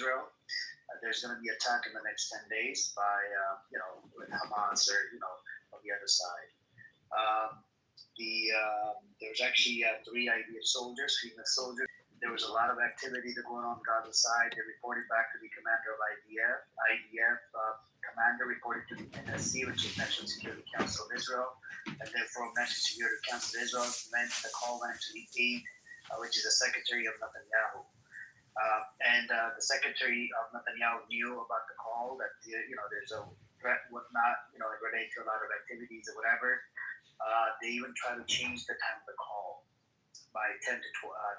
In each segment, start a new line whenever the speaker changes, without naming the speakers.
Israel. There's going to be attack in the next 10 days by, with Hamas or, on the other side. There's actually 3 IDF soldiers, female soldiers. There was a lot of activity going on Gaza side. They reported back to the commander of IDF. IDF commander reported to the NSC, which is National Security Council of Israel. And therefore, National Security Council of Israel the call went to the aide, which is the secretary of Netanyahu. And the secretary of Netanyahu knew about the call that, there's a threat, whatnot, related to a lot of activities or whatever. They even try to change the time of the call by 10 to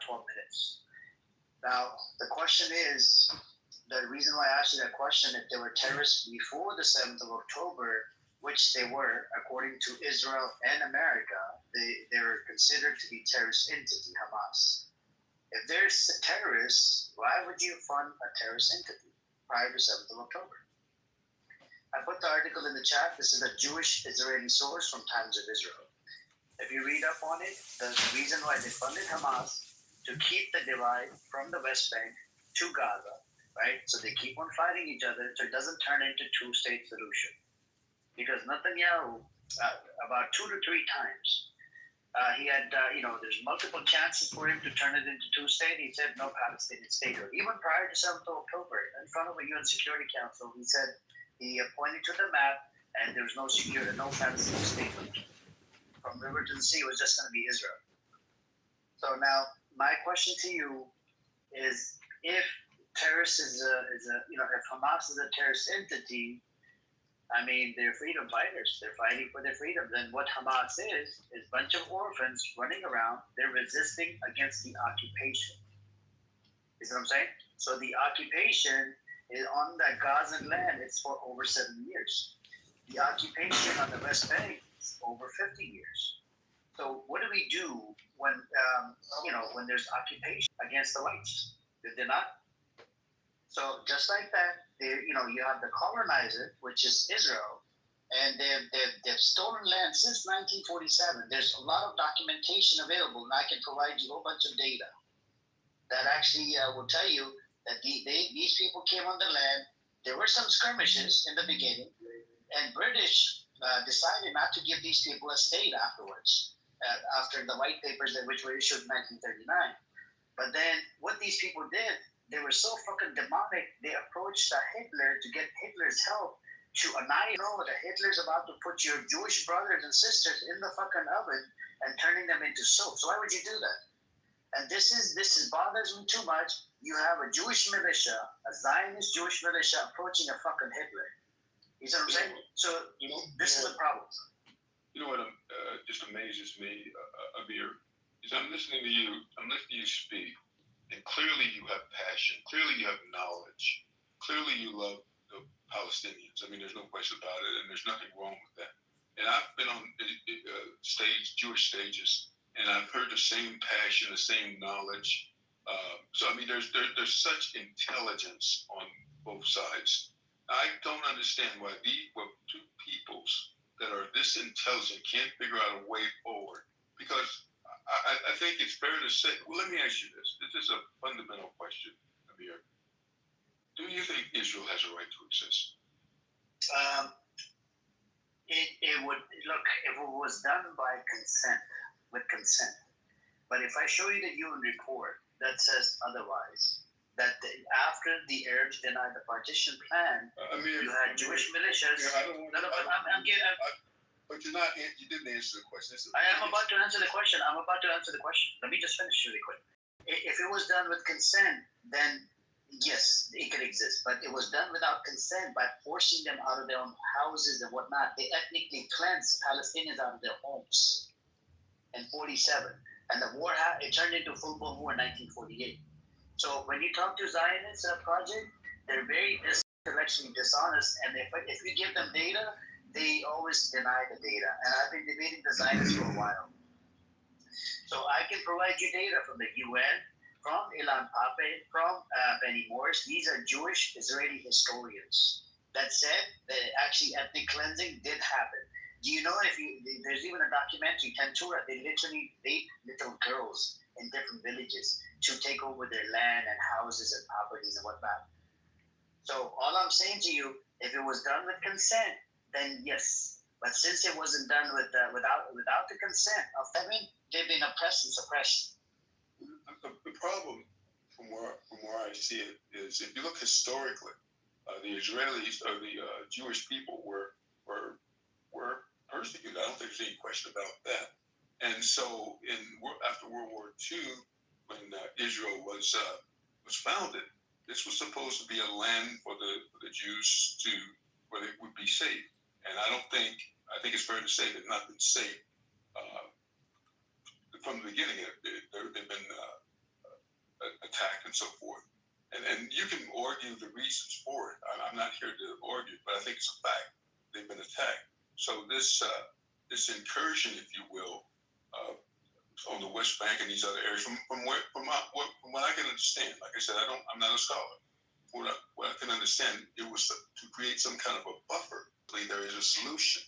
12 minutes. Now, the question is, the reason why I asked you that question, if they were terrorists before the 7th of October, which they were, according to Israel and America, they were considered to be terrorist entity, Hamas. If they're terrorists, why would you fund a terrorist entity prior to 7th of October? I put the article in the chat. This is a Jewish-Israeli source from Times of Israel. If you read up on it, the reason why they funded Hamas to keep the divide from the West Bank to Gaza, right? So they keep on fighting each other so it doesn't turn into two-state solution. Because Netanyahu, about 2 to 3 times, he had, there's multiple chances for him to turn it into two-state. He said no Palestinian statehood. Even prior to 7th of October, in front of a UN Security Council, he said he pointed to the map and there was no Palestinian statehood. From river to the sea, it was just going to be Israel. So now, my question to you is, if terrorist if Hamas is a terrorist entity, I mean, they're freedom fighters. They're fighting for their freedom. Then what Hamas is a bunch of orphans running around. They're resisting against the occupation. You see what I'm saying? So the occupation is on that Gazan land. It's for over 7 years. The occupation on the West Bank is over 50 years. So what do we do when when there's occupation against the whites? Did they not? So just like that, you have the colonizer, which is Israel, and they've stolen land since 1947. There's a lot of documentation available, and I can provide you a whole bunch of data that actually will tell you that these people came on the land. There were some skirmishes in the beginning, and British decided not to give these people a state afterwards, after the white papers which were issued in 1939. But then what these people did, they were so fucking demonic, they approached Hitler to get Hitler's help to annihilate. That Hitler's about to put your Jewish brothers and sisters in the fucking oven and turning them into soap. So why would you do that? And this bothers me too much. You have a Jewish militia, a Zionist Jewish militia approaching a fucking Hitler. You see what I'm saying? So this is a problem.
You know what just amazes me, Amir, is I'm listening to you speak. And clearly you have passion. Clearly you have knowledge. Clearly you love the Palestinians. I mean, there's no question about it, and there's nothing wrong with that. And I've been on Jewish stages, and I've heard the same passion, the same knowledge. So I mean, there's such intelligence on both sides. I don't understand why two peoples that are this intelligent can't figure out a way forward. Because I think it's fair to say, well, let me ask you this. This is a fundamental question, Amir. Do you think Israel has a right to exist?
It would, look, if it was done by with consent. But if I show you the UN report that says otherwise, that after the Arabs denied the partition plan,
Amir,
you had Jewish militias.
But you didn't answer the question.
I am about to answer the question. Let me just finish really quick. If it was done with consent, then yes, it could exist. But it was done without consent by forcing them out of their own houses and whatnot. They ethnically cleansed Palestinians out of their homes in 1947. And the war, it turned into a full-blown war in 1948. So when you talk to Zionist project, they're very intellectually dishonest. And if we give them data, they always deny the data. And I've been debating the Zionists for a while. So I can provide you data from the UN, from Ilan Pape, from Benny Morris. These are Jewish Israeli historians that said that actually ethnic cleansing did happen. Do you know there's even a documentary, Tentura, they literally rape little girls in different villages to take over their land and houses and properties and whatnot. So all I'm saying to you, if it was done with consent, then yes. But since it wasn't done without the consent of heaven, they've been oppressed and suppressed.
The problem, from where I see it, is if you look historically, the Israelis or the Jewish people were persecuted. I don't think there's any question about that. And so, after World War II, when Israel was founded, this was supposed to be a land for the Jews where they would be safe. And I think it's fair to say they've not been safe from the beginning. They've been attacked and so forth. And you can argue the reasons for it. I'm not here to argue, but I think it's a fact. They've been attacked. So this incursion, if you will, on the West Bank and these other areas, from what I can understand, like I said, I'm not a scholar. What I can understand, it was to create some kind of a buffer. There is a solution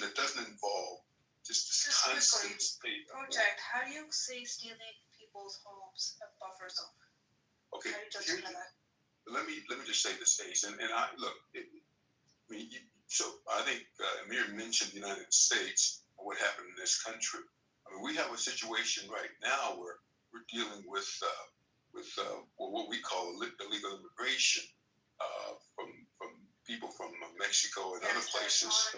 that doesn't involve just constant state.
Project. How do you say stealing people's homes a buffer zone?
Okay,
how do you justify that?
Let me just say this, Ace, and I look. So I think Amir mentioned the United States and what happened in this country. I mean, we have a situation right now where we're dealing with what we call illegal immigration from people from Mexico and other places.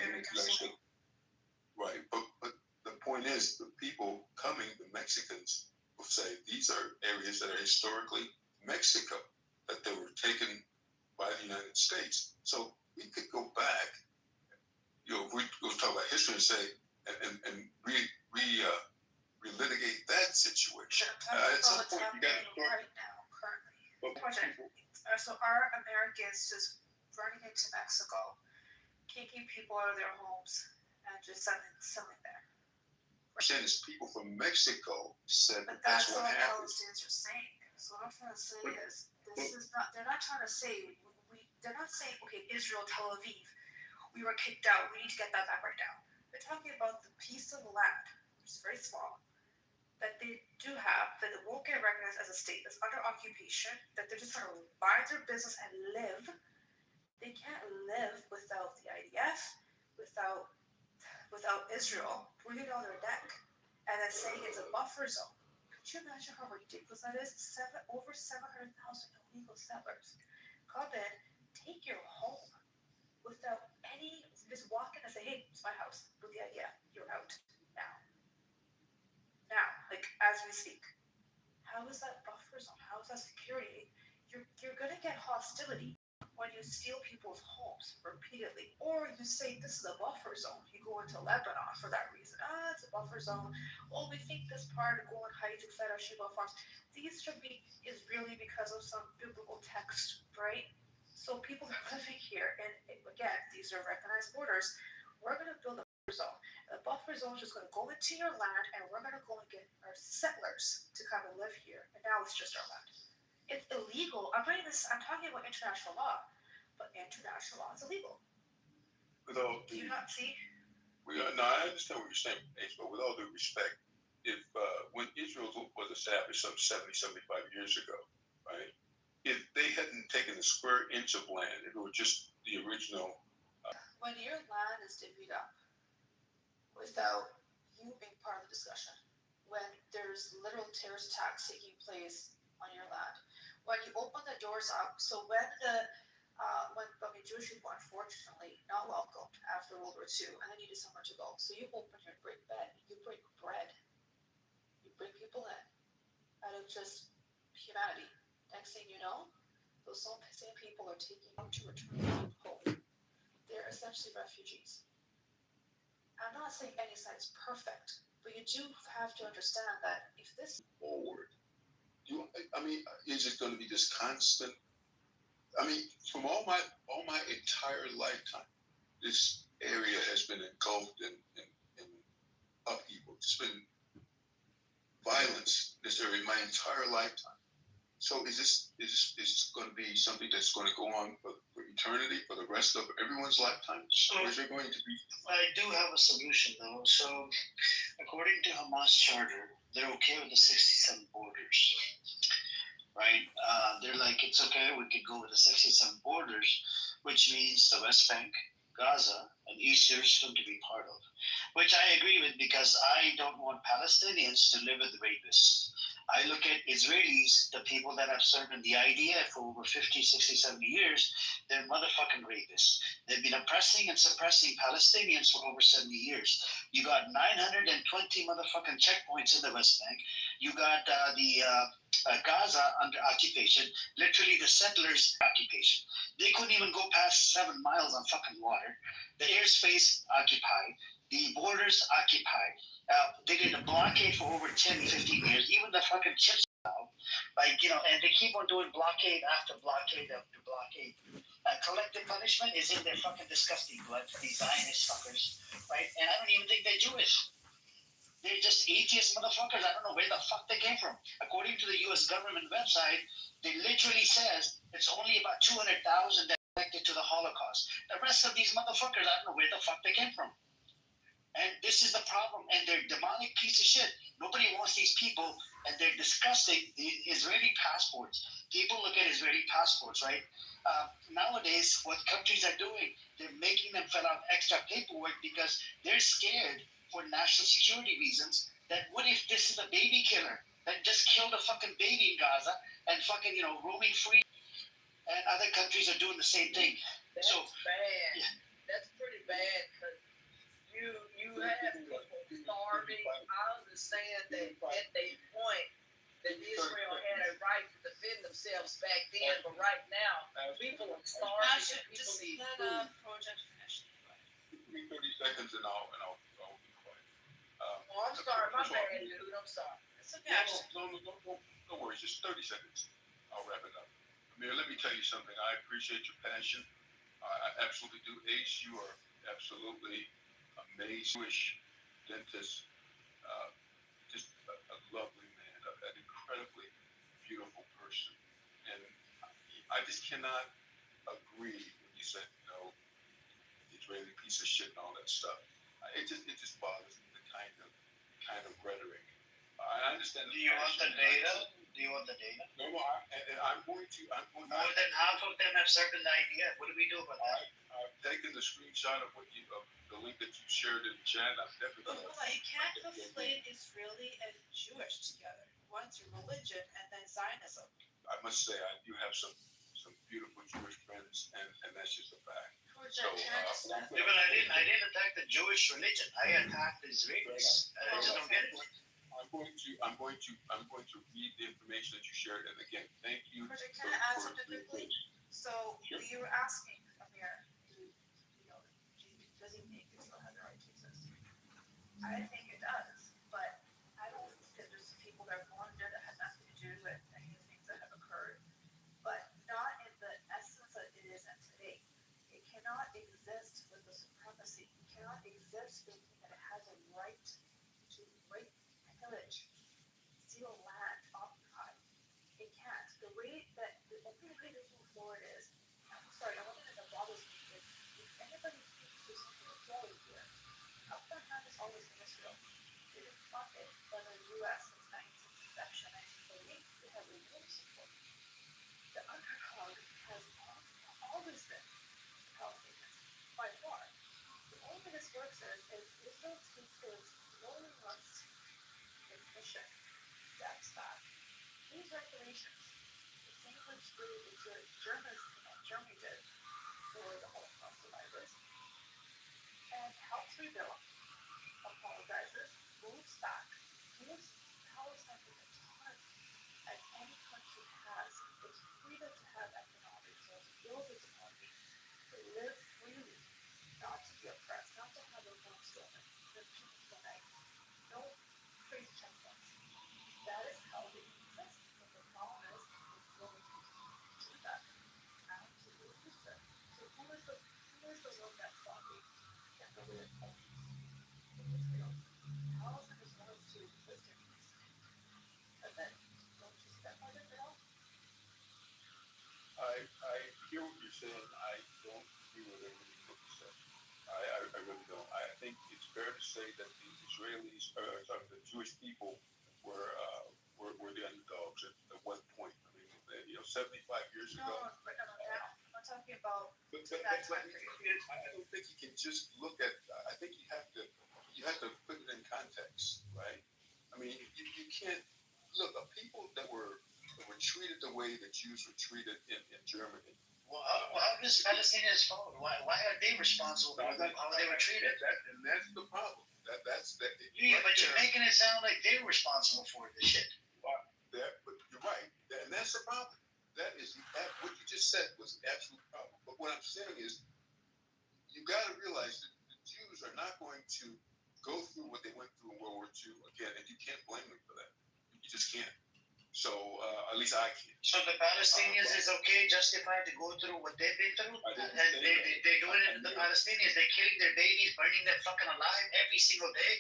Right, but the point is, the people coming, the Mexicans, will say these are areas that are historically Mexico, that they were taken by the United States. So we could go back, if we go talk about history and say, and relitigate that situation. At some point, you got to start
right now, currently. Project. So are Americans just running into Mexico, kicking people out of their homes, and just selling there?
Percent is people from Mexico said
but
that's what happened.
Palestinians are saying. So what I'm trying to say is, this is not. They're not trying to say they're not saying, okay, Israel, Tel Aviv, we were kicked out. We need to get that back right now. They're talking about the piece of land, which is very small, that they do have, that it won't get recognized as a state that's under occupation. That they're just trying to buy their business and live. They can't live without the IDF, without Israel breathing on their neck, and then saying it's a buffer zone. Could you imagine how ridiculous that is? Over 700,000 illegal settlers come in, take your home without any, just walk in and say, hey, it's my house, with the IDF, you're out now, like as we speak. How is that buffer zone? How is that security? You're gonna get hostility when you steal people's homes repeatedly, or you say this is a buffer zone. You go into Lebanon for that reason. It's a buffer zone. Oh, we think this part of Golan Heights, etc., Sheba Farms, these should be is really because of some biblical text, right? So people are living here, and again, these are recognized borders. We're going to build a buffer zone. And the buffer zone is just going to go into your land, and we're going to go and get our settlers to come and live here. And now it's just our land. It's illegal. I'm talking about international law, but international law is illegal. Do you not see?
No, I understand what you're saying, Ace, but with all due respect, if when Israel was established some 70, 75 years ago, right? If they hadn't taken a square inch of land, if it were just the original.
When your land is divvied up without you being part of the discussion, when there's literal terrorist attacks taking place on your land, when you open the doors up, so when Jewish people, unfortunately, not welcomed after World War II, and then you need somewhere to go. So you open your break bread, you break bread, you bring people in out of just humanity. Next thing you know, those same people are taking you to return home. They're essentially refugees. I'm not saying any side is perfect, but you do have to understand that if this
forward, is it going to be this constant? I mean, from all my entire lifetime, this area has been engulfed in upheaval. It's been violence in this area my entire lifetime. So is this going to be something that's going to go on for eternity, for the rest of everyone's lifetime? Or is there going to be?
I do have a solution though. So, according to Hamas charter, they're okay with the 67 borders. right? They're like, it's okay, we could go with the 67 borders, which means the West Bank, Gaza, and East Jerusalem to be part of. Which I agree with because I don't want Palestinians to live with rapists. I look at Israelis, the people that have served in the IDF for over 50, 60, 70 years, they're motherfucking rapists. They've been oppressing and suppressing Palestinians for over 70 years. You got 920 motherfucking checkpoints in the West Bank. You got Gaza under occupation, literally the settlers' occupation. They couldn't even go past 7 miles on fucking water. The airspace occupied, the borders occupied. They did a blockade for over 10, 15 years. Even the fucking chips now, like, and they keep on doing blockade after blockade after blockade. Collective punishment is in their fucking disgusting blood, these Zionist fuckers, right? And I don't even think they're Jewish. They're just atheist motherfuckers. I don't know where the fuck they came from. According to the U.S. government website, they literally says it's only about 200,000 that are connected to the Holocaust. The rest of these motherfuckers, I don't know where the fuck they came from. And this is the problem. And they're demonic piece of shit. Nobody wants these people, and they're disgusting. The Israeli passports. People look at Israeli passports, right? Nowadays, what countries are doing, they're making them fill out extra paperwork because they're scared for national security reasons that what if this is a baby killer that just killed a fucking baby in Gaza and fucking, roaming free, and other countries are doing the same thing.
That's bad. Yeah. That's pretty bad because you have people starving. I understand that at their point that Israel had a right to defend themselves back then, but right now people are starving and people
just
need
let
food.
project finish.
Give me 30 seconds and I'll be quiet.
Oh, I'm sorry, my bad, dude. I'm sorry.
It's okay.
No worries. Just 30 seconds. I'll wrap it up. Amir, let me tell you something. I appreciate your passion. I absolutely do. Ace, you are absolutely amazing. Jewish dentist, just a lovely man, an incredibly beautiful person. And I just cannot agree when you said, Israeli piece of shit and all that stuff. It just bothers me, the kind of rhetoric. I understand.
Do you want the data? Do you want the data?
No, I'm going to.
More than half of them have served in the IDF. What do we do about that?
I've taken the screenshot of the link that you shared in the chat. I'm definitely.
You can't conflate Israeli and Jewish together. One's your religion and then Zionism.
I must say, you have some beautiful Jewish friends, and that's just a fact.
So, but I didn't attack the Jewish religion. I attacked the Israelis. I just don't get it.
I'm going to read the information that you shared, and again, thank you.
Project, can I add something quickly? So sure. You were asking Amir, does he think Israel has the right to exist? I think it does, but I don't think that there's people that are born there that have nothing to do with any of the things that have occurred, but not in the essence that it is in today. It cannot exist with the supremacy. It cannot exist thinking that it has a right to rape, pillage, steal land, occupy. It can't. The way that the only way to move forward is, I'm sorry, the one thing that bothers me is if anybody speaks to something Israeli here, Upper Hand is always in Israel. It is funded by the U.S. since 1967, 1948. They have renewed support. The underdog has always been Palestinians, by far. The only way this works is Israel takes its willingness, its mission, steps back. These regulations, the same which the Germany did for the Holocaust survivors, and helps rebuild, apologizes, moves back, gives Palestine the autonomy as any country has. It's freedom to have economic resources, to build its economy, to live freely, not to be oppressed, not to have their home stolen, their people denied. No crazy checkpoints. That is how they exist. But the problem is willing to do that. Absolutely do so. So who is the one that's stopping the way of Israel? Palestine is willing to exist in peace. And then don't you see that part of it all?
I hear what you're saying. I don't agree with everything that you said. I really don't. I think it's fair to say that the Israelis, the Jewish people, were the underdogs at one point. I mean, 75 years
No,
ago.
but no, now I'm talking about
But
that time
you
period.
can't, I don't think you can just look at. I think you have to put it in context, right? I mean, you can't look at people that were treated the way the Jews were treated in Germany.
Well, how does Palestinians fault? Why are they responsible for how they were treated?
And that's the problem. That's that.
Yeah, but you're making it sound like they're responsible for this shit.
But you're right, and that's the problem. That is what you just said was the absolute problem. But what I'm saying is, you got to realize that the Jews are not going to go through what they went through in World War II again, and you can't blame them for that. You just can't. So at least I can't.
So the Palestinians is okay, justified to go through what they've been through?
I didn't
And
say that.
they're doing it to the Palestinians. They're killing their babies, burning them fucking alive every single day,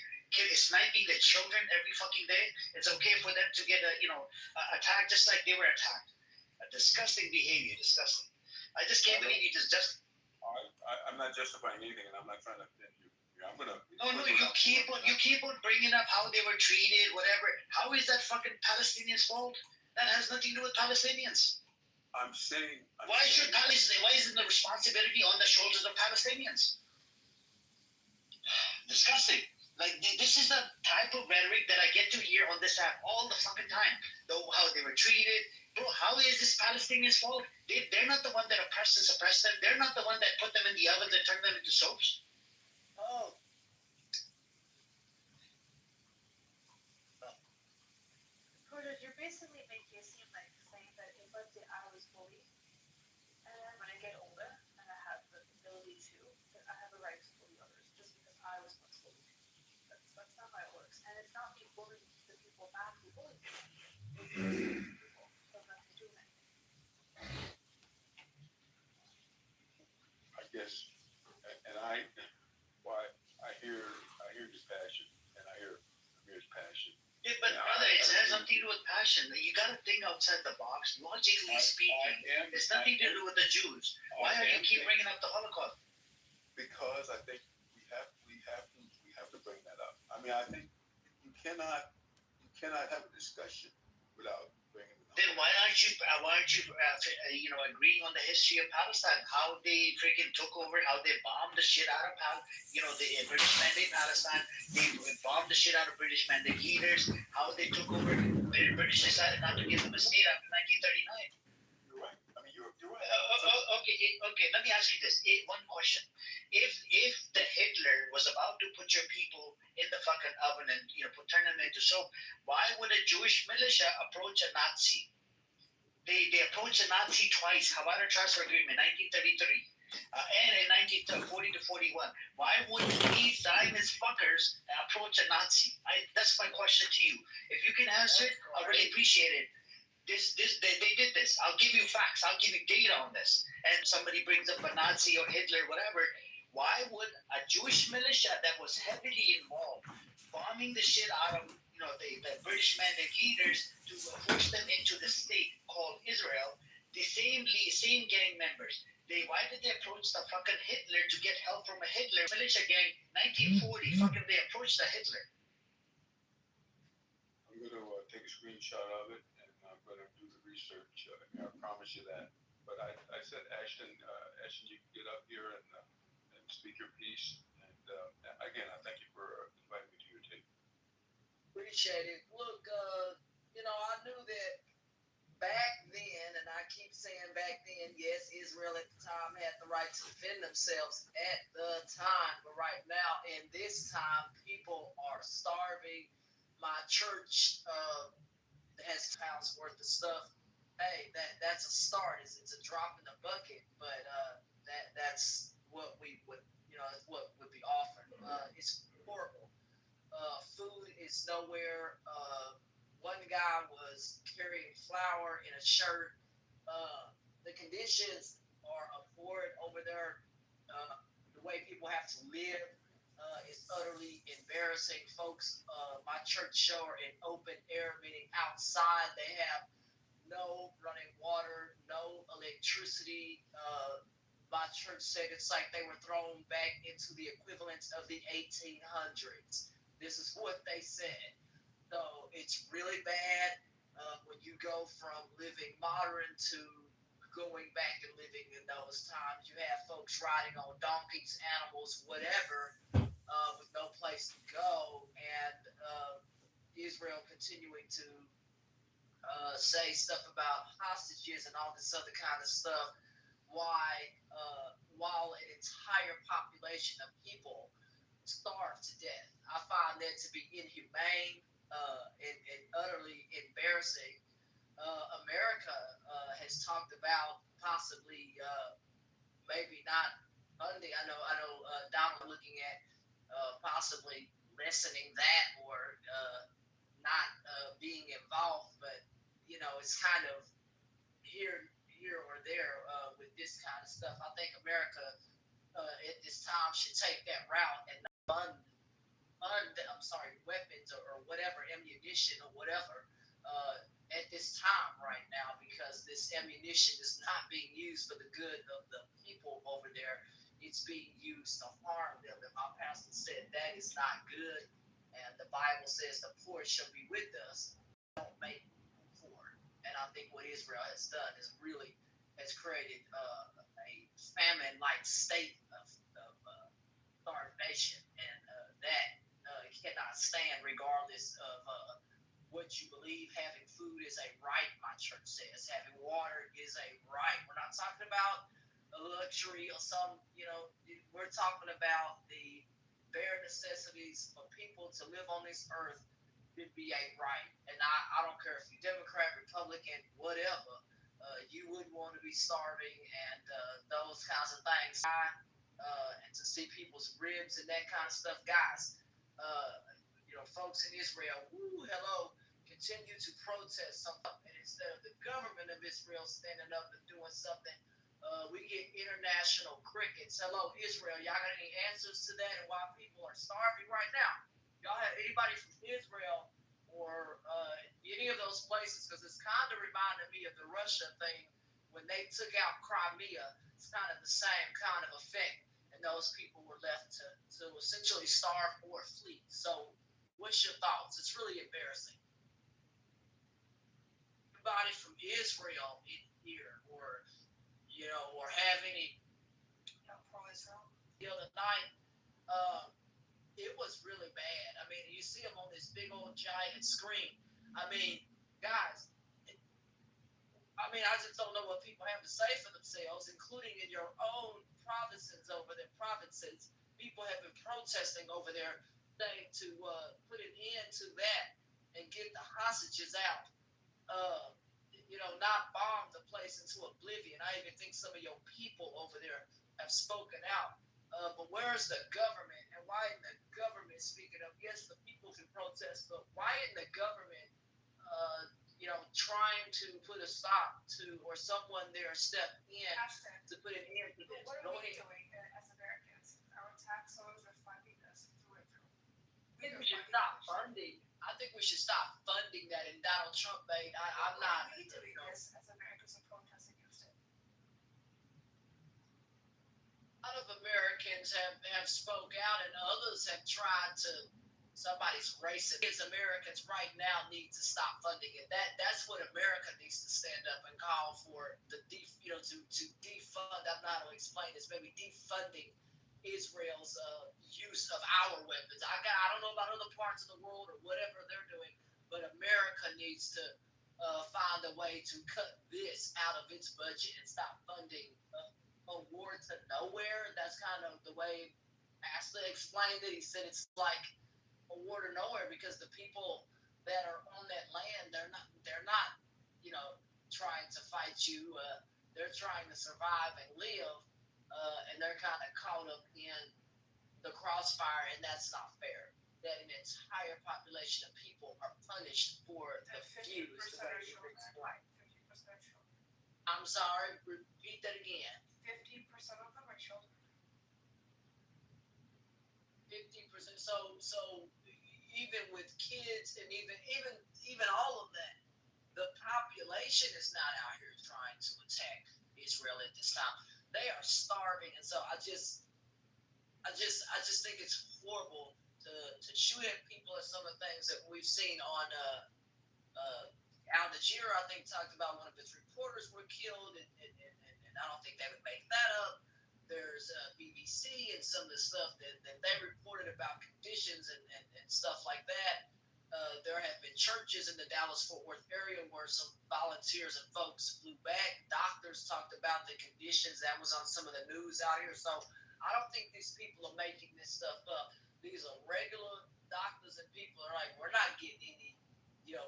sniping their children every fucking day. It's okay for them to get attacked just like they were attacked. A disgusting behavior, disgusting. I just can't believe you just.
I'm not justifying anything, and I'm not trying to offend you. I'm gonna.
No, you keep on bringing up how they were treated, whatever. How is that fucking Palestinians' fault? That has nothing to do with Palestinians.
I'm saying.
Why isn't the responsibility on the shoulders of Palestinians? Disgusting. Like this is the type of rhetoric that I get to hear on this app all the fucking time. Though how they were treated, bro. How is this Palestinians' fault? They're not the one that oppressed and suppressed them. They're not the one that put them in the ovens and turned them into soaps.
Oh. Porter, you're basically making it seem like saying that if let's say I was bullied, and then when I get older and I have the ability to, that I have a right to bully others just because I was once bullied. That's not how it works. And it's not me bullying the people back who bullied me. It's just people. It has nothing to do with anything.
I guess, and I hear his passion, and I hear Amir's passion.
Yeah, but brother, it has nothing to do with passion. You gotta think outside the box. Logically speaking, it's nothing to do with the Jews. Why are you keep bringing up the Holocaust?
Because I think we have to bring that up. I mean, I think you cannot have a discussion without bringing it up.
Then why aren't you agreeing on the history of Palestine? How they freaking took over, how they bombed the shit out of the British Mandate Palestine. They bombed the shit out of British Mandate leaders. How they took over. The British decided not to give them a state after 1939.
You're right. I mean, you're right.
Okay. Let me ask you this. One question: If the Hitler was about to put your people in the fucking oven and turn them into soap, why would a Jewish militia approach a Nazi? They approached a Nazi twice. Havana Transfer Agreement, 1933. And in 1940 to 41. Why would these Zionist fuckers approach a Nazi? That's my question to you. If you can answer it, I really appreciate it. They did this. I'll give you facts. I'll give you data on this. And somebody brings up a Nazi or Hitler, whatever. Why would a Jewish militia that was heavily involved, bombing the shit out of the British Mandate leaders to force them into the state called Israel, the same gang members? Why did they approach the fucking Hitler to get help from a Hitler militia gang? 1940, fucking they approached the Hitler.
I'm going to take a screenshot of it, and I'm going to do the research. I promise you that. But I said, Ashton, you can get up here and speak your piece. And again, I thank you for inviting me to your table.
Appreciate it. Look, I knew that back then, and I keep saying back then, yes, Israel at the time had the right to defend themselves at the time, but right now, in this time, people are starving. My church has pounds worth of stuff. Hey, that's a start. It's a drop in the bucket, but that's what we would, is what would be offered. It's horrible. Food is nowhere. One guy was carrying flour in a shirt. The conditions are abhorrent over there. The way people have to live is utterly embarrassing. Folks, my church show are in open air, meaning outside. They have no running water, no electricity. My church said it's like they were thrown back into the equivalent of the 1800s. This is what they said. So it's really bad. when you go from living modern to going back and living in those times, you have folks riding on donkeys, animals, whatever, with no place to go, and Israel continuing to say stuff about hostages and all this other kind of stuff. Why, while an entire population of people starve to death, I find that to be inhumane and utterly embarrassing. America has talked about possibly maybe not funding. I know. Donald looking at possibly lessening that or not being involved, but it's kind of here or there with this kind of stuff. I think America at this time should take that route and fund I'm sorry, weapons or whatever, ammunition or whatever, at this time right now, because this ammunition is not being used for the good of the people over there. It's being used to harm them. And my pastor said that is not good. And the Bible says the poor shall be with us. Don't make them poor. And I think what Israel has done is really has created a famine-like state of starvation, and that cannot stand regardless of what you believe. Having food is a right, my church says. Having water is a right. We're not talking about a luxury or we're talking about the bare necessities for people to live on this earth should be a right. And I don't care if you're Democrat, Republican, whatever, you wouldn't want to be starving and those kinds of things. And to see people's ribs and that kind of stuff, guys. Folks in Israel, hello, continue to protest something. And instead of the government of Israel standing up and doing something, we get international crickets. Hello, Israel, y'all got any answers to that and why people are starving right now? Y'all have anybody from Israel or any of those places? Because it's kind of reminded me of the Russia thing when they took out Crimea. It's kind of the same kind of effect. And those people were left to essentially starve or flee. So what's your thoughts? It's really embarrassing. Anybody from Israel in here or have any
pro-Israel.
the other night, it was really bad. I mean, you see them on this big old giant screen. I mean, guys, I just don't know what people have to say for themselves, including in your own provinces over there. Provinces, people have been protesting over there, saying to put an end to that and get the hostages out. Not bomb the place into oblivion. I even think some of your people over there have spoken out. But where's the government? And why isn't the government speaking up? Yes, the people can protest, but why isn't the government trying to put a stop to, or someone there step in to put an end to this?
What are we doing as Americans? Our tax dollars are funding this through and through.
I think we should stop funding. I think we should stop funding that. And Donald Trump made. I'm not.
What are we doing this as Americans and protest against it?
A lot of Americans have spoke out, and others have tried to. Somebody's racist. As Americans right now need to stop funding it. That's what America needs to stand up and call for the to defund. I'm not going to explain this. Maybe defunding Israel's use of our weapons. I don't know about other parts of the world or whatever they're doing, but America needs to find a way to cut this out of its budget and stop funding a war to nowhere. That's kind of the way Pastor explained it. He said it's like a war to nowhere because the people that are on that land, they're not trying to fight you. They're trying to survive and live, and they're kind of caught up in the crossfire, and that's not fair. That an entire population of people are punished for the few.
50% are children. 50% are children.
I'm sorry, repeat that again.
50% of them are children.
50%. So even with kids and even all of that, the population is not out here trying to attack Israel at this time. They are starving, and so I just think it's horrible to shoot at people and some of the things that we've seen on Al Jazeera, I think, talked about one of its reporters were killed, and I don't think they would make that up. There's BBC and some of the stuff that they reported about conditions and stuff like that. There have been churches in the Dallas Fort Worth area where some volunteers and folks flew back. Doctors talked about the conditions that was on some of the news out here. So I don't think these people are making this stuff up. These are regular doctors and people are like, we're not getting any,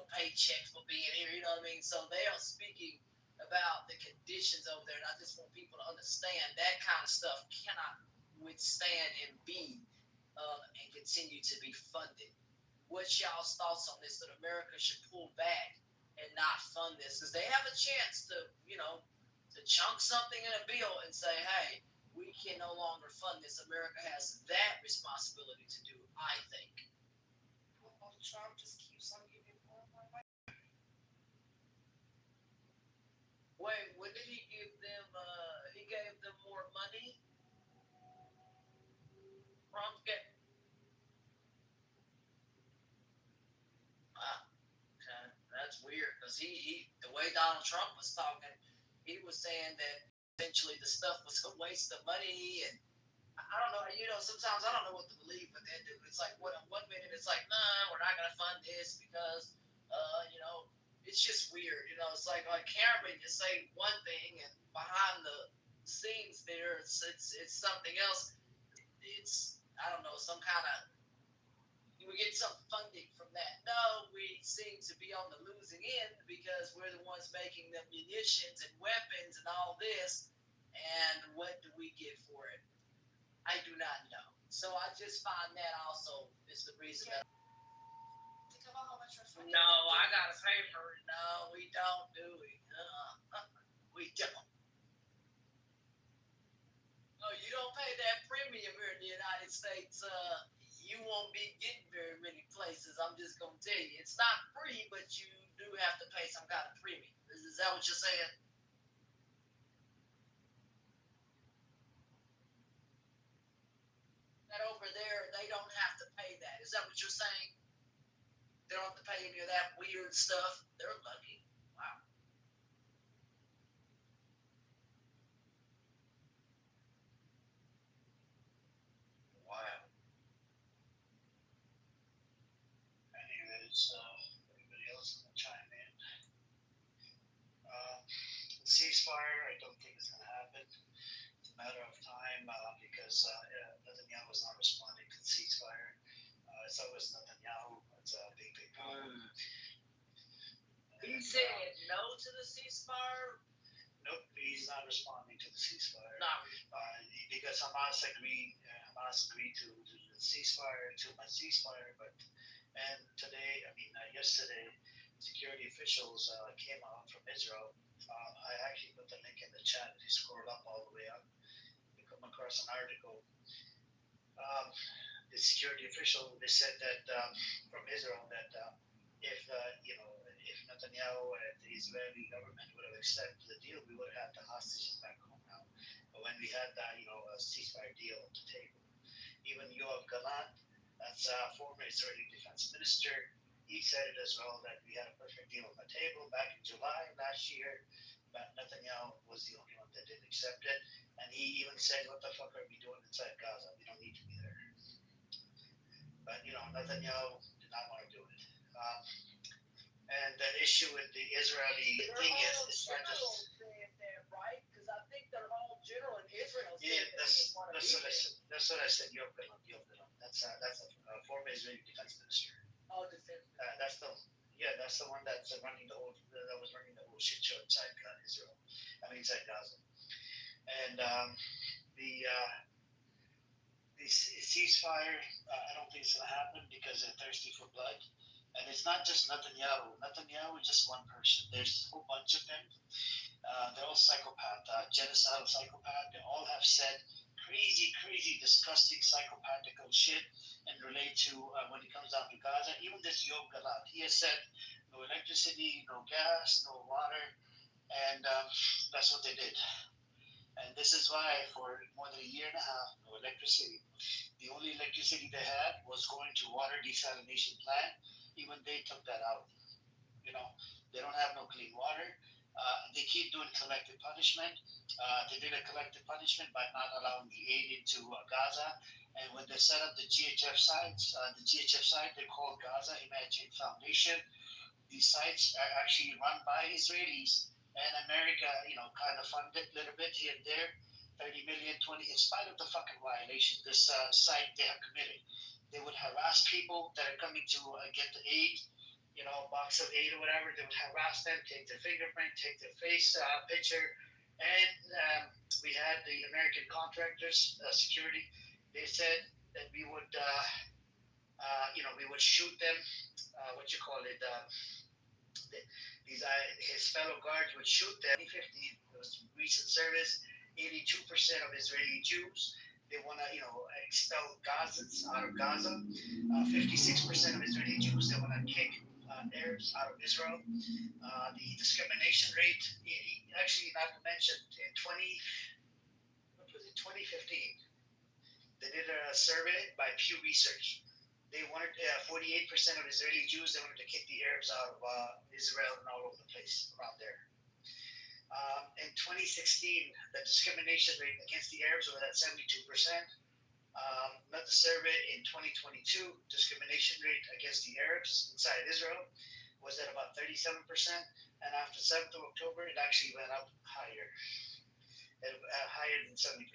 paychecks for being here. You know what I mean? So they are speaking about the conditions over there, and I just want people to understand that kind of stuff cannot withstand and be and continue to be funded. What's y'all's thoughts on this? That America should pull back and not fund this because they have a chance to, to chunk something in a bill and say, "Hey, we can no longer fund this." America has that responsibility to do, I think.
Well, Trump just keeps on giving more and more money.
Wait, when did he give them? He gave them more money. Trump get. Okay, that's weird because the way Donald Trump was talking, he was saying that essentially the stuff was a waste of money, and I don't know. Sometimes I don't know what to believe with that dude. It's like one minute it's like, nah, we're not gonna fund this because, it's just weird. It's like Cameron, you say one thing, and behind the scenes there, it's something else. It's I don't know, some kind of we get some funding from that. No, we seem to be on the losing end because we're the ones making the munitions and weapons and all this. And what do we get for it? I do not know. So I just find that also is the reason that.
Think about how much we're spending.
No, I gotta pay for it. No, we don't do it. We don't. Oh, you don't pay that premium here in the United States. You won't be getting very many places. I'm just gonna tell you, it's not free, but you do have to pay some kind of premium. Is that what you're saying? That over there, they don't have to pay that. Is that what you're saying? They don't have to pay any of that weird stuff. They're lucky. Wow. Wow.
Anyways, everybody else can chime in. Ceasefire, I don't think it's going to happen. It's a matter of time because Netanyahu is not responding to the ceasefire. It's always Netanyahu. It's a big, big problem.
He said no to the ceasefire.
Nope, he's not responding to the ceasefire.
Not
because Hamas agreed to the ceasefire, 2-month ceasefire, but yesterday, security officials came out from Israel. I actually put the link in the chat. If you scroll up all the way up, you come across an article. The security official, they said that from Israel that if Netanyahu and the Israeli government would have accepted the deal, we would have had the hostages back home now. But when we had that, a ceasefire deal on the table, even Yoav Gallant, that's a former Israeli defense minister, he said it as well that we had a perfect deal on the table back in July last year, but Netanyahu was the only one that didn't accept it. And he even said, what the fuck are we doing inside Gaza? We don't need to be there. But, Netanyahu did not want to do it. And the issue with the Israeli thing is, it's not just...
right? Because I think their whole general in Israel
said that's what I said. Yoav Gallant. That's a former Israeli defense minister.
Oh, defense.
That's the one that was running the whole shit show inside Israel. Inside Gaza. And the ceasefire, I don't think it's going to happen because they're thirsty for blood. And it's not just Netanyahu. Netanyahu is just one person. There's a whole bunch of them. They're all psychopath, genocidal psychopath. They all have said crazy, disgusting psychopathical shit and relate to when it comes down to Gaza. Even this Yoav Gallant, he has said no electricity, no gas, no water, and that's what they did. And this is why for more than a year and a half, no electricity. The only electricity they had was going to water desalination plant. Even they took that out. They don't have no clean water. They keep doing collective punishment. They did a collective punishment by not allowing the aid into Gaza. And when they set up the GHF sites, they're called Gaza Humanitarian Foundation. These sites are actually run by Israelis, and America, kind of funded a little bit here and there, 30 million, 20, in spite of the fucking violation this site they have committed. They would harass people that are coming to get the aid, box of aid or whatever. They would harass them, take their fingerprint, take their face picture, and we had the American contractors, security. They said that we would, we would shoot them. What you call it? His fellow guards would shoot them. 2015, it was recent service. 82% of Israeli Jews, they want to, expel Gazans out of Gaza. 56% of Israeli Jews, they want to kick Arabs out of Israel. The discrimination rate, actually, not to mention, in 2015, they did a survey by Pew Research. They wanted 48% of Israeli Jews. They wanted to kick the Arabs out of Israel and all over the place around there. In 2016, the discrimination rate against the Arabs was at 72%. Another survey in 2022, discrimination rate against the Arabs inside Israel was at about 37%. And after 7th of October, it actually went up higher, higher than 70%.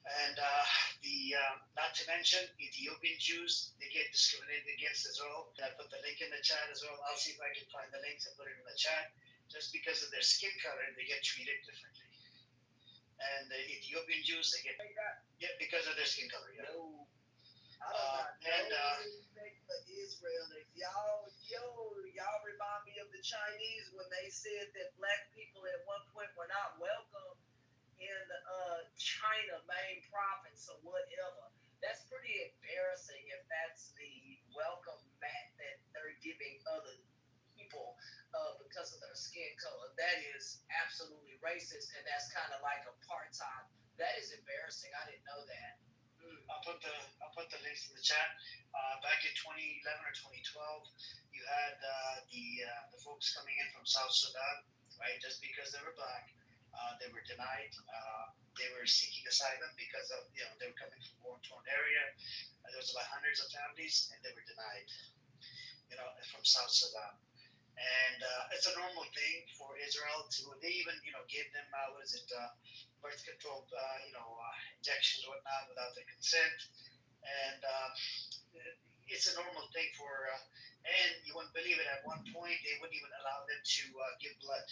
And not to mention, Ethiopian Jews, they get discriminated against as well. I put the link in the chat as well. I'll see if I can find the links and put it in the chat. Just because of their skin color, they get treated differently. And the Ethiopian Jews, they get because of their skin color. Yeah.
No, I don't got no respect for Israel. If y'all remind me of the Chinese when they said that black people at one point were not welcome in China main province or whatever. That's pretty embarrassing if that's the welcome mat that they're giving other people because of their skin color. That is absolutely racist, and that's kind of like apartheid. That is embarrassing. I didn't know that.
I'll put the links in the chat. Back in 2011 or 2012, you had the folks coming in from South Sudan, right? Just because they were black, they were denied. They were seeking asylum because of they were coming from war-torn area. There was about hundreds of families, and they were denied. From South Sudan. And it's a normal thing for Israel to. They even gave them birth control injections or whatnot without their consent, and it's a normal thing for. And you wouldn't believe it. At one point, they wouldn't even allow them to give blood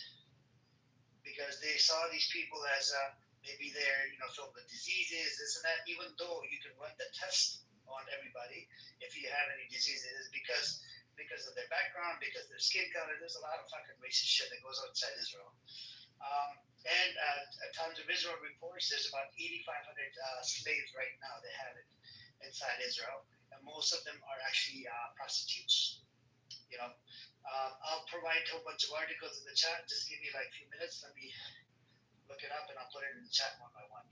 because they saw these people as maybe they're filled with diseases, this and that. Even though you can run the test on everybody if you have any diseases, because of their background, because of their skin color. There's a lot of fucking racist shit that goes on inside Israel. And Times of Israel reports there's about 8,500 slaves right now. They have it inside Israel, and most of them are actually prostitutes. I'll provide a whole bunch of articles in the chat. Just give me like a few minutes. Let me look it up, and I'll put it in the chat one by one.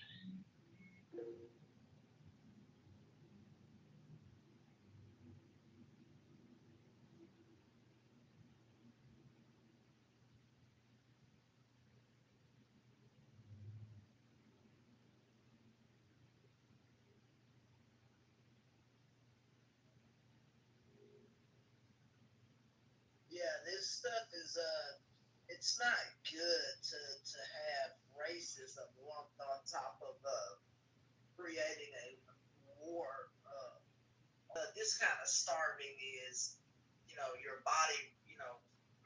Yeah, this stuff is it's not good to have racism lumped on top of creating a war. This kind of starving is, your body,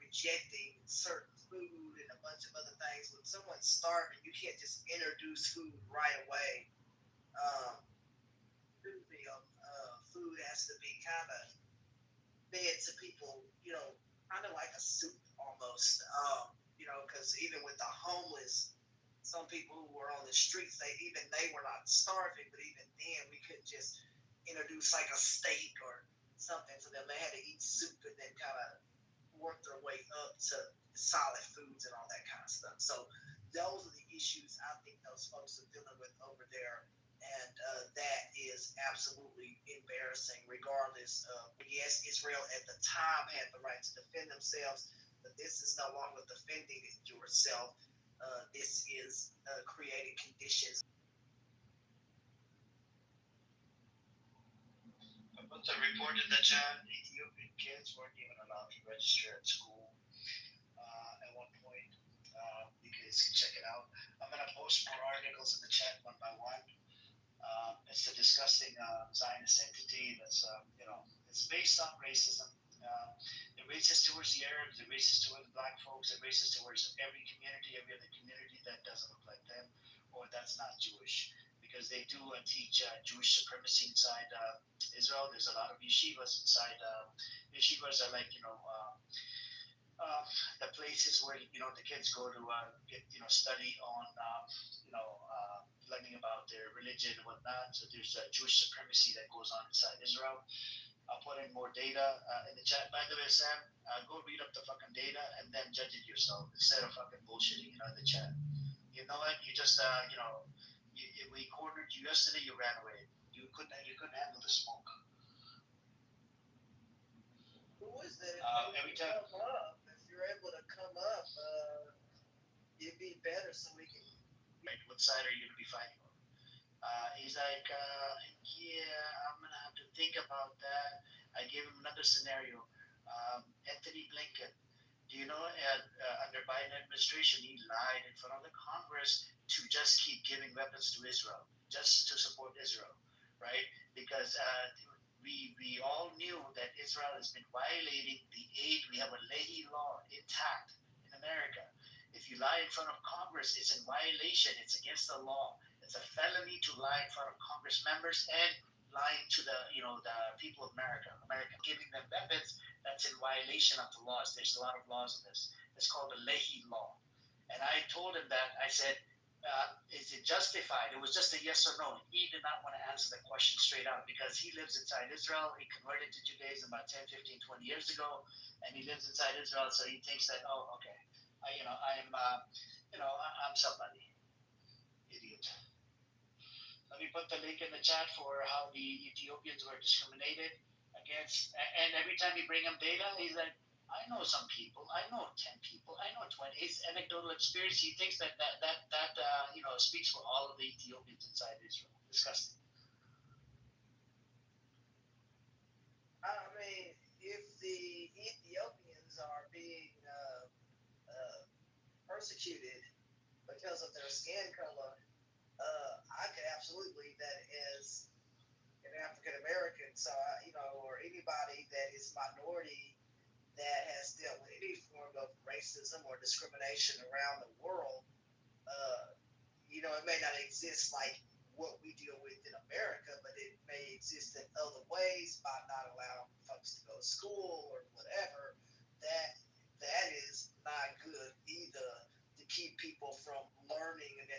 rejecting certain food and a bunch of other things. When someone's starving, you can't just introduce food right away. Food has to be kind of fed to people, kind of like a soup almost. Because even with the homeless, some people who were on the streets, they were not starving, but even then we couldn't just introduce like a steak or something to them. They had to eat soup and then kind of work their way up to solid foods and all that kind of stuff. So those are the issues I think those folks are dealing with over there.
And that is absolutely embarrassing, regardless of, yes, Israel at the time had the right to defend themselves, but this is no longer defending yourself. This is creating conditions.
But the report in the chat, Ethiopian kids weren't even allowed to register at school at one point. You guys can check it out. I'm gonna post more articles in the chat one by one. It's a disgusting Zionist entity that's, it's based on racism. They're racist towards the Arabs, they're racist towards the black folks, they're racist towards every community, every other community that doesn't look like them or that's not Jewish. Because they do teach Jewish supremacy inside Israel. There's a lot of yeshivas inside. Yeshivas are like, the places where the kids go to get study on learning about their religion and whatnot. So there's Jewish supremacy that goes on inside Israel. I'll put in more data in the chat. By the way, Sam, go read up the fucking data and then judge it yourself instead of fucking bullshitting in the chat. You know what? You just we cornered you yesterday. You ran away. You couldn't handle the smoke.
Who is that?
Every time.
Come up. If you're able to come up, it'd be better so we can.
Right, what side are you going to be fighting on? He's like, yeah, I'm going to have to think about that. I gave him another scenario. Anthony Blinken, do you know, under Biden administration, he lied in front of the Congress to just keep giving weapons to Israel, just to support Israel, right? Because we all knew that Israel has been violating the aid. We have a Leahy law intact in America. If you lie in front of Congress, it's in violation. It's against the law. It's a felony to lie in front of Congress members and lying to the people of America. Giving them weapons, that's in violation of the laws. There's a lot of laws in this. It's called the Leahy law. And I told him that. I said, is it justified? It was just a yes or no. He did not want to answer the question straight out because he lives inside Israel. He converted to Judaism about 10, 15, 20 years ago, and he lives inside Israel, so he thinks that, oh, okay, I'm somebody. Idiot. Let me put the link in the chat for how the Ethiopians were discriminated against. And every time you bring him data, he's like, I know some people. I know 10 people. I know 20. His anecdotal experience, he thinks that speaks for all of the Ethiopians inside Israel. Disgusting.
I mean, if the Ethiopians are being persecuted because of their skin color, I could absolutely believe that as an African American, so or anybody that is minority that has dealt with any form of racism or discrimination around the world, it may not exist like what we deal with in America, but it may exist in other ways by not allowing folks to go to school or whatever. That is not good either, to keep people from learning and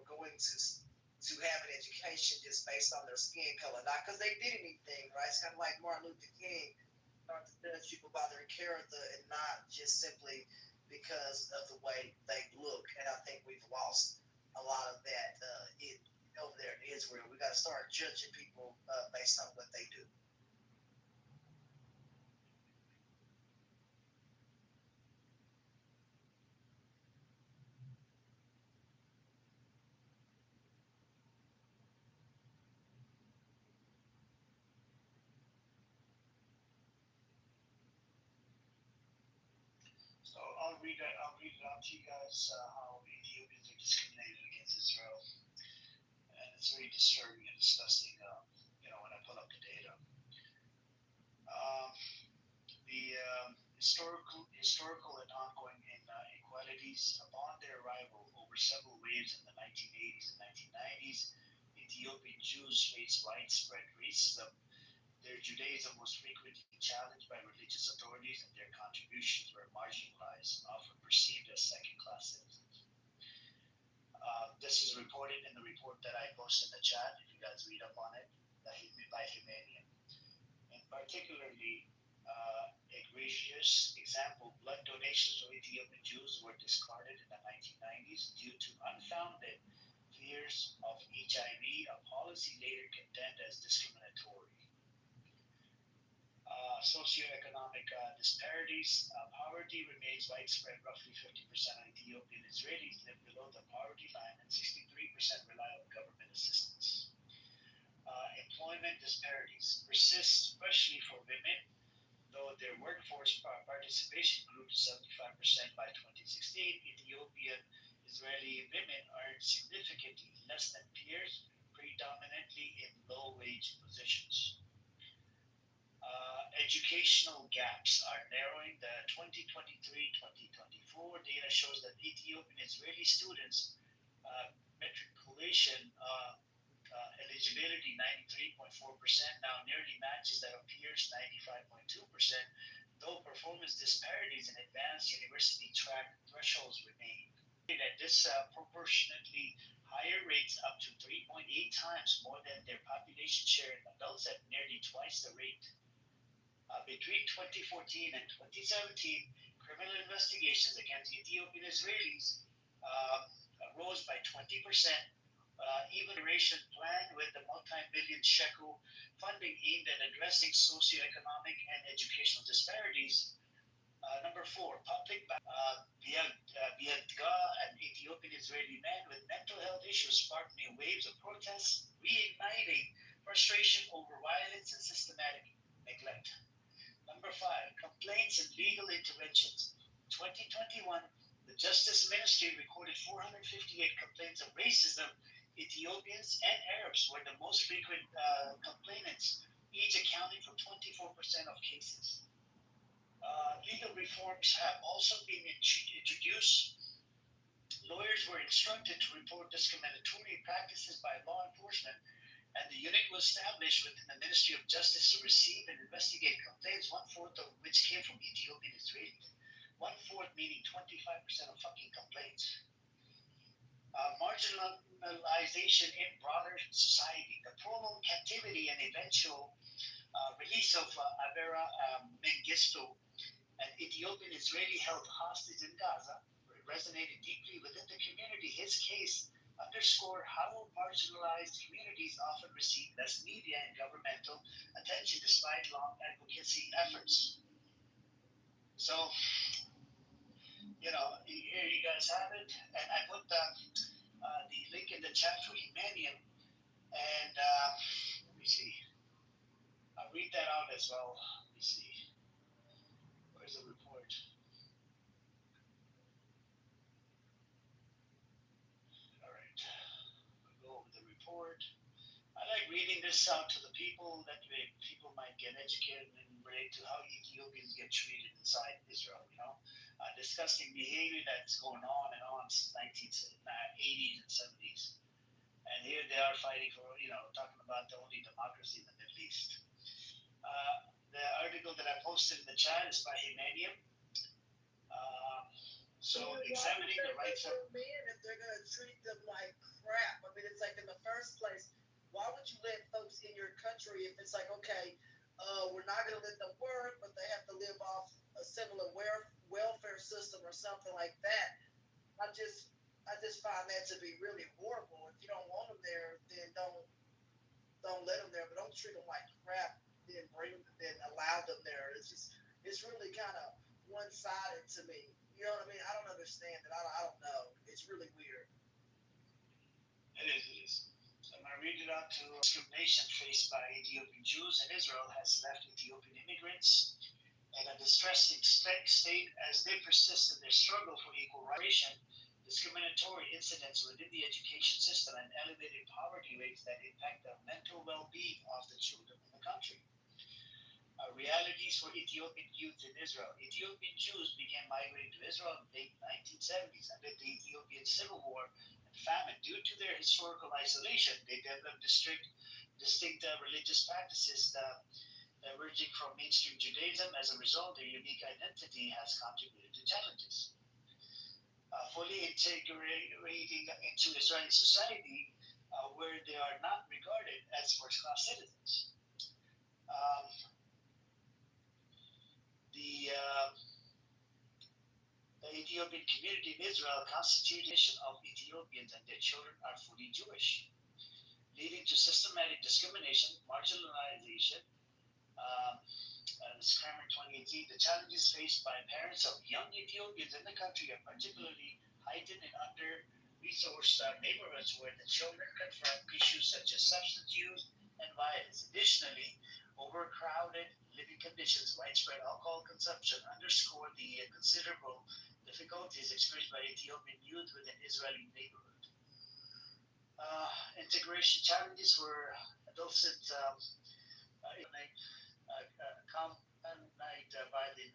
going to have an education just based on their skin color, not because they did anything, right? It's kind of like Martin Luther King, not to judge people by their character and not just simply because of the way they look. And I think we've lost a lot of that over there in Israel. We got to start judging people based on what they do.
So I'll read it out to you guys how Ethiopians are discriminated against Israel, and it's very disturbing and disgusting. When I pull up the data, the historical and ongoing inequalities upon their arrival over several waves in the 1980s and 1990s. Ethiopian Jews faced widespread racism. Their Judaism was frequently challenged by religious authorities, and their contributions were marginalized, often perceived as second-class citizens. This is reported in the report that I posted in the chat. If you guys read up on it, by Humanian. And particularly, egregious example: blood donations to Ethiopian Jews were discarded in the 1990s due to unfounded fears of HIV, a policy later condemned as discriminatory. Socioeconomic disparities. Poverty remains widespread. Roughly 50% of Ethiopian Israelis live below the poverty line, and 63% rely on government assistance. Employment disparities persist, especially for women, though their workforce participation grew to 75% by 2016. Ethiopian Israeli women earn significantly less than peers, predominantly in low-wage positions. Educational gaps are narrowing. The 2023-2024 data shows that Ethiopian Israeli students matriculation eligibility 93.4% now nearly matches that of peers 95.2%, though performance disparities in advanced university track thresholds remain. At this proportionately higher rates, up to 3.8 times more than their population share in adults at nearly twice the rate. Between 2014 and 2017, criminal investigations against Ethiopian Israelis rose by 20%. Even a duration plan with the multi-billion shekel funding aimed at addressing socioeconomic and educational disparities. Number 4, public Biadga, an Ethiopian Israeli man with mental health issues, sparked new waves of protests, reigniting frustration over violence and systematic neglect. Number 5, complaints and legal interventions. 2021, the Justice Ministry recorded 458 complaints of racism. Ethiopians and Arabs were the most frequent complainants, each accounting for 24% of cases. Legal reforms have also been introduced. Lawyers were instructed to report discriminatory practices by law enforcement, and the unit was established within the Ministry of Justice to receive and investigate complaints, 1/4 of which came from Ethiopian Israelis. 1/4 meaning 25% of fucking complaints. Marginalization in broader society. The prolonged captivity and eventual release of Avera Mengistu, an Ethiopian Israeli held hostage in Gaza, resonated deeply within the community. His case underscored how marginalized communities often receive less media and governmental attention despite long advocacy efforts. So, here you guys have it, and I put the link in the chat for Humanium, and let me see. I'll read that out as well. Let me see. Where's the report? All right, we'll go over the report. I like reading this out to the people. That way people might get educated and relate to how Ethiopians get treated inside Israel, disgusting behavior that's going on since 1980s and 70s. And here they are fighting for, talking about the only democracy in the Middle East. The article that I posted in the chat is by Humanium. Examining the rights of
men, if they're going to treat them like crap. I mean, it's like in the first place, why would you let folks in your country if it's like, okay, we're not going to let them work, but they have to live off a similar welfare system or something like that? I just find that to be really horrible. If you don't want them there, then don't let them there, but don't treat them like crap. Then allow them there. It's really kind of one-sided to me. You know what I mean? I don't understand it. I don't know. It's really weird.
It is. So I'm going to read it out to discrimination faced by Ethiopian Jews in Israel has left Ethiopian immigrants in a distressing state as they persist in their struggle for equal rights. Discriminatory incidents within the education system and elevated poverty rates that impact the mental well-being of the children in the country. Realities for Ethiopian youth in Israel. Ethiopian Jews began migrating to Israel in the late 1970s amid the Ethiopian Civil War and famine. Due to their historical isolation, they developed distinct religious practices emerging from mainstream Judaism. As a result, their unique identity has contributed to challenges. Fully integrating into Israeli society where they are not regarded as first-class citizens. The Ethiopian community in Israel constitutes of Ethiopians and their children are fully Jewish. leading to systematic discrimination, marginalization. This Kramer 2018, the challenges faced by parents of young Ethiopians in the country are particularly heightened in under-resourced neighborhoods where the children confront issues such as substance use and violence. Additionally, overcrowded living conditions, widespread alcohol consumption underscore the considerable difficulties experienced by Ethiopian youth within Israeli neighborhood. Integration challenges were adults accompanied by the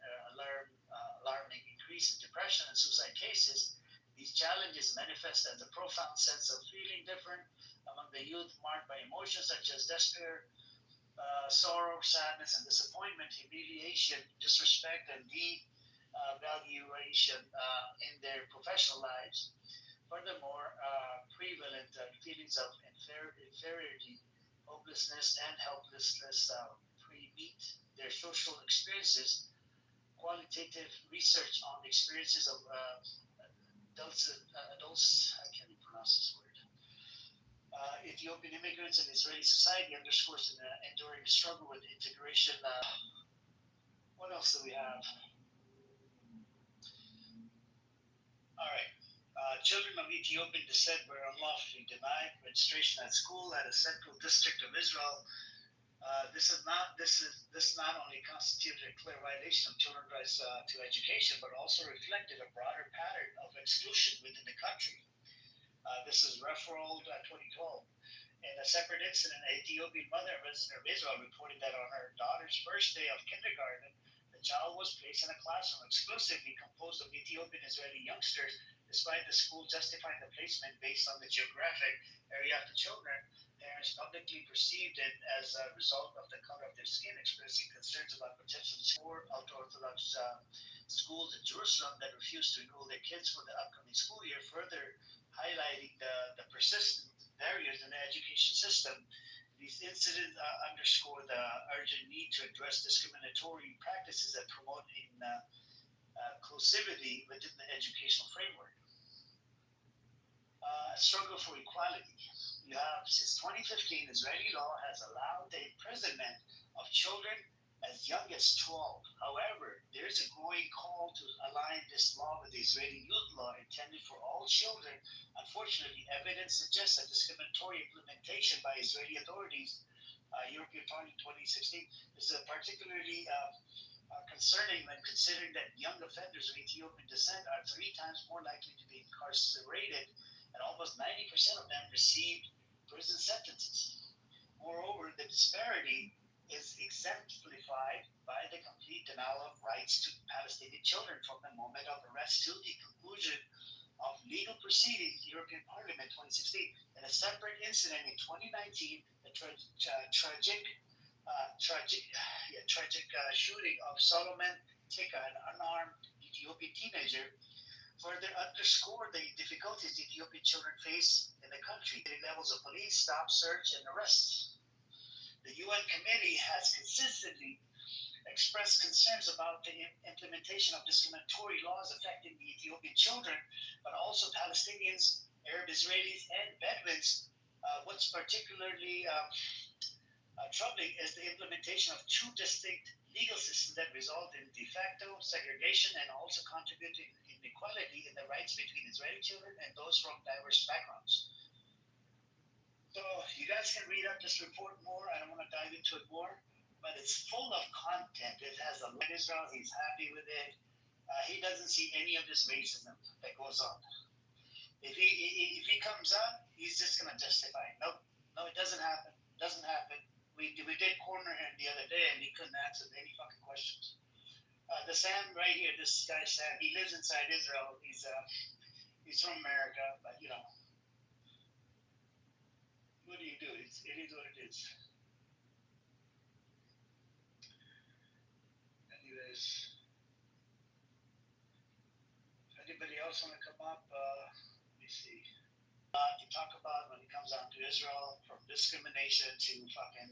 alarming increase in depression and suicide cases. These challenges manifest as a profound sense of feeling different among the youth, marked by emotions such as despair, sorrow, sadness, and disappointment, humiliation, disrespect, and devaluation in their professional lives. Furthermore, prevalent feelings of inferiority, hopelessness, and helplessness pre-meet their social experiences. Qualitative research on the experiences of adults, I can't even pronounce this word, Ethiopian immigrants in Israeli society underscores an enduring struggle with integration. What else do we have? All right. Children of Ethiopian descent were unlawfully denied registration at school at a central district of Israel. This not only constituted a clear violation of children's rights to education, but also reflected a broader pattern of exclusion within the country. This is referral 2012. In a separate incident, an Ethiopian mother, a resident of Israel, reported that on her daughter's first day of kindergarten, the child was placed in a classroom exclusively composed of Ethiopian Israeli youngsters, despite the school justifying the placement based on the geographic area of the children. Parents publicly perceived it as a result of the color of their skin, expressing concerns about potential ultra-Orthodox schools in Jerusalem that refused to enroll their kids for the upcoming school year, further highlighting the persistent barriers in the education system. These incidents underscore the urgent need to address discriminatory practices that promote inclusivity within the educational framework. Struggle for equality. You have, since 2015, Israeli law has allowed the imprisonment of children as young as 12. However, there is a growing call to align this law with the Israeli youth law intended for all children. Unfortunately, evidence suggests that discriminatory implementation by Israeli authorities, European Parliament 2016, is particularly concerning when considering that young offenders of Ethiopian descent are 3 times more likely to be incarcerated, and almost 90% of them received prison sentences. Moreover, the disparity is exemplified by the complete denial of rights to Palestinian children from the moment of arrest to the conclusion of legal proceedings. European Parliament 2016. In a separate incident in 2019, the tragic shooting of Solomon Tika, an unarmed Ethiopian teenager, further underscore the difficulties Ethiopian children face in the country. The levels of police stop, search, and arrests. The UN committee has consistently expressed concerns about the implementation of discriminatory laws affecting the Ethiopian children, but also Palestinians, Arab Israelis, and Bedouins. What's particularly troubling is the implementation of 2 distinct legal systems that result in de facto segregation and also contribute to inequality in the rights between Israeli children and those from diverse backgrounds. So you guys can read up this report more. I don't want to dive into it more, but it's full of content. It has a lot of Israel. He's happy with it. He doesn't see any of this racism that goes on. If he comes up, he's just gonna justify it. No, it doesn't happen. Doesn't happen. We did corner him the other day, and he couldn't answer any fucking questions. The Sam right here, this guy Sam, he lives inside Israel. He's from America, but you know, what do you do? It is what it is. Anyways, anybody else want to come up? Let me see. To talk about when it comes down to Israel, from discrimination to fucking,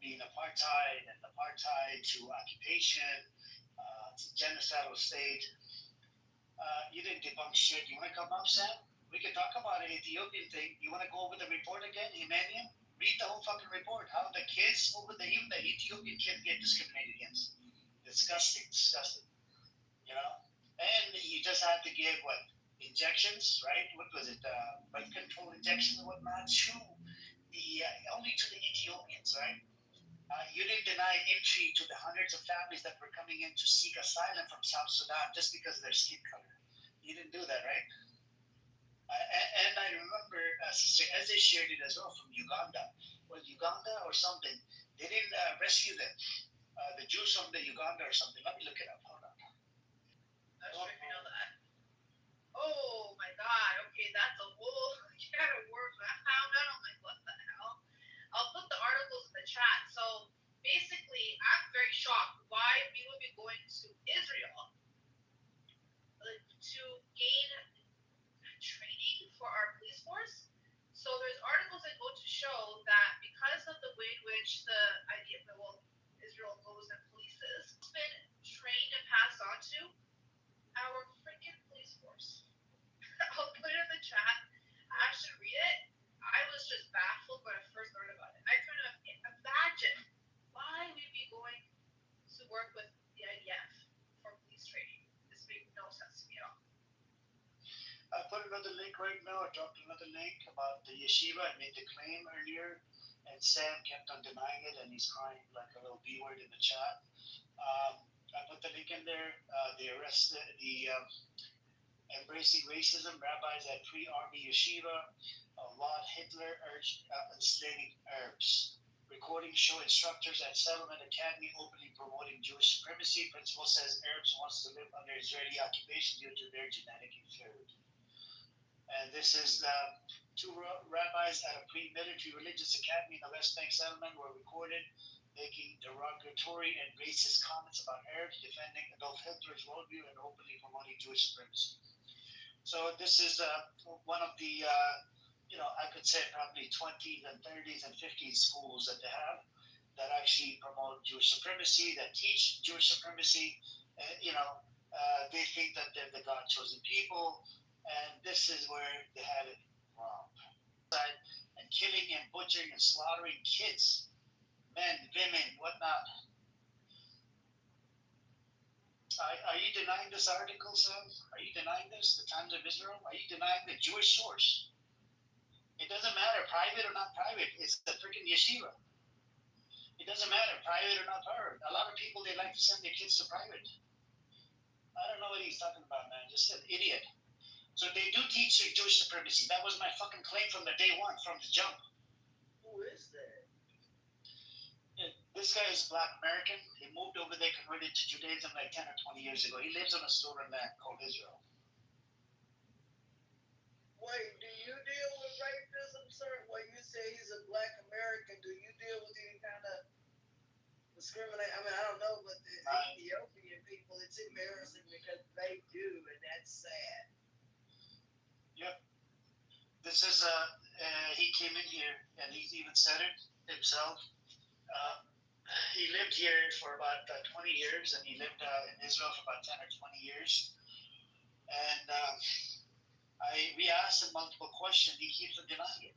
being apartheid, and apartheid to occupation, to genocidal state. You didn't debunk shit. You want to come up, Sam? We can talk about an Ethiopian thing. You want to go over the report again, Emmanuel? Read the whole fucking report. How the kids over the even the Ethiopian kids get discriminated against. Disgusting, disgusting. You know, and you just had to give what injections, right? What was it? Birth control injections and whatnot. To the only to the Ethiopians, right? You didn't deny entry to the hundreds of families that were coming in to seek asylum from South Sudan just because of their skin color. You didn't do that, right? And I remember Sister Eze shared it as well from Uganda. Was Uganda or something? They didn't rescue them. The Jews from the Uganda or something. Let me look it up. Hold on.
Not sure if you know that. Oh my god, okay, that's a whole can of worms. I found out, I'm like, what the hell? I'll put the articles in the chat. So basically, I'm very shocked why we would be going to Israel to gain training for our police force. So there's articles that go to show that because of the way in which the idea of Israel goes and polices, it's been trained and passed on to our freaking police force. I'll put it in the chat. I should read it. I was just baffled when I first learned about it. I couldn't imagine why we'd be going to work with the IDF for police training. This made no sense to me at all.
I put another link right now. I dropped another link about the yeshiva. I made the claim earlier, and Sam kept on denying it, and he's crying like a little B word in the chat. I put the link in there. They arrested the embracing racism rabbis at pre-army yeshiva. Lord Hitler urged enslaving Arabs. Recordings show instructors at Settlement Academy openly promoting Jewish supremacy. Principal says Arabs wants to live under Israeli occupation due to their genetic inferiority. And this is two rabbis at a pre-military religious academy in the West Bank settlement were recorded making derogatory and racist comments about Arabs, defending Adolf Hitler's worldview, and openly promoting Jewish supremacy. So this is one of the, I could say probably 20s and 30s and 50s schools that they have that actually promote Jewish supremacy, that teach Jewish supremacy. They think that they're the God-chosen people, and this is where they had it wrong. And killing and butchering and slaughtering kids, men, women, whatnot. Are you denying this article, Sam? Are you denying this, the Times of Israel? Are you denying the Jewish source? It doesn't matter, private or not private. It's the freaking yeshiva. It doesn't matter, private or not private. A lot of people, they like to send their kids to private. I don't know what he's talking about, man. Just an idiot. So they do teach Jewish supremacy. That was my fucking claim from the day one, from the jump.
Who is that?
This guy is Black American. He moved over there, converted to Judaism like 10 or 20 years ago. He lives on a stolen land called Israel.
Wait, do you deal with racism, sir? When you say he's a Black American, do you deal with any kind of discrimination? I mean, I don't know, but the Ethiopian people, it's embarrassing because they do, and that's sad.
Yep. This is, he came in here, and he's even said it himself. He lived here for about 20 years, and he lived in Israel for about 10 or 20 years. And we asked him multiple questions. He keeps on denying it.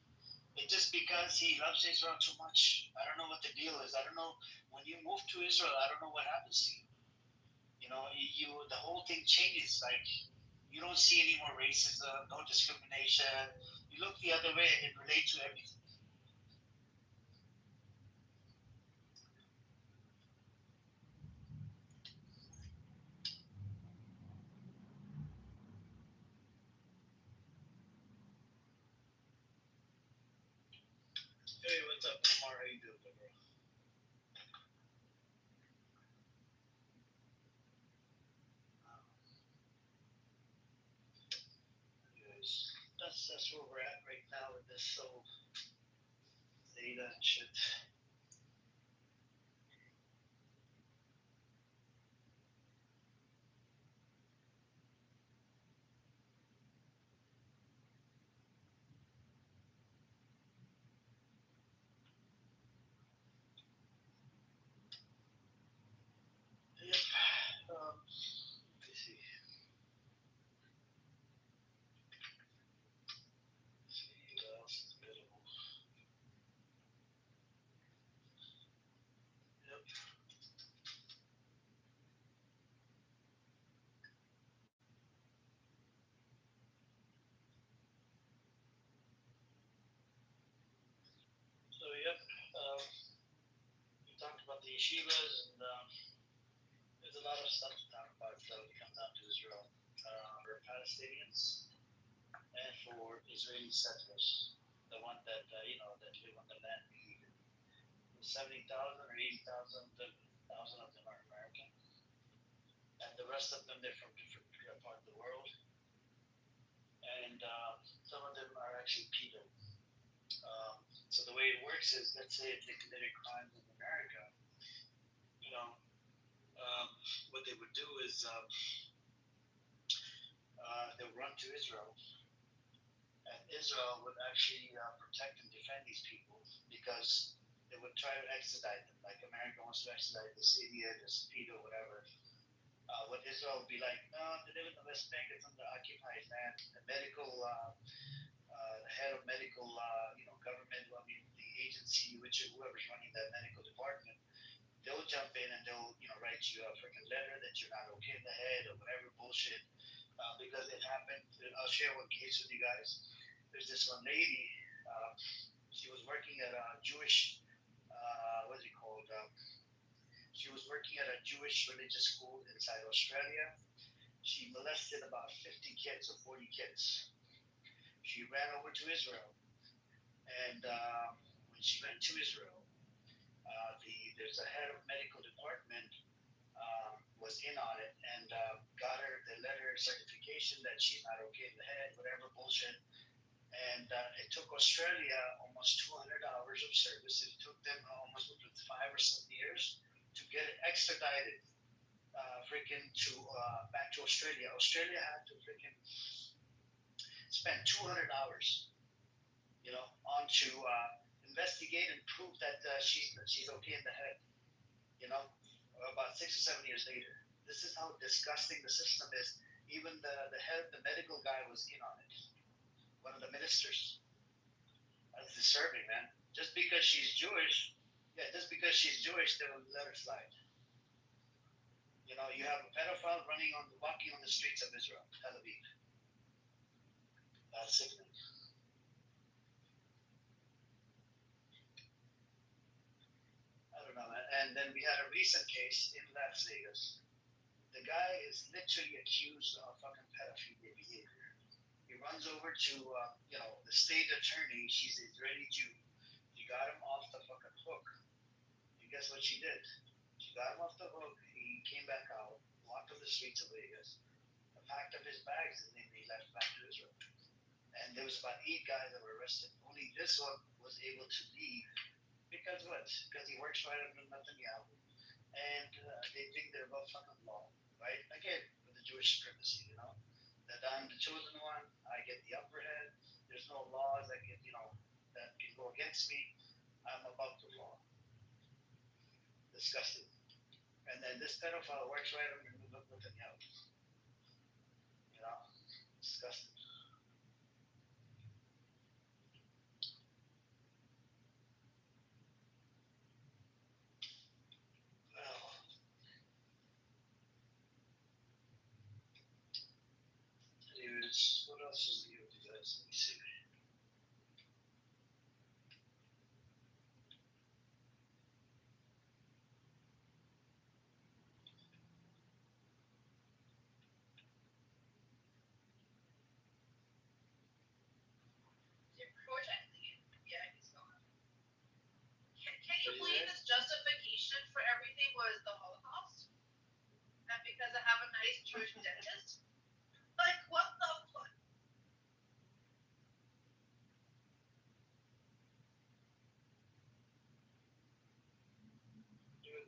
It's just because he loves Israel too much. I don't know what the deal is. I don't know. When you move to Israel, I don't know what happens to you. The whole thing changes. Like, you don't see any more racism, no discrimination. You look the other way and relate to everything. Hey, what's up, Omar? How you doing, bro? Yes. That's where we're at right now with this whole data and shit. Yep. Let me see.
So yep, we talked about the yeshivas, and there's a lot of stuff to talk about when it comes down to Israel. For Palestinians and for Israeli settlers, the one that that live on the land illegally. 70,000 or 80,000 of them are American, and the rest of them they're from different parts of the world, and some of them are actually pedo. So the way it works is, let's say if they committed crimes in America, you know, what they would do is they would run to Israel, and Israel would actually protect and defend these people because they would try to extradite them. Like America wants to extradite this idiot, this pedo, whatever. What Israel would be like, no, they live in the West Bank, it's under occupied land. The medical, the head of medical, government, I mean, the agency, whoever's running that medical department, they'll jump in and they'll, write you a freaking letter that you're not okay in the head or whatever bullshit. Because it happened. I'll share one case with you guys. There's this one lady. She was working at a Jewish, what's it called? She was working at a Jewish religious school inside Australia. She molested about 50 kids or 40 kids. She ran over to Israel, and when she went to Israel, there's a head of medical department was in on it and got her the letter certification that she's not okay in the head, whatever bullshit. And it took Australia almost 200 hours of service. It took them almost 5 or 7 years to get it extradited, freaking to back to Australia. Australia had to freaking spend 200 hours, on to investigate and prove that she's okay in the head. About 6 or 7 years later. This is how disgusting the system is. Even the head, the medical guy was in on it. One of the ministers. That's disturbing, man. Just because she's Jewish, they will let her slide. You have a pedophile walking on the streets of Israel, Tel Aviv. That's sickening. I don't know, man. And then we had a recent case in Las Vegas. The guy is literally accused of fucking pedophilia behavior. He runs over to, the state attorney. She's an Israeli Jew. He got him off the fucking hook. And guess what she did? She got him off the hook. He came back out, walked on the streets of Vegas, packed up his bags, and then he left back to Israel. And there was about 8 guys that were arrested. Only this one was able to leave. Because what? Because he works right under Netanyahu. And they think they're above fucking law. Right? Again, with the Jewish supremacy, that I'm the chosen one, I get the upper hand. There's no laws that that can go against me. I'm above the law. Disgusting. And then this pedophile works right under Netanyahu. Disgusting. What else is new, you guys? Let me see.
He's gone. Can you believe his justification for everything was the Holocaust? And because I have a nice Jewish dentist? Like, what the fuck?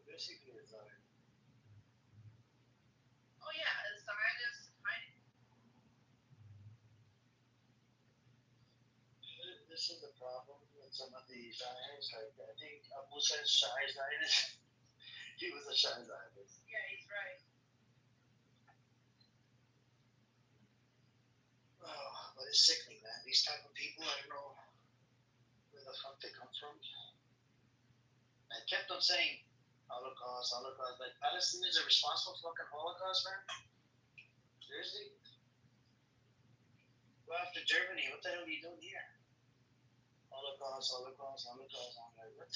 Basically, it's
Oh yeah, a Zionist kind.
This is the problem with some of the Zionists. Like, I think Abu said shy Zionist. He was a shy Zionist.
Yeah, he's right.
Oh, but it's sickening, man. These type of people, I don't know where the fuck they come from. I kept on saying, Holocaust. Like Palestinians are responsible for fucking Holocaust, man. Seriously? Go after Germany. What the hell are you doing here? Holocaust. I'm like, what?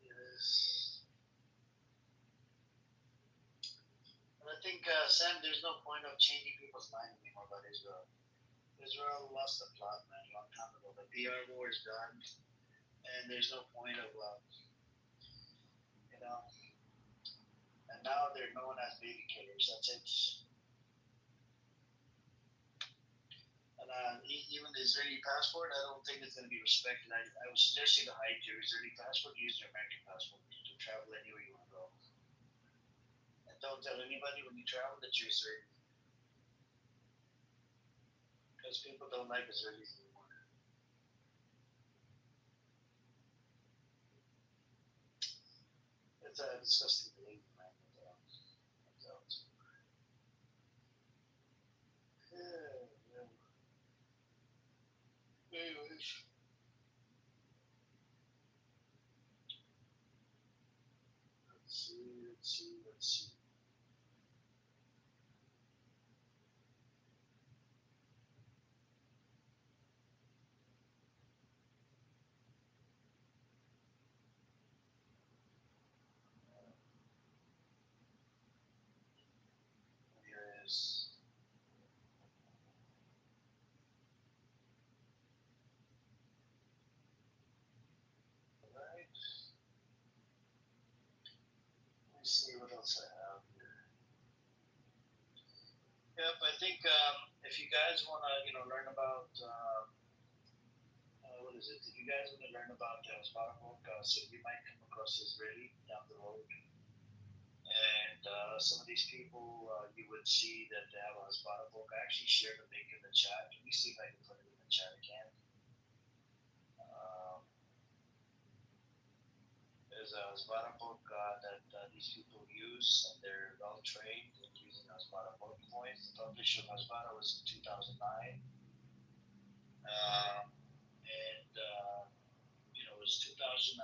Yes. But I think, Sam, there's no point of changing people's mind anymore about Israel. Israel lost the plot, man, a long time ago. The PR war is done, and there's no point of, you know. And now they're known as baby killers. That's it. And even the Israeli passport, I don't think it's going to be respected. I would suggest you to hide your Israeli passport, use your American passport to travel anywhere you want to go. And don't tell anybody when you travel that you're Israeli. Because people don't like Israelis anymore. It's a disgusting behavior, man. Anyways. Let's see. Yes. Alright. Let me see what else I have here. Yep, I think if you guys want to, learn about what is it? If you guys want to learn about Sparkle, so you might come across Israeli down the road, and some of these people you would see that they have a Sparkle. I actually shared the link in the chat. Let me see if I can put it in the chat again. There's a Sparkle that these people use, and they're well trained in using Sparkle points. The publisher of Hasbara was in 2009. And it was 2009,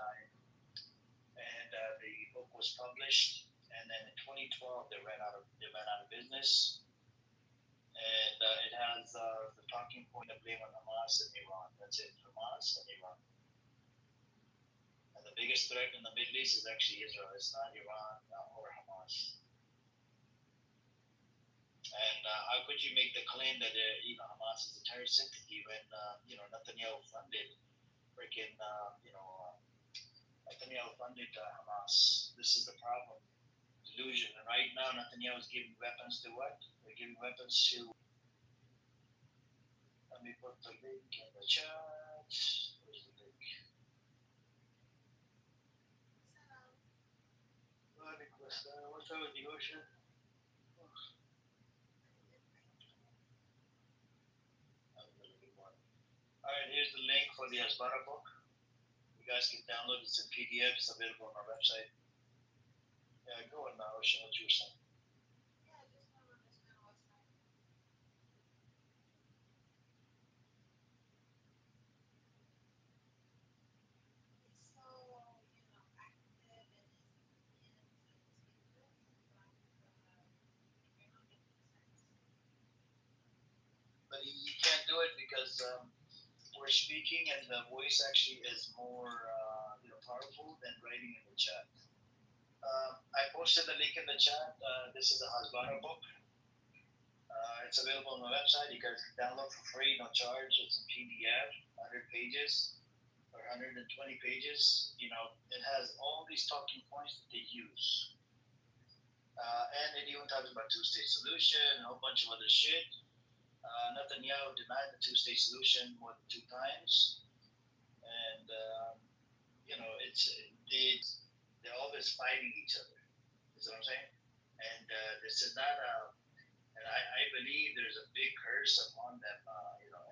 and the book was published. And then in 2012, they ran out of business, and it has the talking point of blame on Hamas and Iran. That's it, Hamas and Iran. And the biggest threat in the Middle East is actually Israel. It's not Iran or Hamas. And how could you make the claim that Hamas is a terrorist entity when Netanyahu funded freaking Netanyahu funded Hamas? This is the problem. Delusion. And right now, Netanyahu is giving weapons to what? They're giving weapons to. Let me put the link in the chat. Where's the link? What's up with the ocean? Alright, here's the link for the Hasbara book. You guys can download it. It's in PDF. It's available on our website. Yeah, go on now. Ocean, what you were saying. But you can't do it because we're speaking, and the voice actually is more powerful than writing in the chat. I posted the link in the chat. This is a Hasbara book. It's available on the website. You guys can download for free, no charge. It's in PDF, 100 pages or 120 pages. It has all these talking points that they use. And it even talks about two-state solution and a whole bunch of other shit. Netanyahu denied the two-state solution more than 2 times. And, they're always fighting each other. You know what I'm saying? And this is not and I believe there's a big curse upon them.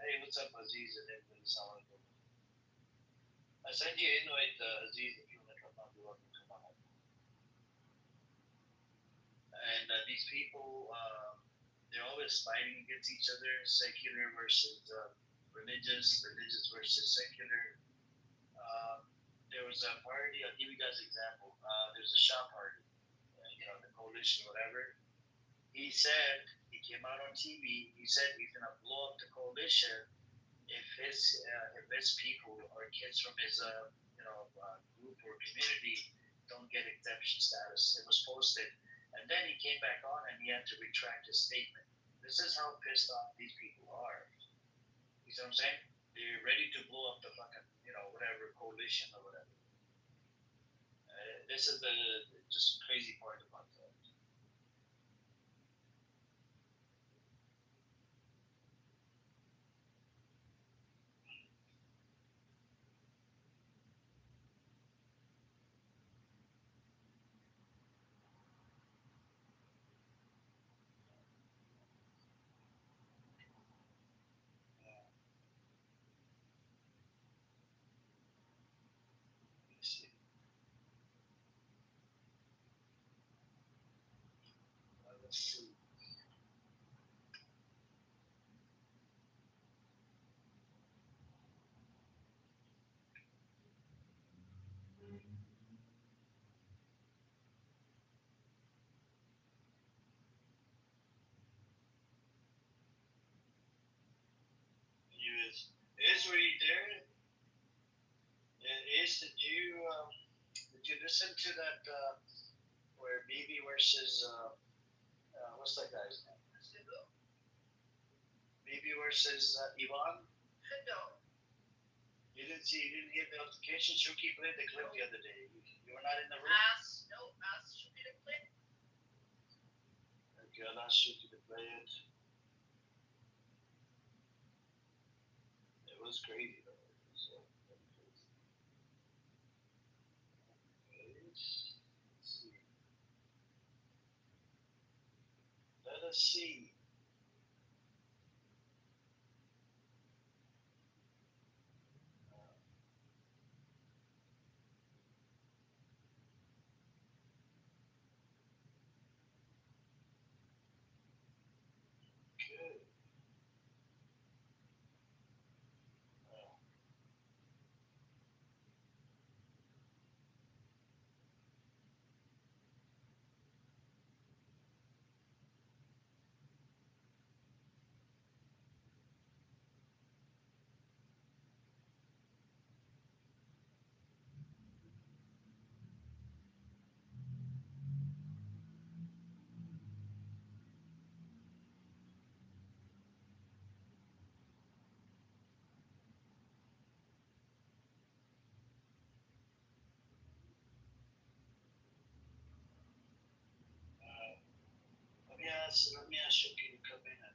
Hey, what's up, Aziz? And everybody's how I doing. I sent you an invite, Aziz, if you want to come on, you're welcome to come on. And these people, they're always fighting against each other, secular versus religious versus secular. There was a party. I'll give you guys an example. There's a shop party. The coalition, whatever. He said he came out on TV. He said he's gonna blow up the coalition if his people or kids from his group or community don't get exemption status. It was posted, and then he came back on and he had to retract his statement. This is how pissed off these people are. You see what I'm saying? They're ready to blow up the fucking whatever coalition or whatever. This is the just crazy part about that. Let's see. Let's see. Is were you there? Is did you listen to that where BB versus what's that guy's name? BB versus Ivan?
No.
You didn't hear the notification. Shuki played the clip the other day. You were not in the room.
Ask Shuki to play.
Okay, I'll ask Shuki to play it. It was crazy though. Let us see. Okay. Let me ask Shuki to come in and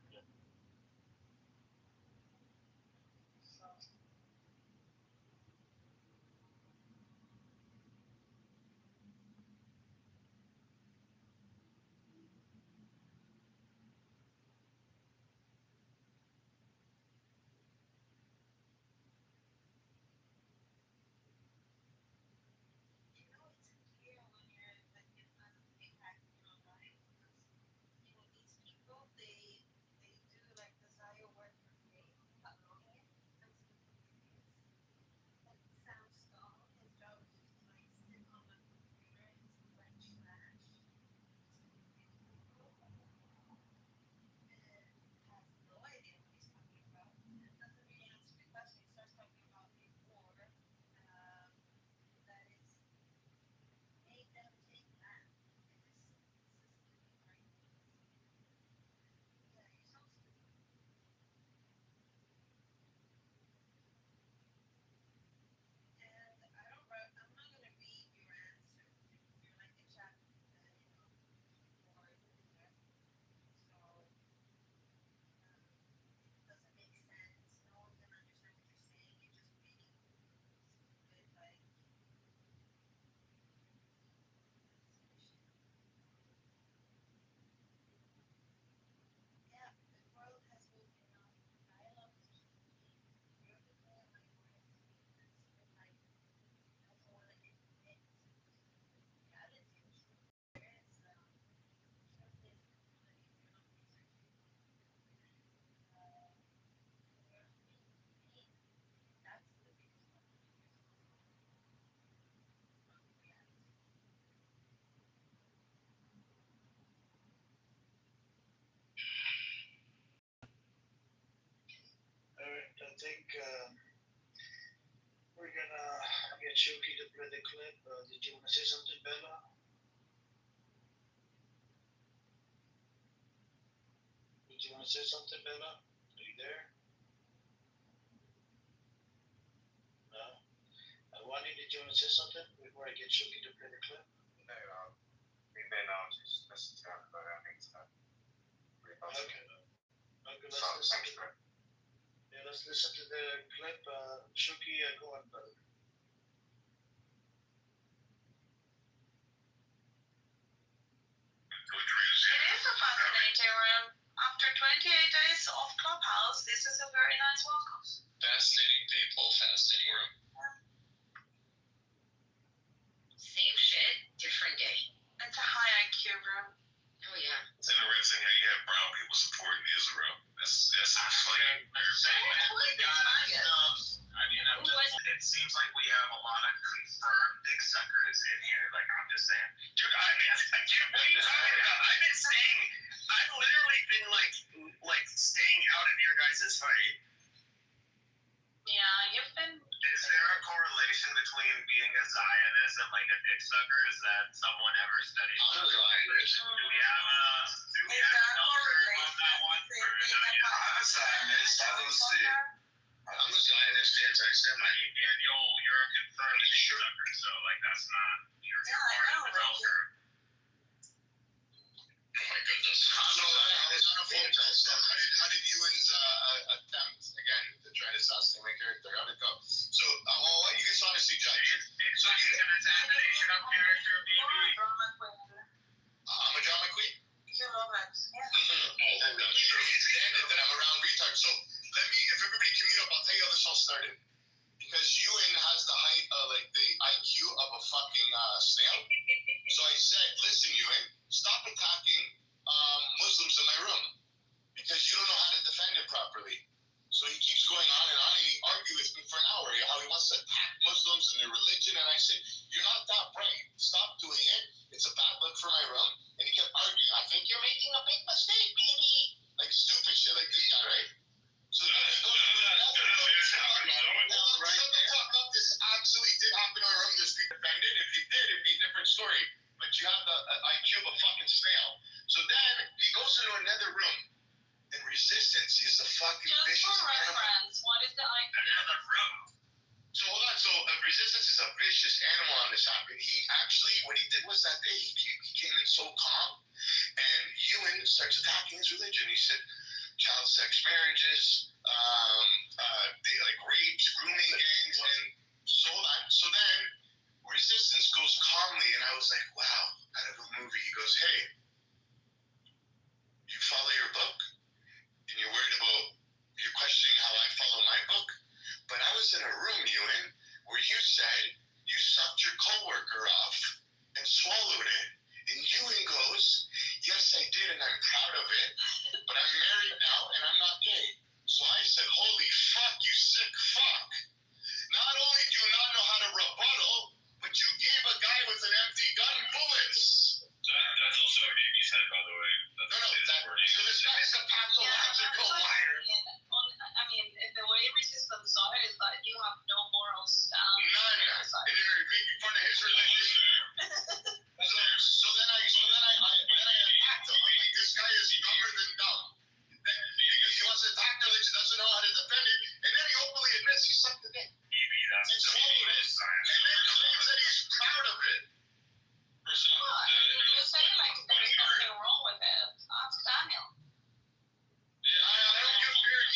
Shuki to play the clip. Did you want to say something, Bella? Did you want to say something, Bella? Are you there? No? Wani, did you want to say something before I get Shuki to play the clip?
No, we've been on just listen to it, but I think it's pretty much.
Okay. Okay, let's listen to the clip. Shuki, go on, brother.
It is a fascinating room. After 28 days of Clubhouse, this is a very nice welcome.
Fascinating people, fascinating room.
Same shit, different day.
It's a high IQ room.
Oh yeah.
It's interesting how you have brown people supporting Israel. That's funny.
It seems like we have a lot of confirmed dick suckers in here. Like, I'm just saying. Dude, I can't what are you talking about? I've been saying, I've literally been like staying out of your guys' fight.
Yeah, you've been.
Is there a correlation between being a Zionist and like a dick sucker? Is that someone ever studied?
I'm a Zionist.
Do we have a number on that one?
I'm a Zionist. I don't see. I'm a Zionist anti-Semite.
Daniel, you're a confirmed dick sucker, so like that's not you're part of the bell curve.
Oh my goodness. I'm a Zionist anti-Semite. How did Ewan's attempt again to try to assassinate my character? How'd it go? So I'll let you guys honestly judge.
So you an assassination of character, BB?
I'm a drama queen.
You love it. Yeah.
Stand it that I'm around retards. So let me, if everybody can meet up, I'll tell you how this all started. Because Ewan has the height, like the IQ of a fucking snail. So I said, listen, Ewan, stop attacking Muslims in my room. Because you don't know how to defend it properly. So he keeps going on and he argued with me for an hour, how he wants to attack Muslims and their religion. And I said, you're not that bright. Stop doing it. It's a bad look for my room. And he kept arguing, I think you're making a big mistake, baby. Like stupid shit like this guy, right? So then he goes to another room. This actually did happen in our room. There's people offended. If you did, it'd be a different story. But you have the IQ of a fucking snail. So then he goes into another room. And resistance is the fucking
Just
vicious
for
animal.
reference, what is the IQ?
Another room.
So hold on. So resistance is a vicious animal on this app. And he actually, what he did was that day, he came in so calm. And Ewan starts attacking his religion. He said, child sex marriages, they like rapes, grooming gangs, and so on. So then resistance goes calmly, and I was like, wow, out of a movie. He goes, hey, you follow your book, and you're worried about, you're questioning how I follow my book, but I was in a room, Ewan, where you said you sucked your coworker off and swallowed it. And Ewan goes, yes, I did, and I'm proud of it, but I'm married now, and I'm not gay. So I said, holy fuck, you sick fuck. Not only do you not know how to rebuttal, but you gave a guy with an empty gun bullets.
That's also what BB said, by the way.
So this guy's a pathological liar.
I mean, the way resistance saw it is that you have no morals.
None. And you're making fun of his religion. So then I attacked him. I'm like, this guy is dumber than dumb. Because he wants to attack religion, doesn't know how to defend it, and then he openly admits he sucked the dick.
BB, that's
And swallowed it. And then claims that he's proud of it.
You say like there is nothing wrong with it. Ask Daniel.
I don't get married.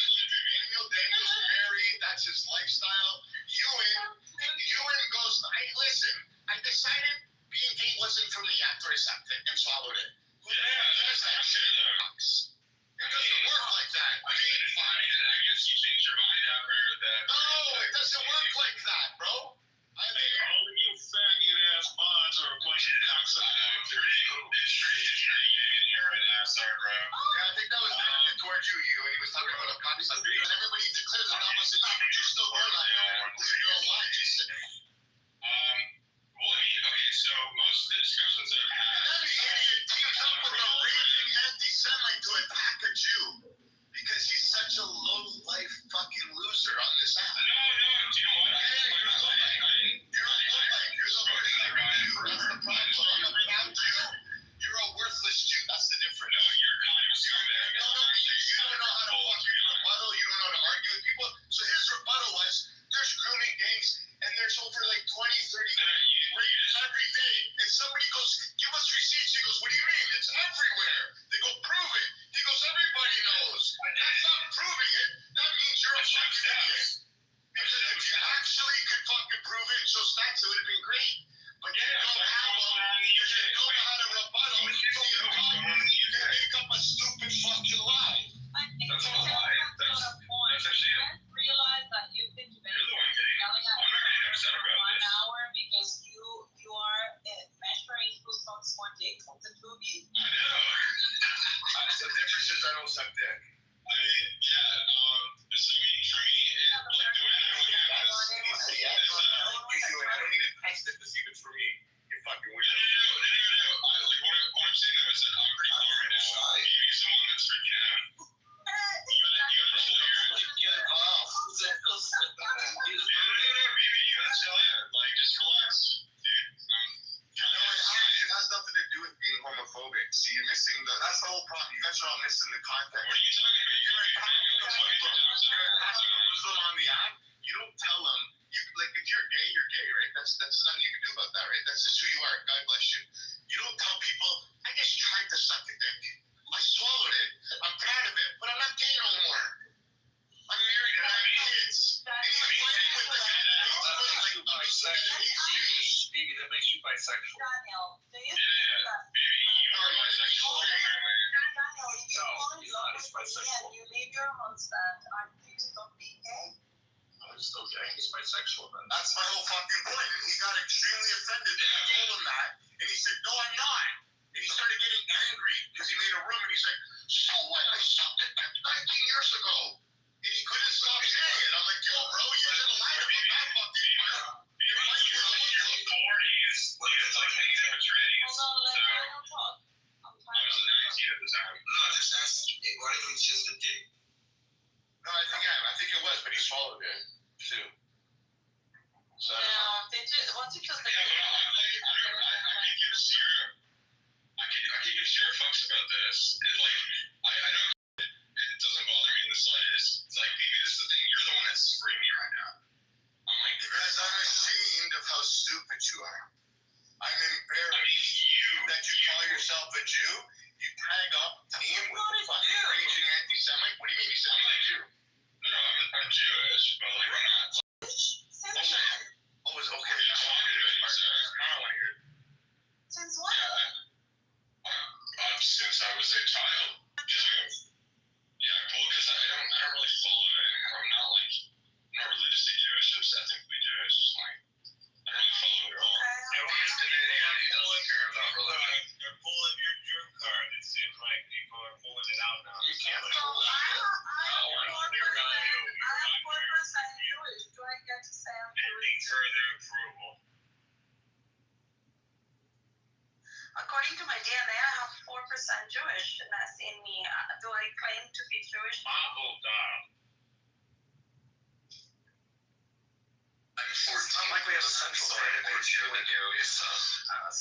Daniel's married. That's his lifestyle. Ewan goes, listen, I decided being gay wasn't for me after I sucked it and swallowed it. Who does that shit? It doesn't work like that.
I guess you changed your mind after that.
No, it doesn't work like that, bro.
All of you faggot ass mods are a bunch of cocksuckers. You're an ass, bro.
Yeah, I think that was directed towards you, Ewan. He was talking about a concept. And everybody declares that that wasn't you, but you're still going on there and believe your own lies.
Okay, so most of the discussions that I've had.
And then the idiot teams up with a raging anti-Semite to attack a Jew because he's such a low-life fucking loser on this app.
No, do you know what?
You're a know something.
I mean, yeah, so for me, like, do I know what
He said yes. I don't need to test it to see if it's for me. You're fucking weird.
No. What I'm saying though is that I'm pretty low right now. Maybe someone that's freaking out. You gotta chill out.
Get a call.
Maybe you gotta chill out. Like, just relax, dude.
It has nothing to do with being homophobic. See, you're missing that's the whole problem. You guys are all missing the context.
What are you talking about? You're
On the app, you don't tell them. Like, if you're gay, you're gay, right? That's nothing you can do about that, right? That's just who you are. God bless you. You don't tell people, I just tried to suck a dick. I swallowed it. I'm proud of it, but I'm not gay no more. I'm married and I have kids.
Maybe that makes you bisexual.
Daniel, do you
Yeah,
think that
maybe you are bisexual.
Daniel, you
No,
fall in
he's
love
not.
with
He's
me
bisexual.
and you leave your husband, are you still being gay?
Oh, he's still gay. He's bisexual then.
That's my whole fucking point. And he got extremely offended. And I told him that. And he said, no, I'm not. And he started getting angry because he made a room and he said, so what? I sucked it 19 years ago. And he couldn't stop saying it. I'm like, yo, bro, you should have lied about that fucking part.
You're like in your 40s. Like, it's like any type of trannies.
Hold on, let Daniel talk. I'm
I was 19 at the time.
No, just ask. What if it's just a dick? No, I think it was, but he swallowed it too. So
Yeah, they did. Once you just
Yeah, but I could give zero. I could give zero fucks about this. It's like, I don't. It doesn't bother me in the slightest. It's like, baby, this is the thing. You're the one that's screaming me right now. I'm like,
because I'm ashamed of how stupid you are. I'm embarrassed that you call yourself a Jew. You tag up team with a fucking raging anti-Semite. What do you mean you sound like a Jew?
No, I'm Jewish, but like, I'm not.
Oh, it's okay. I don't want to hear this part. I don't want to hear it.
Since when?
Since I was a child. Yeah, well, because I don't really follow it. I'm not religiously Jewish, just ethnically Jewish. Like, I don't really follow it at all. They're pulling your Jew card. It seems like people are pulling it out now. You can't
So I'm 4% Jewish. Do I get to say I'm
Pending
Jewish?
further approval.
According to my DNA, I have 4% Jewish, and that's in me. Do I claim to be Jewish?
Mazel tov.
It's not like we have a central database here with you. It's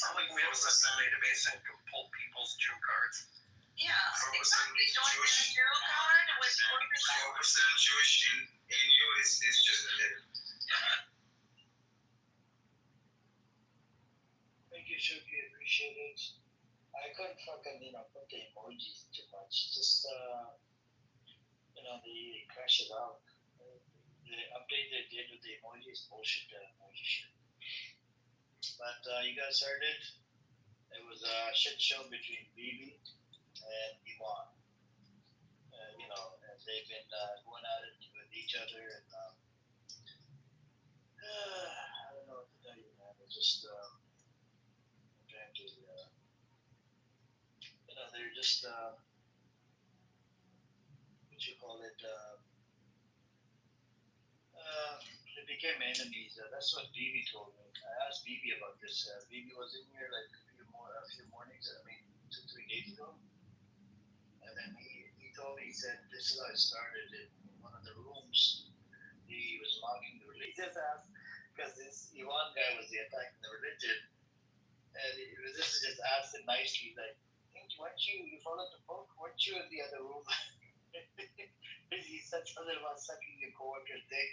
not like we have a central database and can pull people's Jew cards.
Yeah, exactly. Do I get a Jew card with 4%?
4% Jewish in you is just a dick.
Thank you, Shuki. Appreciate it. I couldn't fucking, put the emojis too much. Just, they crash it out. The update they did with the emojis, bullshit, emoji shit. But you guys heard it. It was a shit show between Bibi and Iman. And they've been going at it with each other. And I don't know what to tell you, man. It's just trying to, they're just, what you call it, they became enemies. That's what Bibi told me. I asked Bibi about this. Bibi was in here like a few mornings, 2-3 days ago. And then he told me, he said, this is how it started in one of the rooms. He was mocking the religion. He just asked, because this Ivan guy was attacking the religion. And this just asked him nicely, like, weren't you followed the book? Weren't you in the other room? He said something about sucking your coworker's dick.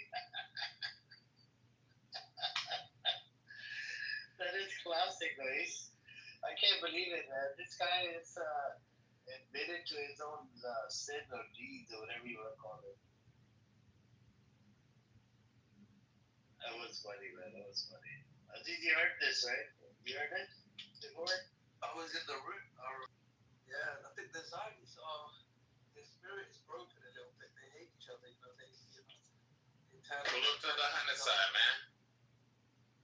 That is classic, guys. I can't believe it, man. This guy is admitted to his own sin or deeds or whatever you want to call it. That was funny, man. That was funny. Aziz, you heard this, right? You heard it before?
I was in the room. Yeah, I think the Zionis their spirit is broken a little bit. They hate each other,
Pull up to the Hunter side, man.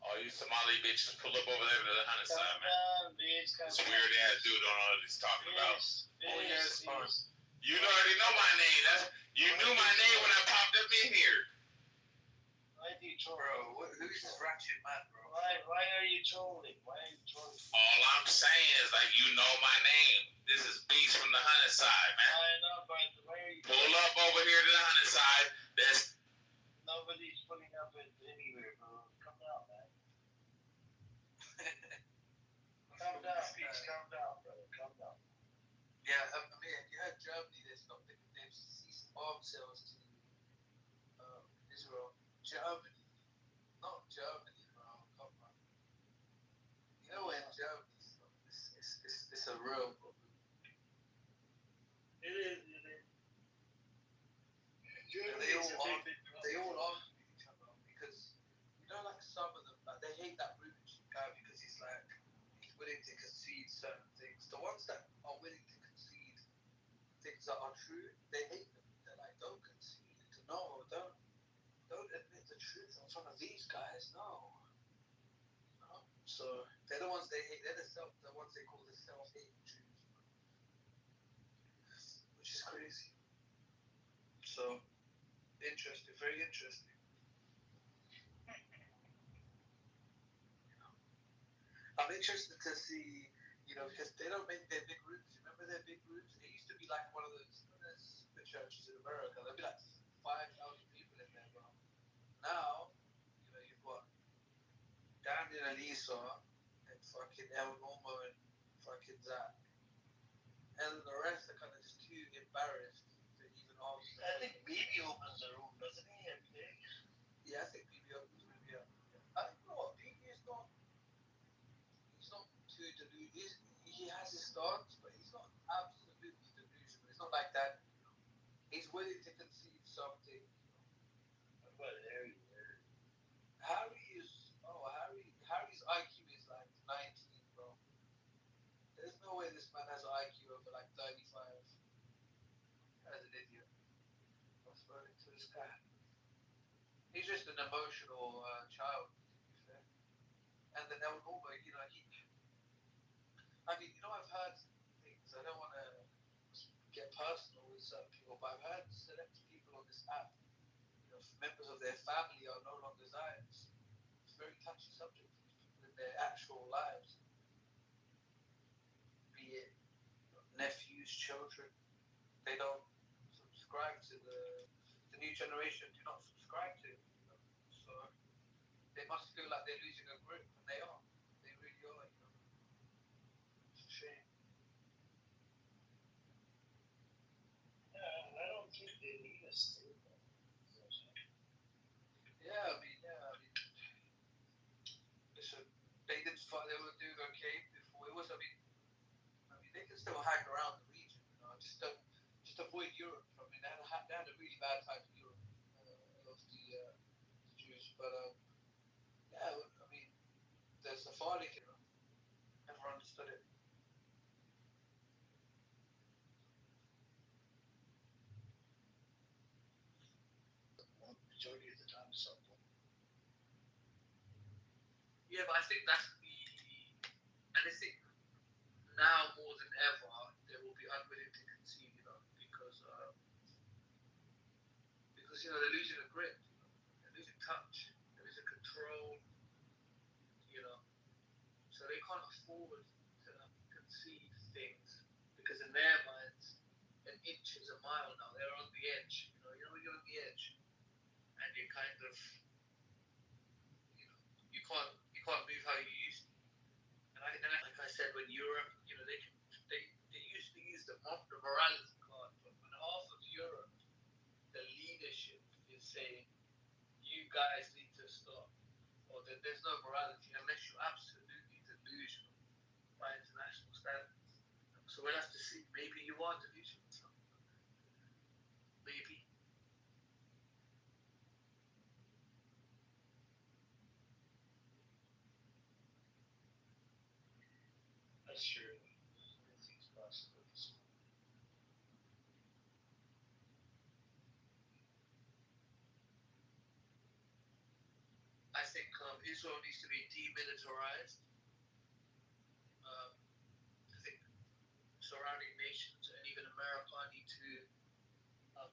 All you Somali bitches, pull up over there to the Hunter side, man.
Bitch,
This weird ass dude don't know what he's talking about.
Oh, yeah, it's fine.
You already know my name. You knew my name when I popped up in here.
Why do you troll?
Bro, who's this ratchet man, bro?
Why are you trolling? Why are you trolling?
All I'm saying is, like, you know my name. This is Beast from the Hunter side, man.
I know, but why are you
Pull up over here to the Hunter side.
Nobody's pulling up anywhere, bro. Come down, man. Calm down, please. Calm down, brother. Calm down.
Yeah, I mean, you had Germany, they've ceased arms sales to Israel. Germany, not Germany, bro. Come on. You know when Germany, it's a real problem.
It is.
They all argue with each other because you know, like some of them, like they hate that Ruben guy because he's willing to concede certain things. The ones that are willing to concede things that are true, they hate them. They're like, don't concede. No, don't admit the truth in front of these guys. No. You know? So they're the ones they hate. They're the ones they call the self-hating Jews, which is crazy. So interesting, very interesting. I'm interested to see, because they don't make their big rooms. Remember their big rooms? It used to be like one of those super churches in America. There'd be like 5,000 people in there, bro. Now, you've got Daniel and Esau and fucking El Normo and fucking Zach. And the rest are kind of just too embarrassed to even argue.
I think Baby opens the room, doesn't he, every day?
Yeah, I think BB opens maybe up. I don't know what BB is not. He's not too delusional. He has his stance, but he's not absolutely delusional. It's not like that. He's willing to concede something.
What about Harry?
Harry's IQ is like 19, bro. There's no way this man has an IQ over like 35. As an idiot. I'm throwing it to this guy. He's just an emotional child, to be fair. And then El Normo, I've heard things. I don't want to get personal with certain people, but I've heard select people on this app, members of their family are no longer Zions. It's a very touchy subject for these people in their actual lives. Be it nephews, children, they don't subscribe to the new generation. Do not subscribe to. So they must feel like they're losing a grip, and they are. They really are. It's a shame.
Yeah, I don't think they need us to.
Yeah, I mean, listen, they did fight. They were doing okay before. It was. I mean, they can still hang around the region. Just avoid Europe. I mean, they had a really bad time in Europe. Of the Jews, but yeah, I mean, the Sephardic, never understood it.
Majority of the time, something.
Yeah, but I think and I think now more than ever, they will be unwilling to concede, because they're losing a grip, they're losing touch, they're losing control, so they can't afford to concede things because in their minds, an inch is a mile now. They're on the edge, when you're on the edge, and you kind of, you can't move how you used to. And like I said, when Europe, they used to use the morality card, but when half of Europe, the leadership is saying, you guys need to stop, or that there's no morality unless you're absolutely delusional by international standards. So we'll have to see. Maybe you are delusional. Maybe.
That's true. Anything's possible.
I think Israel needs to be demilitarized. I think surrounding nations, any even America need to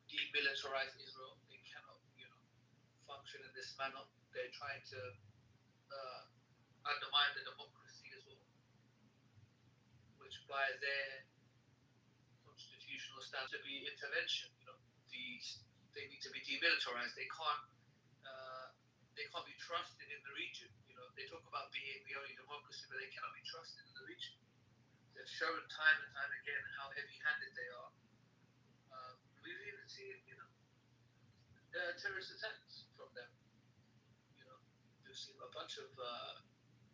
demilitarize Israel. They cannot, function in this manner. They're trying to undermine the democracy as well, which by their constitutional stance to be intervention. They need to be demilitarized. They can't be trusted in the region. They talk about being the only democracy, but they cannot be trusted in the region. They've shown time and time again how heavy-handed they are. We've even seen, terrorist attacks from them. We've seen a bunch of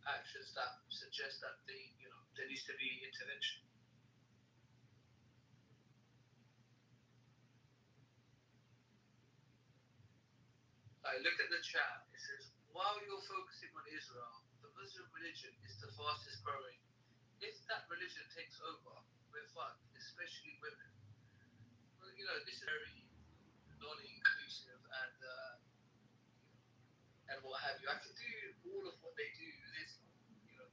actions that suggest that there needs to be intervention. I look at the chat. It says, while you're focusing on Israel, the Muslim religion is the fastest growing. If that religion takes over, we're fucked, especially women. Well, this is very non-inclusive and what have you. I can do all of what they do with Islam.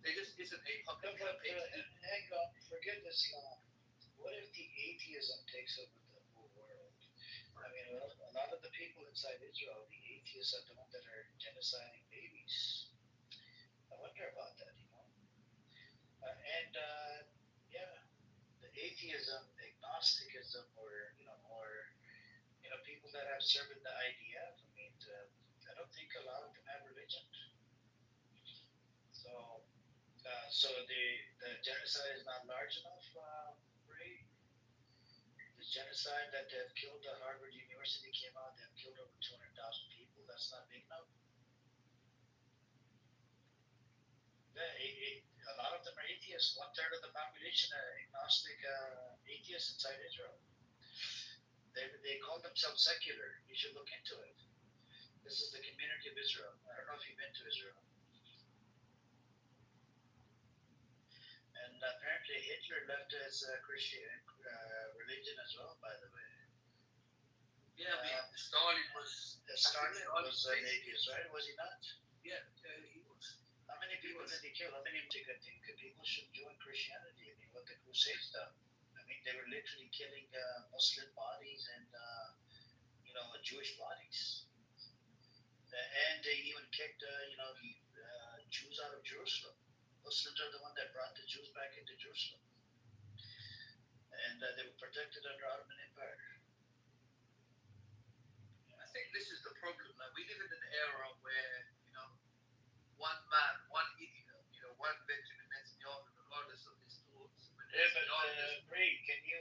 There just isn't a public campaign.
Hang on, forget Islam. What if the atheism takes over the whole world? I mean, a lot of the people inside Israel, the atheists are the ones that are genociding babies. I wonder about that, the atheism, agnosticism, or people that have served the IDF. I mean, I don't think a lot of them have religion. So the genocide is not large enough, Ray. The genocide that they've killed at Harvard University came out. They've killed over 200,000 people. That's not big enough. A lot of them are atheists. 1/3 of the population are agnostic atheists inside Israel. They call themselves secular. You should look into it. This is the community of Israel. I don't know if you've been to Israel. And apparently Hitler left his Christian religion as well, by the way.
Yeah, I mean, Stalin was
an atheist, right? Was he not?
Yeah, he was.
How many people did he kill? How many people should join Christianity? I mean, what the Crusades done. I mean, they were literally killing Muslim bodies and Jewish bodies, and they even kicked the Jews out of Jerusalem. Muslims are the one that brought the Jews back into Jerusalem, and they were protected under Ottoman Empire.
I think this is the problem. Like, we live in an era where one man, one idiot, one Benjamin Netanyahu, regardless of his thoughts.
Yeah, but Ray, can you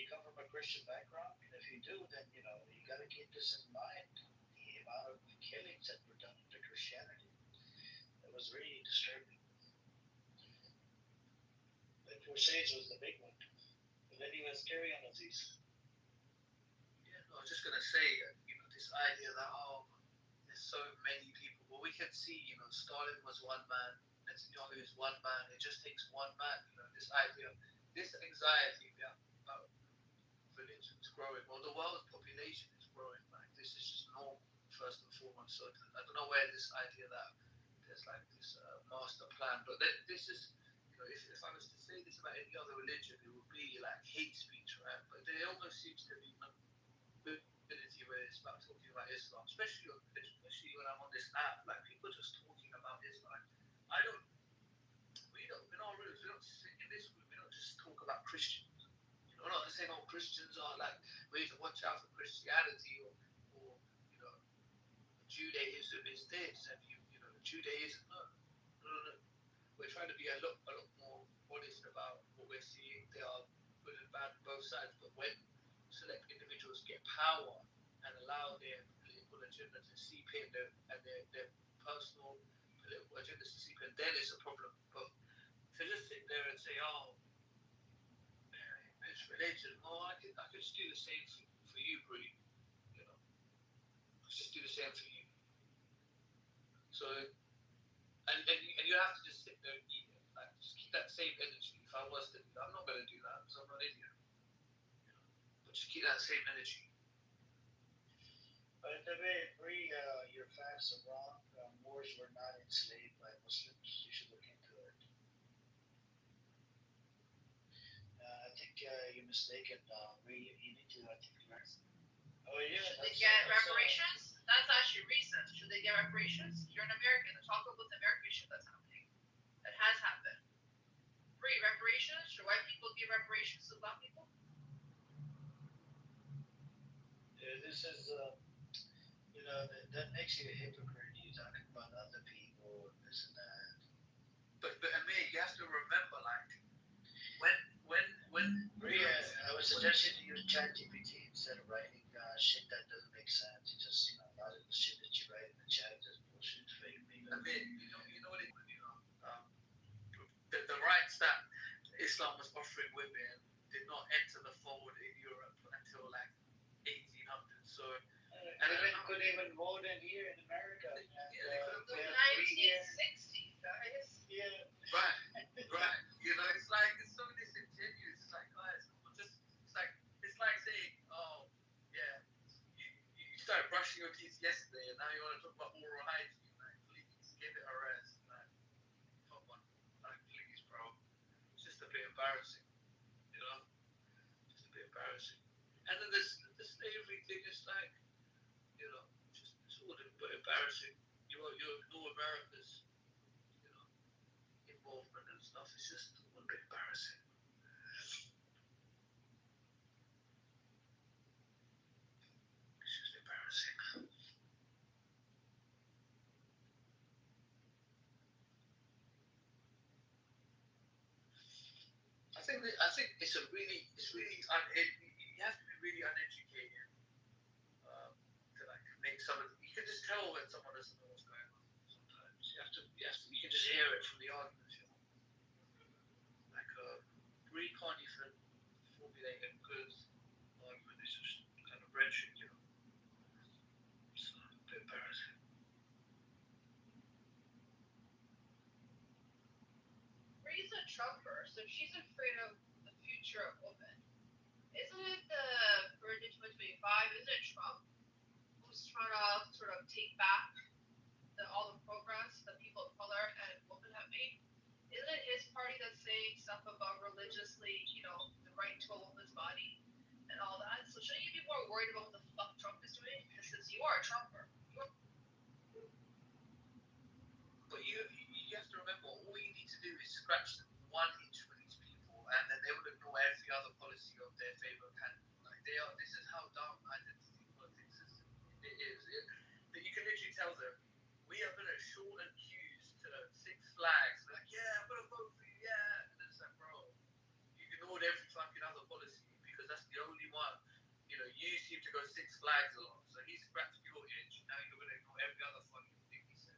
come from a Christian background? And if you do, then you got to keep this in mind. The amount of killings that were done under Christianity, it was really disturbing. The Crusades was the big one. But anyways, carry on with these.
Yeah, I was just gonna say, this idea that there's so many people. Well, we can see, Stalin was one man, Netanyahu is one man. It just takes one man. This idea, this anxiety about religions growing. Well, the world's population is growing. Like, this is just normal, first and foremost. So I don't know where this idea that there's like this master plan, but this is, if I was to say this about any other religion, it would be like hate speech, right? But there almost seems to be no ability where it's about talking about Islam, especially when I'm on this app. Like, people just talking about Islam. We're not really, we don't sit in this group, we don't just talk about Christians. We're not saying all Christians are like, we need to watch out for Christianity or Judaism is this, and Judaism, no. We're trying to be a lot more honest about what we're seeing. There are good and bad on both sides, but when select individuals get power and allow their political agenda to seep in, and their personal political agendas to seep in, then it's a problem. But to just sit there and say, it's religion, I could just do the same for you, Bree. Just do the same for you. So, and you have to just sit there and eat it. Like, just keep that same energy. If I was to do that, I'm not going to do that because I'm not an idiot. But just keep that same energy.
By the way, Bree, your facts are wrong. Moors were not enslaved by Muslims. You should look into it. I think you're mistaken. You need to, I think, learn. Oh yeah.
Should they get reparations? That's actually recent. Should they get reparations? You're an American. Talk about the American shit that's happening. That has happened. Free reparations? Should white people give reparations to black people?
This is, that makes you a hypocrite. You talking about other people, this and that.
But Amir, you have to remember, like, when
Maria, I would suggest you to use ChatGPT instead of writing shit that doesn't make sense. You just, a lot of the shit that you write in the chat is just bullshit, fake.
Amir, you know what it, the rights that Islam was offering women did not enter the fold in Europe until like 1800. So,
and women couldn't even vote in here in America.
The 1960s, guys.
Yeah.
Right. It's like it's so disingenuous. It's like, guys, it's like saying, oh, yeah, you started brushing your teeth yesterday, and now you want to talk about oral hygiene. Like, please give it a rest. Like, come on, like, please, bro. It's just a bit embarrassing, just a bit embarrassing. And then the slavery thing is like, just it's all a bit embarrassing. You ignore America's, involvement and stuff. It's just a bit embarrassing. It's just embarrassing. I think it's really you have to be really uneducated to like make someone. You can just tell when someone doesn't know what's going on. Sometimes you can just hear it from the arguments. Like we can't even formulate a good argument. It's just kind of wrenching, It's a bit embarrassing.
Ray's a Trumper, so she's afraid of the future of women. Isn't it the Virgin 2025? Isn't it Trump who's trying to sort of take back all the progress that people of color and women have made? Isn't it his party that's saying stuff about religiously, the right to a woman's body and all that? So shouldn't you be more worried about what the fuck Trump is doing? Because you are a Trumper.
But you have to remember, all you need to do is scratch 1 inch for these people, and then they will ignore every other policy of their favorite candidate. Like this is how dumb identity politics is. That you can literally tell them, we are going to shorten queues to Six Flags. They're like, yeah, I'm going to vote for you, yeah. And then it's like, bro, you ignored every fucking other policy because that's the only one. You seem to go Six Flags a lot, so he scratched your itch. Now you're going to ignore every other fucking thing he said.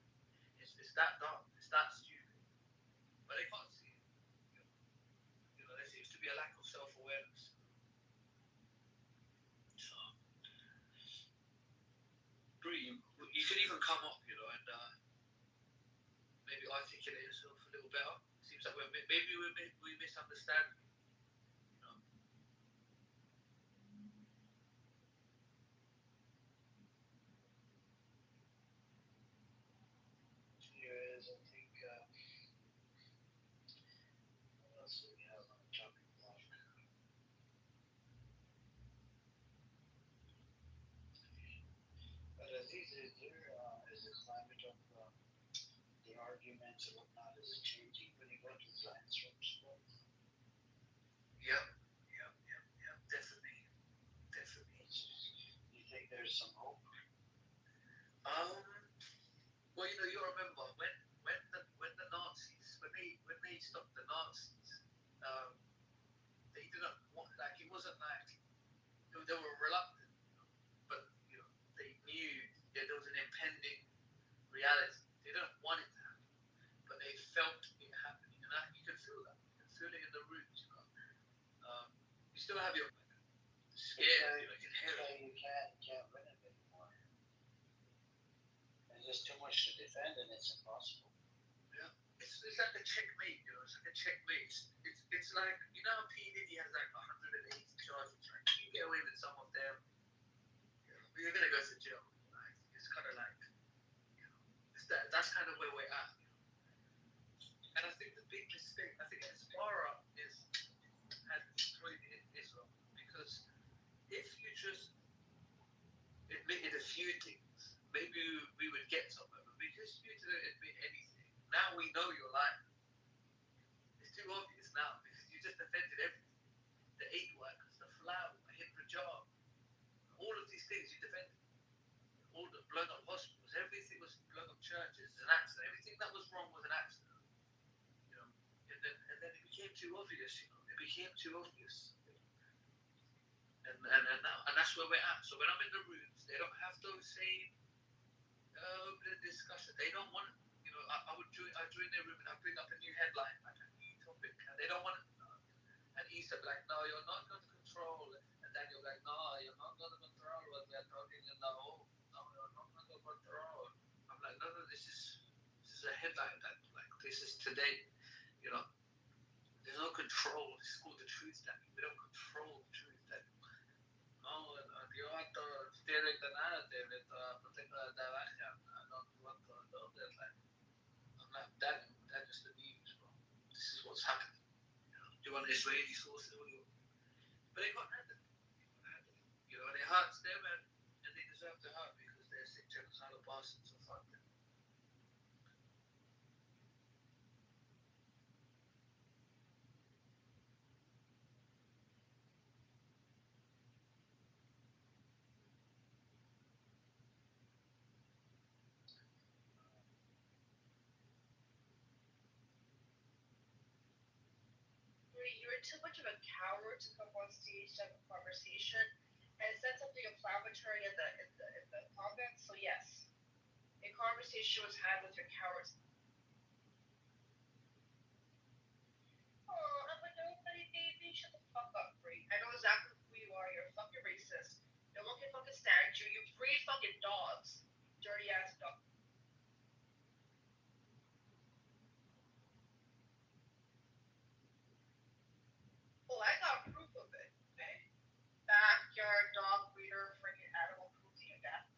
It's that dumb. It's that stupid. But they can't see it. There seems to be a lack of self-awareness. So, you could even come up, and maybe articulate yourself a little better. Seems like we misunderstand.
Yes, I think. What else do we have on the chopping block? But Aziz, is the climate of the arguments and whatnot, is it changing when you go to science rooms?
Yep, definitely.
You think there's some hope?
Well, you remember when the Nazis, when they stopped the Nazis, they didn't want, like, it wasn't like they were reluctant, but they knew that there was an impending reality. They didn't want it to happen, but they felt it happening, and you can feel that. You can feel it in the roots. You still have your scared. You can hear it.
You can't win it anymore. There's just too much to defend, and it's impossible.
Yeah, it's like a checkmate. It's like a checkmate. It's like how P Diddy has like 180 charges. Like you get away with some of them, but you're gonna go to jail. Like it's kind of like that's kind of where we're at. And I think the big mistake, I think Aspara has destroyed the if you just admitted a few things, maybe we would get somewhere. But because you didn't admit anything, now we know you're lying. It's too obvious now because you just defended everything. The aid workers, the flower, the hijab, all of these things you defended. All the blown up hospitals, everything was blown up churches, an accident. Everything that was wrong was an accident. You know, and then it became too obvious. You know, it became too obvious. And that's where we're at. So when I'm in the rooms, they don't have those same open discussions. They don't want. You know, I join their room and I bring up a new headline, like a new topic, and they don't want it. And Issa be like, no, you're not going to control. And Daniel be like, no, you're not going to control what we're talking about. No, you're not going to control. I'm like, no, this is a headline that, like, this is today. You know, there's no control. This is called the truth, Daniel. We don't control the truth, Daniel. No, you want to steer the narrative. I don't want to know that. Like, I'm like, Daniel, that is the news, bro. This is what's happening. You want Israeli sources, but they got nothing. You know, it hurts them and they deserve to hurt because they're sick genocidal bastards. So fuck them.
You're too much of a coward to come on stage to have a conversation and said something inflammatory in the comments. So yes, a conversation was had with your cowards. Oh, I'm a nobody, baby. Shut the fuck up, Bree. I know exactly who you are. You're a fucking racist. No one can fucking stand you. You breed fucking dogs. Dirty ass dog. Oh, I got proof of it. Okay? Backyard dog breeder, freaking animal cruelty and death.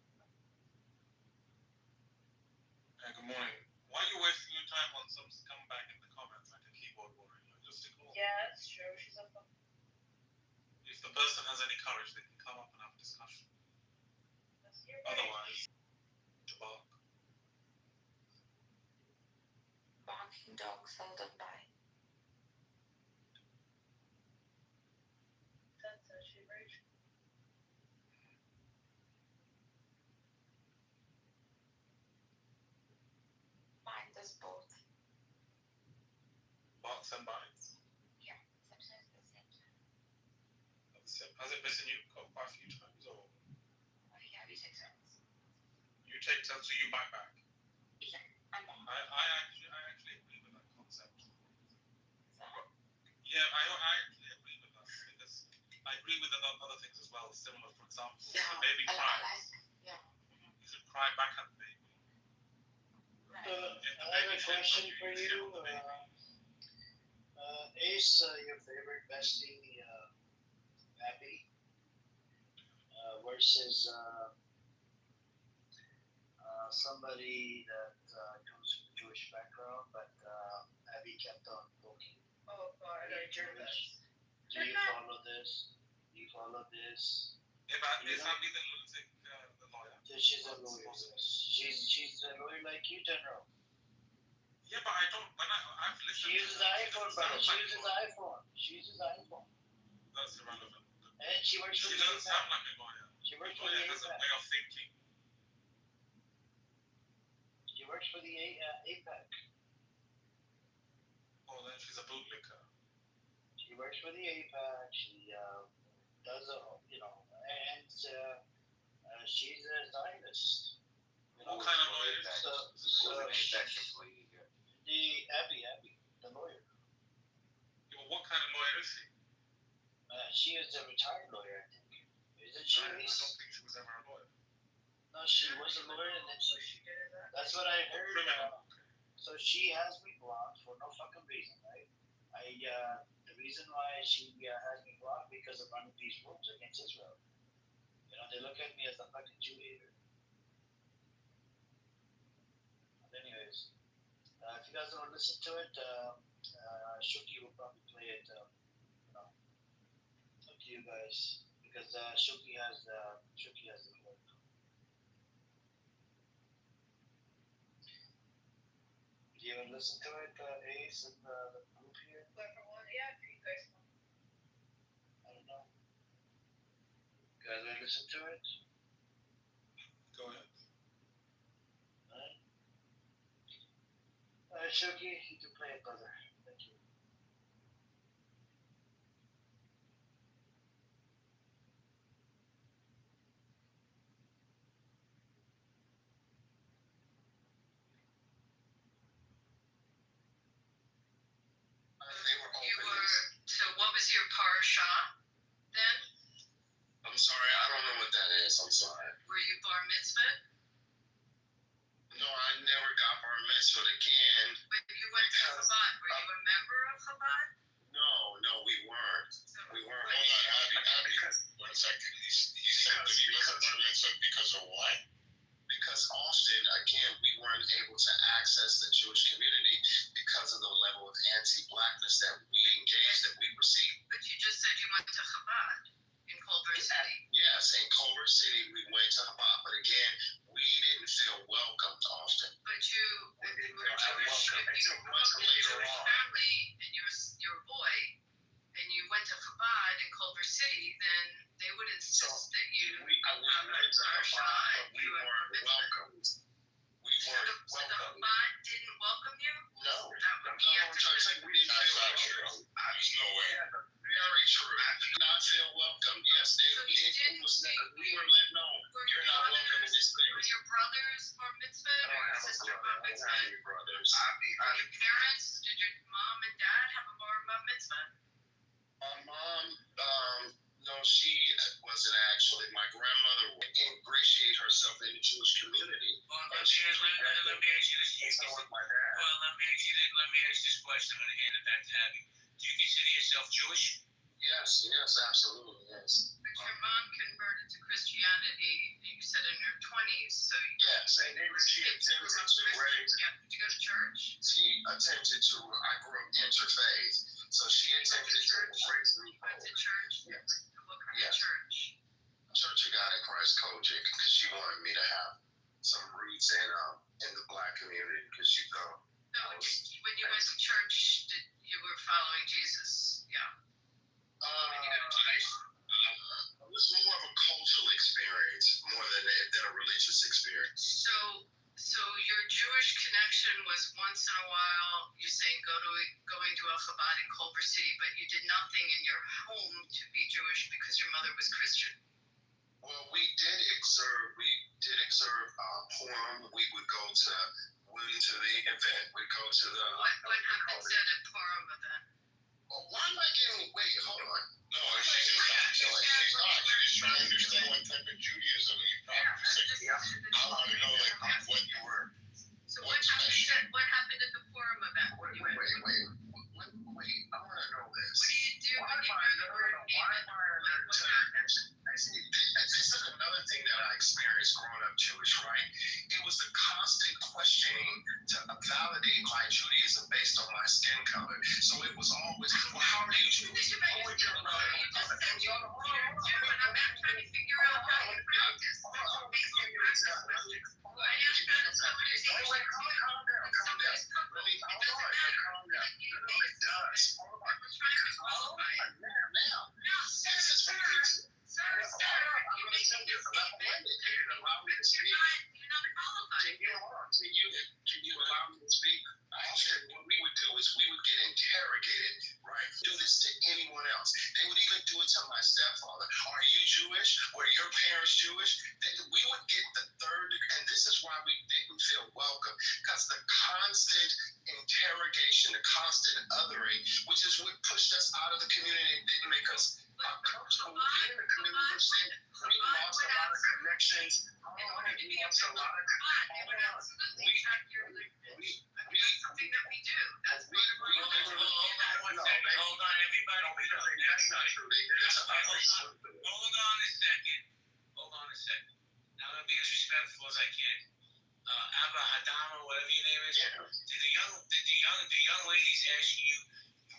Good morning. Why are you wasting your time on some scumbag in the comments like a keyboard warrior? Just ignore.
Yeah, it's true. She's a fucking.
If the person has any courage, they can come up and have a discussion. Otherwise, to bark.
Barking dogs seldom bite.
That's actually very true.
Mine does both.
Barks and bites.
Yeah, sometimes at the same time.
Has it bitten you quite a few times, or
Oh, yeah, we take turns.
you take turns so you bite back?
Yeah, I'm on.
I actually agree with that concept.
Is that?
Yeah, I actually agree with that because I agree with other things as well. Similar, for example,
Yeah,
if the baby
I
cries,
like, yeah.
you should cry back at the baby.
Right.
If the
I have
baby
a
shits
question
on
for
you shit
you.
on the baby.
Ace, your favorite bestie, Abby, versus somebody that comes from a Jewish background, but Abby kept on poking.
Oh god, I Jewish.
Do you follow this? Do you follow this?
If Abby the lunatic, the lawyer.
She's a lawyer. She's a lawyer like you, General.
Yeah, but I don't. I've listened.
She uses iPhone, brother. She uses iPhone. She uses iPhone.
That's irrelevant.
And she works for
She
the
doesn't sound like a lawyer.
She works
A
for the
lawyer has a
APAC.
way of thinking.
She works for the APAC.
Oh, then she's a bootlicker.
She works for the APAC. She does and she's a Zionist.
What kind of lawyer is
So, the Abby, the lawyer.
Yeah, well, what kind of lawyer is she?
She is a retired lawyer, I think. Isn't she?
I don't think she was ever a lawyer.
No, she was a lawyer, and then she did it. That's what I heard.
Criminal.
So she has me blocked for no fucking reason, right? The reason why she has me blocked because of running these rooms against Israel. You know, they look at me as a fucking Jew hater. But anyways, if you guys want to listen to it, Shuki will probably play it. Up to you guys.
because Shuki has the clip. Do you even listen to it, Ace and the group here?
Whoever won, yeah, you guys won.
I don't know. You guys want to listen to it?
Go ahead.
Alright, Shuki, you can play it, brother. Thank you.
They were
You
open.
were, so what was your parasha then?
I'm sorry, I don't know what that is. I'm sorry.
Were you bar mitzvah?
No, I never got bar mitzvah again.
But you went to Chabad. Were you a member of Chabad?
No, we weren't.
So
We weren't.
what-
Hold on, Abby. One second. He said that he was a bar mitzvah because of what? Because Austin, again, we weren't able to access the Jewish community because of the level of anti-blackness that we engaged, that we received.
But you just said you went to Chabad in Culver City.
Yes, in Culver City, we went to Chabad, but again, we didn't feel welcomed often.
But you were Jewish.
welcome.
If you grew up in a
Later
Jewish
on.
family and you're a boy and you went to Chabad in Culver City, then they would insist that you
We
have a
went to
parasha
Chabad,
and
but we
you were
weren't
mitzvah.
welcomed. We
So
weren't
the
welcomed.
Chabad didn't welcome you?
No,
That would be
I'm trying to say we didn't feel welcome. There's no way. Very true. I did not feel welcome. Yes,
So you didn't see-
we were let know
Were
you're
your
not welcome in
brothers,
this thing.
were your brothers bar mitzvah
I
or
don't
your
have a
sister
brother.
bar
I don't
mitzvah?
have any brothers.
Were your parents, did your mom and dad have a bar mitzvah?
My mom, no, she wasn't actually. My grandmother would ingratiate herself in the Jewish community.
Well, let me ask you this.
So was my dad.
Well, let me ask this question. I'm going to hand it back to Abby. Do you consider yourself Jewish?
Yes, absolutely, yes.
But your mom converted to Christianity, you said in her 20s, so
Yes, and she attempted to raise.
yeah, did you go to church?
She attempted to. I grew up interfaith, so she attempted to raise me.
You went to church?
Yes.
What kind of
Yes.
church?
Church of God in Christ Kojic, because she wanted me to have some roots in the black community, because you know.
No, when you went to church, you were following Jesus. Yeah.
It was more of a cultural experience more than a religious experience.
So your Jewish connection was once in a while. You're saying going to a Chabad in Culver City, but you did nothing in your home to be Jewish because your mother was Christian.
Well, we did observe Purim. We would go to the event. We'd go to the.
What happens at a Purim event?
Well, why am I getting? Wait, hold on. No, she's just not. She's not. You're just trying to understand what type of Judaism you probably say. I want to know what you were.
So what happened at the Purim event?
Wait. I want to know this.
What do you do when you hear the word
This is another thing that I experienced growing up Jewish, right? It was the constant questioning to validate my Judaism based on my skin color. So it was always, well, how are you Jewish?
You just said you're Jew, and I'm trying to figure out how you practice.
Can you allow me to speak? I said what we would do is we would get interrogated, right? Do this to anyone else. They would even do it to my stepfather. Are you Jewish? Were your parents Jewish? We would get the third, and this is why we didn't feel welcome, because the constant interrogation, the constant othering, which is what pushed us out of the community and didn't make us comfortable in the community. We lost a lot of connections.
In order to be a member of God, they would absolutely check your language. I mean, that's something that we do. That's part of our
Hold on, everybody. Hold on a second. Now I'm gonna be as respectful as I can. Abba Hadama, whatever your name is. Did the young ladies asking you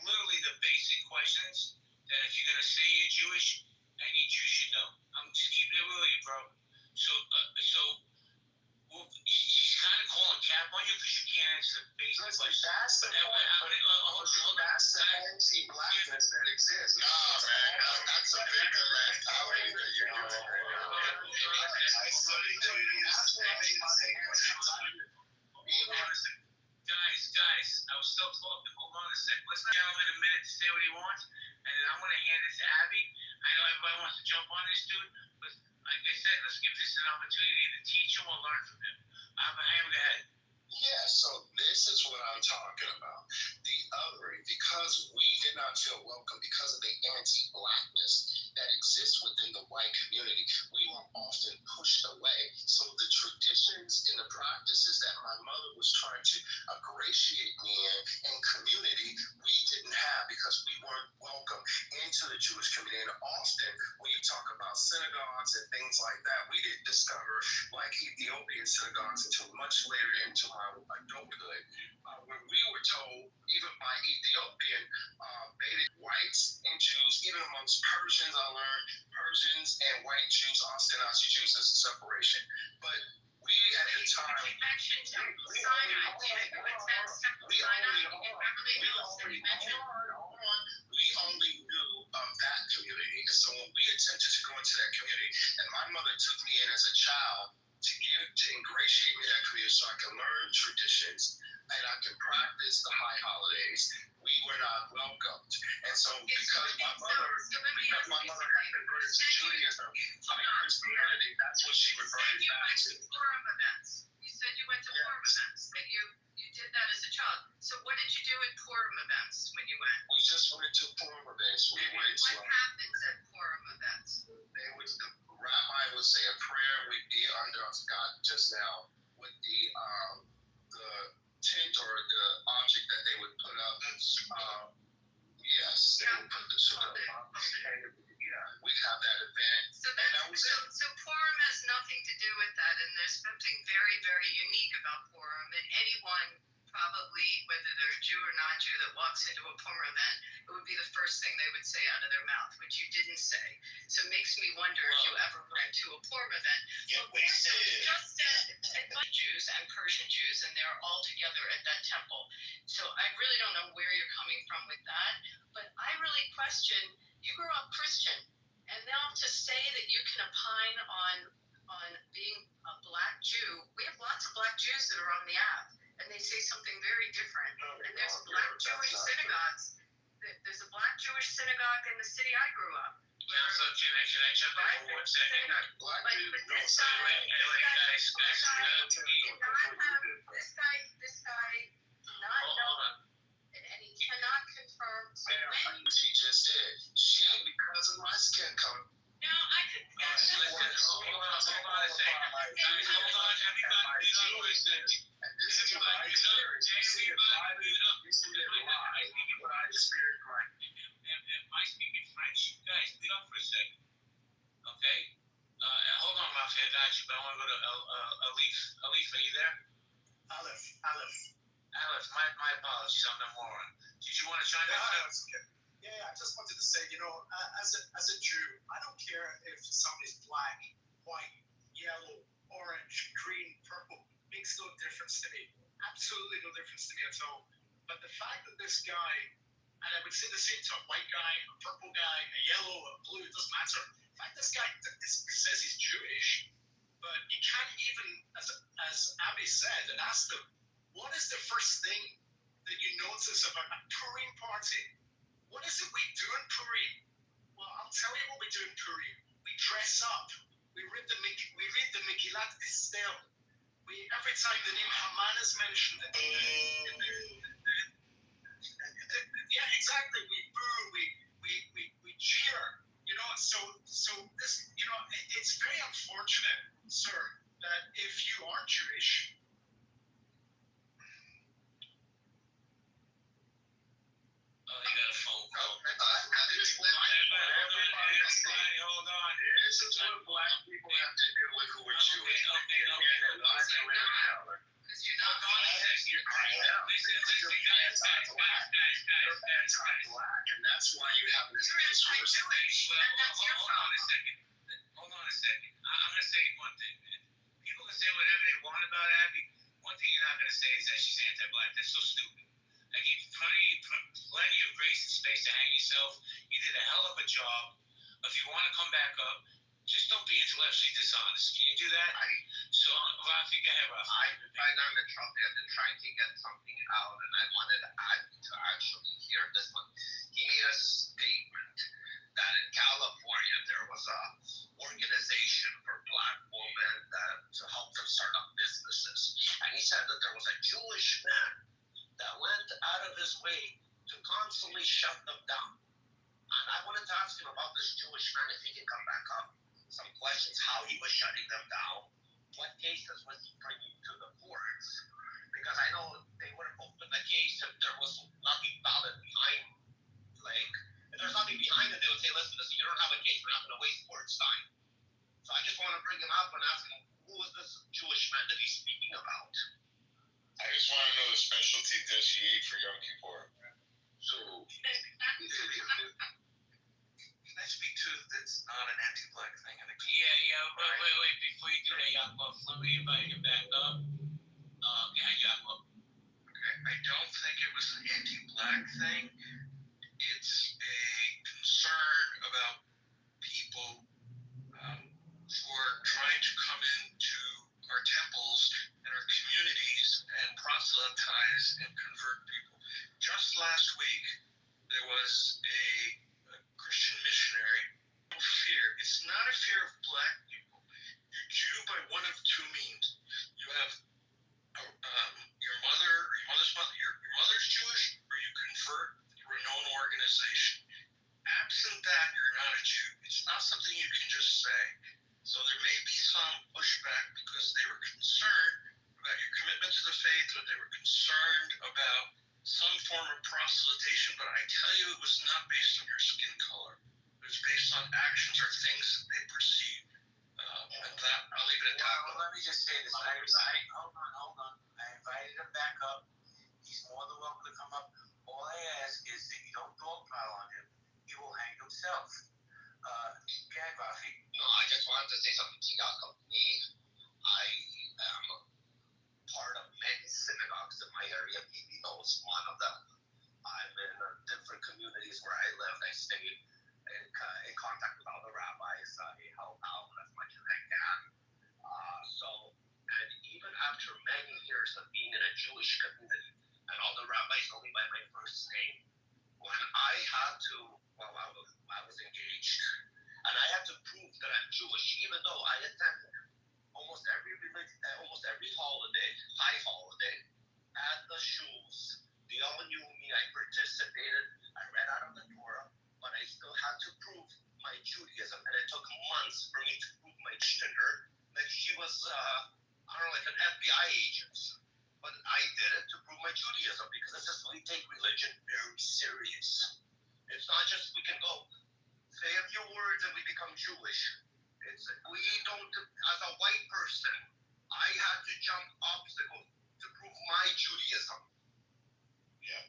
literally the basic questions that if you're gonna say you're Jewish, any Jew should just keeping it with you, bro. So well, he's kind of calling cap on you because you can't answer the Facebook
Listen,
question.
that's the point.
Hold on.
That's the anti-blackness that exists. Nah, man, that's a bigger mentality that you're doing right now. I studied
That's what I Guys, I was still talking. Hold on a second. Let's give the gentleman a minute to say what he wants, and then I'm going to hand it to Abby. I know everybody wants to jump on this dude, but like I said, let's give this an opportunity to teach him or learn from him. Abraham, go ahead.
Yeah, so this is what I'm talking about. The othering, because we did not feel welcome because of the anti-blackness that exists within the white community, we were often pushed away. So the traditions and the practices that my mother was trying to ingratiate me in community, we didn't have because we weren't welcome into the Jewish community. And often when you talk about synagogues and things like that, we didn't discover like Ethiopian synagogues until much later into my adulthood, where we were told, even by Ethiopian Beta whites and Jews, even amongst Persians, I learned Persians and white Jews, Ashkenazi Jews, there's a separation. But we at the time,
You mentioned Temple Sinai. You attend Temple Sinai in Beverly Hills, and you mentioned.
we only knew of that community. And so when we attempted to go into that community, and my mother took me in as a child to ingratiate me in that community so I can learn traditions and I can practice the high holidays, we were not welcomed. And so because my mother had converted to Judaism, Christianity, that's what she reverted back to.
You said you went to Purim events, that you did that as a child. So what did you do at Purim events when you went?
We just went to Purim events. We went to
What happens at Purim events?
the rabbi would say a prayer. We'd be under, I forgot just now, with the tent or the object that they would put up. Yes, they would put the sugar up. We'd have that event.
So Purim has nothing to do with that, and there's something very, very unique about Purim, and anyone probably, whether they're Jew or non-Jew, that walks into a Purim event, it would be the first thing they would say out of their mouth, which you didn't say. So it makes me wonder if you ever went to a Purim event.
Yeah, we did.
Just said Jews and Persian Jews, and they're all together at that temple. So I really don't know where you're coming from with that, but I really question, you grew up Christian, and now to say that you can opine on being a black Jew, we have lots of black Jews that are on the app, and they say something very different. And there's black Jewish synagogues. There's a black Jewish synagogue in the city I grew up.
So can I jump in for 1 second?
This guy not know, and he cannot confirm.
Which he just did. She, because of my skin color.
No, I could.
Hold on a second. Guys, hold on. Everybody, listen.
And this is what I experienced. You see it live. You see it live. What I experienced, right?
Am I speaking French? Guys, leave up for a second. Okay? Hold on, Rafi, I got you, but I want to go to Alif. Alif, are you there?
Aleph.
Aleph, my apologies, I'm the moron. Did you want to chime in?
That's okay. Yeah, I just wanted to say, as a Jew, I don't care if somebody's black, white, yellow, orange, green, purple. Makes no difference to me. Absolutely no difference to me at all. But the fact that this guy, and I would say the same to a white guy, a purple guy, a yellow, a blue, it doesn't matter. In fact, this guy says he's Jewish, but he can't even, as Abby said, and asked him, what is the first thing that you notice about a Purim party? What is it we do in Purim? Well, I'll tell you what we do in Purim. We dress up. We read the Megillat Esther. Every time the name Haman is mentioned, yeah, exactly. We boo, we cheer. So this, it's very unfortunate, sir, that if you are Jewish.
Oh, you got a phone call.
Hold on. This is what black people have to deal with who are Jewish.
Because you're not going to say
You're anti-black, and that's why you have this
Jewish, and that's your
Hold on a second. a second. I'm going to say one thing, man. People can say whatever they want about Abby. One thing you're not going to say is that she's anti-black. That's so stupid. I gave you plenty of grace and space to hang yourself. You did a hell of a job. If you want to come back up, just don't be intellectually dishonest. Can you do that? So, Rafi, go ahead, Rafi.
I'm trying to get something out, and I wanted Abby to actually hear this one. He made a statement that in California there was a organization for black women to help them start up businesses. And he said that there was a Jewish man that went out of his way to constantly shut them down. And I wanted to ask him about this Jewish man, if he can come back up. Some questions, how he was shutting them down, what cases was he bringing to the courts. Because I know they would have opened the case if there was nothing valid behind. Like, if there's nothing behind it, they would say, listen, you don't have a case, we're not going to waste court's time. So I just want to bring him up and ask him, who is this Jewish man that he's speaking about?
I just want to know the specialty dish he ate for Yom Kippur.
So,
Can I speak to that's not an anti-black thing? Yeah, wait, before you do that, Yaakov, let me invite you back up. Yeah, Yaakov.
Okay, I don't think it was an anti-black thing. It's a concern about people who are trying to come into our temples and our communities and proselytize and convert people. Just last week, there was a Christian missionary. Fear. It's not a fear of black people. You're Jew by one of two means. You have your mother's Jewish, or you convert through a known organization. Absent that, you're not a Jew. It's not something you can just say. So there may be some pushback because they were concerned about your commitment to the faith, or they were concerned about some form of proselytation, but I tell you it was not based on your skin color. It was based on actions or things that they perceived. And that, I'll leave it at that.
Well, let me just say this. Hold on. I invited him back up. He's more than welcome to come up. All I ask is that you don't dogpile on him. He will hang himself. Go ahead, Rafi.
No, I just wanted to say something to Yaakov. I am part of many synagogues in my area. He knows one of them. I'm in different communities where I live. I stay in contact with all the rabbis. I help out as much as I can. And even after many years of being in a Jewish community, and all the rabbis know me by my first name, when I had to, I was engaged, and I had to prove that I'm Jewish, even though I attended almost every holiday, high holiday, at the shuls. They all knew me. I participated. I read out of the Torah, but I still had to prove my Judaism, and it took months for me to prove my gender that she was, like an FBI agent. But I did it to prove my Judaism, because this is, we take religion very serious. It's not just we can go say a few words and we become Jewish. We don't, as a white person, I had to jump obstacles to prove my Judaism.
Yeah.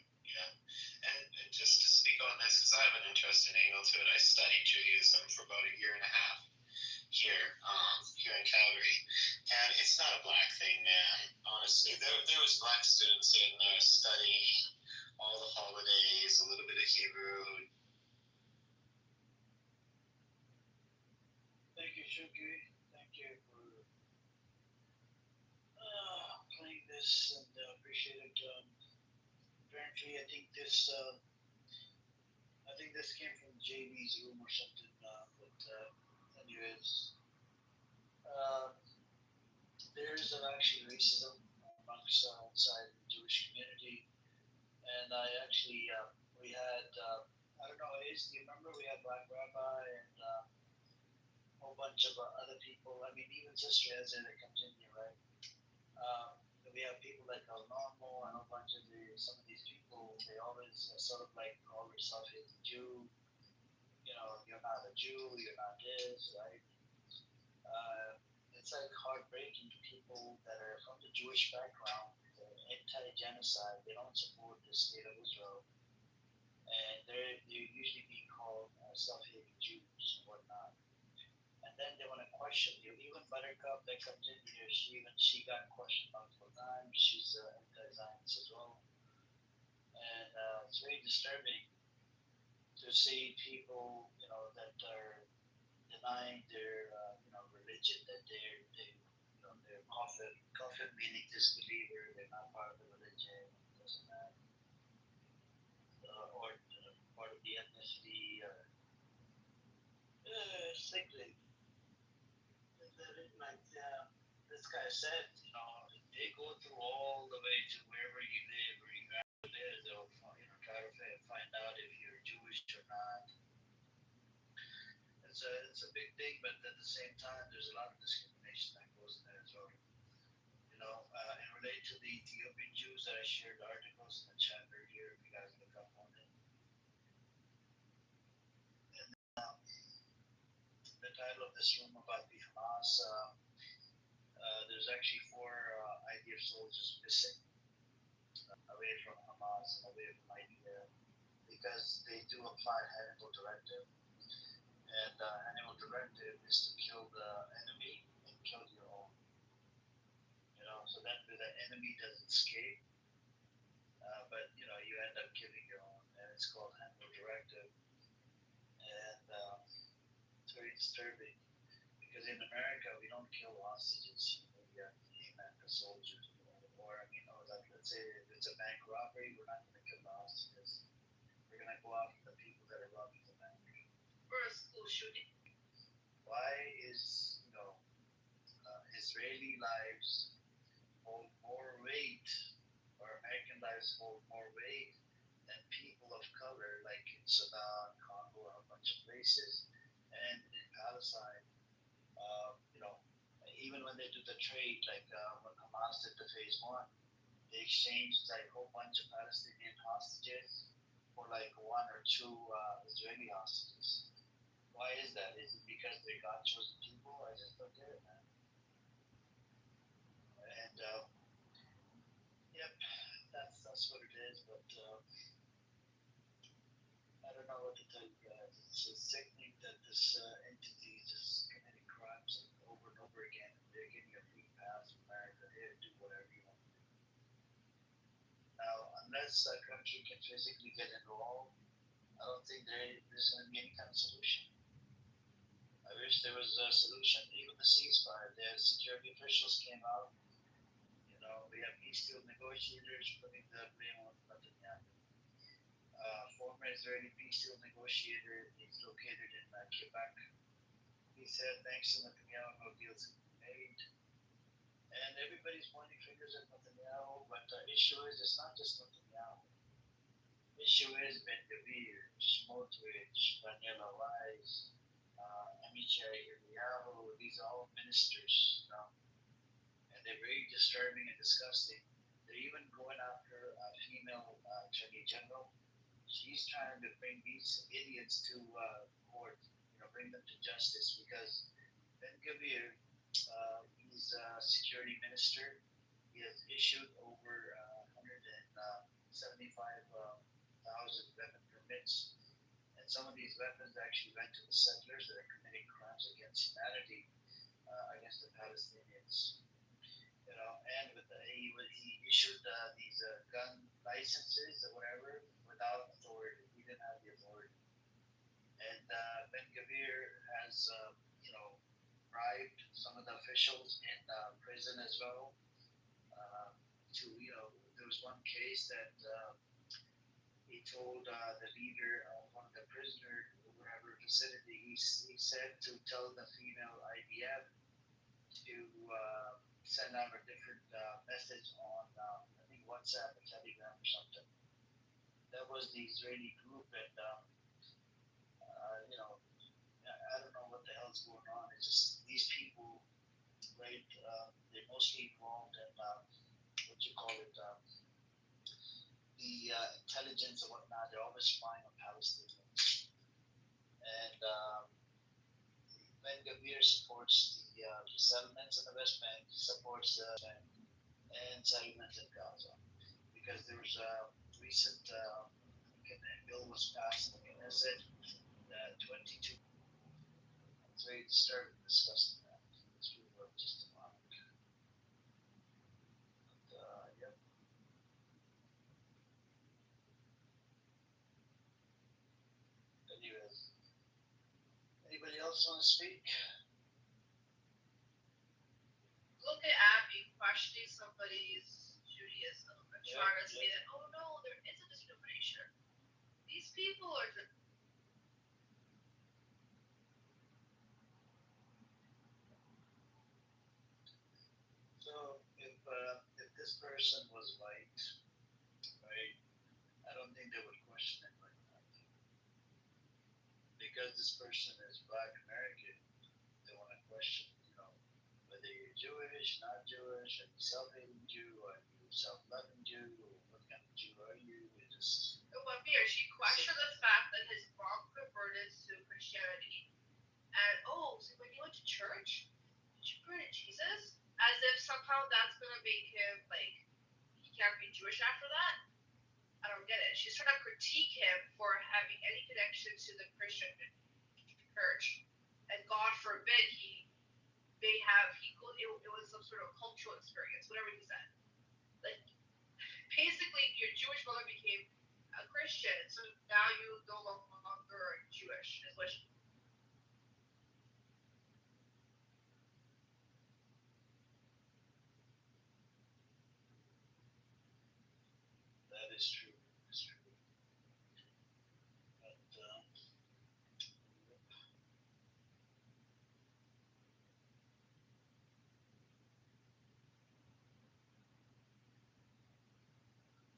And just to speak on this, because I have an interesting angle to it, I studied Judaism for about a year and a half here in Calgary, and it's not a black thing, man. Honestly, there was black students in there studying all the holidays, a little bit of Hebrew.
Thank you, Shuki. Thank you for playing this, and appreciate it. Apparently, I think this came from JB's room or something. Anyways, there's actually racism amongst inside the Jewish community, and I actually we had I don't know, do you remember we had Black Rabbi and a whole bunch of other people. I mean, even Sister Ezra that comes in here, right? We have people like El Normo and a bunch of some of these people. They always sort of like call themselves a Jew. You know, you're not a Jew. You're not this, right? It's like heartbreaking to people that are from the Jewish background. They're anti-genocide. They don't support the state of Israel, and they're usually being called self-hating Jews and whatnot. And and then they want to question you. Even Buttercup that comes in here, she got questioned multiple times. She's anti-Zionist as well, and it's very disturbing to see people, that are denying their, religion, that they're kafir meaning disbeliever. They're not part of the religion. Doesn't matter, or part of the ethnicity. Sickly. Like this guy said, they go through all the way to wherever you live or your family lives. They'll try to find out if you're Jewish or not. It's a big thing, but at the same time, there's a lot of discrimination that goes in there as well. And relate to the Ethiopian Jews that I shared articles in the chat earlier. If you guys look up on it, and the title of this room about the Hamas. There's actually four IDF soldiers missing away from Hamas and away from IDF because they do apply Hannibal Directive. And Hannibal Directive is to kill the enemy and kill your own. So that the enemy doesn't escape, but you end up killing your own, and it's called Hannibal Directive. And it's very disturbing because in America we don't kill hostages. We aim at the soldiers, let's say if it's a bank robbery, we're not going to kill the hostages. We're going to go after the people that are robbing the bank.
Or a school shooting.
Why is Israeli lives hold more weight, or American lives hold more weight than people of color, like in Sudan, Congo, and a bunch of places, and in Palestine? Even when they do the trade, like when Hamas did the phase one, they exchanged like a whole bunch of Palestinian hostages for like one or two Israeli hostages. Why is that? Is it because they're God chosen people? I just don't get it, man. And yep, that's what it is. But I don't know what to tell you guys. It's sickening that this entity is just committing crimes over and over again. They're getting a free pass from America. They do whatever you want to do. Now, unless a country can physically get involved, I don't think there's going to be any kind of solution. I wish there was a solution. Even the ceasefire, the security officials came out. We have peace deal negotiators putting the blame on Netanyahu. Former Israeli peace deal negotiator is located in Quebec. He said, thanks to Netanyahu, no deals have been made. And everybody's pointing fingers at Netanyahu, but the issue is it's not just Netanyahu. The issue is Ben Gvir, Smotrich, Daniela Weiss, Amichai Eliyahu. These are all ministers, and they're very disturbing and disgusting. They're even going after a female attorney general. She's trying to bring these idiots to court, bring them to justice, because Ben Gvir, he's a security minister. He has issued over 175,000 weapon permits, and some of these weapons actually went to the settlers that are committing crimes against humanity, against the Palestinians. And he issued these gun licenses or whatever without authority. He didn't have the authority. And Ben Gvir has, bribed some of the officials in prison as well. There was one case that he told the leader of one of the prisoner whatever facility, he said to tell the female IDF to send out a different message on, I think, WhatsApp or Telegram or something. That was the Israeli group, and I don't know what the hell's going on. It's just these people, right? They're mostly involved in what you call it, the intelligence and whatnot. They're always spying on Palestinians, and Ben Gvir supports the settlements in the West Bank, supports the Bank, and settlements in Gaza. Because there was a recent bill was passed in the Knesset that 22 It's very disturbing, disgusting. These people are just demonic. But, yep. Anyways, anybody else want to speak?
Look at Abby questioning somebody's Judaism and trying to say that, oh no, there is a discrimination. These people are just.
So if this person was white, right, I don't think they would question it like that. Because this person is Black American, they want to question, whether you're Jewish, not Jewish, are you self-hating Jew, are you self-loving Jew, or what kind of Jew are you? It just
But here, she questioned the fact that his mom converted to Christianity. And, oh, so when you went to church, did you pray to Jesus? As if somehow that's going to make him, like, he can't be Jewish after that? I don't get it. She's trying to critique him for having any connection to the Christian church. And God forbid he may have, it was some sort of cultural experience, whatever he said. Like, basically, your Jewish mother became a Christian, so now you no longer Jewish, is what she.
that is true. It's true. But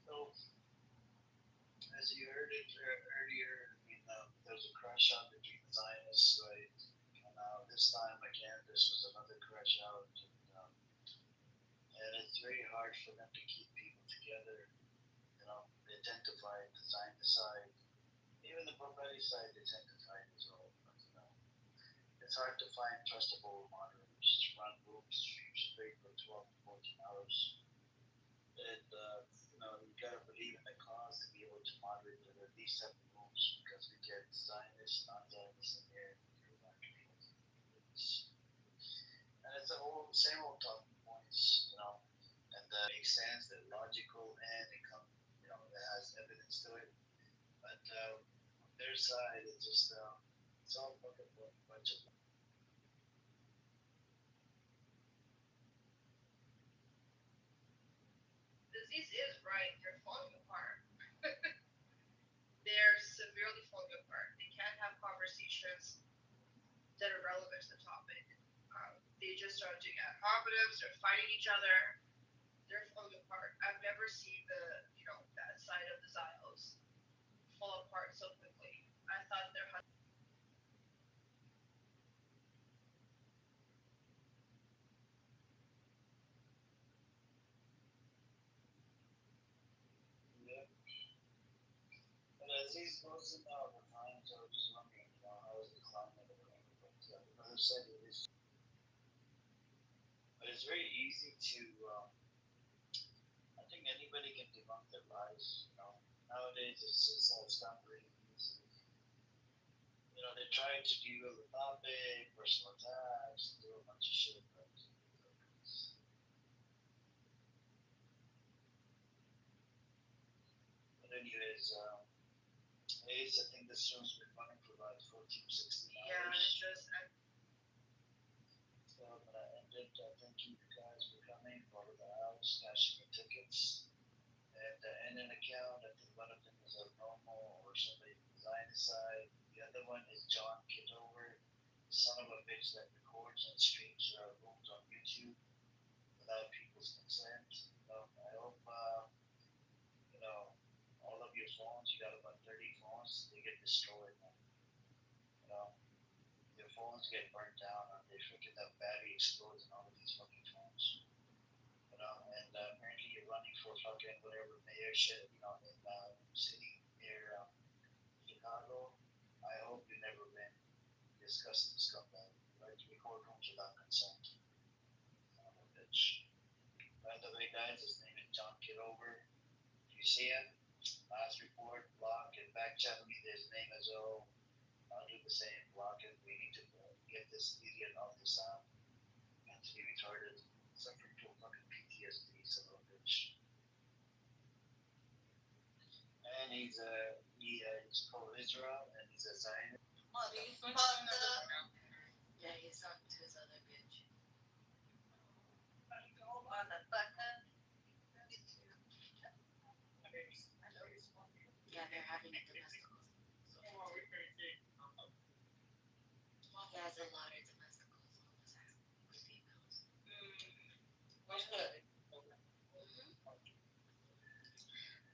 so as you heard it earlier, there was a crash out between the Zionists, right? And this time again, this was another crash out, and it's very hard for them to keep people together. They tend to fight the Zionist side, even the prophetic side. They tend to fight as well. But, it's hard to find trustable moderators to run rooms straight for 12 to 14 hours. And, you gotta believe in the cause to be able to moderate these type of rooms because we get Zionists, non-Zionists in here. And it's the same old talking points, and that makes sense, they're logical, and it has evidence to it. But on their side, it's just, it's all fucking bunch of.
Disease is right, they're falling apart. They're severely falling apart. They can't have conversations that are relevant to the topic. They just start doing ad hominems, they're fighting each other, they're falling apart. I've never seen that side of the Zios fall apart so quickly. I thought there had.
Yeah. But as these goes in the times, I was just wondering, how is the climate or whatever. But the brother said it is. But it's very easy to. I think anybody can debunk their lies. Nowadays it's done really easy. They try to derail the topic, personal attacks, do a bunch of shit. But anyways, I think this show's been running for about 14, 16 hours.
Yeah, it's just.
So I'm gonna end it. Thank you guys for coming, over the house, cashing your tickets. And in an account, I think one of them is a normal or somebody from the Zionist side. The other one is John Kitover, son of a bitch that records and streams rooms on YouTube without people's consent. I hope, all of your phones, you got about 30 phones, they get destroyed, man. Your phones get burnt down, and they freaking have battery explodes in all of these fucking phones. And apparently you're running for fucking whatever mayorship, in city near Chicago. I hope you never win. Disgusting scumbag. Right to record rooms without consent. Son of a bitch. By the way, guys, his name is John Kitover. If you see him, last report, block, and back channel me his name as well. I'll do the same, block it. We need to get this idiot off this mentally retarded, suffering from fucking PTSD, son of a bitch. And he's pro-Israel, and he's a Zionist.
Yeah, he's on to his other bitch. Yeah, they're having a domesticals. He has a lot of domesticals with females.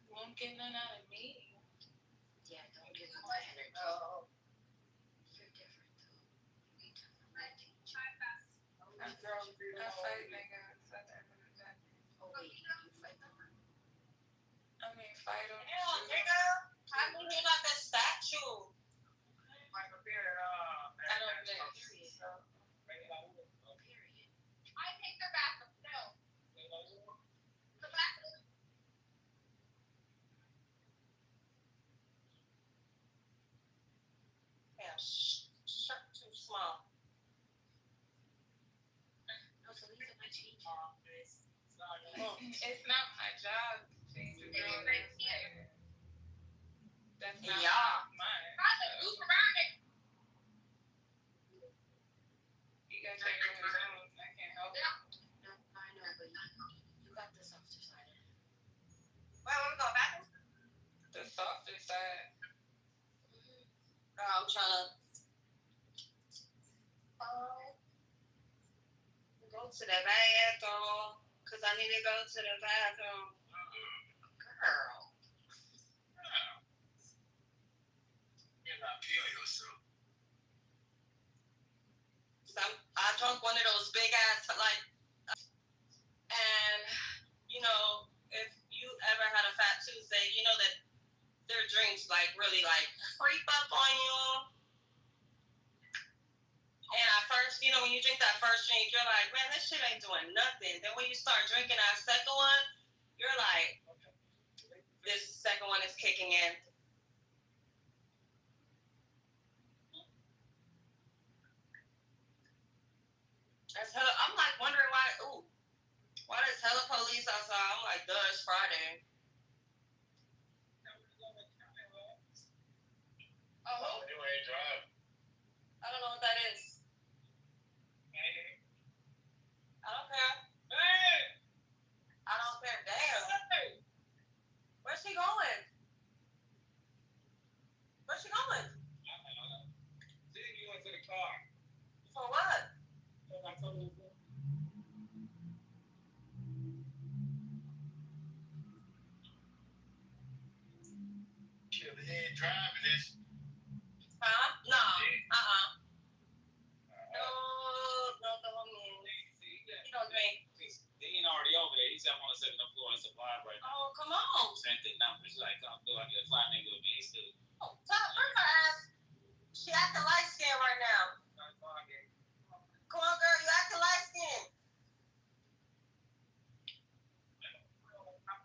Won't get none out of me.
Yeah, don't give him that energy. You're different too. We different.
I fight niggas at the end of the day.
Oh wait, you fight them.
I mean, fight them.
Hell, nigga, I knew you got that statue.
I don't miss.
Period. Period.
I take the bathroom, no. The bathroom. Yeah, shirt too small.
No, so these are my changes.
It's not my job to change the girl that's there. That's not
Yeah.
mine.
Look around it.
He got to take his own. I can't help it.
No, I know, but you got the softer side.
Wait, we go back?
The softer side.
I'm trying to go to the bathroom because I need to go to the bathroom. Girl.
You're not pure yourself.
I drunk one of those big ass, like, and, you know, if you ever had a Fat Tuesday, you know that their drinks, like, really, like, creep up on you. And at first, you know, when you drink that first drink, you're like, man, this shit ain't doing nothing. Then when you start drinking that second one, you're like, this second one is kicking in. I'm like wondering why there's hella police outside? I'm like, duh, it's Friday. Oh,
You ain't drive.
I don't know what that is. I don't care. I don't care. Damn. Where's she going? Where's she going?
See, you went to the car.
For what?
Shit, he ain't driving this.
Huh? No. No, you don't drink.
He ain't already over there. He said, I want to set it up for a supply right now.
Oh, come on.
Sent the numbers. Like, come through. I get a fly nigga with me. Still.
Oh, bring her ass. She acting light skinned right now. Come on, girl. You acting light skinned.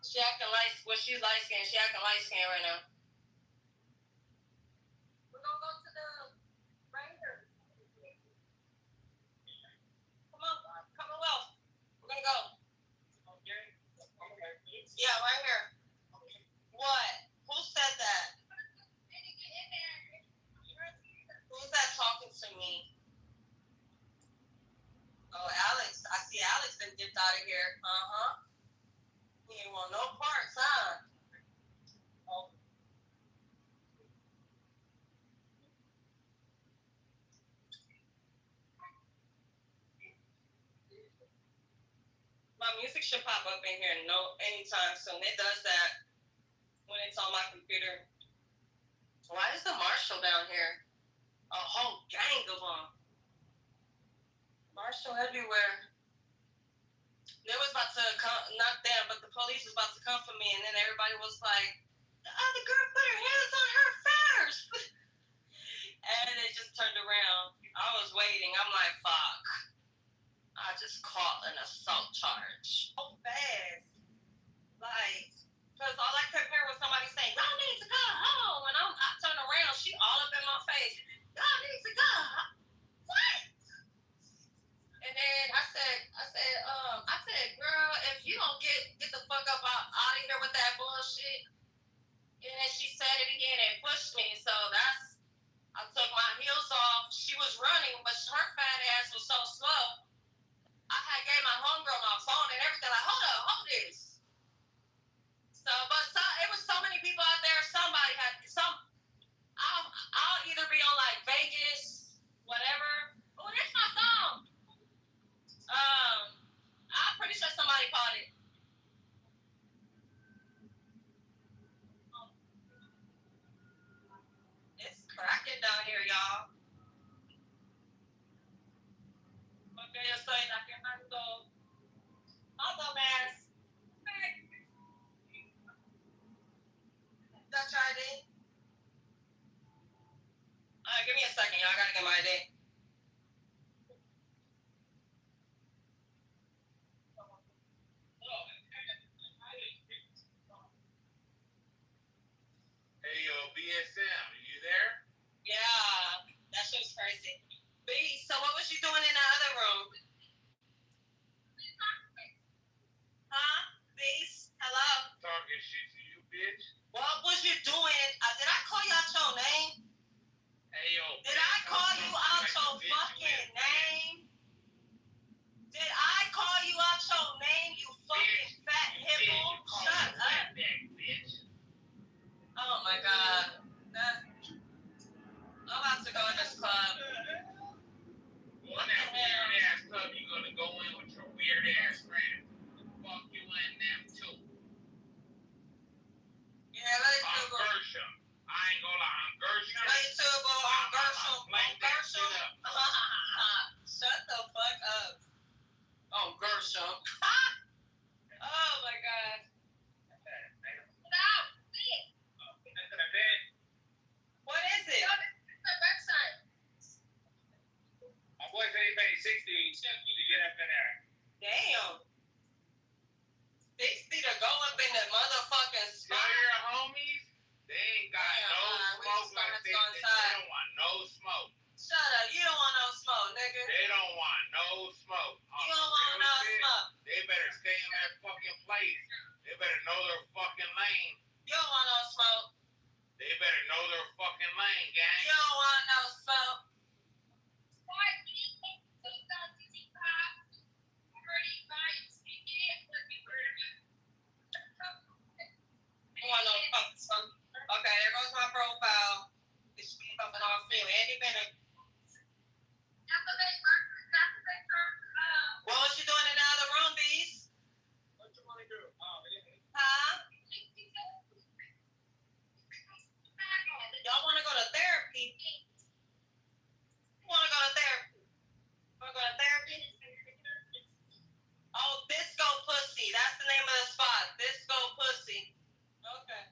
She acting light. Well, she's light skinned. She acting light skinned right now. We're gonna go to the Rangers. Come on, Commonwealth. We're gonna go. Yeah, right here. What? Who said that? Who's that talking to me? Oh, Alex. I see Alex then dipped out of here. He ain't want no parts, huh? My music should pop up in here anytime soon. It does that when it's on my computer. Why is the marshal down here? A whole gang of them. Marshal everywhere. They was about to come, not them, but the police was about to come for me, and then everybody was like, the other girl put her hands on her first. And they just turned around. I was waiting. I'm like, fuck. I just caught an assault charge. So fast. Like, because all I kept hearing was somebody saying, y'all need to go home. And I turned around. She all up in my face. Y'all need to go. What?
And then I said, girl, if you don't get the fuck up out of here with that bullshit. And then she said it again and pushed me. So I took my heels off. She was running, but her fat ass was so slow. I had gave my homegirl my phone and everything. Like, hold this. So, it was so many people out there. Somebody had some. I'll either be on like Vegas, whatever. Oh, that's my song. I'm pretty sure somebody caught it. It's cracking down here, y'all. Okay, yo estoy la quemando. Hold man. That's your ID? Give me a second, y'all. I gotta get my ID.
Hey, yo, BSM, you there?
Yeah, that shit's crazy. B, so what was you doing in the other room? Huh? B, hello?
Talking shit to you, bitch.
What was you doing? Did I call you out your name?
Hey, yo.
Did I call you out your fucking name? Did I call you out your name, you fucking fat hippo? Shut up. Oh my god. I'm about to go in this club.
What that weird ass club you gonna go in with your weird ass friend? Fuck you in them too.
Yeah, let it
I'm
go.
Gershom. I ain't gonna lie, I'm Gershom.
Let it go. I'm Gershom.
Blank that shit up.
Shut the fuck up. Oh, Gershom. Oh my god. What is it?
My boy said he paid $60 to get up in there.
Damn. 60 to go up in the motherfucking
Tell
spot.
your homies, they ain't got no smoke like this. They don't want no smoke.
Shut up. You don't want no smoke, nigga.
They don't want no smoke.
You don't want no smoke.
They better stay in their fucking place. They better know their fucking lane.
You don't want no smoke.
They better know their fucking lane, gang.
You don't want no smoke. You want no fucking smoke. Okay, there goes my profile. It should be coming off me any minute. What was you doing in the other room, Beast?
What you want to do?
Huh? Y'all want to go to therapy? You want to go to therapy? Want to go to therapy? Oh, Disco Pussy. That's the name of the spot. Disco Pussy. Okay.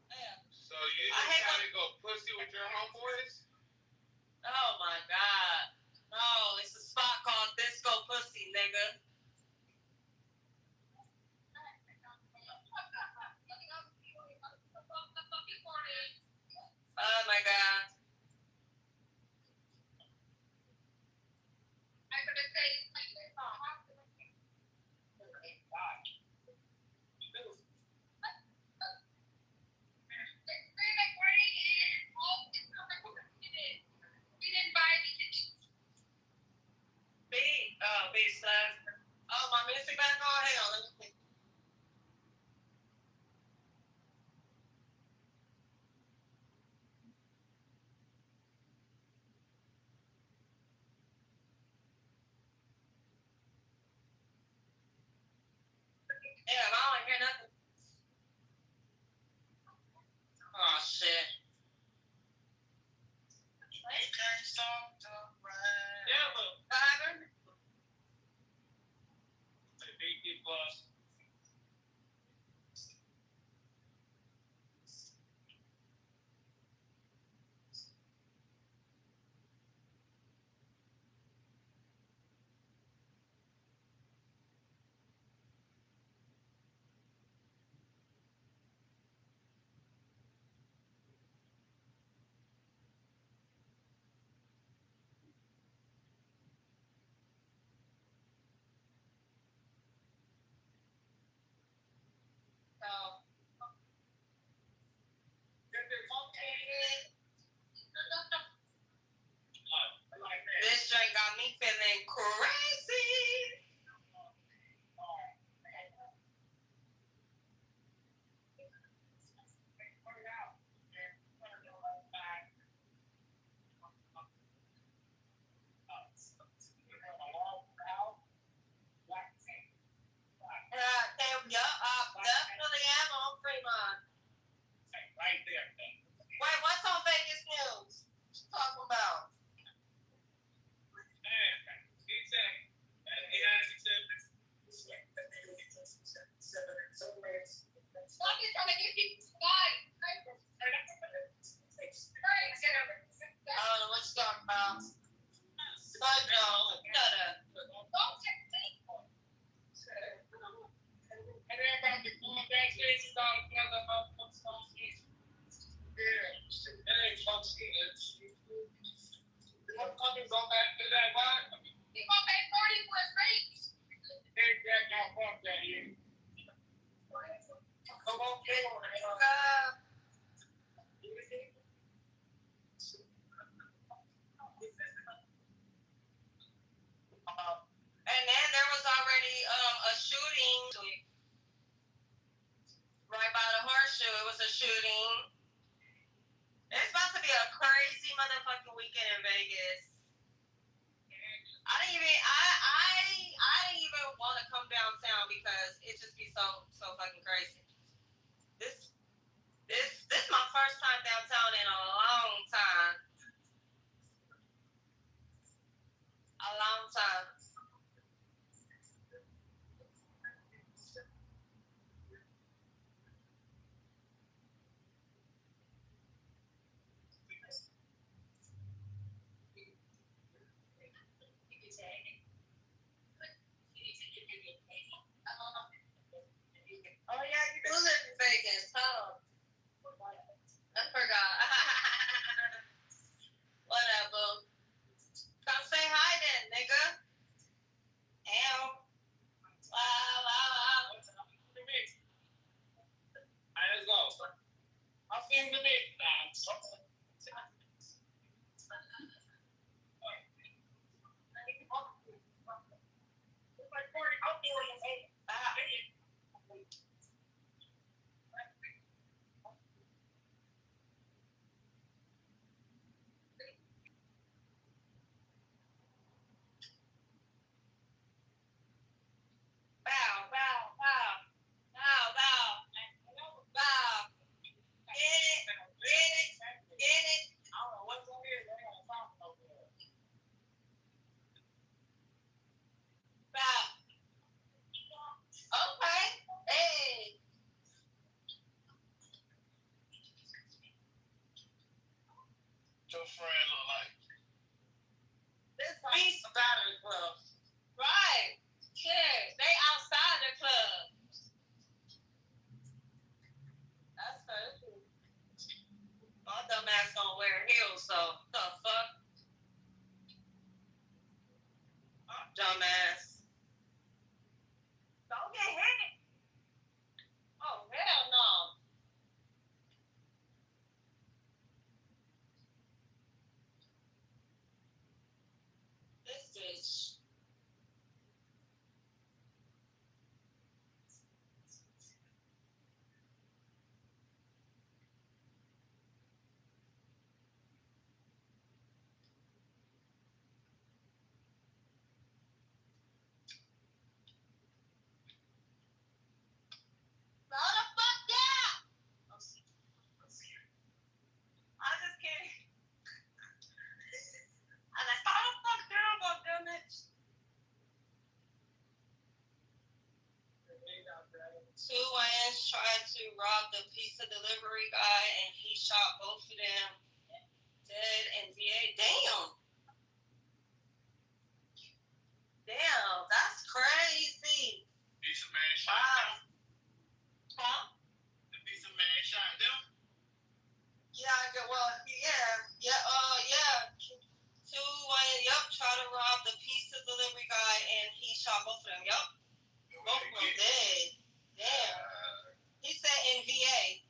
Yeah.
So you just trying to go pussy with your homeboys?
Oh my god. No, it's a spot called Disco Pussy, nigga. Oh my god. Beast left. Oh, my music back on? Hang on, let me see. Damn, I don't hear nothing. Oh, shit. Yeah, but what happened?
Plus.
got me feeling crazy. Definitely am on Fremont.
Right there.
Wait, what's on Vegas News? What you talking about?
He said,
I don't know what you're talking about. But no, shut up.
and everybody going backstage and all the other motherfuckers. Yeah, it ain't funky. Motherfuckers go back to that vibe. You gonna pay 40 for a drink? Ain't that now fuck that here. Come on,
And then there was already a shooting right by the horseshoe. It was a shooting. It's about to be a crazy motherfucking weekend in Vegas. I didn't even want to come downtown because it just be so fucking crazy. This my first time downtown in a long time. A long time. Oh yeah, you do live in Vegas, huh? I forgot. Whatever. Come say hi then, nigga. Ow. Wow.
Let's go. I'll see you in a minute.
Bow. Get it.
I don't know what's on here. They ain't talking over there.
Bow. Okay. Hey.
Your friend look like.
This beast battery club. Right. Yeah. They outside the club. That's crazy. My dumb ass gonna wear heels, so the fuck? Dumbass. Don't get hit. Oh, hell no. This bitch. Slow the fuck down. I just can't. I like, slow the fuck down, goddammit. Two YNs tried to rob the pizza delivery guy and he shot both of them dead and VA. Damn. Damn, that's crazy.
Pizza man shot
Wow.
them.
Huh?
The pizza man shot them.
Yeah, well, yeah. Two YNs, tried to rob the pizza delivery guy and he shot both of them. Both of them dead. Damn. He said in VA.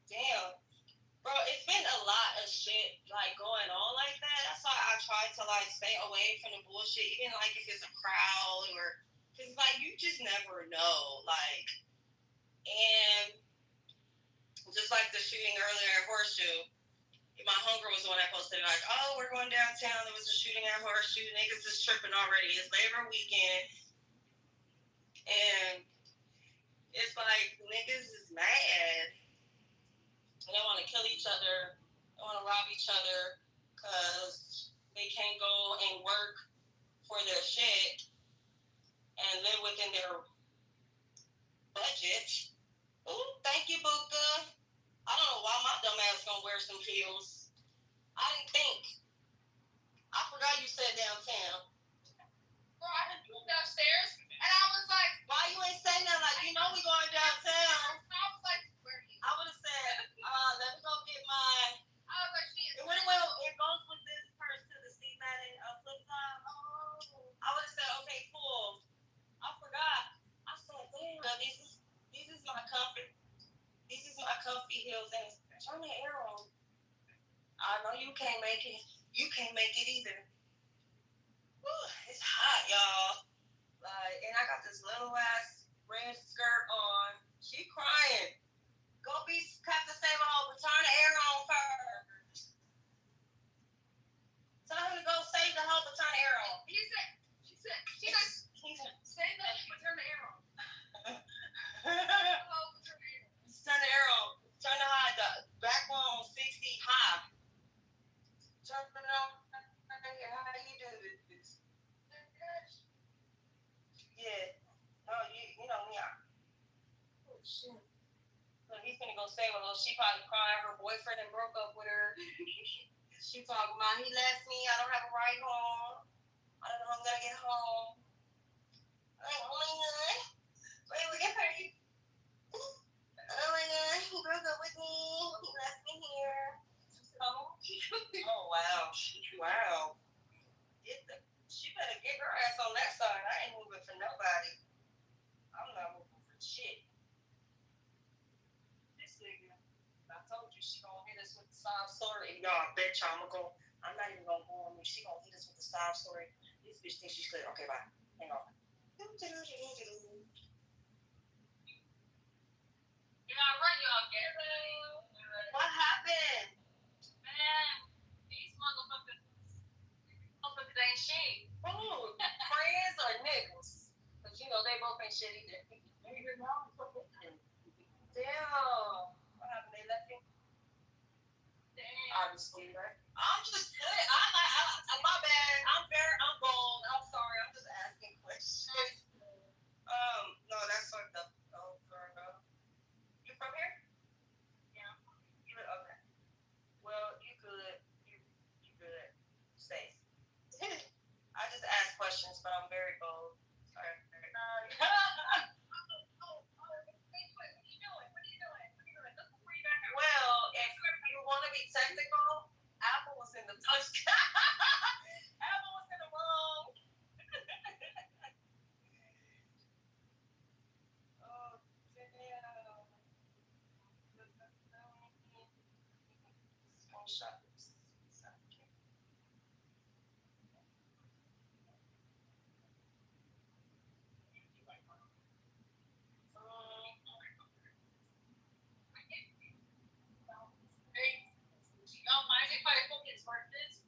Damn. Bro, it's been a lot of shit like going like stay away from the bullshit, even like if it's a crowd or because like you just never know. Like, and just like the shooting earlier at Horseshoe, my homegirl was the one that posted like, "Oh, we're going downtown. There was a shooting at Horseshoe. Niggas is tripping already. It's Labor Weekend, and it's like niggas is mad and they want to kill each other. They want to rob each other because they can't go and work for their shit and live within their budget." Ooh, thank you, Buka. I don't know why my dumb ass gonna wear some heels. I didn't think. I forgot you said downtown.
Bro, I had moved downstairs and I was like,
Why you ain't saying that? Like, you know we going downtown.
I was like, where are you?
I would have said, let me go get my.
I was like, she is.
It goes with this purse to the Steve Madden flip flop. Oh. I would have said, okay, cool. I forgot. I said, damn, these is my comfy. These is my comfy heels and turn the air on. I know you can't make it. You can't make it either. Whew, it's hot, y'all. Like, and I got this little ass red skirt on. She crying. Go be Captain Save-A-Ho, but turn the air on first. Tell him to go save the hoe, but turn the air on.
She said, say that, but turn the air on. Oh, turn the air on.
Turn the air on. Turn the high, the back one on 60 high. Turn it on. How you do this? Yeah. No, you know me. Oh shit. Look, he's finna go save her. She probably crying. Her boyfriend and broke up with her. She talking about he left me. I don't have a ride home. I don't know how I'm gonna get home. Like, oh my god. Wait, look at her. Oh my god, he broke up with me. He left me here. Oh wow. Wow. She better get her ass on that side. I ain't moving for nobody. I'm not moving for shit. This nigga, I told you she gonna hit us with the sob story. Y'all, I bet y'all I'm not even gonna go on me. She gonna hit us with the sob story. This bitch thinks she's good. Okay, bye. Hang on.
You're not right, y'all. Get it.
What happened?
Man, these motherfuckers ain't shit.
Ooh, friends or niggas? Because you know they both ain't shit either. Damn. What happened? They left you?
Damn.
Obviously, right? I'm just good. My bad. I'm bold. I'm sorry. I'm just asking questions. No, that's fucked up. Oh, girl. You from here?
Yeah.
Okay. Well, you good. You good. Safe. I just ask questions, but I'm very bold. Sorry. Well, if you want to be technical, Apple was in the touch. Apple was in the wrong. Oh, damn. Small shoppers.
Y'all mind if I focus for this?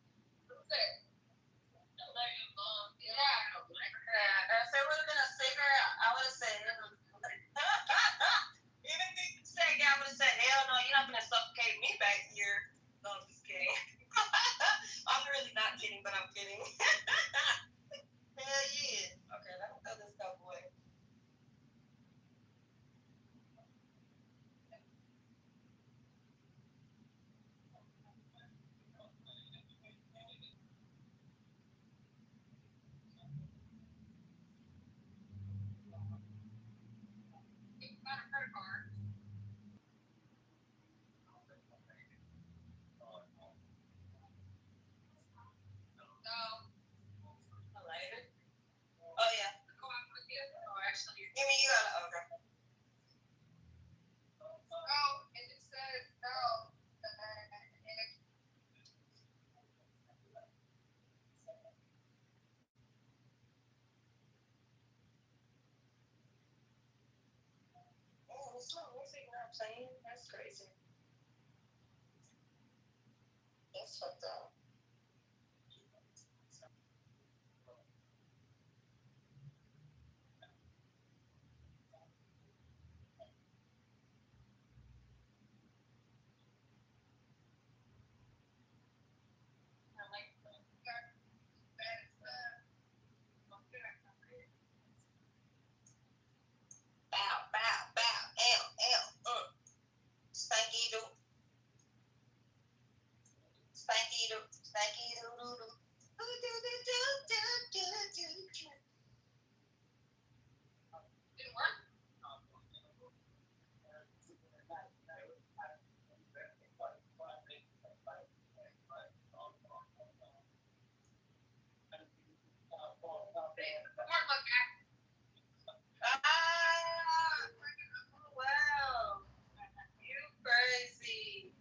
I'm saying? That's crazy. That's fucked up. Bow, bow, bow, stanky doo. Stanky doo, stanky doo doo doo. Doo doo doo doo doo doo doo.
Didn't work.
Wow. You crazy.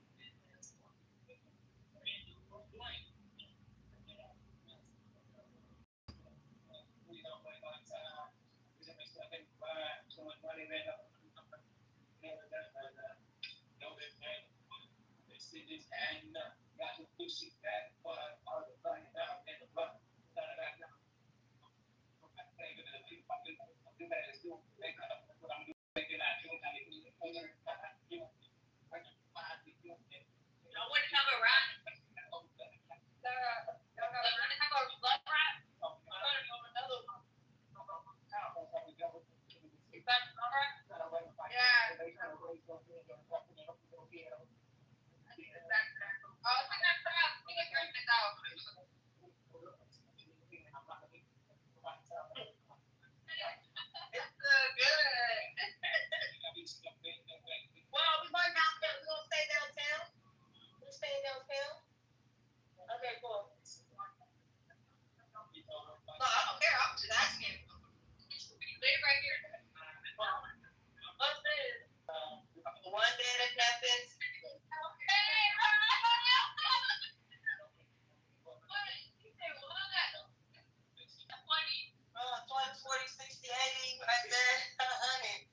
I wouldn't have a rat. I wouldn't have a blood rat. I don't know another one. Is that correct? Yeah. I think that's oh, I think that's crap. We can drink it out. It's good.
Well, we going downtown. We gonna stay downtown. We staying downtown. Okay, cool.
No, I don't care. I'm just asking. Live right here. What's this?
One day that happens. Oh, 20, 40, 60, 80, right there. 100.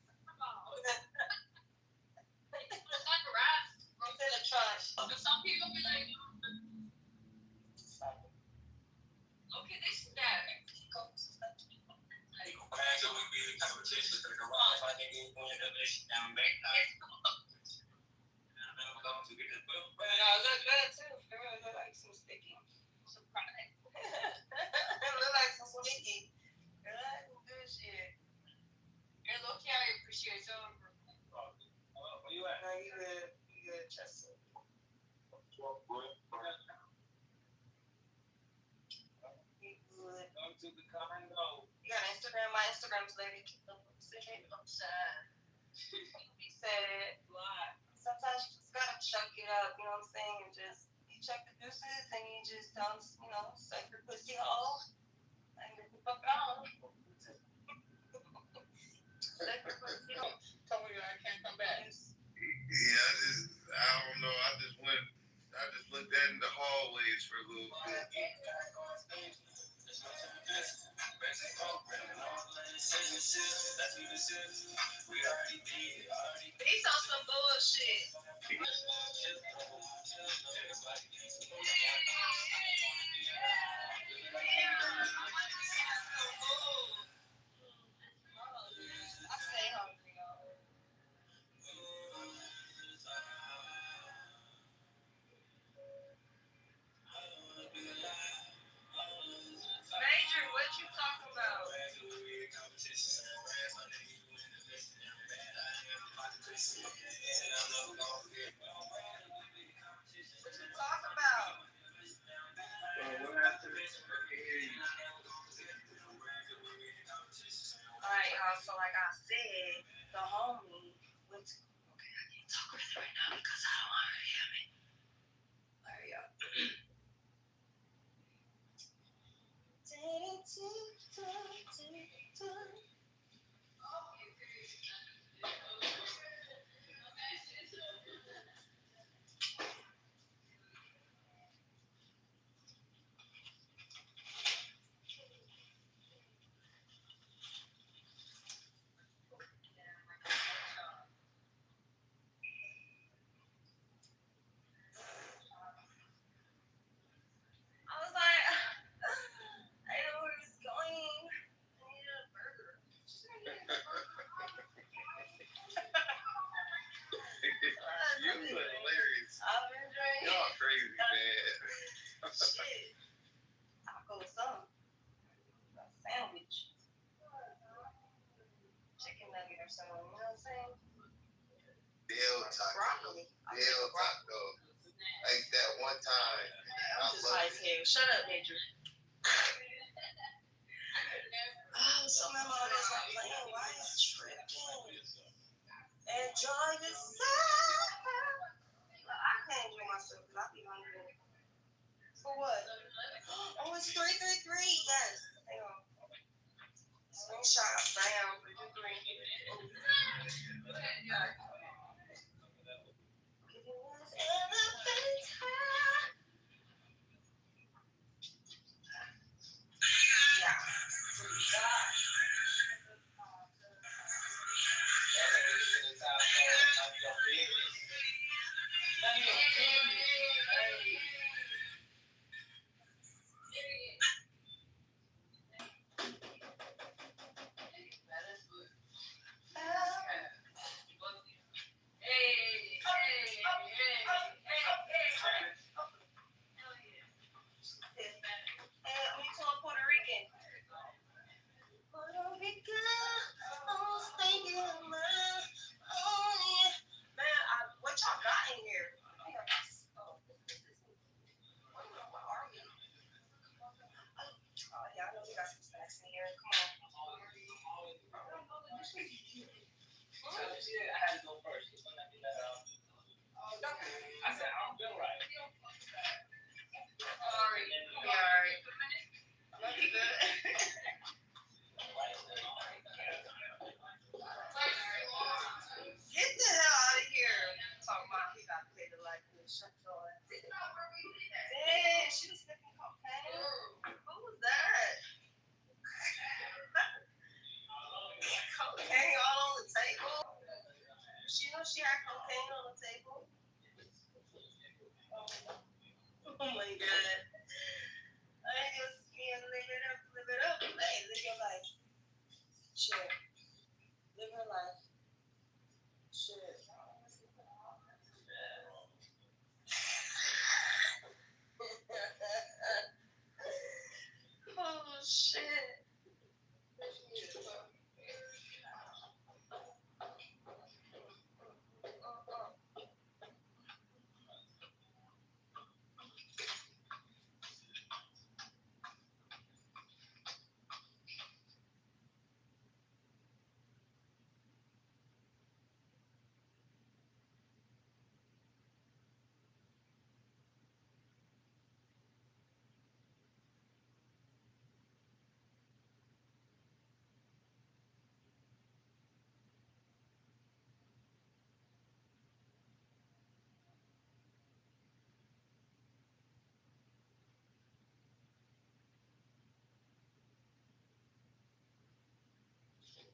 It's in the trash.
Some people be like, okay, this is that.
No, it look good too. It really look like some sticky.
Some product.
It look like some sticky. Good, good shit.
You're low-key, I appreciate it.
Where you at? No, you good. You good, Chester. You good. You got Instagram? My Instagram's Lady Kitover.
I'm sad.
He said, sometimes you just gotta chuck it up, you know what I'm saying? And just, you chuck the deuces and you just don't, suck your pussy hole. And get the fuck on. Suck your pussy hole.
Tell me I can't come back.
Yeah, I don't know. I just looked at in the hallways for a little bit.
He's on some bullshit. I stay hungry, y'all. Major, what you talking about? What you talking about?
So what happened
taco.
Broccoli.
Dill taco. Like that one time.
I'm just high as hell. Shut up, Major. Oh, so my mom is not playing. Why is tripping? Enjoy yourself. I can't enjoy myself because I be hungry. For what? Oh, it's 333. Yes. Hang on. Screenshot. Bam. 333. Get the hell out of here. Talking about he got paid to like this shut your ass. Dang, she was sniffing cocaine. Who was that? Cocaine all on the table. She knew she had cocaine on the table. Oh my god. I just can't live it up, live it up. Hey, live your life. Shit. Live her life. Shit. Oh shit.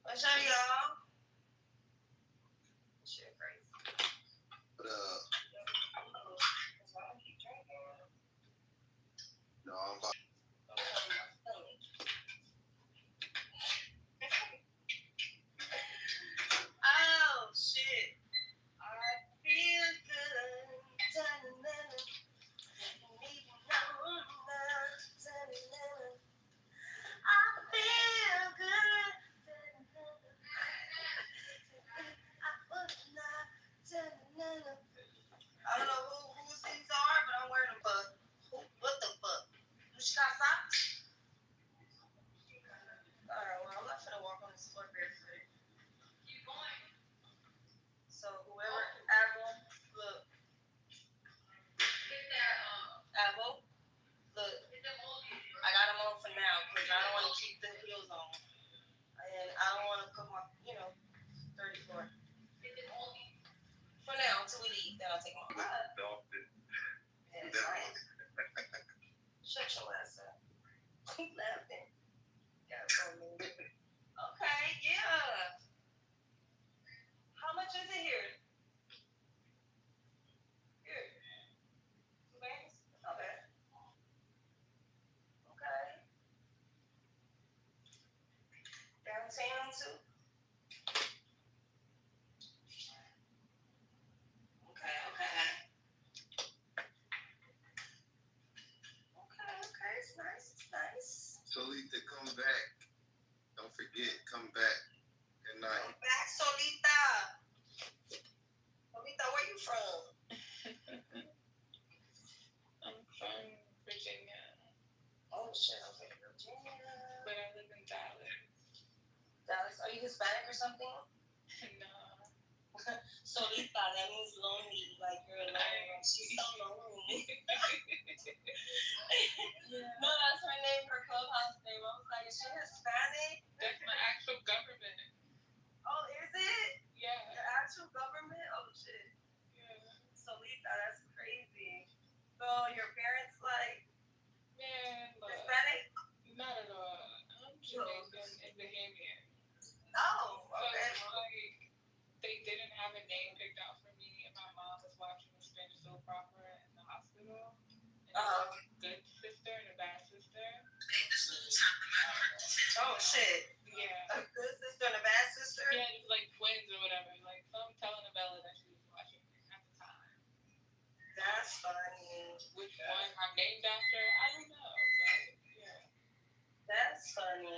What's up, y'all? Shit crazy.
But no, I'm about.
Oh shit. I feel good. I feel good. I don't know whose these are, but I'm wearing them. But what the fuck? She got socks? Alright, well, I'm not gonna walk on this floor barefoot. Keep going. So whoever Apple, look. Get that Apple, look. I got them on for now because I don't want to keep the heels on, and I don't want to put my, 34. For now, until we leave, then I'll take them off. Yeah, it's nice. Shut your ass up. Keep laughing. Okay, yeah. How much is it here? Here. 2 bands? Not bad. Okay. Downtown too? Okay. It's nice.
Solita, come back. Don't forget, come back. Good night.
Come back, Solita. Solita, where Dallas, are you Hispanic or something?
No.
Solita, that means lonely, like you're alone. She's so lonely. No, that's her name, her clubhouse name. I was like, is she Hispanic?
That's my actual government.
Oh, is it?
Yeah.
Your actual government? Oh, shit.
Yeah.
Solita, that's crazy. So your parents, like,
Man, look,
Hispanic?
not at all. I'm Jamaican and Bahamian.
Oh,
So,
okay.
like, they didn't have a name picked out for me, and my mom was watching a Spanish soap opera in the hospital. And there was a good sister and a bad sister.
Oh, shit.
Yeah.
A good sister and a bad sister?
Yeah, it was like twins or whatever. Like some telenovela that she was watching at the time.
That's funny.
Which one I'm named after, I don't know, but yeah.
That's funny.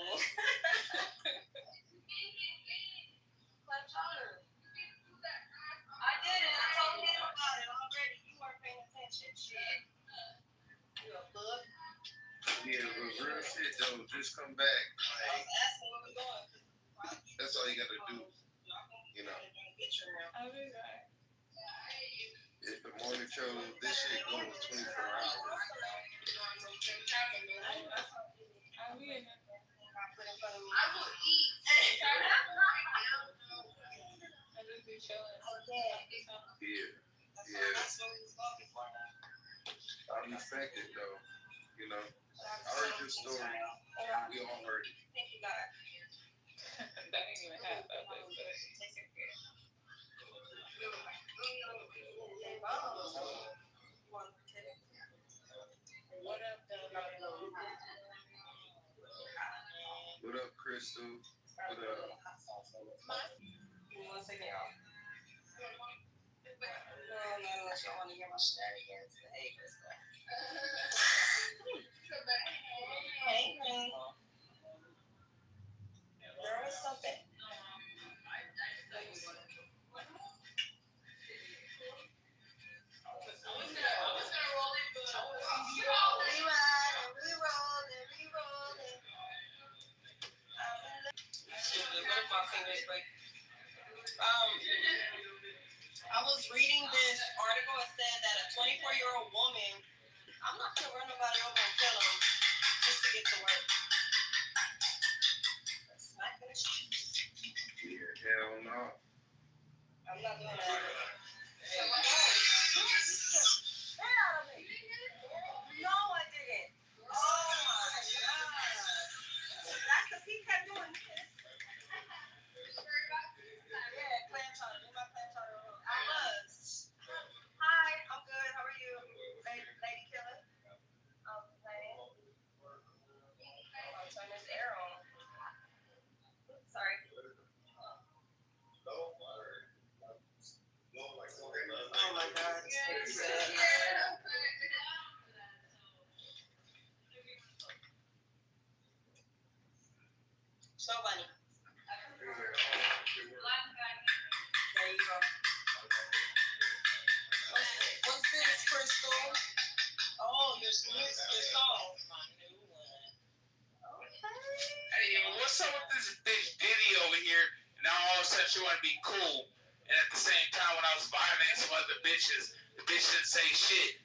I did it. I told him about it already. You weren't paying attention. Shit. You a book?
Yeah, but real shit though, just come back.
I was asking where we going.
That's all you gotta do. You know.
I'll be back.
If the morning show, this shit goes 24 hours.
I'll be in it.
I will eat.
I'll just be chilling.
Yeah. I respect it though. You know. I heard your story. We all heard it.
Thank you, God.
That ain't even half of it, but what up, though?
What up, Crystal? What up?
Give me 1 second, y'all. No, unless y'all want to hear my shenanigans. Hey, Krista. Hey, Queen. There was something. I was reading this article. It said that a 24-year-old woman, I'm not going to run nobody over and kill them just to get to work. Smack in the cheeks.
Yeah, hell no.
I'm not doing that. Get out of me. No, I didn't. Oh, my God. That's because he kept doing this. Yeah, clam chowder. Do my clam chowder. I was. Hi, I'm good. How are you? Lady killer? Lady. I'll turn this air on. Sorry. Oh my God. It's so funny. There you go. What's this, Crystal? Oh, your song.
Hey, what's up with this bitch Diddy over here? Now all of a sudden she want to be cool, and at the same time when I was violating some other bitches, the bitch didn't say shit.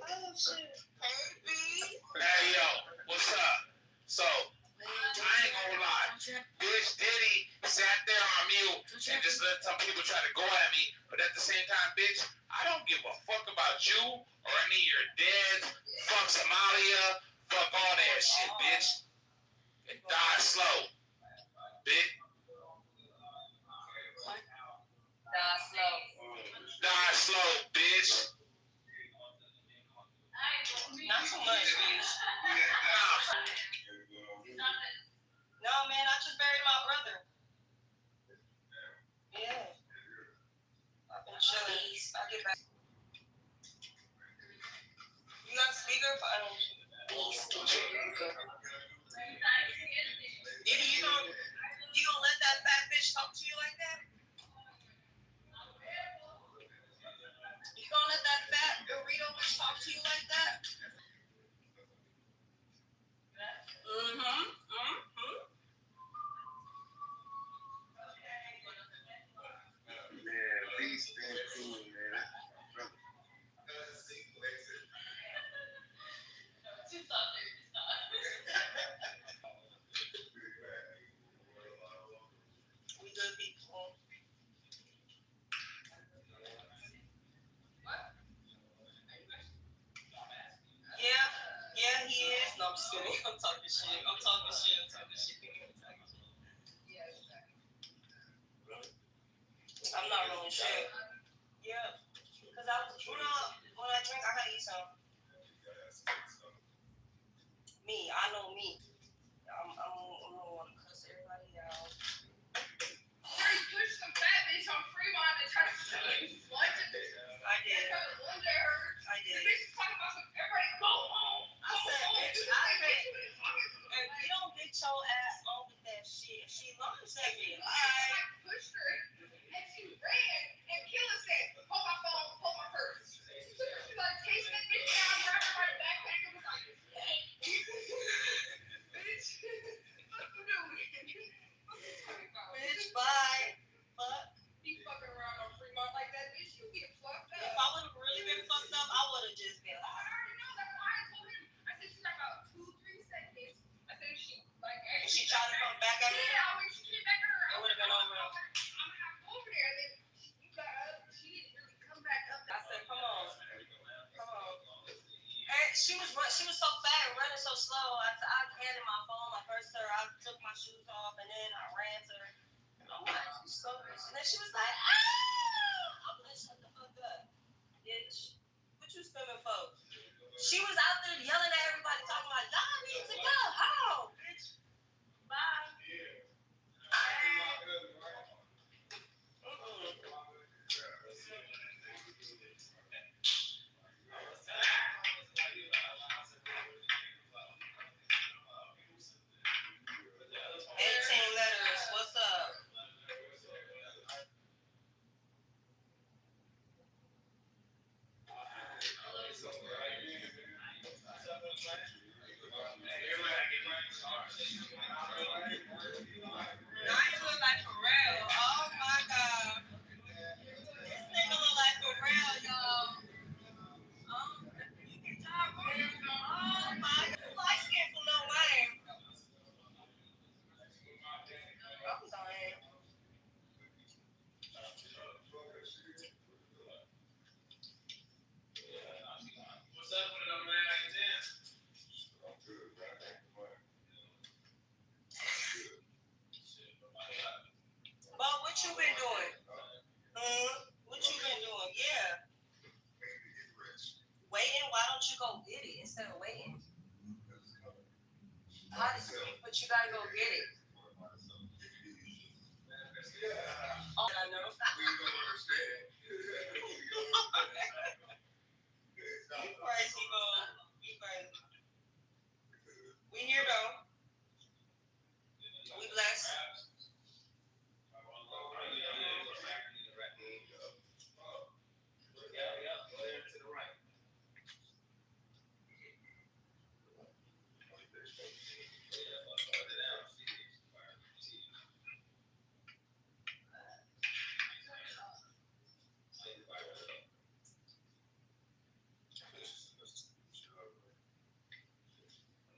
Oh shit.
Hey yo, what's up? So I ain't gonna lie, bitch Diddy sat there on mute and just let some people try to go at me, but at the same time, bitch, I don't give a fuck about you or any of your dads. Fuck Somalia, fuck all that shit, bitch. And die slow, bitch. Die slow, bitch.
Not too much, bitch. No, man, I just buried my brother. Yeah. I've been chilling. I'll get back. You got a speaker? Diddy, you gonna let that fat bitch talk to you like that? You gonna let that fat burrito bitch talk to you like that? I'm just kidding. I'm talking shit. I'm talking shit.
Yeah, exactly.
I'm not rolling shit. Yeah. Because I was, when I drink, I gotta eat some. Me, I know me. I'm gonna want to cuss everybody out.
You pushed some fat bitch on Fremont and tried to lunch at this.
I did.
The bitch is talking about some, everybody go home.
I said, bitch, if you don't get your ass on with that shit, she lunged at me.
I pushed her and she ran and Killa said, hold my phone, hold my purse. She like chasing that bitch down, grabbed her by the backpack and was like, hey. Bitch, what you doing?
Bitch, bye. Fuck.
He fucking around on Fremont like that, bitch, you get fucked up.
If I would have really been fucked up, I would have just been
I
like,
already know, that's why I told him. I said, she's like about 2-3 seconds. I said, if she, like,
if she tried to come back at me,
yeah, when she came back at her,
it would have been over.
I'm gonna have to go over there. And then you got up, she didn't really come back up.
I said, come on. And she was so fat and running so slow. I handed my phone, my purse to her. I took my shoes off and then I ran to her. And I'm like, you slow bitch. And then she was like, ah! I'm like, shut the fuck up, bitch. What you screaming for? She was out there yelling at everybody, talking about, y'all need to go home, bitch. Bye. Letters. What's up? Now you look like Pharrell. Oh my god. This nigga look like Pharrell, y'all. You can talk. Oh my god. Light skin for Lil Wayne. I'm sorry.
What's up with them man like this?
But what you been doing? What you been doing? Yeah. Waiting? Why don't you go get it instead of waiting? But you gotta go get it. Oh, I know. You crazy, bro. You crazy. We here though. We blessed.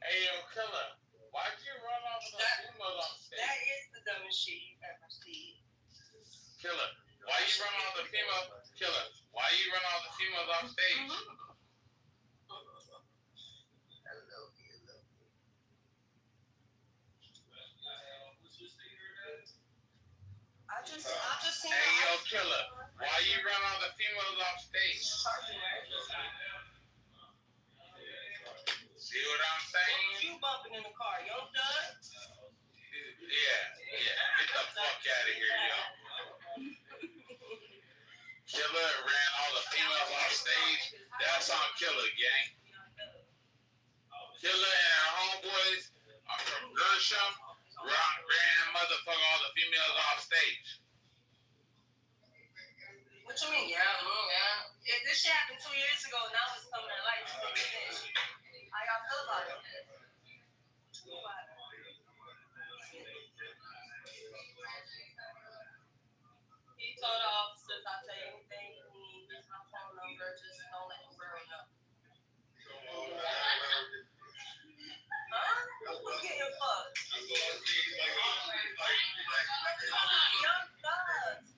Hey, yo, Killer, why'd you run off the females on stage?
That is the dumbest shit you've ever seen.
Killer, why you run off the females? Killer, why you run off the females on stage?
I just seen.
Hey, yo, Killer, why you run off the females off stage? See what I'm saying?
You bumping in the car, yo, Doug?
Yeah. Get the fuck out of here, yo. Killer ran all the females off stage. That's on Killer, gang. Killer and her homeboys are from Gershom. Ran motherfucker all the females off stage.
What you mean? Yeah. If this shit happened 2 years ago, now it's coming to light. How y'all feel about it? He told the officers, I'll tell you anything you need. Here's my phone number. Just don't let him burn up. Huh? Who's getting fucked? Young thugs.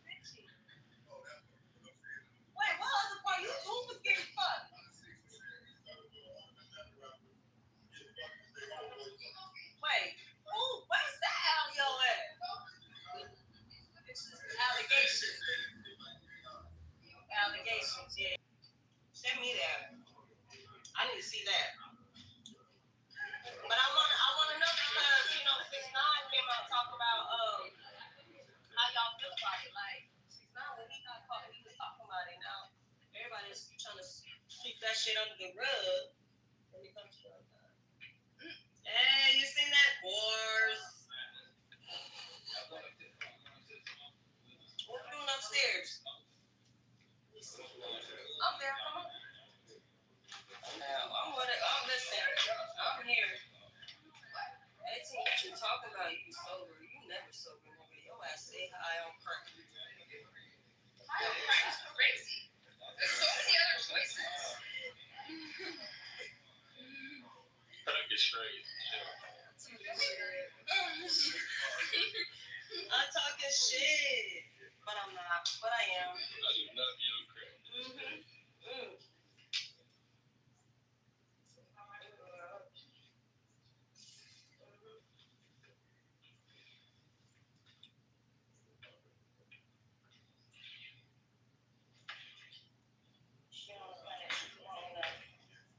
Wait, what other part? You two was getting fucked.
It's crazy.
I'm talking shit, but I'm not. But I am.
I do not be on crack.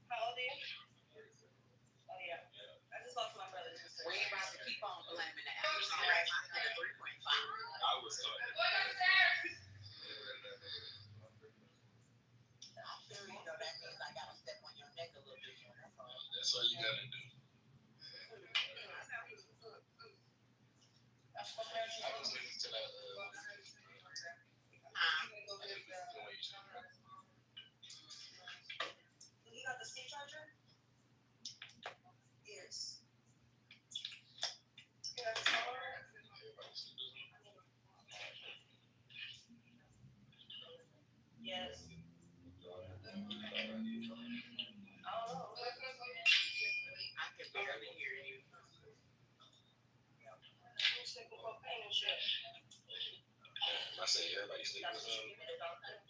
How old are you? Oh yeah. I just lost my brother.
We ain't about to keep on blaming the average size at a 3.5.
I was taught that.
Sure, you know that means I gotta step on your neck a little bit more.
That's all you gotta do. I was listening to that.
You got the C charger? Yes. You got the power? Yes. Oh.
I can barely hear you.
I'm sniffing cocaine and shit.
I say everybody sleep
That's
with
what you give me the doctor.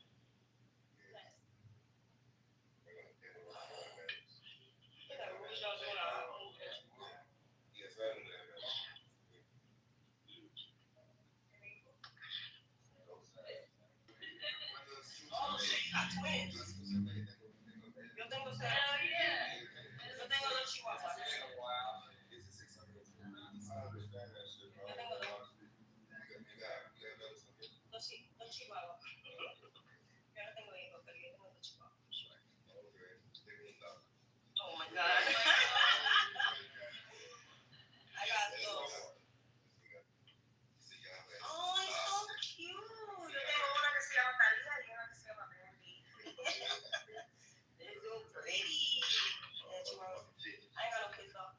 Oh shit, you got twins. Yo tengo cero. Hell yeah. Yo tengo dos chihuahuas. Yo tengo dos chihuahuas. Yo no tengo hijos, pero yo tengo dos chihuahuas. Oh my god. I got those. Oh, it's so cute. Yo tengo una que se llama Talía y una que se llama Brandy. They're so pretty. Yeah, chihuahuas. I ain't got no kids though.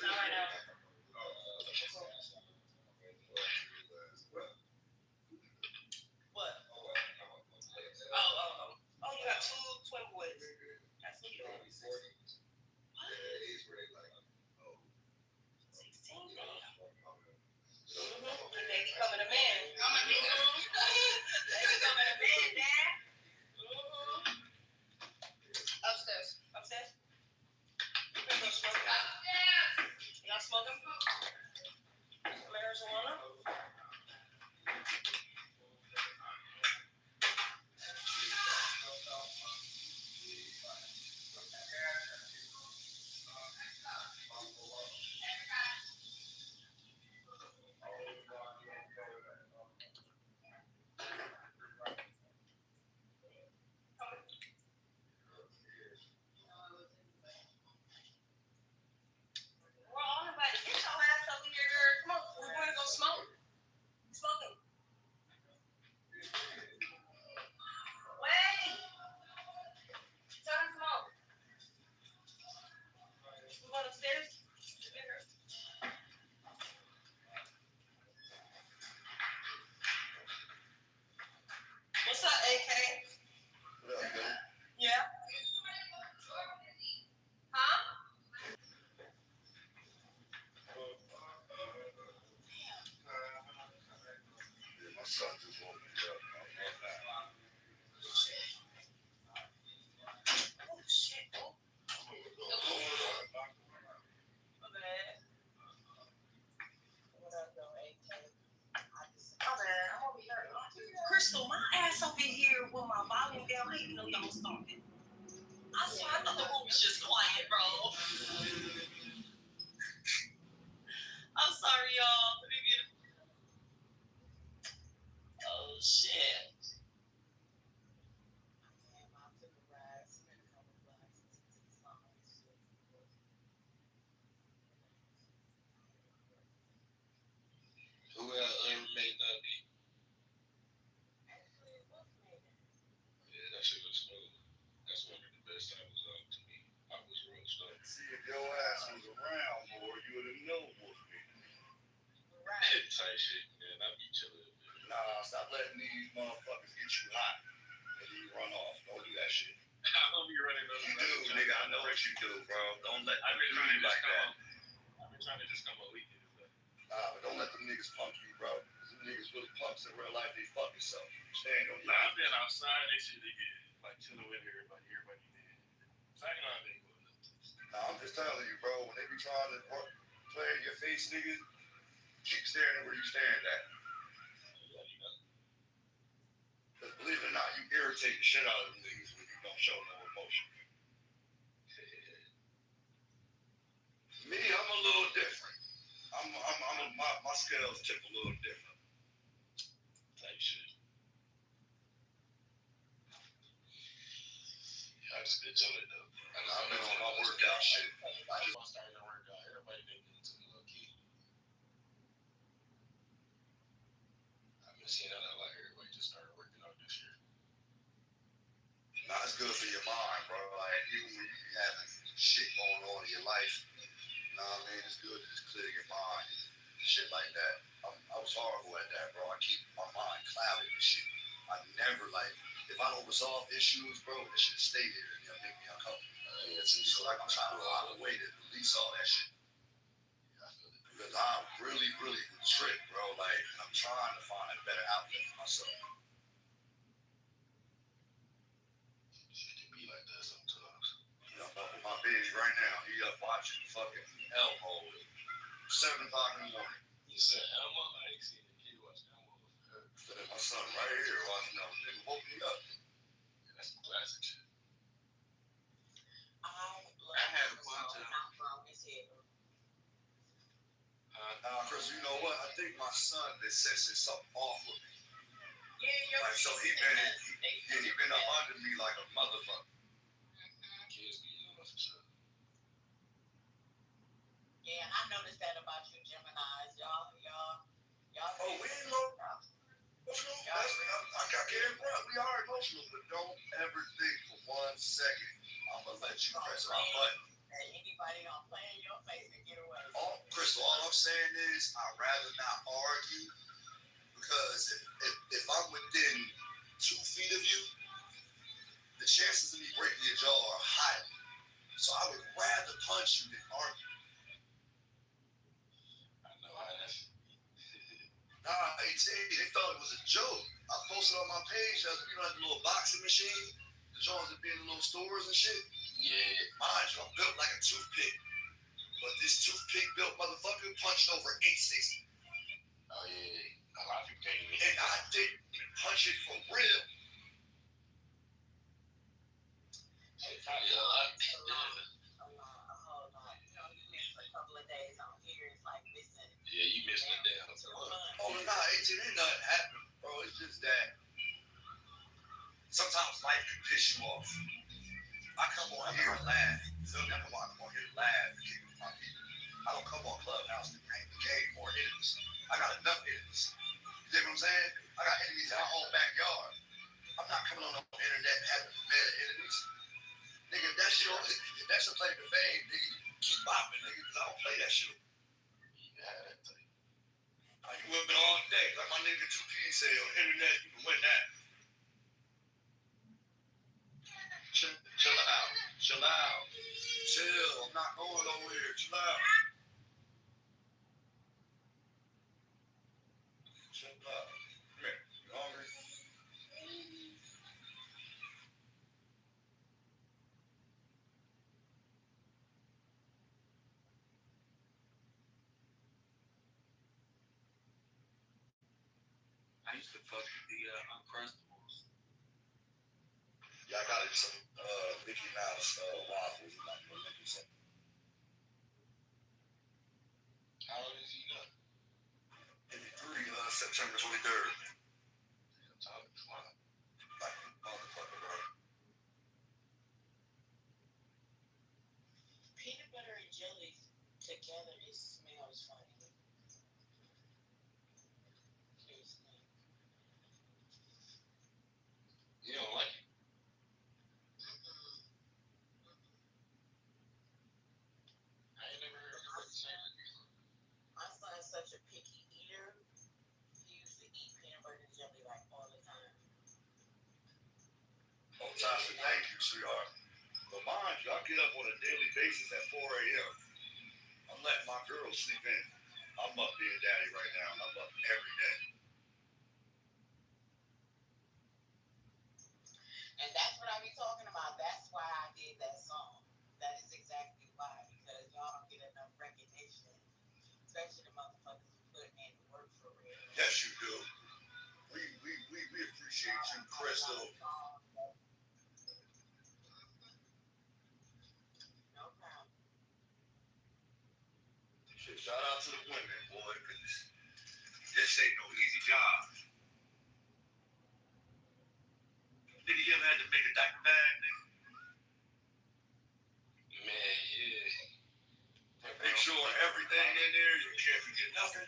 Not right now. What? Oh, you got two twin boys. That's cute. What? 16? They becoming a man. They becoming a man, Dad. Upstairs. Upstairs? Y'all smoking? Marijuana? We're all invited. Get your ass over here, girl. Come on. We're going to go smoke. Smoking. Wait. Tell them smoke. We going upstairs? What's up, AK?
What up, man?
Yeah? Huh?
Yeah, my son just woke me up.
Oh, shit. Oh. My bad.
What up, though, AK?
My bad. I'm over here. Crystal, my ass over here with my volume down. I didn't know y'all was talking. I swear I thought the room was just quiet, bro. I'm sorry, y'all. Let me get it. Oh, shit.
Who made that beat? Yeah, that shit was smooth. That's one of the best times to me. I was real stoked.
See, if your ass was around more, you would have known Wolf me.
Type shit, man. I be chilling.
Nah, stop letting these motherfuckers get you hot and then you run off. Don't do that shit.
I don't be running those.
You do, nigga.
what you do, bro. Don't let
I've been
them
trying
do
to
you like that.
I've been trying to just come on weekends, but
Nah, but don't let them niggas punk you, bro. Them niggas really punks in real life. They fuck yourself. Stand on your
I've been outside. They shit they get like chilling with everybody did. So I ain't know how they go.
Nah, I'm just telling you, bro. When they be trying to play in your face, nigga, keep staring where you stand at. Because believe it or not, you irritate the shit out of them niggas when you don't show no emotion. Me, I'm a little different. My scales tip a little different.
Type shit. I just been chilling though.
I've been on my workout shit.
I just started to work out. Everybody been getting to the little key. I've been seeing that like everybody just started working out this year.
Nah, it's good for your mind, bro. Like, even when you having shit going on in your life, you know what I mean? It's good to just clear your mind and shit like that. I was horrible at that, bro. I keep my mind clouded and shit. I never, like, if I don't resolve issues, bro, it should stay there and it'll make me uncomfortable. So, like, I'm trying to find a way to release all that shit. Because I'm really, really tripped, bro. Like, I'm trying to find a better outlet for myself.
Shit can be like that sometimes.
I'm up with my baby right now. He up watching fucking Elmo at 7 o'clock in the morning.
You said Elmo? I ain't seen a kid watch Elmo.
My son right here watching Elmo. Nigga woke me up.
Yeah, that's some classic shit.
I
had a fun time.
Chris, you know what? I think my son been sensing something off with me.
Yeah,
Like, so he been up under me like a motherfucker.
Kids be young for sure.
Yeah, I noticed that about you Geminis. Y'all.
Oh, we ain't emotional. I can't front. We are emotional, but don't ever think for 1 second I'm gonna let you press my button.
And anybody gonna play in your face and get away.
Crystal, all I'm saying is I'd rather not argue because if I'm within 2 feet of you, the chances of me breaking your jaw are high. So I would rather punch you than argue.
I know how that's.
Nah, they thought it was a joke. I posted on my page, you know, like the little boxing machine, the joints that be in the little stores and shit.
Yeah.
Mind you, I'm built like a toothpick. But this toothpick built motherfucker punched over 860.
Oh yeah. A lot of people can't even.
And I didn't punch it for real.
It's probably a lot.
Hold on. You know, you missed a couple of days on here. It's like missing.
Yeah, you missed it down.
Oh, nah, it ain't nothing happening, bro. It's just that sometimes life can piss you off. I come on here and laugh. So I come on here and laugh and kick with my people. I don't come on Clubhouse to gain more enemies. I got enough enemies. You dig what I'm saying? I got enemies in my own backyard. I'm not coming on the internet and having mad enemies. Nigga, that's your claim to fame, nigga. Keep bopping, nigga, because I don't play that shit.
Yeah, that thing.
You whipping all day. Like my nigga 2P said on the internet, you can win that. Chill out. Chill out. Chill. I'm not going nowhere. Chill out. Chill out. Come here. You hungry?
I used to fuck with the Uncrustables.
Yeah, I got some Mickey Mouse waffles. I'm not gonna make you some.
How old is he now?
53, September 23rd.
I'm talking flying.
Like motherfucker, bro.
Peanut butter and jelly together, it smells funny.
You don't like it? I ain't never heard of it.
My son's such a picky eater. He used to eat peanut
I get up on a daily basis at 4 a.m. I'm letting my girls sleep in. I'm up being daddy right now. I'm up every day.
And that's what I be talking about. That's why I did that song. That is exactly why. Because y'all don't get enough recognition, especially the motherfuckers who put in the work for real.
Yes, you do. We appreciate you, Crystal.
No problem.
Shit, shout out to the women, boy, because this ain't no easy job. Nigga, you ever had to make a diaper bag, nigga?
Man, yeah.
Make sure everything in there, you can't forget nothing.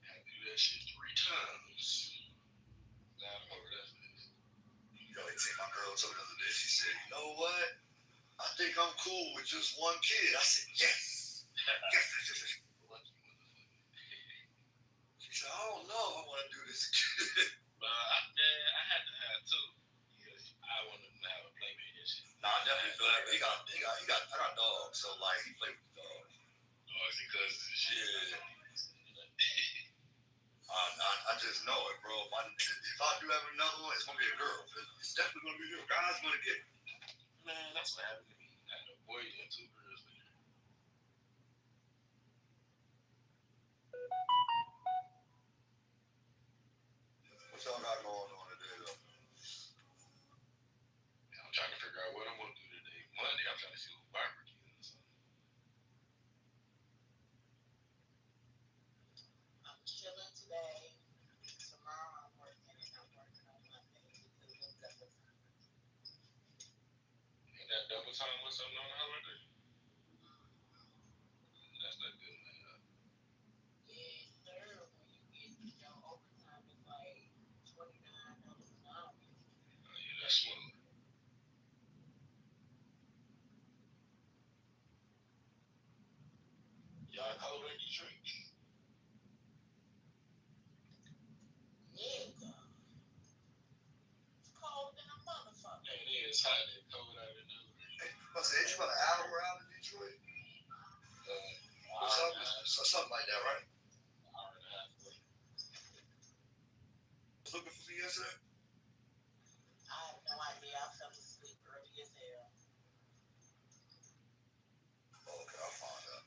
Had to do that shit 3 times. Now I remember that face.
Yo, I think my girl told me the other day, she said, you know what? I think I'm cool with just one kid. I said, yes. Yes.
Lucky motherfucker.
She said, I don't know if I want to do this again.
But I had to have 2. Because I wanted to have a playmate and shit.
Nah, I definitely feel that. I got dogs, so like he played with the dogs.
Oh, is it cousins and shit?
Yeah. I just know it, bro. If I do have another one, it's gonna be a girl. It's definitely gonna be a girl. Guys gonna get it.
Man, that's what happened to me. I had a boy and 2 girls later.
What y'all got going on today, though?
I'm trying to figure out what I'm gonna do today. Monday, I'm trying to see who barbecue or something.
I'm chilling today. Tomorrow I'm working and I'm working on Monday because of double time.
Ain't that double time or something on the holiday? That's not good, man.
Yes, sir. When you get your overtime, it's like $29 an hour.
Oh, yeah, that's smooth. Y'all cold in Detroit?
Nigga. It's cold than a motherfucker.
Man, it is hot and cold out in there.
I said, ain't you about an hour out in Detroit? Something like that, right?
Hour and a half.
Looking for me yesterday?
I have no idea. I fell asleep early as hell.
Okay, I'll find out.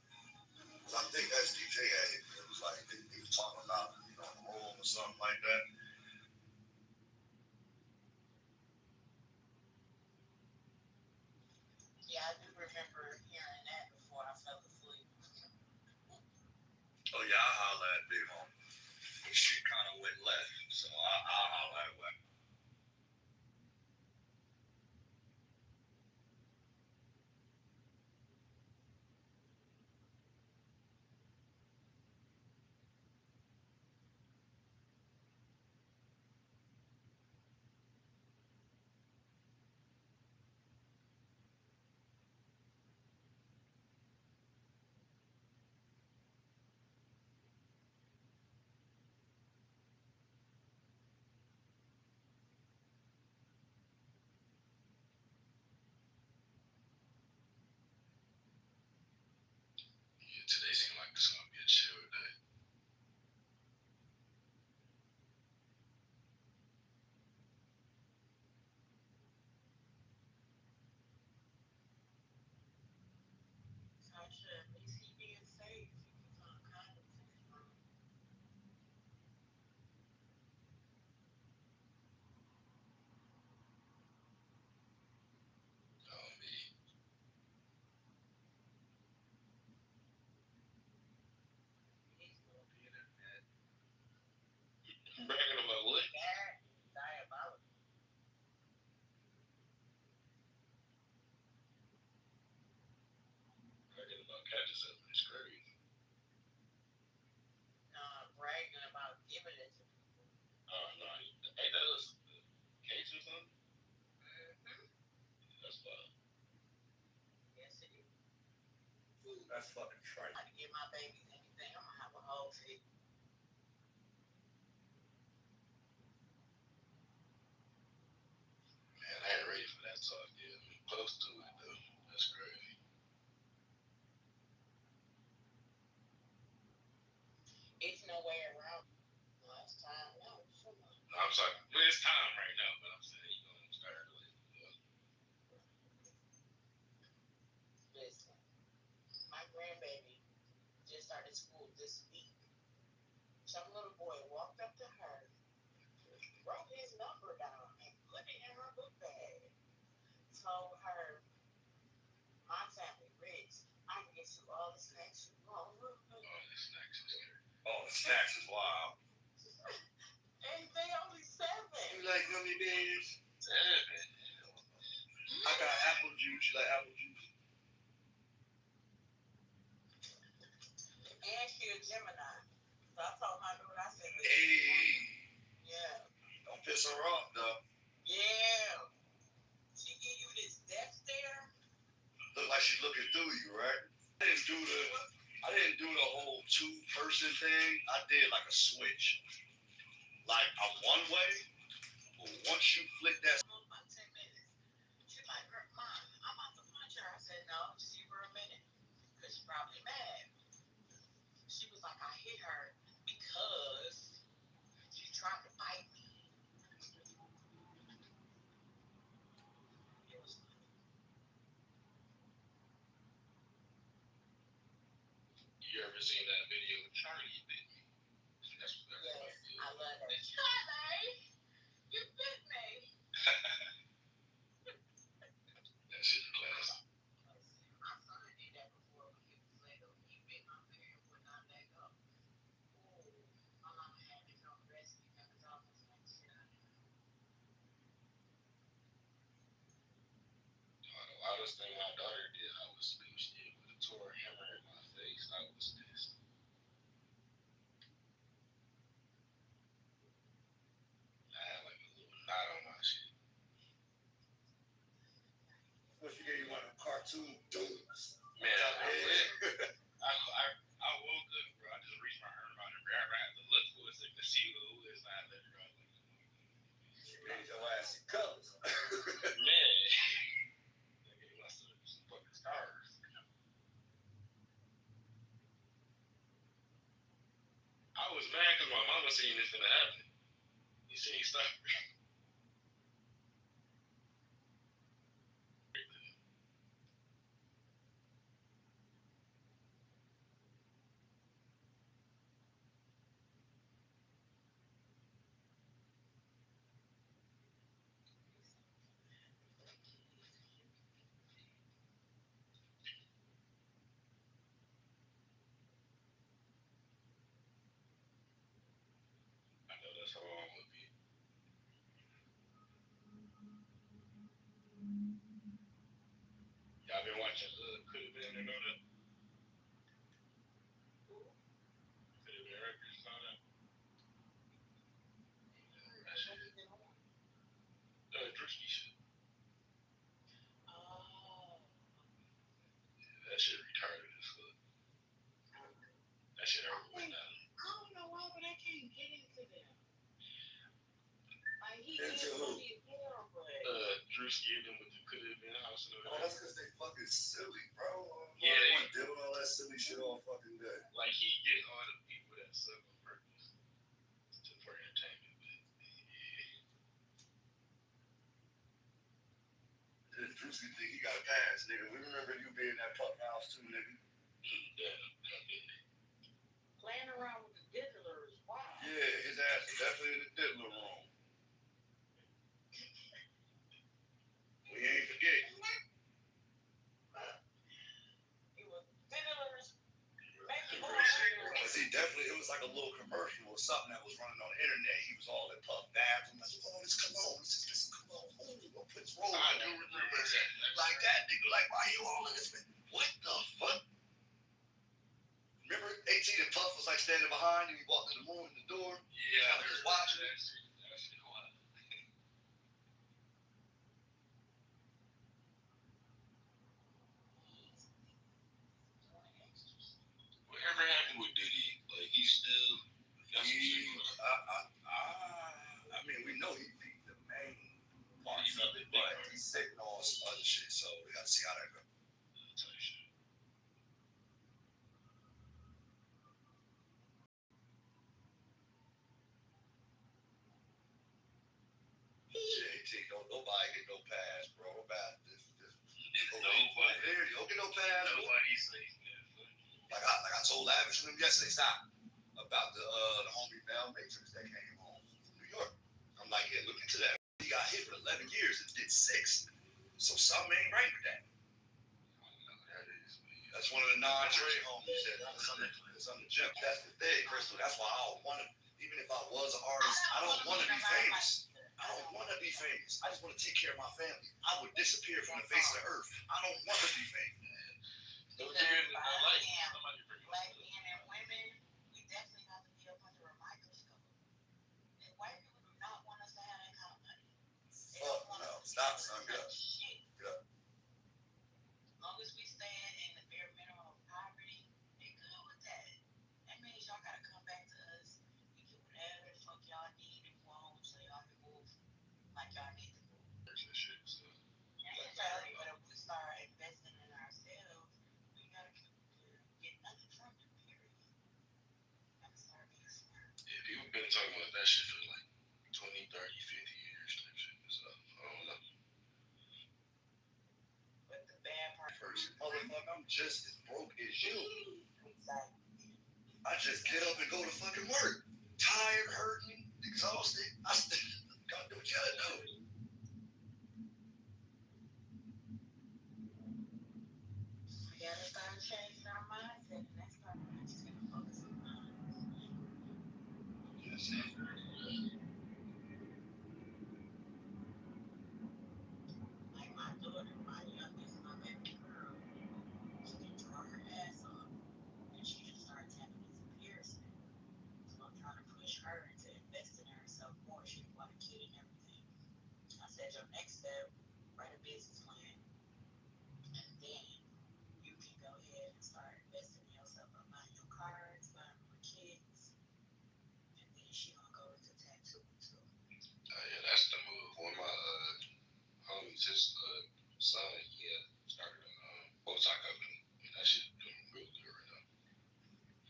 I think SDJ had it. It was like he was talking about, the room or something like that.
Yeah, I do remember hearing that before I fell asleep.
Oh yeah, I holla at Big Home. This shit kind of went left, so I'll holla at Whack.
Yeah, today seems like it's gonna be a chill day.
I should at least he being safe. He was on condoms in his room.
Me.
He's gonna be in that.
Bragging about what?
That is diabolical.
Bragging about catching something is crazy.
Bragging about giving it to people.
Oh no, hey, that was the case or something?
Mm-hmm.
That's wild.
Yes, it is.
That's fucking trite.
I give my babies anything, I'm gonna have a whole fit.
absolutely do. That's crazy.
It's no way around. Last time, no.
I'm sorry. Well, it's time right now, but I'm saying you're gonna start like.
Listen, my grandbaby just started school this week. Some little boy walked up to her, wrote his number down, and put it in her book bag. Told her, my family rich. I can get you all the snacks you want.
Oh, the snacks is scary.
Oh, the snacks is wild.
And they only 7.
You like gummy bears?
7.
I got apple juice. You like apple juice?
And she a Gemini. So I told my daughter, I said,
Hey.
Yeah.
Don't piss her off, though.
Yeah. She give you this death stare.
Look like she's looking through you, right? I didn't do the whole 2-person thing. I did like a switch. Like a one way, but once you flick that.
About 10 minutes. She's like, Mom, I'm about to punch her. I said, no, just give her a minute. Because she's probably mad. She was like, I hit her because she tried to bite me. It was funny.
You ever seen that video of Charlie bit me? That's what everybody
Yes,
did.
I love that. Charlie, you bit me.
That shit is classic.
My son did that before when he was little. He bit my finger and would not let go. Ooh, my mama had me on rescue and was almost like shit out of him.
The wildest thing my daughter did, I was asleep. She would have tore a hammer in my face. I was pissed. I had like a little knot on my shit.
What she gave you one of them cartoon dudes?
Man, I woke up, bro. I just reached my arm out and grabbed her. I had to look for a second to see who it was. I let her out.
She made your ass in colors.
Man. They gave my son some fucking scars. I was mad because my mama seen this finna happen. You seen stuff. I know that's how I'm gonna be. Y'all been watching Could Have Been and all that? Could Have Been Records and all that? That shit. Drewski shit.
Oh.
That shit retarded as fuck. That shit ever went down.
I don't know why, but I can't get into them. Like, he
Into
is
who?
funny as hell, but...
Drewski and them with the Could Have Been house and all
Oh,
that.
that's because they fucking silly, bro.
Yeah,
They
they-
want to deal with all that silly shit all fucking day.
Like, he get all the people that suck on purpose for entertainment. But, yeah.
Drewski think he got a pass, nigga. We remember you being in that puff house too, nigga.
Yeah.
Playing around with the diddlers, wow.
Yeah, his ass was definitely in the diddler room. We ain't forget.
He was diddlers.
But see, definitely, it was like a little commercial or something that was running on the internet. He was all in puff bathroom. Like, oh, it's cologne. This is cologne. Oh, we'll put this roll.
I do remember that.
Like that, nigga. Like, why you all in this? What the fuck? Remember, 18 and Puff was like standing behind and he walked in the room in the door.
Yeah,
I was just watching
that shit. That shit wild. Whatever happened with Diddy, like he's still.
I mean, we know he beat the main parts of it, but he's sitting on on some other shit, so we got to see how that goes. JT, don't nobody get no pass, bro. About this.
Nobody.
You don't get no pass.
Nobody's safe.
Like I told Lavish and them yesterday, stop. About the homie Val Matrix that came home from New York. I'm like, yeah, look into that. He got hit with 11 years and did 6. So something ain't right with that. That's one of the non-trade homies that's on the gym. That's the thing, Crystal. That's why I don't want to, even if I was an artist, I don't want to be famous. I don't want to be famous. I just want to take care of my family. I would disappear from the face of the earth. I don't want to be famous.
Black men and women, we definitely have to be up under a microscope. And white people do not want us to have that kind of money.
Fuck no. Stop, son. Get up. Get up.
As long as we stand in the bare minimum of poverty, they're good with that. That means y'all gotta come back to us. We get whatever the fuck y'all need and want so y'all can move like y'all need to move. But if we start investing in ourselves, we gotta get nothing from them, period. Gotta start being smart.
Yeah, people been talking about that shit for like 20, 30, 50 years type shit. So, I don't know.
But the bad part,
Motherfucker, I'm just as broke as you.
exactly.
I just get up and go to fucking work. Tired, hurting, exhausted. I still gotta do what you gotta do.
We gotta start changing our mindset, and that's why we're just gonna focus on minds.
Yes.
Like my daughter, my youngest, my baby girl, she can draw her ass off, and she just started tapping into Pearson. So I'm trying to push her into investing in herself more. She want a kid and everything. I said, your next step, write a business plan, and then you can go ahead and start investing in yourself by buying your cards, buying more kids, and then she gonna go into tattooing too.
Yeah, that's the move. One of my homies, his son, he started a bow tie company. And that shit doing real good right now.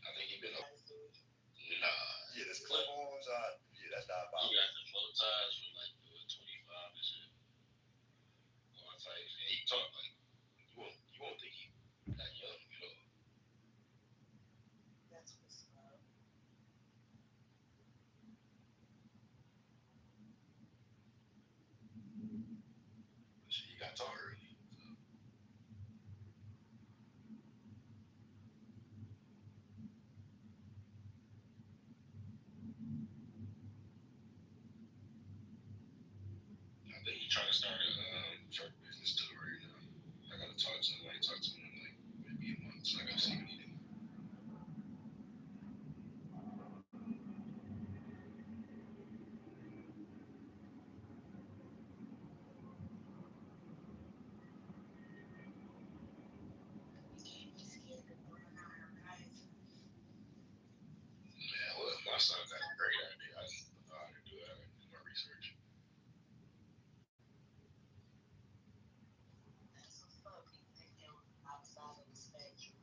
I think he been up. Nah.
Yeah, this clip-ons, yeah, that's not about.
He got the bow ties for like 25 and shit. All types. And he talk like, you won't think he that young, you know.
That's what's up.
Shit, he got taught early. I think he trying to start a truck business too right now. I gotta talk to him. I ain't talked to him in like maybe a month, so I gotta see what he do.
We can't be scared to broaden our horizons.
Man, well, my son got a great idea. I just don't know how to do it. I gotta do my research.
That's what's up. People think they're outside of the spectrum.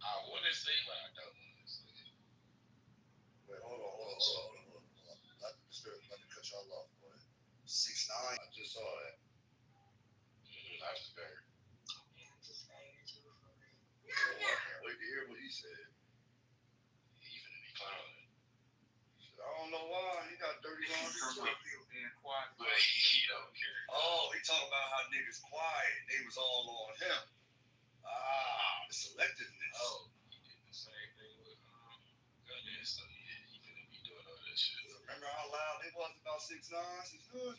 I want to say, but I don't want to say.
Wait, hold on. Not to cut y'all off, boy. 6'9". I just saw that.
I just better.
Yeah, I'm just figured too for real.
I can't wait to hear what he said.
He finna be clowning.
I don't know why. He got dirty laundry.
Being quiet.
But he don't care.
Oh, he talking about how niggas quiet. They was all on him. The selectiveness.
Oh, he did the same thing with Gunner, so he finna be doing all that shit.
Remember how loud they was about 6'9"? 6'9" is right.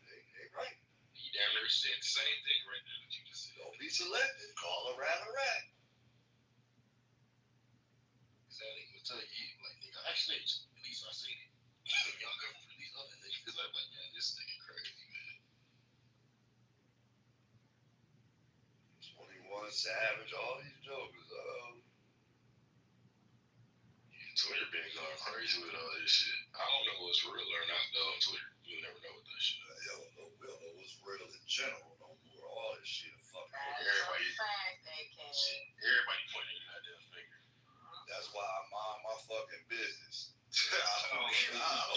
They right.
He damn near said the same thing right there that you just said.
Don't be selective. Call a rat a rat.
Exactly. I'm tell you, like, nigga, I snitched. At least I seen it. Y'all come for these other niggas. I'm like, man, this nigga crazy, man.
21 Savage, all these jokers.
Twitter been going crazy with all this shit. I don't know what's real or not though on Twitter. You'll never know.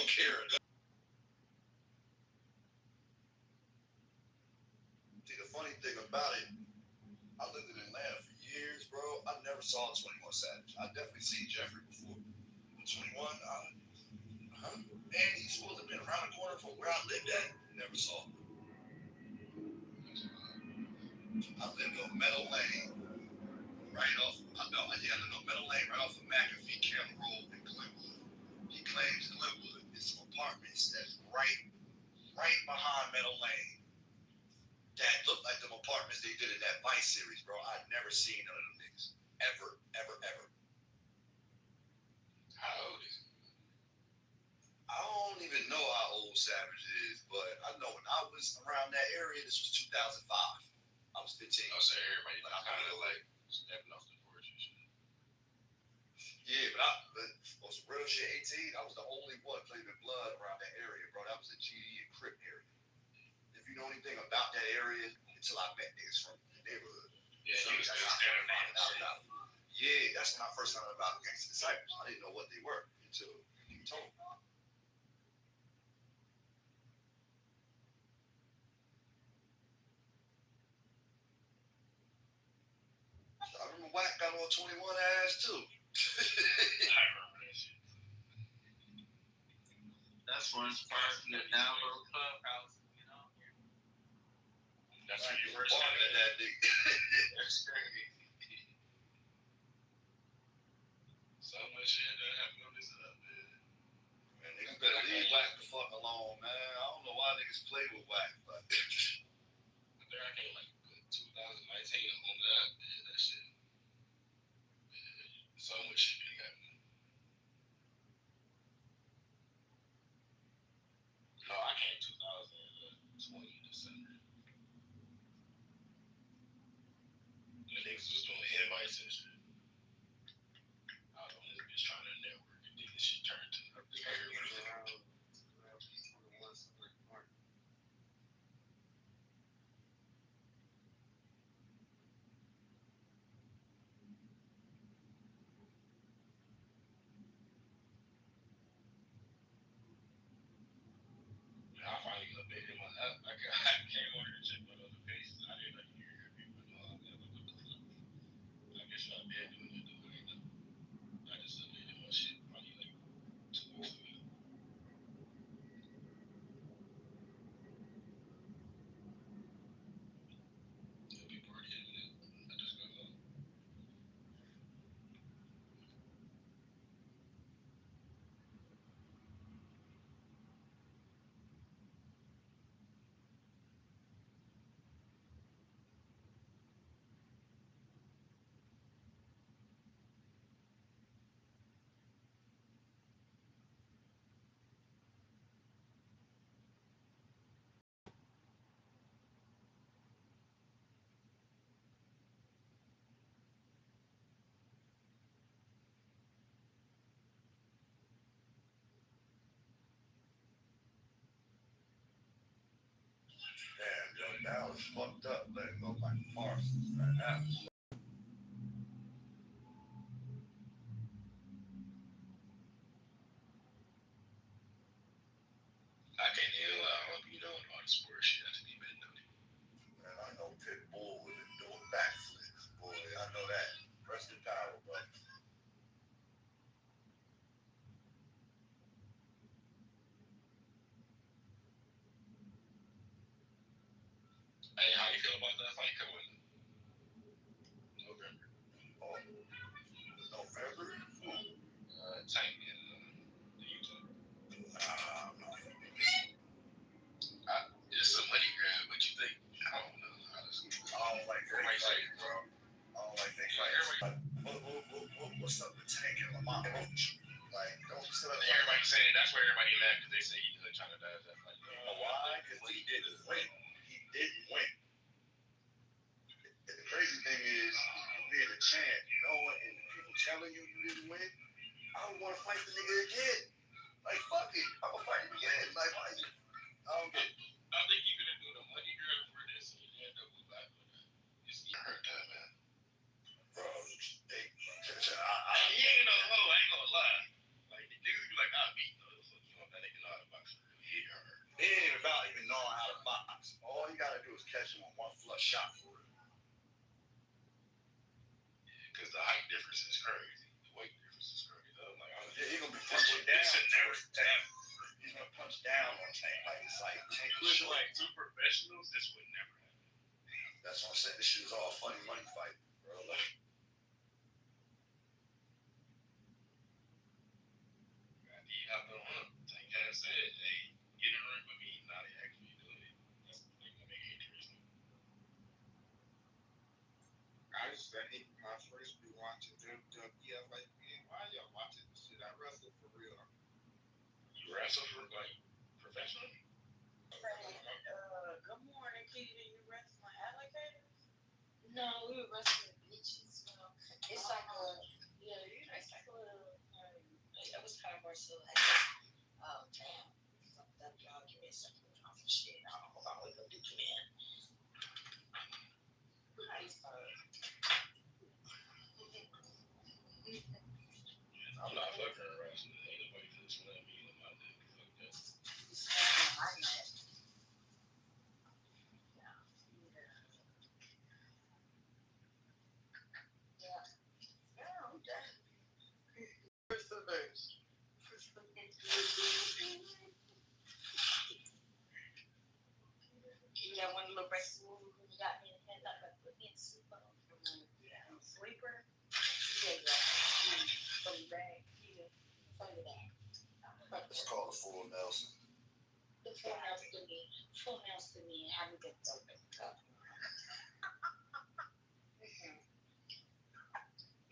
don't care. See, the funny thing about it, I lived in Atlanta for years, bro. I never saw 21 Savage. I definitely seen Jeffrey before. 21, and he's supposed to have been around the corner from where I lived at. Never saw him. I lived on Meadow Lane, right off. I lived on Meadow Lane, right off of McAfee, Camp Road, in Glenwood. He claims Glenwood is some apartments that's right behind Meadow Lane. That look like them apartments they did in that Vice series, bro. I'd never seen none of them niggas. Ever.
How old is he?
I don't even know how old Savage is, but I know when I was around that area, this was 2005. I was 15.
Oh, so everybody kind of like stepping off the porch and shit.
Yeah, but on some real shit, 18, I was the only one claiming blood around that area, bro. That was a GD and Crip area. If you know anything about that area, until I met niggas from the neighborhood.
Yeah,
so
he was still standing there.
Yeah, that's when I first learned about Gangsta Disciples. I didn't know what they were until you told me. I remember Wack got on 21 ass too.
I remember that shit.
That's when it's first in the download Clubhouse, you know.
That's when you first
started that nigga.
That's crazy. So much shit that happened on this man.
Man, niggas better leave Wack the fuck alone, man. I don't know why niggas play with Wack, but
I can't like put 2019 on that. Man, that shit. Man, so much shit been happening. No, I came 2020 December. The niggas was doing invites and shit. I was on this bitch trying to network and then this shit turned to I finally updated my app. I came on here to check my notifications. I didn't like hear people know. I was like, what the fuck? I guess y'all been doing it. I just updated my shit probably like 2 weeks ago. Yeah, people already hitting it. I just got on.
damn, yo, that was fucked up. Letting go like Parsons, man. That was
I can't even lie. I hope you know all the sports shit. I just need to know it.
man, I know Pitbull was doing backflips, boy. I know that. Rest in power, bro.
Hey, how you feel about that fight coming November?
Oh, November?
Tank in Utah.
No.
It's a money grab, but you think, I don't know.
I don't like fake fights, bro. I don't like fake fights. What's up with Tank and Lamont Roach? Like, don't you say that?
Everybody saying that's where everybody mad because they say he's trying to die that fight.
You know why? Because he didn't win. He didn't win. And the crazy thing is, you being a champ, knowing and people telling you didn't win, I don't want to fight the nigga again. Like, fuck it. I'm going to fight him again. Like, why you? I don't get it.
I think you're going to do the money grab for this and you end up with that. You heard that, man.
Bro,
he ain't no hoe, I ain't gonna lie. Like, the niggas be like, I'll beat the fuck you up. That nigga
a shot for it.
Because the height difference is crazy. The weight difference is crazy. I'm like,
Yeah, he's gonna be punching down. He's gonna punch down on Tank. Like it's like Tank is
With
short.
like two professionals, this would never happen.
That's what I'm saying. This shit is all funny money fight, bro. Like,
he hopped on him. Tank has said, hey, get in the ring with me. Now they actually doing it. That's gonna make it interesting.
I hate my first be watching WWF. Like, man, why y'all watching this shit? I wrestle for real.
You wrestle for like professional?
Good morning, Kitty. You wrestling alligators?
No, we were wrestling bitches. You know, it's like a it's like a little. It was kind of more so like, oh damn, fucked up, y'all. Give me a second off the shit. I don't know about what to do, man.
I'm not fucking wrestling. Ain't nobody can slam me in my dick. Fuck that.
Where's the base?
You got one little break who got me in the head like put me in super.
Sleeper?
Yeah. From the bag. From the bag.
it's called a full Nelson.
The full house to me, and have a good open cup.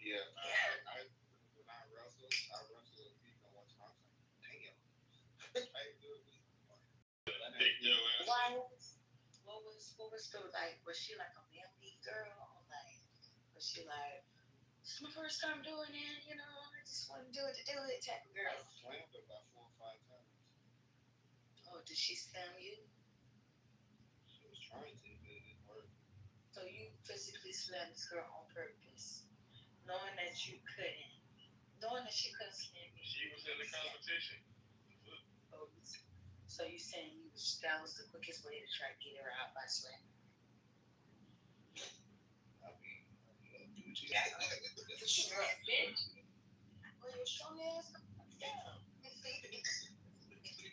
Yeah, I when I wrestle a female one time. I was like, damn. I ain't doing this.
Big Joe ass.
Why? What was the like? Was she like a manly girl, or like was she like? This is my first time doing it, you know. I just want to do it type of girl.
I slammed her about 4 or 5 times.
Oh, did she slam you?
She was trying to, but it didn't work.
So you physically slammed this girl on purpose, knowing that you couldn't, knowing that she couldn't slam you.
She was in the competition.
Oh, so you saying that was the quickest way to try to get her out by slamming?
I mean, do what you
Yeah.
got.
Bitch. Well, your strong ass down.
Get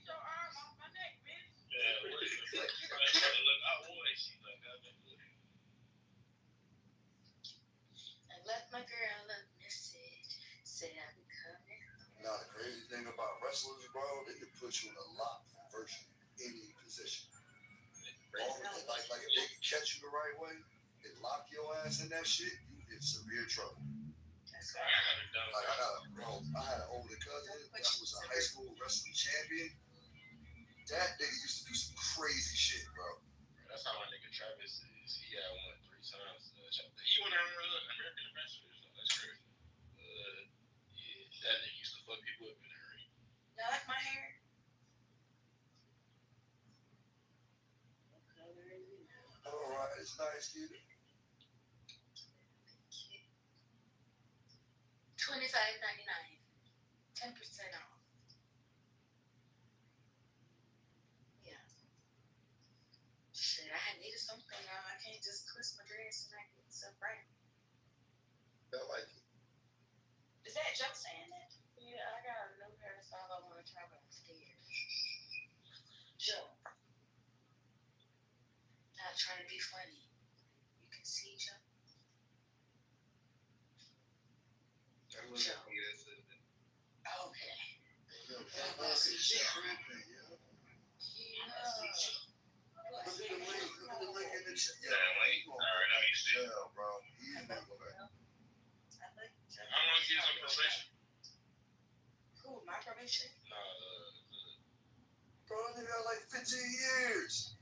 your arm off my neck, bitch.
Yeah, look, I won. She's like, I've been good.
I left my girl a message, said I'd be coming home.
Now the crazy thing about wrestlers, bro, they can put you in a lock from virtually any position. Like if they can catch you the right way and lock your ass in that shit, you in severe trouble.
That's
I
right.
got
I had an older cousin that was a high school wrestling champion. That nigga used to do some crazy shit, bro.
That's how my nigga Travis is. He had won 3 times. He won American Ambassador, so that's crazy. Yeah, that nigga used to fuck people up in the ring.
You like my hair?
All right, it's nice, kid.
$25.99, 10% off. Yeah. Shit, I needed something now. I can't just twist my dress and I get myself right.
I like it.
Is that Joe saying that? Yeah, I got a new hairstyle I want to try upstairs. Joe. Not trying to be funny. You can see Joe.
That was
Joe. Okay.
Look at the link in the chat.
Yeah, alright, I need to see.
Yeah, bro. He's gonna go back.
I like Joe.
How long is on probation?
Who, my probation?
Bro, they got like 15 years.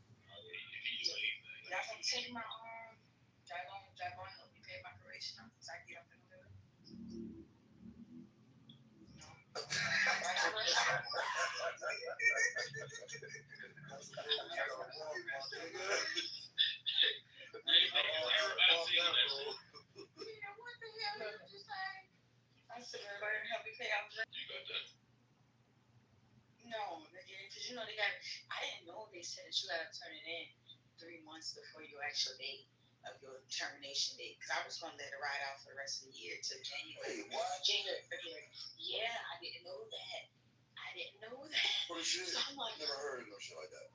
Y'all gonna take my arm? Y'all gonna help me pay my probation off so I get up and do it? No. I said, everybody help me pay off the rent.
You got that?
No, because you know they got. I didn't know they said that you gotta turn it in. 3 months before your actual date of your termination date. Because I was going to let it ride out for the rest of the year till January.
Wait, what?
January, February. Yeah, I didn't know that.
What shit?
So I'm like,
Never heard of no shit like that.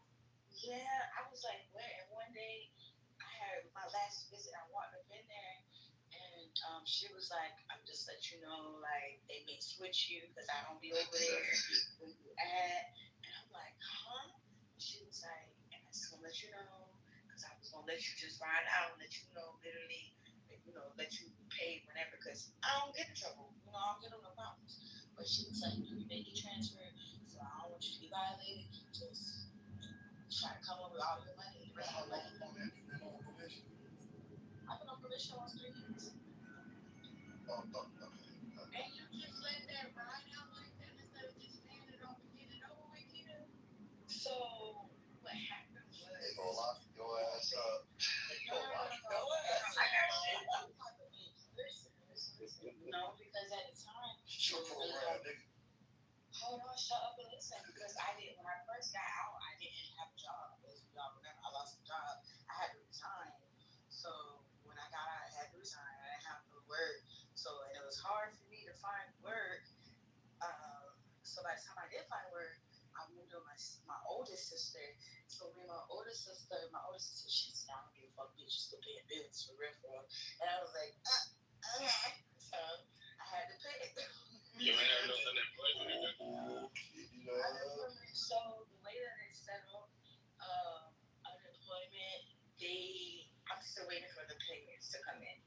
yeah, I was like, what? And one day, I had my last visit. I walked up in there, and she was like, "I'm just let you know, like they may switch you because I don't be over there where you at." And I'm like, "Huh?" She was like, "And I just gonna let you know because I was gonna let you just ride out and let you know, literally, let you pay whenever because I don't get in trouble. I don't get on no problems." But she was like, "You make it transfer, so I don't want you to be violated. Just try to come up with all your money, the rest of my money." I've been on probation almost 3 years.
And you just let that ride out like that instead of just paying it off and getting it over with, Kita?
So what happened was
They gonna lock your ass up.
No, because at the time,
Your program, nigga.
hold on, shut up and listen. Because when I first got out, I didn't have a job. As y'all remember, I lost a job. I had to resign. So when I got out, I had to resign. I didn't have no work. And it was hard for me to find work. So by the time I did find work, I moved with my oldest sister. So me and my oldest sister, she's down to give a fuck bitch, still paying bills for real, for real. And I was like, okay. So I had to pay it.
You ain't have no unemployment.
So the way that they settled unemployment, I'm still waiting for the payments to come in.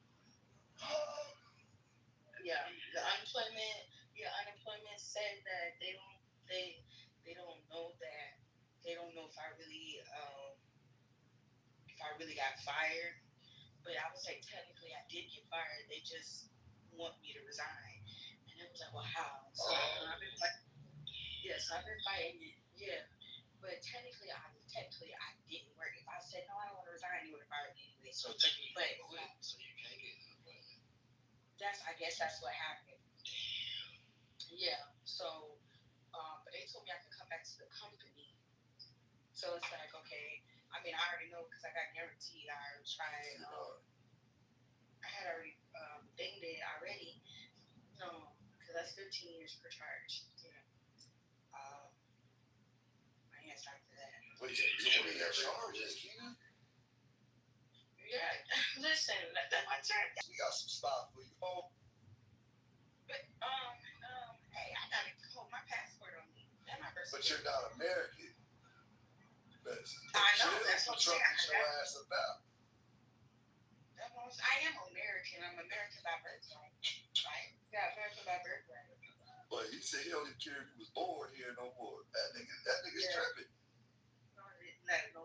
Yeah, the unemployment said that they don't know that they don't know if I really got fired. But I was like, technically I did get fired. They just want me to resign. And it was like, well, how? So I've been fighting. Yes, I've been fighting it. Yeah. But technically I didn't work. If I said no, I don't want to resign, you would have fired me anyway.
So technically,
but
you quit, so you can't get unemployment.
I guess that's what happened. Yeah. So, but they told me I could come back to the company. So it's like, okay. I mean, I already know because I got guaranteed. I already tried. I had already banged it already. Because that's 15 years per charge. My hands after that.
Wait, so what are your charges, Keena?
Yeah, listen, that's my turn.
We got some stuff for you, home.
But hey, I gotta hold my passport on me. And my birth
But you're not American.
I know, that's what I'm saying.
Your ass about.
I am American. I'm American by birthright. Right? Yeah, American by birthright.
But he said he only cared if he was born here no more. That nigga's tripping.
No,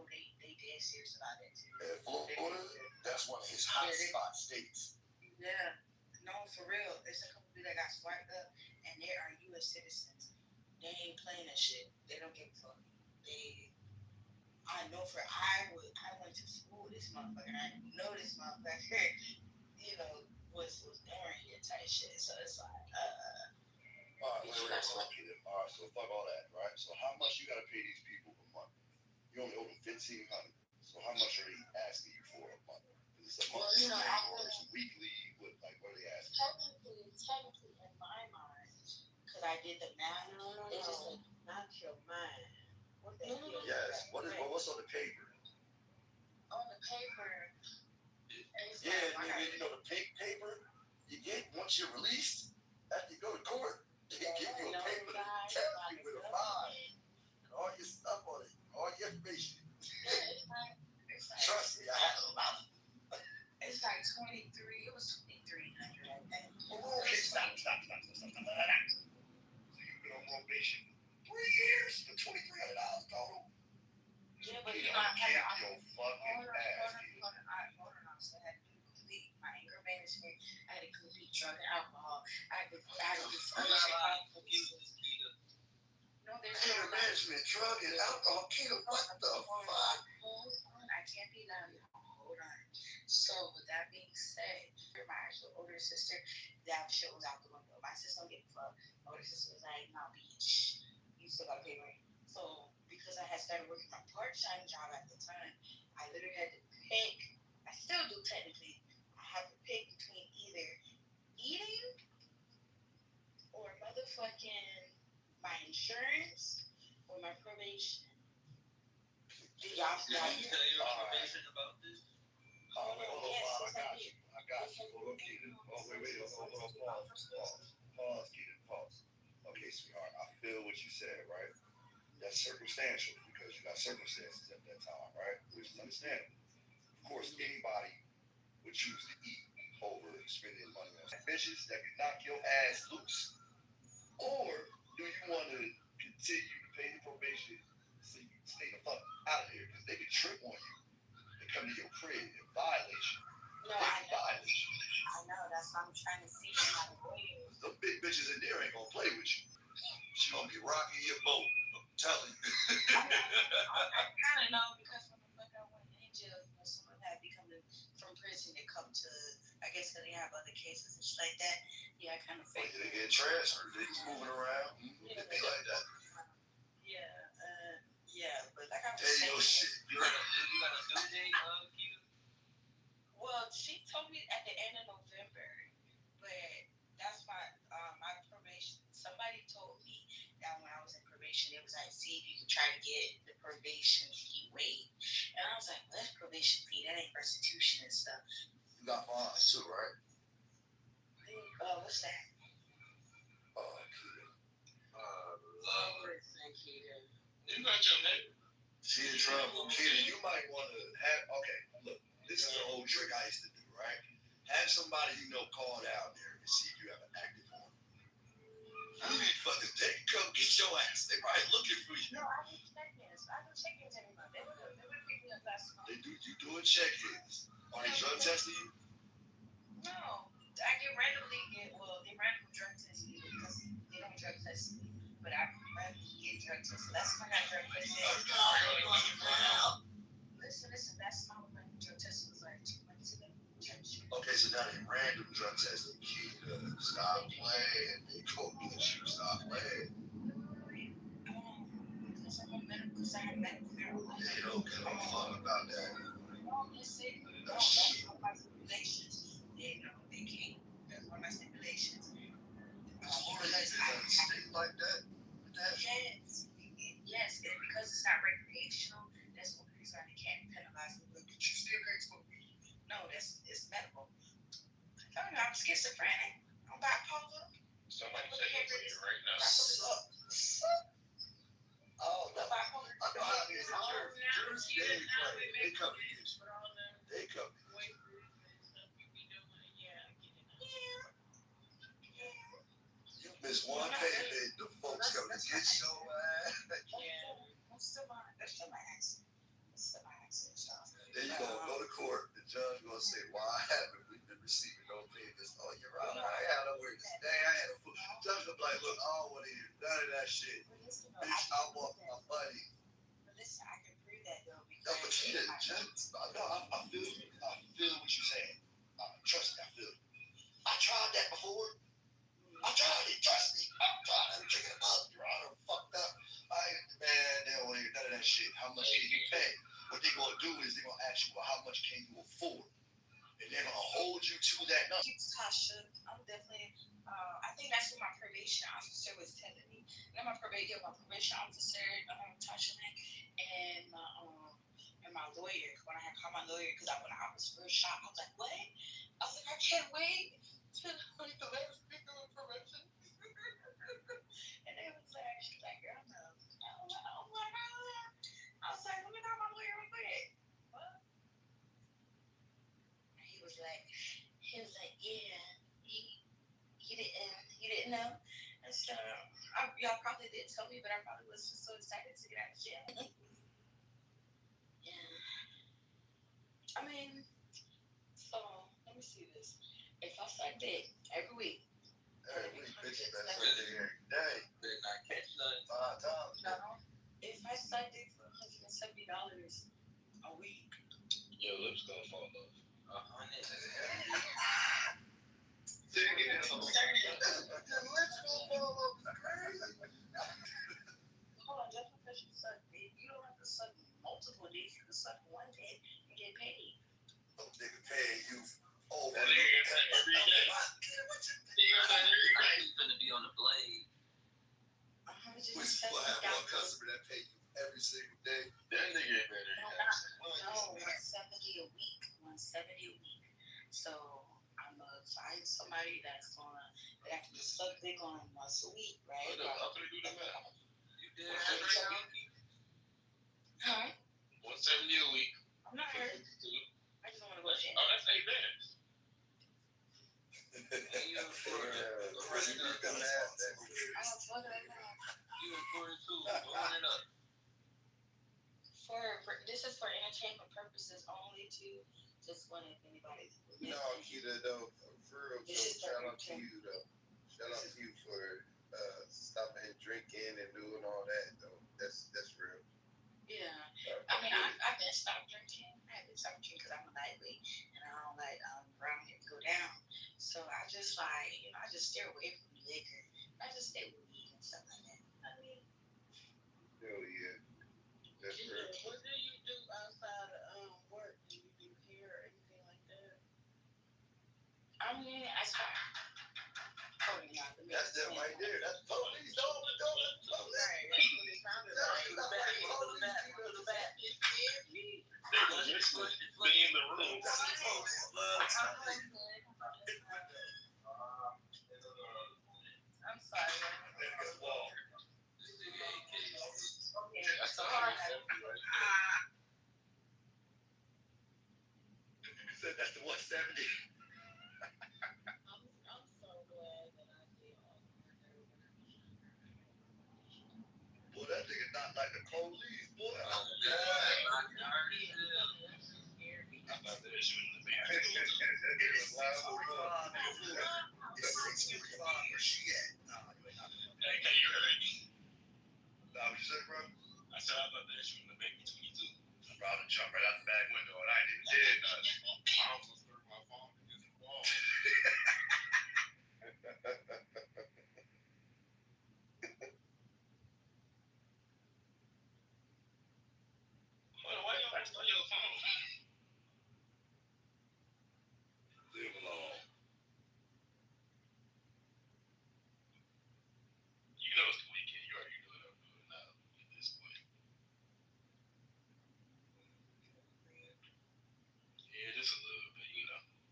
they dead serious about that too.
And Florida, that's one of his hot spot states.
Yeah. No, for real. There's a couple people that got swiped up and they are US citizens. They ain't playing that shit. They don't give a fuck. I know I went to school with this motherfucker. I know this motherfucker, was born here type shit. So it's like,
Alright, so fuck all that, right? So how much you gotta pay these people a month? You only owe them $1,500. So how much are they asking you for a month? Is it a monthly or is it weekly? What are they asking?
Technically, in my mind, because I did the math, they just like, not your mind. What the hell?
Yes. What's on the paper?
On the paper.
Yeah, nigga, the pink paper you get once you're released, after you go to court, they give you a paper to tell you where to find and all your stuff on it, all your information. Trust me, I had a lot.
It's like 23. It was 2,300, I think.
Okay, stop. So you've been on probation 3 years for $2,300 total.
Yeah, but
I can't your fucking ass.
Hold on. So I had to do complete my anger management. I had to complete drug and alcohol. I had to do No, there's
anger management, drug and alcohol. Keto, what the fuck?
Hold on. I can't be loud. Hold on. So with that being said, my actual older sister, that shit was out the window. My sister don't give a fuck. My older sister was like, "No, bitch, you still gotta pay rent." So because I had started working my part-time job at the time, I I literally had to pick. I still do technically. I have to pick between either eating or motherfucking my insurance or my probation. Did y'all
tell your probation about this?
I got you. Hold on, Keita. Pause, Keita, pause. Okay, sweetheart, I feel what you said, right? That's circumstantial because you got circumstances at that time, right? Which is understandable. Of course, anybody would choose to eat over spending money on bitches that can knock your ass loose. Or do you want to continue to pay your probation so you can stay the fuck out of here? Because they can trip on you and come to your crib and violate you.
No, I know. That's what I'm trying to see.
The big bitches in there ain't gonna play with you. She gonna be rocking your boat. I'm telling you.
I kind of know because when the fuck I went in jail, someone had me coming from prison to come to, I guess because they have other cases and shit like that. Yeah, I kind of
Well, they get transferred. They just moving around. They be like that.
Yeah, but like I was
Hey,
saying.
yo, shit.
You got a due date, Keita?
Well, she told me at the end of November, but that's my probation. Somebody told me that when I was in probation, it was like, see if you can try to get the probation fee waived. And I was like, well, that's probation fee. That ain't restitution and stuff.
You got fines too, right?
What's that?
Keita.
Keita.
You got your name.
She in trouble. Keita, you might want to have, okay, look, this is an old trick I used to do, right? Have somebody you know call down there and see if you have an active one. You need fucking, they can come get your ass. They probably looking for you.
No, I do check-ins. I do check-ins every month. They would pick me up last month.
You doing check-ins. Are they drug testing you?
No. They randomly drug test me because they don't drug test me. But I randomly get drug tested. Last time I got drug tested. Listen, last time I got drug tested was like 2 months ago.
Okay, so now they random drug testing. Keita, stop playing. They go get you. Stop playing.
Because I had medical marijuana.
They don't give a fuck about that.
That's shit. One of my stipulations. They can't. That's one of my stipulations.
Florida is a state like that?
Yes, and because it's not recreational, that's one reason they can't penalize me. But you still can't smoke weed. No, it's medical. I don't know, I'm schizophrenic. I'm bipolar.
Somebody checking for you right now.
Oh, no. I know how it is in Jersey. They come to get you. They come to get you. You miss one payday, the folks come to get your ass.
That's still my accent.
Then you gonna go to court, the judge gonna say, why haven't we been receiving no payments? Oh, Your Honor, I had no work this day. I had a food. Judge gonna be like, look, I don't want to hear none of that shit. Bitch, I want my money.
But listen, I can prove that though.
No, but she didn't. I feel you. I feel what you're saying. Trust me, I feel you. I tried that before. I tried it. Trust me. I tried it. Drinking them up. Your Honor, fucked up. Man, they don't want to hear none of that shit. How much can you pay? What they're going to do is they're going to ask you, well, how much can you afford? And they're going to hold you to that number.
Tasha, I'm definitely, I think that's what my probation officer was telling me. And my probation officer, Tasha, and my lawyer. When I had called my lawyer, because when I was first shot, I was like, what? I was like, I can't wait till the last week of probation. And they was like, she's like, girl, no. I was like, let me call my lawyer real quick. What? He was like, yeah, he didn't know. And so, y'all probably didn't tell me, but I probably was just so excited to get out of jail. Yeah. I mean, so, let me see this. If I suck dick every week.
Every week, bitch, you better suck dick every day. Better not catch nothing 5 times.
No. If I suck dick for $170 a week.
Your lips gonna fall off.
Your lips gonna fall off. Crazy.
Hold on, just because you suck dick, you don't have to suck multiple dicks. You can suck one dick. get paid.
Some nigga paying you over.
That nigga gets that every day. He got that every day.
He's gonna be on the blade.
Which you will have one customer that pay you every single day.
That nigga ain't better than that.
No, 170 a week. 170 a week. So I'm gonna find somebody that's gonna have to just suck dick on once a week, right?
Hold up, I'm gonna do the math.
You did that right now?
Huh?
170 a week.
I'm not hurt. I just want to go gym.
Oh, that's 8 bands.
And you in Florida.
You're gonna have that.
You in Florida too. Run it up.
For this is for entertainment purposes only too. Just wondering if anybody's
No, Kita, though, for real, so shout out to you, though. Shout out to you for stopping drinking and doing all that, though. That's real.
Yeah. I mean, I've been stopped drinking. I haven't stopped drinking because I'm a lightweight and I don't like around here to go down. So I just like, I just stay away from liquor. I just stay with weed and stuff like that. I mean,
Hell yeah. That's real.
What do you do outside of work? Do you do hair or anything like that?
I mean, I start. Oh, yeah.
That's them right there. That's police. Don't.
Right. That's what it sounded like.
Go to the back.
They was listening. They in the room.
That's the police. Love.
I'm sorry.
Nigga, wall.
Okay.
That's
So
the
hard.
You said that's the 170.
I'm so glad that I did all the work I was
Boy, that nigga not like the police, boy.
I thought that shit was the band.
It is 6:45. It's 6:45. Where she at? Nah, you ain't not.
Hey, can you hear me?
Nah, what you say, bro?
I said I thought that shit was the baby 22.
I'm about to jump right out the back window and I ain't even did nothing.
I almost threw my phone against the wall. Hold on, why y'all on your phone?
Leave him alone.
You know it's the weekend. You already know what I'm doing now at this point. Yeah, just a little bit,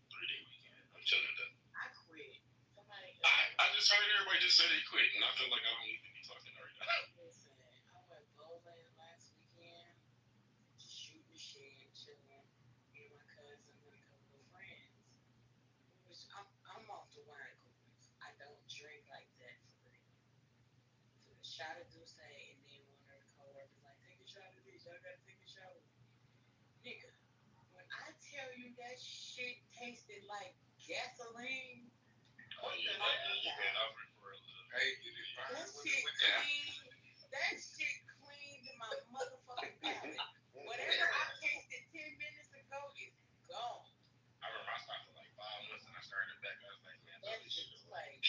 3-day weekend. I'm chilling though.
I quit. Somebody.
I just heard everybody just say they quit, and I feel like I don't need to be talking right now.
Listen, I went bowling last weekend, just shooting shit, chilling, me and my cousin and a couple of friends. Which I'm off the wine coolers. I don't drink like that for real. So a shot of Douce, and then one of the coworkers like, take a shot of this, y'all gotta take a shot with me. Nigga, when I tell you that shit tasted like gasoline,
Oh yeah, you've been offering for a little.
Hey, did it burn
that
with
shit
the gas?
clean. That shit cleaned my motherfucking palate. Whatever I tasted 10 minutes ago is gone.
I remember I stopped for like 5 months and I started back. I was like, man,
That
this shit
shit's like,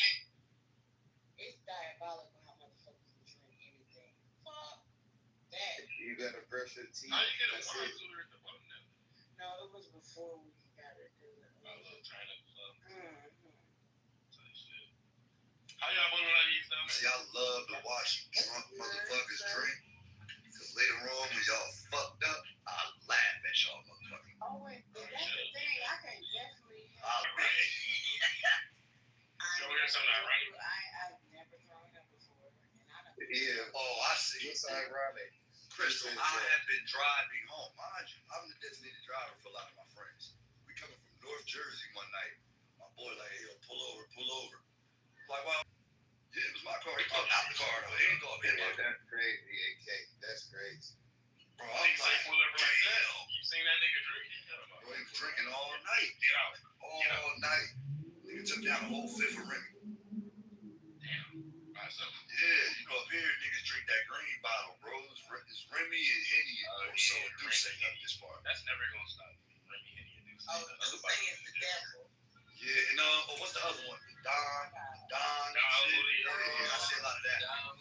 it's diabolical how motherfuckers can drink anything. Fuck that.
You gotta brush your teeth.
How you get a
That's
wine
it.
cooler at the bottom now?
No, it was before we got it.
A little turn up club.
Mm-hmm.
Type shit. How y'all want to know these though?
See, I love to watch drunk motherfuckers drink. Because later on, when y'all fucked up, I laugh at y'all motherfuckers.
Oh, wait, that's the thing. I can definitely.
You over here something ironic?
I've never thrown up before, and I don't.
Yeah.
Oh, I see.
It's ironic.
Crystal, I have been driving home. Mind you, I'm the designated driver for a lot of my friends. We coming from North Jersey one night. My boy like, hey, yo, pull over. Like, well, yeah, it was my car. He pulled out the car, though. He ain't gonna be
Yeah,
my car.
that's crazy, AK. That's crazy.
Bro, I'm
Nigga say
like,
pull over like that. You seen that nigga drinking?
bro, he was drinking all night.
Get out.
All night. Nigga took down a whole fifth of Remy.
Damn. By yourself.
Yeah, up here, niggas drink that green bottle, bro. It's Remy and Henny and so
yeah,
Douce
Remy.
up this part.
That's never gonna stop. Remy, Henny, and Deuce.
Oh, Douce is the devil.
Yeah, and what's the other one? Don,
Don
shit.
Julio.
Yeah, I see a lot of that.
Don.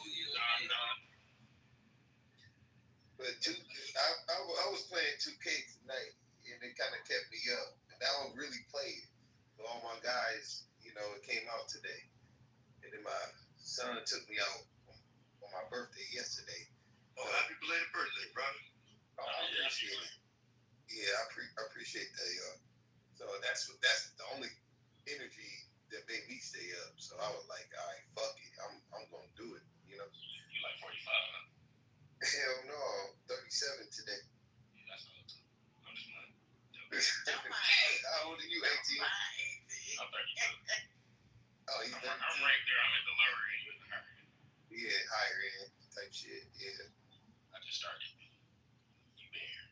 But I was playing 2K tonight, and it kind of kept me up. And I don't really play it. So all my guys, you know, it came out today. And then my son took me out on my birthday yesterday.
Oh, happy belated birthday, brother.
Oh, I appreciate it. Yeah, I appreciate that, y'all. So that's the only energy that made me stay up. So I was like, all right, fuck it. I'm gonna do it, you know.
You like 45, huh?
Hell no, 37 today.
Yeah, that's all too. I'm just playing.
How old are you, 18?
I'm 32.
Oh, you 32?
I'm right there. I'm at the lower end. You at the higher end.
Yeah, higher end type shit. Yeah.
I just started. You been here.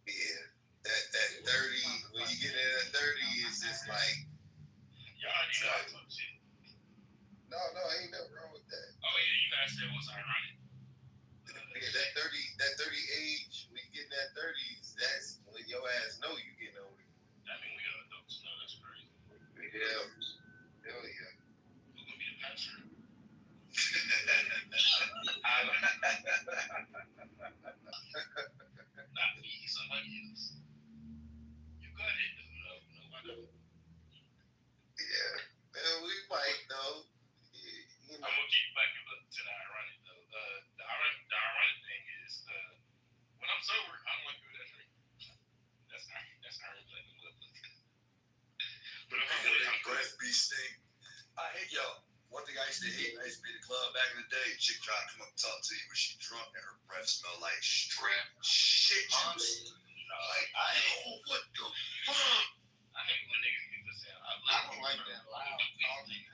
Yeah. That 30, when you get in at 30, it's just like.
Y'all already know I talk shit.
No, ain't nothing wrong with that.
Oh yeah, you guys said what's ironic.
Yeah, that 30 age, when you get in that 30s, that's when your ass know you getting older.
I mean, we are adults now. That's crazy.
Yeah. Hell yeah.
Who's gonna be the pastor? Not me, somebody else. You got it. No, I don't.
Yeah. Well, we might though. You know.
I'm gonna keep back to the ironic though. The ironic thing is when I'm sober, I don't like people that drink. That's ironic. But if I'm with it, I'm
breath be stink. I hate y'all. One thing I used to hate, I used to be in the club back in the day. Chick try to come up and talk to you when she drunk and her breath smell like straight shit juice. Like, I ain't what the fuck?
I hate when niggas get this out.
I don't like that loud talking.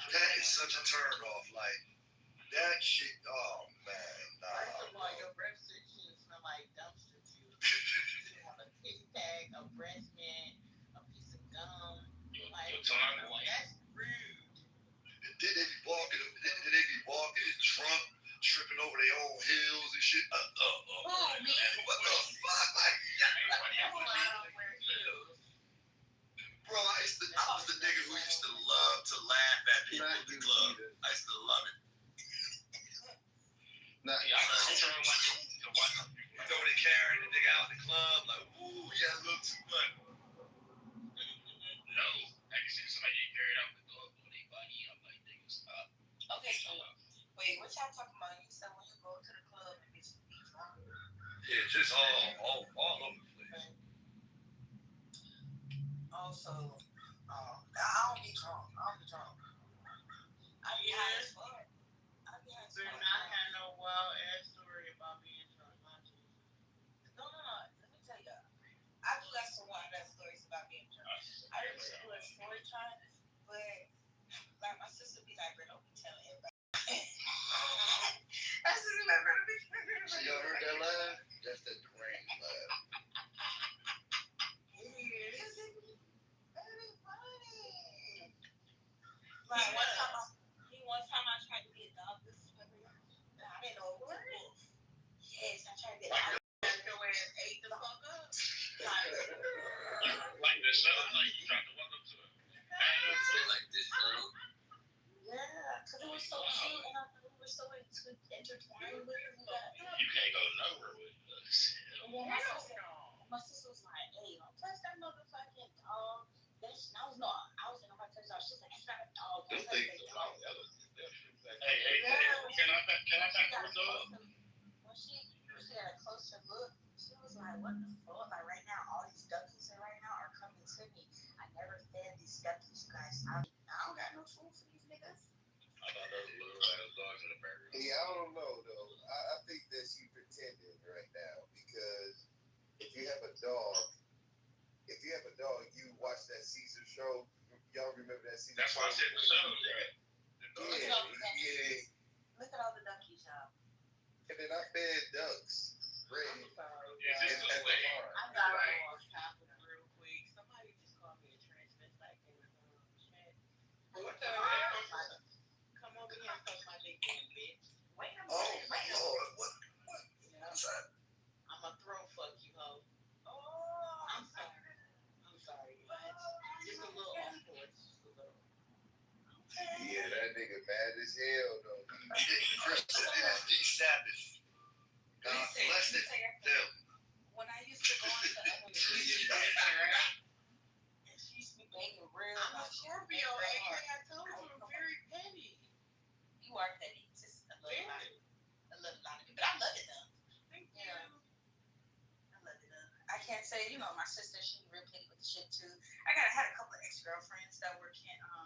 That is such a turn off. Like, that shit, oh man.
First of all, your breath should smell like dumpster juice. You want a tic tac, a breast mint, a piece of gum. Like, that's rude.
Then they be walking and drunk, tripping over their own heels and shit.
Me?
What the fuck? Like, bro, I was the nigga who used to love to laugh at people in the club. I used to love it. You know they carrying the nigga out in the club, like, ooh, yeah, a little too much.
No, I can see somebody get carried out with the dog on their body. I'm like, nigga, stop.
Okay, so wait, what y'all talking about? You said when you go to the club and be drunk.
Yeah, just all over the place.
Also, I don't be drunk. I be high as fuck.
You're not having no wild ass story about being drunk, huh?
No. Let me tell you. I do got some wild ass stories about being drunk. I didn't do a story time, but like my sister be like, "Bro, don't be telling everybody." I just remember to be telling everybody.
So y'all heard that laugh? That's that deranged laugh.
Like one time I tried to be a dog whisperer. I didn't know what it was. Yes, I tried to be a dog.
Your ass ate the fuck up.
Like this show, like you tried to welcome to it.
Like this show.
Yeah, because it was so cute and I thought we were so intertwined with it.
You can't go nowhere with us.
And then my sister was like, "Hey, don't touch that motherfucking dog." I was in a hard touch dog. She was like, "It's not a dog."
Hey, can I back her dog?
When she had a closer look, she was like, "What the fuck? Like right now, all these duckies right now are coming to me. I never fed these duckies, you guys. I don't got no food for these niggas."
I thought those little ass dogs in the background.
Yeah, I don't know though. I think that she pretending right now because if you have a dog, you watch that Caesar show. Y'all remember that Caesar
That's
show?
why I said the show, right?
Yeah.
Look at all the duckies, y'all.
And then I fed ducks. Ready.
Is this the way?
I'm sorry. Real quick. Somebody just called me a transvestite.
What the hell?
Come over here and suck my dick, damn bitch.
Wait a minute.
Oh, my Lord. What? What's that?
I'ma throw fuck you, hoe.
Oh,
I'm sorry. Just a little off course.
Yeah, that nigga mad as hell though.
Crystal, it is the Sabbath. God bless
then my sister, she real petty with the shit too. I had a couple of ex-girlfriends that were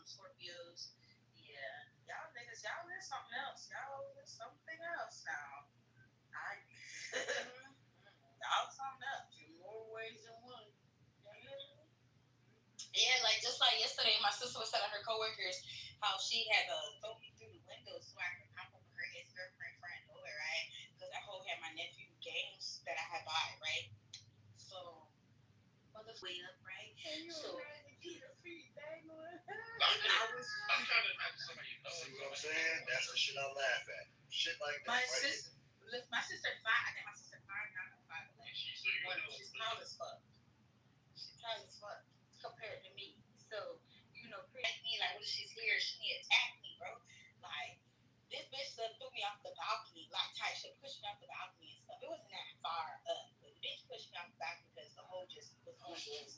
Scorpios. Yeah, y'all niggas, y'all is something else. Y'all is something else now. Y'all something else.
In more ways than one.
Yeah, just like yesterday, my sister was telling her coworkers how she had to throw me through the window so I could pop over her ex-girlfriend front door, right? Because that hoe had my nephew games that I had bought, right? So, way up, right? So,
I'm trying to imagine somebody you know.
See what I'm saying? That's the shit I laugh at. Shit like that.
my sister, my sister 5. I think my sister 5 now, 5. She's tall as fuck. She's tall as fuck compared to me. So, pretty me when she's here, she attacked me, bro. This bitch threw me off the balcony, she pushed me off the balcony and stuff. It wasn't that far up, but the bitch pushed me off the balcony because the hole just was on the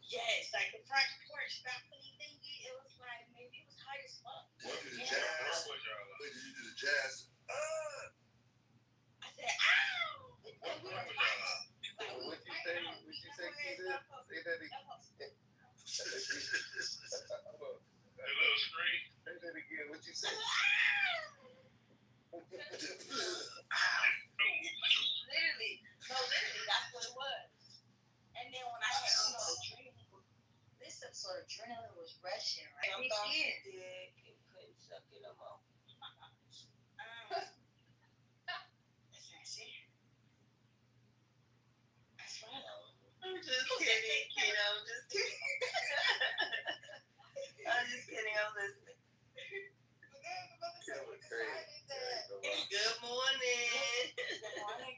Yes, the front porch balcony thingy. It was maybe it was high as fuck.
Did you do the jazz? Wait, did you do the jazz?
I said, ow!
What was y'all?
What you say? What you say, kid? Say that again.
A little scream.
Say that again. What you say?
Literally, that's what it was. And then when I had this sort of adrenaline was rushing, right?
I'm dick and couldn't suck it no more.
That's nasty. That's right.
I'm just kidding, kid. I'm just kidding. I'm just kidding. I'm listening. Good morning.
Good morning.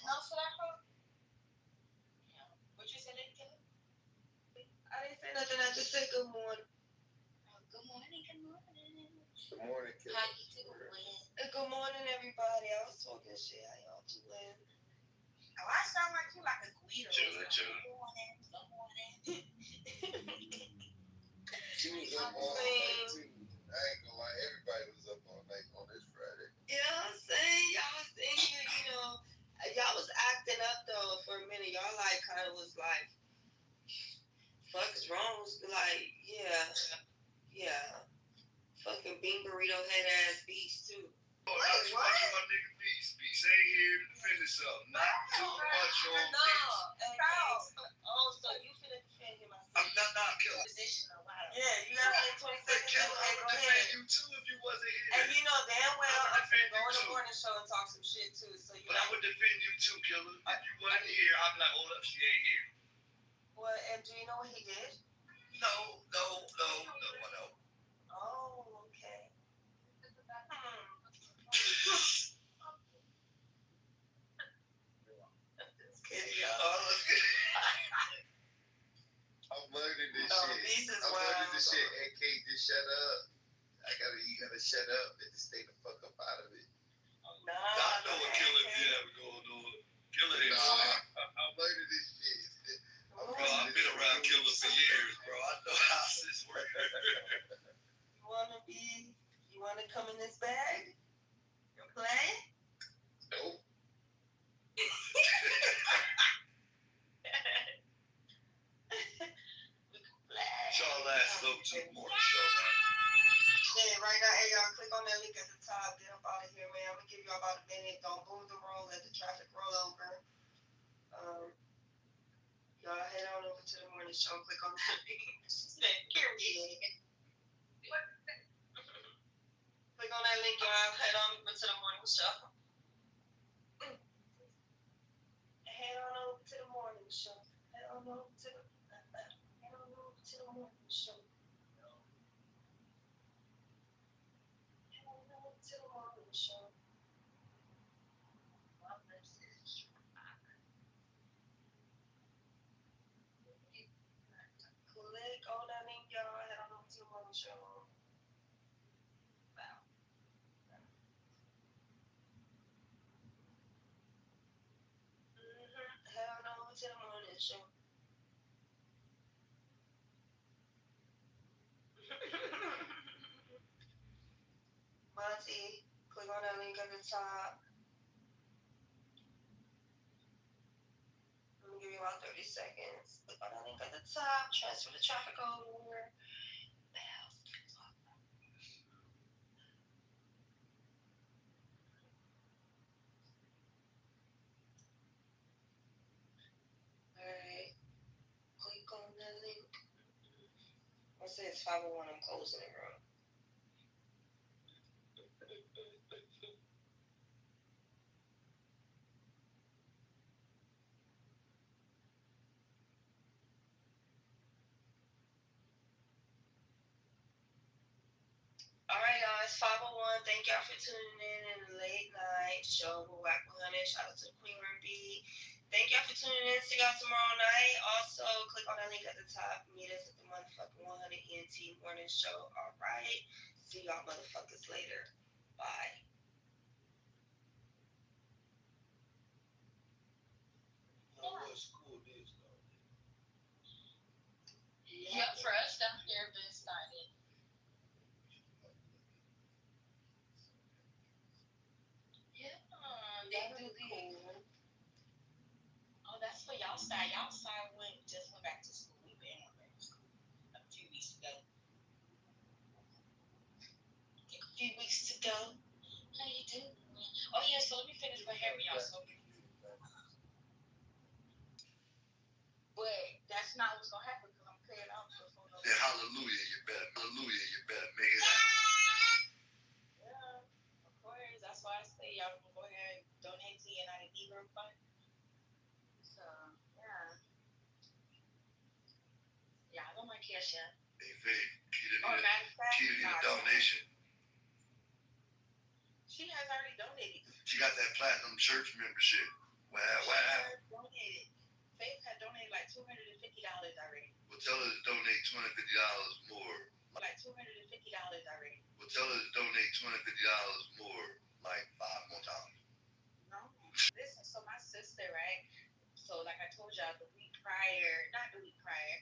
No slapper? What you said, Killer?
I didn't say nothing. I just said good morning.
Good morning.
Good morning, kid.
How you doing?
Good morning, everybody. I was talking shit. How y'all doing?
Oh, I sound like you like a Guido.
Chillin'.
Good morning.
She was up all night too. I ain't gonna lie, everybody was up all night on this Friday.
You know what I'm saying? Y'all saying, y'all was acting up though for a minute. Y'all kind of was fuck is wrong? Yeah. Fucking bean burrito head ass beast too.
Not too much on my nigga Beast. Beast ain't here to defend himself. Not too much on Beast.
Oh, so you finna defend him?
I'm not killing.
Position a lot.
Yeah, you got 20 seconds.
Killer, I would defend you too if you wasn't here.
And damn well
I would
I'm gonna
defend
go
you
on the
too.
morning show and talk some shit too. So
But I would defend you too, Killer. If you wasn't here, I'd be like, hold up, she ain't here.
Well, and do you know what he did?
No.
Oh, okay. Just kidding, y'all.
I'm learning this
No,
shit.
Beast is
I'm
wild.
learning this shit. AK, just shut up. You gotta shut up and just stay the fuck up out of it.
Nah,
I know what Killer did have going on. Killer ain't shit.
I'm learning this shit.
Bro, I've been around Killer for years, bro. I know how this works.
You wanna come in this bag and play?
Nope.
Y'all last up to the morning show, man.
Yeah, right now, hey, y'all click on that link at the top. Get up out of here, man. I'm gonna give y'all about a minute. Don't boom the roll. Let the traffic roll over. Y'all head on over to the morning show. Click on that link. She said, period. Click on that link, y'all. Head on over to the morning show. Head on over to the morning show. Head on over to the morning show. Show. Click on that link, y'all. Head on over to the morning show. Wow. Head on over to the morning show. Monty, click on that link at the top.
about 30 seconds. Click on the link at the top. Transfer the traffic over. Alright. Click on the link. It says 501. I'm closing it, bro. Alright, y'all, it's 501. Thank y'all for tuning in the late night show with Whack 100. Shout out to the Queen Ruby. Thank y'all for tuning in. See y'all tomorrow night. Also, click on that link at the top. Meet us at the motherfucking 100 ENT morning show. Alright. See y'all motherfuckers later. Bye.
What school is though?
Yeah, for us down here, been started. Yeah, they do the. Oh, that's for y'all side. Y'all side just went back to school. We been back to school a few weeks ago. A few weeks ago. How you doing? Oh yeah, so let me finish my hair, y'all. So, but that's not what's gonna happen because I'm cleared out before no.
Yeah, hallelujah, you better make it happen.
Yeah, of course. That's why I say y'all gonna go ahead and donate to United Negro Fund. So yeah. Yeah, I don't mind cash yet.
Hey, Faith,
Or matter of fact,
Keita need a donation.
She has already donated.
She got that platinum church membership. Wow.
Donated. Faith had donated like $250 already.
Well, tell her to donate $250 more.
Like $250 already.
Well, tell her to donate $250 more, like 5 more times.
No. Listen, so my sister, right? So like I told y'all the week prior, not the week prior,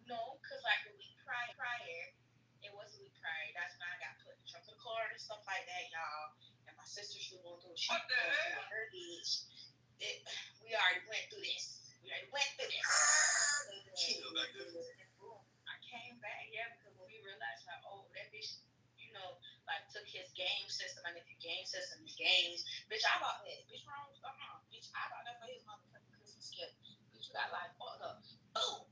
no, because like the week prior, it was a week prior. That's when I got put in the trunk of the car and stuff like that, y'all. And my sister, she was going through her bitch. We already went through this. I came back, yeah, because when we realized like, oh, that bitch, you know, like took his game system, and if your game system is games, bitch, I bought that. Bitch, wrong? Bitch, I bought that for his motherfucking Christmas gift. Bitch, you got like fucked up. Boom.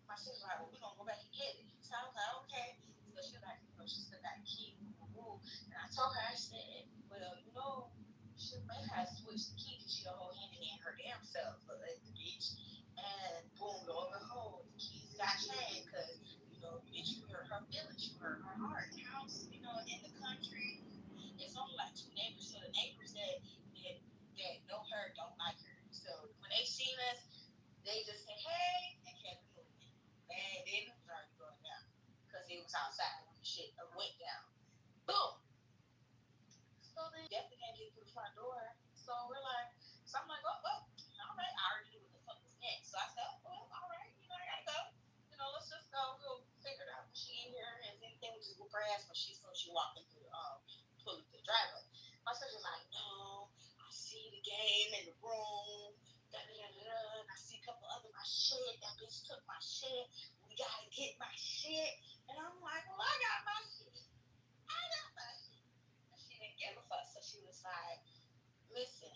My sister was like, well, we gonna go back and get it. So I was like, okay. So she was like, you know, she still got the key. And I told her, I said, well, you know, she may have switched the key because she a whole handy in her damn self, but the bitch. And boom, lo and behold, the keys got changed because, you know, bitch, you hurt her feelings, you hurt her heart. House, you know, in the country, it's only like 2 neighbors. So the neighbors that know her don't like her. So when they seen us, they just say, hey, and kept it moving. And then it was already going down because it was outside when the shit went down. Boom. So they definitely can't get through the front door. So we're like, so I'm like, oh, all right. I already knew what the fuck was next. So I said, oh, well, all right, you know, I gotta go. You know, let's just go. We'll figure it out when she in here. And anything, we just whoop her ass when she walking through pulling through the driveway. My sister's like, no, I see the game in the room. And I see a couple other my shit. That bitch took my shit. We gotta get my shit. And I'm like, well, I got my shit. And she didn't give a fuck. So she was like, listen,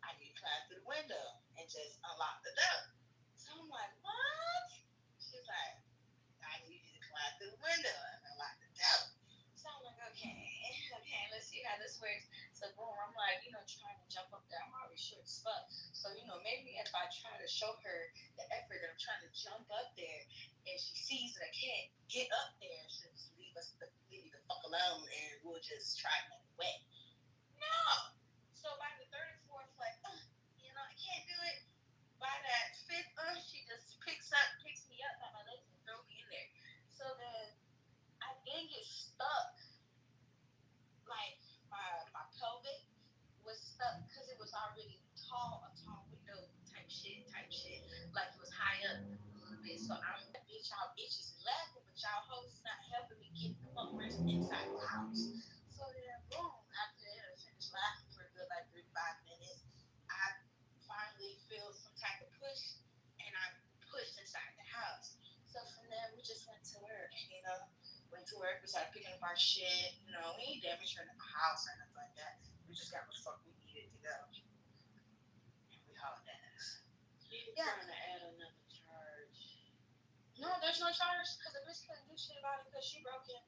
I need to climb through the window and just unlock the door. So I'm like, what? She's like, I need you to climb through the window and unlock the door. So I'm like, okay, let's see how this works. So boom, I'm like, you know, trying to jump up there. I'm already short as fuck. So, you know, maybe if I try to show her the effort that I'm trying to jump up there and she sees that I can't get up there, she'll just leave me the fuck alone and we'll just try another way. No. So by the third and fourth, like, you know, I can't do it. By that fifth, she just picks me up by my legs and throws me in there. So then I then get stuck. Like my pelvic was stuck because it was already a tall window type shit. Like it was high up a little bit. So I'm that bitch, y'all bitches is laughing, but y'all hoes not helping me get the fuckers inside the house. So then boom, after that I finished laughing for a good like 35 minutes, I finally feel
up our shit. You know, we ain't damaged her house or nothing like that. We just got what the fuck we needed to go. And we hauled ass.
Yeah. Trying to add another charge.
No, there's no charge because the bitch couldn't do shit about it because she broke into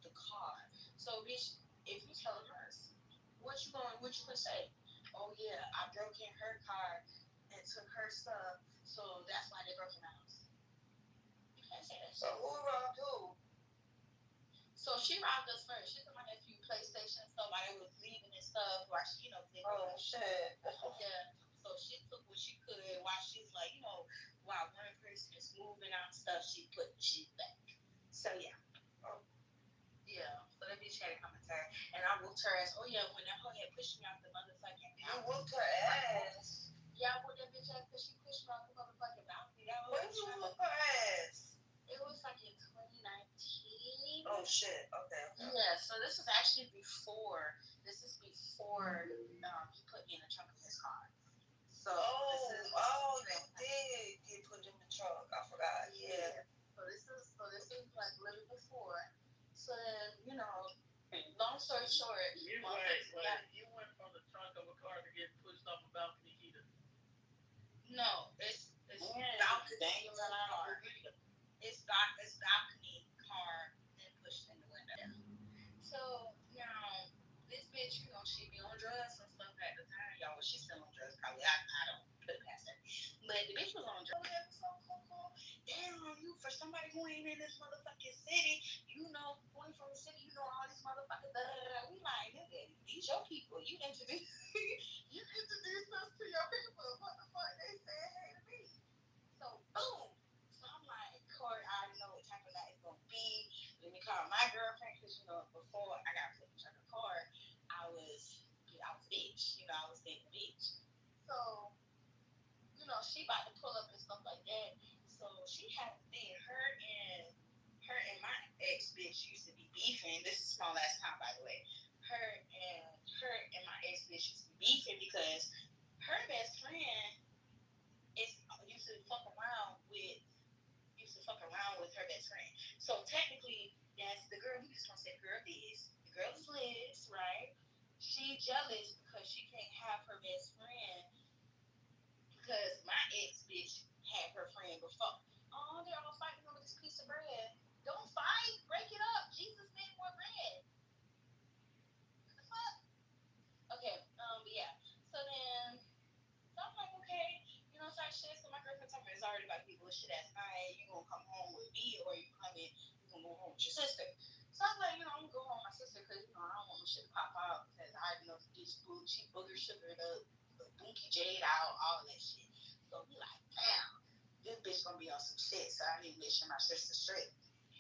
the car. So bitch, if you tell us what you gonna say? Oh yeah, I broke in her car and took her stuff, so that's why they broke in the house. You can't say that.
So who robbed who?
So she robbed us first. She took my nephew PlayStation and stuff while they was leaving and stuff. While she,
Oh shit.
Yeah. So she took what she could while she's like, while one person is moving out stuff, she put the shit back. So yeah.
Oh.
Yeah. So that bitch had to come and turn. And I whooped her ass. Oh yeah, when that hoe had pushed me off the motherfucking balcony.
You whooped her ass?
Yeah, I whooped that bitch ass because she pushed me off the motherfucking balcony.
When did you whoop her ass?
It was like in 2019.
Oh shit. Okay.
Yeah, so this is actually before. This is before he put me in the trunk of his car. So
you did get put in the trunk. I forgot. Yeah.
So this is like a little before. So then, long story short,
You went from the trunk of a car to get pushed off a balcony either.
No, it's balcony car. It's balcony car and pushed in the window. So this bitch, she be on drugs and stuff at the time. Y'all, she's still on drugs probably. I don't put it past her. But the bitch was on drugs. Oh, that was so cool. Damn, you for somebody who ain't in this motherfucking city, going from the city, all these motherfuckers. We like, nigga, these your people. You introduce us to your people. What the fuck? They said hey to me. So boom. So I'm like, Corey, I already know what type of night it's gonna be. Let me call my girlfriend because before I got put in the car, I was a bitch. I was dating a bitch. So she about to pull up and stuff like that. So she had a thing. Her and my ex bitch used to be beefing. This is small ass time, by the way. Her and my ex bitch used to be beefing because her best friend used to fuck around with her best friend. So technically, that's the girl. We just want to say the girl is. The girl is Liz, right? She jealous because she can't have her best friend because my ex bitch had her friend before. Oh, they're all fighting over this piece of bread. Don't fight. Break it up. Jesus made more bread. What the fuck? Okay. But yeah. So then, I'm like, okay, type shit. So my girlfriend told me it's already about to be bullshit ass night. You gonna come home with me or you gonna go home with your sister. So I'm like, I'm gonna go home with my sister because I don't want no shit to pop out because I already know this she booger sugared up, bunky jade out, all that shit. So we like, damn, this bitch gonna be on some shit. So I need to make sure my sister straight.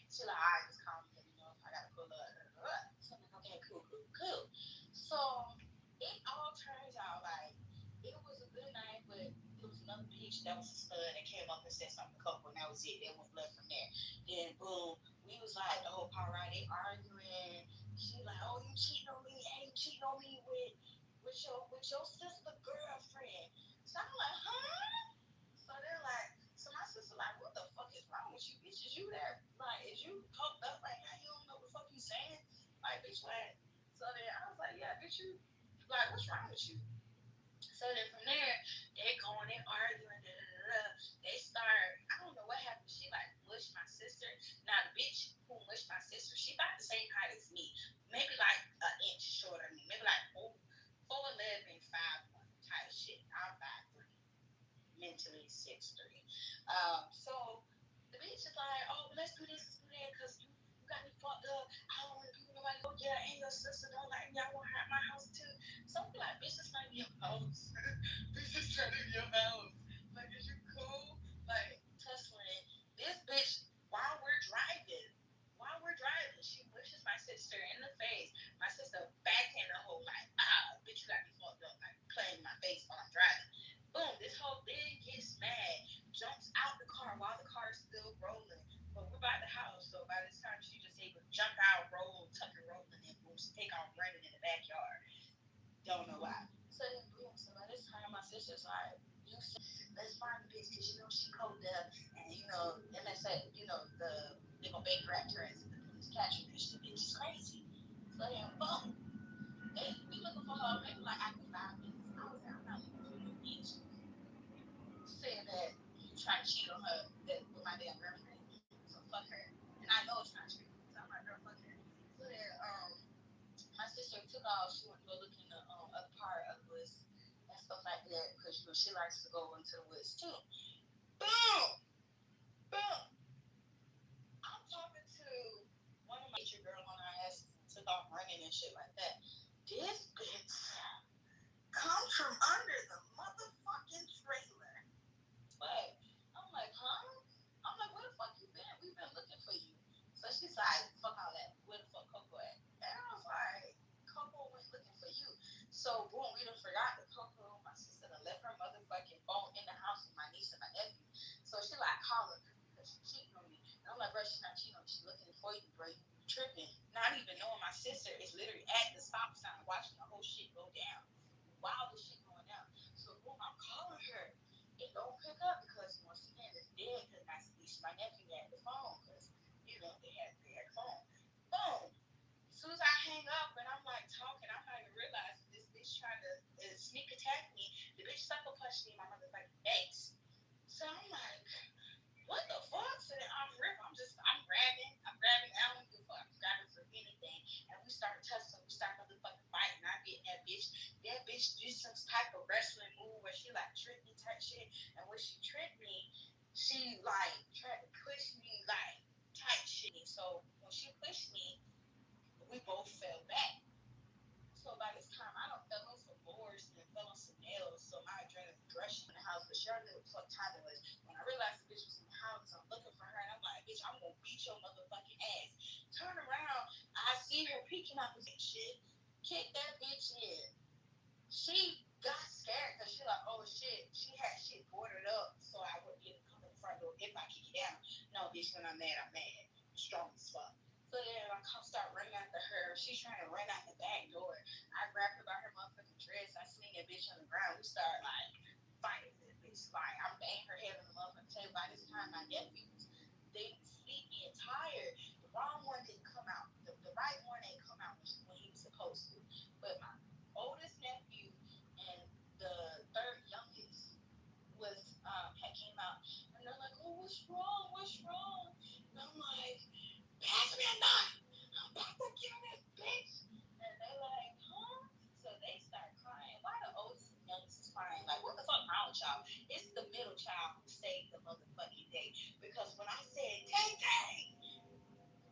She like, I just call me, if I gotta pull up. So I'm like, okay, cool. So it all turns out like it was a good night, but it was another bitch that was a stud that came up and said something to couple, and that was it. They went left from there. Then boom, we was like the whole car ride, they arguing. She like, oh, you cheating on me? Hey, you cheating on me with your sister girlfriend? So I'm like, huh? So they're like, so my sister like, what the fuck is wrong with you, bitch? Is you there? Like, is you coked up right now? You don't know what the fuck you saying? Like, bitch, what? So then I was like, yeah, bitch, you like, what's wrong with you? So then from there, they going and arguing. They start, I don't know what happened. She like mushed my sister. Now the bitch who mushed my sister, she about the same height as me. Maybe like an inch shorter than me. Maybe like 4'11", 5'1" type shit. I'm 5'3", mentally 6'3". So the bitch is like, oh, let's do this, let's do that, because you got me fucked up. I don't want to be with nobody. Oh yeah, and your sister don't like me. I want her at my house too. So I'm like, bitch, it's not your house. Bitch, it's not your house. Like, is you cool? Like, tussling. This bitch, while we're driving, she pushes my sister in the face. My sister backhand the whole like, bitch, you got me fucked up. Like, playing in my face while I'm driving. Boom, this whole thing gets mad, jumps out the car while the car is still rolling. But we're by the house, so by this time she just able to jump out, roll, tuck and roll, and then boom, take off running in the backyard. Don't know why. So then boom, so by this time my sister's like, let's find the bitch because she coded up and MSA, the They gonna bankrupt her ass if the police catch her because the bitch is crazy. So then, boom. They be looking for her maybe like after 5 minutes. I was like, I'm not looking for no bitch. Saying that you trying to cheat on her with my damn girlfriend. So fuck her. And I know it's not true. So I'm like, girl, fuck her. So then, my sister took off. She went to go look in the other part of the woods and stuff like that because she likes to go into the woods too. Boom, boom. I'm talking to one of my teacher girl on her asses and took off running and shit like that. This bitch comes from under the motherfucking trailer. But I'm like, huh? I'm like, where the fuck you been? We've been looking for you. So she's like, fuck all that. Where the fuck Coco at? And I was like, Coco went looking for you. So boom, we done forgot that Coco, my sister, done left her motherfucking phone in the house with my niece and my nephew. So she like calling because she cheating on me. And I'm like, bro, she's not cheating on me. She's looking for you, bro. You tripping. Not even knowing my sister is literally at the stop sign watching the whole shit go down. While the shit going down. So boom, I'm calling her. It don't pick up because once again it's dead because my nephew had the phone because they had the phone. Boom. As soon as I hang up and I'm like talking, I'm not even realizing this bitch trying to sneak attack me. The bitch sucker punched me in my motherfucking face. So I'm like, what the fuck? So then I'm grabbing. I don't give a fuck. I'm grabbing for anything. And we start tussling. We start motherfucking fighting. I'm getting that bitch. That bitch do some type of wrestling move where she like tripped me type shit. And when she tripped me, she like tried to push me like type shit. So when she pushed me, we both fell back. So by this time, I don't fell on some boards and fell on some nails. So my adrenaline rushing in the house, but she already knew what the fuck time it was. When I realized the bitch was in the house, I'm looking for her, and I'm like, bitch, I'm gonna beat your motherfucking ass. Turn around, I see her peeking out the shit. Kick that bitch in. She got scared because she like, oh shit, she had shit boarded up, so I wouldn't be able to come in the front door if I kick it down. No, bitch, when I'm mad, I'm mad. Strong as fuck. So then I start running after her. She's trying to run out the back door. I grab her by her motherfucking dress. I swing that bitch on the ground. We start like fighting this bitch. Like I'm banging her head on the motherfucking table. By this time, my nephews, they sleepy and tired. The wrong one didn't come out. The right one ain't come out when he was supposed to. But my oldest nephew and the third youngest had came out, and they're like, "Oh, what's wrong? What's wrong?" And I'm like, "Pass me a knife. I'm about to kill this bitch." And they like, "Huh?" So they start crying. Why the oldest and youngest is crying? Like, what the fuck wrong with y'all? It's the middle child who saved the motherfucking day. Because when I said, "Tay Tay,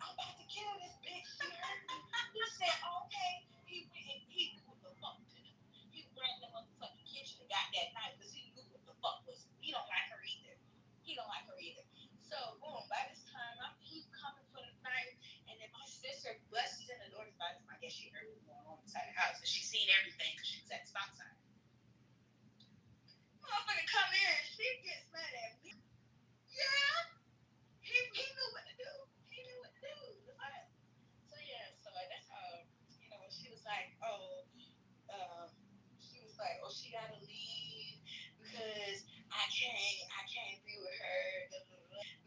I'm about to kill this bitch," you heard me. He said, "Okay." He went and he knew what the fuck to do. He ran in the motherfucking kitchen and got that knife because he knew what the fuck was. He don't like her either. He don't like her either. So boom, by this time I'm keep coming for the knife, and then my sister busts in the door. By the time I guess she heard what was going on inside the house, and she seen everything because she was at the stop sign. Motherfucker come in, she gets mad at me. Yeah, he knew what to do. He knew what to do. So yeah, so that's how she was like, she gotta leave because I can't be with her.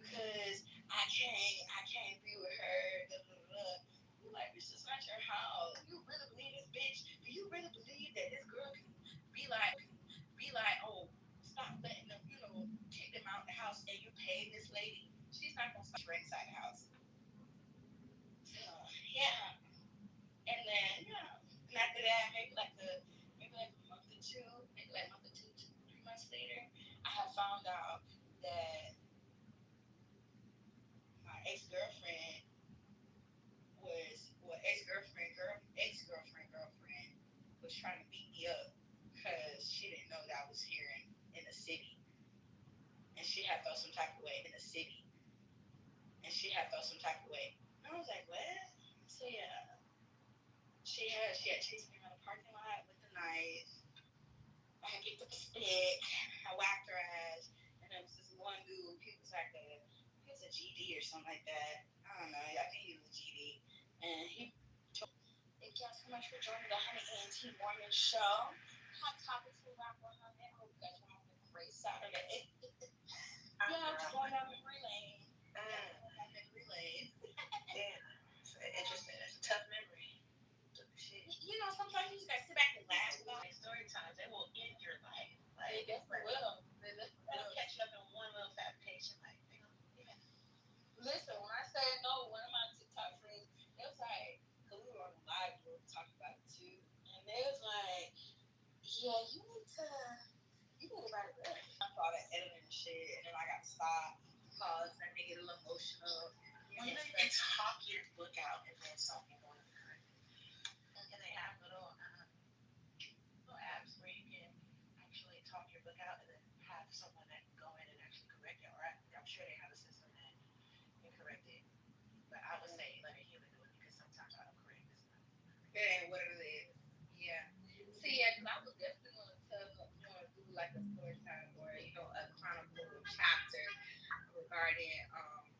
Because I can't be with her. You like, bitch, it's not your house. You really believe this bitch? Do you really believe that this girl can be like, oh, stop letting them, kick them out of the house and you pay this lady? She's not gonna stop right inside the house. So yeah. And then, and after that, maybe like a month or two, 3 months later, I have found out that my ex-girlfriend girlfriend was trying to beat me up because she didn't know that I was here in the city. And she had felt some type of way in the city. And I was like, what? So yeah. She had chased me around the parking lot with the knife. I picked up a stick. I whacked her ass. And there was this one dude. He was a GD or something like that. I don't know. I think he was a GD. And he told me, thank you so much for joining the Honey A&T Morning Show. Hot topics for Rock 100. I hope you guys are having a great Saturday. Yeah, I'm just going down memory lane.
have been relayed. Damn, it's interesting. It's a tough memory. You know, sometimes you just gotta sit back and laugh about like story times. They will end your life. Like, they definitely will. They'll catch you up in one little fabrication. Like, you know, yeah. Listen, when I said no, one of my TikTok friends, they was like, because we were on the live, we were talking about it too. And they was like, yeah, you need to write a book. I saw that editing and shit, and then I got to stop because I may get a little emotional. Well, you know, you can talk your book out and then something going to correct it. And they have little apps where you can actually talk your book out and then have someone that can go in and actually correct it. Or I'm sure they have a system that can correct it. But I would say let a human do it because sometimes autocorrect is not. And what it is. Yeah. See, yeah, because I was definitely going to do like a story time or, you know, a chronicle chapter regarding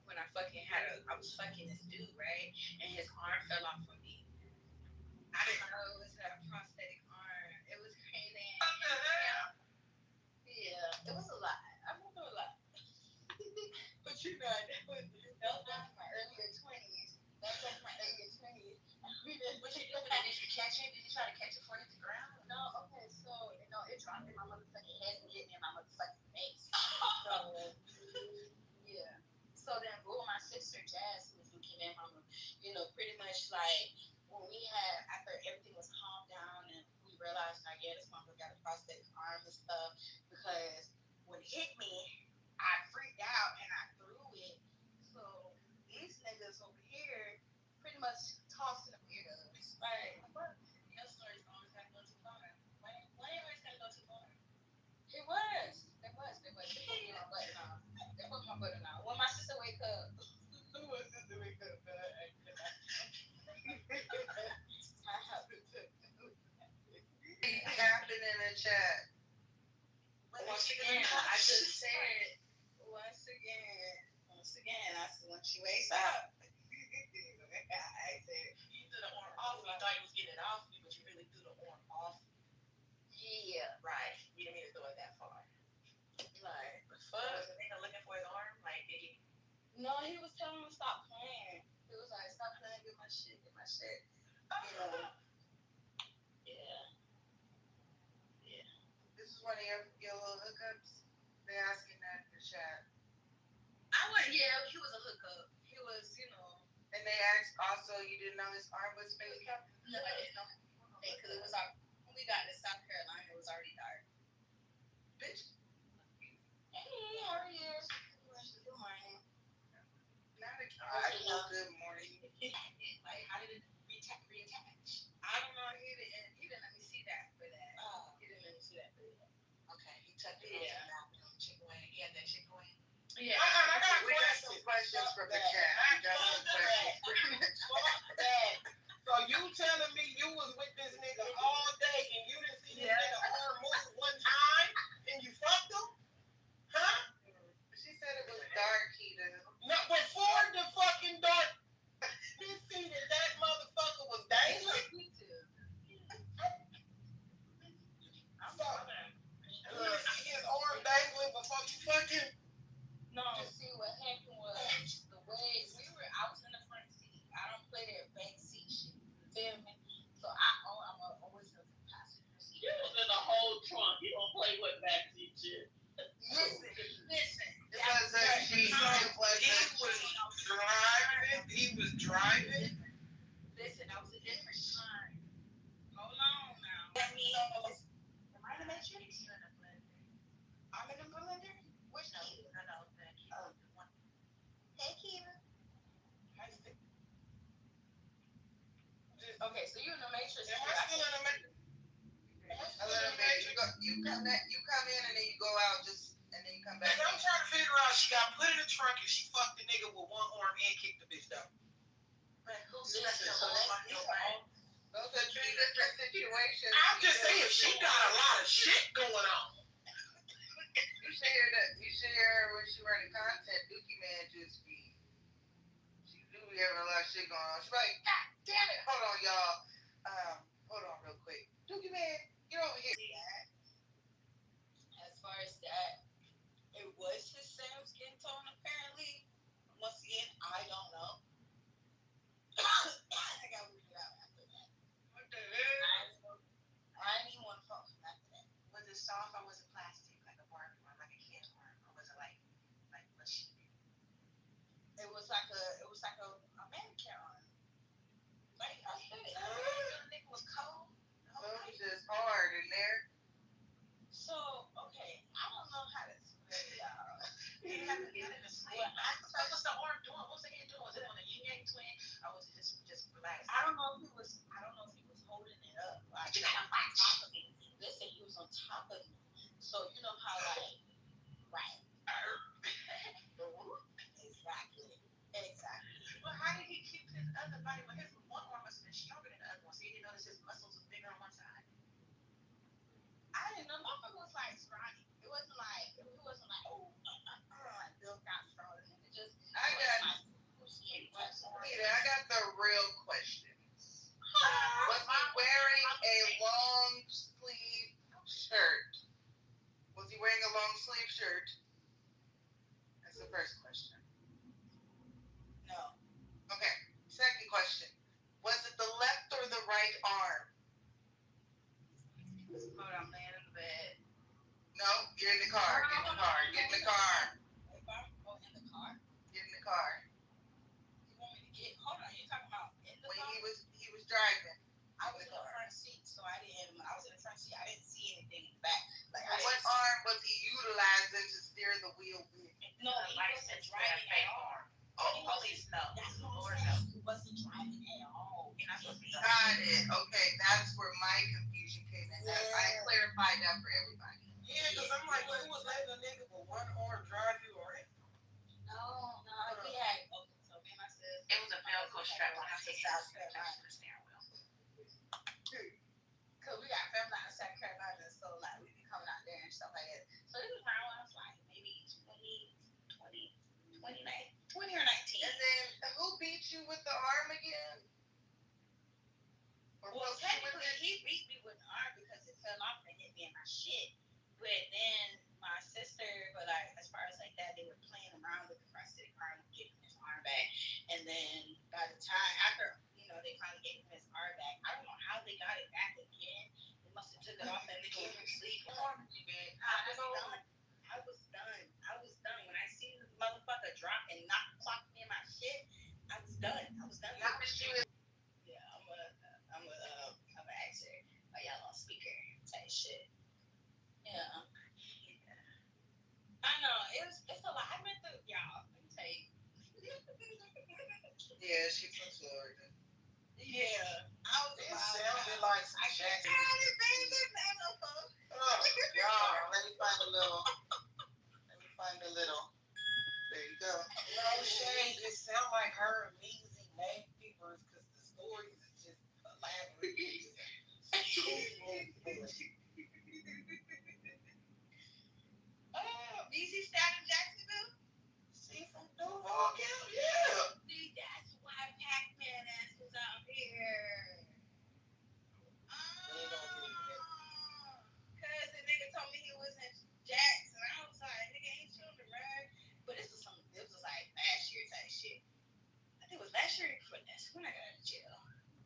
when I was fucking this dude, right? And his arm fell off of me. I didn't know it was a prosthetic arm. It was crazy. What the hell? Yeah, it was a lot. I went through a lot. But you know, that was back in my earlier 20s. But you did that. Did you catch it? Did you try to catch it before it hit the ground? No, okay, so, you know, it dropped in my motherfucking head and hit me in my motherfucking face. So, yeah. So then, my sister, Jazz, who was looking at mama, you know, pretty much like, when we had, after everything was calmed down and we realized, like, yeah, this mama got a prosthetic arm and stuff, because when it hit me, I freaked out and I threw it. So these niggas over here pretty much tossing the weirdos. Like, what? Your story's always gotta go too far. Why you always gotta go too far? It was. They put my button on. They put my button on. When my sister wake up,
Captain in the chat.
Once again, I just said, once again, I said, when she wakes up, I said, you threw the arm off, and I thought you was getting it off me, but you really threw the arm off. Yeah, right. You didn't mean to throw it that far. Like, fuck. Was the nigga looking for his arm? Like, did he? No, he was telling me to stop playing. He was like, stop playing, get my shit. You know? Yeah.
This is one of your little hookups. They're asking that in the chat.
Yeah, he was a hookup. He was, you know.
And they asked also, you didn't know his arm was fake?
No, I didn't know. Because it was when we got to South Carolina, it was already dark. Bitch. Hey, how are you? Good morning.
Not a good morning.
Like, how did it reattach? I don't know. He didn't let me see that for that. Oh. He didn't let me see that for that. Okay, he tucked it in the chicken wing. He had that chicken wing. Yeah.
I got some questions from the chat.
So you telling me you was with this nigga all day and you didn't see this nigga arm move one time and you fucked him? Huh?
She said it was dark, Keita.
No, before the fucking dark, you see that motherfucker was dangling? You didn't see his arm dangling before you fucking?
No, see what happened was the way I was in the front seat. I don't play that back seat shit. You feel me? So I'm always in the passenger seat. You was in the whole trunk. You don't play with back seat shit. Listen.
Because
he was driving.
Listen, I was a different time. Hold on now. That means, am I in the Matrix? I'm in the blender? Which no? I know. Oh, one. Hey, Kiva. Okay, so you're in the Matrix.
Am I still in the Matrix?
A little bit. You come in and then you go out and then you come back.
I'm trying to figure out, she got put in the trunk and she fucked the nigga with one arm and kicked the bitch down.
But who's those
are two different situations.
I'm just saying, she got a lot of shit going on.
You should hear her when she running content. Dookie Man just be. She do be having a lot of shit going on. She's like, God damn it! Hold on, y'all. Hold on real quick. Dookie Man, you're over here.
As far as that, it was his same skin tone apparently. Once again, I
was like a manicure. Like I said, the nigga was cold.
It was just hard in there.
So okay, I don't know how to explain y'all. You have to get in the sleep. So what's the arm doing? What's the hand doing? Was it on the yin yang twin? Or was it just relaxed? I don't know if he was holding it up. Like, you got on top of me. Listen, he was on top of me. So you know how like right. Exactly. Well, how did he keep his other body? Well, his one arm must have been stronger than the other one. So you didn't notice his muscles was bigger on one side. I didn't know. Motherfucker was like scrawny. It wasn't like oh, built out strong. It just
I got the real questions. Was he wearing a long sleeve shirt? Was he wearing a long sleeve shirt? That's the first question.
No.
Okay. Second question. Was it the left or the right arm?
Hold on, man, in the bed.
No, you're in the car. Get in the car. Get in the car.
If I'm in the car,
Get in the car.
you want me to get? Hold on, you talking about in the
When
car?
he was driving.
I was in the front seat, so I didn't. When I was in the front seat, I didn't see anything in the back. Like,
What arm was he utilizing to steer the wheel with?
No, he wasn't driving at all.
Police no.
That's what I'm saying. He wasn't driving at all. And I was
Got it. Okay, that's where my confusion came in. I clarified that for everybody.
Yeah, because I'm like, who was letting a nigga with one arm drive you around?
No, we had. Okay, so me and my sis. It was a Velcro strap on his South Carolina. Because we got family out in South Carolina, so like we be coming out there and stuff like that. So it was around when I was like maybe 20 or 19.
And then who beat you with the arm again? Or
well, technically he beat me with the arm because it fell off and hit me in my shit. But then my sister, but like as far as like that, they were playing around with the prosthetic arm and getting his arm back. And then by the time after they finally gave him his arm back, I don't know how they got it back again. They must have took it off and they gave him sleep. I was done. When I seen the motherfucker drop and clock me in my shit, I was done. Yeah, I'm a actor. Oh, y'all on speaker type shit. Yeah. I know it's a lot. I've been through y'all. Let me tell you.
Yeah, she's from Florida.
Yeah.
It sounded like some Jackson.
Oh, God. Let me find a little. There you go.
No shade. It sounds like her amazing neighbors because the stories is just elaborate.
DC Stat in Jacksonville?
She from Duval County? Yeah.
See, that's why Pac-Man ass was out here. Cause the nigga told me he was in Jackson. I was like, nigga, ain't you on the road? But this was like last year type shit. I think it was last year when I got out of jail.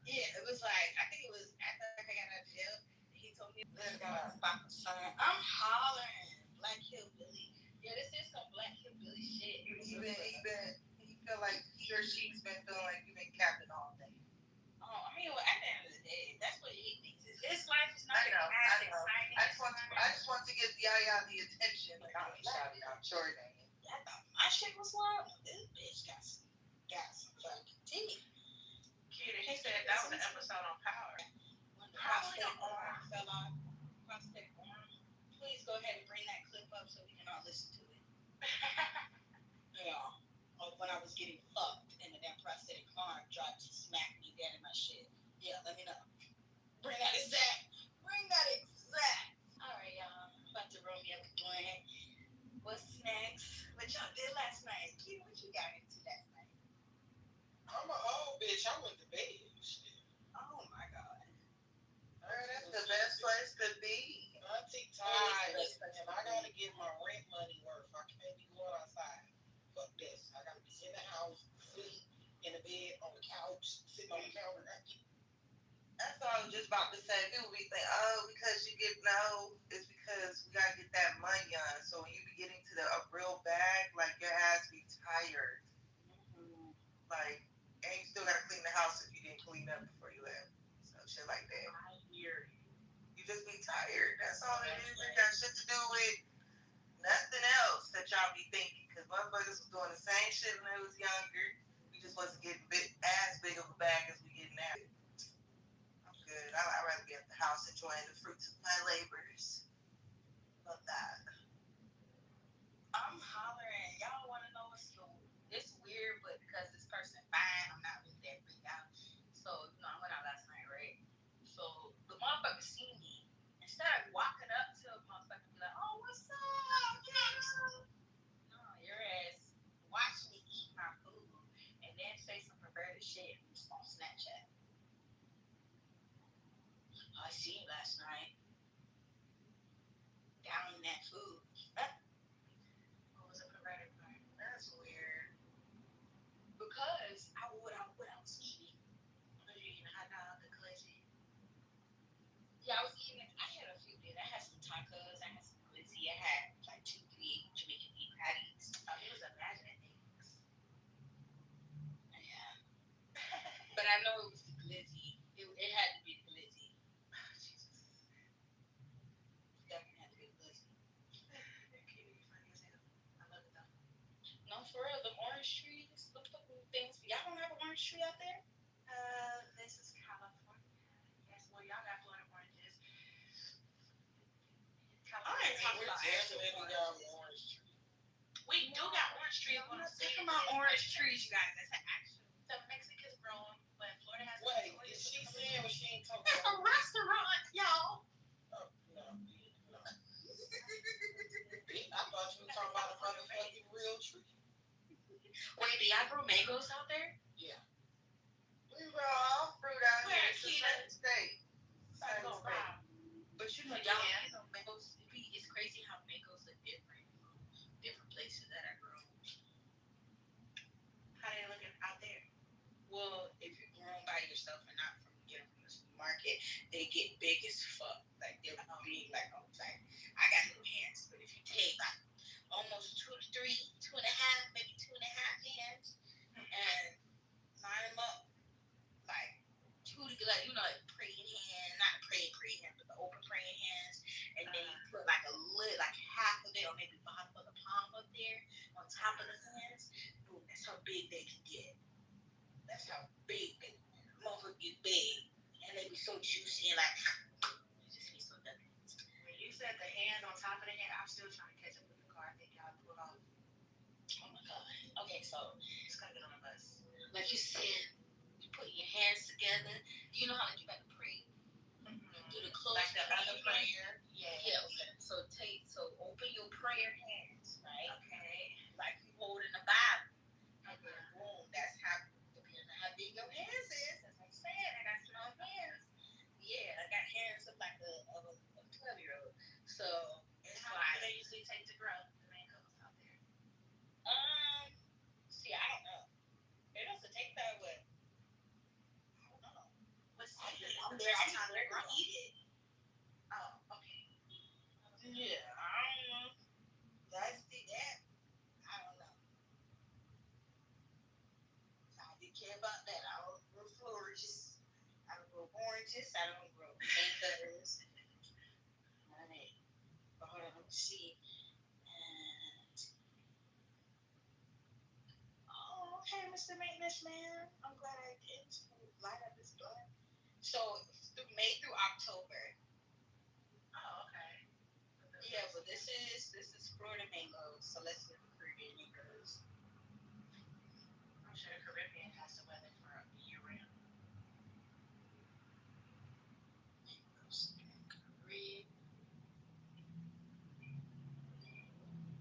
Yeah, it was like I think it was after I got out of jail. He told me let's go stop the sign. I'm hollering Black Hillbilly. Yeah, this is some Black Hillbilly shit.
He feel like he or she's been feeling like you've been capping all day.
Oh, I mean, well, at the end of the day, that's what he thinks. His life is not
I know.
exciting.
I just want to give Yaya the attention. Like, I'm shouting out your name.
I thought my shit was wild. This bitch got some fucking teeth. Kid, he said that was an episode on Power. When the prosthetic arm fell off. Prosthetic arm. Please go ahead and bring that clip up so we can all listen to it. Yeah. Of when I was getting fucked and the damn prosthetic arm tried to smack me dead in my shit. Yeah, let me know. Bring that exact. All right, y'all. I'm about to roll me up a joint. What's next? What y'all did last night? Kid, what you got into last night?
I'm an old bitch. I went to bed. Shit.
Oh my God.
That's the best place to be.
Auntie tired, and I gotta get my rent money worth. I can't be going outside. Fuck this. I gotta be in the house, sleep in the bed, on the couch, sitting on the counter.
That's all I was just about to say. People be thinking, because you get it's because we gotta get that money on. So when you be getting to a real bag, like your ass be tired.
Mm-hmm.
Like, and you still gotta clean the house if you didn't clean up before you left. So shit like that. You just be tired. That's all it is. It got shit to do with nothing else that y'all be thinking. Because motherfuckers was doing the same shit when they was younger. We just wasn't getting as big of a bag as we getting now. I'm good. I'd rather be at the house enjoying the fruits of my labors. Love that.
I'm hollering. Y'all want to know what's the? It's weird, but because this person fine, I'm not really that freaked out. So I went out last night, right? So the motherfucker see me and started walking up to a motherfucker and be like, "Oh, what's up, girl?" No, your ass watch me eat my food and then say some perverted shit on Snapchat. I seen you last night down in that food. What was a perverted part? That's weird. Because what I was eating. Was you eating a hot dog, the glizzy? Yeah, I was eating it. I had a few things. I had some tacos, I had some glizzy, I had like 2-3 Jamaican beef patties. It was imagining things. Yeah. But I know it was the glizzy. It had to be the glizzy. Jesus. Definitely had to be the glizzy. I love it though. No, for real, the orange trees, the fucking things. Y'all don't have an orange tree out there? This is California. Yes, well, y'all got Florida oranges. I ain't talking about actual orange trees. We do got orange trees. I'm not talking about orange trees, you guys. That's an actual. The Mexicans grow them, but Florida has.
Wait, is she saying what she ain't talking
It's a restaurant, y'all.
Oh, no. I thought you were talking about a motherfucking real tree.
Wait, do y'all grow mangoes out there?
Yeah. We grow all fruit out here. It's the same state. Same state.
But you know, y'all, you know, mangoes. It's crazy how mangoes are different from different places that I grow. How they looking out there? Well, if you're grown by yourself and not from getting from the supermarket, they get big as fuck. Like they're big, like I got little hands, but if you take like almost 2 to 3, 2.5, maybe 2.5 hands, and line them up like like praying hand, not praying hand, but the open praying hands, and then you put like a lid, like half of it, or maybe bottom of the palm up there on top of the hands. Boom, that's how big they can get. That's how big they motherfucker get big, and they be so juicy and like it just be so dumb. When you said the hands on top of the hand, I'm still trying to catch up with the car. I think y'all pulled off. Oh my god. Okay, so it's gonna get on the bus. Like you said, you put your hands together. You know how like you got to pray. Do the close like the other prayer. Yeah. Okay. So open your prayer hands, right? Okay. Like you holding the Bible. And then boom, that's how depending on how big your hands is. That's what I'm saying. I got small hands. Yeah, I got hands of like a 12-year-old. So it's how long do they usually take to grow the mangoes out there? See, I don't know. It doesn't take that way. I don't know. What's I'm there gonna eat it. Oh, okay. Yeah, I don't know. That's that. I don't know. I didn't care about that. I don't grow flourishes. I don't grow oranges. I don't grow mangoes. Alright. But hold on, let me see. And okay, Mr. Maintenance Man. I'm glad I did light up this blunt. So May through October. Oh, okay. Yeah, but this is Florida mangoes, so let's look at Caribbean mangoes. I'm sure the Caribbean has the weather for year round. Mangoes, Caribbean.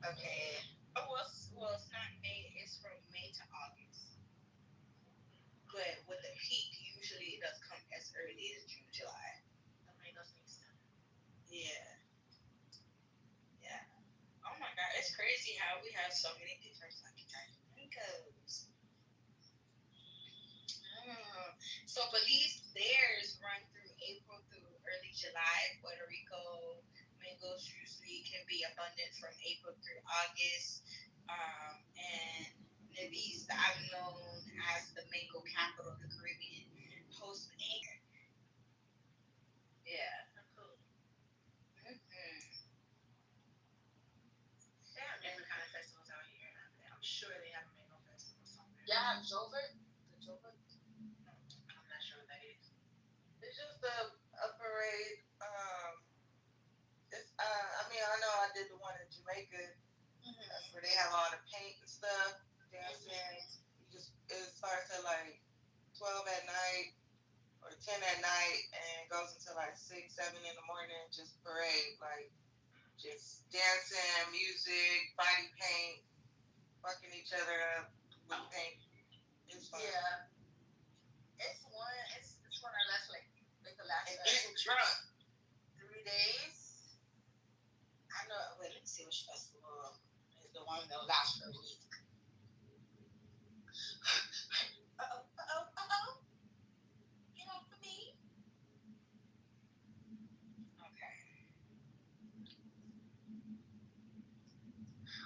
Okay. Oh, well, it's not May. It's from May to August. But with the peak, usually it does come as early as June, July. The mangoes make sense. Yeah. Yeah. Oh my god, it's crazy how we have so many different fucking types of mangoes. So Belize, theirs run through April through early July. Puerto Rico mangoes usually can be abundant from April through August. And Nevis, I've known as the mango capital of the Caribbean, hosts anchor. Yeah. Cool. They have different kind of festivals out here. I'm sure they have a mango festival somewhere.
Yeah, Kitover. Kitover.
I'm not sure what that is.
It's just a parade. It's I mean, I know I did the one in Jamaica. That's where they have all the paint and stuff. Dancing. It starts at like 12 at night or 10 at night and goes until like 6, 7 in the morning. Just parade, like just dancing, music, body paint, fucking each other up with paint. It's fun.
Yeah. It's one or less like the last
And getting drunk.
3 days. I know. Wait, let me see which festival is the one that lasts for a week. Get off of me. Okay.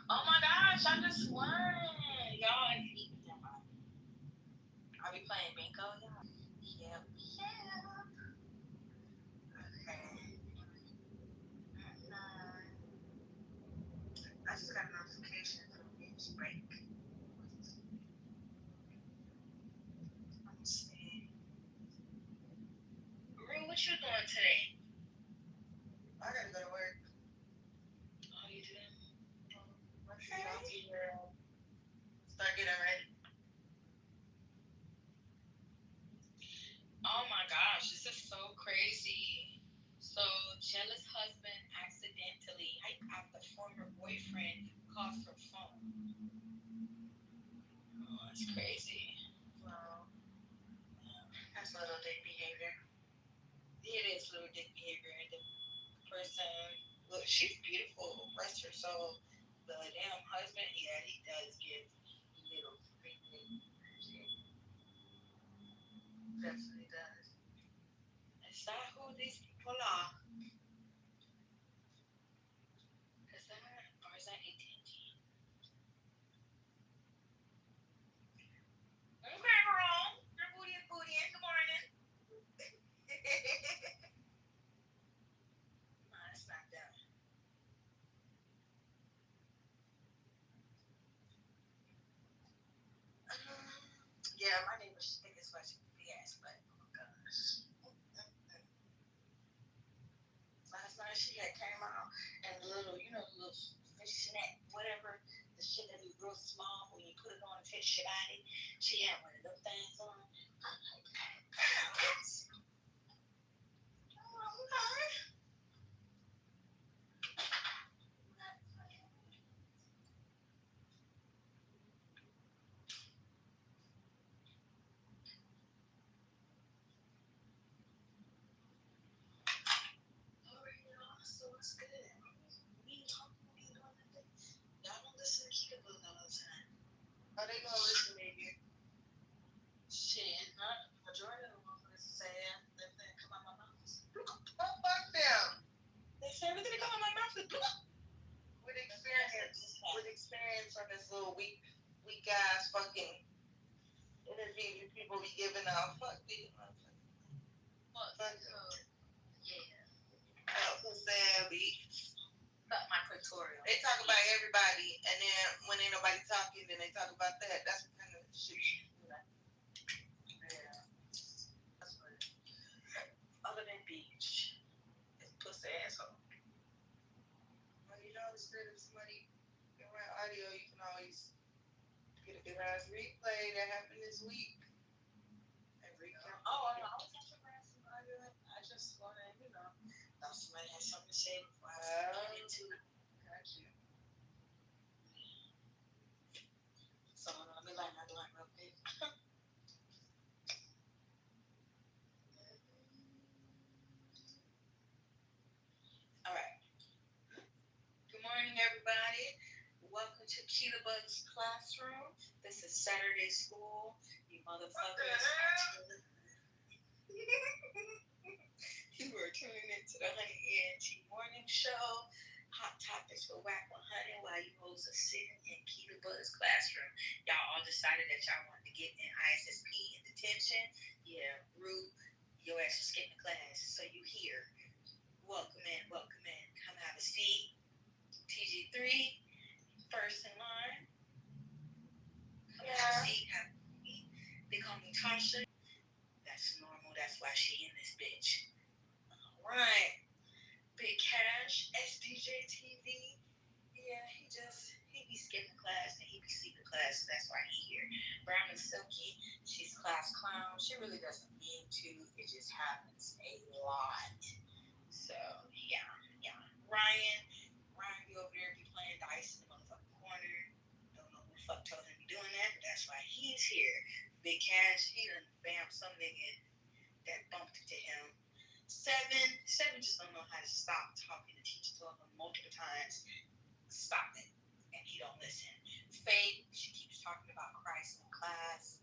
Oh my gosh, I just won. Y'all, I'll be playing bingo, y'all. Yep. Okay. I just got a notification from news break. Let me see. Rue, what you doing today?
I gotta go to work.
Oh, you do?
Okay. Start getting ready.
Oh my gosh, this is so crazy. So, jealous husband accidentally after former boyfriend calls her phone. Oh, that's crazy. Wow. That's little dick behavior. It is little dick behavior. The person, look, she's beautiful, rest her soul. The damn husband, yeah, he does give little freaking shit. Definitely does. Is that who these people are? Is that, or is that AT&T? Okay, wrong. Your booty is booty. Good morning. Nah, it's not them. Yeah, my neighbor, she think it's what she big ass, but oh my gosh. Last night she had came out and the little, you know, the little fishnet, whatever, the shit that is real small when you put it on and fit shit out of it. She had one of them things on. I'm like, damn. Oh, okay. So it's good. We ain't talking, we ain't doing nothing. Y'all don't listen to Kitover all the time.
Are they gonna listen to you?
Shit, not the majority of the motherfuckers say that they come out my mouth.
Oh, fuck them.
They say everything that come out my mouth is
With experience on this little weak ass fucking interview you people be giving out. Fuck these motherfuckers. Fuck them.
Yeah.
Fuck
my clitoral.
They talk about everybody, and then when ain't nobody talking, then they talk about that. That's what kind of shit.
Yeah. That's what it is. Other than beach, it's pussy asshole.
Well, you know, instead of somebody can write audio, you can always get a good ass replay that happened this week. And recap.
Oh, no, I was not surprised some audio. I just want to, thought somebody had something to say before I get into it.
Got you.
So let me light my blunt real quick. All right. Good morning, everybody. Welcome to Kitover's classroom. This is Saturday school. You motherfuckers. You are tuning into the Honey ENT Morning Show. Hot topics for Whack 100 while you hoes are sitting in Kitover's classroom. Y'all all decided that y'all wanted to get in ISSP in detention, yeah, Root, your ass was skipping class, so you here. Welcome in. Come have a seat. TG3, first in line. Come have a seat. They call me Tasha. That's normal. That's why she in this bitch. All right. Big Cash, SDJ TV. Yeah, he be skipping class and he be sleeping class. So that's why he here. Brown and Silky, she's class clown. She really doesn't mean to. It just happens a lot. So yeah. Ryan be over there be playing dice in the motherfucking corner. Don't know who the fuck told him to be doing that, but that's why he's here. Big Cash, he done bammed some nigga that bumped into him. Seven just don't know how to stop talking. The teacher told him multiple times, stop it, and he don't listen. Faith, she keeps talking about Christ in class.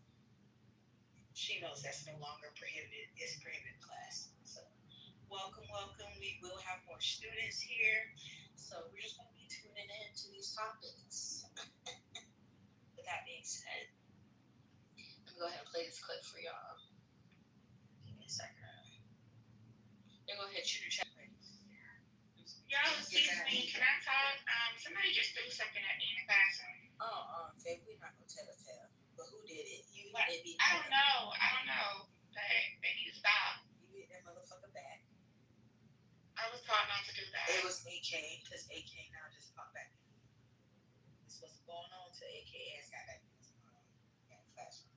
She knows that's no longer prohibited. It's prohibited class. So welcome. We will have more students here. So we're just going to be tuning in to these topics. With that being said, let me go ahead and play this clip for y'all. Give me a second. Then go ahead and shoot your chat.
Y'all, excuse me, can I talk? Somebody just threw something at me in the classroom.
Faye, we're not going to tell a tale. But who did it? You
But
did it.
I don't know. But they need to stop.
You hit that motherfucker back.
I was taught not to do that.
It was AK, because AK now just popped back. This was going on to AK ass got back in this classroom.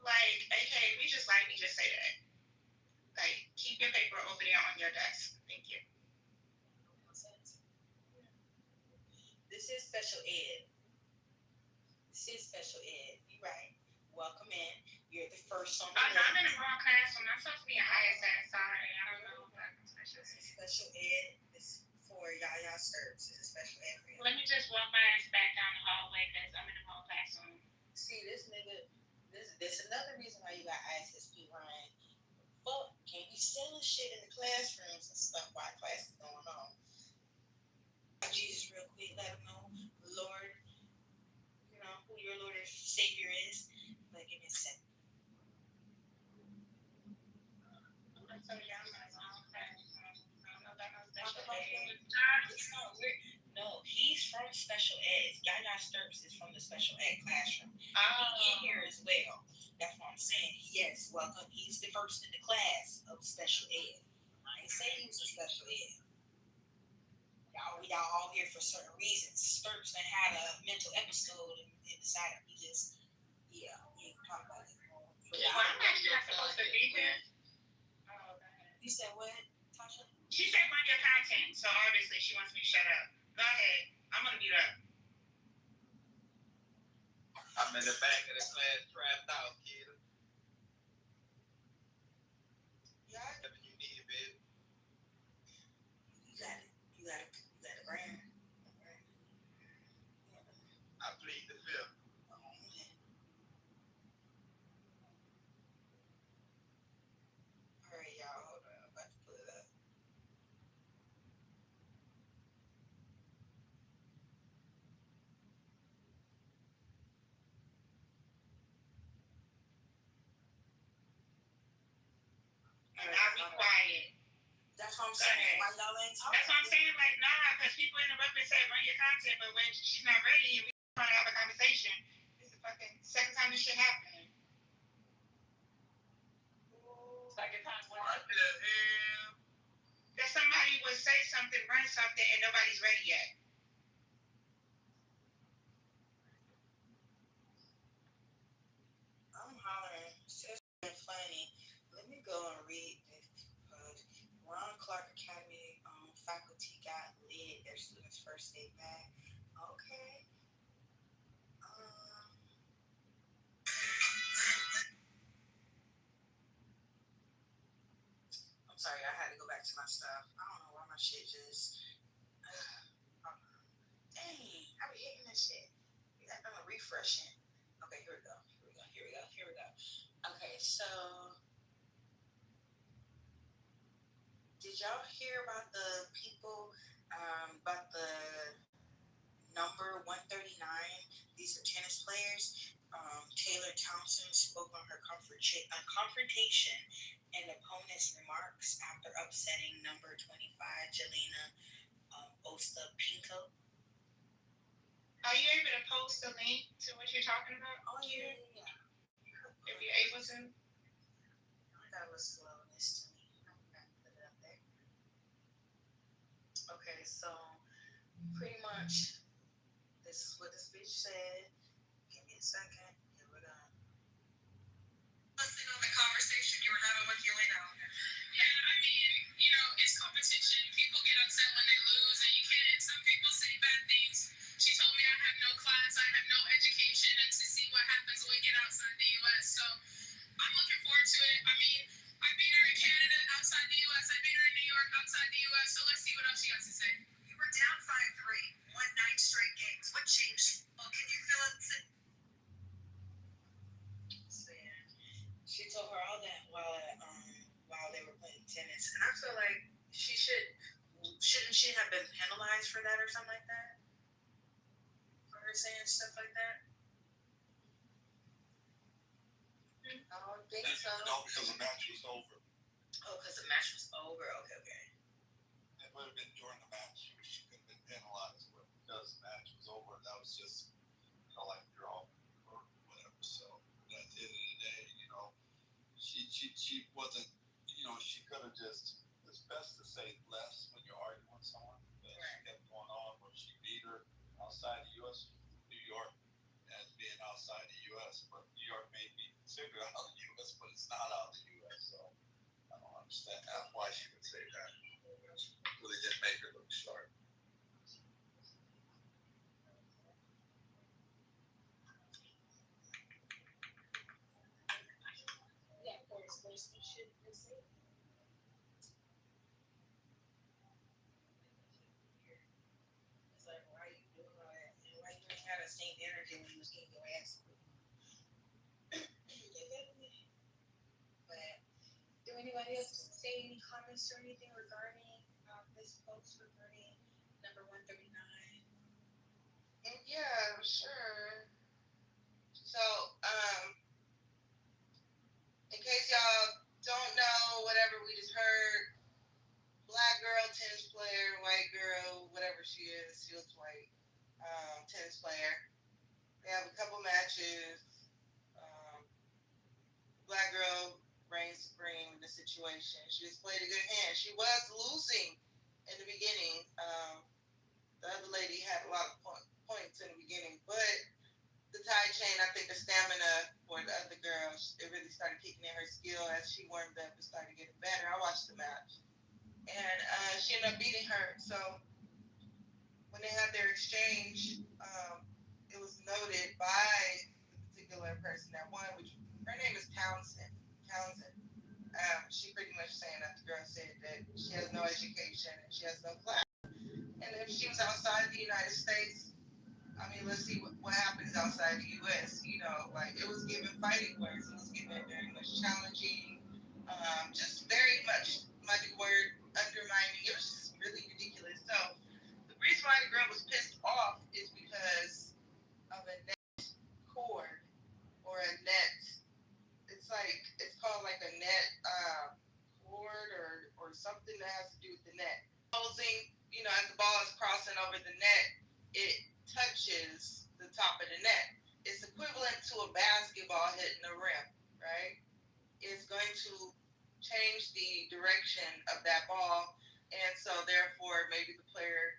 Like, AK, we just say that. Like, keep your paper over there on your desk. Thank you.
No sense. This is special ed. You right. Welcome in. You're the first on the list.
I'm in the wrong classroom. I'm supposed to be in ISS. Sorry, I don't know.
This is special ed. This is for Yaya Sturps. This is special ed for you.
Let me just walk my ass back down the hallway because I'm in the wrong classroom.
See, this nigga, this another reason why you got ISSP, Ryan. Fuck, can't be selling shit in the classrooms and stuff while class is going on. Jesus, real quick, let him know, Lord, you know, who your Lord and Savior is. But give me a second.
So, yeah, I'm in the wrong classroom. I don't know about no special ed.
It's not weird. No, he's from special ed. Yaya Sturps is from the special ed classroom. He's in here as well. That's what I'm saying. Yes, welcome. He's the first in the class of special ed. I ain't saying he was a special ed. Y'all all here for certain reasons. Sturps done had a mental episode and decided he just, he ain't talking about it.
Well, I'm actually not supposed to be here. Oh, God.
You said what, Tasha?
She said run your content, so obviously she wants me to shut up. Go ahead. I'm going to mute up.
I'm in the back of the class trapped out, kid.
Yeah.
Whatever you need, baby.
You got it, Brand.
I plead the fifth.
Alright, y'all, hold on. I'm about to put it up.
And I'll be quiet.
That's what I'm saying. Why y'all ain't talking?
That's what I'm saying. Like, nah, because people interrupt and say run your content, but when she's not ready, we trying to have a conversation. This is the fucking second time this shit happened. Second time what?
The hell?
That somebody would say something, run something, and nobody's ready yet.
I'm hollering. It's funny. Let me go and read this. Ron Clark Academy faculty got lit. Their students' first day back. Okay. I'm sorry, I had to go back to my stuff. I don't know why my shit just. Dang, I be hitting this shit. I'm refreshing. Okay, here we go. Okay, so did y'all hear about the people, about the number 139,
these are tennis players. Taylor Thompson spoke on her confrontation and opponent's remarks after upsetting number 25 Jelena Ostapenko.
Are you able to post a link to what you're talking about?
Oh yeah.
If you're able to.
That was slowness to me. I'm gonna put it up there. Okay, so pretty much this is what the speech said. Give me a second. Here we go.
Listening on the conversation you were having with Yelena. Yeah, I mean, it's competition. People get upset when they lose, and you can't. Some people say bad things. She told me I have no class, I have no education, and to see what happens when we get outside the U.S. So I'm looking forward to it. I mean, I beat her in Canada outside the U.S. I beat her in New York outside the U.S. So let's see what else she has to say. You were down 5-3, won 9 straight games. What changed? Well, can you feel it?
She told her all that while they were playing tennis, and I feel like shouldn't she have been penalized for that or something like that? For her saying stuff like that? I don't think so.
No, because the match was over.
Oh, because the match was over. Okay.
It would have been during the match. She could have been penalized, but because the match was over, that was just like a draw or whatever. So at the end of the day, she wasn't. She could have just. It's best to say less when you're arguing with someone. But she kept going on where she beat her outside the U.S. New York as being outside the U.S. But New York may be considered out of the U.S., but it's not out of the U.S. So I don't understand why she would say that. Really didn't make her look sharp.
Yeah, of course, you should say it. It's like, why are you doing all that? And why you ain't got the same energy when you was getting your ass whipped? But do anybody else say any comments or anything regarding this post regarding number 139?
Yeah, sure. So, in case y'all don't know, whatever we just heard, black girl, tennis player, white girl, whatever she is, she looks white, tennis player. They have a couple matches. Black girl reigns supreme in the situation. She just played a good hand. She was losing in the beginning. The other lady had a lot of points in the beginning, but the tie chain, I think the stamina for the other girl, it really started kicking in her skill as she warmed up and started getting better. I watched the match, and she ended up beating her. So when they had their exchange, it was noted by the particular person that won, which her name is Townsend. She pretty much saying that the girl said that she has no education and she has no class. And if she was outside the United States, I mean, let's see what happens outside the U.S. It was given fighting words. It was given very much challenging, just very much, my new word, undermining. It was just really ridiculous. So the reason why the girl was pissed off is because of a net cord or a net. It's called like a net cord or something that has to do with the net. Closing, as the ball is crossing over the net, it touches the top of the net. It's equivalent to a basketball hitting the rim, right? It's going to change the direction of that ball, and so therefore maybe the player,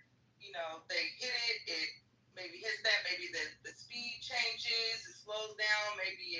they hit it maybe hits that, maybe the speed changes, it slows down, maybe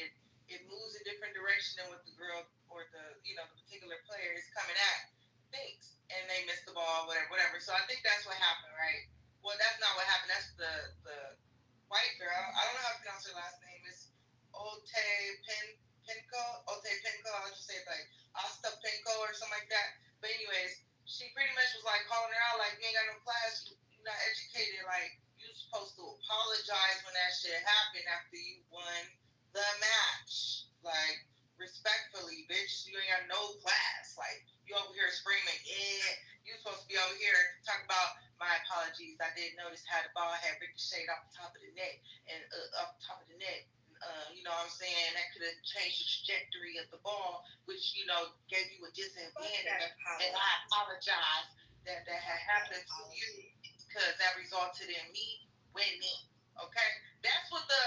it moves a different direction than what the girl or the particular player is coming at thinks, and they miss the ball, whatever. So I think that's what happened, right? Well, that's not what happened. That's the white girl. I don't know how to pronounce her last name. It's Penko. I'll just say it like Ostapenko or something like that. But anyways, she pretty much was like calling her out, like, you ain't got no class, you're not educated, like, you're supposed to apologize when that shit happened after you won the match. Like, respectfully, bitch, you ain't got no class. Like, you over here screaming, yeah, you're supposed to be over here talking about
my apologies. I did notice how the ball had ricocheted off the top of the net and off the top of the net. You know what I'm saying? That could have changed the trajectory of the ball, which, you know, gave you a disadvantage. And I apologize that had happened to you because that resulted in me winning. Okay? That's what the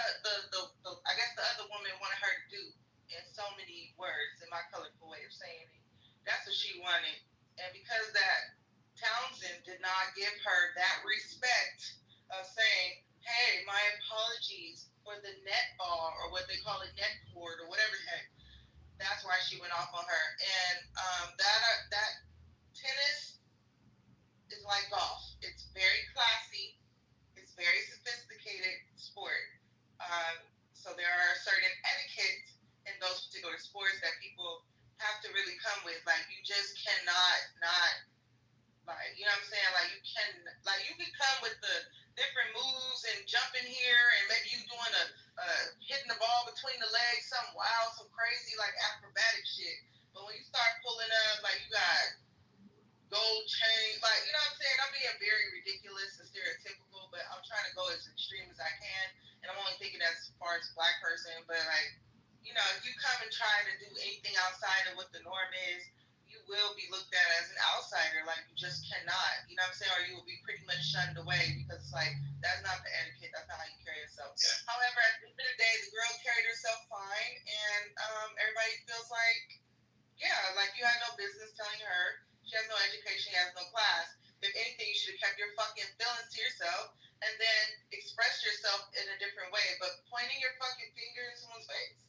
I guess the other woman wanted her to do in so many words, in my colorful way of saying it. That's what she wanted. And because that Townsend did not give her that respect of saying, hey, my apologies for the net ball, or what they call it, net cord, or whatever the heck. That's why she went off on her. And that tennis is like golf. It's very classy. It's very sophisticated sport. So there are certain etiquette in those particular sports that people have to really come with. Like, you just cannot not, like, you know what I'm saying? Like, you can come with the different moves and jumping here, and maybe you doing hitting the ball between the legs, some wild, some crazy, like, acrobatic shit. But when you start pulling up, like, you got gold chain, like, you know what I'm saying? I'm being very ridiculous and stereotypical, but I'm trying to go as extreme as I can. And I'm only thinking as far as a black person, but, like, you know, if you come and try to do anything outside of what the norm is, you will be looked at as an outsider. Like, you just cannot, you know what I'm saying? Or you will be pretty much shunned away, because it's like, that's not the etiquette, that's not how you carry yourself. Yeah. However, at the end of the day, the girl carried herself fine, and everybody feels like, yeah, like, you had no business telling her. She has no education, she has no class. If anything, you should have kept your fucking feelings to yourself and then express yourself in a different way. But pointing your fucking finger in someone's face,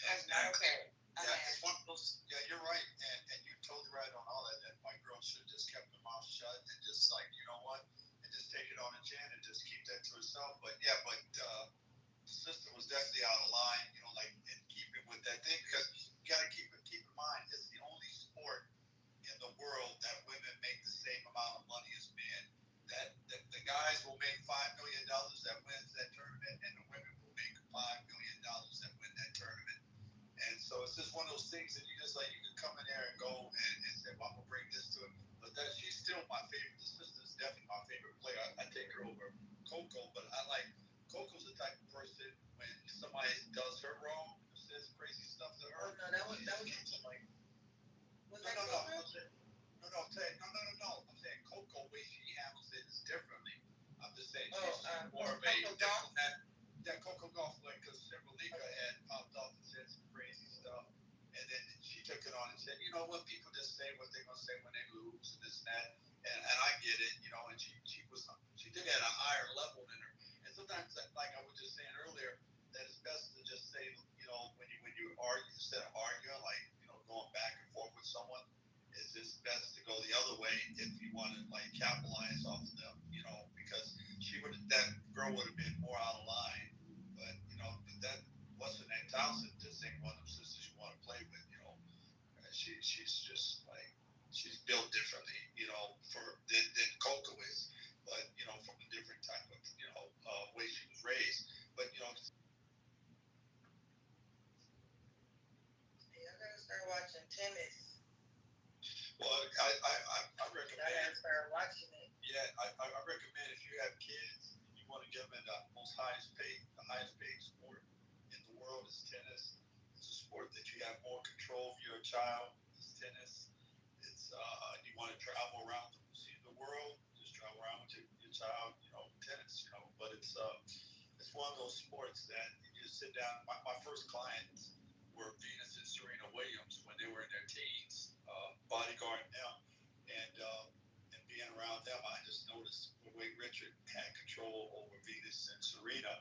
that's not okay.
It's one of those, you're right. And you're totally right on all that. That white girl should have just kept her mouth shut and just, like, you know what? And just take it on the chin and just keep that to herself. But the sister was definitely out of line, you know, like, in keeping with that thing, because you got to keep in mind, it's the only sport in the world that women make the same amount of money as men. That the guys will make $5 million that wins that tournament, and the women will make $5 million that win that tournament. And so it's just one of those things that you just, like, you can come in there and go and say, well, I'm gonna bring this to him. But that she's still my favorite. The sister's definitely my favorite player. I take her over Coco, but I like Coco's the type of person, when somebody does her wrong, says crazy stuff to her.
Oh, no, that was
like,
was
no,
that
no,
so
no,
good?
I'm saying Coco, way she handles it is differently. I'm just saying she's more of a diplomat. That Coco Golf, like, because Sembralica had popped off and said some crazy stuff, and then she took it on and said, you know what, people just say what they're gonna say when they lose and this and that, and I get it, you know, and she did it at a higher level than her. And sometimes, like I was just saying earlier, that it's best to just say, you know, when you argue, instead of arguing, like, you know, going back and forth with someone, it's just best to go the other way if you want to, like, capitalize off of them, you know, because that girl would have been more out of line. But, you know, that wasn't that Townsend just ain't one of them sisters you want to play with, you know. She's just, like, she's built differently, you know, than Coco is. But, you know, from a different type of, you know, way she was raised. But, you know,
I gotta start watching tennis.
well, I recommend.
I gotta start watching it.
Yeah, I recommend, if you have kids, you want to get them in the highest paid sport in the world is tennis. It's a sport that you have more control of your child. It's tennis. It's you want to travel around see the world, just travel around with your child. You know, tennis. You know, but it's one of those sports that you just sit down. My first clients were Venus and Serena Williams when they were in their teens, bodyguarding them, and being around them, I just noticed the way Richard had control over Venus and Serena.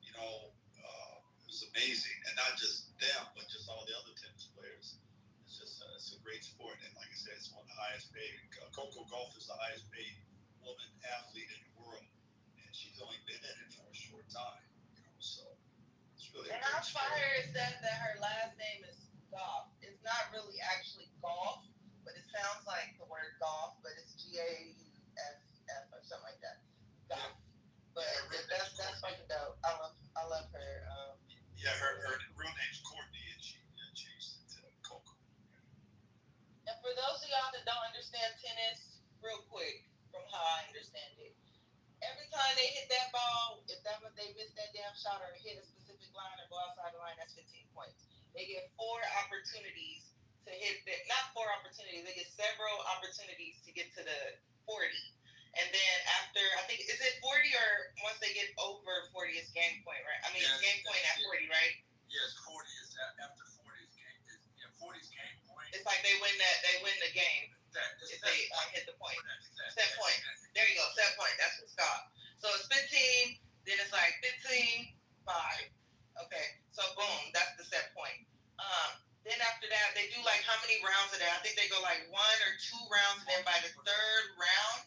You know, it was amazing, and not just them, but just all the other tennis players. It's a great sport, and like I said, it's one of the highest paid. Coco Golf is the highest paid woman athlete in the world, and she's only been in it for a short time. You know, so it's really.
And how fire is that her last name is Golf? It's not really actually golf, but it sounds like the word golf, but it's GAUFF or something like that. Golf. But that's fucking dope. I love her.
Yeah, her real name's Courtney, and she changed it to Coco.
And for those of y'all that don't understand tennis, real quick, from how I understand it. Every time they hit that ball, if they miss that damn shot or hit a specific line or go outside the line, that's 15 points. They get 4 opportunities to hit that. Not 4 opportunities. They get several opportunities to get to the 40. And then after, I think, is it 40 or once they get over 40 is game point, right? I mean, it's game point at 40, right?
Yes, 40 is after 40 is game. 40 is game point.
It's like they win the game if they hit the point. Set point. There you go, set point. That's what's called. So it's 15, then it's like 15, 5. Okay, so boom, that's the set point. Then after that, they do like how many rounds of that? I think they go like 1 or 2 rounds, and then by the 3rd round,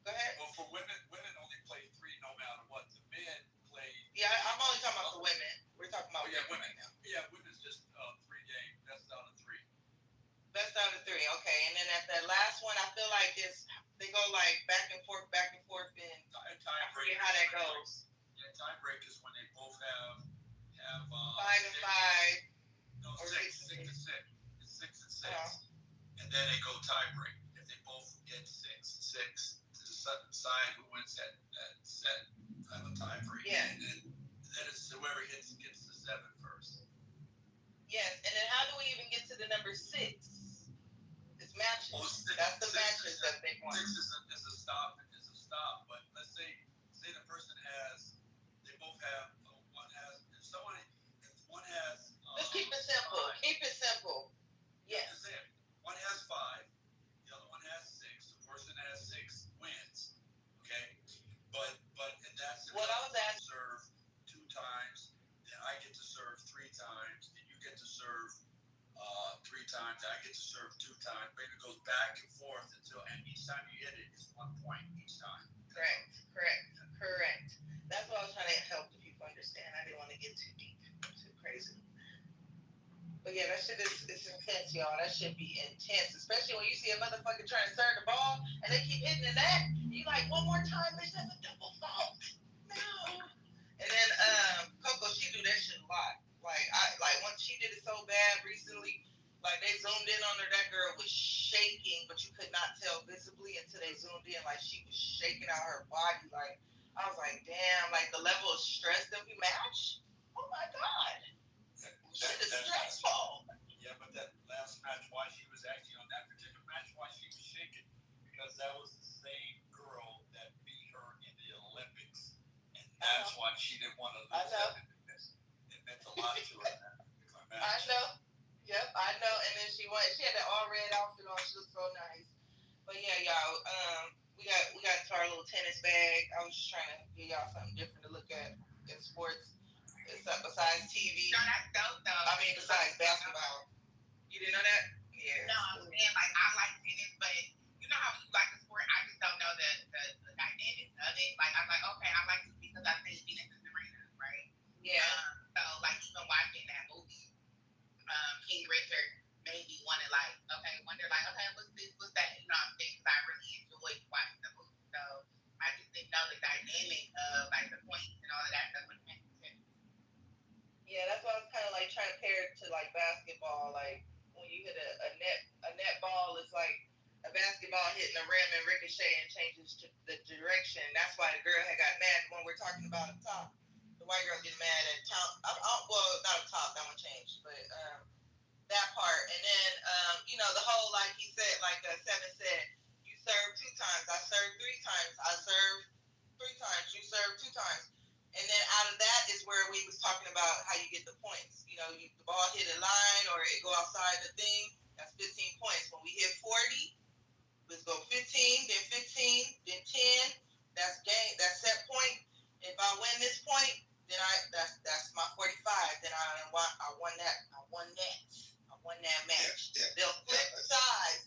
go ahead.
Well, for women only play 3 no matter what. The men play.
Yeah, I'm only talking about the women. We're talking about
women
right now.
Yeah, women's just 3 games. Best out of 3.
Best out of 3, okay. And then at that last one, I feel like they go like back and forth, and I forget how that goes.
Yeah, tie break is when they both have
5 and 5.
No,
or
6 and 6. It's 6 and 6.
Uh-huh.
And then they go tie break. If they both get 6 and 6 to decide who wins that set, have a tie break.
Yeah.
And then it's whoever gets the 7 first.
Yes, and then how do we even get to the number 6? It's matches.
Well,
That's the matches that they want.
6 is a stop. It's a stop. But let's say the person has, they both have, one has, if one has.
Let's keep it simple. Keep it simple. Yes.
One has 5. The other one has 6. The person that has 6 wins. Okay. But and that's
what I was asking.
Serve 2 times. Then I get to serve 3 times. Then you get to serve 3 times. I get to serve 2 times. Maybe it goes back and forth and each time you hit it, it's 1 point each time.
Correct. That's what I was trying to help the people understand. I didn't want to get too deep, too crazy. But yeah, that shit is intense, y'all. That should be intense, especially when you see a motherfucker trying to serve the ball and they keep hitting the net. You like, one more time, bitch, that's a double fault. No. And then Coco, she do that shit a lot. Like once she did it so bad recently, like they zoomed in on her, that girl was shaking, but you could not tell visibly until they zoomed in. Like she was shaking out her body. Like I was like, damn, like the level of stress that we match. Oh my god. Shit is stressful.
Yeah, but that last match, why she was actually on that particular match, why she was shaking, because that was the same girl that beat her in the Olympics, and that's why she didn't want to lose.
I know.
It meant a lot to her.
I know. Yep, I know. And then she went. She had that all red outfit on. She looked so nice. But yeah, y'all. We got to our little tennis bag. I was just trying to give y'all something different to look at in sports. It's besides TV.
No, that's dope though.
I mean, besides basketball. You didn't know that? Yeah.
No, I'm saying like I like tennis, but you know how you like the sport. I just don't know the dynamics of it. Like I'm like, okay, I like it because I see Venus and Serena, right?
Yeah.
So like even watching that movie, King Richard made me want to wonder okay, what's this, what's that? You know what I'm saying? Because I really enjoyed watching the movie. So I just didn't know the dynamic of like the points and all of that stuff.
Yeah, that's why I was kind of like trying to pair it to like basketball. Like when you hit a net ball is like a basketball hitting the rim and ricochet and changes to the direction. That's why the girl had got mad when we're talking about up top. The white girl getting mad at top. Well, not up top. That one changed, but that part. And then the whole like he said, like Seven said, you serve 2 times. I serve 3 times. I serve 3 times. You serve 2 times. And then out of that is where we was talking about how you get the points. You know, the ball hit a line or it go outside the thing. That's 15 points. When we hit 40, let's go 15, then 15, then 10. That's game. That's set point. If I win this point, then that's my 45. Then I won that. I won that match.
Yeah.
They'll flip sides.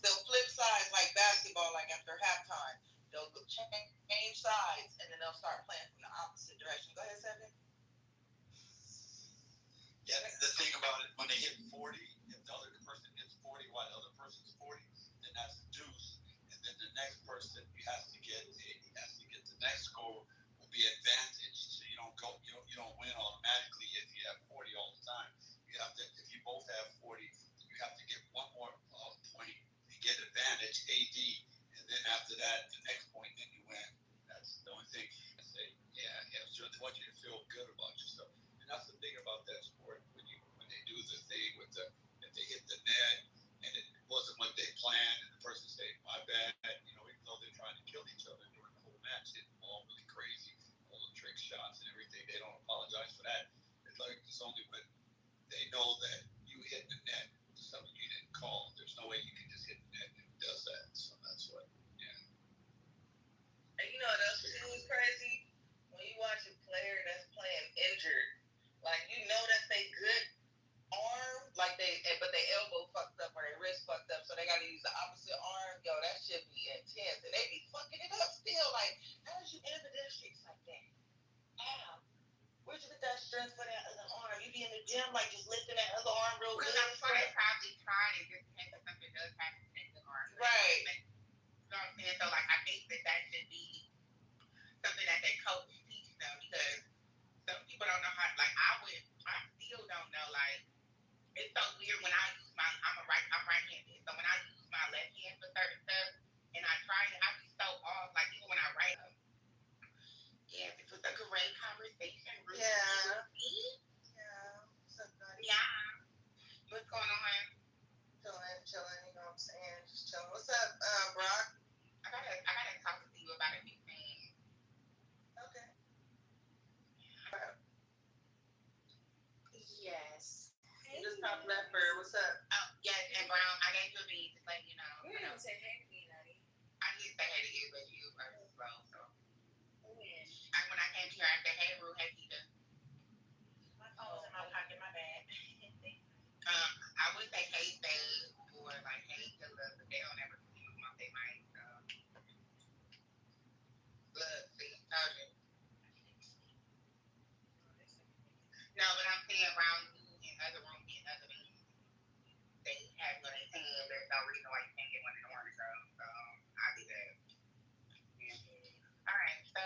Like basketball. Like after halftime, they'll change sides and then they'll start playing from the opposite direction. Go ahead, Seven.
Yeah, the thing about it, when they hit 40, if the other person hits 40 while the other person's 40, then that's a deuce. And then the next person has to get the next score will be advantaged. So you don't win automatically if you have 40 all the time. You have to, if you both have 40, you have to get
And so, like, I think that should be something that coach teaches them because some people don't know how. Like, I still don't know. Like, it's so weird when I use I'm right-handed. So when I use my left hand for certain stuff, and I try it, I be so off. Like, even when I write. Yeah, this was a great conversation. Ruth.
Yeah. Yeah. What's up, buddy?
Yeah. What's going on?
Chilling, you know what I'm saying? Just chilling. What's up, Brock?
I gotta talk to you about a few things.
Okay.
Yes.
You just top left for what's up?
Oh, yes, and Brown, I gave you a beat, just letting you know.
You didn't say hey to me, Nutty.
I did say hey to you, but you are slow, so. When I came to you, I said, hey, Rue, hey, Keita.
My phone was in my pocket, my bad.
I would say hey, babe, or like hey, Killa, but they don't ever come off their mic, so. Look, see, told you. No, but I'm saying around you in other rooms, they have what they saying. There's no reason why you can't get one in the morning, so I'll do that. Yeah. All right, so.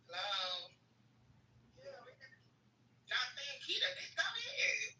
Hello. Not saying Keita, this go ahead.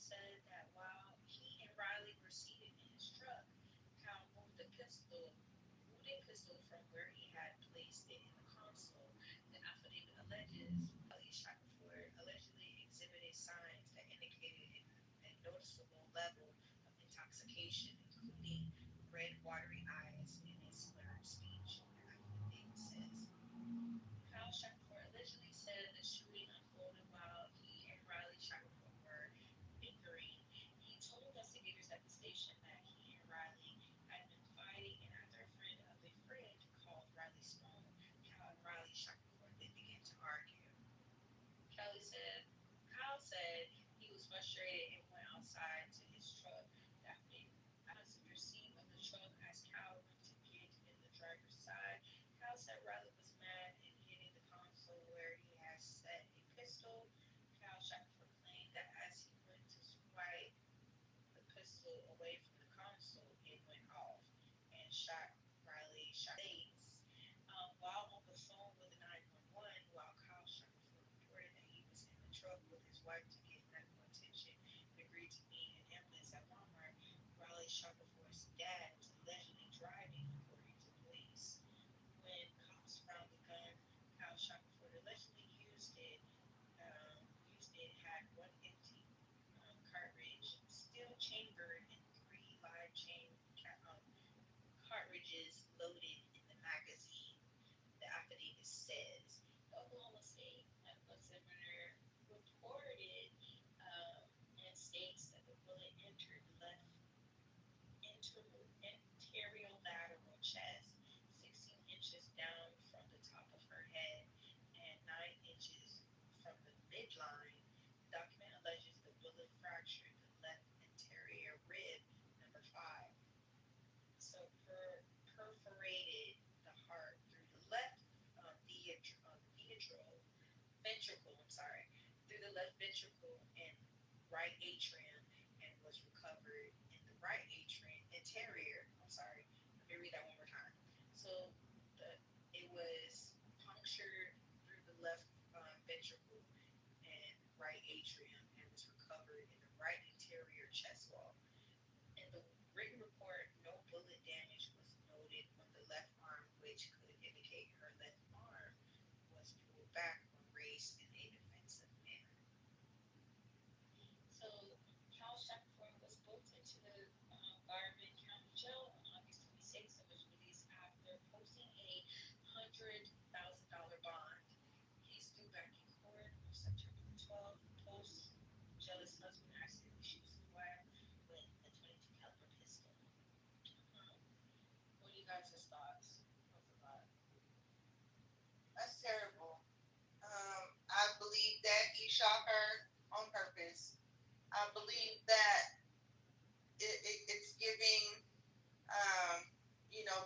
said that while he and Riley were seated in his truck, Kyle moved a pistol from where he had placed it in the console. The affidavit alleges Riley Shackelford allegedly exhibited signs that indicated a noticeable level of intoxication, including red, watery eyes and a slurred speech. The affidavit says. Kyle Shackelford allegedly said the shooting unfolded while he and Riley Shackelford were bickering. He told investigators at the station that he and Riley had been fighting, and after a friend of a friend called Riley's phone, Kyle and Riley Shackelford they began to argue. Kelly said, Kyle said he was frustrated and went outside to his truck. Daphne, passenger seat of the truck as Kyle went to get in the driver's side. Kyle said Riley was mad and hitting the console where he had set a pistol. Kyle Shackelford claimed that as he went to swipe the pistol away from the console, it went off and shot Riley Shackelford. While on the phone with 911, while Kyle Shackelford reported that he was in the truck with his wife to get medical attention and agreed to meet an ambulance at Walmart, Riley Shackelford's dad was allegedly driving, according to police. When cops found the gun, Kyle Shackelford allegedly used it had one empty cartridge, still chambered, and three live cartridges loaded in the magazine. The affidavit says the Oklahoma State Medical Examiner reported and states that the bullet entered the left anterolateral chest, 16 inches down from the top of her head and 9 inches from the midline. The document alleges the bullet fractured the left anterior rib, number 5, so perforated the heart through the left ventricle, through the left ventricle and right atrium, and was recovered in the right atrium anterior. Let me read that one more time. So it was punctured through the left ventricle and right atrium and was recovered in the right anterior chest wall. In the written report, no bullet damage was noted on the left arm, which could indicate her left arm was pulled back or raised in a defensive manner. So, Kyle Shackelford was booked into the Garvin County Jail on August 26th and was released after posting a $100,000 bond. He's due back in court on September the 12th. Post jealous husband accidentally shoots his wife with a 22 caliber pistol. What are you guys' thoughts? What's the thought?
That's terrible. I believe that he shot her on purpose. I believe that it's giving,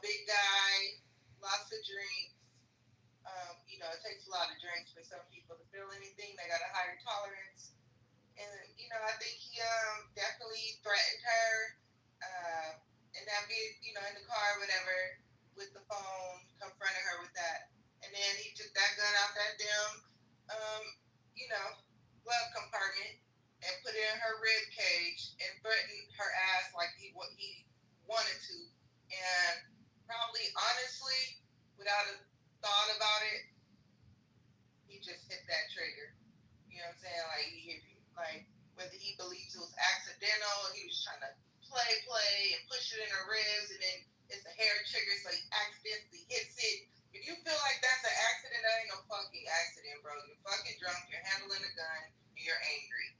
big guy, lots of drinks. It takes a lot of drinks for some people to feel anything. They got a higher tolerance. And, I think he definitely threatened her and that be, in the car or whatever with the phone, confronted her with that. And then he took that gun out that damn, glove compartment and put it in her rib cage and threatened her ass like he wanted to. And probably, honestly, without a thought about it, he just hit that trigger. You know what I'm saying? Like, he hit it. Like, whether he believes it was accidental, he was trying to play and push it in her ribs, and then it's a hair trigger, so he accidentally hits it. If you feel like that's an accident, that ain't no fucking accident, bro. You're fucking drunk, you're handling a gun, and you're angry.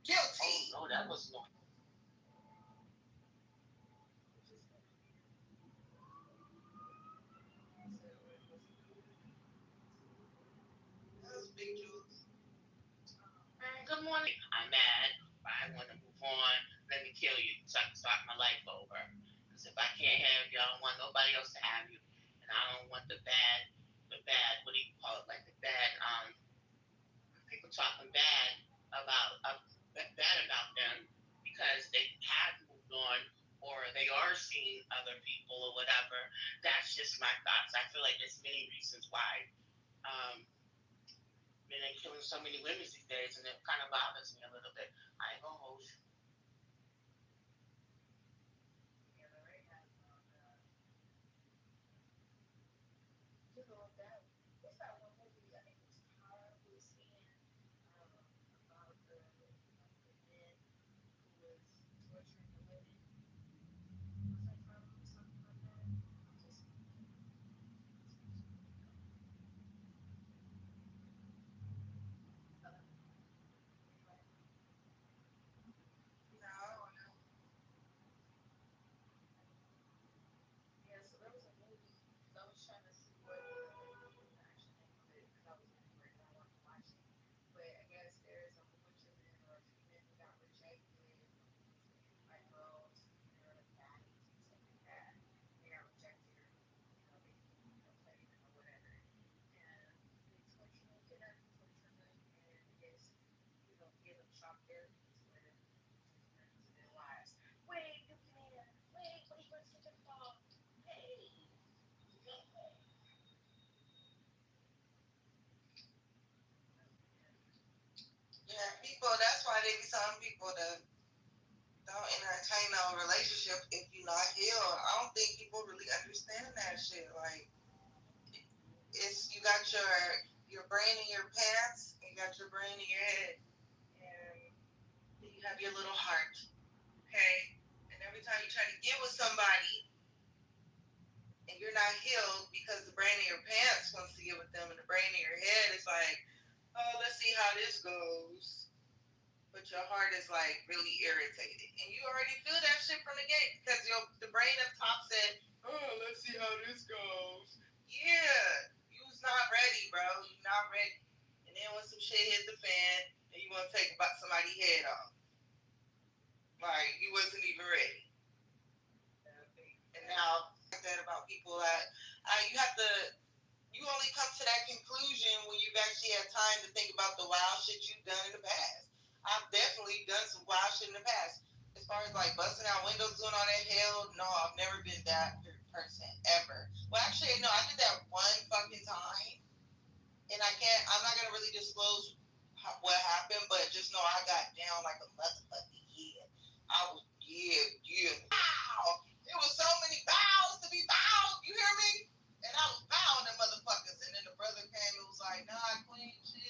Guilty.
Oh, no, that was no.
That was big juice.
Good morning. I'm mad. I want to move on. Let me kill you so I can start my life over. Because if I can't have you, I don't want nobody else to have you. And I don't want the bad, what do you call it? Like the bad, people talking bad about them because they have moved on or they are seeing other people or whatever. That's just my thoughts. I feel like there's many reasons why men are killing so many women these days, and it kind of bothers me a little bit. I ain't gonna hold you.
What's that one movie? I think it was Tara who was saying about the men who was torturing the women. Was that Tara or something like that? Just yeah, so there was a movie. I was trying to see what the actual name of it because I was looking for it and I wanted to watch it. But I guess there's a whole bunch of men or a few men who got rejected from these like girls, either like baddies and stuff like that. They got rejected or they played them or whatever. And they torture them, kidnap them, torture them, and I guess give them shock therapies where it just into their lives. Wait, Dookie Man, wait, what are you going to say to the dog? Hey.
Yeah, people, that's why they be telling people to don't entertain no relationship if you're not healed. I don't think people really understand that shit. Like, it's you got your brain in your pants, and you got your brain in your head, and then you have your little heart. Okay, and every time you try to get with somebody, and you're not healed because the brain in your pants wants to get with them, and the brain in your head is like, oh, let's see how this goes. But your heart is like really irritated, and you already feel that shit from the gate because the brain up top said, "Oh, let's see how this goes." Yeah, you was not ready, bro. You not ready. And then when some shit hit the fan, and you want to take somebody's head off, like you wasn't even ready. And now that about people that you have to. You only come to that conclusion when you've actually had time to think about the wild shit you've done in the past. I've definitely done some wild shit in the past. As far as like busting out windows, doing all that hell, no, I've never been that person ever. Well, actually, no, I did that one fucking time, and I'm not gonna really disclose what happened, but just know I got down like a motherfucking yeah. I was bow. There was so many bows to be bowed. You hear me? And I was bowing them motherfuckers, and then the brother came and was like, "Nah, queen, chill.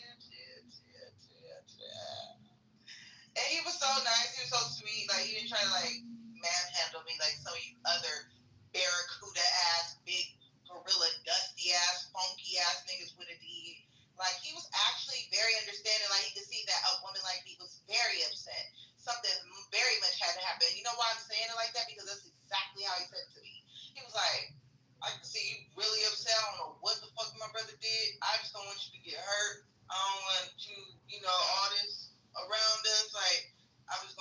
And he was so nice. He was so sweet. Like, he didn't try to, like, manhandle me like some of you other barracuda ass, big gorilla, dusty ass, funky ass niggas would have did. Like, he was actually very understanding. Like, he could see that a woman like me was very upset. Something very much had to happen. You know why I'm saying it like that? Because that's exactly how he said it to me. He was like, I can see you really upset. I don't know what the fuck my brother did. I just don't want you to get hurt. I don't want you, all this around us. Like, I just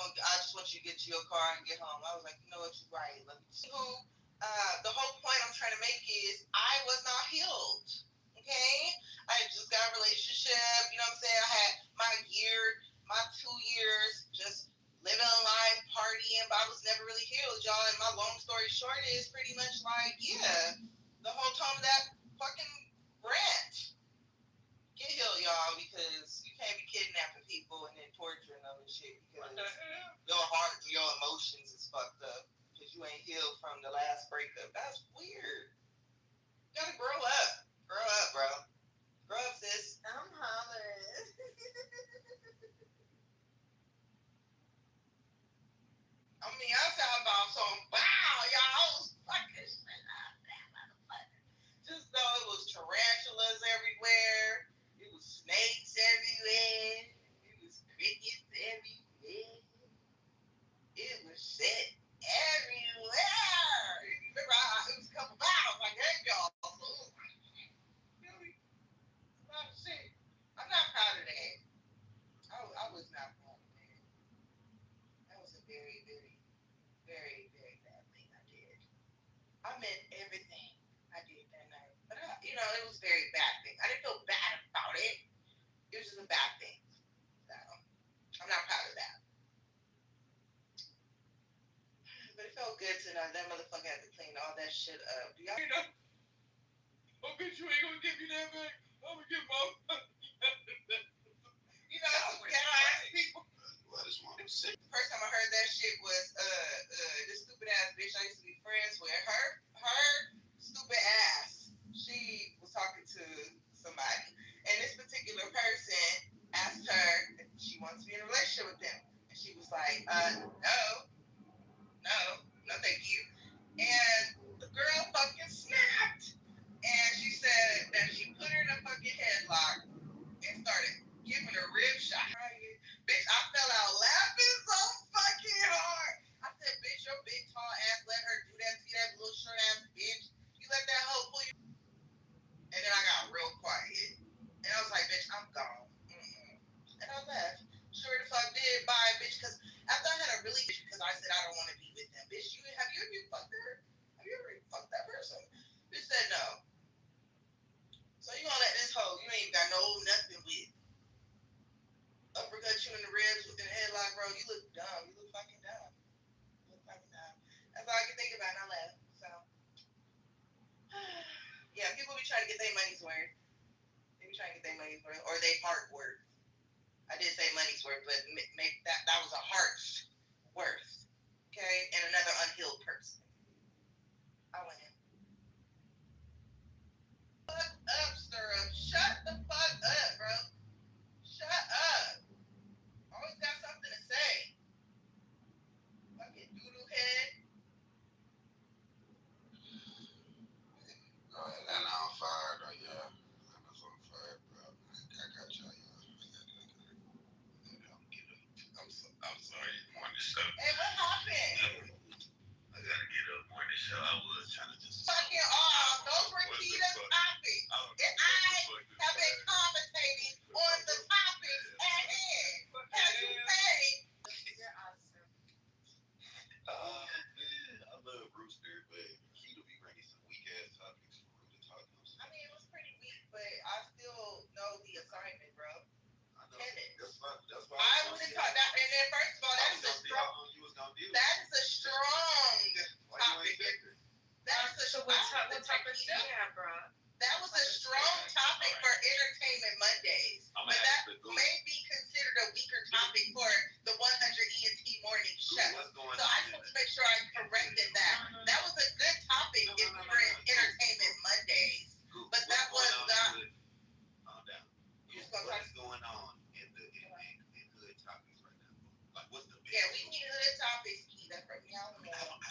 want you to get to your car and get home. I was like, you know what, you're right. Let me see who. The whole point I'm trying to make is I was not healed. Okay? I just got a relationship. You know what I'm saying? I had my 2 years just living a life, partying, but I was never really healed, y'all. And my long story short is pretty much like, yeah, the whole time of that fucking rant. Get healed, y'all, because you can't be kidnapping people and then torturing them and shit because your heart and your emotions is fucked up because you ain't healed from the last breakup. That's weird. You gotta grow up. Grow up, bro. Grow up, sis. I'm hollering. I mean, I sound about some wow, y'all. Fucking shit up, that motherfucker. Just know it was tarantulas everywhere. It was snakes everywhere. It was crickets everywhere. It was shit everywhere. Remember, it was a couple miles. I gave y'all. So it was like, really? It's a lot of shit. I'm not proud of that. I was not proud of that. That was a very, very, very, very bad thing I did. I meant everything I did that night. But, it was a very bad thing. I didn't feel bad about it. It was just a bad thing. So, I'm not proud of that. But it felt good to know that motherfucker had to clean all that shit up. Do y'all know? Oh, bitch, you ain't gonna give me that back. I'm gonna get my some ghetto ass people.
Well, I just want
First time I heard that shit was this stupid ass bitch I used to be friends with. Her stupid ass. She was talking to somebody, and this particular person asked her if she wants to be in a relationship with them, and she was like, no, thank you. And the girl fucking snapped, and she said that she put her in a fucking headlock and started giving her rib shot. Bitch, I fell out laughing so fucking hard. I said, bitch, your big tall ass let her do that to you, that little short ass bitch. You let that hoe pull you. And then I got real quiet. And I was like, bitch, I'm gone. And I left. Sure the fuck did. Bye, bitch. Because after I had a really bitch, because I said I don't want to be with them. Bitch, have you ever fucked her? Have you ever fucked that person? Bitch said no. So you gonna let this hoe you ain't got no nothing with uppercut you in the ribs within a headlock, bro? You look dumb. You look fucking dumb. That's all I can think about, and I left. So yeah, people be trying to get their money's worth. They be trying to get their money's worth, or they heart worth. I did say money's worth, but maybe that was a heart's worth. Okay, and another unhealed person. I went in. Fuck up, Stirrup. Shut the fuck up, bro. Shut up. Always got something to say. Fucking doodoo head.
Atlanta on fire, though, yeah. Atlanta's on fire, bro. I got y'all, I'm sorry, morning show.
Hey, what happened?
I gotta get up morning show. I was trying to just
fucking those were Keita's topics. And I have been commentating on the topics at hand. Have you paid? You're awesome.
I love Rooster, but Keita be bringing some weak ass topics for him to talk about.
I mean, it was pretty weak, but I still know the assignment, bro.
I know. That's why
I wouldn't talk that. And then first of all, that is a strong topic. What topics do you have, bro? That was a strong topic for Entertainment Mondays. But that may be considered a weaker topic for the 100 ENT morning show. So I just want to make sure I corrected that. That was a good topic if we were in Entertainment Mondays. But that was not.
Calm down. What is going on in hood topics right now? Like, what's the biggest?
Yeah, we need hood topics, Keita, from now on.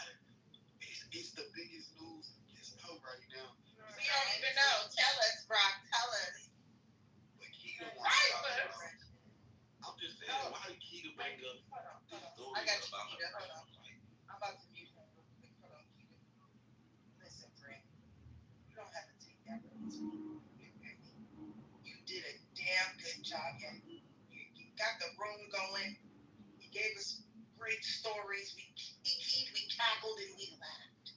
It's the biggest news right now.
We don't even know. Tell us, Brock. Tell us.
But Keita wants to talk about. I'm just saying, why did Keita bring up this story?
I got you, Keita. Hold on. I'm about to mute him real quick. Hold on, Keita. Listen, friend. You don't have to take that from me. You did a damn good job. You got the room going. You gave us great stories. We cackled, and we laughed.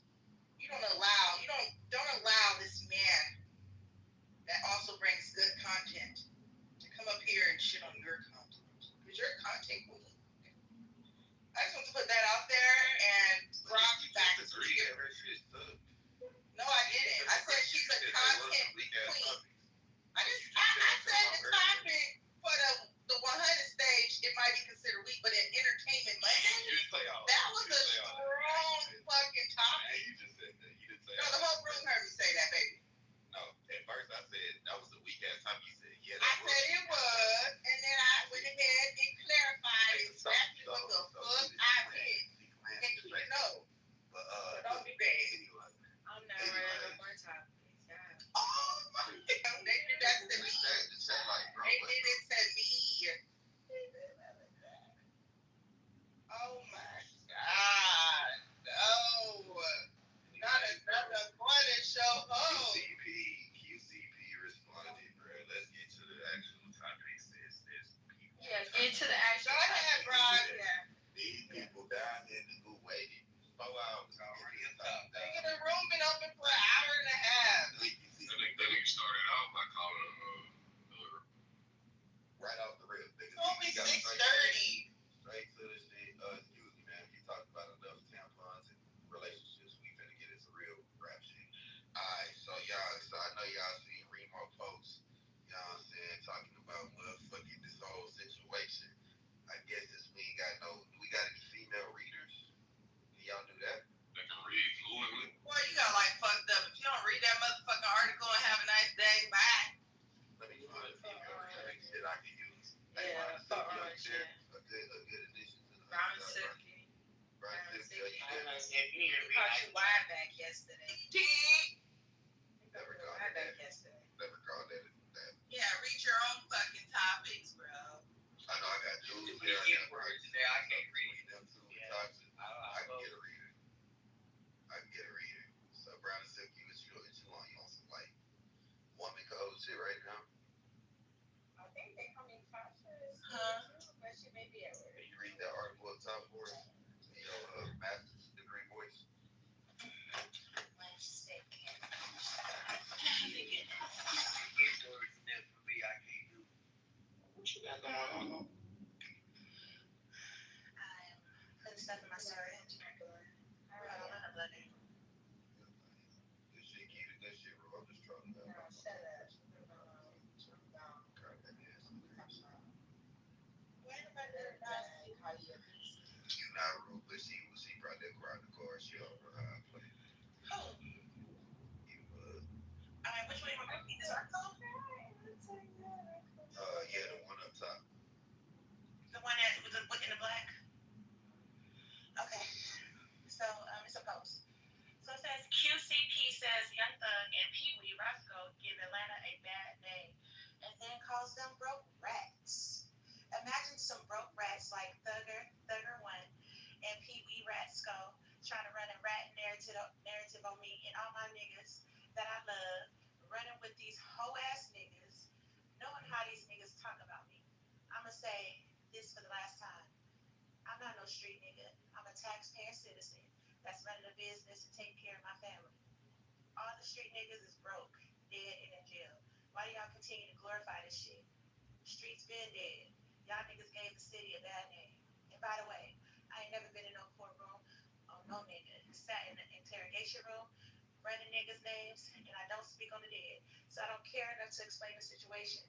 You don't allow this man that also brings good content to come up here and shit on your content. Because your content queen. I just want to put that out there and Brock back to you. No, I didn't. I said she's a content queen. I said the topic for the 100 stage, it might be considered weak, but in Entertainment Monday, that was a strong fucking topic. No, the whole room heard me say that, baby.
No, at first I said that was a weak ass topic. You said, yeah.
I said it was, and then I went ahead and clarified exactly what the fuck I meant. And you know.
But
don't be bad.
Anyway.
I'm never in no more topics. Yeah.
Oh my God. They did that to me. They did it to me. Oh my God. No. Not another morning show. Oh.
QCP responded, bro. Let's get to the actual topics.
Yeah, get to the actual.
Go ahead, bro. Yeah.
These people down in the who waited 4 hours already.
Nigga, the room been open for an hour and a half.
That nigga started out by calling
right off the rip.
It's only 6:30.
Straight to the shit. Excuse me, man. You talked about enough tampons and relationships. We finna get into real rap shit. Alright, so I know y'all seen Remo post. You know what I'm saying? Talking about motherfucking this whole situation. I guess this we ain't got no
if you hear me,
caught you lying back yesterday.
Never
Lying
called
back
that.
yesterday.
Never called that.
Yeah, read your own fucking topics, bro.
I know I got dudes
we
there. I
get
got
words today. I can't read
them too.
Yeah.
Toxic.
I
I can get a reader. I can get a reader. So Brown and Silky, what you on? You on some like woman code shit right now?
I think they call me Tasha,
Huh?
but she may be at work.
You read that article up top for us? Your master's degree voice.
1 second.
Get words in there for me. I can't do. What you got going on?
I'm putting stuff in my syringe. I don't know how to blood it.
This shit, keep it. This shit, bro. I'm just trying to.
Shut up. Why nobody ever ask you how you
You not rude, but she brought that car in the car. She don't know how I play.
Who?
You
Alright, which way am I going? This article?
yeah, the one up top.
The one that with the in the black? Okay. So, it's a post. So it says QCP says Young Thug and Pee Wee Roscoe give Atlanta a bad name and then calls them broke rats. Imagine some broke rats like Thugger One, and Pee Wee Ratsko trying to run a rat narrative on me and all my niggas that I love, running with these hoe ass niggas, knowing how these niggas talk about me. I'ma say this for the last time. I'm not no street nigga. I'm a taxpayer citizen that's running a business and taking care of my family. All the street niggas is broke, dead, and in jail. Why do y'all continue to glorify this shit? Streets been dead. Y'all niggas gave the city a bad name. And by the way, I ain't never been in no courtroom on no nigga. Sat in the interrogation room, running niggas' names, and I don't speak on the dead. So I don't care enough to explain the situation.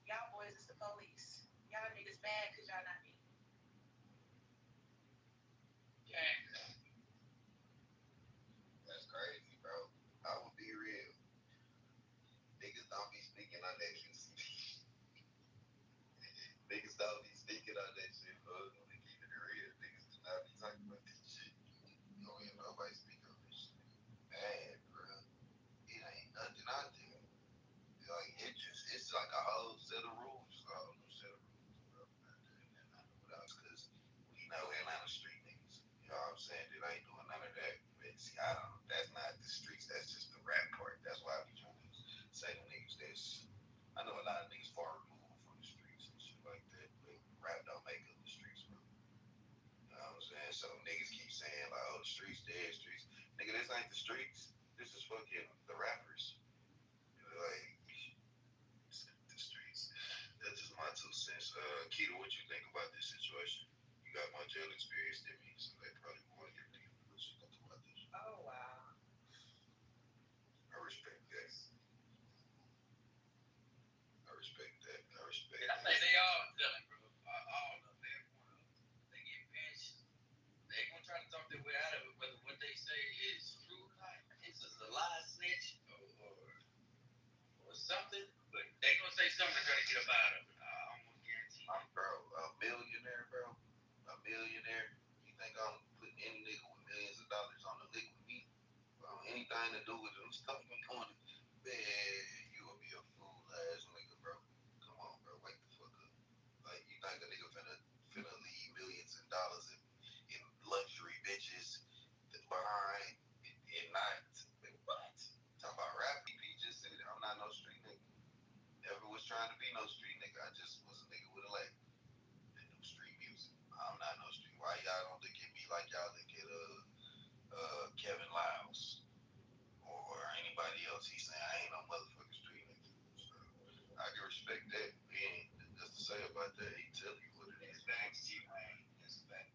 Y'all boys is the police. Y'all niggas mad because y'all not me.
That's crazy, bro. I will be real. Niggas don't be speaking on that shit. Niggas don't be speaking on that shit, bro. Let me keep it real. Niggas do not be talking about this shit. You don't hear nobody speak on this shit. Man, bro. It ain't nothing out there. Like, it's like a whole set of rules. Just a whole new set of rules, bro. Because we know Atlanta street niggas. You know what I'm saying? They ain't doing none of that. But see, that's not the streets. That's just the rap part. That's why I be trying to say to niggas this. I know a lot of niggas far removed from the streets and shit like that, but rap don't make up the streets, bro. You know what I'm saying? So niggas keep saying like, oh, the streets dead, streets. Nigga, this ain't the streets. This is fucking the rappers. Like, the streets. That's just my 2 cents. Keita, what you think about this situation? You got more jail experience than me, so they probably want to get me. What you think about this?
Oh, wow.
I respect that. I respect that.
I think they all telling, bro. All of them. Every one of them. They get pinched. They gonna try to talk their way out of it, whether what they say is true or not. It's just a lie snitch or something, but they gonna say something to try to get up out of it. I'm gonna guarantee.
Bro, a millionaire, bro. A millionaire. You think I'm putting any nigga with millions of dollars on the liquid meat? Anything to do with them stuff I'm going to, man, you will be a fool ass nigga, bro. Come on, bro. Wake the fuck up. Like, you think a nigga finna leave millions of dollars in luxury bitches behind and not, what? Talking about rap, he just said, I'm not no street nigga. Never was trying to be no street nigga. I just was a nigga with a leg. And do street music. I'm not no street. Why y'all don't look at me like y'all look at Kevin Lyles or anybody else? He's saying I ain't no motherfucking street nigga. So I can respect that. And just to say about that, he tell you what it is.
Thanks, G-Man. That's a fact.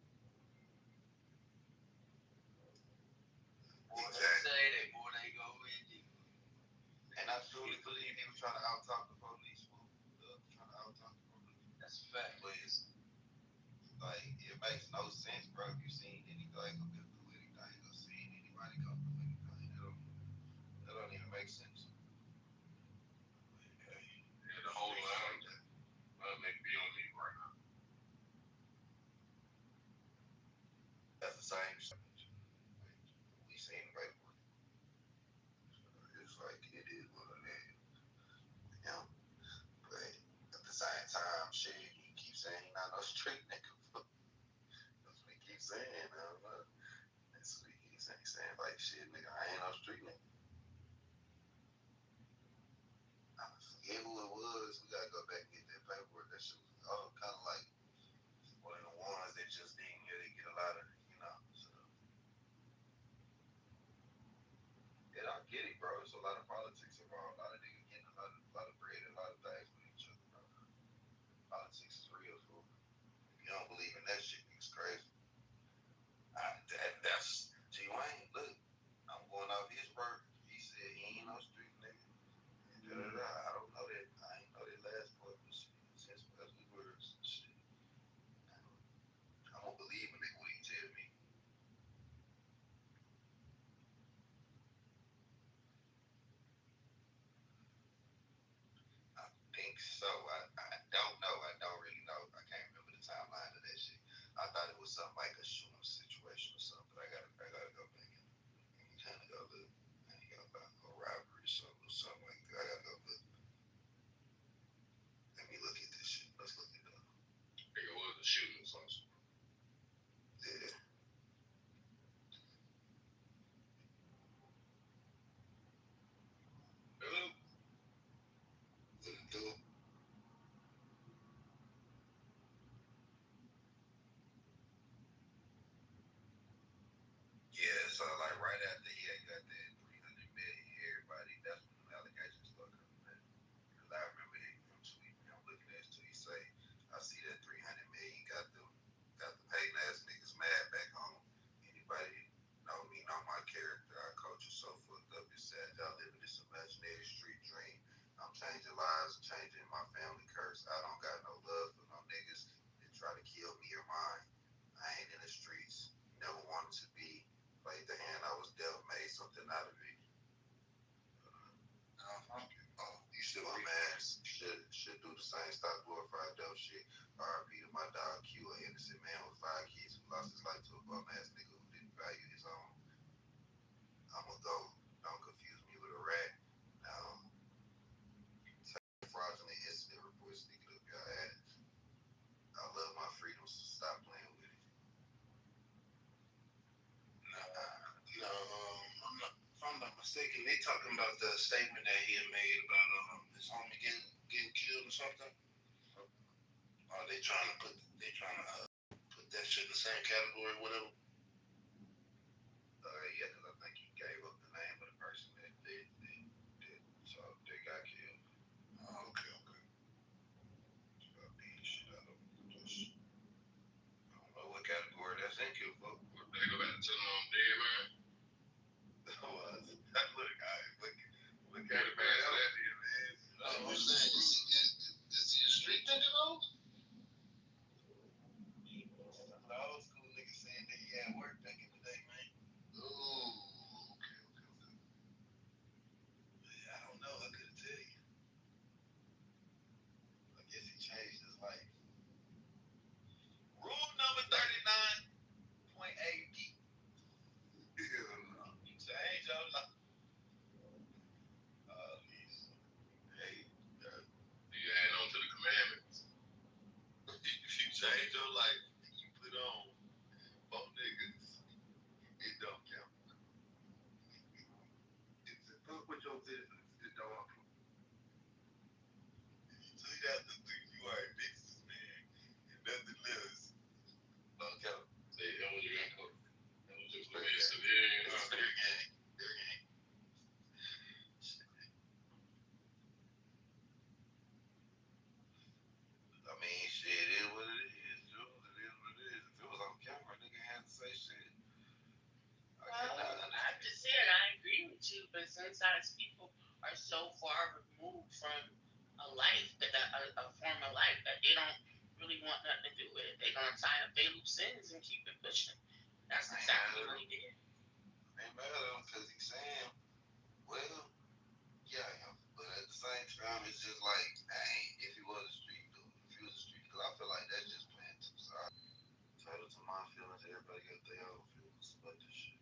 More they say, the more they go in deeper.
And I truly believe he was trying to out-talk the police, fool. Trying to out-talk the police.
That's a fact.
But it's, like, it makes no sense, bro. If you seen anybody go through anything or seen anybody go through anything, that don't even make sense.
Yeah, the whole make me on me right now.
That's the same shit.
what it is. You know? But at the same time, shit, he keeps saying he not no street nigga. That's what he keeps saying. I don't know. That's what he keeps saying. Like, shit, nigga, I ain't no street nigga. I forget who it was. We gotta go back and get that paperwork. That shit was all kind of like one of the ones that just didn't really get a lot of, you know. So, yeah, I get it, bro. It's a lot of politics involved. A lot of niggas getting a lot of bread, a lot of things with each other, bro. Politics is real, fool. If you don't believe in that shit, it's crazy. That's G Wayne. Look, I'm going off his word. He said he ain't no street nigga. I don't know that. I ain't know that last part, but shit, his words. Shit. I'm gonna believe in it when he tell me. I think so. I don't know. I don't really know. I can't remember the timeline of that shit. I thought it was something like a shooting situation or something, but I gotta go back and kind of go look. I ain't got about a robbery or something like that. I gotta go look. Let me look at this shit. Let's look it up.
I think it was a shooting or something.
Yeah.
Hello?
What it do? Yeah, so like right after he had got that 300 million, everybody, that's when the allegations started coming back. Because I remember him tweeting, I'm looking at his tweet, say, I see that 300 million got the paid ass niggas mad back home. Anybody know me, know my character, our culture so fucked up, it's sad y'all living this imaginary street dream. I'm changing lives, changing my family curse. I don't got no love for no niggas that try to kill me or mine. I ain't in the streets, never wanted to be. Played the hand I was dealt, made something out of it. Oh, you still my man. Should do the same. Stop glorifying dope shit. R.I.P. to my dog Q, an innocent man with 5 kids who lost his life to a bum ass nigga who didn't value his own. I'ma go. Don't confuse me with a rat. Now, fraudulent incident reports sneaking up your ass. I love my freedom, so stop playing with it. If I'm not mistaken, they talking about the statement that he had made about his homie getting killed or something. Are they trying to put that shit in the same category, whatever? Yeah, because I think he gave up the name of the person that did so they got killed. Oh, okay. So I beat the shit out of him. I don't know what category that's in, killed, but
They go back and tell them I'm dead, man.
Look at it, man. I'm saying, is he a street nigga though? The old school nigga saying that he had work back in the day, man. Ooh, okay. Yeah, I don't know. I couldn't tell you. I guess he changed his life. Rule number 39.8. You change your life.
You add on to the commandments.
If you change your life, you put on 4 niggas, it don't count. Fuck with your business, it don't count. So you have to think you are a businessman and nothing less. Don't count.
That was your income. That was just fair
game. I mean, shit, it is what it is, Joe. It is what it is. If it was on camera, nigga had to say shit.
I just said I agree with you, but sometimes people are so far removed from a life, a form of life, that they don't really want nothing to do with it. They're gonna tie up their loose ends and keep it pushing. That's exactly what he did.
Ain't mad at him because he's saying, well, yeah, but at the same time, it's just like, dang, if he was a street dude, because I feel like that's just playing two sides. Title to my feelings, everybody got their own feelings about this shit.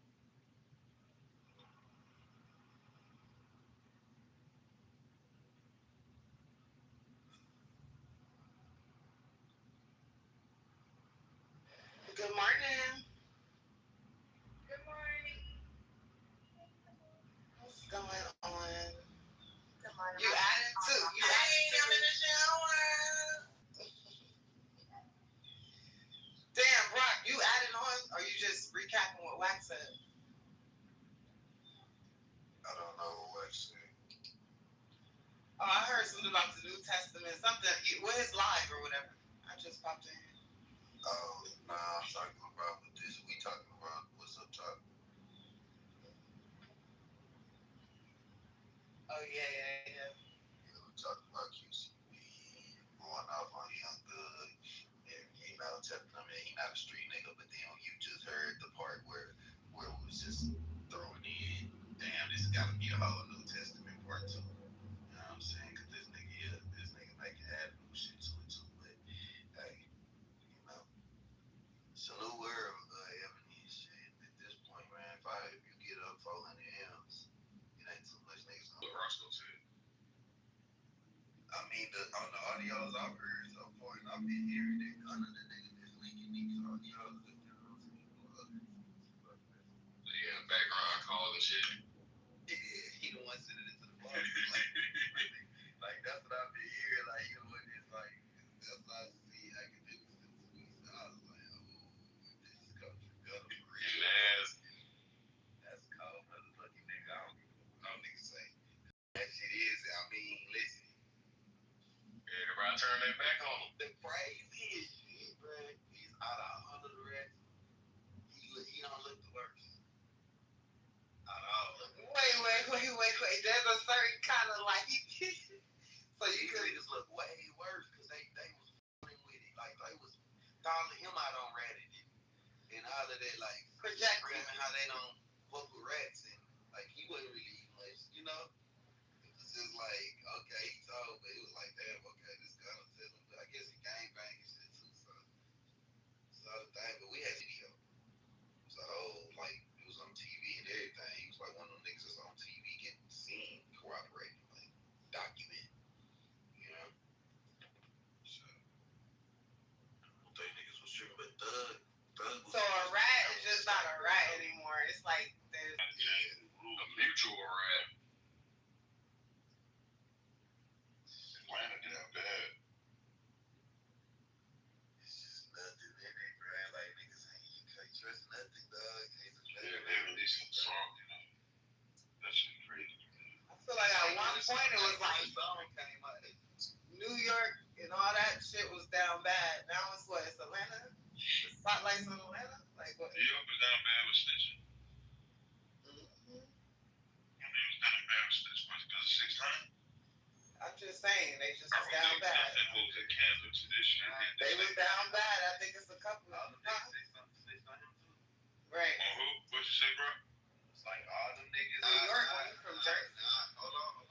what Wax said.
I don't know what wax said.
Oh, I heard something about the New Testament, something with his live or whatever. I just popped in.
Oh, nah, I'm talking about this. We talking about what's up top.
Oh yeah.
Yeah, we talking about QCB going off on Young Good. And, telling him that he not a street nigga, but then you just heard the part where we was just throwing in, damn, this gotta be a whole New Testament part too. You know what I'm saying? Cause this nigga making add new shit to it too. But hey, salute world, Ebony and shit. At this point, man, if you get up 400 M's, it ain't too much niggas on.
What Roscoe said.
I mean, on the audios I've heard so far, and I've been hearing that none of the niggas that's leaking these audios.
Yeah, background call and shit.
Yeah, he the one sending it to the boss. Like that's what I've been hearing. Like you know, it's like that's what I see academics do to me. So I was like, oh, this is country gutter for real. That's a cold motherfucking nigga. I don't give a fuck what no niggas say. That shit is. I mean, listen.
Everybody turn their back on him.
The craziest shit, bro. He's out of all of the rest. He don't look the worst. Out of all of them.
Wait. There's a certain kind of like. So you could
niggas look way worse because they was fooling with it. Like they was calling him out on Reddit and all of that, like
projecting
how they don't fuck with rats and like he wasn't really eating much, you know. It was just like okay, he told, but it was like damn, okay, this guy will tell him. But I guess he gang bang and shit too, so the thing. But we had video. It was a whole like it was on TV and everything. He was like one of them niggas that's on TV getting seen cooperating, like document. You know? So I don't think niggas was tripping, but Thug was.
So a rat is just not a rat anymore. It's like there's
a mutual rat. Atlanta did that bad.
It's just nothing in it, bro. Like niggas you can't trust nothing, dog.
Yeah, they released some song, you know. That shit crazy.
I feel like at one point it was like New York and all that shit was down bad. Now it's what? It's Atlanta? The spotlight's on Atlanta? Like what?
New York was down bad with snitching.
Mm-hmm.
I mean, it was down bad with snitching because of 6 times.
I'm just saying, they just was down bad.
And what was it, Kansas to this shit?
They was down bad. I think it's a couple of them. Right.
Who? What you say, bro?
It's like all them niggas.
New York, from Jersey.
Hold on.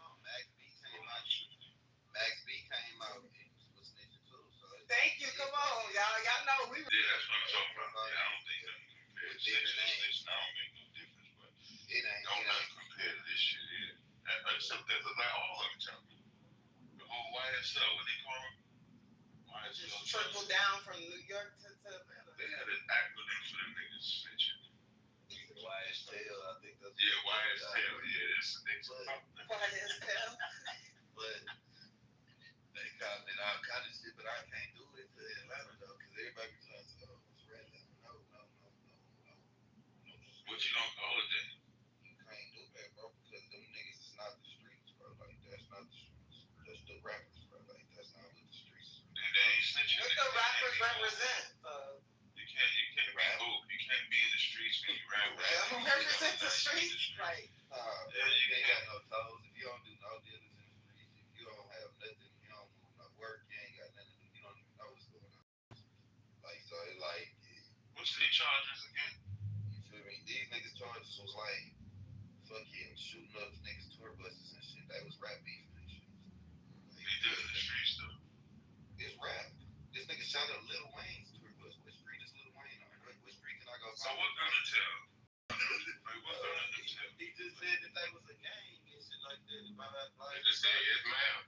Max B came out and was snitching too. So
thank you. Come on, y'all know we.
Yeah, that's what I'm talking about. Yeah, I don't think that compared to snitching. I don't make no difference, but
it ain't.
Don't nothing compare to this shit here. Except that's like all of them. The whole YSL, what they call it? YSL.
Just trickle down from New York to Atlanta.
They had an acronym for them niggas snitching.
YSL, I think that's.
Yeah, YSL. Yeah, that's the next one.
YSL.
But they calling it all kind of shit, but I can't do it to Atlanta though, because everybody be trying to it's red. No.
What you don't call it then?
You can't do that, bro, because them niggas is not the streets, bro. Like that's not the streets. That's the rappers, bro. Like that's not what the streets is.
They ain't snitching.
What the rappers represent?
You can't rap. You can't be in the streets when you rap.
Who represent the streets? Like,
you ain't got no toes. If you don't do no dealings in the streets, if you don't have nothing, you don't move no work, you ain't got nothing to do. You don't even know what's going on. Like so, it like.
What's the charges again?
You feel me? These niggas charges was like fucking shooting up niggas tour buses and shit. That was rap beef and shit.
They did in the streets though.
It's rap. This nigga shot up Lil Wayne's tour bus. What street is Lil Wayne on? What street can I go?
So what gonna tell? What gonna tell?
He just said that they was a gang and shit like that.
They just say it's ma'am.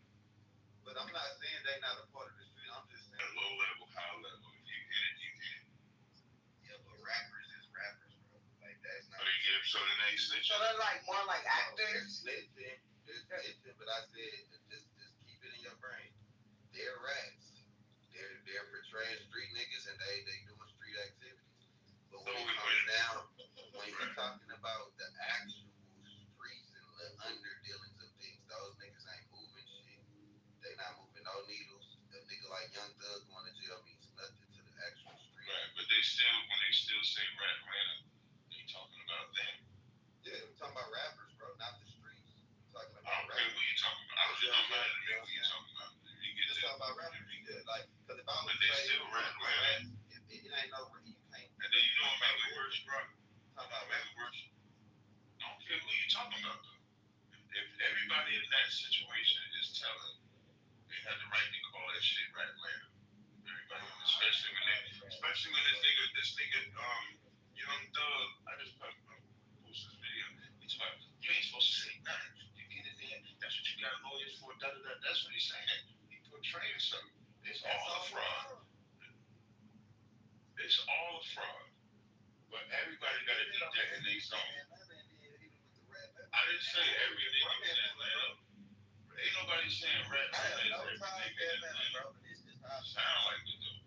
But I'm not saying they not a part of the street. I'm just saying
low level, high level. If you hit it, you hit it.
Yeah, but rappers is rappers, bro. Like that's not.
So then they snitching.
So they're like more like actors.
Snitching, but I said just keep it in your brain. They're rats. They're portraying street niggas and they doing street activities. But when it comes down,
that situation is telling. They had the right to call that shit Rat Atlanta. Everybody, especially when this nigga, Young Thug, I just posted this video. He's about, you ain't supposed to say nothing. You get in there, that's what you got lawyers for, da da da. That's what he's saying. He portraying something. It's all a fraud. It's all a fraud. But everybody got to eat that in their zone. I didn't say every nigga in Atlanta. Ain't nobody saying Rat Atlanta is every nigga in Atlanta. Sound like it though.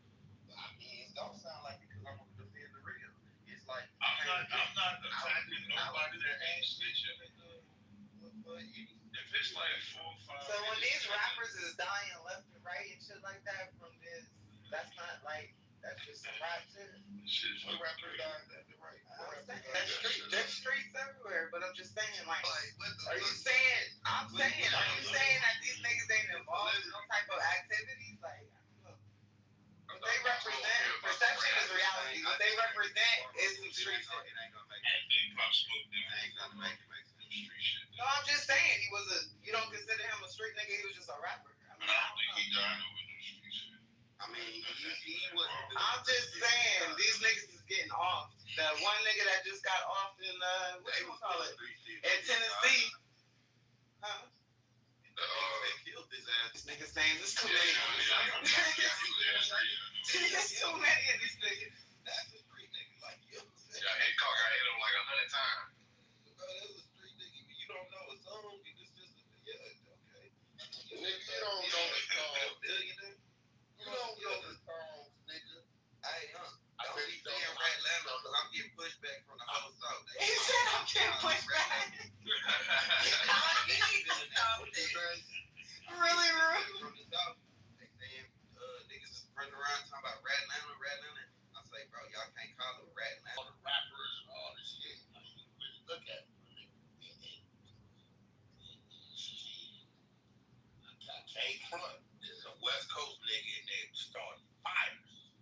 I mean, it don't sound like it because I'm gonna defend the real. It's like
I'm not attacking nobody that ain't snitching. If it's like 4 or 5.
So when these rappers is dying left and right and shit like that from this, that's not like, that's just some rap shit.
Shit's
what rapper dying left and right.
There's streets everywhere, but I'm just saying, like, are you saying that these niggas ain't involved in no type of activities? Like, what they represent, perception is reality. What they represent is some street shit. No, I'm just saying, you don't consider him a street nigga, he was just a rapper. I don't think he died over no street shit.
I mean, he was.
I'm just saying, these niggas is getting off. The one nigga that just got off in, what you call it? In Tennessee. Huh?
They killed his ass.
This nigga's names is too many. There's too many of these niggas.
That's a street nigga, like you.
Yeah, Hancock, I hit him like 100 times.
Bro, that's a street nigga. You don't know a song. You just okay.
Nigga, you don't know the song.
Billionaire. You don't know the songs, nigga. Hey,
I
don't
bet
be
he don't
saying
know.
Rat Atlanta because I'm getting pushback from the whole South.
He said I'm getting pushed back. Really rude.
From the South, they saying niggas is running around talking about Rat Atlanta. I say, bro, y'all can't call it Rat Atlanta.
All the rappers, all this shit. I mean, you really look at it. I can't front. There's a West Coast nigga in there starting fires.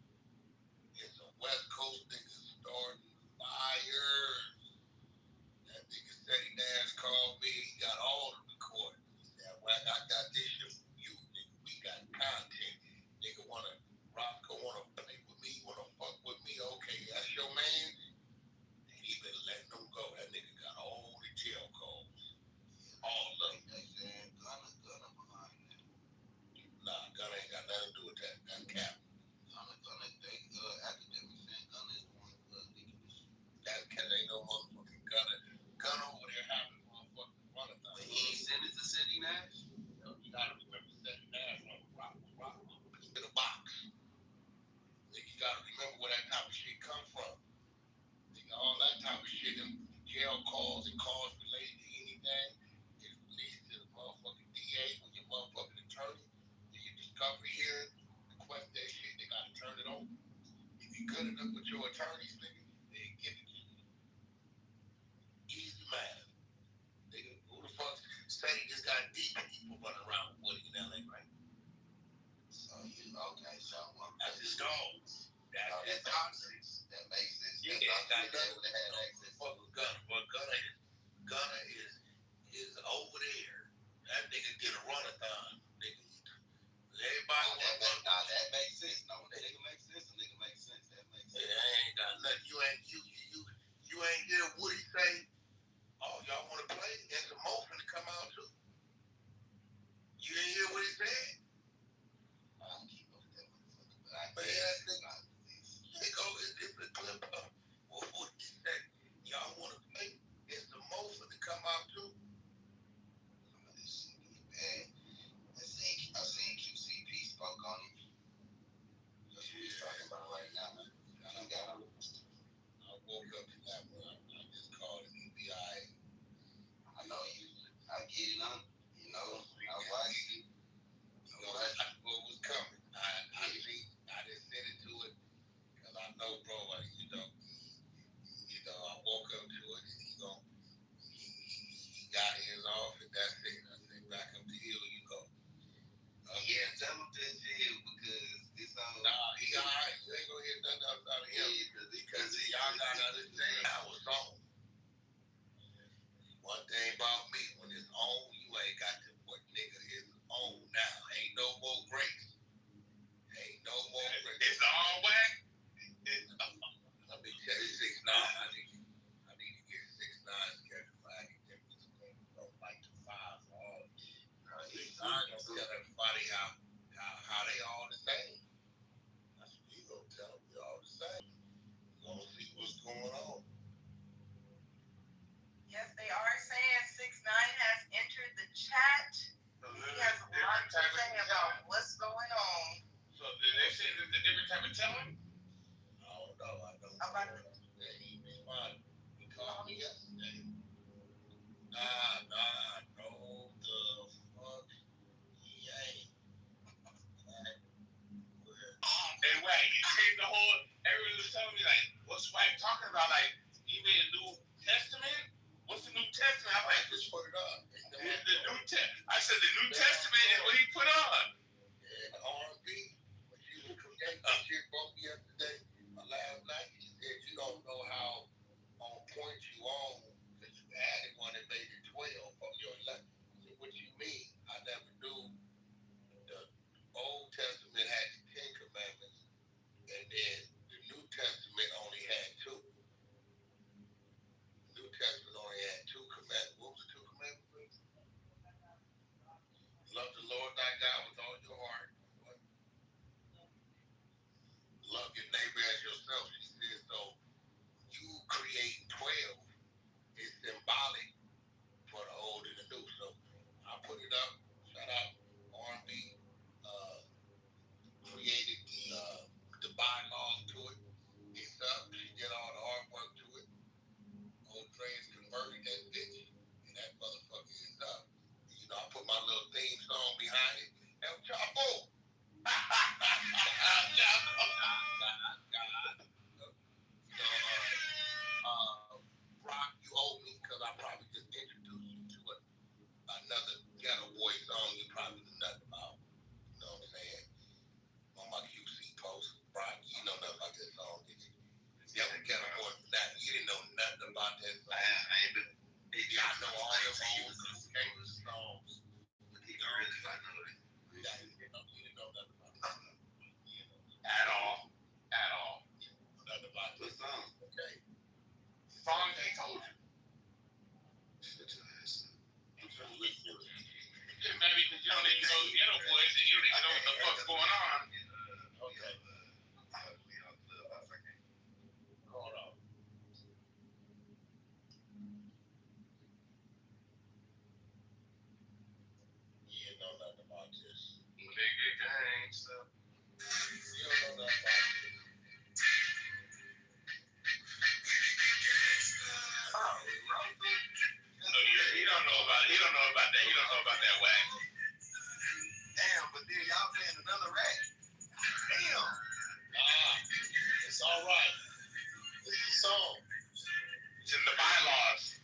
There's a West Coast nigga starting fires. That nigga
Yes, they are saying 6ix9ine has entered the chat. He has a lot to say about what's going on.
So did they say there's a different type of telling? I don't know. I know.
About the
Yeah, he responded. He called me yesterday. Nah, no, the fuck, he ain't. Hey, wait, you changed the whole, everyone was telling me, like, what's wife talking about? Like, he made a New Testament? What's the New Testament? I'm like, just put it up. The New Testament. I said, the New Testament is what he put on. And R&B, when she was creating that shit broke yesterday, last night, she said, you don't know how on point you on, because you added one and made it 12 from your 11. I said, what you mean? I never knew the Old Testament had the 10 commandments, and then the New Testament only had 2. The New Testament only had 2 commandments. What was the 2 commandments, please? Love the Lord thy God with all your heart. What? Love your neighbor as yourself. She said, so you create 12 is symbolic for the old and the new. So I put it up. Shout out R&B. Created the bylaws to it. It's up. She did all the artwork to it. Old Dre's converted that bitch, and that motherfucker is up. You know, I put my little theme song behind it. El Chapo. El Chapo. Rock, you owe me because I probably just introduced you to another ghetto boy song you probably knew nothing about. You know what I'm saying? On my QC post, Rock, you know nothing about that song, did you? Yeah, we ghetto boy for that. You didn't know nothing about that song. I ain't been. I know all them old gangster songs. But he don't really like none of it. Yeah, you didn't know nothing about it. At all. At all. Nothing about the song. Okay. Song they told you. Yeah, maybe because you don't even know the ghetto boys and you don't even know what the fuck's going on. Okay. Hold on. You didn't know nothing about this. Nigga gangsta. You don't know nothing about this. No, he don't know about it. He don't know about that. He don't know about that whack. Damn, but then y'all playing another rack. Damn. It's all right. It's the song. It's in the bylaws.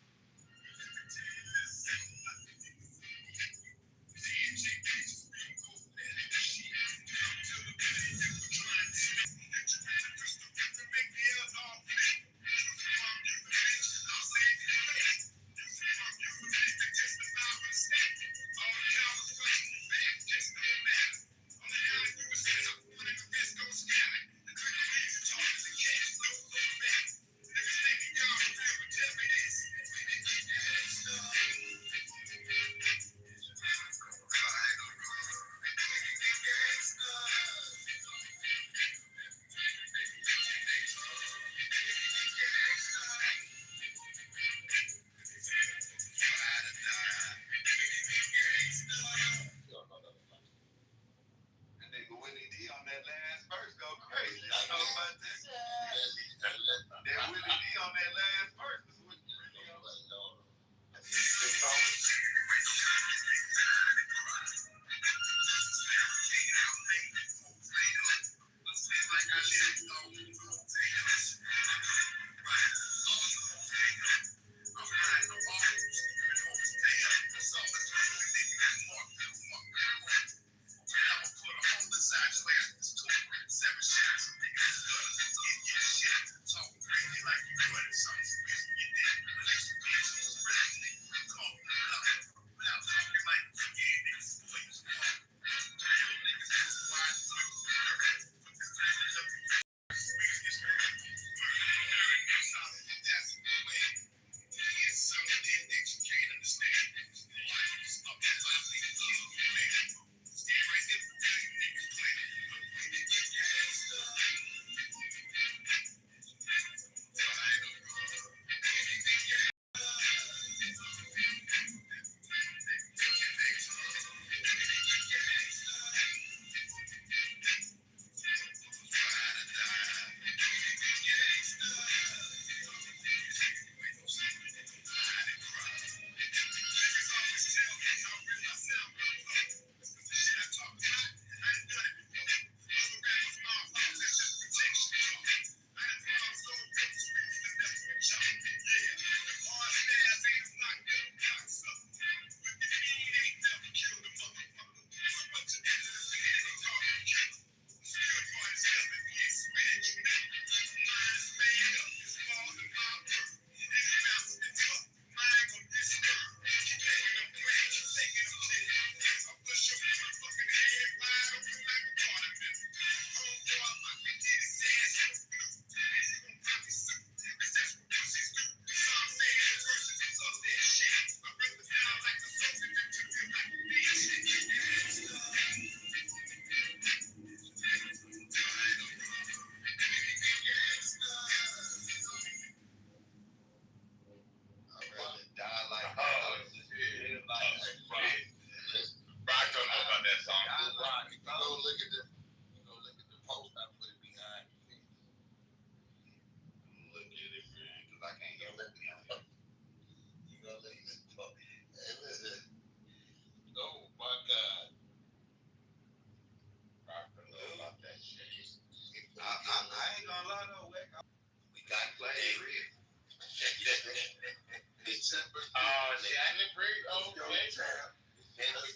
Shannon and Bree. Okay.
Let's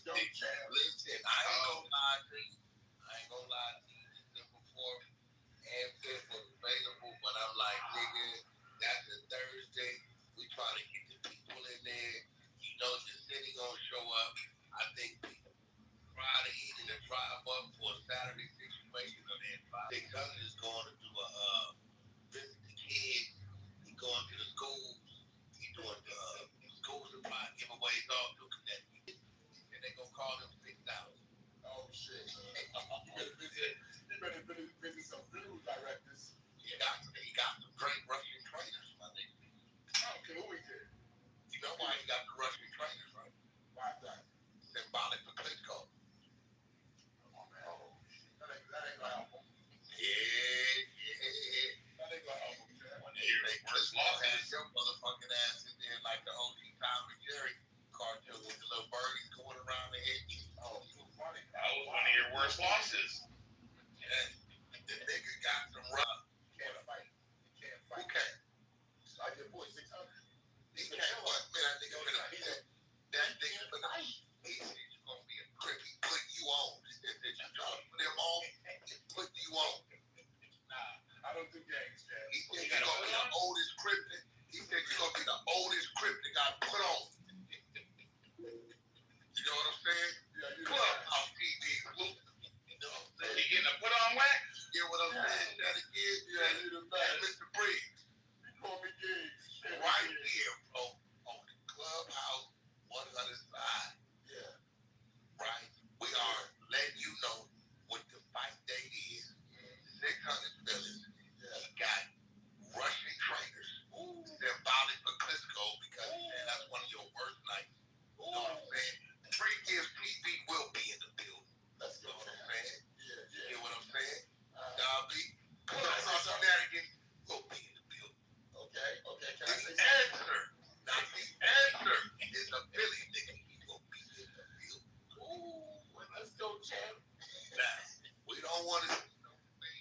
go, champ. Listen, I ain't gonna lie to you. This is before answer was available, but I'm like, nigga, that's a Thursday. We trying to get the people in there. You know, the city gonna show up. I think people Friday evening to drive up for a Saturday situation of that. Big cousin is going to do a visit the kids. He going to the schools. He doing school supply giveaways all through Connecticut. And they gonna call them 6,000. Oh shit. You better visit some funeral directors. He got some great Russian trainers, my nigga. I don't care who he did. You know why he got the Russian trainers, right? Why is that? Symbolic for Klitschko. Come on, man. Oh, shit. That ain't gonna help him. Yeah. That ain't gonna help him, man. When they say Klitschko has your motherfucking ass in there like the OG Tom and Jerry cartoon with the little birdies going around the head. Oh, so funny.
That was one of your worst losses.
Yeah. The nigga got some rough. Can't fight. Who can? Like your boy 600. He can't what, man? That nigga finna be that nigga finna he's gonna be a crip. He put you on. If you try to put him on, he put you on. Nah, I don't do gangs, man. He said you're gonna be the oldest crip. He said you're gonna be the oldest crip that got put on. You know what I'm saying? Yeah, Club on TV. You know what I'm saying?
He getting a put on wax?
You know what I'm saying? That again? Yeah, you the best. Mr. Briggs. You call me Gigs. Right here, bro. On the Clubhouse 100 side. Yeah. Right? We are letting you know what the fight date is. 600 villains. Yeah. He got Russian trainers. Ooh. Symbolic for Klitschko because that's one of your worst nights. You know what I'm saying? Free Gift TV will be in the building. Let's go. You know what I'm saying? Yeah. You hear what I'm saying? Dobby, put on some shenanigans. Will be in the building. Okay. Can I say answer? Now the answer is a Philly nigga. He will be in the building. Ooh, let's go, champ. Now, we don't want to see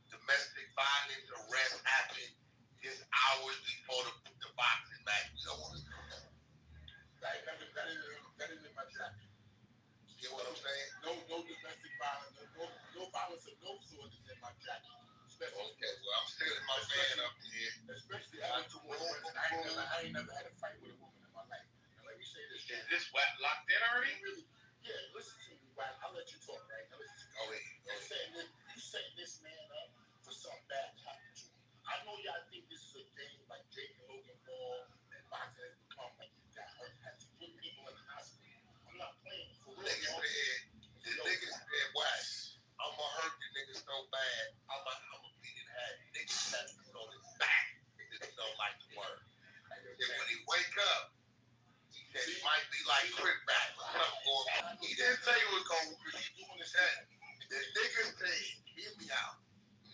domestic violence arrest happen just hours before the boxing match. We don't want to do that. That is in my jacket. You know what I'm saying? No domestic violence, no violence of no sort is in my jacket. Okay, well I'm stealing my man up here. Especially after women. I ain't never had a fight with a woman in my life. Now let me say this.
Is this locked in already?
Really, yeah, listen to me, Wack. I'll let you talk, right? Now listen to me. Go ahead. You setting this man up for something bad to happen to him. I know y'all think this is a game like Jake and Logan Paul and boxing has become like that has to put people in the hospital. I'm not playing for real. The nigga said, Wack, I'ma hurt the nigga so bad. I'ma beat it head. Nigga tapped on his back. Nigga don't like the word. And when he wake up, he said he might be like Crip back or something going on. He didn't say he was going to be doing his head. The nigga said, hear me out.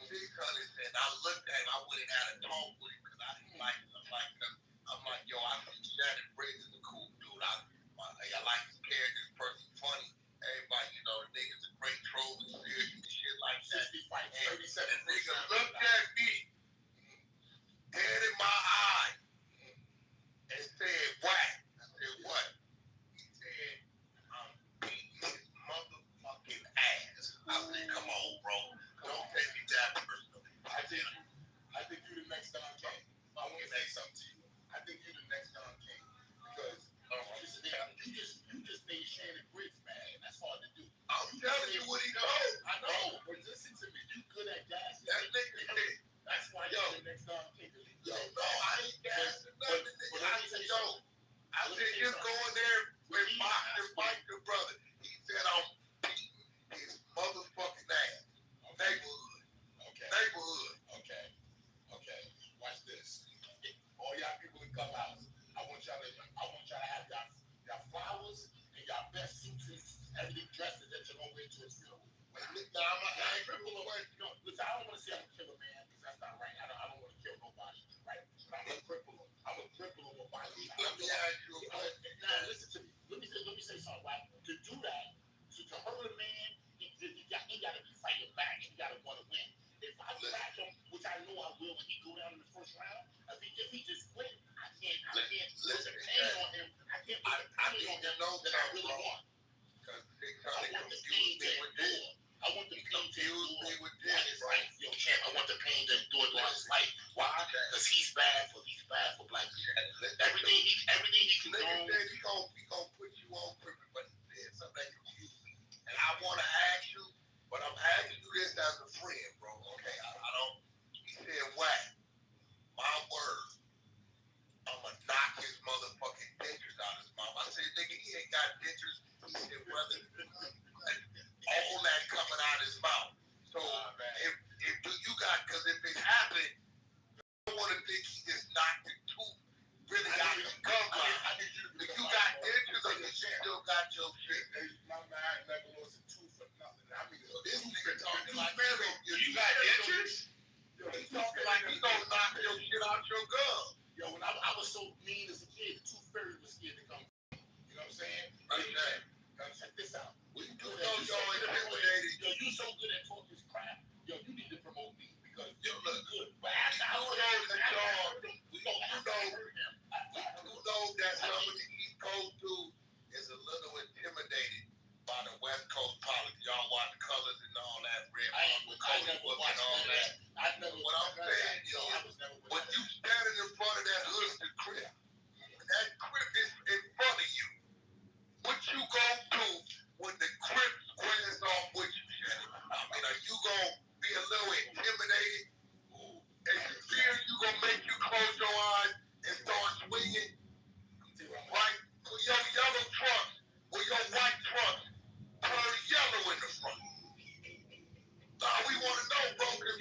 600 said, I looked at him, I went and had a talk with him because I didn't like him. I'm like, yo, I think Shannon Briggs is a cool dude. I like his character, this person funny. Everybody, you know, the nigga's a great troll and serious and shit like that. And the nigga looked at me, dead in my eye, and said, Wack. I said, what? He said, I'm beating his motherfucking ass. I said, come on, bro. Don't take me that personal. I think you the next Don King. I want to say something to you. I think you the next Don King because you just made Shannon Briggs mad, and that's hard to do. I'm telling you what he knows. I know, but listen to me. You good at gas. That's why you're the next Don King. Yo, no, I ain't gassing nothing. I said just go in there and box and fight your brother. He said I'm beating his motherfucking ass. Neighborhood. Okay. Watch this. All y'all people in Clubhouse, I want y'all to have y'all flowers and y'all best suits and everything dresses that you're gonna wear to a funeral. Listen, I don't want to say I'm a killer man because that's not right. I don't want to kill nobody, right? But I'm a cripple him. I'm a cripple him with body. Now listen to me. Let me say something. Right? To do that, to hurt a man, he got to be fighting back. He got to want to win. If I back him, which I know I will when he go down in the first round, if he just win, I can't put the pain on him. I
can't put the pain on them that I really want. I want the pain to endure. I want the pain to endure all his life. Yo, champ, I want the pain to endure all his life. Why? Because he's bad for black people. Everything he can do.
He gonna put you on purpose, but he said something that confused me. And I want to ask you, but I'm asking you this as a friend, bro. Okay, I don't. He said, "What? My word, I'ma knock his motherfucking dentures out his mouth." I said, "Nigga, he ain't got dentures." He said, "Brother, all that coming out his mouth." So if you got, because if it happened, I don't want to think he just knocked it tooth really out his gum line. If you got dentures or you still got your shit.
My man never lost a tooth for nothing. I mean,
this nigga talking like
you got dentures?
Yo, he talking like he gonna knock your shit out your gum.
Yo, when I was so mean as a kid, the tooth fairy was scared to come. You know what I'm saying?
Right there.
Now check this out.
We do know y'all intimidated.
Yo, you so good at talking this crap. Yo, you need to promote me because
you look
good. But after I was
you know that some of the East Coast dudes is a little intimidated by the West Coast politics. Y'all watch Colors and all that, red.
I never watched all that.
What I'm saying, yo, when you standing in front of that Houston crib, when that crib is in front of you, what you gonna do when the crib squares off with you? I mean, are you gonna be a little intimidated? And you fear you gonna make you close your eyes and start swinging? Right? With your yellow trucks, with your white trucks, turn yellow in the front. Now we want to know, bro, because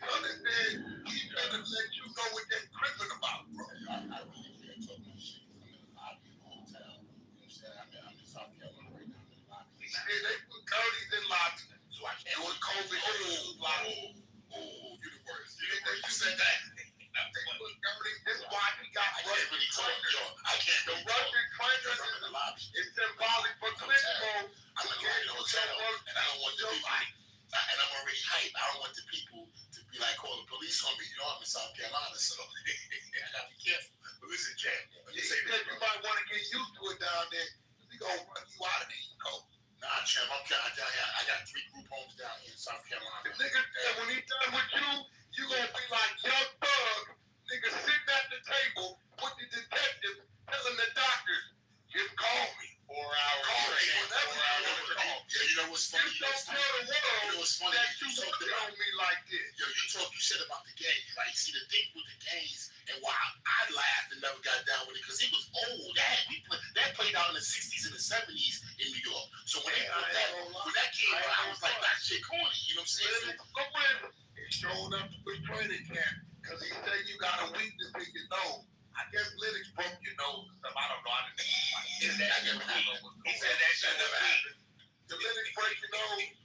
Hunter said he's gonna let you know what they're cripping about, bro.
I really can't talk my shit. I'm in the lobby of the hotel. You know what I'm saying? I'm in South Carolina right now. I'm in the lobby.
He said they put Curdy's in lobby.
So I can't.
Doing COVID lobby.
Universe. You said that.
This is why he got
Russian trainers. I can't.
The Russian trainers
in the lobby.
It's symbolic for Klitschko.
I'm in the hotel, and I don't want the people. And I'm already hyped. I don't want the people to be like calling the police on me. You know, I'm in South Carolina, so I gotta be careful. But listen, champ, let me say this.
You might want to get used to it down there. He gonna run you out of the East Coast.
Nah, champ, I got 3 group homes down here in South Carolina.
The nigga said when he done with you gonna be like Young Thug. Nigga sitting at the table with the detective telling the doctors, just call me.
4 hours.
Call me whenever you call.
Yeah, you know what's funny?
You don't tell the world
what's funny?
that you looked on me like this.
Yo, you said about the gang. Like, see, the thing with the gangs, and why I laughed and never got down with it, because it was old. That played out in the 60s and the 70s in New York. So when that came out, I was like, that shit corny. You know what I'm saying?
He showed up to his training camp because he said you got a weakness in your nose. I guess Linux broke your nose or something. I don't know. He said that shit never happened. The Linux break your nose.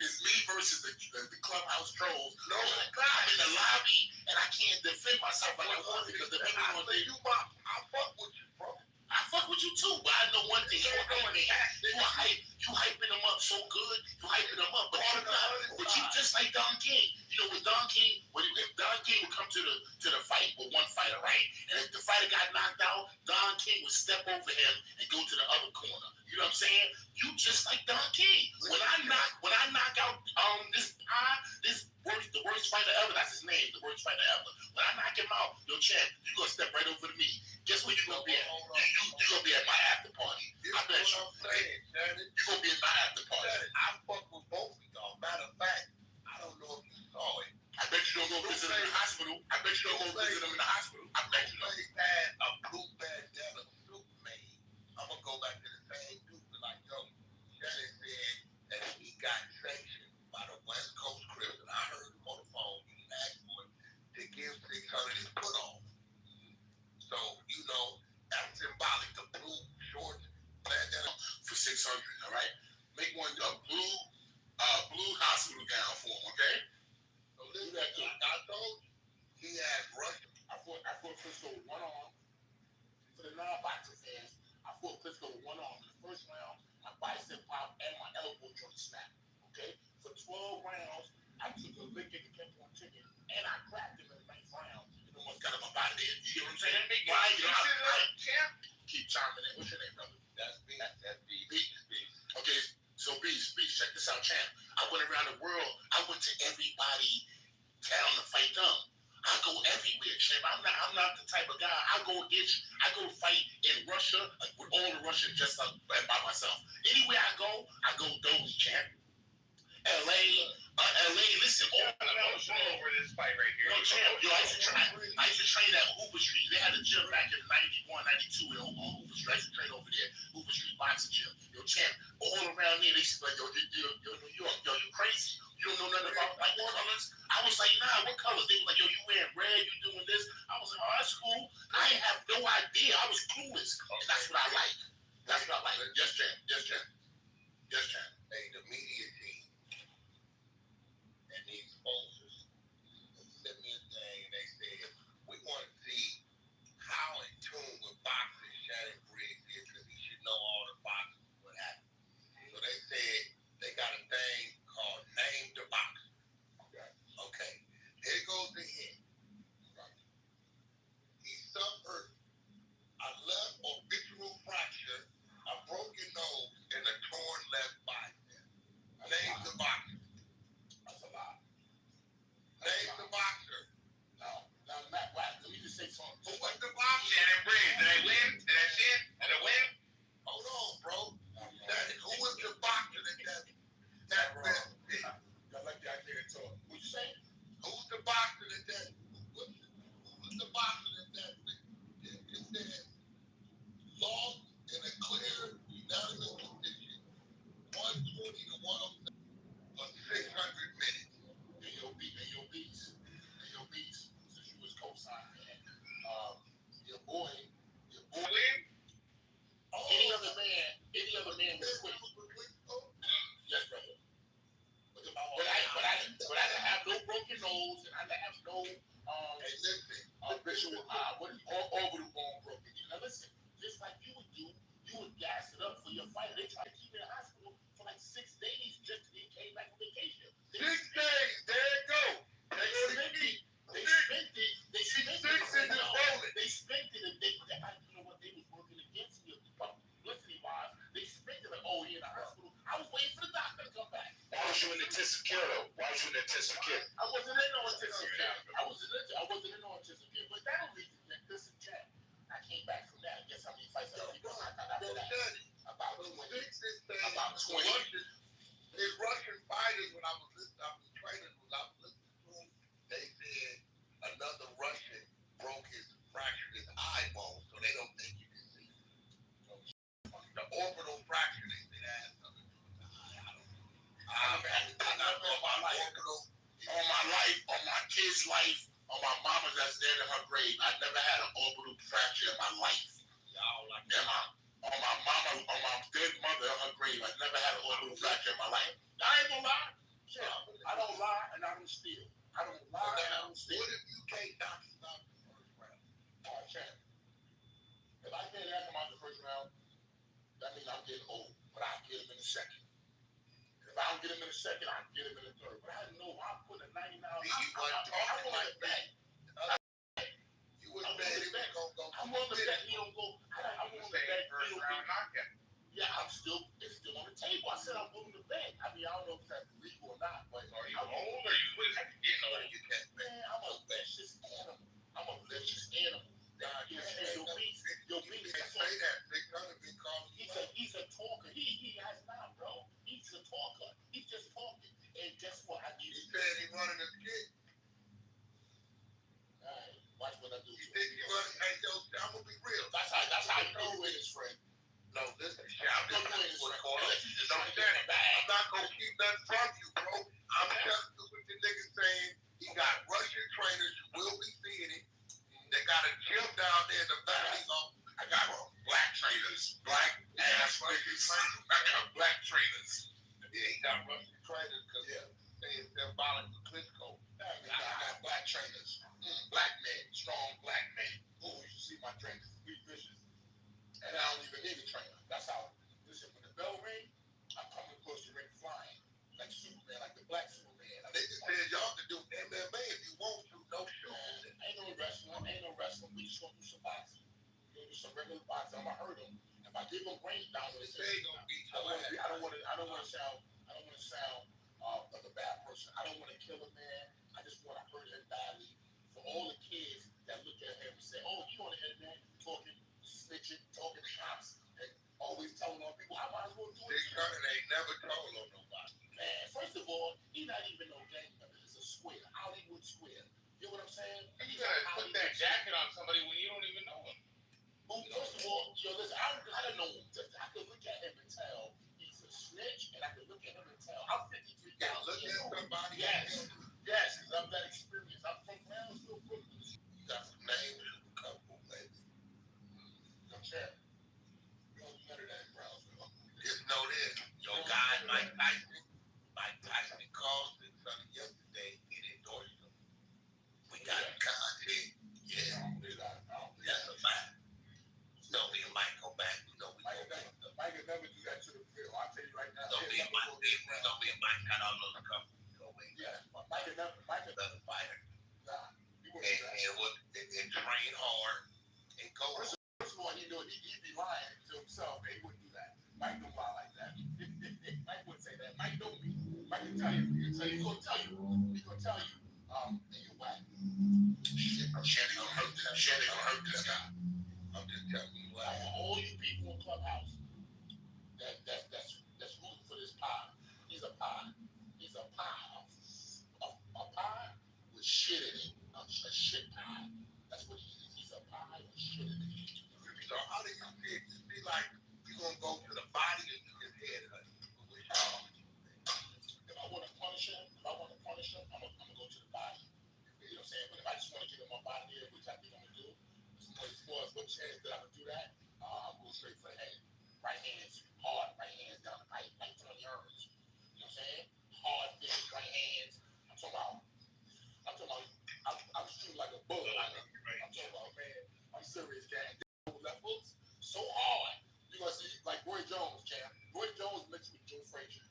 It's me versus the clubhouse trolls.
No,
I'm in the lobby and I can't defend myself like I want because the people want to think
I fuck with you, bro.
I fuck with you too, but I know one thing. You hyping them up so good. You hyping them up, but you just like Don King. You know, with Don King, if Don King would come to the fight with one fighter, right? And if the fighter got knocked out, Don King would step over him and go to the other corner. You know what I'm saying? You just like Don King. When I knock out the worst fighter ever, that's his name, the worst fighter ever. When I knock him out, yo champ, you gonna step right over to me. Guess where you gonna be at? You gonna be at my after party. I bet you. You gonna be at my after party.
I fuck with both of y'all. Matter of fact, I don't know if you saw it.
I bet you don't go visit him in the hospital. I bet you don't go visit him in the hospital. I bet you don't.
They had a blue bandana suit made. I'm gonna go back to the same dude. Like, yo, Shannon said that he got sanctioned by the West Coast Crips, and I heard him on the phone. He asked for it to give 600 his put on. So, you know, that's symbolic. The blue shorts, bandana
for 600. All right, make one blue hospital gown for him. Okay.
So listen, I told you, he had Russian.
I fought Klitschko with one arm. For the non-boxing fans, I fought Klitschko with one arm. In the first round, my bicep popped and my elbow joint snapped. Okay? For 12 rounds, I took a licking and kept on ticking, and I cracked him in the 9th round. And almost got him up out of there. You get what I'm saying? Why? Keep I go fight in Russia with all the Russians just by myself. Anywhere I go those champ. LA, listen, all
over this fight right here.
yo, champ, yo, I used to train at Hoover Street. They had a gym back in 91, 92 on Hoover Street. I used to train over there, Hoover Street Boxing Gym. Yo, champ, all around there, they used to be like, yo, New York, yo, you crazy? You don't know nothing about like the colors? I was like, nah, what colors? They was like, yo, you wearing red, you doing this? I was like, oh, that's cool. I ain't have no idea. I was clueless. And that's what I like. That's what I like. Yes, champ. Yes, champ. Yes, champ.
Hey, the media team and these sponsors sent me a thing and they said, we want to see how in tune with boxing Shannon Briggs is because he should know all the boxing, what happened. So they said they got a thing called Name the Boxer. Okay. Here goes the hint. He suffered a left orbital fracture, a broken nose, and a torn left bicep. Name the boxer.
That's a lot.
Name the boxer.
Now, Matt, let me just say something.
Who was the boxer?
Shannon Briggs. Did I win? Did I shit? Did I win?
Hold on, bro. Who was the boxer that best hit?
I like the idea to talk. What you say?
Who's the boxer that who was the boxer that it said lost in a clear unanimous decision, 120 to 107 for 600 minutes.
And your beats. Since you was co-signing, man. Your boy.
Win?
Any other man would quit. Yes, brother. But I didn't have no broken nose, and I didn't have no visual orbital bone broken. Now listen, just like you would do, you would gas it up for your fighter. They tried to keep me in the hospital for like 6 days just till he came back from vacation.
6 days, there you go.
They spent it. They spent it. They you know what? They was working against me. Publicity wise, they spent it like, oh, he in the hospital. I was waiting for the doctor to come back.
Why was you in intensive care though? Why was you in intensive care?
I wasn't in no intensive care. I wasn't in no intensive care. But that don't lead to that. Listen, Jack. I came back from that. Guess how many fights I already got after that? About 20. About 20.
His Russian fighters, when I was training, to them, they said another Russian fractured his eye bone, so they don't think you can see. The orbital fracture, they said that has something to do with the eye. I don't know about orbital.
On my life, on my kid's life, on my mama that's dead in her grave, I never had an orbital fracture in my life.
Y'all like
on my mama, on my dead mother in her grave, I never had an orbital fracture in my life. I ain't gonna lie. Yeah, I don't lie and I don't steal. I don't lie and I don't steal.
What if you can't knock him out the first round?
All right, champ. If I can't knock him out the first round, that means I'm getting old. But I'll get him in the second. If I don't get him in the second, I'll get him in the third. But I know I'm putting a 99.
You wasn't talking like that. You wouldn't bet he was gonna go.
I'm willing to bet he don't go. I'm willing to bet
first round knockout.
Yeah, it's still on the table. I said I'm willing to bet. I mean, I don't know if that's legal or not, but
Are you old or you getting old?
You can't bet.
man, I'm a vicious animal. Your beast.
They say that. They kind of been calling you out.
He's a talker. He has not, bro. He's a talker. He's just talking. And guess what? I need
He said he wanted a kid.
All right, watch what I do.
He said he wanted. Hey, yo, I'm gonna be real.
That's how you know who it is, friend.
No, listen, I'm
Don't
just
do it,
what's
friend.
going on.
Unless you just
Don't
trying to
say
get
it.
in the bag.
I'm not gonna keep nothing from you, bro. I'm just what the nigga saying. He got Russian trainers. You will be seeing it. They got a gym down there in the valley.
I got black trainers, black ass niggas. I got black trainers.
Yeah, he got Russian trainers because they symbolic of Klitschko.
I got black trainers, black men, strong black men. Oh, you should see my trainers, be vicious. And I don't even need a trainer. That's how. Listen, when the bell ring, I'm coming across the ring flying like Superman, like the black Superman.
They just said y'all can do MMA if you want to. No show.
Ain't no wrestling. We just gonna do some boxing. We're gonna do some regular boxing. I'm gonna hurt them. If I give them brain down with it, I don't want to sound like a bad person. I don't want to kill a man. I just want to hurt him badly. For all the kids that look at him and say, "Oh, you on the internet talking, snitching, talking to cops, and always telling on people, I might as well do it
Big
too."
Carter ain't never told on nobody.
Man, first of all, he not even no gang member. It's a square, Hollywood Square. You know what I'm saying?
And you gotta put that jacket on somebody when you don't even know him.
Well, first of all, listen, I don't know him. I could look at him and tell he's a snitch, and I could look at him and tell I'm 53,000
Look
years
at
old.
somebody.
Yes, because I'm that experience. I'm from Brownsville, Brooklyn.
You got some names, a couple, maybe.
Young champ. You don't better than Brownsville.
Just know this. Your guy, Mike Tyson called his son yesterday and endorsed him. We got content. Yeah. That's a fact. You know me and Mike go back. You know we go back.
Mike will never do that to the field. I'll tell you right now.
You know me and Mike got all those couple.
Yeah. Mike will never
another fighter.
Nah.
And train hard and go.
First of all, he'd be lying to himself. He wouldn't do that. Mike don't lie like that. Mike wouldn't say that. Mike don't be. Mike can tell you. He's gonna tell you. And you whack. Shannon gonna hurt this guy.
I'm just telling you what.
All you people in Clubhouse that's rooting for this pie. He's a pie. He's a pie. A pie with shit in it. A shit pie. That's what he is. He's a pie with shit in it.
So how do you feel? You feel like you gonna go to the body or you just head hunting?
If I want to punish him, I'm gonna go to the body. You know what I'm saying? But if I just want to get him up out of here, which I think I'm gonna do, as far as what chance that I'm gonna do that, I'll go straight for the head. Right hands, hard right hands down the pipe, like 20 yards. You know what I'm saying? Hard fist, right hands. I'm talking about, I'm shooting like a bullet. I'm talking about, man, I'm serious, guy. Left hooks, so hard. You're gonna see, like Roy Jones, champ. Roy Jones mixed with Joe Frazier.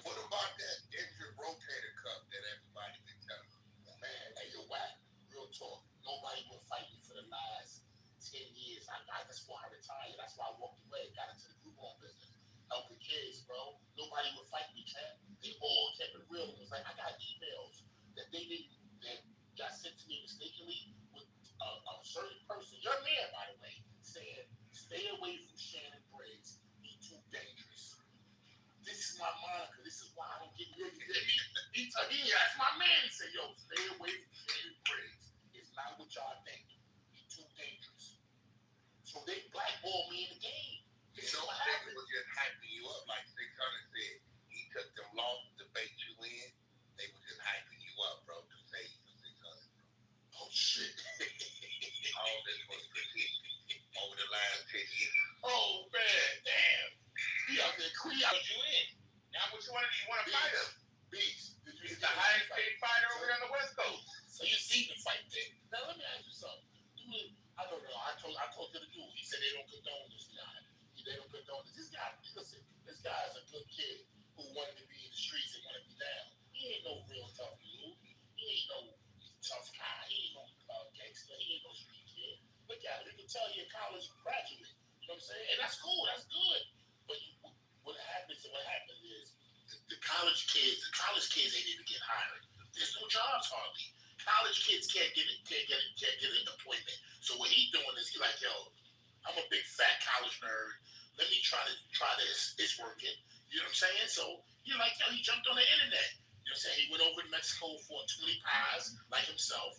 What about that injured rotator cuff that everybody been telling me?
Man, hey, yo, whack. Real talk. Nobody will fight me for the last 10 years. That's why I retired. That's why I walked away. Got into the group home business. Helping kids, bro. Nobody would fight me, champ. They all kept it real. It was like, I got emails that that got sent to me mistakenly with a certain person, your man, by the way, saying, stay away from Shannon Briggs. He's too dangerous. This is my moniker. This is why I don't get really. He asked my man and said, yo, stay away from Shannon Briggs. It's not what y'all think. He's too dangerous. So they blackballed me in the game.
You know, they was just hyping you up like 600 said. He took them losses to bait you in. They were just hyping you up, bro, to save you 600.
Oh, shit.
All this was strategic over the last 10 years.
Oh, man, damn. He out there
Put you in. Now, what you want to do? You want to fight him?
Beast.
He's the highest paid fighter over here on the West Coast.
So you see the fight thing. Now, let me ask you something. I don't know. I told you to do. He said they don't condone this guy. They don't condone this. This guy, listen, this guy is a good kid who wanted to be in the streets and wanted to be down. He ain't no real tough dude. He ain't no tough guy. He ain't no gangster. He ain't no street kid. Look at him. You can tell he a college graduate. You know what I'm saying? And that's cool. That's good. But what happens is the college kids ain't even get hired. There's no jobs hardly. College kids can't get an appointment. So what he's doing is he like, yo, I'm a big fat college nerd. Let me try this. It's working. You know what I'm saying? So you're like, yo, he jumped on the internet. You know what I'm saying? He went over to Mexico for 20 pies like himself,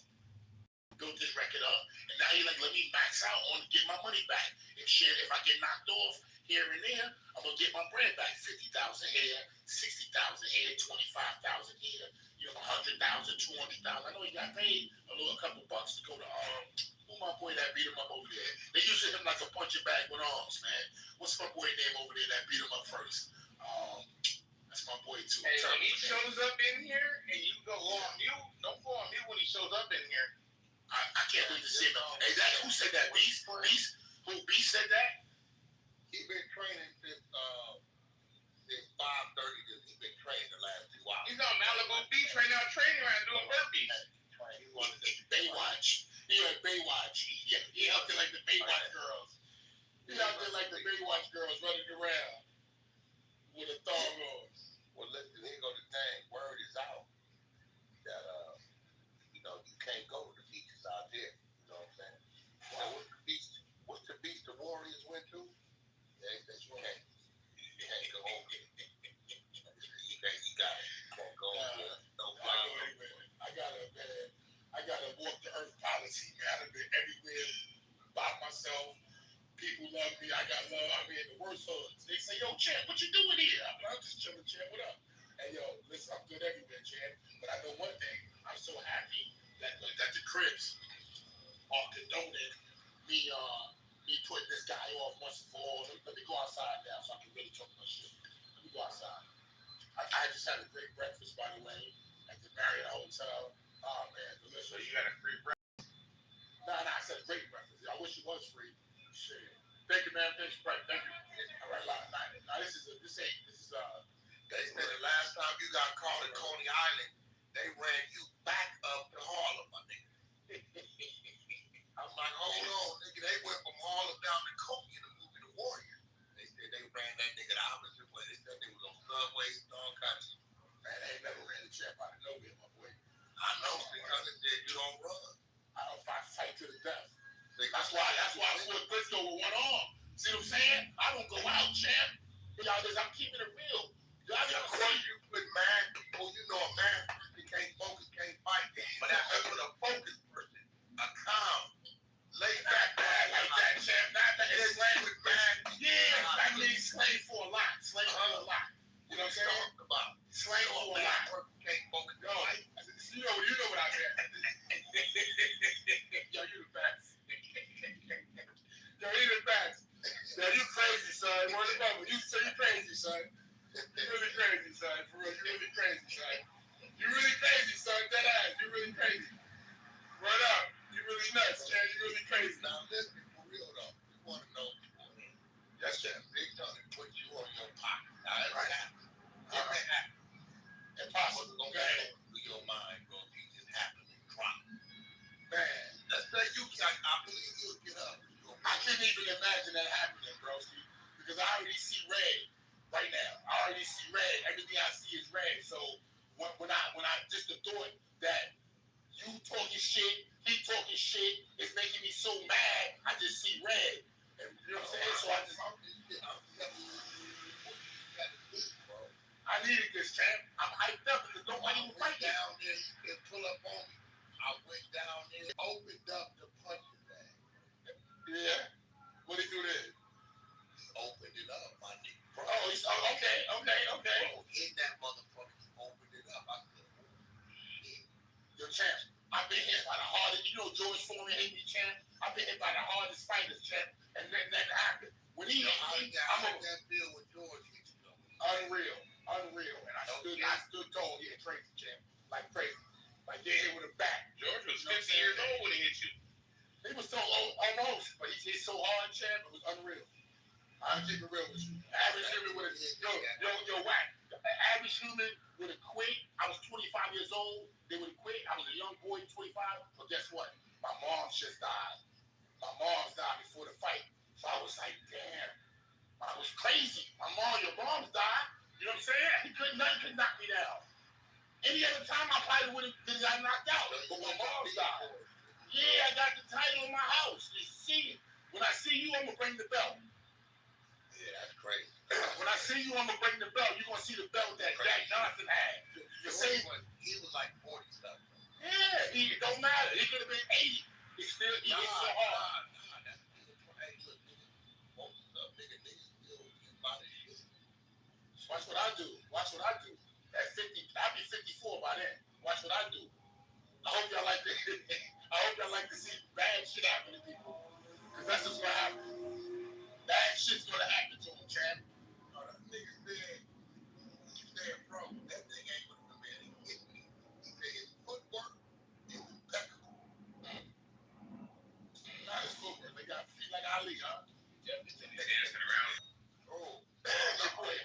built this record up, and now he's like, let me max out on get my money back. And shit, if I get knocked off here and there, I'm gonna get my bread back. 50,000 here, 60,000 here, 25,000 here, 100,000, 200,000. I know he got paid a couple bucks to go to who my boy that beat him up over there? They usually him like a punching bag with arms, man. What's my boy name over there that beat him up first? That's my boy too.
Hey, when he shows up in here and you go on mute, don't go on mute when he shows up in here.
I can't wait to see him. Hey, who said that? Beast? Who Beast said that?
He been training since 5:30. He's been training the last 2 hours.
He's on Malibu Beach right now, training around doing burpees.
Baywatch. He like Baywatch. He out there like the Baywatch girls. He out there like the Baywatch girls running around with a thong on.
Well, listen, here go the thing. Word is out that you can't go to the beaches out there. You
People love me. I got love. I'm in the worst hoods. They say, yo, champ, what you doing here? I'm just chilling, champ. What up? Hey, yo, listen, I'm good everywhere, champ. But I know one thing. I'm so happy that the Cribs are condoning me putting this guy off once and for all. Let me go outside now so I can really talk my shit. Let me go outside. I just had a great breakfast, by the way, at the Marriott Hotel. Oh, man, delicious. So you got a free breakfast? Nah, I said great breakfast. I wish it was free. Shit. Thank you, man. Thanks, Brett. Thank you. All right, now this is they said the last time you got caught at Coney Island, they ran you back up to Harlem, my nigga. I'm like, hold on, nigga. They went from Harlem down to Coney in the movie The Warrior. They said they ran that nigga the opposite way. They said they was on subways and all kinds of shit. Man, they ain't never ran the champ out of nowhere, my boy. I know, because they said you don't run. I don't fight to the death. That's why I fought Briscoe with one arm. See what I'm saying? I don't go out, champ. I'm keeping it real. Y'all got to see you with mad people. You know a man can't focus, can't fight. But that's with a focused person. A calm, laid back guy like that, champ. Not that it's slave with man. Yeah, that means slave for a lot. Slave for a lot. You know what I'm saying? About slave for a lot. Can't focus. Yo, you know what I mean. Yo, you the best. Yo, you the best. Yo, you crazy, son. Word of mouth. You say you crazy, son. You really crazy, son. For real, you really crazy, son. You really crazy, son. Dead ass. You really crazy. Word up. You really nuts, man. You really crazy. Now listen, for real though. You want to know? Yes, sir. Big time and put you on your pocket. Now that's right. If it happens, impossible. Go ahead. Through your mind, bro. If you just happen to drop. Man, let's say I believe you'll get up. I couldn't even imagine that happening, bro. Because I already see red right now. I already see red. Everything I see is red. So when I just the thought that you talking shit, he talking shit, it's making me so mad. I just see red. And you know what I'm saying? So I just I needed this, champ. I'm hyped up because nobody will fight down there. You can pull up on me. I went down there, opened up the punching bag. Yeah. What did he do there? He opened it up, my nigga. Bro. Oh, okay. Bro, in that motherfucker, he opened it up. I said, oh, shit. Yo, champ, I've been hit by the hardest. You know George Foreman hit me, champ. I've been hit by the hardest fighters, champ. And then that happened. When he hit me, I'm on that bill with George hit you, though. Unreal. And I stood tall. Yeah, crazy, champ. Like crazy. Like they hit with a bat. George was 50 years old when he hit you. He was so old, almost, but he hit so hard, champ. It was unreal. I'll keep it real with you. Average human would have whack. Average human would have quit. I was 25 years old. They would have quit. I was a young boy, 25. But guess what? My mom just died. My mom died before the fight. So I was like, damn. I was crazy. Your mom's died. You know what I'm saying? Nothing could knock me down. Any other time, I probably would have got knocked out. But my mom's died. Yeah, I got the title in my house. You see it. When I see you, I'm going to bring the belt. Yeah, that's crazy. When I see you, I'm going to bring the belt. You're going to see the belt that Jack Johnson had. He was like 40 stuff. Yeah, it don't matter. He could have been 80. He hit so hard. That's still hey, look, nigga. Most of niggas still get by this shit. Watch what I do. At 50, I'll be 54 by then. Watch what I do. I hope y'all like this. I hope y'all like to see bad shit happen to people. Because that's what's going to happen. Bad shit's going to happen to them, champ. That nigga said, bro, that thing ain't going to come in and hit me. He said his footwork is impeccable. Not his footwork. They got feet like Ali, huh? Yeah, he's dancing around. Oh,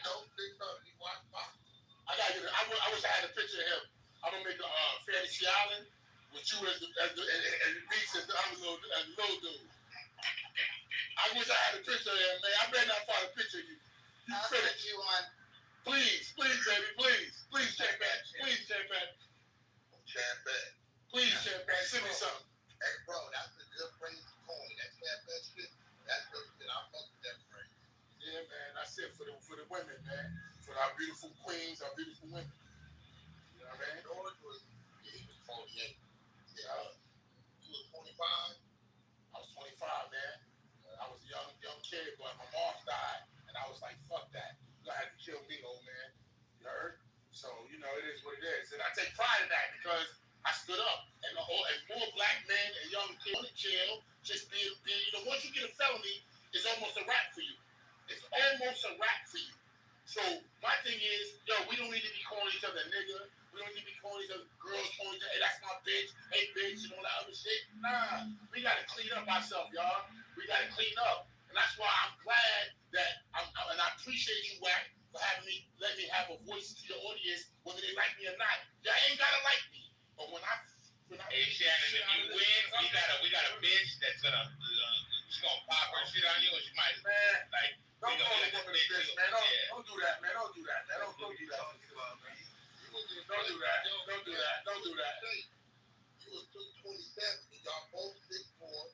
don't think about it. He watched boxing. I wish I had a picture of him. I'm going to make a Fantasy Island with you as the beast as the other little dude. I wish I had a picture of him, man. I better not find a picture of you.
I'll send you one.
Please, baby, please, Champ-Bat. Please, Champ-Bat. Please, Champ-Bat, send me something. Hey, bro, that's a good phrase to coin. That Champ-Bat shit, that's good shit. I fuck with that phrase. Yeah, man, that's it for the women, man. For our beautiful queens, our beautiful women. You know what I mean? George was 48. Yeah. You was 25? I was 25, man. I was a young So, you know, it is what it is. And I take pride in that because I stood up. And more black men and young kids in jail, just being, you know, once you get a felony, it's almost a wrap for you. It's almost a wrap for you. So my thing is, yo, we don't need to be calling each other nigga. We don't need to be calling each other girls, calling each other, hey, that's my bitch, hey, bitch, and all that other shit. Nah, we got to clean up ourselves, y'all. We got to clean up. And that's why I'm glad that, and I appreciate you, Wack, for having me, let me have a voice to your audience, whether they like me or not. Y'all ain't got to like me. But when I
hey, Shannon, if you win, we got a bitch that's gonna, she's gonna pop her shit on you, and she might,
man,
like,
don't call a woman a bitch, man. Don't do that, man. Don't do that, man. Don't do that. Don't do that. Don't do that. Don't do that.
You was 27, and y'all both 6'4".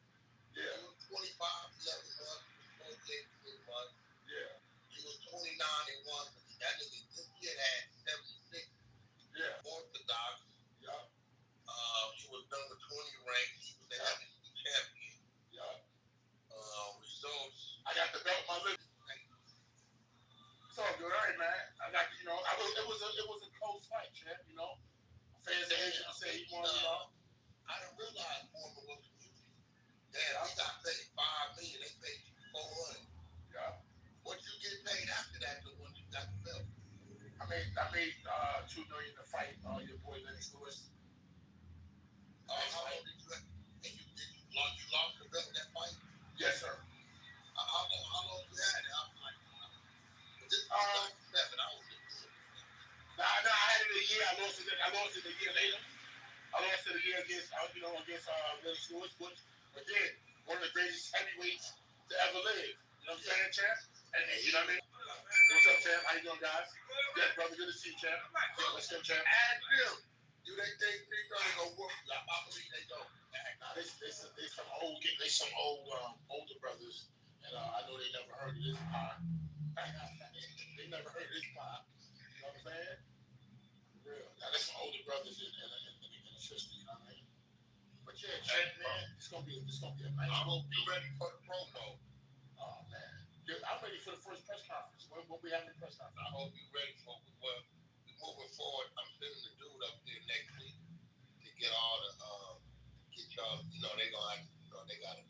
Yeah.
You was 25, 11 months. 28, 6 months.
Yeah.
You was 29 and 1. That nigga this year had 76.
Yeah.
Orthodox.
Yeah.
You was number 20 ranked. He was the heavyweight champion.
Yeah.
Results.
I got the belt my living. It's all good, all right, man. I got, you know, it was a close fight, champ. You know, fans of Asian say he won, you know.
I didn't realize more than what community. Damn, we got paid $5 million. They paid you $400.
Yeah.
What you get paid after that? The one you got the belt.
I made $2 million to fight your boy Lennox Lewis.
How long did you? And you lost the belt in that fight?
Yes, sir.
How long you had it? I was like, this is 7. I was.
Nah, I had it a year. I lost it a year later. I lost it a year against Lennox Lewis, but then one of the greatest heavyweights to ever live. You know what I'm saying, champ? And you know what I mean? What's up, champ? How you doing, guys? Yeah, brother, good to see you, champ. What's up, champ?
And Bill, do they think they're gonna go work? I believe they don't.
Nah, they some older brothers, and I know they never heard of this pie. They never heard of this pie. You know what I'm saying? For real. Now, there's some older brothers and a sister, you know what I mean? But yeah, champ, man, it's gonna be a nice.
I hope you ready for the promo.
Oh man, I'm ready for the first press conference. When we having the press conference?
I hope you're ready for it. Well, moving forward, I'm sending the dude up there next week to get all the get y'all. You know they gonna have to, they gotta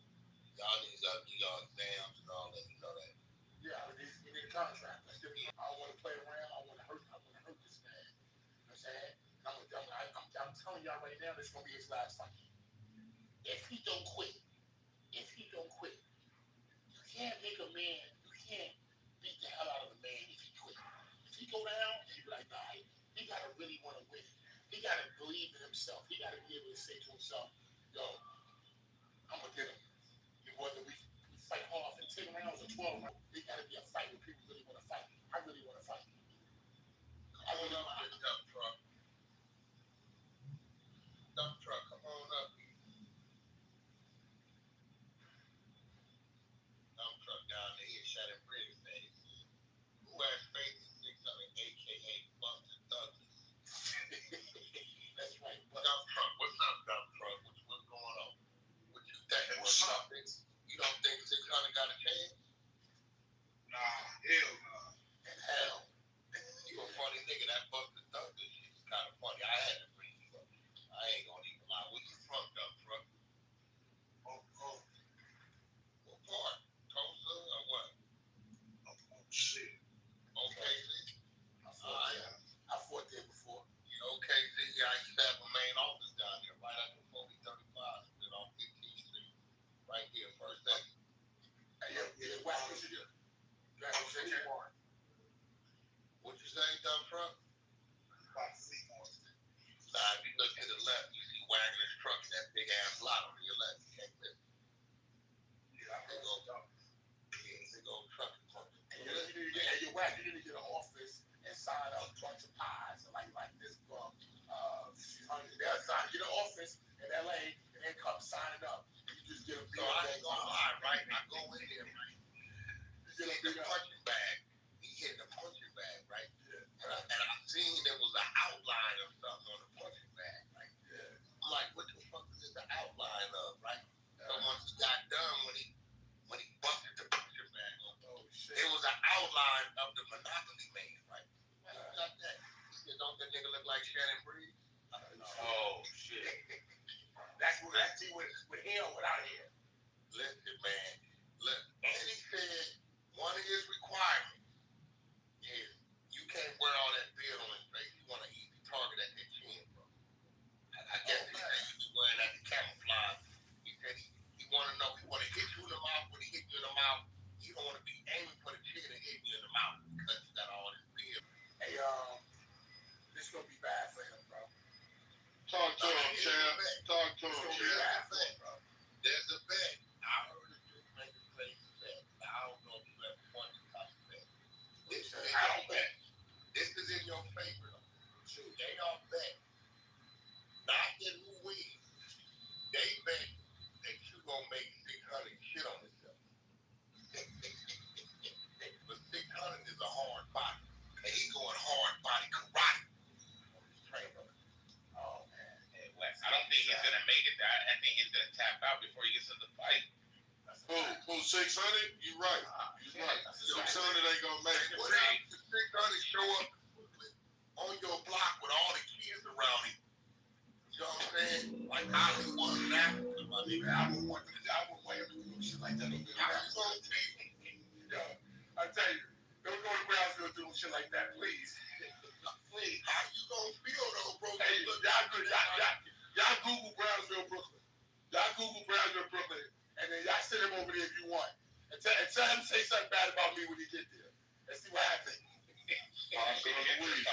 y'all niggas gotta do y'all exams and all that. You know that.
Yeah, we need a contract. Let's get. I don't want to play around. I want to hurt this man. You know what I'm saying? I'm telling y'all right now, this is gonna be his last fight. If he don't quit, you can't make a man. You can't beat the hell out of a man if he quit. If he go down, he be like, nah, he gotta really want to win. He gotta believe in himself. He gotta be able to say to himself, yo, I'm gonna get him. Whether we fight hard for 10 rounds or 12 rounds, it gotta be a fight where people really want to fight. I really want to fight. I really want to fight.
Dump truck, come on up. Dump truck down there, he shot at British face. Who has faith in 600, aka Buster Douglas?
That's right.
Dump truck, what's up, dump truck? What's going on? What you think? You don't think 600 got a chance?
Nah, hell no.
And hell, you a funny nigga. That Buster Douglas shit is kind of funny. I had to bring you up. I ain't gonna even lie. Where you from, dump truck? Oh. What part? Tulsa or what? Oh, shit. Okay, see?
I fought there before.
You okay, see? Yeah, I used to have a main office down there right after 4035, split on 15th Street. Right here, first exit.
Yeah, Wack, what you do?
What you say, dump truck? Nah, if you look to the left, you see Wagner's truck and that big ass lot on your left. You can't miss. Yeah, big old truck.
Hey, you Wack, you need to get an office and sign up a bunch of pies like this from they'll sign, get an office in LA and then come sign it up. You just get a
So I ain't gonna lie, right? I go in there, right? He hit the punching bag. He hit the punching bag, right? Yeah. And I seen there was an outline of something on the punching bag, right? Yeah. I'm like, what the fuck is this the outline of, right? So once he got done, when he busted the punching bag open, it was an outline of the Monopoly man, right? Like that. He said, don't
Shannon Breeze?
Oh shit. That's me with hair or without hair.
Listen, man. Look, and he said one of his requirements is you can't wear all that beard on his face. You want an easy target at that chin, bro. I guess he said you be wearing that to camouflage. He said he want to know, he want to hit you in the mouth. When he hit you in the mouth, you don't want to be aiming for the chin and hitting you in the mouth because you got all this beard.
Hey, this is gonna be bad for him, bro.
Talk to him, champ. Talk to him,
champ.
There's a bet. I heard a dude make a place bet. I don't know if you ever won this type of bet. I don't bet. This is in your favor, though. Shoot, they don't bet. Not in who wins. They bet that you gonna make 600 shit on yourself. But 600 is a hard body. And he going hard body karate.
Oh man.
Hey, Wes, I don't think he's gonna make it there. I think he's gonna tap out before he gets to the fight.
Who 600? You right. You right. 600 ain't gonna make it. What else? The 600 show up on your block with all the kids around him. You know what I'm saying? Like Hollywood and Africa, my nigga.
I would want him to do shit like that over there. I tell you, don't go to Brownsville doing shit like that, please.
Please, how you gonna feel though, bro?
Hey, y'all Google Brownsville, Brooklyn. Y'all Google Brownsville, Brooklyn, and then y'all send him over there if you want. And tell him to say something bad about me when he get there. And see what happens.
I'll go to weed.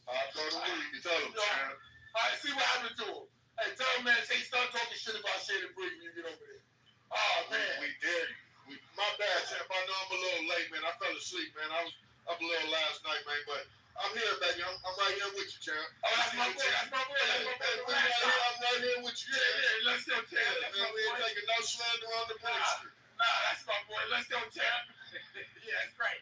I'll go to weed. You tell him, man.
All right, see what happened to him. Hey, tell him, man, start talking shit about Shannon Briggs when you get over there. Oh, man.
We dare you. My bad, champ. I know I'm a little late, man. I fell asleep, man. I was up a little last night, man, but I'm here, baby. I'm right here with you, champ.
Oh, that's my boy. That's my boy.
I'm right here with you, champ.
Yeah, let's go, champ.
Man, we ain't taking no slander on the place.
Nah, that's my boy. Let's go, champ. Yeah, that's great.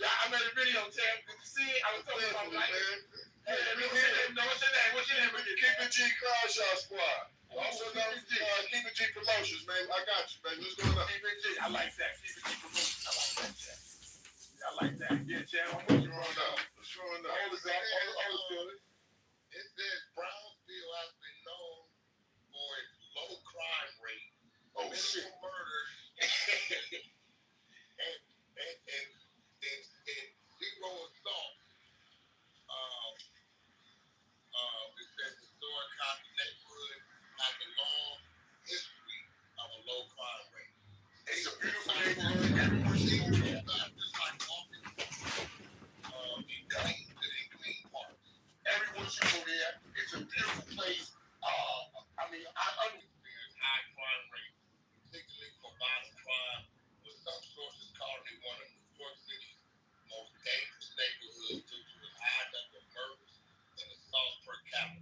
Yeah, I made a video, champ. Did you see it? I was talking about like, hey, what's your name? What's your name?
Keep it G Crowdshot Squad. Also known as Keep it G Promotions, man. I got you, baby. What's going on?
Keep it G. I like that. Keep it G Promotions. I like that, champ. I like that. Yeah, champ. I'm with you on that.
What's going on?
All is good.
It says Brownsville has been known for its low crime rate,
shit,
murders, and zero assault. It says historic Compton neighborhood has a long history of a low crime rate.
It's a beautiful neighborhood. Everyone should go there.
Just like walking in Dallas and clean parks.
Everyone should go there. It's a beautiful place. I mean, I
understand high crime rate, particularly for violent crime, with some sources calling it one of New York City's most dangerous neighborhoods due to its high number of murders and assaults per capita.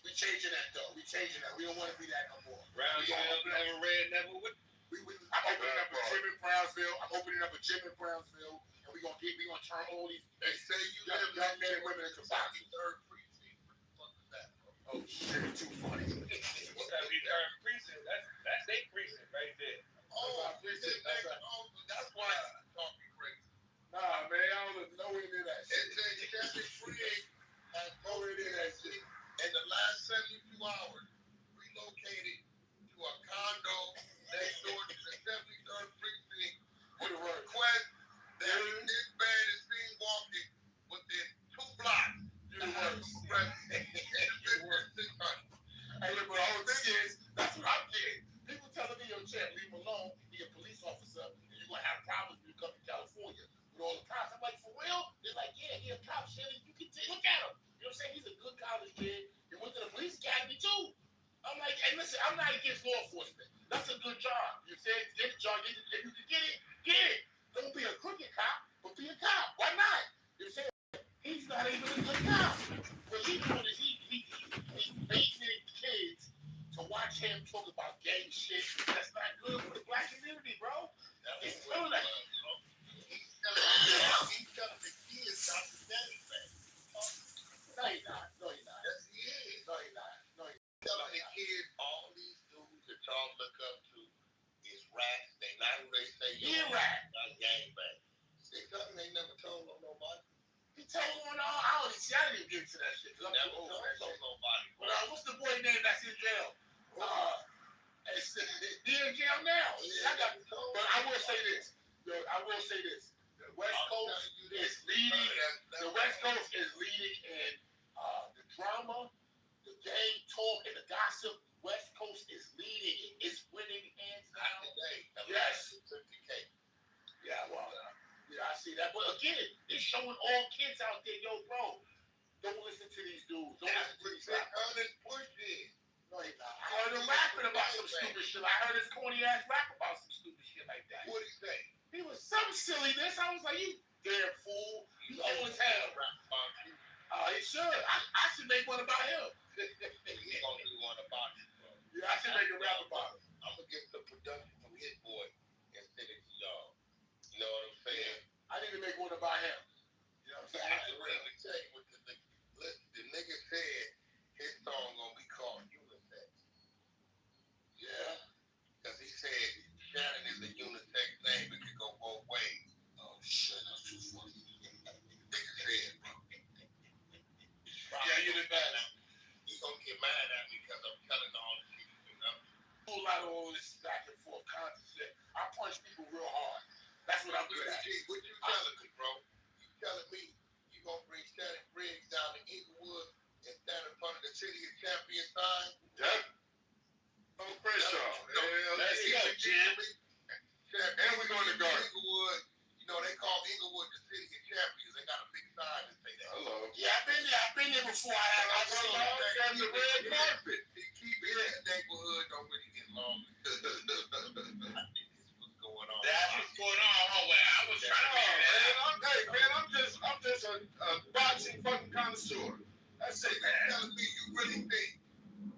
We changing that though. We changing that. We don't want to be that no more.
Brownsville never red, never would.
I'm opening up a gym in Brownsville. I'm opening up a gym in Brownsville, and we gonna turn all these.
They say you
young men and women into boxers.
Third precinct. What the fuck is that, bro?
Oh shit, too funny.
What's that? Third precinct. That's their precinct right there.
Oh, that's why you talking crazy.
Nah, man, I don't know any of that shit.
It says Shannon Briggs has
nowhere near that shit.
In the last 72 hours, relocated to a condo next door to the 73rd precinct with a request that this man is seen walking within 2 blocks.
Hey, but the whole thing is, that's what I'm getting. People telling me, yo, champ, leave him alone. He a police officer, and you're going to have problems when you come to California with all the cops. I'm like, for real? They're like, yeah, he a cop, Shannon. You can look at him. You know what I'm saying? He's a good college kid. He went to the police academy, too. I'm like, hey, listen, I'm not against law enforcement. That's a good job. You say, get a job. If you can get it, get it. Don't be a crooked cop, but be a cop. Why not? You say, he's not even a good cop. What he's doing is he's baiting kids to watch him talk about gang shit. That's not good for the black community, bro. It's still like
he's telling the kids not to daddy back.
No, he's not. No, he's not.
Yes, he is.
No, he's not. No, he's not.
Telling the kids all these dudes that y'all look up to is rats. They not who they say you
are. He a rat. get into that shit. 'Cause I'm
Never
too old for
told
that shit.
nobody.
But what's the boy name that's in jail? He in jail now. But I will say this. The West Coast is leading. The West Coast is leading in the drama, the gang talk, and the gossip. West Coast is leading. It's winning hands down. Yes. Yeah, well, I see that. But again, it's showing all kids out there, yo, bro, don't listen to these dudes. Don't listen to these rappers. No, he's not. I heard him rapping about some stupid shit. I heard his corny ass rap about some stupid shit like that.
What did he say?
He was some silliness. I was like, you damn fool. You old as hell. He should. I should make one about him.
He's gonna do one about you, bro.
Yeah, I should make a rap about him.
I'm gonna get the production from Hit Boy and send it to y'all. You know what I'm saying?
I need to make one about him. You know what I'm saying?
Let me tell you what the nigga said. His song gonna be called Unisex.
Yeah.
Because he said Shannon is a unisex name. It could go both ways.
Oh shit, that's too funny.
Nigga said, bro.
Yeah, you're the best.
He's gonna get mad at me because I'm telling all the shit you know.
A whole lot of all this back and forth content shit. I punch people real hard. That's what I'm good at.
What you telling me, bro? You telling me you gonna bring Shannon Briggs down to Inglewood and stand in front of the City of Champions sign?
Yeah. No pressure. Let's go, Jim. And we're going to guard.
Inglewood, you know, they call Inglewood the City of Champions. They got a big sign that say that.
Hello. Yeah, I've been there before. I saw the red carpet.
Keep it in the neighborhood, don't really get long. I think this was going on.
That's what's going on. I was trying to figure that out. Hey, man, I'm just a boxing fucking connoisseur. That's it, man.
Telling me you really think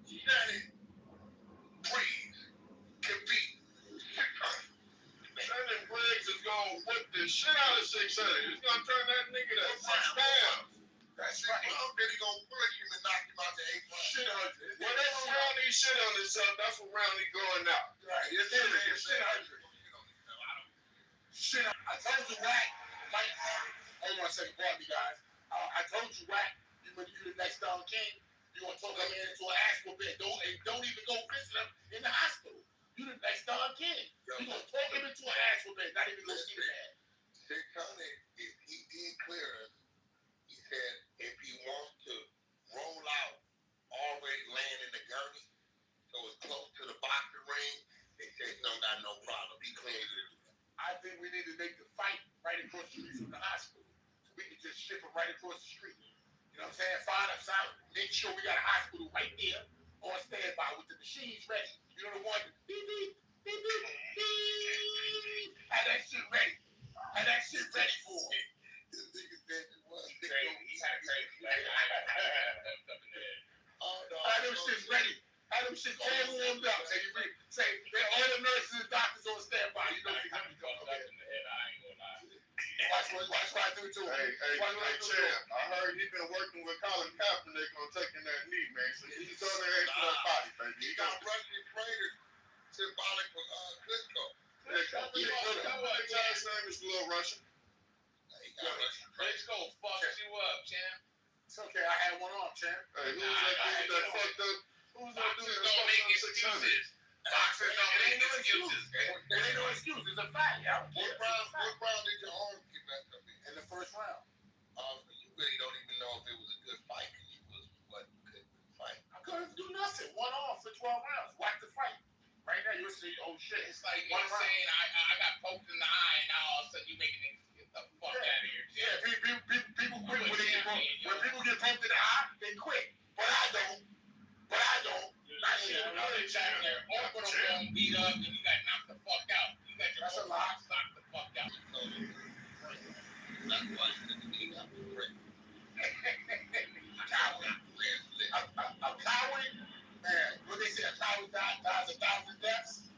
Shannon Briggs can beat 600?
Shannon Briggs is going to whip the shit out of 600. He's going to turn that nigga to 6 pounds. That's right.
I'm really going to push him and knock him out to 8 pounds.
Shit 100. Whatever round he shit on himself, that's what round he going out. Right. Yes, it is. Shit 100. Shit, I told you, Wack. Mike, hold on a second, pardon me, guys. I told you, Wack, you the next Don King. You want to talk that man into an ass whooping. Don't even go visit him in the hospital. You the next Don King. You gonna talk him into an ass whooping, not even go see the man.
600, if he did clear us, he said if he wants to roll out already laying in the gurney, so it's close to the boxing ring, they said no, got no problem. He cleared to do that.
I think we need to make the fight right across the street from the hospital. So we can just ship him right across the street. You know what I'm saying? Find us out, make sure we got a hospital right there on standby with the machines ready. You know the one, beep, beep, beep, beep, beep. Have that shit ready. Have that shit ready for him.
This nigga said it was.
He had a crazy Have them shits ready. Have them shits all warmed up. Say all the nurses and doctors on standby. You know he's gonna be going up in the head. I ain't gonna lie. Watch what I do to him.
Hey, Champ, I heard he been working with Colin Kaepernick on taking that knee, man. So he's on there for that body, baby.
He got Russian Prater symbolic for Klitschko.
His last name is Little Russian.
He got Russian Prater.
Klitschko fucks you up, champ. It's okay. I had one arm, champ.
Hey, who's that dude that fucked up? Who's that dude that
don't make
fucked up 600?
Boxers don't make excuses. It ain't no excuse. It's a fact.
What round did your arm get messed up
in the first round?
You really don't even know if it was a good fight because you couldn't fight.
I couldn't do nothing. One arm for 12 rounds. Watch the fight. Right now, you'll see, oh shit. It's like you're saying, I got poked in the eye, and now all of a sudden you making niggas get the fuck out of here. Yeah, people quit when they get poked. When people get poked in the eye, they quit. But I don't. Not shit. Another chat there. Orbital bone beat up, and you got knocked the fuck out. You got your whole box knocked the fuck out.
That's why you couldn't beat up the break.
A coward? Man, what they say, a coward dies 1,000 deaths?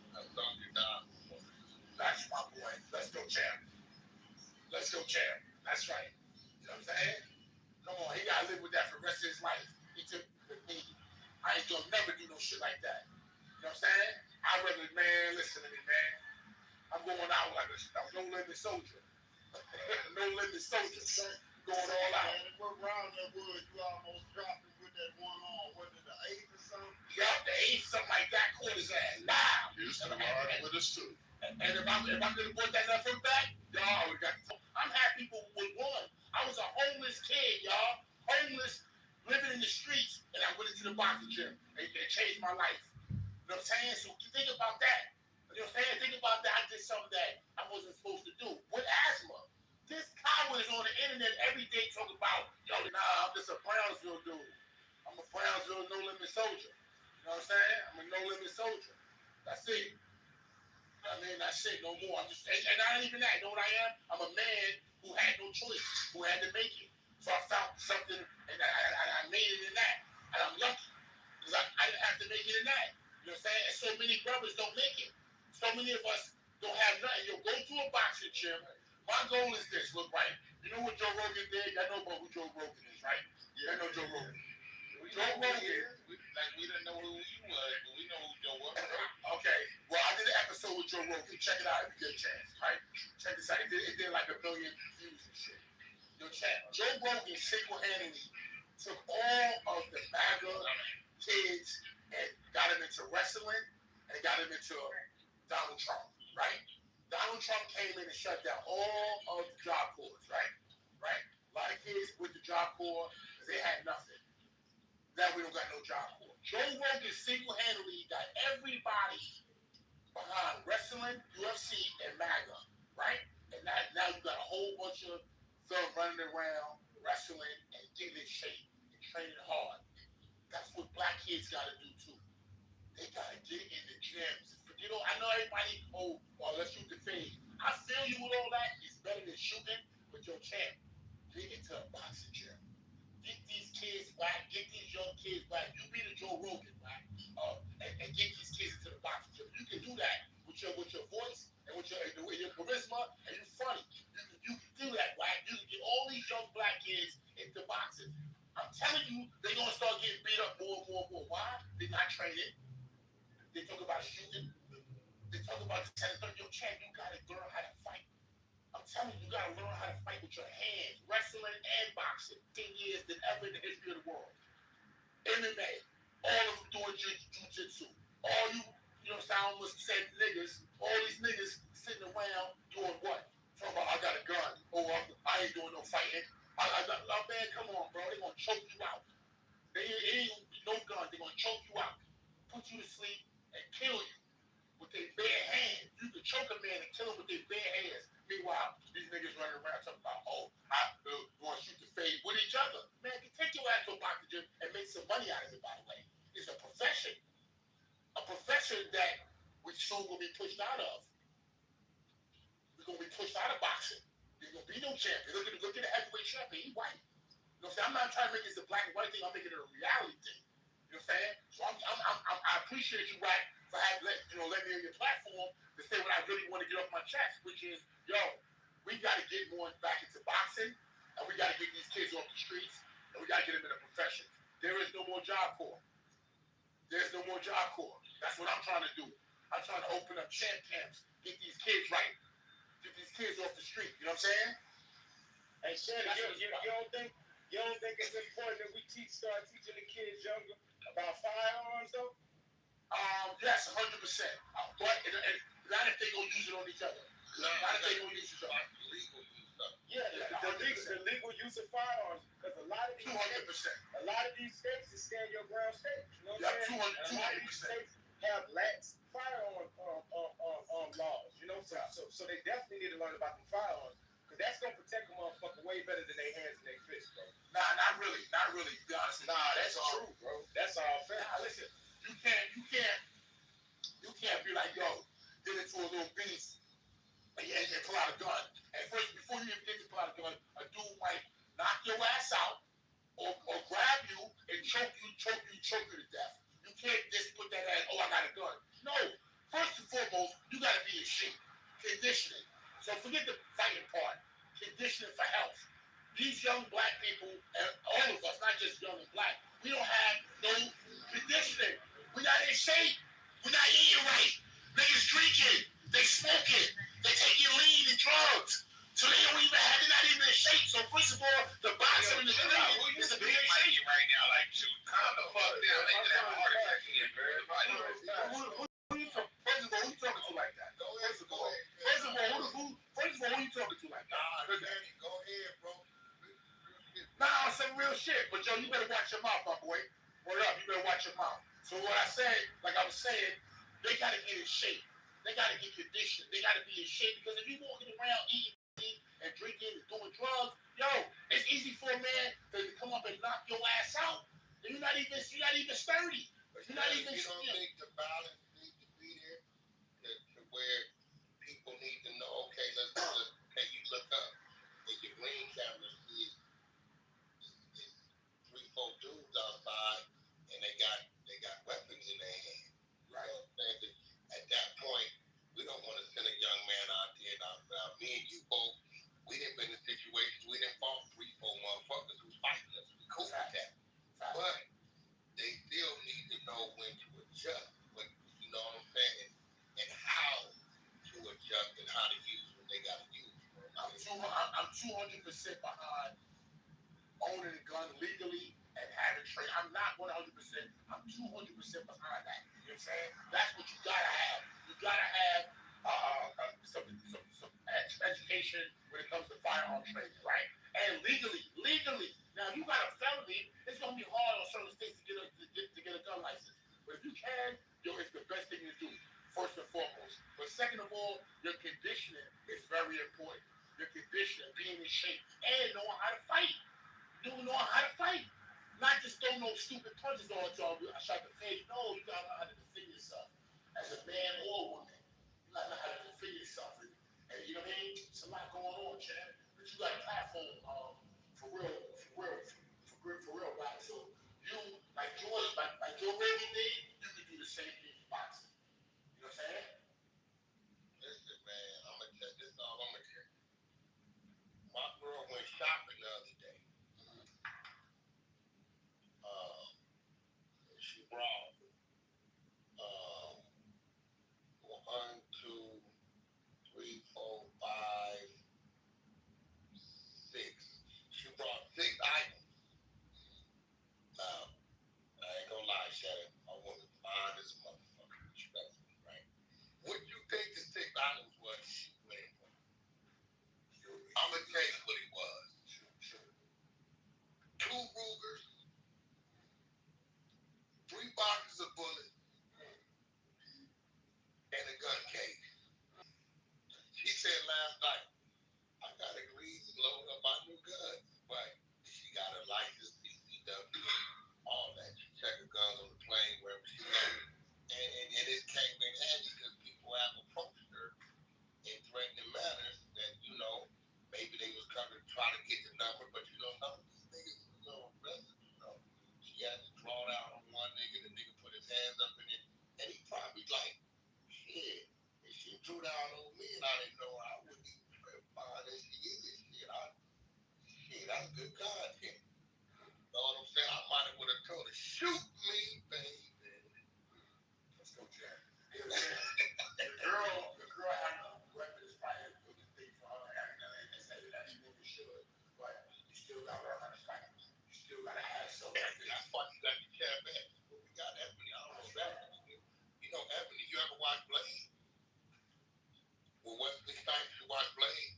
That's my boy. Let's go, champ. That's right. You know what I'm saying? Come on, he gotta live with that for the rest of his life. He took the knee. I ain't gonna never do no shit like that. You know what I'm saying? I'd rather, man, listen to me, man. I'm going out like a no limit soldier. No limit soldier. going all out.
And what round that was, you almost dropped him with that one arm. Was it the 8th or something?
Yup, the 8th, something like that, caught his ass. Now.
He was hard with us too.
And if I could have brought that effort back, y'all would have got. I'm happy with one. I was a homeless kid, y'all. Homeless, living in the streets, and I went into the boxing gym. It changed my life. You know what I'm saying? So think about that. You know what I'm saying? Think about that. I did something that I wasn't supposed to do with asthma. This coward is on the internet every day talking about, yo, nah, I'm just a Brownsville dude. I'm a Brownsville no-limit soldier. You know what I'm saying? I'm a no-limit soldier. That's it. I mean, that's it, no more. I'm just, and not even that. You know what I am? I'm a man who had no choice, who had to make it. So I found something, and I made it in that. And I'm lucky, because I didn't have to make it in that. You know what I'm saying? And so many brothers don't make it. So many of us don't have nothing. You'll go to a boxing gym. My goal is this, look, right? You know what Joe Rogan did? Y'all know about who Joe Rogan is, right? Y'all know Joe Rogan. Joe Rogan.
We didn't know who you was, but we know who Joe was.
Okay. Well, I did an episode with Joe Rogan. Check it out if you get a chance, right? Check this out. It did like 1 million views and shit. Yo, chat. Joe Rogan single-handedly took all of the MAGA kids and got them into wrestling and got them into Donald Trump, right? Donald Trump came in and shut down all of the Job Corps, right? Right? A lot of kids with the Job Corps because they had nothing. Now we don't got no Job Corps. Joe Rogan single-handedly got everybody behind wrestling, UFC, and MAGA, right? And now you got a whole bunch of thugs running around, wrestling, and getting in shape and training hard. That's what black kids got to do too. They got to get in the gyms. You know, I know everybody, let's shoot the fade. I feel you with all that. It's better than shooting with your champ. Get into a boxing gym. Get these kids back. Get these young kids back. You be the Joe Rogan, right? And get these kids into the boxing gym. You can do that with your voice and with your charisma, and you're funny. You can do that, right? You can get all these young black kids into boxing. I'm telling you, they're gonna start getting beat up more and more and more. Why? They're not training. They talk about shooting. They talk about the 10 30 champ. You gotta learn how to fight. I'm telling you, you gotta learn how to fight with your hands, wrestling and boxing. 10 years than ever in the history of the world. MMA, all of them doing jiu-jitsu. All you know what I'm saying? I almost said niggas. All these niggas sitting around doing what? Talking about I got a gun. I ain't doing no fighting. Man, come on, bro. They gonna choke you out. They ain't no guns. They gonna choke you out, put you to sleep, and kill you with their bare hands. You can choke a man and kill him with their bare hands. Meanwhile, these niggas running around talking about, I want to shoot the fade with each other. Man, take your ass to a boxing gym and make some money out of it, by the way. It's a profession. A profession that we soon will be pushed out of. We're going to be pushed out of boxing. There's going to be no champion. Look at the heavyweight champion. He's white. You know what I'm saying? I'm not trying to make this a black and white thing. I'm making it a reality thing. You know what I'm saying? So I appreciate you, Wack, for letting me on your platform to say what I really want to get off my chest, which is, we got to get more back into boxing, and we got to get these kids off the streets, and we got to get them in a profession. There is no more Job Corps. There's no more Job Corps. That's what I'm trying to do. I'm trying to open up champ camps, get these kids right, get these kids off the street. You know what I'm saying?
Hey, Shannon, you don't think it's important that we start teaching the kids younger about firearms, though?
Yes, 100%. But not if they gonna use it on each other. Not if they gonna use it on
legal stuff. Yeah, the legal use of firearms, because a lot of these 200%. States is stand your ground states. You know what I'm saying? A lot of these states have lax firearm laws. You know, so they definitely need to learn about the firearms. Because that's going to protect a motherfucker way better than their hands and their fists, bro.
Nah, not really. To be honest with you.
Nah, that's true, bro. That's all fair.
Nah, listen, you can't be like, get into a little beast and pull out a gun. And first, before you even get to pull out a gun, a dude might knock your ass out or grab you and choke you to death. You can't just put that ass, I got a gun. No. First and foremost, you got to be in shape. Conditioning. So forget the fighting part. Conditioning for health. These young black people, and all of us, not just young and black, we don't have no conditioning. We're not in shape. We're not eating right. Niggas drinking. They smoking. They taking lean and drugs. So they're not even in shape. So first of all,
Danny, go ahead, bro. Nah, some real shit. But yo, you better watch your mouth, my boy. Word up, you better watch your mouth. So what I said, like I was saying, they gotta get in shape. They gotta get conditioned. They gotta be in shape because if you walking around eating and drinking and doing drugs, yo, it's easy for a man to come up and knock your ass out. And you're not even sturdy. You're not even. You don't think the balance needs to be there to where people need to know? Okay, okay, you look up and your green cameras see three, four dudes outside, and they got weapons in their hand. Right. You know what I'm saying? At that point, we don't want to send a young man out there. Now, me and you both, we didn't been in situations. We didn't fought 3, 4 motherfuckers who's fighting us. We cool with that. But they still need to know when to adjust. But you know what I'm saying? And how to adjust and how to use what they got to use. I'm 200% behind owning a gun legally and having trade. I'm not 100%. I'm 200% behind that. You know what I'm saying? That's what you gotta have. You gotta have some education when it comes to firearm training, right? And legally. Now, if you got a felony, it's gonna be hard on certain states to get a gun license. But if you can, it's the best thing to do. First and foremost. But second of all, your conditioning is very important. Your conditioning, being in shape, and knowing how to fight. You know how to fight. Not just throw no stupid punches all the time. I shot the face. No, you gotta know how to defend yourself. As a man or a woman. You gotta know how to defend yourself. And you know what I mean? It's a lot going on, champ. But you got a platform, for real, right? So you, like George, like Joe Rogan did, you can do the same thing for boxing. You know what I'm saying? Listen, man, I'm gonna tell this all I'm gonna tell you. My girl went shopping the other day. She brought 1, 2, 3, 4, 5, 6. She brought 6 items. Now, I ain't gonna lie, Shannon. I want to find this motherfucker. Trust me, right? What you think the 6 items was she went for? I'm gonna tell you what it was. 2 Rugers, 3 boxes of bullets, and a gun case. She said last night, I got agreed to load up my new guns. Right. She got a license, CCW, all that. She checked her guns on the plane, wherever she goes. And it came in handy because people have approached her in threatening manners that, maybe they was coming to try to get the number, but some of these niggas is a little aggressive. She had to draw out on one nigga, the nigga put his hands up in it, and he probably like, shit. If she drew down on me and I didn't know, I wouldn't even try to find that she is this shit. That's good content. You know what I'm saying? I might have would have told her, shoot me, baby. Let's go, Jack. The girl having a weapon is probably a good thing for her. As you really should. But you still gotta learn how to fight. You still gotta have something. That's why you got your cab back. We got Ebony. I don't know that. Ebony, you ever watch Blade? Well, Wesley Snipes, you watch Blade?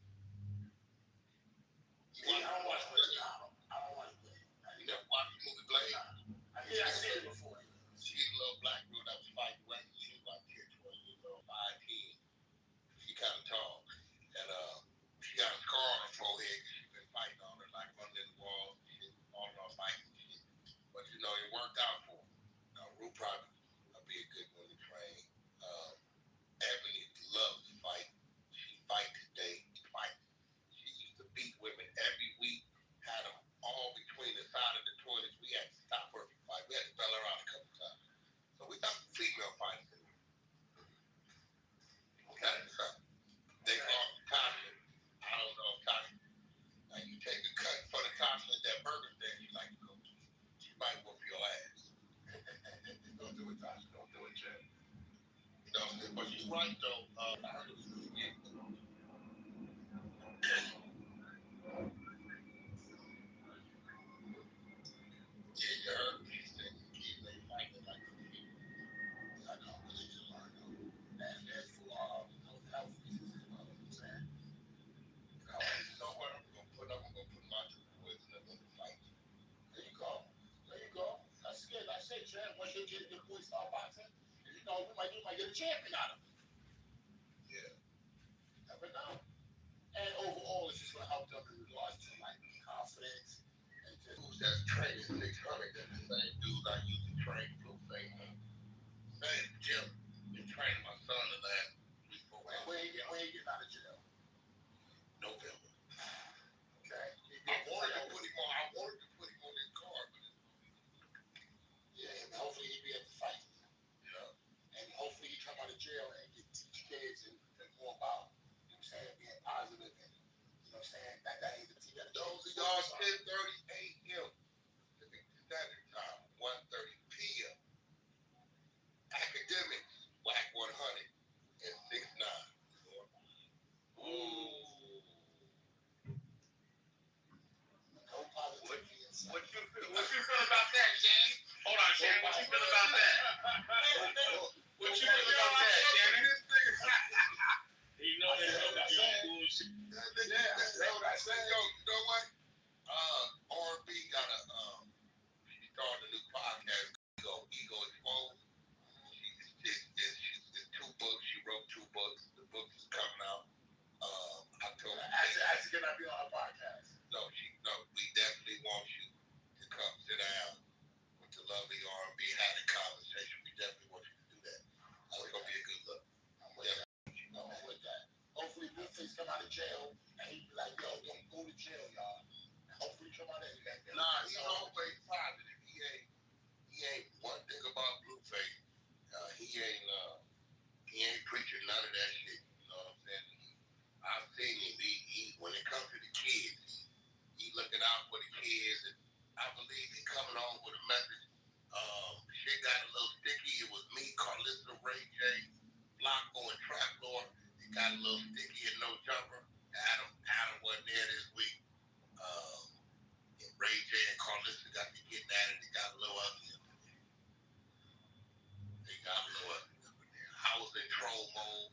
I don't watch Blade. I
saying? Once they get the boys start boxing, you know, we might get a champion out of them. Yeah. Never know. And overall, it's just gonna help them in regards to like confidence and just who's that's training 600. That's the same dude I used to train Blueface. Same gym. Been training my son the last 3-4 weeks. When he getting out of jail? November. Okay. I wanted to put him on this card, but yeah, and hopefully he'll be able to fight. Yeah. And hopefully he come out of jail and get teach kids and more about, you know what I'm saying, being positive and, you know what I'm saying, that ain't the team. Those of y'all 10:30 a.m. Pacific Standard Time, 1:30 p.m. Academics, WAC 100 and 6'9". Ooh.
What you feel about that, James? Hold on, Shannon. What you feel about that? What you feel about that, Shannon? You know that bullshit.
Yeah, that's what I said. Yo, you know what? R&B got she started a new podcast, Ego Exposed. It's 2 books. She wrote 2 books. The book is coming out. I told her. Actually, can I be on her podcast? No, we definitely want you to come sit down with the lovely R&B, have a conversation. We definitely want you to do that. It's gonna be a good look. I'm with that. Hopefully, Blueface come out of jail and he be like, "Yo, don't go to jail, y'all." And hopefully, come out of that. Nah, he's always positive. He ain't one thing about Blueface. He ain't preaching none of that shit. You know what I'm saying? I've seen him. He when it comes to the kids, he looking out for the kids, and I believe he coming on with a message. Shit got a little sticky. It was me, Carlissa, Ray J, Flocko, and Trap Lord. It got a little sticky and no jumper. Adam wasn't there this week. Ray J and Carlissa got to get at it. They got a little ugly up in there. I was in troll mode.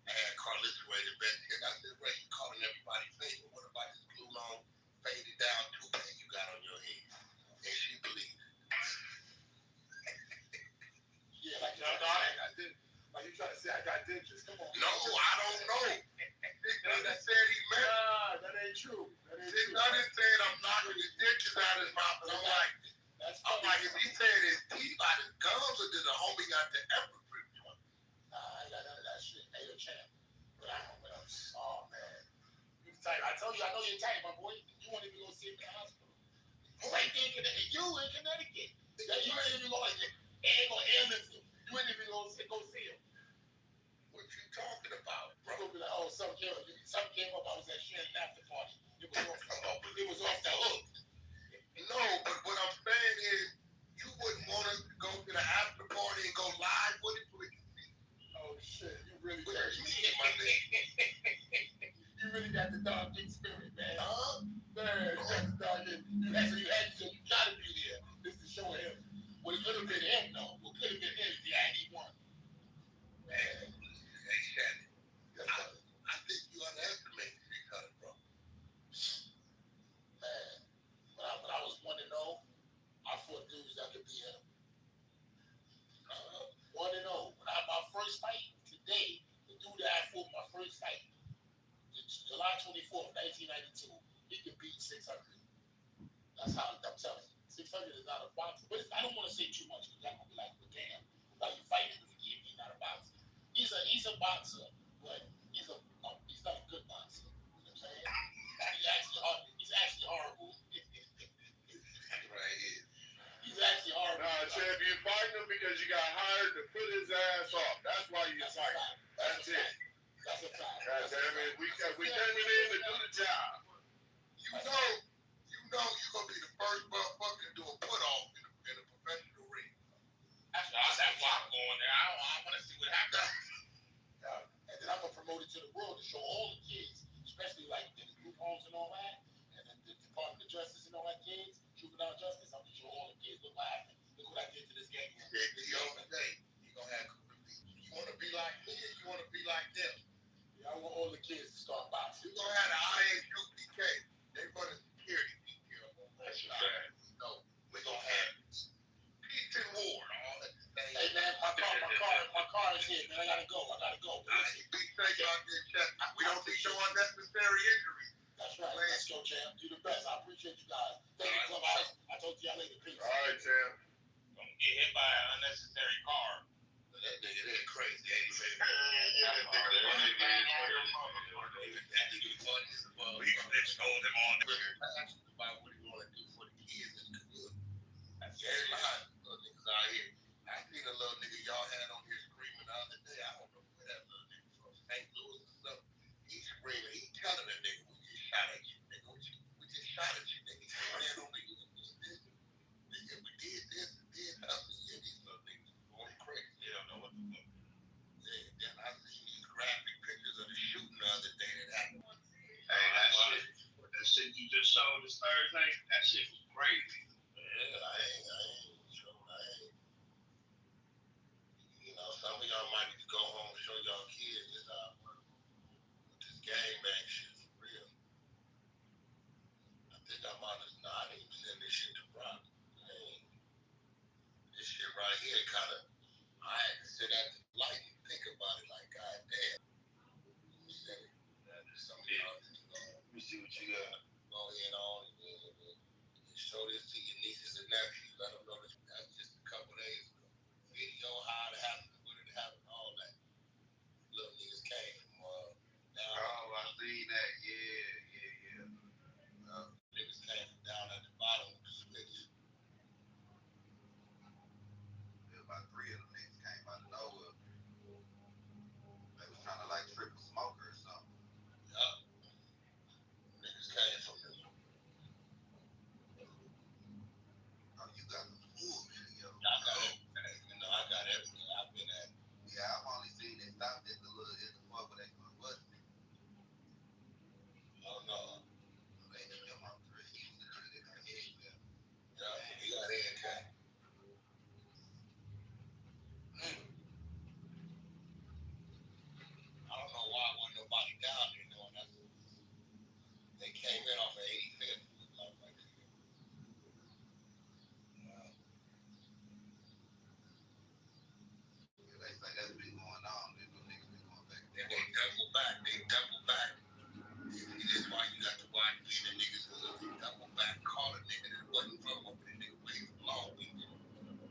I had Carlissa ready to bet. I said, Ray, you calling everybody fake, but what about this glue long, faded down toupee you got on your head? And she believed it. Yeah, like you trying to say I got dentures. Come on. No, I don't know. That said he meant. Nah, that ain't true. I didn't say I'm knocking his dentures out of his mouth, but I'm like, if he said his teeth out his gums, or did the homie got the effort for it? Nah, I ain't got none of that shit. Hey, yo, champ. But I don't know. Oh, man. You tight. I told you, I know you're tight, my boy. You won't even go see him in the hospital. You ain't in Connecticut. You ain't even going to Anderson. You ain't even going to go see him. What you talking about, bro? You're going to be like, oh, something came up. I was at Sharon after party. It was off the hook. No, but what I'm saying is, you wouldn't want us to go to the after party and go live with it so we can see. Oh, shit. You really got my nigga. You really got the dog king spirit, man. Huh? Man, you got the dog king. You gotta be there. This is to show him. Well, it could have been him, though. What could have been him if he had won? Man. Hey, Shannon. I think you underestimate 600, bro. Man. When I was 1-0, I fought dudes that could be him. 1-0. When I had my first fight today, the dude that I fought my first fight, July 24th, 1992, he could beat 600. That's how I'm telling you. 600 is not a boxer. But I don't want to say too much because I'm going to be like, well, damn, why you fighting if he's not a boxer? He's a boxer, but he's not a good boxer. You know what I'm saying? He's actually horrible. Right here. He's actually horrible.
Nah, champ, you fighting him because you got hired to put his ass off. That's why you fighting. That's it.
That's a fact.
God damn it. We came in to do the job.
You know you're gonna be the first motherfucker to do a put off in a professional ring. That's why I'm going there. I want to see what happens. And then I'm gonna promote it to the world to show all the kids, especially like in the group homes and all that, and then the Department of Justice and all that kids, juvenile justice. I'm gonna show all the kids look what happened. Look what I did to this game. You gonna have. You want to be like me, or you want to be like them? I want all the kids to start boxing. We're gonna have the ISUPK. They run a security detail. That's a fact. No, we're gonna have P10
unnecessary injury.
That's right. Let's go, champ. You the best. I appreciate you guys. Thank you, Clubhouse. I told you y'all later. Peace.
All right, champ.
Don't get hit by an unnecessary car.
That nigga, that crazy, ain't he?
That nigga funny as well. We extolled him on.
Ask him about what he want to do for the kids in the community. That's very lying. Little niggas out here. I seen a little nigga y'all had on here screaming the other day. I don't know where that little nigga from, St. Louis or something. He's screaming. He telling that nigga, we just shot at you, nigga. We just shot at you, nigga. You ran over you. Nigga, we did this and did nothing. Yeah, these little niggas going crazy.
They don't know what the fuck.
Yeah, then I seen these graphic pictures of the shooting the other day that happened.
Hey, that shit you just showed this Thursday, that shit was crazy.
Yeah, I ain't sure. You know, some of y'all might need to go home and show y'all kids this this gangbang shit for real. I think I'm honest. No, I didn't even send this shit to Brock. This shit right here kind of, I had to sit at the light and think about it like, God damn. Some of y'all need to go.
Let me see what you got.
Go ahead on and show this to your nieces and nephews. Let them know that's just a couple days ago. Video how it happened, when it happened, all that. Little niggas came from down.
Oh, I seen that. Yeah.
Niggas came from down at the bottom with the switch.
About 3 of them niggas came out of nowhere. They was trying to like trip a smoker or something.
Yup. Niggas came from the.
Oh, you got the full video.
I got it. You know, I got everything. I've been at.
Yeah, I've only seen it stopped at the part where they was.
Oh no.
They did them on 3. He was the nigga that got hit.
Yeah, he got head. I don't know why wasn't nobody down there knowing that. They came in off of 85th.
They say that's been going on. Them niggas been going back.
They double back. This is why you got to watch me and the niggas who double back. Call a nigga that wasn't from over there. Nigga way from Long Beach.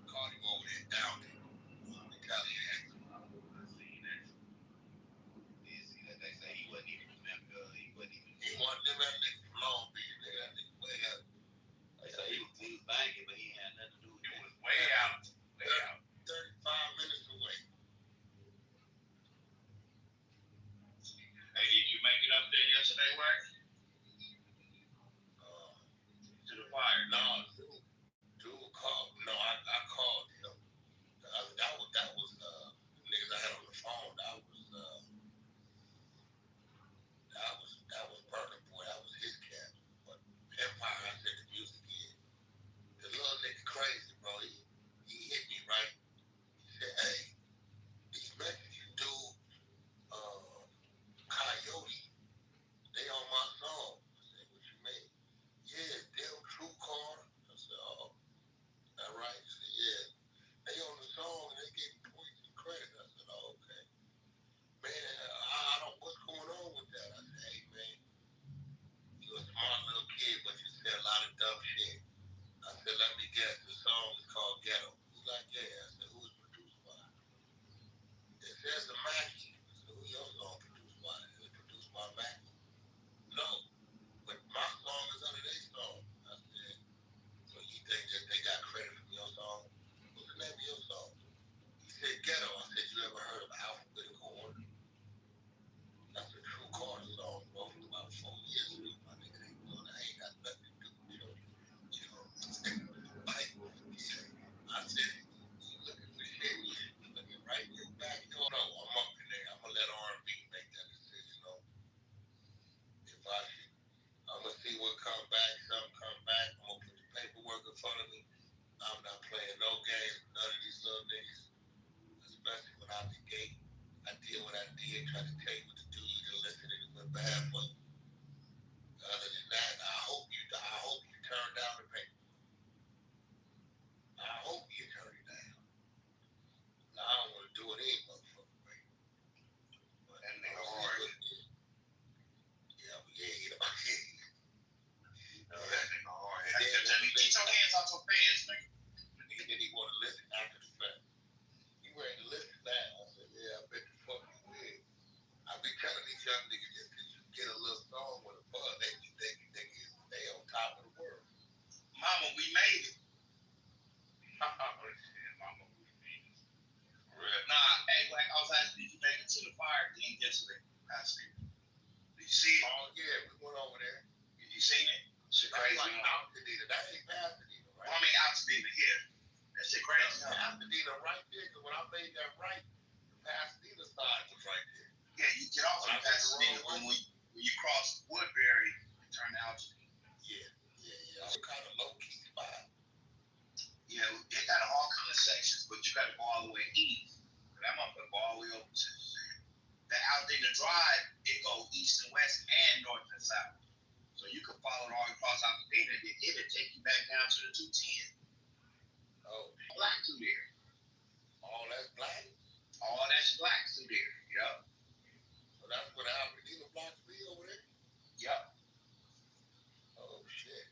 Called him over there down there. Retaliation.
I seen that. Did see that? They say he wasn't even from Memphis.
He wanted them that nigga from Long Beach. That nigga way up.
They say he was banging, but he had nothing to do with it.
It was way out.
35 minutes away.
Hey, did you make it up there yesterday, Wax? To the fire?
No, dude called. No, I called him. That was niggas I had on the phone. That was Burger Boy. That was his cat. But Empire, I said the music in. The little nigga crazy, bro. He hit me right. He said, "Hey, these Mexican dude, Coyote, they on my song." I said, "What you mean?" "Yeah, damn true car." I
get a little song with a buzz, they on top of the world.
Mama, we made it.
Mama, we made it.
Nah, hey, like I was asking, did you make it to the fire thing yesterday? Did you see it?
Oh yeah, we went over there.
You seen it? Shit crazy.
Like Altadena, that ain't Pasadena, right?
I mean, Altadena, yeah. That shit crazy.
Pasadena right there, because when I made that right, the Pasadena side was right there.
Yeah, you get off on Pasadena when you cross Woodbury and turn to Altadena.
Yeah. It's kind of low-key spot.
Yeah, it got all kind of sections, but you got to go all the way east. That motherfucker go all the way over to the Altadena Drive. It go east and west and north and south. So you can follow it all across Altadena. It'll take you back down to the 210.
Oh.
Black through there.
All that's black?
All that's black through there. Yup.
So that's where the Altadena blocks be over there?
Yup.
Oh, shit.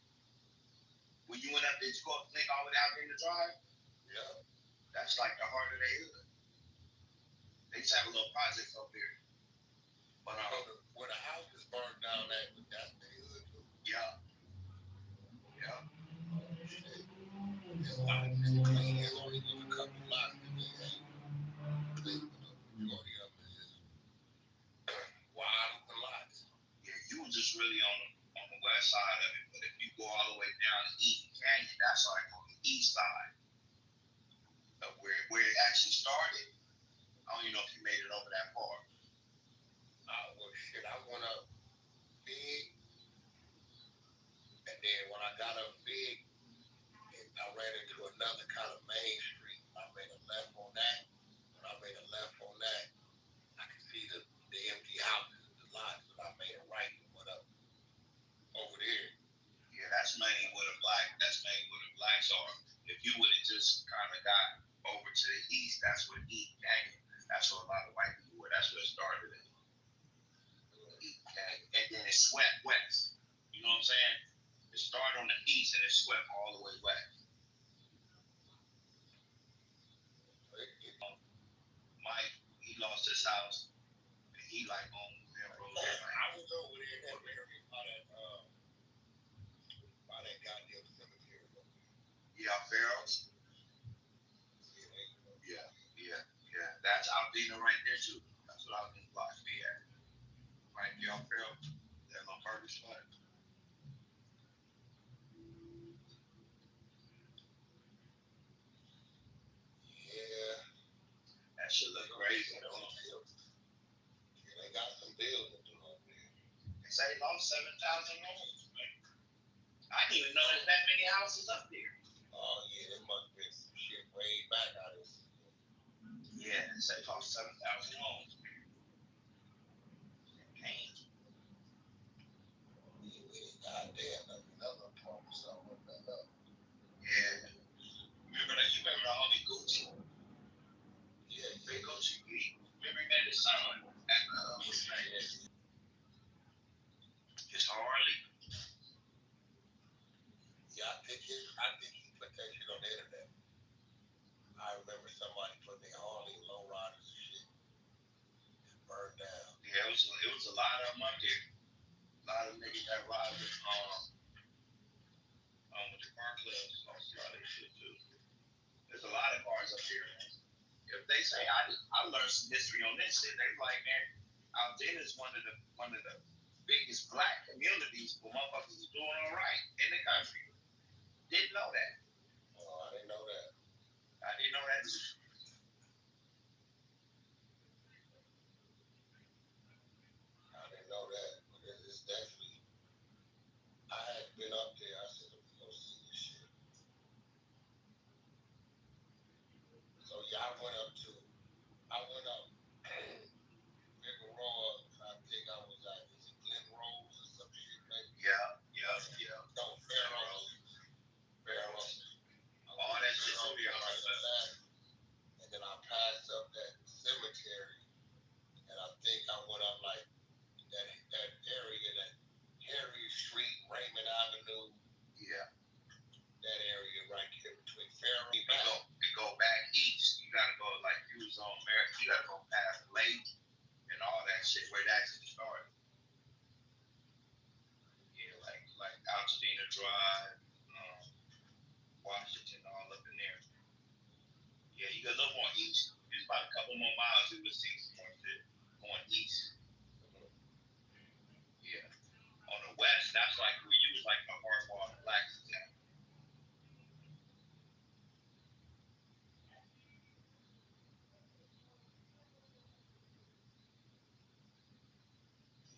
When you went up, did you go up Link all the way out there in the drive?
Yeah.
That's like the heart of the hood. They just have a little project up there. But
where the house is burned down at, that's the hood too.
Yeah.
Oh shit. It's clean. There's only a couple blocks that they ain't clean, but the majority of it is wide open lots.
Yeah, you were just really on the west side of it, but if you go all the way down to Eaton Canyon, that's like on the east side of where it actually started. I don't even know if you made it over that far.
Well, shit, I went up big, and then when I got up big, I ran into another kind of main street. I made a left on that. When I made a left on that, I could see the empty houses, the lots, but I made a right and went up over there.
Yeah, that's mainly where the blacks are. If you would have just kind of got over to the east, that's where Eaton Canyon. That's where a lot of white people were. That's where it started at. Eaton Canyon. And then it swept west. You know what I'm saying? It started on the east and it swept all the way west. Mike, he lost his house. And he like on railroad.
I was over there in that area by that goddamn cemetery.
Yeah, Pharaohs. Yeah. That's Altadena right there too. That's what Altadena blocks be at. Right there on Pharaohs. That little burger spot.
Yeah.
That shit look crazy though.
Yeah, they got some buildings over there.
They say they lost 7,000 homes. I didn't even know there's that many houses up there.
Oh yeah, there must be some shit way back out of this.
Yeah, they say they lost 7,000 homes. Damn.
Goddamn, another pump or something like that.
Yeah. Remember the homie Gucci?
Yeah,
Big Gucci. Remember he met his son at what's his name? His Harley.
Yeah, I think he put that shit on the internet. I remember somebody put their Harley low riders and shit. It burned down.
Yeah, it was a lot of them up there. A lot of niggas that ride with the car clubs. Lost a lot of shit too. There's a lot of cars up here, man. If they say I learned some history on this shit, they like, man, Altadena is one of the biggest black communities where motherfuckers is doing all right in the country. Didn't know that.
Oh, I didn't know that.
I didn't know that too.
I didn't know that. But it's definitely. I had been up there. I said, let me go see this shit. So yeah, I went up. Figueroa. I think I was at Glen Rose or some shit, maybe.
Yeah.
No, Fair Rose.
Drive, Washington, all up in there. Yeah, you got a little more east. It's about a couple more miles. You would see some more shit going east. Yeah. On the west, that's like where you was like the hardball blacks town.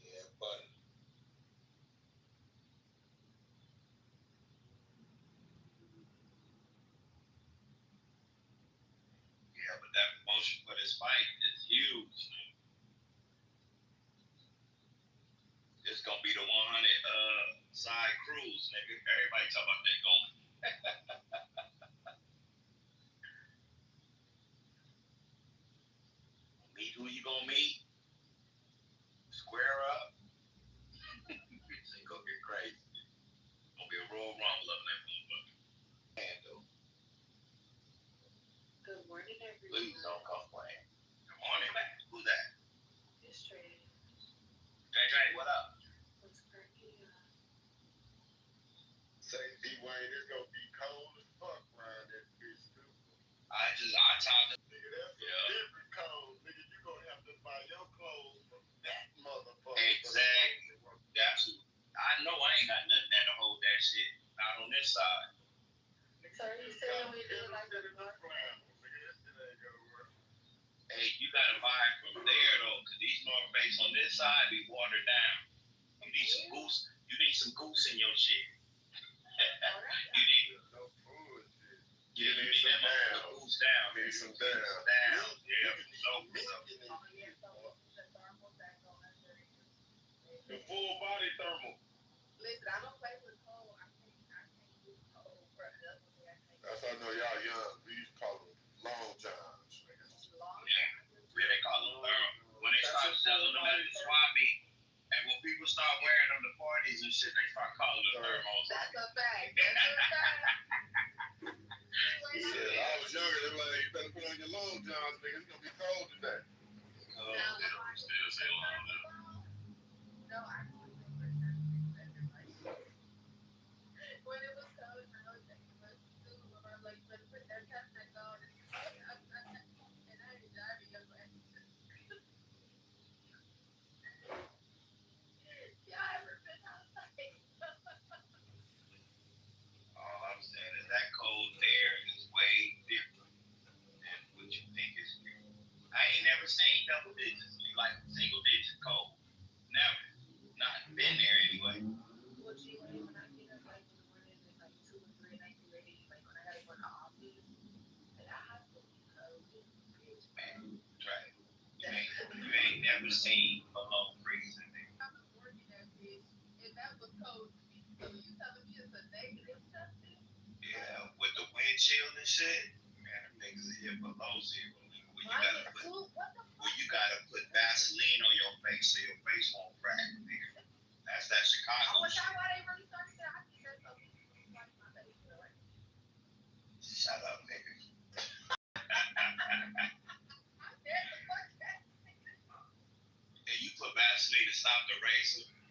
Yeah, but
Yeah, but that promotion for this fight is huge. It's gonna be the 100 side cruise, nigga. Everybody talking about that going. Meet who you gonna meet? Square up. It's gonna get crazy. It's gonna be a Royal Rumble up in that motherfucker. Handle.
Good morning, everyone.
Please don't complain. Good morning. Who's that?
It's Trey.
JJ, what up?
What's cracking?
Say D-Wayne, it's gonna be cold as fuck around that bitch too.
I tried to.
Nigga, that's different cold. Nigga, you gonna have to buy your clothes from that motherfucker.
Exactly. That's who. I know I ain't got nothing there to hold that shit. Not on this side.
So you saying we do like a month?
Hey, you gotta buy it from there though, cause these North Face on this side be watered down. You need some goose. You need some goose in your shit. You need
no bullshit.
Yeah, you need some down. Goose down.
Need some down.
Down. Yeah.
The full body thermal.
Listen, I don't play with cold. I can't do cold, bro.
That's how I know y'all young. We used to call them long johns.
Yeah, they call them thermal. When they start selling them at the Swabby, and when people start wearing them to parties and shit, they start calling them thermals.
That's a fact. That's a fact.
Yeah, I was younger. They were like, you better put on your long johns, nigga. It's gonna be cold today.
Still say long johns.
No, I when it was cold, I was taking my school. I was like, let's put that cap back on. And I ain't driving your way. Y'all ever been outside?
All I'm saying is that cold air is way different than what you think it's here. I ain't never seen double digits, like single digit cold. Never. Not been there anyway.
Well, gee, when I get up like in the morning, it's like 2 or 3, and I get ready, like when I gotta go to the office, and I have to be cold.
Man, try it. You ain't never seen below freezing.
I was working that bitch, and that was cold to me. So you telling me it's a negative something?
Yeah, with the wind chill and shit, man, them niggas are here below zero. You gotta put Vaseline on your face so your face won't crack. Nigga. That's that Chicago.
Oh, is that why they really started that? I think that's so people like my face.
Shut up, nigga. And you put Vaseline to stop the razor. Let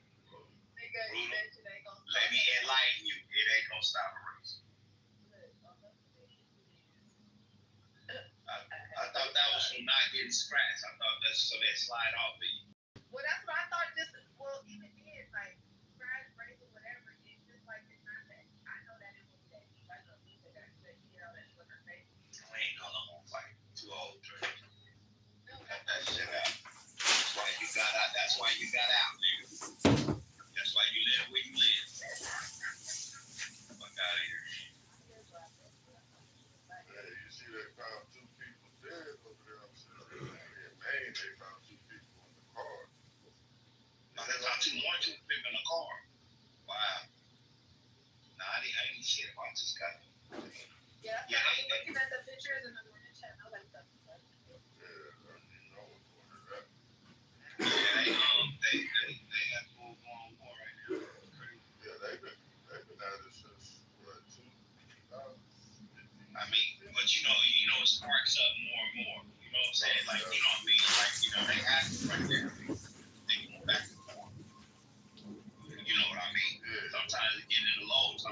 me enlighten you. It ain't gonna stop a razor. I thought that was from not getting scratched. I thought that's so they slide off of you.
Well, that's what I thought. Even then, like scratch, razor, whatever. It's just like it's not that. I know that it won't be that deep. I know Lisa got that with her face.
I ain't gonna fight. Too old, Trey. Cut that shit out. That's why you got out, nigga. That's why you live where you live. Fuck out of here.
Hey, you see they found 2 people dead over there upstairs. In Maine, they found 2 people in the car.
No, they found 2 more people in the car. Wow. Nah, I didn't see it. I just got it.
Yeah, I was looking at the pictures in the morning chat. I was like, that's
Yeah, you know what's going on that.
Yeah, they have full blown war right now.
Yeah, they've been at it since what, 2015.
I mean, but you know, it sparks up more and more. You know what I'm saying? Like, you know what I mean? Like, you know, they have it right there. They go back and forth. You know what I mean? Yeah. Sometimes it get in the lows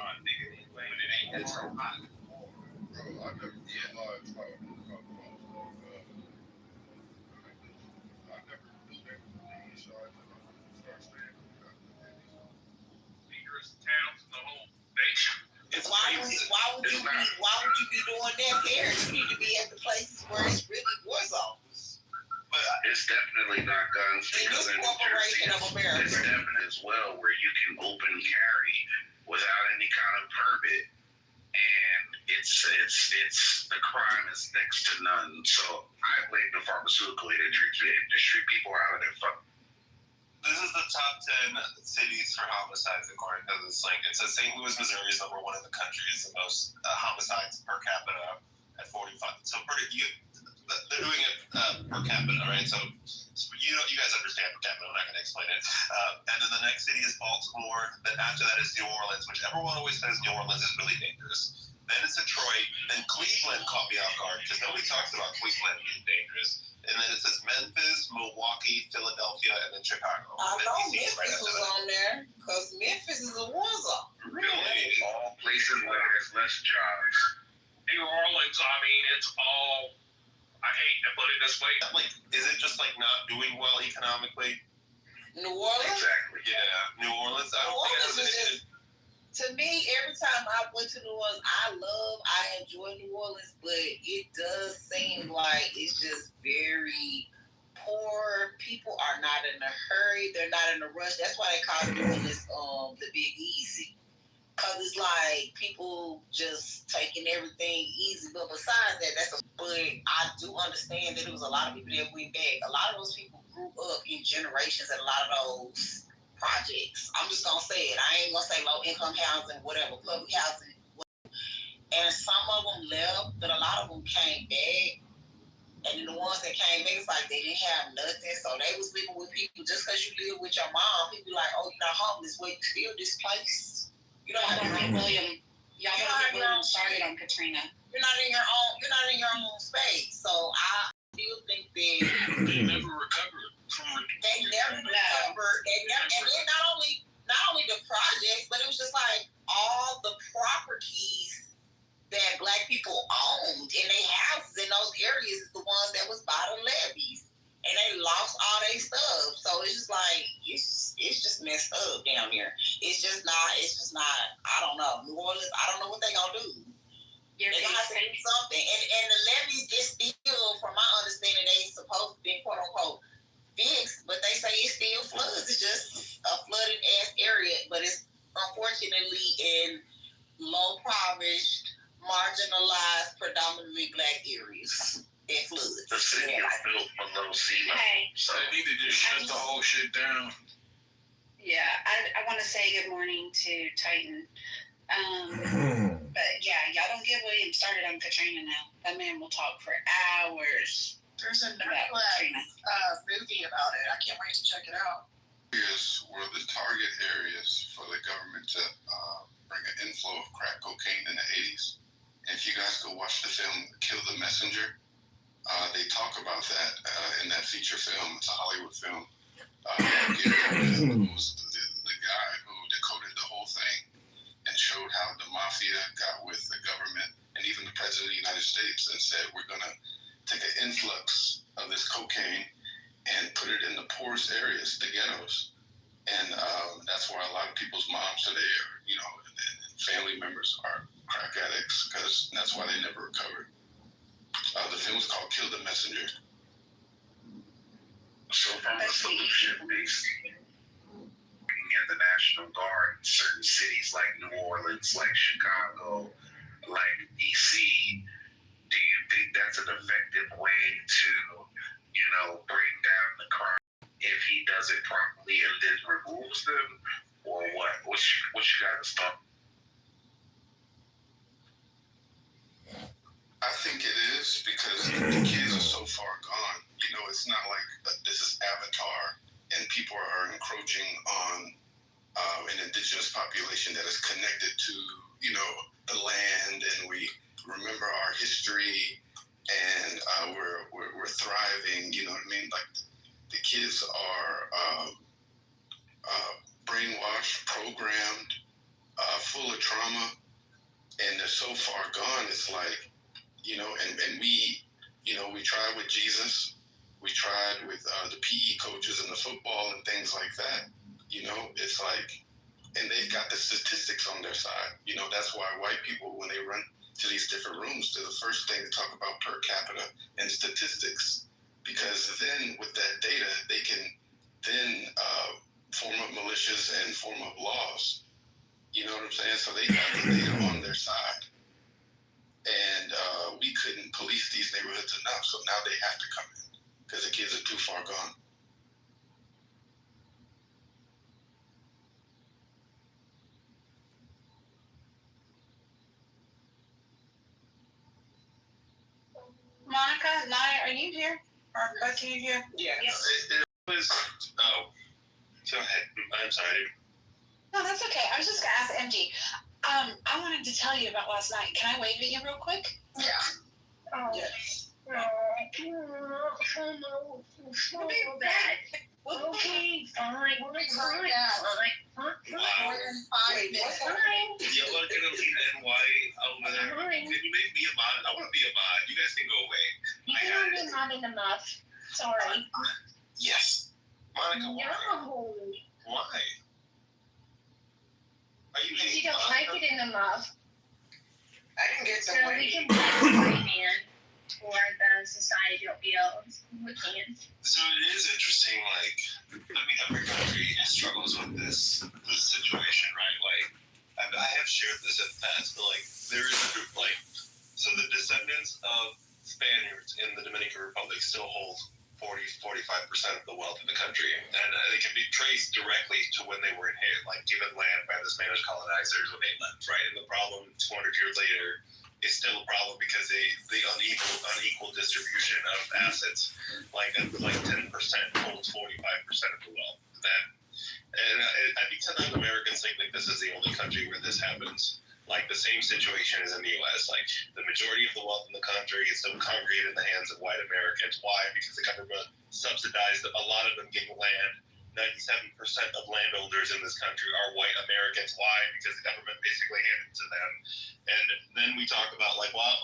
Because in New Jersey, it's definite as well, where you can open carry without any kind of permit, and it's the crime is next to none. So I blame the pharmaceutical industry. People are out of their fuck.
This is the top 10 cities for homicides according to this. Like, it says St. Louis, Missouri is number one in the country. Is the most homicides per capita at 45. So they're doing it per capita, right? So you guys understand per capita. I'm not going to explain it. And then the next city is Baltimore. Then after that is New Orleans, which everyone always says New Orleans is really dangerous. Then it's Detroit. Then Cleveland caught me off guard because nobody talks about Cleveland being dangerous. And then it says Memphis, Milwaukee, Philadelphia, and then Chicago.
I know Memphis was on there because Memphis is a war zone.
Really? All places where there's less jobs.
New Orleans, I mean, it's all, I hate to put it this way. Like, is it just like not doing well economically?
New Orleans?
Exactly.
Yeah, New Orleans. I don't think it has
to me, every time I went to New Orleans, I enjoy New Orleans, but it does seem like it's just very poor. People are not in a hurry. They're not in a rush. That's why they call New Orleans the Big Easy. Because it's like people just taking everything easy. But besides that, but I do understand that it was a lot of people that went back. A lot of those people grew up in generations at a lot of those projects. I'm just gonna say it. I ain't gonna say low income housing, whatever, public housing. And some of them left, but a lot of them came back. And the ones that came back, it's like they didn't have nothing, so they was living with people. Just because you live with your mom, people like, oh, you're not homeless, well, you still displaced. You don't have William. Y'all don't get William started on Katrina. You're not in your own space. So I still think that
they never recovered.
They never recovered. And then not only the projects, but it was just like all the properties that Black people owned in their houses in those areas is the ones that was by the levees, and they lost all their stuff. So it's just like it's just messed up down there. It's just not. I don't know. New Orleans. I don't know what they gonna do. They gotta do something. And the levees is still, from my understanding, they supposed to be quote unquote fixed, but they say it still floods. It's just a flooded ass area, but it's unfortunately in low impoverished, marginalized, predominantly Black areas. It floods.
The city is built below sea level.
Hey.
So they need to just shut the whole shit down.
Yeah, I want to say good morning to Titan. But yeah, y'all don't get William started on Katrina now. That man will talk for hours.
There's a Netflix movie about it. I can't wait to check it out.
Areas were the target areas for the government to bring an inflow of crack cocaine in the 80s. And if you guys go watch the film Kill the Messenger, they talk about that in that feature film. It's a Hollywood film. Was the guy who decoded the whole thing and showed how the mafia got with the government and even the president of the United States and said, we're going to take an influx of this cocaine and put it in the poorest areas, the ghettos. And that's why a lot of people's moms are there, and family members are crack addicts, because that's why they never recovered. The film's called Kill the Messenger.
So from the solution based in the National Guard in certain cities like New Orleans, like Chicago, like DC, do you think that's an effective way to, bring down the crime if he does it properly and then removes them, or what? What you guys thought?
I think it is, because the kids are so far gone. It's not like this is Avatar and people are encroaching on an indigenous population that is connected to, the land, and we remember our history, and we're thriving. You know what I mean? Like, the kids are brainwashed, programmed, full of trauma, and they're so far gone. It's like, and we tried with Jesus, we tried with the PE coaches and the football and things like that. It's like, and they've got the statistics on their side. That's why white people, when they run to these different rooms, they're the first thing to talk about per capita and statistics, because then with that data, they can
then form up militias and form up laws. You know what I'm saying? So they got the data on their side. And we couldn't police these neighborhoods enough, so now they have to come in because the kids are too far gone.
Monica, Naya, are you here? Or Becky, you here?
Yeah. It was. Oh, go ahead. I'm sorry.
No, that's okay. I was just gonna ask MG. I wanted to tell you about last night. Can I wave at you real quick?
Yeah.
Oh. Yes.
Okay, fine. More than 5 minutes.
Y'all are gonna leave NY over there. Can you make me a mod? I want to be a mod. You guys can go away.
You're not in the muff. Sorry.
Yes. Monica, why?
No.
Why? Are you
Because you don't like it in the muff.
I can get
So
some
we
way.
can blame the white man for the societal ills. We can.
So it is interesting, like, I mean, every country struggles with this situation, right? Like, I have shared this in the past, but, like, there is a group, like, so the descendants of Spaniards in the Dominican Republic still hold 40-45% of the wealth of the country, and they can be traced directly to when they were inherited, like, given land by the Spanish colonizers when they left, right? And the problem 200 years later is still a problem because the unequal distribution of assets, like 10% holds 45% of the wealth. And I think sometimes Americans think like this is the only country where this happens. Like the same situation is in the U.S. Like the majority of the wealth in the country is still congregated in the hands of white Americans. Why? Because the government subsidized a lot of them getting land. 97% of landowners in this country are white Americans. Why? Because the government basically handed it to them. And then we talk about like, well,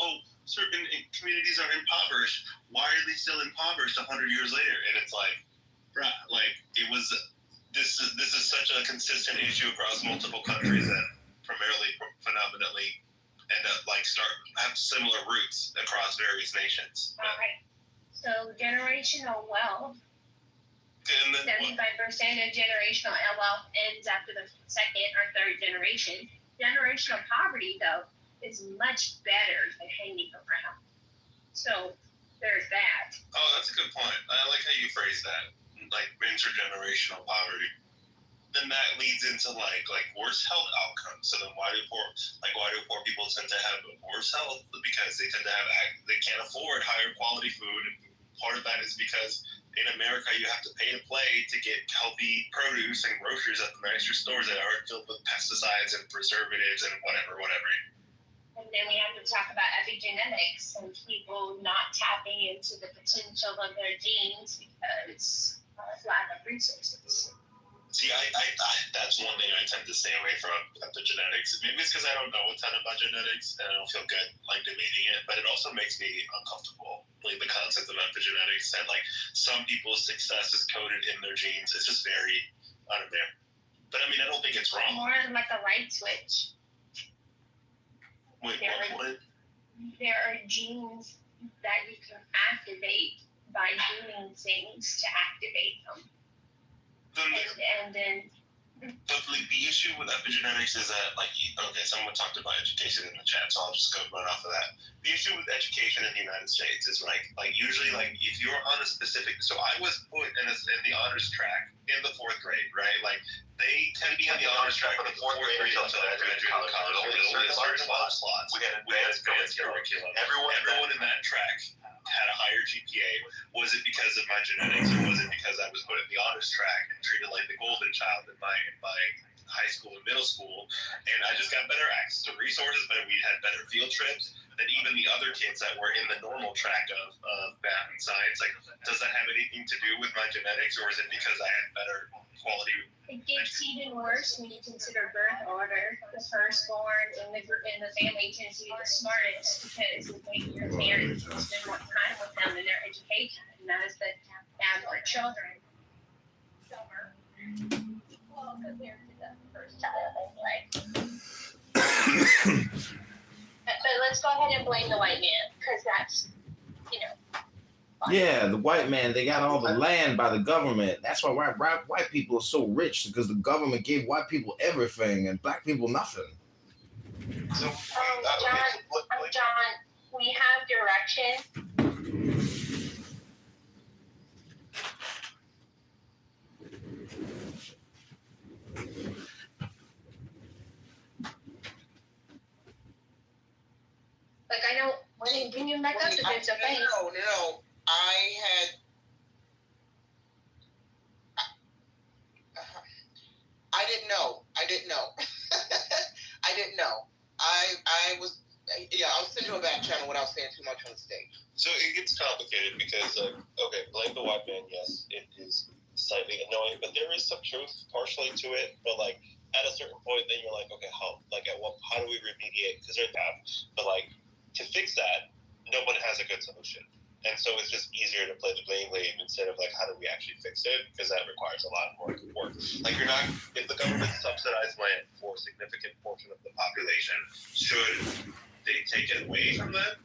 certain communities are impoverished. Why are they still impoverished 100 years later? And it's like, bruh, like it was. This is such a consistent issue across multiple countries that primarily phenomenally end up have similar roots across various nations.
All right. So generational wealth. 75% of generational wealth ends after the second or third generation. Generational poverty, though, is much better than hanging around. So there's that.
Oh, that's a good point. I like how you phrase that, like intergenerational poverty. Then that leads into like worse health outcomes. So then why do poor people tend to have worse health? Because they can't afford higher quality food. And part of that is because in America you have to pay to play to get healthy produce and groceries at the nicer stores that aren't filled with pesticides and preservatives and whatever.
And then we have to talk about epigenetics and people not tapping into the potential of their genes because of lack of resources.
See, I that's one thing I tend to stay away from epigenetics. Maybe it's because I don't know a ton about genetics and I don't feel good like debating it, but it also makes me uncomfortable. Like the concept of epigenetics and like some people's success is coded in their genes. It's just very unfair. But I mean, I don't think it's wrong.
More like a light switch.
Wait, what?
There are genes that you can activate by doing things to activate them. And then
But like the issue with epigenetics is that someone talked about education in the chat, so I'll just go run off of that. The issue with education in the United States is usually if you're on a specific, so I was put in the honors track in the 4th grade, right? Like they tend to be on the honors track from the 4th grade until I graduated college. Only a certain amount of slots. We had advanced curriculum. Everyone in that track had a higher GPA. Was it because of my genetics, or was it because I was put in the honors track and treated like the golden child in my high school and middle school? And I just got better access to resources, but we had better field trips than even the other kids that were in the normal track of math and science. Like, does that have anything to do with my genetics, or is it because I had better quality?
It gets even worse when you consider birth order. The firstborn in the family tends to be the smartest because your parents spend more time with them in their education, and as they have more children, dumber. Well, compared to the first child, right? But let's go ahead and blame the white man because that's,
Yeah, the white man, they got all the land by the government. That's why white people are so rich, because the government gave white people everything and black people nothing.
So, John, we have direction. Like, I don't, when you back up to this, okay?
No. I didn't know. I didn't know. I was sending you a back channel without saying too much on the stage.
So it gets complicated because, okay, blame the white man, yes, it is slightly annoying, but there is some truth partially to it, but, like, at a certain point, then you're like, okay, how do we remediate? Because they're tough, but, like, to fix that, no one has a good solution. And so it's just easier to play the blame game instead of, like, how do we actually fix it? Because that requires a lot more work. Like, if the government subsidized land for a significant portion of the population, should they take it away from them?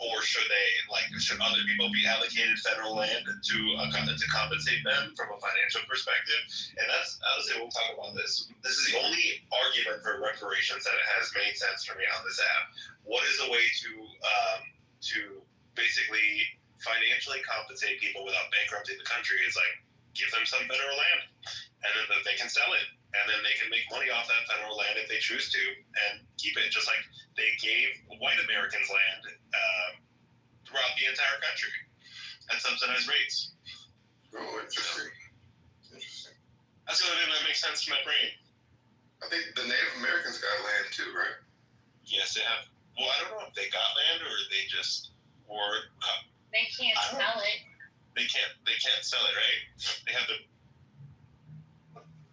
Or should other people be allocated federal land to compensate them from a financial perspective? And that's, honestly, we'll talk about this. This is the only argument for reparations that has made sense for me on this app. What is a way to basically financially compensate people without bankrupting the country? Is like, give them some federal land, and then they can sell it, and then they can make money off that federal land if they choose to, and keep it, just like they gave white Americans land throughout the entire country at subsidized rates.
Oh, interesting.
That's the only thing that makes sense to my brain.
I think the Native Americans got land too, right?
Yes, they have. Well, I don't know if they got land or they just were.
They can't sell it.
They can't sell it, right? They have to.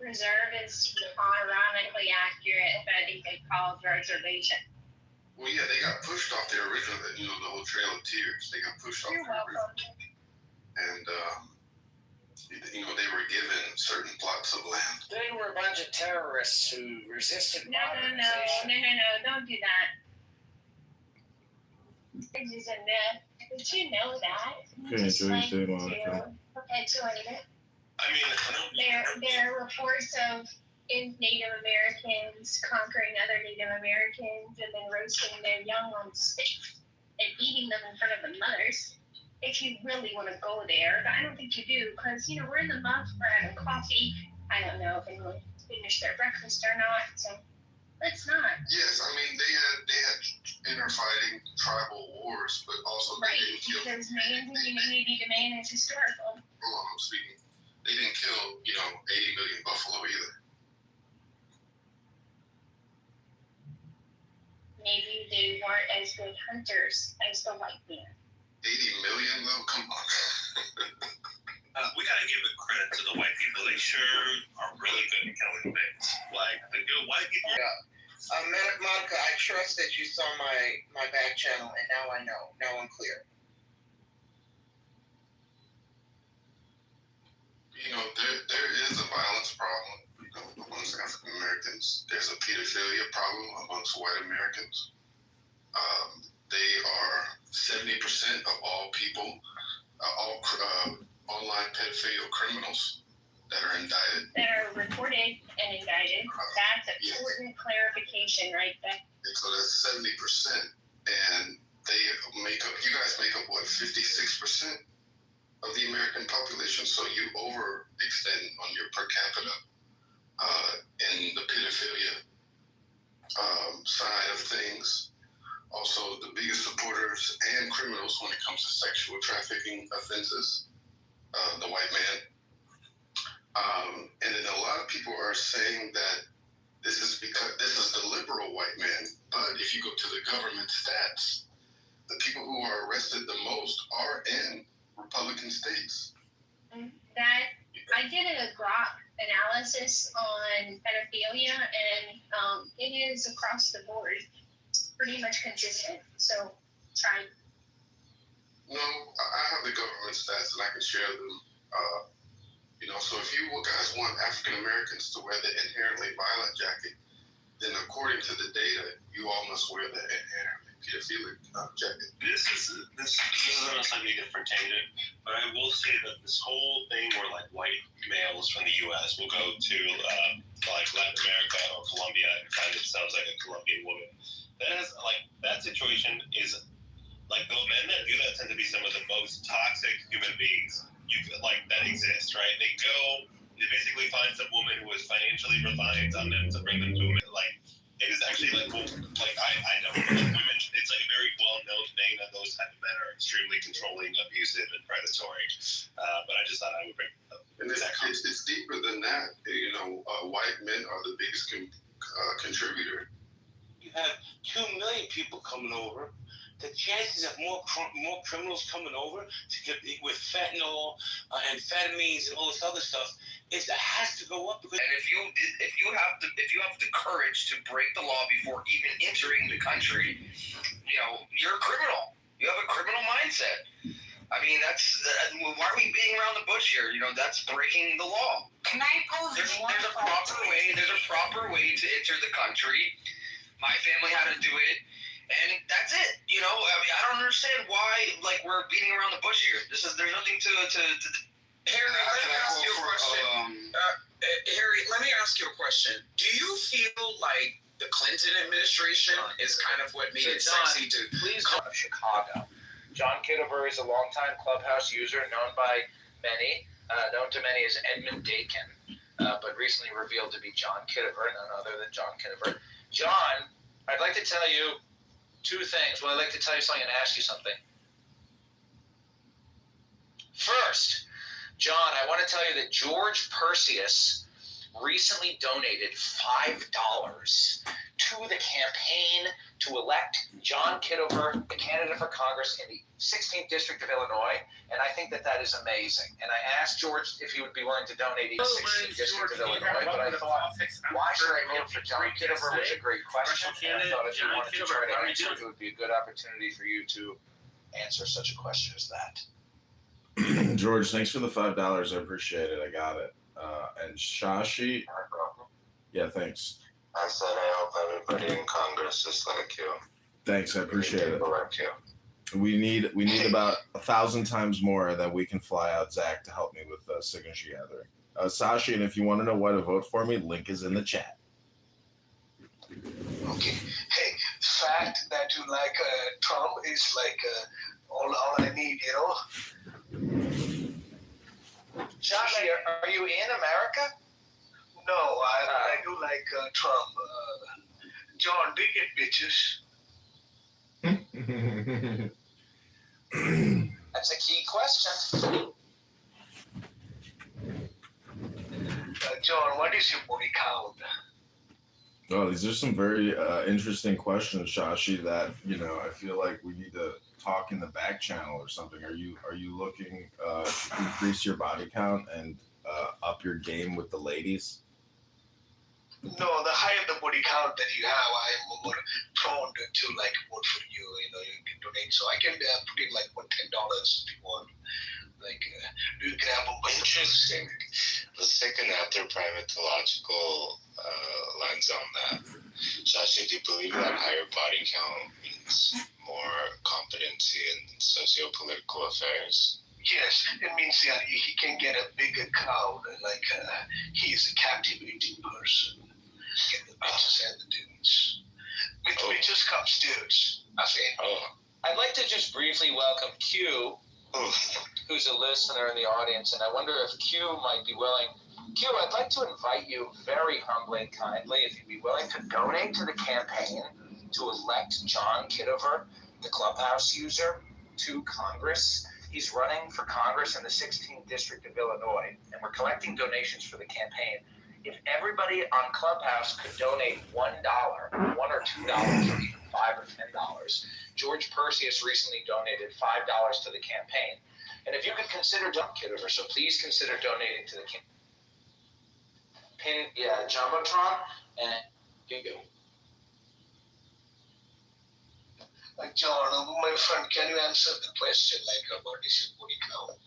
Reserve is ironically accurate, but I think they call it reservation.
Well, yeah, they got pushed off their original, the whole Trail of Tears. They got pushed off their original. And, they were given certain plots of land.
They were a bunch of terrorists who resisted
No, don't do that. This is a myth. Did you know that? Perpetuate it.
I mean,
there are reports of Native Americans conquering other Native Americans and then roasting their young on sticks and eating them in front of the mothers. If you really want to go there, but I don't think you do, because we're in the month, we're having coffee. I don't know if anyone finished their breakfast or not, so let's not.
Yes, I mean they had interfighting tribal wars, but also
right, because man's immunity to man is historical.
Hold on, I'm speaking. They didn't kill 80 million buffalo either.
Maybe they weren't as good hunters as the white man.
80 million though? Come on.
We gotta give the credit to the white people. They sure are really good at killing things. Like the good white people.
Yeah. Monica, I trust that you saw my back channel, and now I know. Now I'm clear.
There is a violence problem, amongst African Americans. There's a pedophilia problem amongst white Americans. They are 70% of all people, all online pedophilia criminals that are indicted.
That are reported and indicted. That's an important clarification right there.
And so that's 70%. And you guys make up, what, 56% of the American population? So you overextend on your per capita in the pedophilia side of things. Also, the biggest supporters and criminals when it comes to sexual trafficking offenses, the white man. And then a lot of people are saying that this is the liberal white man. But if you go to the government stats, the people who are arrested the most are in Republican states.
That I did a Grok analysis on pedophilia, and it is across the board pretty much consistent. So try.
No, I have the government stats and I can share them. So if you guys want African Americans to wear the inherently violent jacket, then according to the data, you all must wear the inherently
pedophilic objective.
This is on a slightly different tangent, but I will say that this whole thing where like white males from the U.S. will go to like Latin America or Colombia and find themselves like a Colombian woman. That situation is like the men that do that tend to be some of the most toxic human beings that exist, right? They basically find some woman who is financially reliant on them to bring them to a like. It is actually I know women. It's like a very well-known thing that those type of men are extremely controlling, abusive, and predatory. But I just thought I would bring up
and it's deeper than that. White men are the biggest contributor.
You have 2 million people coming over. The chances of more criminals coming over with fentanyl, amphetamines, and all this other stuff has to go up.
And if you have the courage to break the law before even entering the country, you're a criminal. You have a criminal mindset. I mean, why are we beating around the bush here? That's breaking the law.
Can I pose
There's a proper way to enter the country. My family had to do it. And that's it. I don't understand why we're beating around the bush here. There's nothing to
Harry, let me ask you a question. Harry, let me ask you a question. Do you feel like the Clinton administration is kind of what made it sexy to
come to Chicago? John Kitover is a longtime Clubhouse user known to many as Edmund Dakin, but recently revealed to be John Kitover, none other than John Kitover. John, I'd like to tell you 2 things. Well, I'd like to tell you something and ask you something. First, John, I want to tell you that George Perseus recently donated $5 to the campaign to elect John Kitover, the candidate for Congress in the 16th District of Illinois, and I think that is amazing. And I asked George if he would be willing to donate in the 16th District of Illinois, but I thought, why should I vote for John Kitover was a great question, and I thought if you wanted to try to answer it, it would be a good opportunity for you to answer such a question as that.
George, thanks for the $5. I appreciate it. I got it. And Shashi, yeah, thanks.
I said I hope everybody in Congress is like you.
Thanks, I appreciate it.
Like you.
We need about 1,000 times more that we can fly out Zach to help me with signature gathering. Sashi, and if you want to know why to vote for me, link is in the chat.
Okay. Hey, the fact that you like Trump is all I need, Shashi, are you in America? No, I do like Trump. John, do you get bitches? That's a key question. John, what is your body count?
Oh, these are some very interesting questions, Shashi, that, I feel like we need to talk in the back channel or something. Are you looking to increase your body count and up your game with the ladies?
No, the higher the body count that you have, I am more prone to vote for you. You can donate. So I can put in $10 if you want. Do you grab a bunch?
Interesting. Let's take another primatological lens on that. Shashi, do you believe that higher body count means more competency in socio-political affairs?
Yes, it means he can get a bigger crowd. He's a captivating person. Get the bitches and the dudes. With bitches comes dudes. I'd like to just briefly welcome Q, who's a listener in the audience, and I wonder if Q might be willing. Q, I'd like to invite you very humbly and kindly, if you'd be willing to donate to the campaign to elect John Kitover, the Clubhouse user, to Congress. He's running for Congress in the 16th District of Illinois, and we're collecting donations for the campaign. If everybody on Clubhouse could donate $1 or $2 or even $5 or $10, George Perseus recently donated $5 to the campaign. And if you could consider John Kitover, so please consider donating to the campaign. Yeah, Jumbotron, and here you go. John, my friend, can you answer the question, what is your body count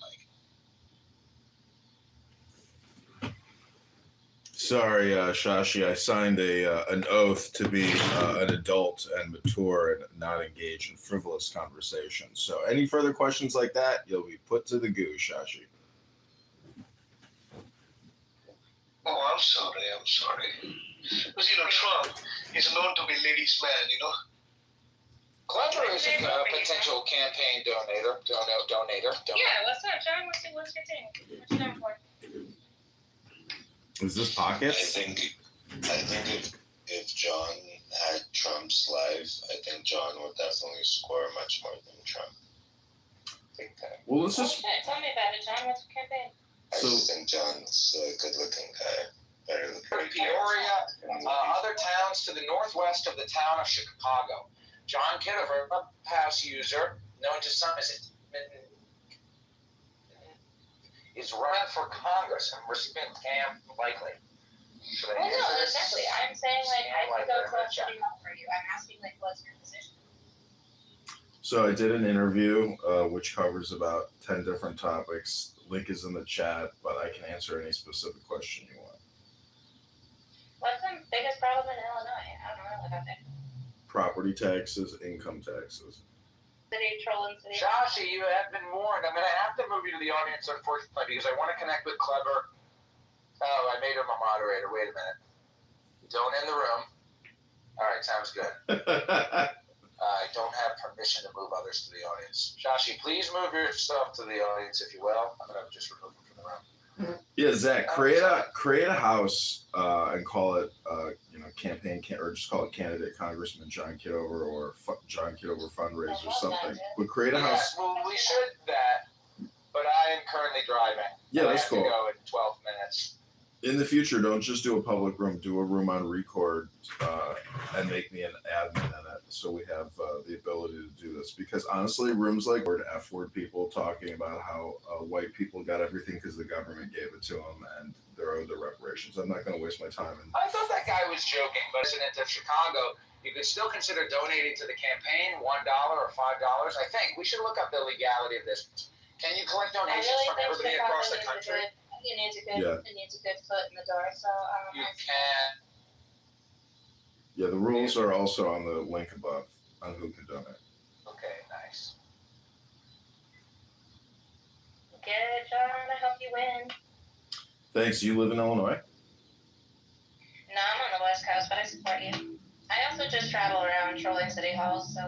Sorry, Shashi. I signed an oath to be an adult and mature and not engage in frivolous conversations. So, any further questions like that, you'll be put to the goo, Shashi.
Oh, I'm sorry. Because, Trump is known to be ladies' man,
Clever is a potential campaign donator.
Yeah, what's up, John? What's your thing? What you doing for?
Is this pockets?
I think if John had Trump's life, I think John would definitely score much more than Trump.
Well, let's
Oh,
just.
shit. Tell me about it, John. What's your campaign?
I just think John's a good-looking guy. Better looking.
Peoria, other towns to the northwest of the town of Chicago. John Kitover, a pass user, known to some as is running for Congress and recipient Cam likely.
Well, no, exactly. I'm saying, I can go to a city hall for you. I'm asking, what's your position?
So I did an interview, which covers about 10 different topics. Link is in the chat, but I can answer any specific question you want.
What's the biggest problem in Illinois? I don't know about that.
Property taxes, income taxes.
City trolling city.
Shashi, you have been warned. I'm going to have to move you to the audience, unfortunately, because I want to connect with Clever. Oh, I made him a moderator. Wait a minute. Don't end the room. All right, sounds good. I don't have permission to move others to the audience. Shashi, please move yourself to the audience, if you will. I'm going to just remove him from the room.
Yeah, Zach, create a house and call it or just call it candidate Congressman John Kitover or John Kitover fundraiser or something. But create a house.
Well, we should that, but I am currently driving.
Yeah, that's
I have
cool.
to go in 12 minutes.
In the future, don't just do a public room. Do a room on record and make me an admin in it, so we have the ability to do this. Because honestly, rooms like F-word people talking about how white people got everything because the government gave it to them and they're owed their reparations. I'm not going to waste my time.
I thought that guy was joking, but resident of Chicago, you could still consider donating to the campaign, $1 or $5. I think we should look up the legality of this. Can you collect donations from everybody across the country?
It needs a good foot in the door, so
you can.
Yeah, the rules are also on the link above on who can donate.
Okay, nice.
Get it, John. I hope you win.
Thanks. You live in Illinois?
No, I'm on the West Coast, but I support you. I also just travel around trolling city halls, so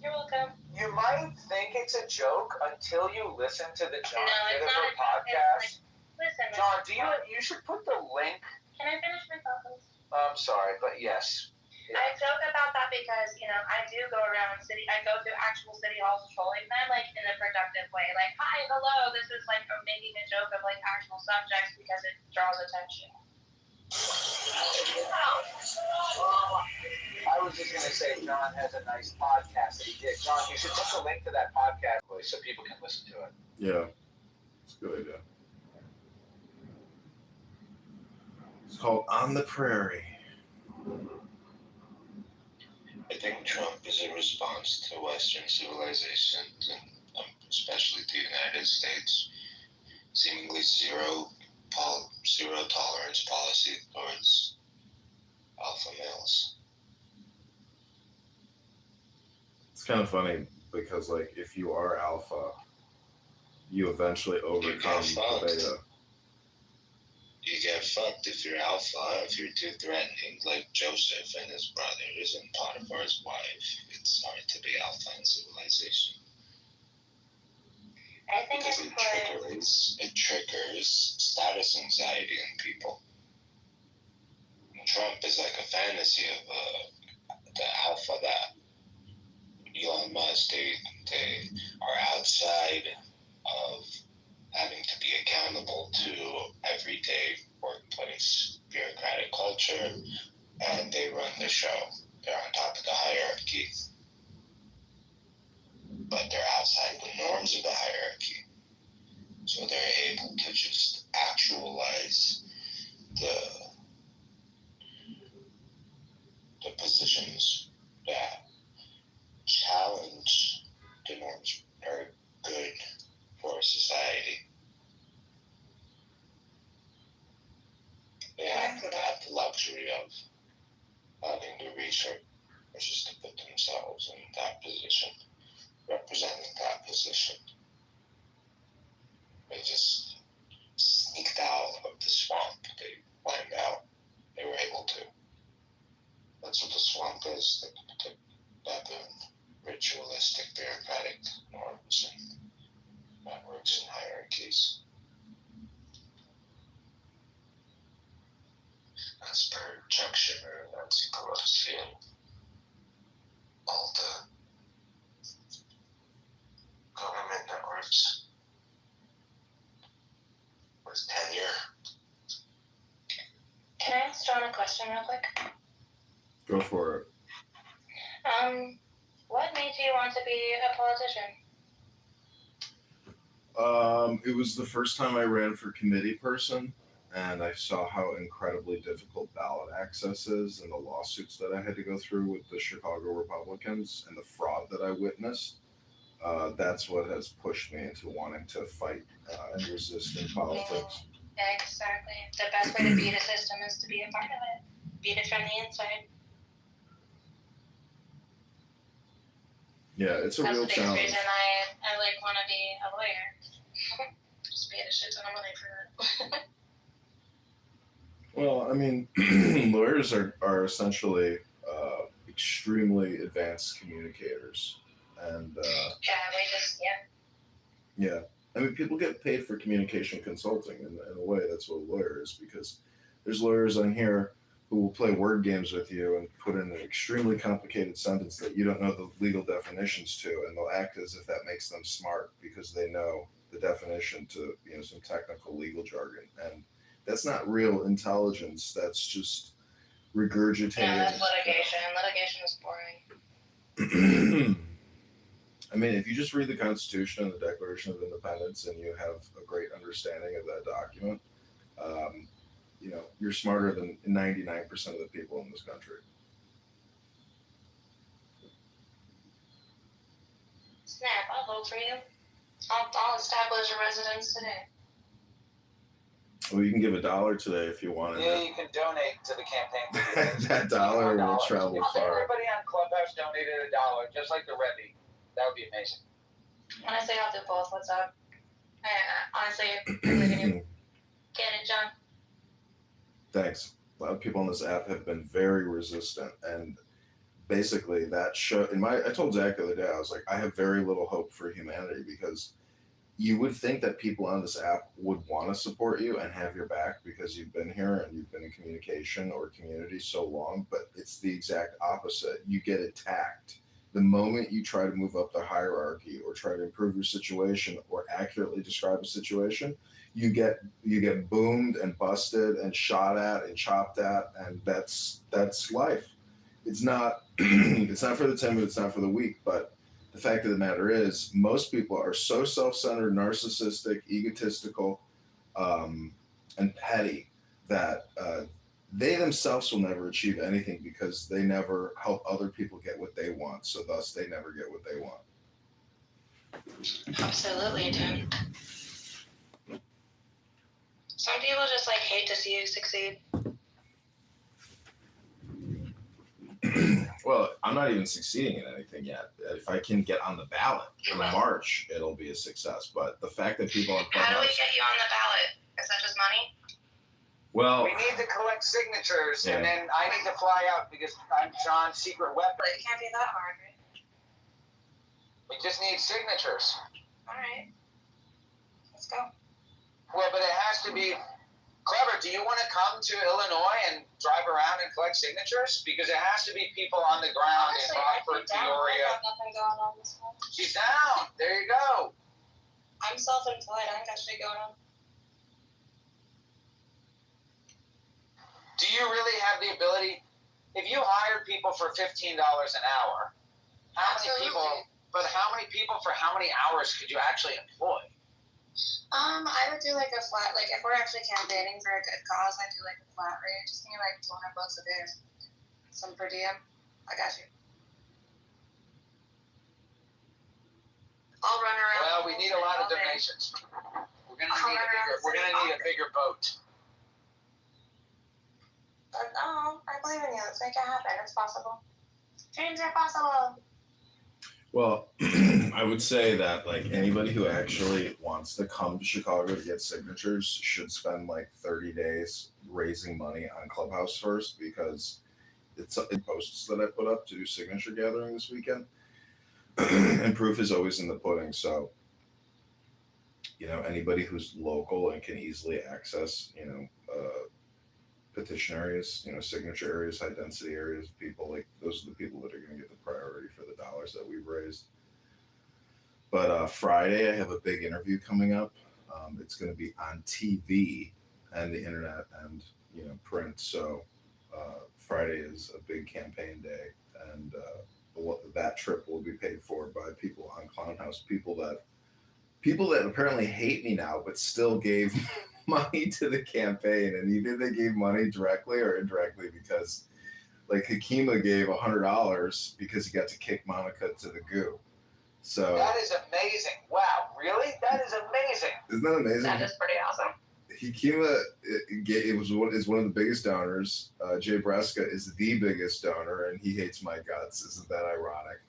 you're welcome.
You might think it's a joke until you listen to the John Kitover podcast.
Listen,
John, you should put the link.
Can I finish my thought, please?
I'm sorry, but yes.
Yeah. I joke about that because, I do go around I go to actual city halls trolling them, in a productive way. Hi, hello, this is, I'm making a joke of, actual subjects because it draws attention.
I was just going to say John has a nice podcast that he did. John, you should put the link to that podcast so people can listen to it.
Yeah, it's a good idea. It's called On the Prairie.
I think Trump is a response to Western civilization, and especially the United States, seemingly zero tolerance policy towards alpha males.
It's kind of funny because, if you are alpha, you eventually overcome the beta.
You get fucked if you're alpha, if you're too threatening, like Joseph and his brothers and Potiphar's wife. It's hard to be alpha in civilization.
I think
because it triggers status anxiety in people. And Trump is like a fantasy of the alpha that Elon Musk, they are outside of having to be accountable to everyday workplace bureaucratic culture, and they run the show. They're on top of the hierarchy, but they're outside the norms of the hierarchy. So they're able to just actualize the positions that challenge the norms are good for society. Yeah.
That's what
T-shirt, which is to put themselves in that position, representing that position. They just sneaked out of the swamp. They climbed out. They were able to. That's what the swamp is. The ritualistic, bureaucratic norms and networks and hierarchies. As per Chuck Schumer and Nancy Pelosi and all the government networks with tenure.
Can I ask John a question real quick?
Go for it.
What made you want to be a politician?
It was the first time I ran for committee person, and I saw how incredibly difficult ballot access is and the lawsuits that I had to go through with the Chicago Republicans and the fraud that I witnessed. That's what has pushed me into wanting to fight and resist in politics.
Exactly. The best way to beat a system is to be a part of it. Beat it from the inside.
Yeah, it's a
That's
real
the biggest
challenge.
reason I like want to be a lawyer. Just paid a shit ton of money for that.
Well, I mean, lawyers are essentially extremely advanced communicators, and yeah, I mean, people get paid for communication consulting in a way. That's what a lawyer is, because there's lawyers on here who will play word games with you and put in an extremely complicated sentence that you don't know the legal definitions to, and they'll act as if that makes them smart because they know the definition to some technical legal jargon, and that's not real intelligence. That's just regurgitating.
Yeah, that's litigation. Litigation is boring.
I mean, if you just read the Constitution and the Declaration of Independence and you have a great understanding of that document, you're smarter than 99% of the people in this country.
Snap, I'll vote for you. I'll establish a residence today.
Well, you can give $1 today if you wanted.
Yeah, you can donate to the campaign.
That $1 will travel far.
Everybody on Clubhouse donated $1, just like the Rebbe. That would be amazing.
Honestly, I'll do both. What's up? Honestly, I believe in you. Get it, John.
Thanks. A lot of people on this app have been very resistant, and basically that show I told Zach the other day, I was like, I have very little hope for humanity, because you would think that people on this app would want to support you and have your back because you've been here and you've been in communication or community so long, but it's the exact opposite. You get attacked the moment you try to move up the hierarchy or try to improve your situation or accurately describe a situation. You get boomed and busted and shot at and chopped at, and that's life. It's not it's not for the timid, it's not for the weak, but the fact of the matter is most people are so self-centered, narcissistic, egotistical, and petty that they themselves will never achieve anything because they never help other people get what they want, so thus they never get what they want.
Absolutely, Tim. Some people just hate to see you succeed.
Well, I'm not even succeeding in anything yet. If I can get on the ballot in March, it'll be a success. But the fact that people on
How do we get you on the ballot? Is that just money?
Well,
we need to collect signatures, and then I need to fly out because I'm John's secret weapon.
But it can't be that hard, right?
We just need signatures.
All right. Let's go.
Well, but it has to be clever. Do you want to come to Illinois and drive around and collect signatures? Because it has to be people on the ground in Rockford, Peoria.
I got nothing going on this month.
She's down. There you go.
I'm self-employed. I ain't got shit going on.
Do you really have the ability? If you hired people for $15 an hour, how many people for how many hours could you actually employ?
I would do a flat, if we're actually campaigning for a good cause, I'd do a flat rate. Just give me $200 a day. Some per diem. I got you. I'll run around.
Well, we need a lot of donations. We're gonna need a bigger boat.
But no, I believe in you. Let's make it happen. It's possible. Dreams are possible.
Well, I would say that like anybody who actually wants to come to Chicago to get signatures should spend like 30 days raising money on Clubhouse first because it's in posts that I put up to do signature gathering this weekend. And proof is always in the pudding. So, anybody who's local and can easily access, petition areas, signature areas, high density areas, people like those are the people that are going to get the priority for the dollars that we've raised. But Friday, I have a big interview coming up. It's going to be on TV and the internet and print. So Friday is a big campaign day, and that trip will be paid for by people on Clown House, people that apparently hate me now, but still gave money to the campaign, and either they gave money directly or indirectly because, like, Hakima gave $100 because he got to kick Monica to the goo. So
that is amazing. Wow, really? That is amazing.
Isn't that amazing?
That is pretty awesome.
Hakima is one of the biggest donors. Jay Breska is the biggest donor, and he hates my guts. Isn't that ironic?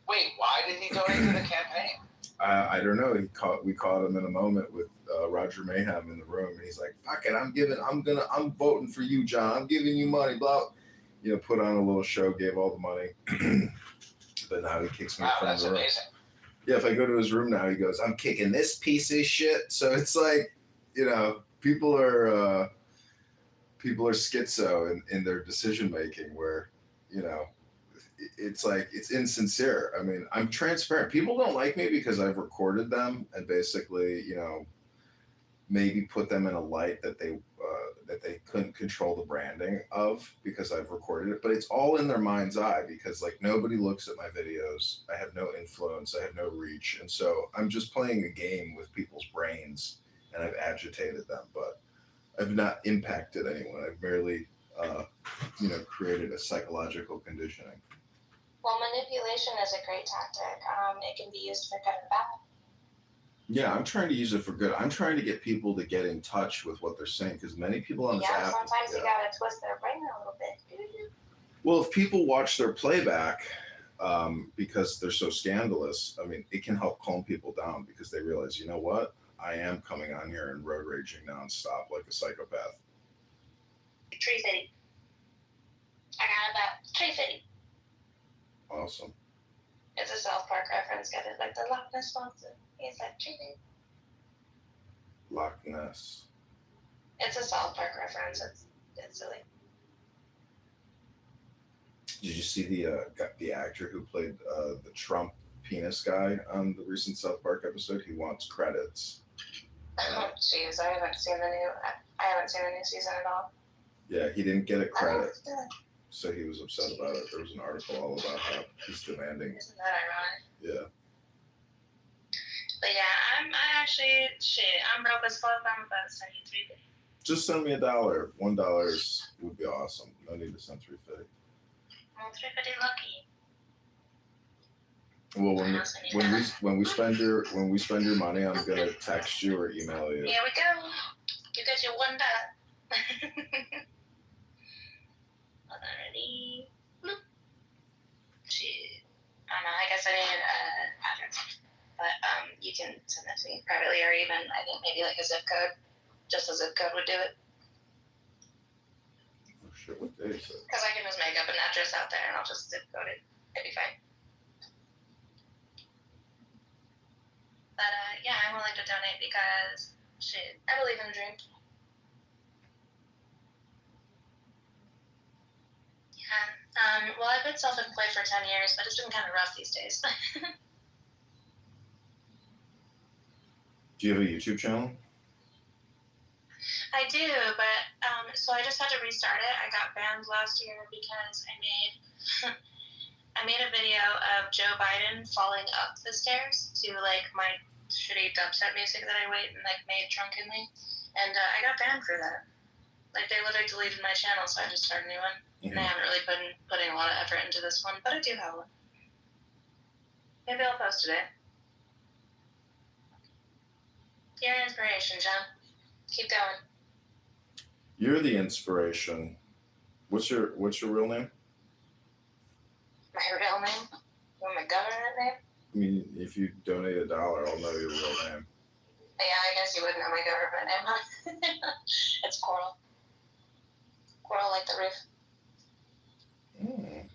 Wait, why did he donate to the campaign?
I don't know. We caught him in a moment with Roger Mayhem in the room, and he's like, "Fuck it, I'm voting for you, John. I'm giving you money." Blah, put on a little show, gave all the money, but now he kicks me from the room.
Amazing.
Yeah, if I go to his room now, he goes, "I'm kicking this piece of shit." So it's like, people are schizo in their decision making, where it's like it's insincere. I mean, I'm transparent. People don't like me because I've recorded them and basically, maybe put them in a light that they couldn't control the branding of because I've recorded it. But it's all in their mind's eye because like nobody looks at my videos. I have no influence. I have no reach, and so I'm just playing a game with people's brains, and I've agitated them, but I've not impacted anyone. I've merely, created a psychological conditioning.
Well, manipulation is a great tactic. It can be used for good and bad.
Yeah, I'm trying to use it for good. I'm trying to get people to get in touch with what they're saying because many people on this app.
Sometimes you gotta twist their brain a little bit.
Well, if people watch their playback because they're so scandalous, I mean, it can help calm people down because they realize, you know what? I am coming on here and road raging nonstop like a psychopath.
Tree City. I got that. Tree City.
Awesome.
It's a South Park reference. Got it like the Loch Ness Monster. He's like Tree City.
Loch Ness.
It's a South Park reference. It's silly.
Did you see the actor who played the Trump penis guy on the recent South Park episode? He wants credits.
Oh, jeez, I haven't seen the new season at all.
Yeah, he didn't get a credit, so he was upset about it. There was an article all about how he's demanding.
Isn't that ironic?
Yeah.
But yeah, I'm broke as fuck. I'm about to send you $3.
Just send me $1. $1 would be awesome. No need to send $3.50.
Well, $3.50 lucky.
Well, when we spend your money, I'm gonna text you or email you.
Here we go. You got your $1. Alrighty. Shit. I don't know. I guess I need an address, but you can send that to me privately, or even I think maybe like a zip code. Just a zip code would do it.
Oh shit! What day is it?
Because I can just make up an address out there and I'll just zip code it. It'd be fine. But yeah, I'm willing to donate because shit, I believe in the dream. Yeah. Well, I've been self-employed for 10 years, but it's been kind of rough these days.
Do you have a YouTube channel?
I do, but so I just had to restart it. I got banned last year because I made a video of Joe Biden falling up the stairs to like my shitty dubstep music that I made drunkenly, and I got banned for that. Like they literally deleted my channel, so I just started a new one. And I haven't really been putting a lot of effort into this one, but I do have one. Maybe I'll post today. You're an inspiration, John. Keep going.
You're the inspiration. What's your real name?
My real name? Or my government name?
I mean, if you donate $1, I'll know your real name.
Yeah, I guess you wouldn't know my government name, huh? It's Coral. Coral like the roof.
Mm.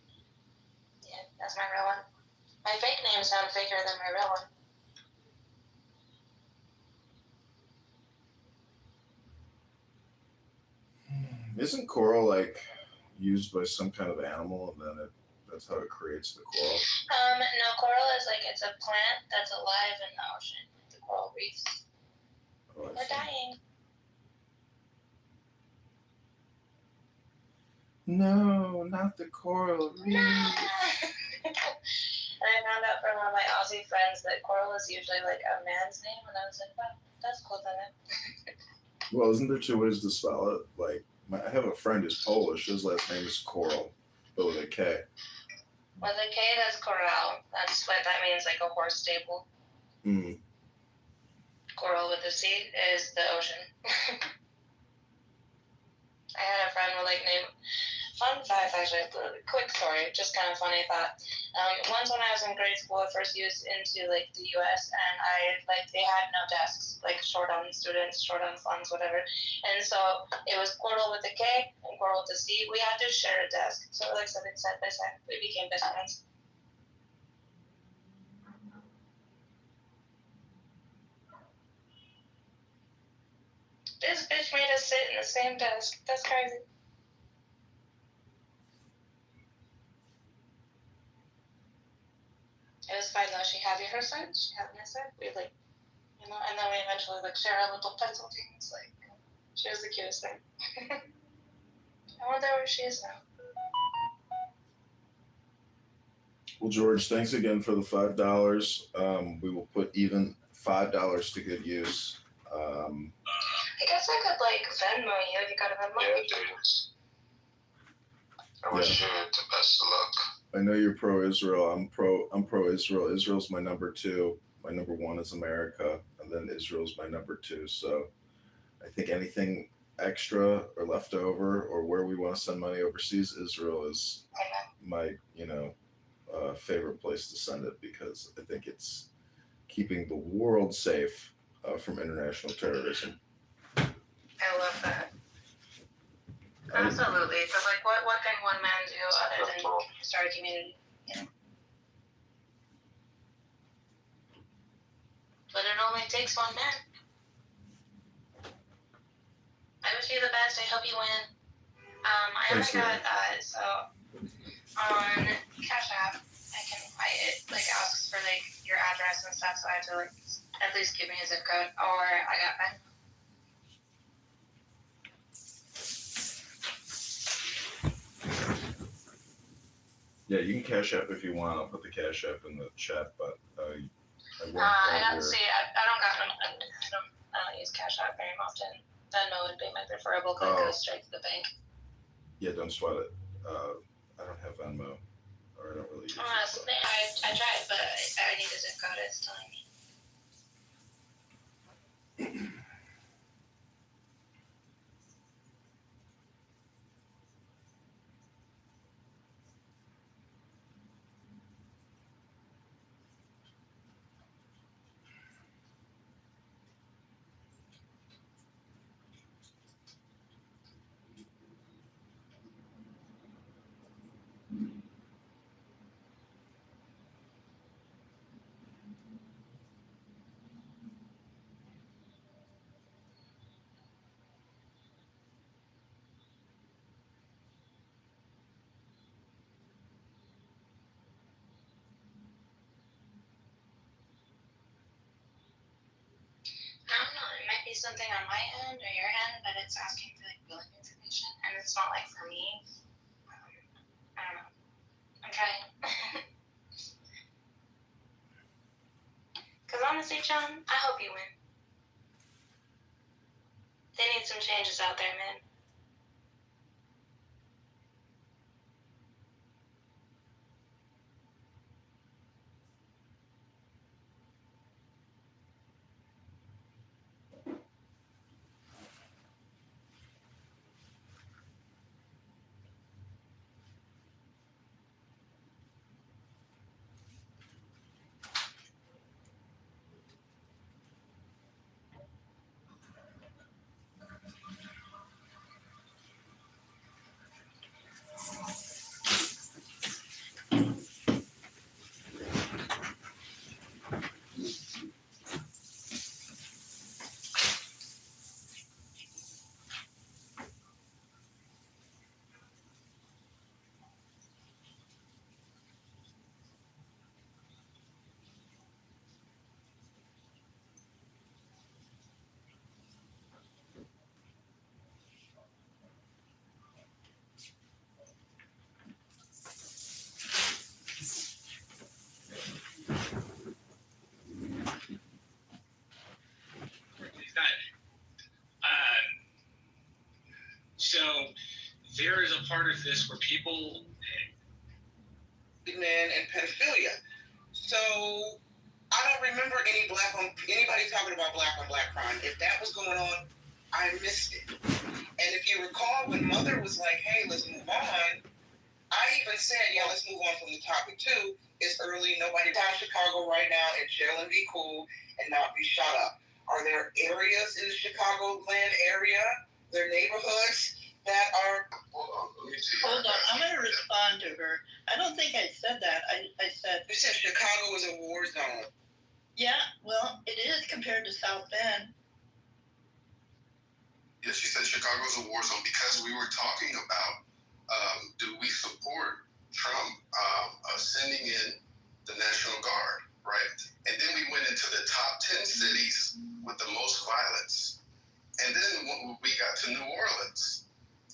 Yeah, that's my real one. My fake name sounds faker than my real one.
Isn't coral like used by some kind of animal, and then that's how it creates the coral?
No, coral is like it's a plant that's alive in the ocean. The coral reefs.
Oh,
They're dying.
No, not the coral reef.
And I found out from one of my Aussie friends that coral is usually like a man's name, and I was like, wow, that's cool, then.
Well, isn't there two ways to spell it? Like, I have a friend who's Polish. His last name is Coral, but with a K.
With a K, that's corral. That's what that means, like a horse stable.
Mm.
Coral with a C is the ocean. I had a friend with like name. Fun fact, actually, quick story, just kind of funny thought. Once when I was in grade school, I first used into like the U.S. and they had no desks, like short on students, short on funds, whatever. And so it was Coral with a K and Coral with a C. We had to share a desk, so we're like sitting side by side. We became best friends. This bitch made us sit in the same desk. That's crazy. It was fine though. She had her side, she had my side. We like, and then we eventually like share our little pencil teams. Like, she was the cutest thing. I wonder where she is now.
Well, George, thanks again for the $5. We will put even $5 to good use.
I guess I could like Venmo you if you got a Venmo.
Yeah, dude. I wish you the best of luck.
I know you're pro-Israel. I'm pro-Israel. Israel's my number 2. My number 1 is America, and then Israel's my number 2. So I think anything extra or left over or where we want to send money overseas, Israel is my, favorite place to send it, because I think it's keeping the world safe from international terrorism.
I love that. Absolutely. Because like, what can one man do other than start a community? You know? But it only takes one man. I wish you the best. I hope you win. I only got so on Cash App, it like asks for like your address and stuff, so I have to like at least give me a zip code, or I got Ben.
Yeah, you can Cash App if you want. I'll put the Cash App in the chat, but I won't.
I don't see. I don't use Cash App very often. Venmo would be my preferable because it goes straight to the bank.
Yeah, don't sweat it. I don't have Venmo, or I don't really use it.
I tried, but I need a zip code. It's telling me. I don't know, it might be something on my end or your end, but it's asking for like billing information, and it's not like for me. I don't know. I'm trying. Because honestly, John, I hope you win. They need some changes out there, man.
there is a part of this where people
man and pedophilia. So I don't remember anybody talking about black on black crime. If that was going on, I missed it. And if you recall, when Mother was like, "Hey, let's move on," I even said, "Yeah, let's move on from the topic too. It's early. Nobody down Chicago right now and chill and be cool and not be shot up." Are there areas in the Chicagoland area, their neighborhoods that are?
Hold on, I'm going to respond to her. I don't think I said that. I said.
You said Chicago is a war zone.
Yeah, well, it is compared to South Bend.
Yeah, she said Chicago's a war zone because we were talking about do we support Trump sending in the National Guard, right? And then we went into the top 10 cities with the most violence. And then we got to New Orleans.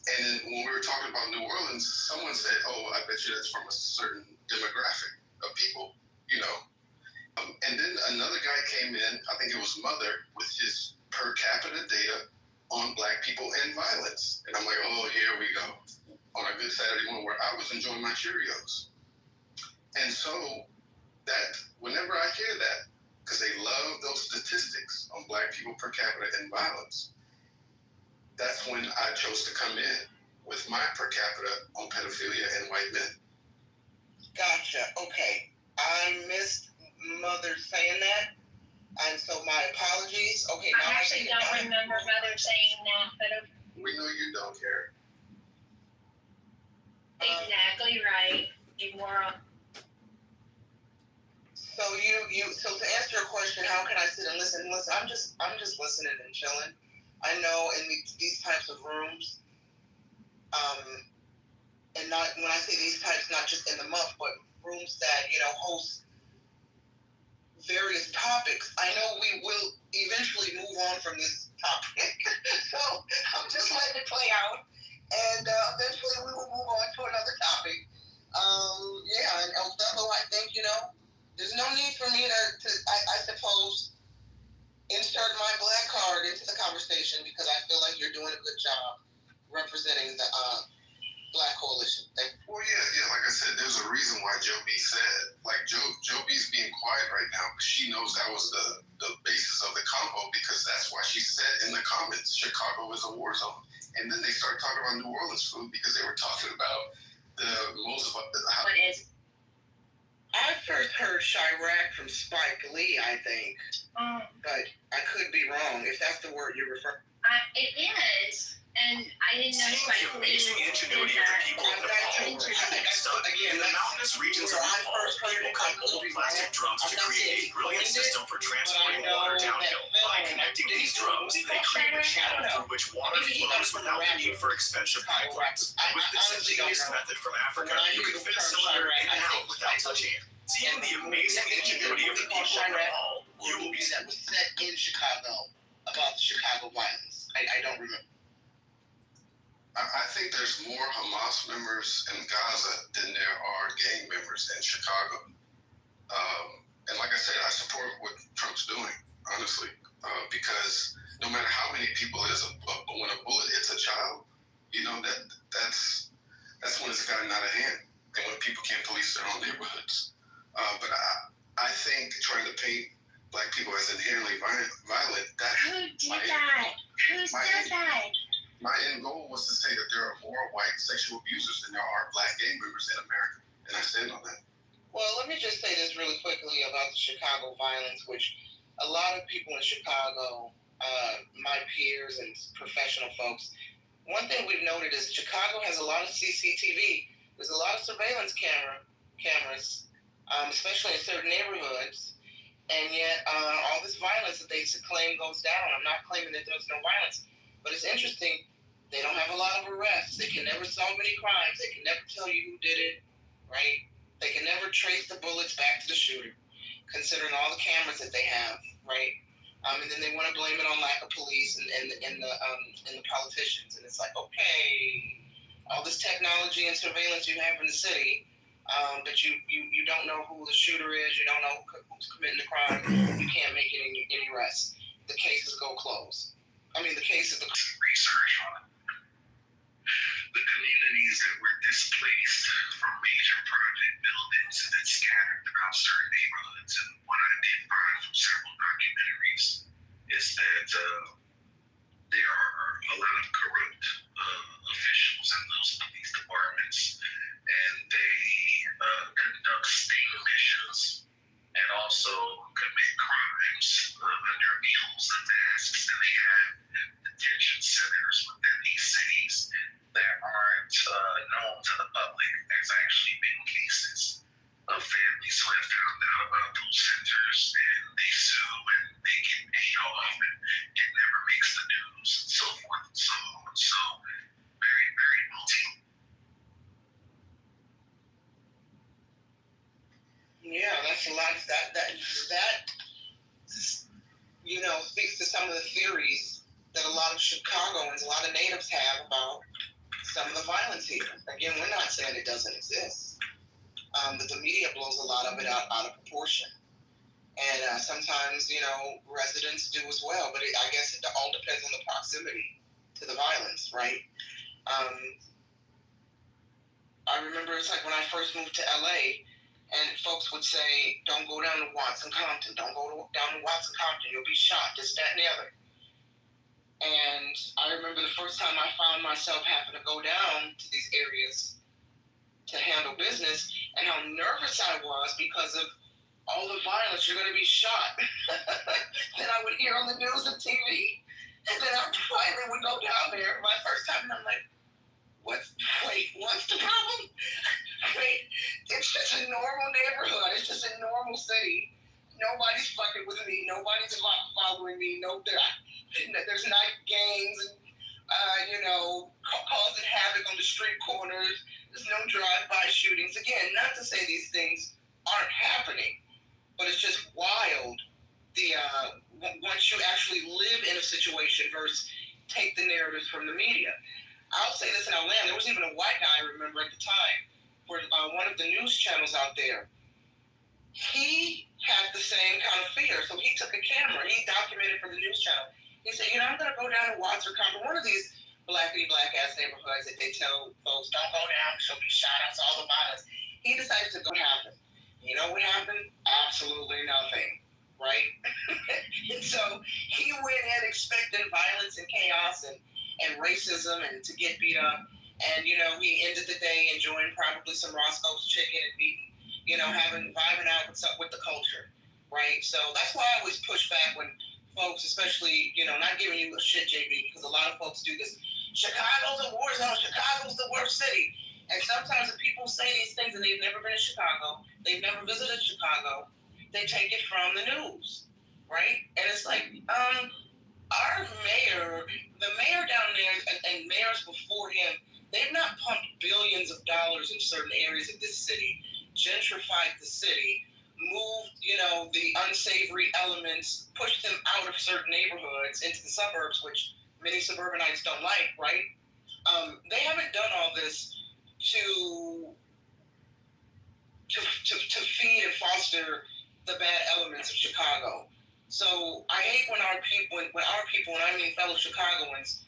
And then when we were talking about New Orleans, someone said, "Oh, I bet you that's from a certain demographic of people, you know." And then another guy came in, I think it was Mother, with his per capita data on black people and violence. And I'm like, oh, here we go. On a good Saturday morning where I was enjoying my Cheerios. And so that, whenever I hear that, because they love those statistics on black people per capita and violence, that's when I chose to come in with my per capita on pedophilia and white men.
Gotcha. Okay. I missed Mother saying that. And so my apologies. Okay, now
I actually don't remember Mother saying that, but
we know you don't care.
Exactly right, you moron.
So so to answer your question, how can I sit and listen? Listen, I'm just listening and chilling. I know in these types of rooms, and not when I say these types, not just in the month, but rooms that host various topics. I know we will eventually move on from this topic, so I'm just letting it play out, and eventually we will move on to another topic. Yeah, and although I think there's no need for me to I suppose, insert my black card into the conversation because I feel like you're doing a good job representing the Black Coalition.
Well, yeah, like I said, there's a reason why Joe B said, like Joe B's being quiet right now, but she knows that was the basis of the convo because that's why she said in the comments, Chicago is a war zone. And then they started talking about New Orleans food because they were talking about how it is.
I first heard Chirac from Spike Lee, I think, but I could be wrong if that's the word you're referring.
It is. And I didn't know
Seeing the amazing ingenuity of the people of Nepal in the mountainous regions of Nepal, people cut old plastic drums to create a brilliant system for transporting water downhill. By connecting these drums, they create a channel through which water flows without the need for expensive pipelines. And with this ingenious method from Africa, you can fit a cylinder in and out without touching it. Seeing the amazing ingenuity of the people of Nepal, you will be
that was set in Chicago about the Chicago violence. I don't remember.
I think there's more Hamas members in Gaza than there are gang members in Chicago. And like I said, I support what Trump's doing, honestly, because no matter how many people it is, when a bullet hits a child, that's when it's gotten out of hand, and when people can't police their own neighborhoods. But I think trying to paint black people as inherently violent,
Who did that? Who said that?
My end goal was to say that there are more white sexual abusers than there are black gang members in America, and I stand on that.
Well, let me just say this really quickly about the Chicago violence, which a lot of people in Chicago, my peers and professional folks, one thing we've noted is Chicago has a lot of CCTV. There's a lot of surveillance cameras, especially in certain neighborhoods, and yet all this violence that they claim goes down. I'm not claiming that there's no violence, but it's interesting. They don't have a lot of arrests. They can never solve any crimes. They can never tell you who did it, right? They can never trace the bullets back to the shooter, considering all the cameras that they have, right? And then they want to blame it on lack of police and the politicians. And it's like, okay, all this technology and surveillance you have in the city, but you don't know who the shooter is. You don't know who's committing the crime. You can't make any arrests. The cases go closed. The case is the research on it. The community
communities that were displaced from major project buildings that scattered throughout certain neighborhoods. And what I did find from several documentaries is that there are a lot of corrupt officials in these departments, and they conduct sting missions and also commit crimes under mules and masks. And they have detention centers within these cities that aren't known to the public. There's actually been cases of families who have found out about those centers, and they sue and they get paid off, and it never makes the news, and so forth and so on. So very, very multi.
Yeah, that's a lot. That speaks to some of the theories that a lot of Chicagoans, a lot of natives have about some of the violence here. Again, we're not saying it doesn't exist, but the media blows a lot of it out of proportion. And sometimes, residents do as well. But I guess it all depends on the proximity to the violence, right? I remember it's like when I first moved to LA, and folks would say, don't go down to Watson Compton. Don't go down to Watson Compton. You'll be shot, this, that, and the other. And I remember the first time I found myself having to go down to these areas to handle business, and how nervous I was because of all the violence. You're going to be shot. Then I would hear on the news and TV. And then I finally would go down there my first time, and I'm like, what's the problem? Wait, it's just a normal neighborhood. It's just a normal city. Nobody's fucking with me. Nobody's following me. There's not gangs and, causing havoc on the street corners. There's no drive-by shootings. Again, not to say these things aren't happening, but it's just wild. Once you actually live in a situation versus take the narratives from the media. I'll say this in our land. There was even a white guy, I remember at the time, for one of the news channels out there. He had the same kind of fear, so he took a camera. He documented for the news channel. He said, I'm going to go down to Watson Compton, one of these black-ass neighborhoods that they tell folks, don't go down, she'll be shot out, all the violence. He decided to go happen. You know what happened? Absolutely nothing, right? And so he went in expecting violence and chaos and racism and to get beat up. And, he ended the day enjoying probably some Roscoe's chicken and meat, vibing out with the culture, right? So that's why I always push back when folks, especially, not giving you a shit, JB, because a lot of folks do this. Chicago's a war zone. Chicago's the worst city. And sometimes when people say these things and they've never been in Chicago, they've never visited Chicago, they take it from the news, right? And it's like, our mayor, the mayor down there and mayors before him, they've not pumped billions of dollars in certain areas of this city, gentrified the city, moved, the unsavory elements, pushed them out of certain neighborhoods into the suburbs, which many suburbanites don't like, right? They haven't done all this to feed and foster the bad elements of Chicago. So I hate when our people, and I mean fellow Chicagoans,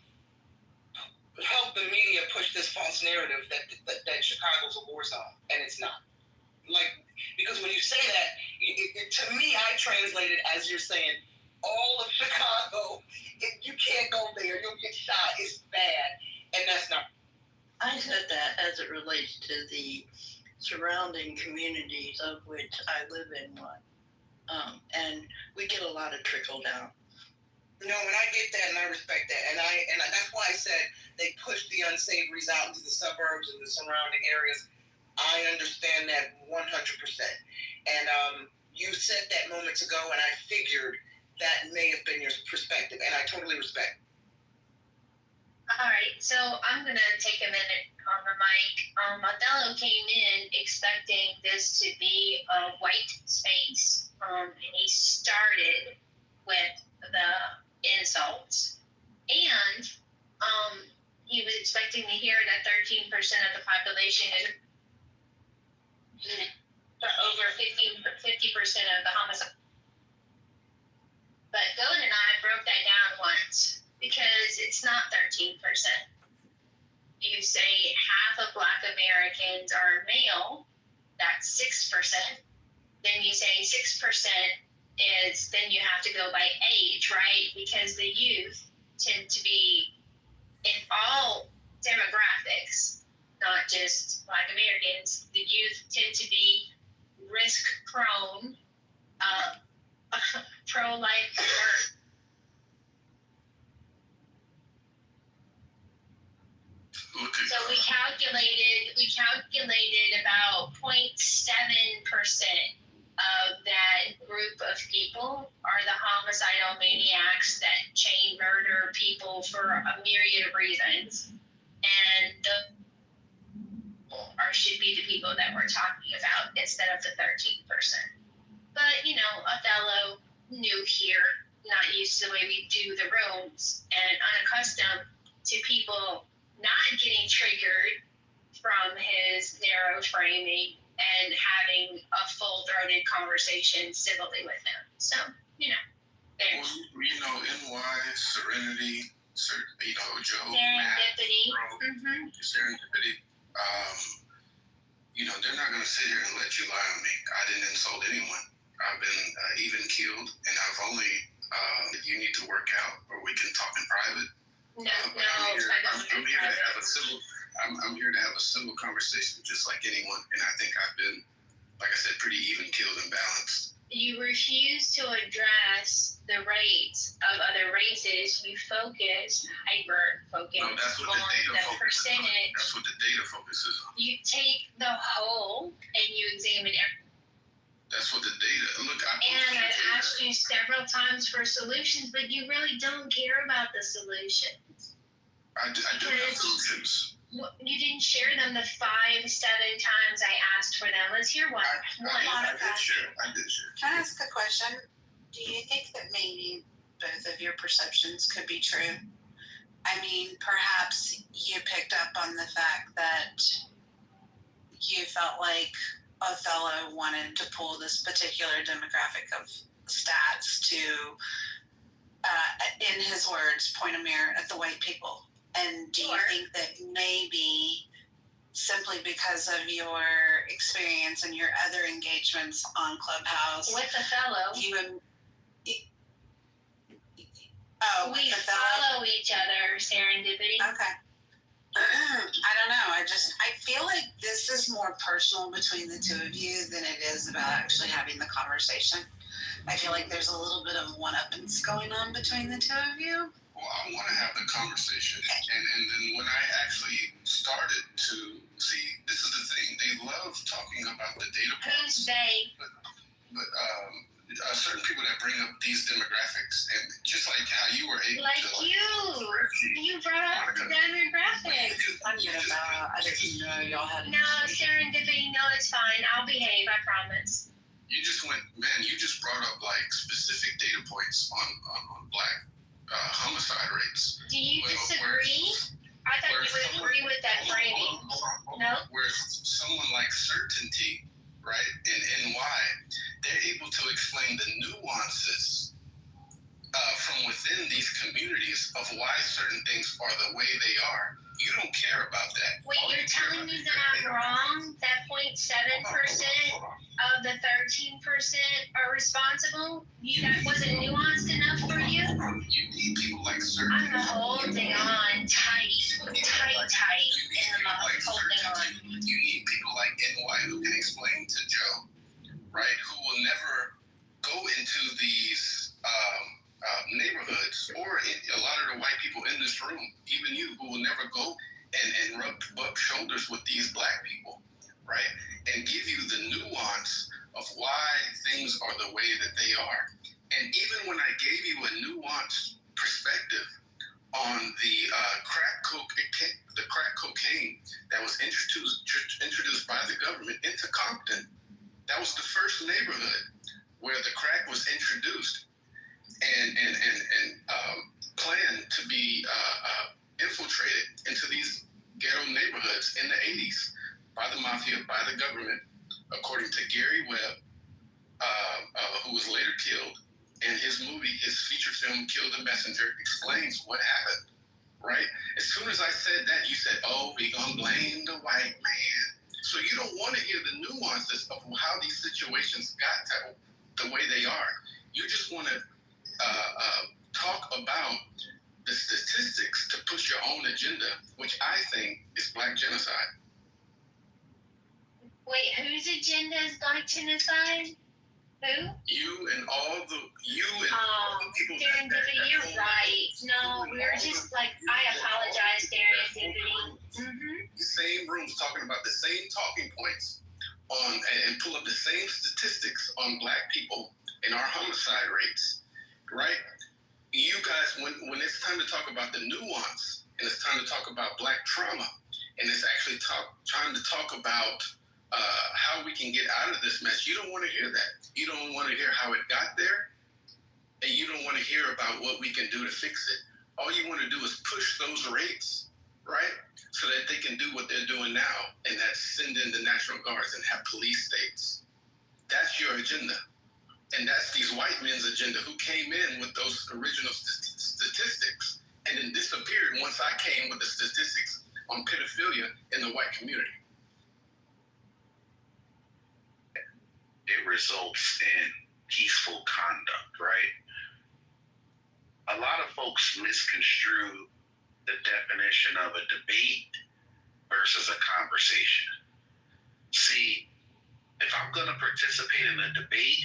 help the media push this false narrative that Chicago's a war zone, and it's not. Because when you say that, to me, I translate it as you're saying, all of Chicago, you can't go there, you'll get shot, it's bad, and that's not.
I said that as it relates to the surrounding communities of which I live in one. And we get a lot of trickle down.
No, and I get that, and I respect that, and that's why I said they push the unsavories out into the suburbs and the surrounding areas. I understand that 100%. And you said that moments ago, and I figured that may have been your perspective, and I totally respect.
All right, so I'm gonna take a minute on the mic. Othello came in expecting this to be a white space, and he started with the insults, and he was expecting to hear that 13% of the population is over 50% of the homicide. But Goat and I broke that down once, because it's not 13%. You say half of Americans are male, that's 6%. Then you say 6% is, then you have to go by age, right? Because the youth tend to be in all demographics, not just Black Americans. The youth tend to be risk prone, pro-life work. So we calculated about 0.7% of that group of people are the homicidal maniacs that chain murder people for a myriad of reasons. And should be the people that we're talking about instead of the 13%. But, you know, Othello, new here, not used to the way we do the rooms, and unaccustomed to people not getting triggered from his narrow framing and having a full-throated conversation civilly with him. So, you know, there's...
Well, you know, NY, Serenity, you know, Joe,
Serendipity.
Matt, Serendipity. You know, they're not going to sit here and let you lie on me. I didn't insult anyone. I've been even killed, and I've only, you need to work out, or we can talk in private. I'm here to have a civil, I'm here to have a civil conversation just like anyone, and I think I've been, like I said, pretty even keeled and balanced.
You refuse to address the rates of other races. You focus, hyper-focus
on
the percentage.
That's what the data focuses on.
You take the whole and you examine everything.
That's what the data, look,
and I've asked you several times for solutions, but you really don't care about the solutions.
I do have solutions.
You didn't share them the 5-7 times I asked for them. Let's hear one.
I did share.
Can I ask a question? Do you think that maybe both of your perceptions could be true? I mean, perhaps you picked up on the fact that you felt like Othello wanted to pull this particular demographic of stats to, in his words, point a mirror at the white people. And do you think that maybe simply because of your experience and your other engagements on Clubhouse
with Othello, we follow each other, serendipity.
Okay. I don't know. I feel like this is more personal between the two of you than it is about actually having the conversation. I feel like there's a little bit of one-uppance going on between the two of you.
Well, I want to have the conversation, and then when I actually started to see, this is the thing, they love talking about the data points.
Who's they?
But certain people that bring up these demographics, and just like how you were able to...
You brought up the demographics.
I didn't know y'all had...
No, serendipity, no, it's fine. I'll behave, I promise.
You just brought up, like, specific data points on Black homicide rates.
Do you disagree? I thought you would agree with that framing. No?
Where someone like Certainty, right, in NY, they're able to explain the nuances from within these communities of why certain things are the way they are. You don't care about that.
Wait, you're telling me that I'm wrong? That 0.7% of the 13% are responsible? That wasn't nuanced enough for you?
You need people like Certainty.
I'm holding on tight, in the mouth, holding on.
You need people like NY who can explain to Joe, right, who will never go into these neighborhoods, or a lot of the white people in this room, even you, who will never go and rub shoulders with these Black people, right, and give you the nuance of why things are the way that they are. And even when I gave you a nuanced perspective on the crack cocaine that was introduced by the government into Compton, that was the first neighborhood where the crack was introduced and planned to be infiltrated into these ghetto neighborhoods in the 80s by the mafia, by the government, according to Gary Webb, who was later killed. And his feature film, Kill the Messenger, explains what happened, right? As soon as I said that, you said, oh, we gonna blame the white man.
So you don't want to hear the nuances of how these situations got the way they are. You just want to talk about the statistics to push your own agenda, which I think is black genocide.
Wait, whose agenda is black genocide? Who?
You and all the people.
Serendipity, you're right. No, we were just like, I apologize, Serendipity.
Same rooms talking about the same talking points and pull up the same statistics on black people and our homicide rates, right? You guys, when it's time to talk about the nuance and it's time to talk about black trauma and it's actually time to talk about how we can get out of this mess, you don't want to hear that. You don't want to hear how it got there, and you don't want to hear about what we can do to fix it. All you want to do is push those rates, right, so that they can do what they're doing now, and that's send in the National Guards and have police states. That's your agenda. And that's these white men's agenda who came in with those original statistics and then disappeared once I came with the statistics on pedophilia in the white community.
It results in peaceful conduct, right? A lot of folks misconstrue the definition of a debate versus a conversation. See, if I'm going to participate in a debate,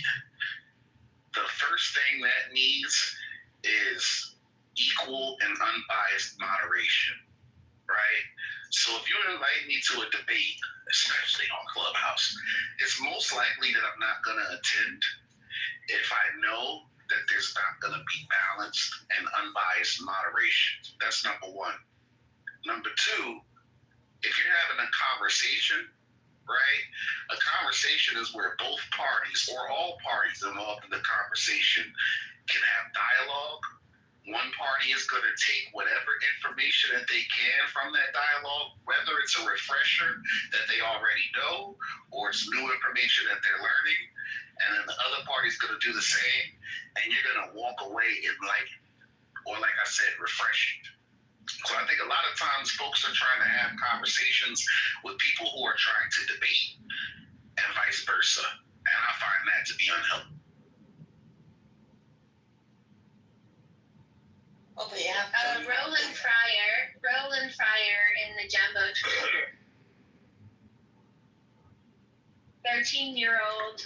the first thing that needs is equal and unbiased moderation, right? So if you invite me to a debate, especially on Clubhouse, it's most likely that I'm not going to attend if I know that there's not going to be balanced and unbiased moderation. That's number one. Number two, if you're having a conversation, right? A conversation is where both parties or all parties involved in the conversation can have dialogue. One party is going to take whatever information that they can from that dialogue, whether it's a refresher that they already know or it's new information that they're learning, and then the other party is going to do the same, and you're going to walk away enlightened, or like I said, refreshing. So I think a lot of times folks are trying to have conversations with people who are trying to debate and vice versa. And I find that to be unhealthy.
Well, they have
Roland Fryer in the Jumbo Twitter. 13-year-old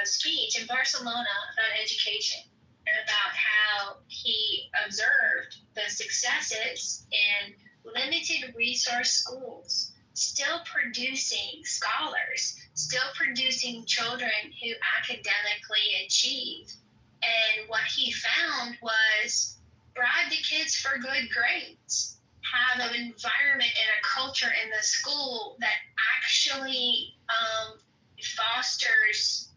speech in Barcelona about education and about how he observed the successes in limited resource schools, still producing scholars, still producing children who academically achieve. And what he found was bribe the kids for good grades, have an environment and a culture in the school that actually fosters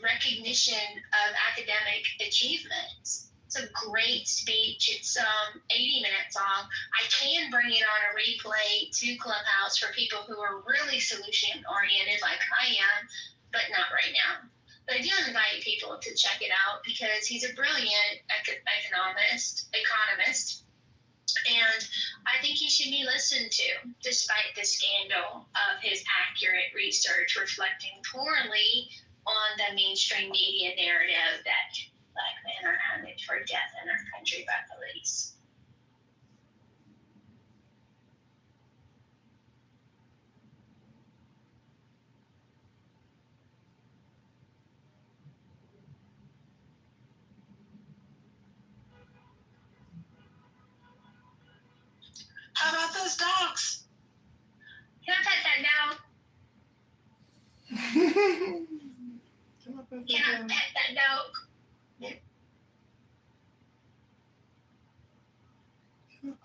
recognition of academic achievements. It's a great speech. It's 80 minutes long. I can bring it on a replay to Clubhouse for people who are really solution oriented like I am, but not right now. But I do invite people to check it out because he's a brilliant economist, and I think he should be listened to, despite the scandal of his accurate research reflecting poorly on the mainstream media narrative that black men are hunted for death in our country by police.
How about those dogs?
Can I pet that dog? Can I pet that dog?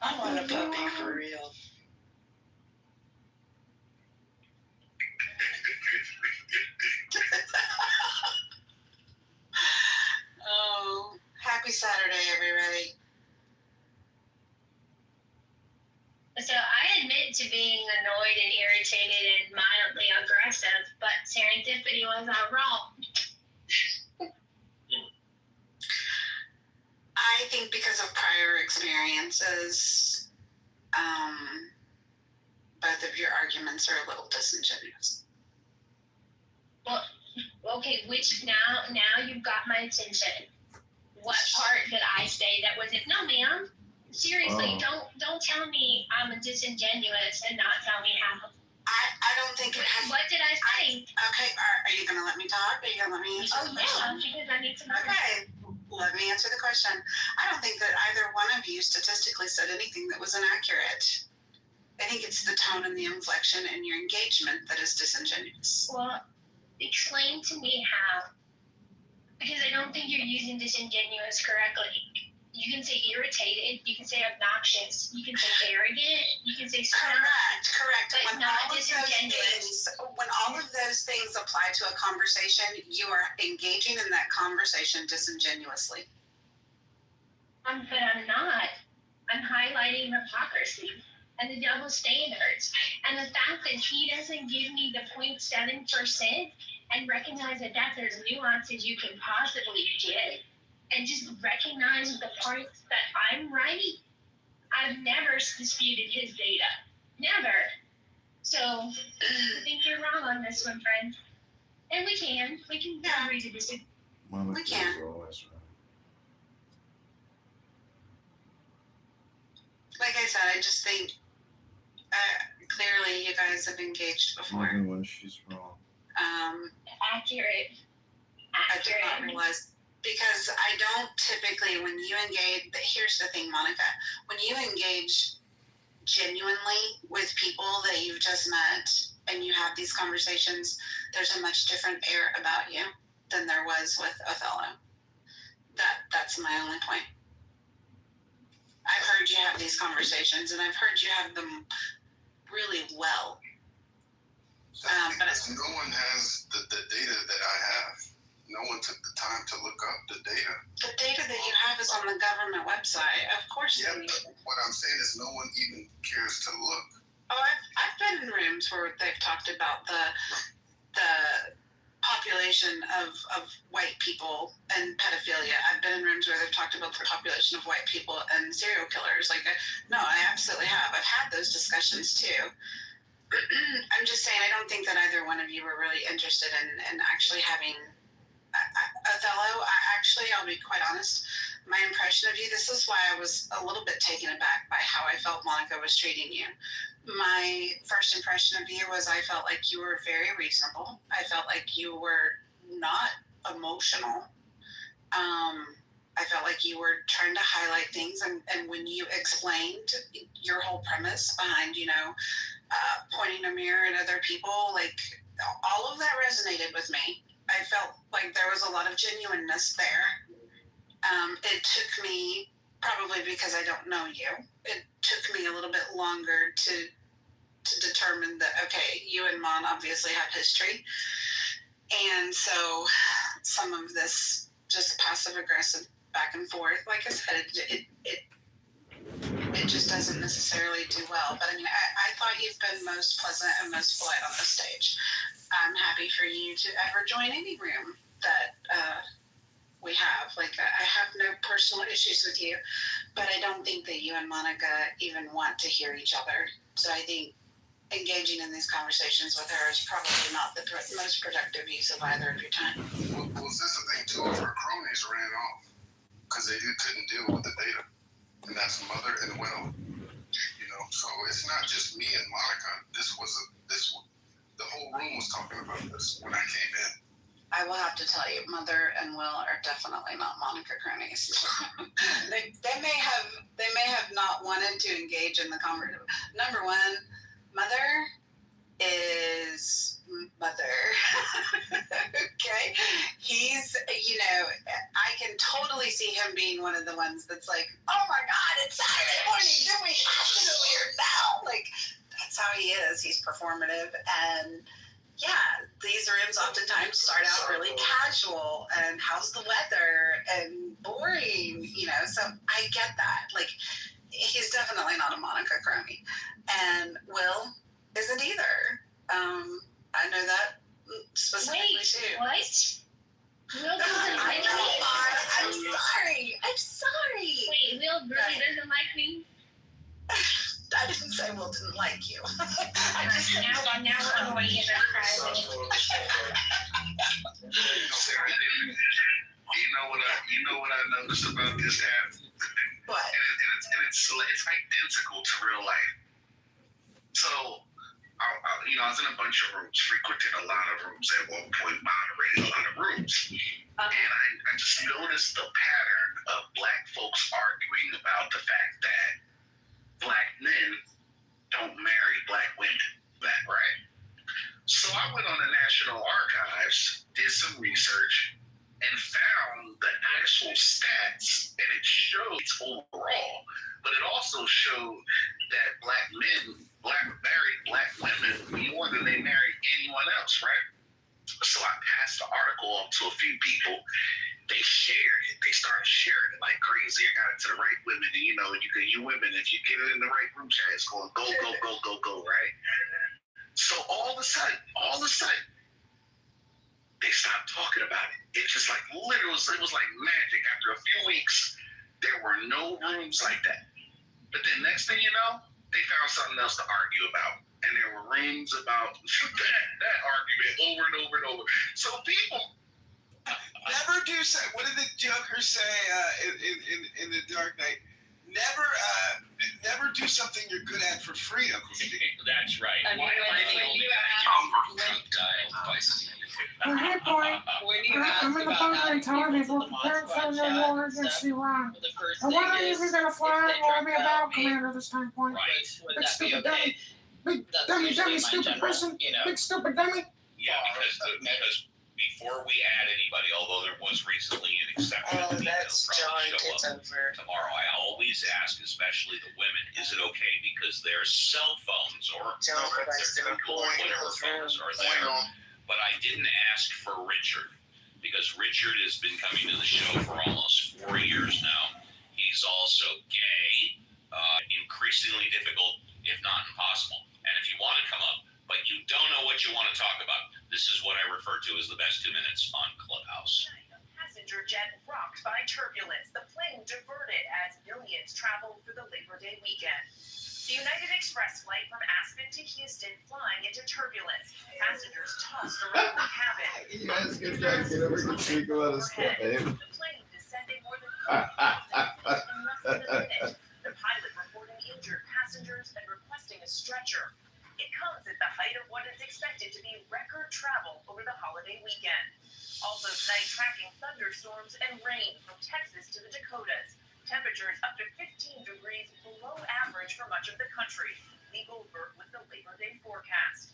I want a puppy for real.
Oh, happy Saturday, everybody.
So I admit to being annoyed and irritated and mildly aggressive, but serendipity was not wrong.
I think because of prior experiences, disingenuous.
Well, okay, which now you've got my attention. What part did I say that wasn't? No, ma'am. Seriously, don't tell me I'm disingenuous and not tell me how.
I don't think it has.
What did I say?
Okay, are you gonna let me talk? Are you gonna let me answer the question?
Yeah, because I need to know.
Okay, let me answer the question. I don't think that either one of you statistically said anything that was inaccurate. I think it's the tone and the inflection and your engagement that is disingenuous.
Well, explain to me how. Because I don't think you're using disingenuous correctly. You can say irritated, you can say obnoxious, you can say arrogant, you can say smart.
Correct.
But
When
not
all
disingenuous.
when all of those things apply to a conversation, you are engaging in that conversation disingenuously.
But I'm not. I'm highlighting hypocrisy and the double standards. And the fact that he doesn't give me the 0.7% and recognize that there's nuances you can possibly get, and just recognize the points that I'm right. I've never disputed his data. Never. So I think you're wrong on this one, friend. And we can agree to disagree.
We can. Like I said, I just think clearly you guys have engaged before.
Even when she's wrong.
Accurate.
I did not realize. Because I don't typically, when you engage, here's the thing, Monica, when you engage genuinely with people that you've just met and you have these conversations, there's a much different air about you than there was with Othello. That's my only point. I've heard you have these conversations, and I've heard you have them really well.
But no one has the data that I have. No one took the time to look up the data.
The data that you have is on the government website. Of course.
Yeah, but what I'm saying is no one even cares to look.
Oh, I've been in rooms where they've talked about the population of white people and pedophilia. I've been in rooms where they've talked about the population of white people and serial killers. Like, no, I absolutely have. I've had those discussions too. I'm just saying, I don't think that either one of you were really interested in actually having Othello. I'll be quite honest, my impression of you, this is why I was a little bit taken aback by how I felt Monica was treating you. My first impression of you was I felt like you were very reasonable. I felt like you were not emotional. I felt like you were trying to highlight things, and when you explained your whole premise behind, pointing a mirror at other people, like, all of that resonated with me. I felt like there was a lot of genuineness there. It took me, probably because I don't know you, it took me a little bit longer to determine that, okay, you and Mon obviously have history. And so some of this just passive aggressive back and forth, like I said, it just doesn't necessarily do well. But I mean, I thought you've been most pleasant and most polite on the stage. I'm happy for you to ever join any room that we have. Like, I have no personal issues with you, but I don't think that you and Monica even want to hear each other. So I think engaging in these conversations with her is probably not the most productive use of either of your time.
Well, that's the thing too. Her cronies ran off because they couldn't deal with the data, and that's Mother and Will. So it's not just me and Monica. The whole room was talking about this when I came in.
I will have to tell you, Mother and Will are definitely not Monica cronies. they may have not wanted to engage in the conversation. Number one, Mother is Mother. Okay? He's, I can totally see him being one of the ones that's like, oh my God, it's Saturday morning. Do we have to do it now? Like, that's how he is. He's performative. And yeah, these rooms oftentimes start out really casual and how's the weather and boring, so I get that. Like, he's definitely not a Monica crony. And Will isn't either. I know that specifically too.
What? Will doesn't like me?
I'm sorry.
Wait, Will really doesn't like me?
I didn't say Will didn't like you.
Now quite in a private.
Serendipity. You know what I noticed about this app?
What?
And it's identical to real life. So, I was in a bunch of rooms, frequented a lot of rooms at one point, moderated a lot of rooms. And I just noticed the pattern of black folks arguing about the fact that black men don't marry black women. That right? So I went on the National Archives, did some research, and found the actual stats, and it shows overall, but it also showed that black men married black women more than they married anyone else, right? So I passed the article on to a few people. They shared it. They started sharing it like crazy. I got it to the right women, and you women, if you get it in the right group chat, it's going go, go, go, go, go, right? So all of a sudden, they stopped talking about it. It just like literally, it was like magic. After a few weeks, there were no rooms like that. But then next thing you know, they found something else to argue about. And there were rooms about that argument over and over and over. So people...
Never do say. What did the Joker say in The Dark Knight? Never do something you're good at for free, Uncle Steve.
That's right.
I mean,
Why am I the only guy dialed by Steve?
Oh, hey, boy. I'm in the bunker in Tel Aviv. We're preparing for the war against Iran. And when are you even going to fly and roll me a battle commander this time, point? Big stupid dummy. Big dummy, stupid person. Big stupid dummy.
Yeah, because before we add anybody, although there was recently an exception to
that's John
Kitover tomorrow, I always ask, especially the women, is it okay because their cell phones or their whatever phones are there? But I didn't ask for Richard because Richard has been coming to the show for almost 4 years now. He's also gay, increasingly difficult, if not impossible. And if you want to come up, but you don't know what you want to talk about, this is what I refer to as the best 2 minutes on Clubhouse.
Passenger jet rocked by turbulence. The plane diverted as millions traveled through the Labor Day weekend. The United Express flight from Aspen to Houston flying into turbulence. Passengers tossed around the cabin.
You guys can try to get over to speak about this stuff, babe.
The plane descending more than 4,000 feet in less than a minute. The pilot reporting injured passengers and requesting a stretcher. It comes at the height of what is expected to be record travel over the holiday weekend. Also tonight, tracking thunderstorms and rain from Texas to the Dakotas. Temperatures up to 15 degrees below average for much of the country. Lee Goldberg with the Labor Day forecast.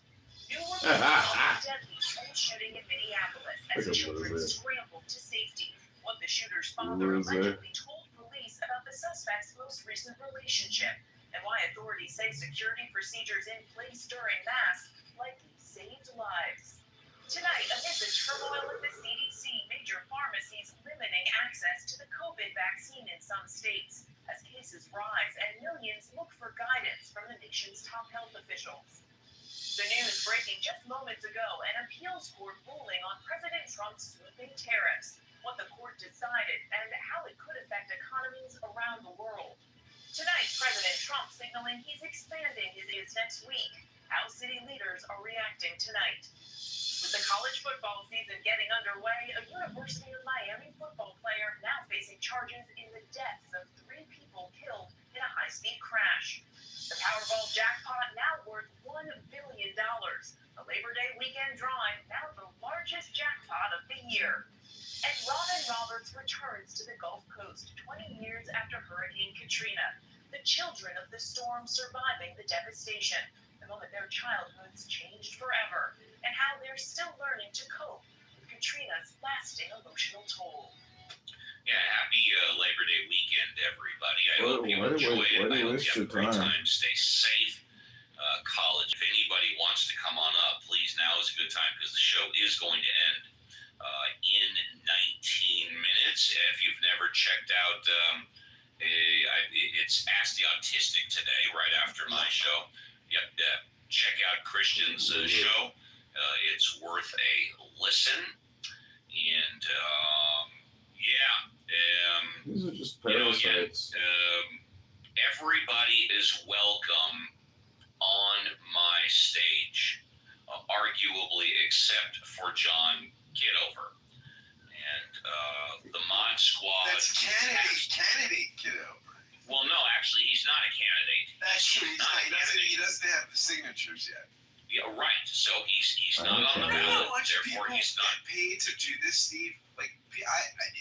New Orleans deadly school shooting in Minneapolis as children scrambled to safety. What the shooter's father allegedly told police about the suspect's most recent relationship, and why authorities say security procedures in place during mass likely saved lives. Tonight, amid the turmoil at the CDC, major pharmacies limiting access to the COVID vaccine in some states as cases rise and millions look for guidance from the nation's top health officials. The news breaking just moments ago, an appeals court ruling on President Trump's sweeping tariffs, what the court decided, and how it could affect economies around the world. Tonight, President Trump signaling he's expanding his next week. How city leaders are reacting tonight. With the college football season getting underway, a University of Miami football player now facing charges in the deaths of 3 people killed in a high-speed crash. The Powerball jackpot now worth $1 billion. The Labor Day weekend drawing now the largest jackpot of the year. And Robin Roberts returns to the Gulf Coast 20 years after Hurricane Katrina. The children of the storm surviving the devastation, the moment their childhoods changed forever, and how they're still learning to cope with Katrina's lasting emotional toll.
Yeah, happy Labor Day weekend, everybody. I hope you enjoy it. I hope you have a great time. Stay safe. College, if anybody wants to come on up, please, now is a good time because the show is going to end in 19 minutes. If you've never checked out, it's Ask the Autistic today, right after my show. Check out Christian's show. It's worth a listen. And,
these are just parasites.
Everybody is welcome on my stage. arguably, except for John Kitover. And the Mod Squad.
That's candidate Kitover.
Well, no, actually, he's not a candidate.
That's true. He doesn't have the signatures yet.
Yeah, right. So he's not on the ballot. Therefore, he's not
paid to do this, Steve. Like,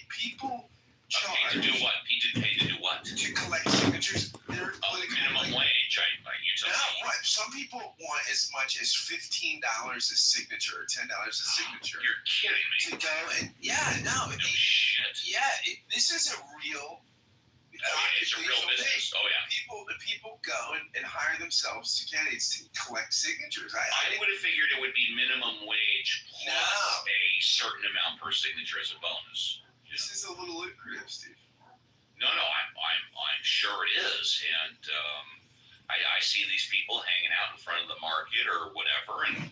people charge.
Paid to do what? Paid to do what?
To collect signatures. They're
minimum wage. You told me.
Right. Some people want as much as $15 a signature or $10 a signature.
You're kidding me.
To go and
shit.
This is a real.
It's a real business. Oh yeah.
The people go and hire themselves to candidates to collect signatures.
I would have figured it would be minimum wage plus a certain amount per signature as a bonus.
This is a little lucrative, Steve.
No, I'm sure it is, and I see these people hanging out in front of the market or whatever, and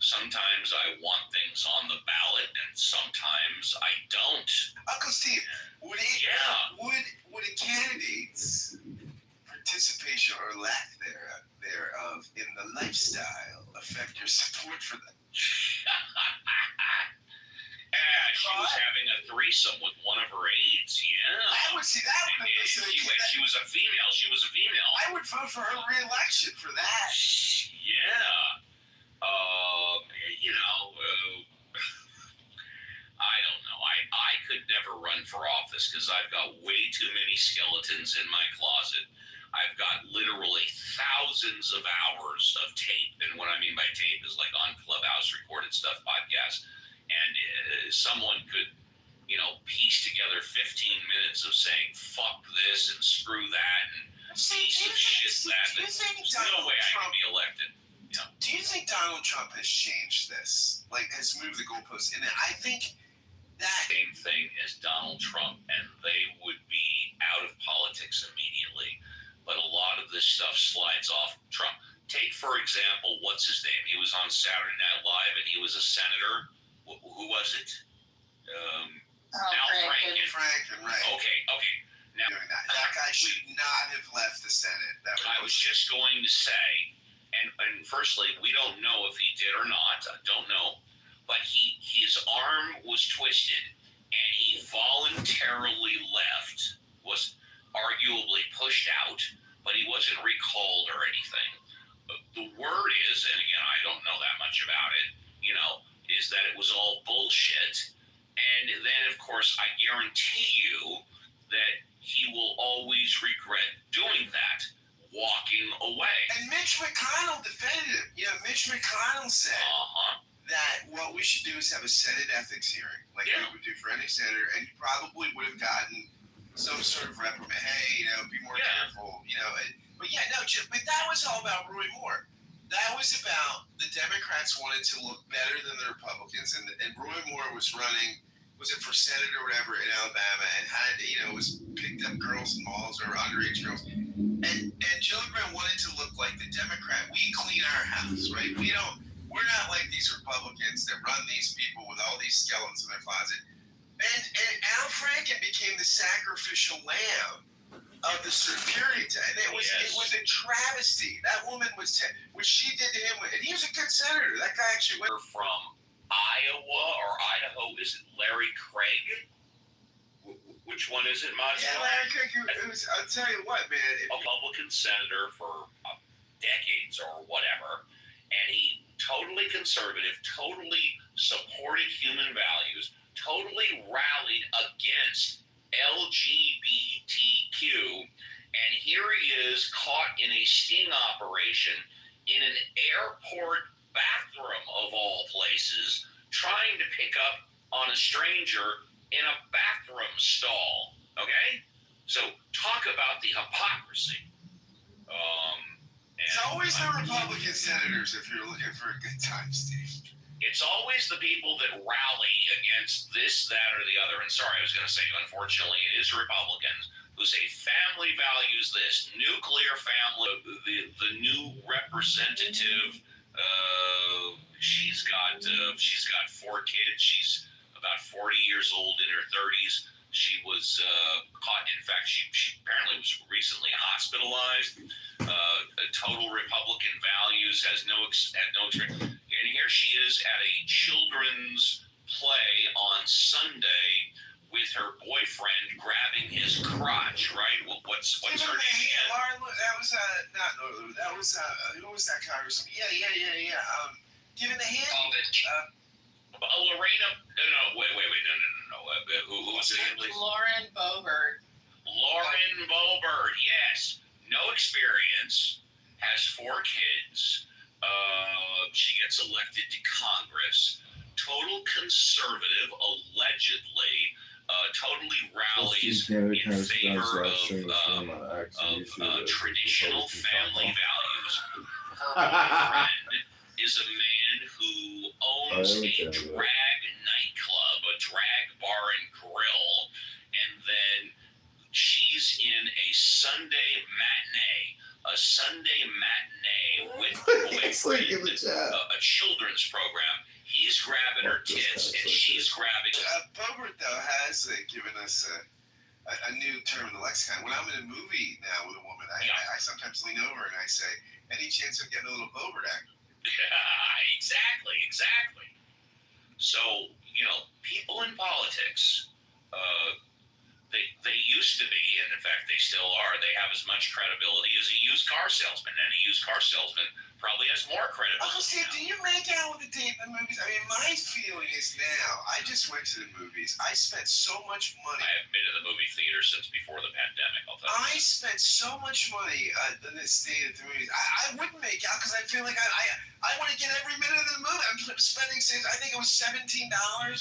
sometimes I want things on the ballot, and sometimes I don't.
Uncle Steve, would a candidate's participation or lack thereof in the lifestyle affect your support for them?
She was having a threesome with one of her aides. Yeah.
I would see that one.
She was a female.
I would vote for her re-election for that.
Yeah. I don't know. I could never run for office because I've got way too many skeletons in my closet. I've got literally thousands of hours of tape. And what I mean by tape is like on Clubhouse recorded stuff, podcasts. And someone could, piece together 15 minutes of saying, fuck this and screw that and piece of shit that. There's no way I can be elected.
Do you think Donald Trump has changed this? Like, has moved the goalposts? And I think that...
Same thing as Donald Trump, and they would be out of politics immediately. But a lot of this stuff slides off Trump. Take, for example, what's his name? He was on Saturday Night Live, and he was a senator. Who was it? Al
Franken, right.
Okay. Now,
that guy should not have left the Senate.
I was just going to say, and firstly, we don't know if he did or not. I don't know. But his arm was twisted, and he voluntarily left, was arguably pushed out, but he wasn't recalled or anything. The word is, and again, I don't know that much about it, is that it was all bullshit. And then, of course, I guarantee you that he will always regret doing that, walking away.
And Mitch McConnell defended him. Mitch McConnell said that what we should do is have a Senate ethics hearing, like we would do for any senator, and he probably would have gotten some sort of reprimand. Hey, be more careful. But that was all about Roy Moore. That was about the Democrats wanted to look better than the Republicans, and Roy Moore was running, was it for Senate or whatever in Alabama, and had was picked up girls in malls or underage girls, and Gillibrand wanted to look like the Democrat. We clean our house, right? We're not like these Republicans that run these people with all these skeletons in their closet. And Al Franken became the sacrificial lamb of the security tech. And it was a travesty. That woman what she did to him, and he was a good senator. That guy actually went
from Iowa or Idaho. Is it Larry Craig? Which one is it, Maz?
Yeah, Larry Craig. I'll tell you what, man.
Republican senator for decades or whatever, and he totally conservative, totally supported human values, totally rallied against LGBTQ, and here he is caught in a sting operation in an airport bathroom of all places, trying to pick up on a stranger in a bathroom stall. Okay? So talk about the hypocrisy.
It's always the Republican senators if you're looking for a good time, Steve.
It's always the people that rally against this, that, or the other. And sorry, I was going to say, unfortunately, it is Republicans who say family values this, nuclear family, the new representative. She's got 4 kids. She's about 40 years old, in her 30s.
She was caught. In fact, she apparently was recently hospitalized. Total Republican values, had no experience. And here she is at a children's play on Sunday with her boyfriend grabbing his crotch. Right? What's her name again?
Lauren, that was not Lulu. That was who was that Congressman? Yeah. Giving the hand.
Lorena. No. Wait. No. Who was it?
Lauren Boebert.
Lauren Boebert. Yes. No experience. Has 4 kids. She gets elected to Congress. Total conservative, allegedly. Totally rallies in favor of traditional family values. Her boyfriend is a man who owns a drag nightclub, a drag bar and grill, and then she's in a Sunday matinee with a children's program. He's grabbing her tits and she's grabbing.
Boebert though has given us a new term in the lexicon. When I'm in a movie now with a woman, I sometimes lean over and I say, "Any chance of getting a little Boebert act?"
Exactly. So, people in politics, they used to be, and in fact they still are, they have as much credibility as a used car salesman, and a used car salesman probably has more credibility.
Uncle Steve, do you make out with the date in the movies? I mean, my feeling is now, I just went to the movies. I spent so much money.
I haven't been to the movie theater since before the pandemic, I'll tell you.
I spent so much money in this day at the movies. I wouldn't make out because I feel like I want to get every minute of the movie. I'm spending, I think it was $17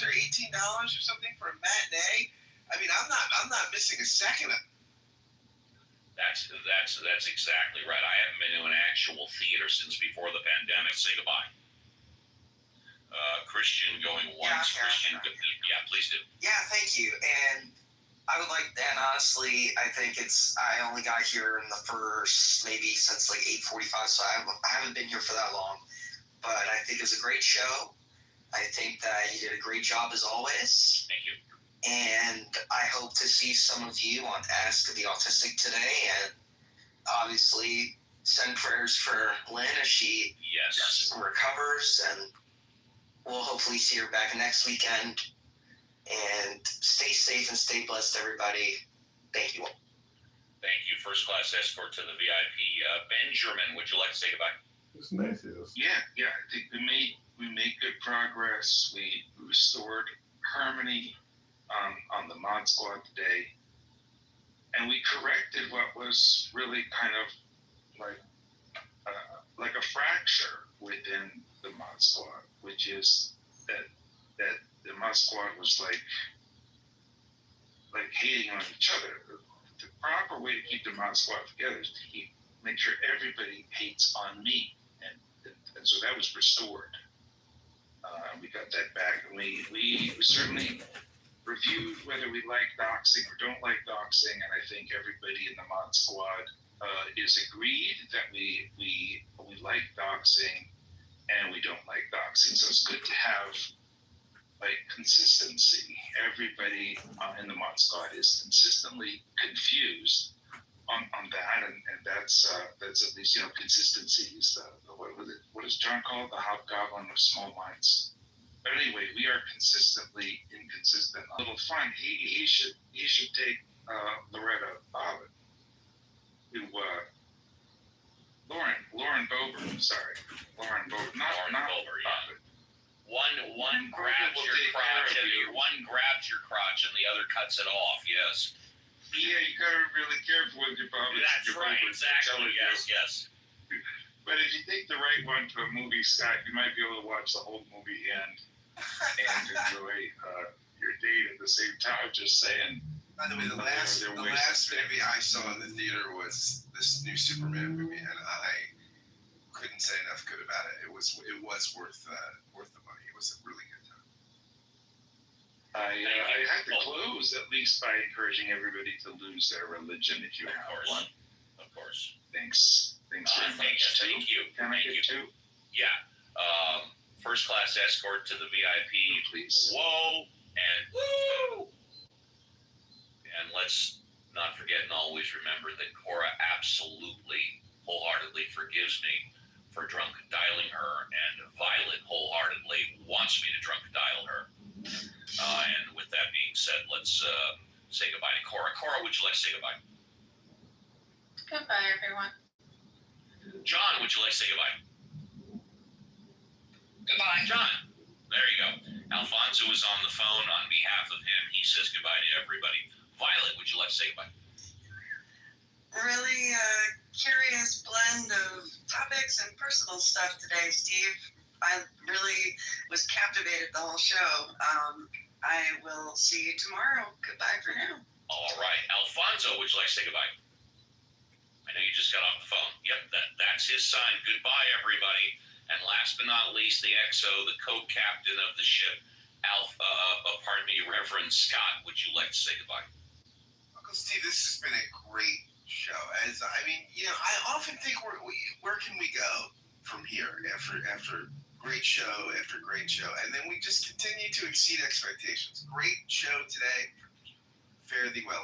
or $18 or something for a matinee. I mean, I'm not missing a second of it.
That's exactly right. I haven't been to an actual theater since before the pandemic. Say goodbye. Christian going once. Christian, yeah, please do.
Yeah, thank you. And I would like, and honestly, I think I only got here in the first, maybe since like 8:45, so I haven't been here for that long. But I think it was a great show. I think that you did a great job as always.
Thank you.
And I hope to see some of you on Ask the Autistic today. And obviously, send prayers for Lynn as she recovers. And we'll hopefully see her back next weekend. And stay safe and stay blessed, everybody. Thank you all.
Thank you. First class escort to the VIP. Benjamin, would you like to say goodbye?
It's nice.
Yeah. I think we made good progress. We restored harmony on the Mod Squad today, and we corrected what was really kind of like a fracture within the Mod Squad, which is that the Mod Squad was like hating on each other. The proper way to keep the Mod Squad together is to make sure everybody hates on me, and so that was restored. We got that back, and we certainly reviewed whether we like doxing or don't like doxing, and I think everybody in the Mod Squad is agreed that we like doxing and we don't like doxing. So it's good to have consistency. Everybody in the Mod Squad is consistently confused on that, and that's at least consistency is what does John call it? The hobgoblin of small minds. But anyway, we are consistently inconsistent. A little fun. He should take Loretta Bobbitt, who Lauren Boebert. Sorry, Lauren Boebert. Not Boebert. Yeah.
One grabs your crotch and the other cuts it off. Yes.
Yeah, you gotta be really careful with your Bobbit.
That's right. Exactly. Yes.
But if you take the right one to a movie, Scott, you might be able to watch the whole movie and enjoy your date at the same time. Just saying.
By the way, the last movie I saw in the theater was this new Superman movie, and I couldn't say enough good about it. It was worth the money. It was a really good time.
I had to close at least by encouraging everybody to lose their religion if you have one.
Of course.
Thanks very much.
Thank you.
Can I get two?
Yeah. First class escort to the VIP.
Please.
Whoa and woo. let's not forget and always remember that Cora absolutely, wholeheartedly forgives me for drunk dialing her, and Violet wholeheartedly wants me to drunk dial her. And with that being said, let's say goodbye to Cora. Cora, would you like to say goodbye?
Goodbye, everyone.
John, would you like to say goodbye? Goodbye, John. There you go. Alfonso is on the phone. On behalf of him, he says goodbye to everybody. Violet, would you like to say goodbye?
Really curious blend of topics and personal stuff today, Steve. I really was captivated the whole show. I will see you tomorrow. Goodbye for now.
All right. Alfonso, would you like to say goodbye? I know you just got off the phone. Yep, that's his sign. Goodbye, everybody. And last but not least, the XO, the co-captain of the ship, Reverend Scott. Would you like to say goodbye?
Uncle Steve, this has been a great show. I often think where can we go from here after great show after great show, and then we just continue to exceed expectations. Great show today. Fare thee well.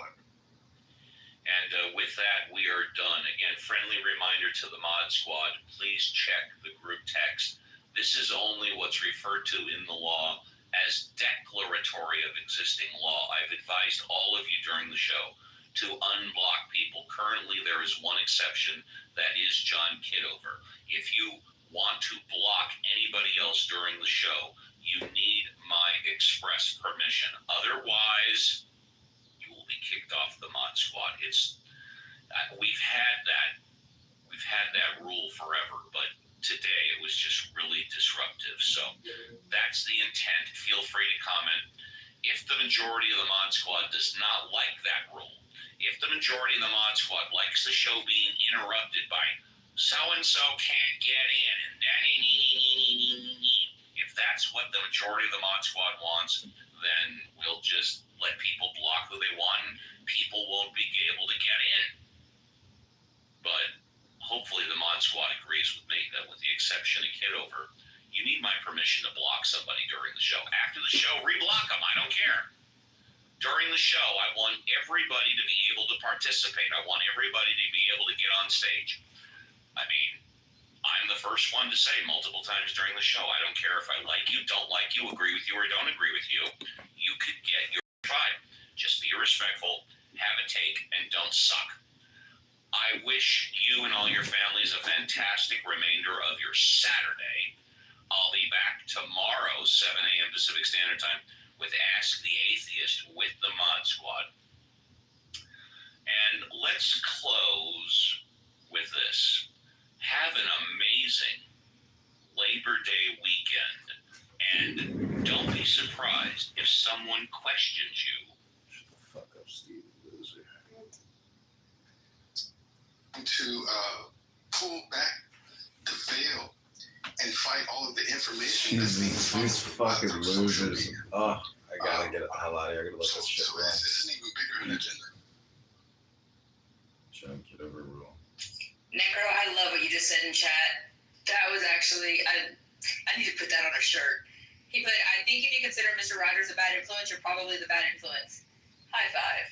And with that, we are done. Again, friendly reminder to the Mod Squad, please check the group text. This is only what's referred to in the law as declaratory of existing law. I've advised all of you during the show to unblock people. Currently, there is one exception, that is John Kitover. If you want to block anybody else during the show, you need my express permission. Otherwise, you will be kicked off the Mod Squad. We've had that rule forever, but today it was just really disruptive. So that's the intent. Feel free to comment. If the majority of the Mod Squad does not like that rule, if the majority of the Mod Squad likes the show being interrupted by so-and-so can't get in, and if that's what the majority of the Mod Squad wants, then we'll just let people block who they want, and people won't be able to get in. But hopefully the Mod Squad agrees with me that with the exception of Kitover, you need my permission to block somebody during the show. After the show, reblock them. I don't care. During the show, I want everybody to be able to participate. I want everybody to be able to get on stage. I mean, I'm the first one to say multiple times during the show, I don't care if I like you, don't like you, agree with you, or don't agree with you. You could get your tribe. Just be respectful, have a take, and don't suck. I wish you and all your families a fantastic remainder of your Saturday. I'll be back tomorrow, 7 a.m. Pacific Standard Time, with Ask the Atheist with the Mod Squad. And let's close with this. Have an amazing Labor Day weekend. And don't be surprised if someone questions you.
Fuck up, Steve, loser.
To pull back the veil and fight all of the information that's being
These fucking losers. Oh, I gotta get the hell out of here. I gotta let this shit run.
This is an even bigger agenda.
John Kitover rule.
Necro, I love what you just said in chat. That was actually, I need to put that on a shirt. He put, I think if you consider Mr. Rogers a bad influence, you're probably the bad influence. High five.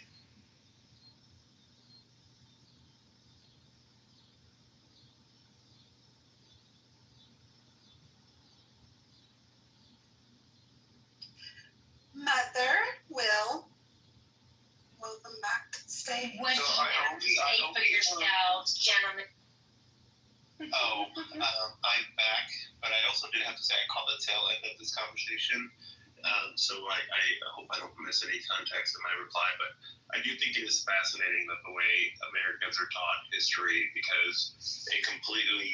Mother, Will, welcome back to the stage.
What do you have to say for yourselves, gentlemen?
I'm back, but I also did have to say I caught the tail end of this conversation, so I hope I don't miss any context in my reply, but I do think it is fascinating that the way Americans are taught history, because it completely,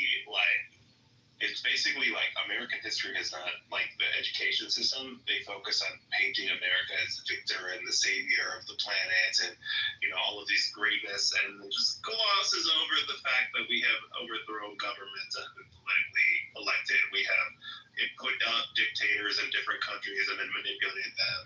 it's basically like American history is not like the education system. They focus on painting America as the victor and the savior of the planet and, all of these greatness, and it just glosses over the fact that we have overthrown governments that have been politically elected. We have put down dictators in different countries and then manipulated them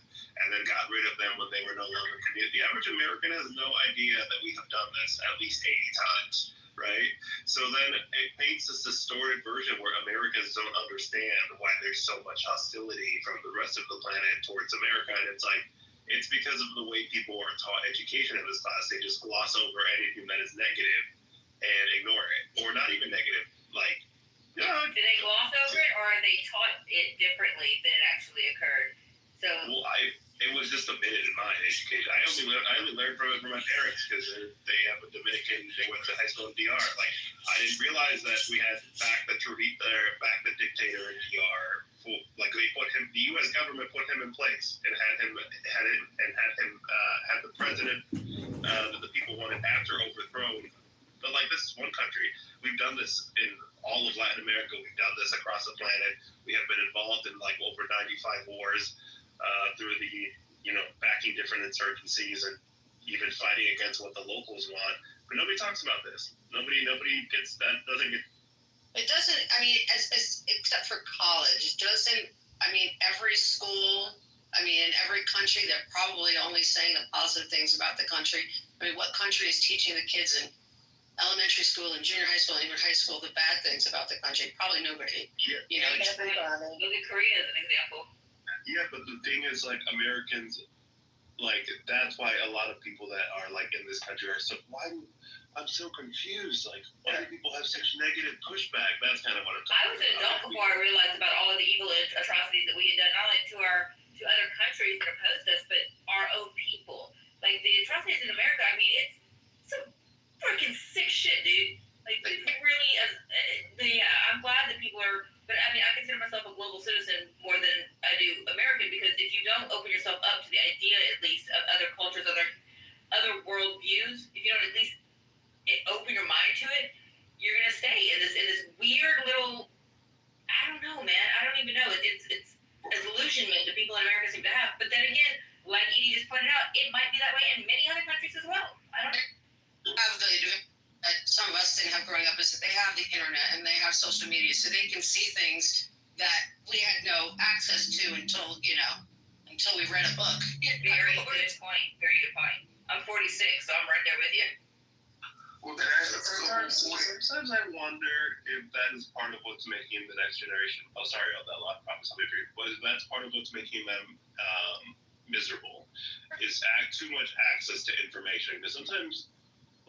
and then got rid of them when they were no longer convenient. The average American has no idea that we have done this at least 80 times. Right? So then it paints this distorted version where Americans don't understand why there's so much hostility from the rest of the planet towards America. And it's like, it's because of the way people are taught education in this class. They just gloss over anything that is negative and ignore it, or not even negative. Like,
do they gloss over it, or are they taught it differently than it actually occurred? So,
well, it was just omitted in my education. I only learned from my parents because they have a Dominican. They went to high school in DR. Like, I didn't realize that we had back the dictator in DR. Like, they put him. The U.S. government put him in place and had the president that the people wanted after overthrown. But like, this is one country. We've done this in all of Latin America. We've done this across the planet. We have been involved in like over 95 wars. Through the, backing different insurgencies and even fighting against what the locals want. But nobody talks about this. Nobody gets that, doesn't get.
It doesn't, I mean, except for college, every school, in every country, they're probably only saying the positive things about the country. I mean, what country is teaching the kids in elementary school and junior high school and even high school the bad things about the country? Probably nobody.
Yeah.
Look at Korea as an example.
Yeah, but the thing is, like, Americans, like, that's why a lot of people that are, like, in this country are so, I'm so confused. Like, why do people have such negative pushback? That's kind of what I'm talking about.
I was an adult before I realized about all of the evil atrocities that we had done, not only to other countries that opposed us, but our own people. Like, the atrocities in America, it's some freaking sick shit, dude. Like, people really, I'm glad that people are. But I consider myself a global citizen more than I do American, because if you don't open yourself up to the idea, at least, of other cultures, other world views, if you don't at least open your mind to it, you're gonna stay in this weird little. I don't know, man. I don't even know. It's a delusionment that people in America seem to have. But then again, like Edie just pointed out, it might be that way in many other countries as well. I don't know.
Some of us didn't have growing up is that they have the internet and they have social media, so they can see things that we had no access to until we read a book.
Very good point. Very good point. I'm 46, so I'm right there with you.
Well, sometimes I wonder if that is part of what's making the next generation. Oh, sorry about that. I promise I'll be brief. But that's part of what's making them miserable. Is too much access to information. Because sometimes,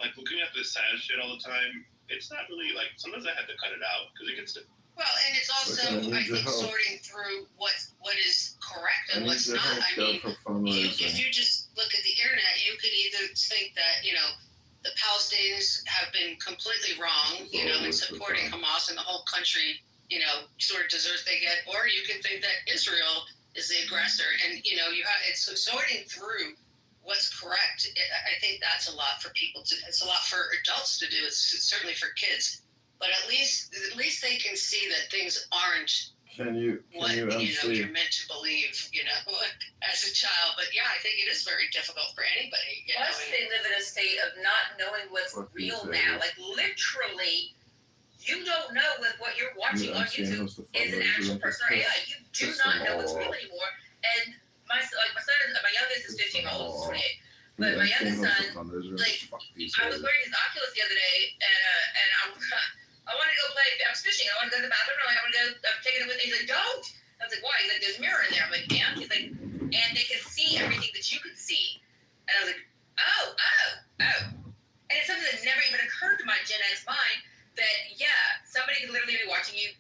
like, looking at this sad shit all the time, it's not really, like, sometimes I have to cut it out because it gets to.
Well, and it's also, I think, sorting through what is correct and what's not. If you just look at the internet, you could either think that, the Palestinians have been completely wrong, in supporting Hamas and the whole country, sort of deserves they get, or you can think that Israel is the aggressor. And, it's sorting through what's correct. I think that's a lot for people it's a lot for adults to do. It's certainly for kids, but at least they can see that things aren't what you're meant to believe, as a child. But yeah, I think it is very difficult for anybody.
Plus, they live in a state of not knowing what's real now. Like, literally, you don't know if what you're watching on YouTube is an actual person or AI. You do not know what's real anymore. And my youngest is 15, my oldest is 28. But my youngest son, I was wearing his Oculus the other day, and I wanted to go play. I was fishing. I wanted to go to the bathroom. I want to go. I'm taking it with me. He's like, don't. I was like, why? He's like, there's a mirror in there. I'm like, yeah. He's like, and they can see everything that you can see. And I was like, oh. And it's something that never even occurred to my Gen X mind that, somebody could literally be watching you.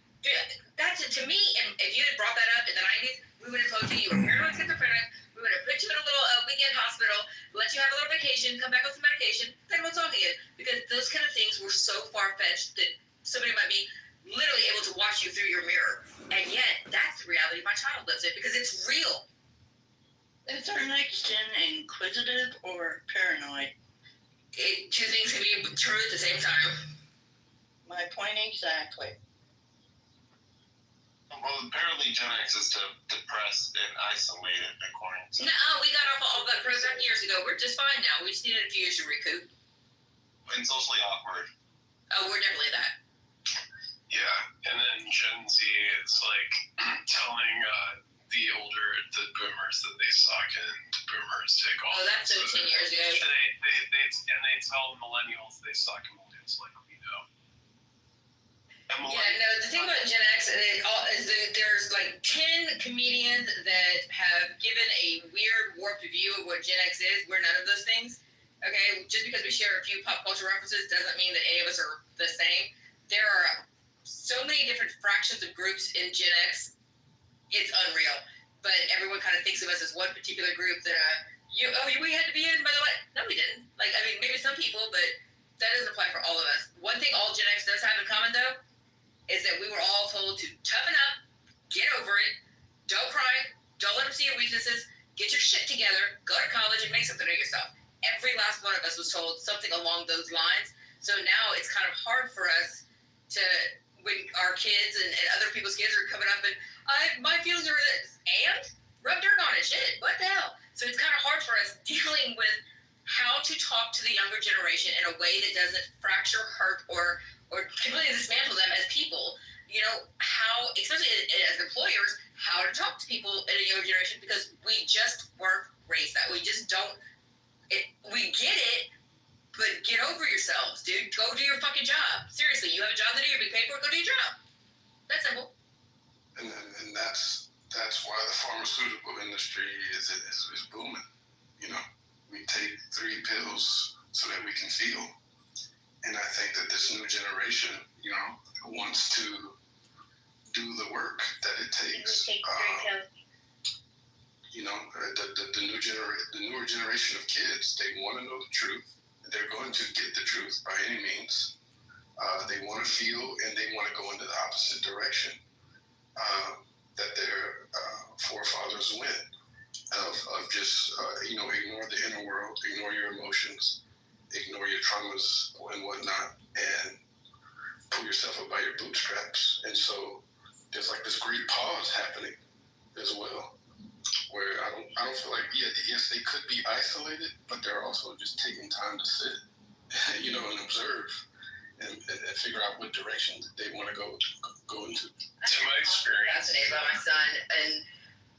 That's to me. And if you had brought that up in the 90s, we would have told you were paranoid schizophrenic. We would have put you in a little weekend hospital, let you have a little vacation, come back on some medication, then we'll talk again. Because those kind of things were so far-fetched that somebody might be literally able to watch you through your mirror. And yet, that's the reality my child lives in, because it's real.
Is our next gen inquisitive or paranoid?
Two things can be true at the same time.
My point exactly.
Well, apparently Gen X is depressed and isolated according to.
No, we got off all that program years ago. We're just fine now. We just needed a few years to recoup.
And socially awkward.
Oh, we're definitely that.
Yeah, and then Gen Z is like telling the boomers that they suck, and the boomers take all.
Oh, that's 15 years ago.
They tell millennials they suck, and millennials like, we know.
And
I'm
Yeah, no, the thing about Gen X is that there's like 10 comedians that have given a weird, warped view of what Gen X is. We're none of those things. Okay? Just because we share a few pop culture references doesn't mean that any of us are the same. There are so many different fractions of groups in Gen X. It's unreal. But everyone kind of thinks of us as one particular group that, we had to be in, by the way. No, we didn't. Like, I mean, maybe some people, but that doesn't apply for all of us. One thing all Gen X does have in common, though, is that we were all told to toughen up, get over it, don't cry, don't let them see your weaknesses, get your shit together, go to college, and make something of yourself. Every last one of us was told something along those lines. So now it's kind of hard for us to, when our kids and other people's kids are coming up and, my feelings are this, and rub dirt on it, shit, what the hell? So it's kind of hard for us dealing with how to talk to the younger generation in a way that doesn't fracture, hurt, or completely dismantle them as people. You know, how, especially as employers, how to talk to people in a younger generation, because we just weren't raised that. We just don't, we get it, but get over yourselves, dude. Go do your fucking job. Seriously, you have a job to do, you're being paid for it, go do your job. That's simple.
And that's why the pharmaceutical industry is booming. You know, we take 3 pills so that we can feel. And I think that this new generation, you know, wants to do the work that it takes. You know, the newer generation of kids, they want to know the truth. They're going to get the truth by any means. They want to feel, and they want to go into the opposite direction that their forefathers went. Of just, ignore the inner world, ignore your emotions, ignore your traumas and whatnot, and pull yourself up by your bootstraps. And so there's like this great pause happening as well, where I don't feel like, yes, they could be isolated, but they're also just taking time to sit, and observe and figure out what direction that they want to go into.
To my experience, fascinated by my son, and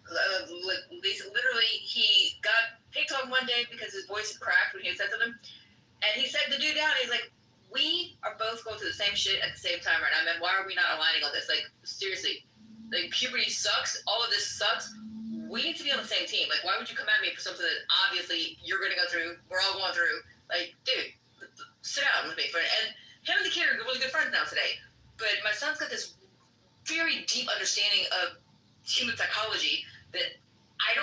literally he got picked on one day because his voice had cracked when he had said something, and he said the dude down. He's like, "We are both going through the same shit at the same time right now, man. Why are we not aligning on this? Like, seriously, like puberty sucks. All of this sucks. We need to be on the same team. Like, why would you come at me for something that obviously you're going to go through? We're all going through. Like, dude, sit down with me." And him and the kid are really good friends now today. But my son's got this very deep understanding of human psychology that I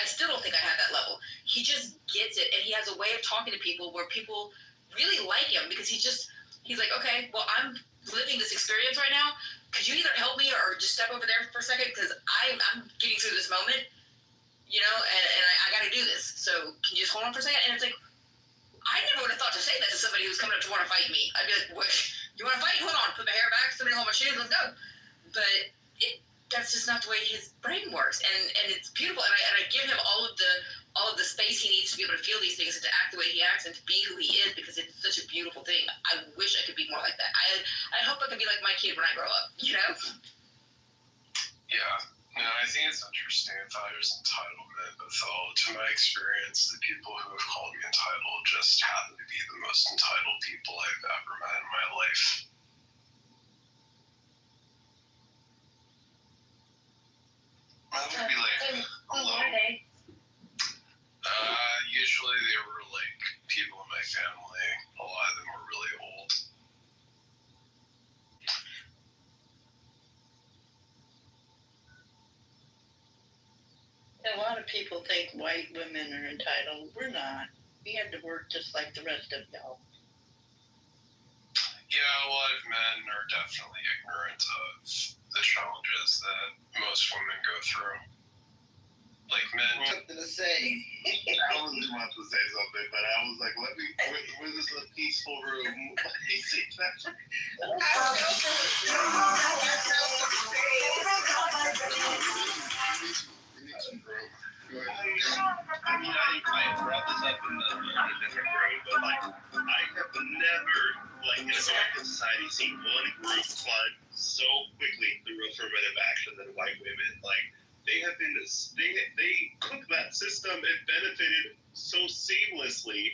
still don't think I have that level. He just gets it, and he has a way of talking to people where people really like him because he's like, okay, well, I'm living this experience right now. Could you either help me or just step over there for a second, because I'm getting through this moment, and I got to do this. So can you just hold on for a second? And it's like, I never would have thought to say that to somebody who's coming up to want to fight me. I'd be like, what? You want to fight? Hold on. Put my hair back. Somebody hold my shoes. Let's go. But that's just not the way his brain works. And it's beautiful. And I give him all of the space he needs to be able to feel these things and to act the way he acts and to be who he is, because it's such a beautiful thing. I wish I could be more like that. I hope I can be like my kid when I grow up,
Yeah. No, I think it's interesting. I thought it was entitlement, but to my experience, the people who have called me entitled just happen to be the most entitled people I've ever met in my life. I would be like, hello. Usually they were like people in my family. A lot of them were really old.
A lot of people think white women are entitled. We're not. We had to work just like the rest of y'all.
Yeah, a lot of men are definitely ignorant of the challenges that most women go through. Like men.
Something to say. I was about to say something, but I was like, we're just a peaceful room.
I brought this up in a different room, but I have never, in American society, seen one group climb so quickly through affirmative action than white women. They have been, they cooked that system and benefited so seamlessly.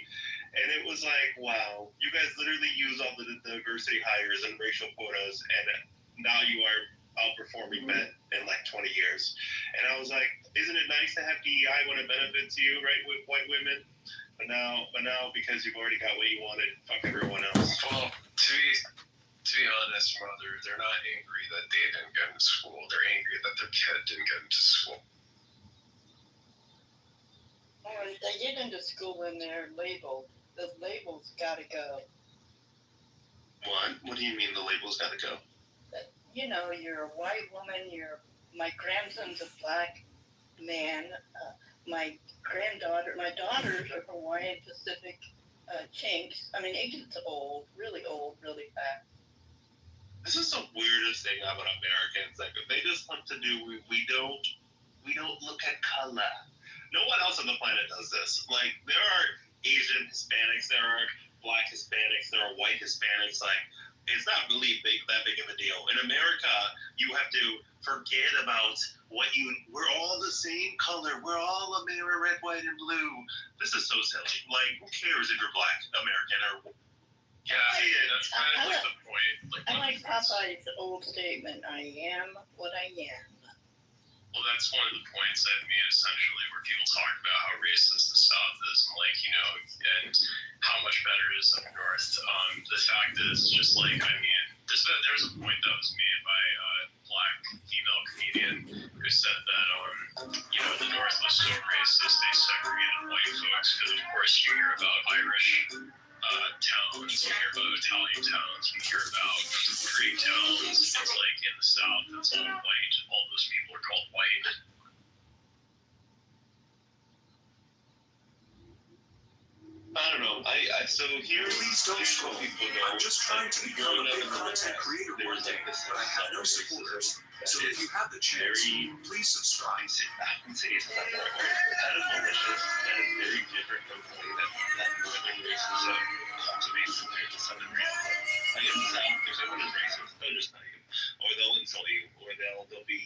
And it was like, wow, you guys literally use all the diversity hires and racial quotas, and now you are outperforming men in like 20 years. And I was like, isn't it nice to have DEI when it benefits you, right, with white women? But now because you've already got what you wanted, fuck everyone else.
Well, to be honest, mother, they're not angry that they didn't get into school. They're angry that their kid didn't get into school.
All right, they get into school and they're labeled. The labels gotta go.
What? What do you mean the label's got to go?
You know, you're a white woman. My grandson's a black man. My daughters are Hawaiian Pacific Chinks. I mean, agent's old, really fast.
This is the weirdest thing about Americans. Like, if they just want to do, we don't look at color. No one else on the planet does this. Like, there are Asian Hispanics, there are Black Hispanics, there are white Hispanics. Like, it's not really that big of a deal. In America, you have to forget about we're all the same color. We're all America, red, white, and blue. This is so silly. Like, who cares if you're Black American or...
Yeah, that's kind of like the point.
I like Popeye's old statement, I am what I am.
Well, that's one of the points I've made, essentially, where people talk about how racist the South is, and and how much better it is in the North. The fact is, just like, I mean, there's a point that was made by a Black female comedian who said that, the North was so racist they segregated white folks, because of course you hear about Irish towns, you hear about Italian towns, you hear about Greek towns. It's like in the South, it's all white. All those people are called white.
I don't know. So here,
please don't scroll. I'm just trying to become a big content creator one day, but I have no supporters. So if you have the chance, please subscribe.
That is malicious. That is very different from the way that northern races cultivate compared to southern races. I guess the South, if someone is racist, they'll just tell you, or they'll insult you, or they'll be,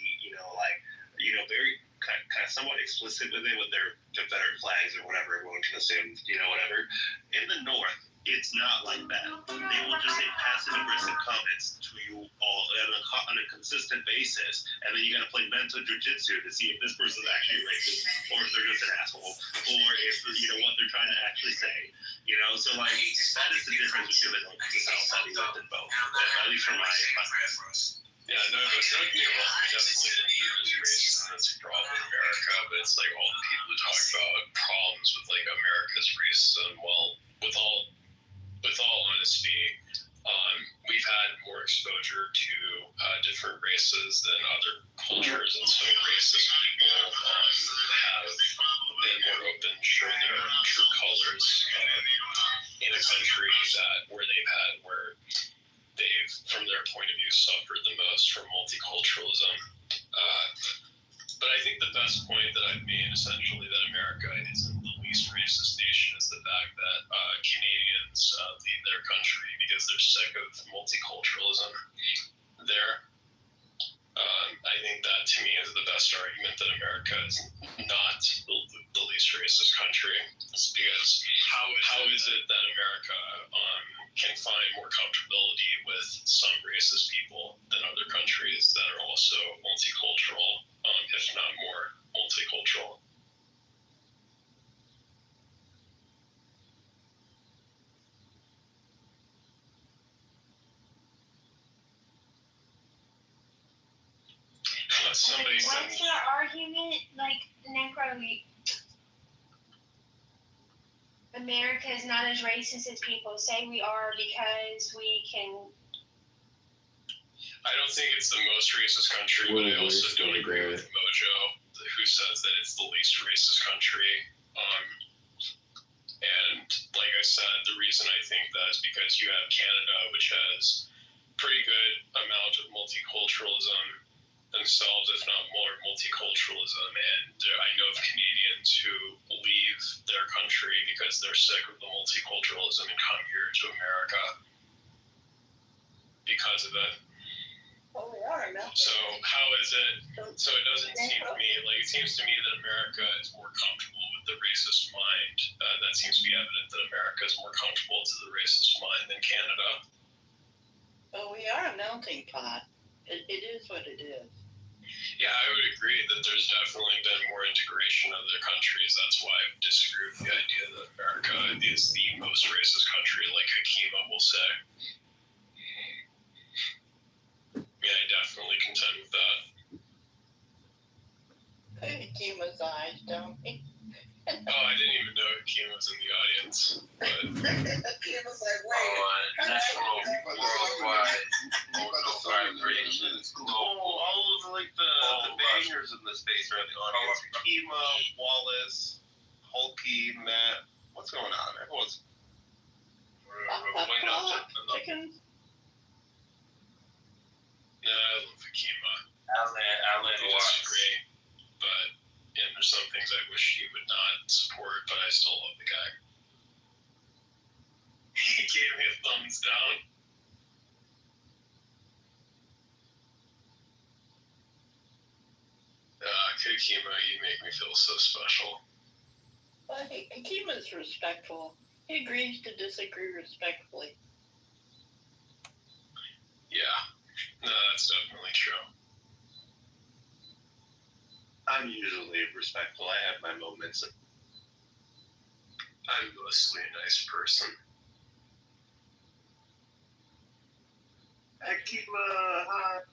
very kind of somewhat explicit with it with their Confederate flags or whatever. Everyone can assume, whatever. In the North, it's not like that. They will just say passive-aggressive comments to you all on a consistent basis, and then you got to play mental jujitsu to see if this person's actually racist, or if they're just an asshole, or if what they're trying to actually say. So like that is the difference between the North and the South. That we lived in both, at least from my.
Yeah, no, but don't get me wrong. Definitely there is racism that's a problem in America, but it's like all the people who talk about problems with like America's racism. Well, with all honesty, we've had more exposure to different races than other cultures, and so racist people have been more open to show their true colors in a country where they've, from their point of view, suffered the most from multiculturalism. But I think the best point that I've made, essentially, that America isn't the least racist nation is the fact that Canadians leave their country because they're sick of multiculturalism there. I think that, to me, is the best argument that America is not the least racist country. It's because how is it that America can find more comfortability with some racist people than other countries that are also multicultural, if not more multicultural?
What's your argument? Like, Necro, America is not as racist as people say we are because we can.
I don't think it's the most racist country, but I also don't agree with Mojo, who says that it's the least racist country. And like I said, the reason I think that is because you have Canada, which has pretty good amount of multiculturalism themselves, if not more multiculturalism. And I know of Canadians who leave their country because they're sick of the multiculturalism and come here to America because of it.
Well, we are now.
So how is it? So it doesn't seem to me, it seems to me that America is more comfortable with with the racist mind. That seems to be evident that America is more comfortable to the racist mind than Canada.
Well, we are a melting pot. It is what it is.
Yeah, I would agree that there's definitely been more integration of other countries. That's why I disagree with the idea that America is the most racist country, like Hakima will say. Yeah, I definitely contend with that.
Hakima's eyes, don't we?
Oh, I didn't even know Hakima was in the audience. But
Hakima's like, wait.
That's worldwide vibrations. All of like the bangers in the space are in the audience. Hakima, Wallace, Hulky, Matt. What's going on? Everyone's
Chickens.
yeah, I love Hakima.
Alan
I disagree, but yeah, there's some things I wish he would not support, but I still love the guy. He gave me a thumbs down. Hakima, you make me feel so special.
Well, Hakima's respectful. He agrees to disagree respectfully.
Yeah, no, that's definitely true.
I'm usually respectful. I have my moments.
I'm mostly a nice person.
Hakima, hi.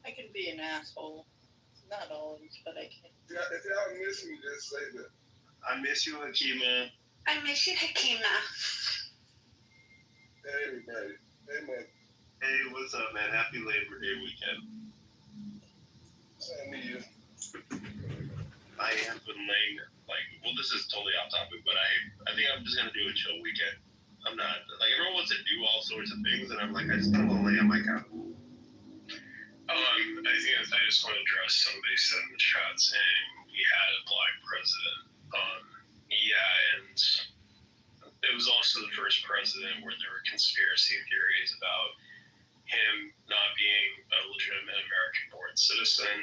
I can be an asshole. Not always, but I can.
Yeah, if y'all miss me, just say that.
I miss you, Hakima.
I miss you, Hakima.
Hey, everybody. Hey, man.
Hey, what's up, man? Happy Labor Day weekend.
Same to you.
I have been laying, well, this is totally off topic, but I think I'm just going to do a chill weekend. I'm not, everyone wants to do all sorts of things, and I'm like, I just don't want to lay on my couch.
I just want to address somebody said in the chat saying we had a black president. Yeah, and it was also the first president where there were conspiracy theories about him not being a legitimate American-born citizen.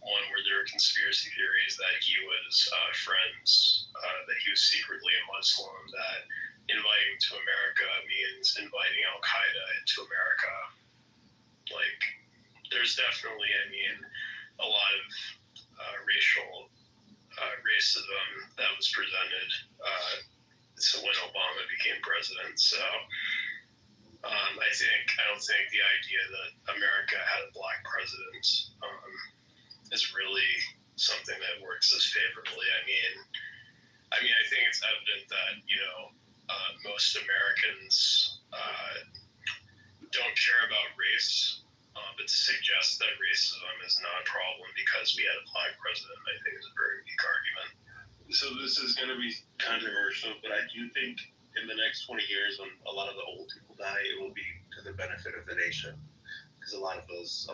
One where there were conspiracy theories that he was friends, that he was secretly a Muslim, that inviting to America means inviting Al-Qaeda into America. There's definitely, a lot of racial racism that was presented when Obama became president. So I don't think the idea that America had a black president is really something that works as favorably. I think it's evident that most Americans don't care about race. But to suggest that racism is not a problem because we had a black president, I think is a very weak argument.
So this is going to be controversial, but I do think in the next 20 years when a lot of the old people die, it will be to the benefit of the nation. Because I feel like there's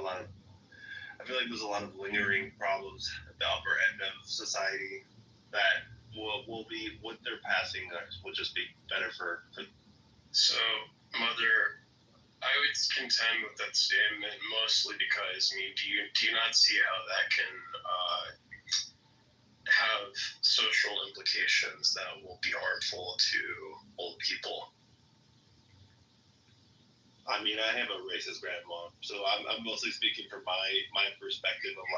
a lot of lingering problems at the upper end of society that will be, what they're passing will just be better for.
So, Mother, I would contend with that statement mostly because, do you not see how that can have social implications that will be harmful to old people?
I have a racist grandma, so I'm mostly speaking from my perspective of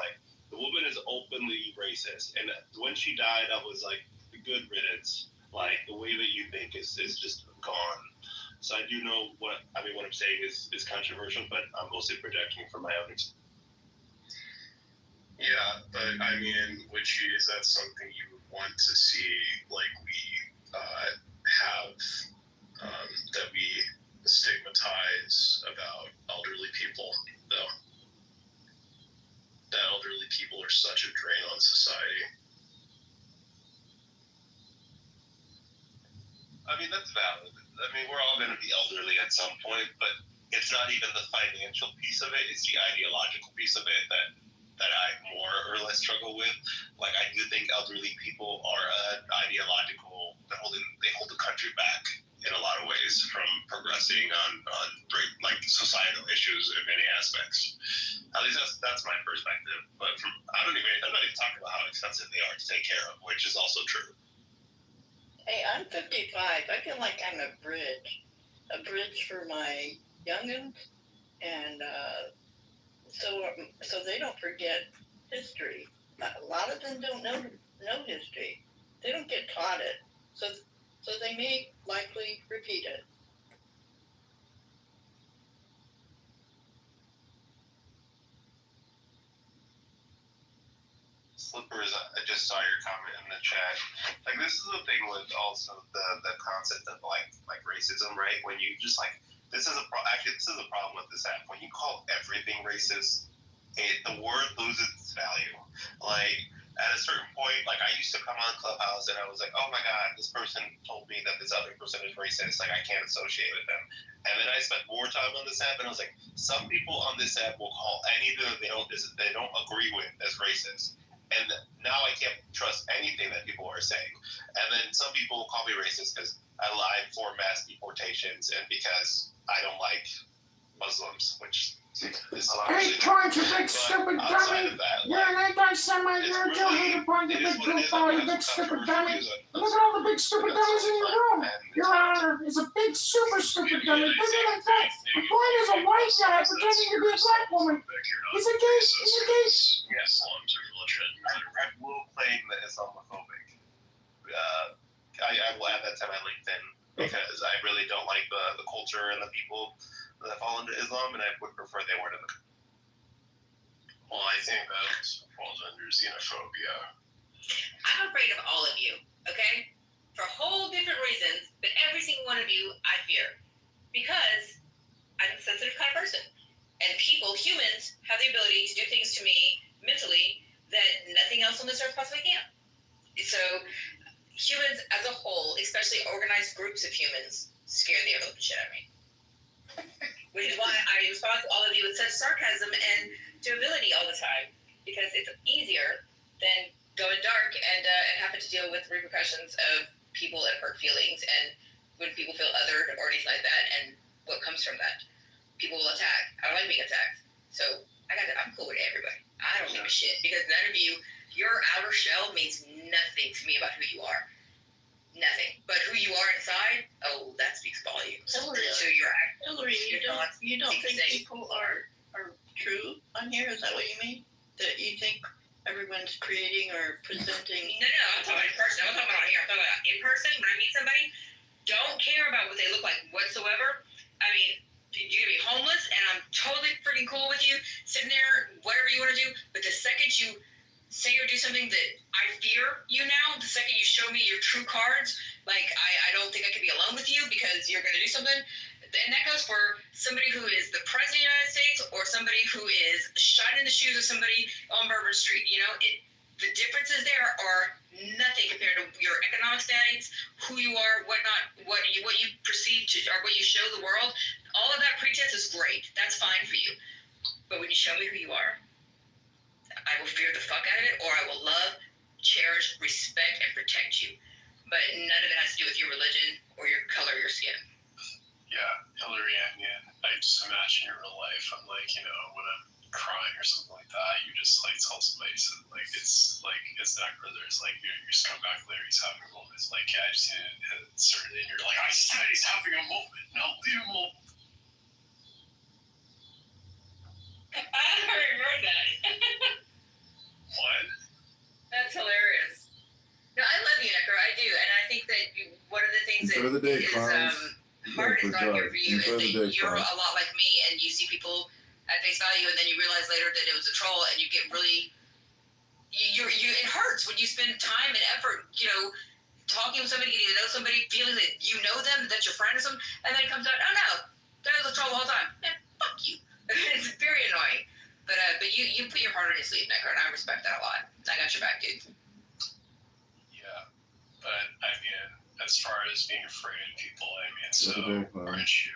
the woman is openly racist, and when she died, I was like, good riddance. The way that you think is just gone. So I do know what I'm saying is controversial, but I'm mostly projecting from my own experience.
Yeah, but is that something you would want to see, we have, that we stigmatize about elderly people, though? That elderly people are such a drain on society.
That's valid. We're all going to be elderly at some point, but it's not even the financial piece of it. It's the ideological piece of it that I more or less struggle with. I do think elderly people are ideological. They hold the country back.
in a lot of ways from progressing on like societal issues in many aspects. At least that's my perspective. But I'm not even talking about how expensive they are to take care of, which is also true.
Hey, I'm 55. I feel like I'm a bridge for my youngins, and so they don't forget history. A lot of them don't know history. They don't get taught it, so they may likely repeat it.
Slippers, I just saw your comment in the chat. Like, this is the thing with also the concept of like racism, right? When you just like, this is a problem with this app. When you call everything racist, the word loses its value. Like, at a certain point, like, I used to come on Clubhouse and I was like, oh my God, this person told me that this other person is racist. Like, I can't associate with them. And then I spent more time on this app and I was like, some people on this app will call anything that they don't agree with as racist. And now I can't trust anything that people are saying. And then some people call me racist because I lied for mass deportations and because I don't like Muslims, which is
Hey, point, you big stupid dummy! You're an anti-Semite, you're a Jew hater, point, you big goofball, you big stupid dummy! Look at all the big stupid dummies in your room! Your Honor is a big super stupid dummy, bigger than that! The point is a white guy pretending to be a black woman! Is it gay? Is it gay?
Yes, Islams are legit.
I will claim that Islamophobic. I will add that to my LinkedIn because I really don't like the culture and the people that fall into Islam, and I would prefer they weren't in the.
Well, I think that falls under xenophobia.
I'm afraid of all of you, okay? For whole different reasons, but every single one of you I fear. Because I'm a sensitive kind of person. And humans, have the ability to do things to me mentally that nothing else on this earth possibly can. So humans as a whole, especially organized groups of humans, scare the living shit out of me. Which is why I respond to all of you with such sarcasm and durability all the time, because it's easier than going dark and having to deal with repercussions of people that hurt feelings and when people feel othered or anything like that, and what comes from that. People will attack. I don't like being attacked. So I'm cool with everybody. I don't give a shit because none of you, your outer shell means nothing to me about who you are. Nothing. But who you are inside, oh, that speaks volumes.
Hillary,
So you're
you don't think people are true on here? Is that what you mean? That you think everyone's creating or presenting?
No, I'm talking in person. I'm talking about here. I'm talking about in person. When I meet somebody, don't care about what they look like whatsoever. I mean, you can be homeless, and I'm totally freaking cool with you, sitting there, whatever you want to do. But the second you say or do something that I fear you now, the second you show me your true cards, like I don't think I can be alone with you because you're going to do something. And that goes for somebody who is the president of the United States or somebody who is shining the shoes of somebody on Bourbon Street. You know, the differences there are nothing compared to your economic status, who you are, what you perceive to, or what you show the world. All of that pretense is great. That's fine for you. But when you show me who you are, I will fear the fuck out of it, or I will love, cherish, respect, and protect you. But none of it has to do with your religion or your color or your skin.
Yeah, Hillary, I mean, I just imagine your real life. I'm like, you know, when I'm crying or something like that, you just like tell somebody, so, like, it's not brothers, like your scumbag Larry's having a moment. It's like, yeah, I just started, and you're like, I said he's having a moment. No, leave him alone.
I already heard that.
What?
That's hilarious. No, I love you, Necker. I do, and I think that one of the things that is hardest on here for you is that you're a lot like me, and you see people at face value, and then you realize later that it was a troll, and you get really, it hurts when you spend time and effort, you know, talking with somebody, getting to know somebody, feeling that you know them, that that's your friend or something, and then it comes out, oh no, that was a troll the whole time. Man, fuck you. It's very annoying. But you put your heart on your sleeve, Necker, and I respect that a lot. I got your back, dude.
Yeah, but I mean, as far as being afraid of people, I mean, so aren't you,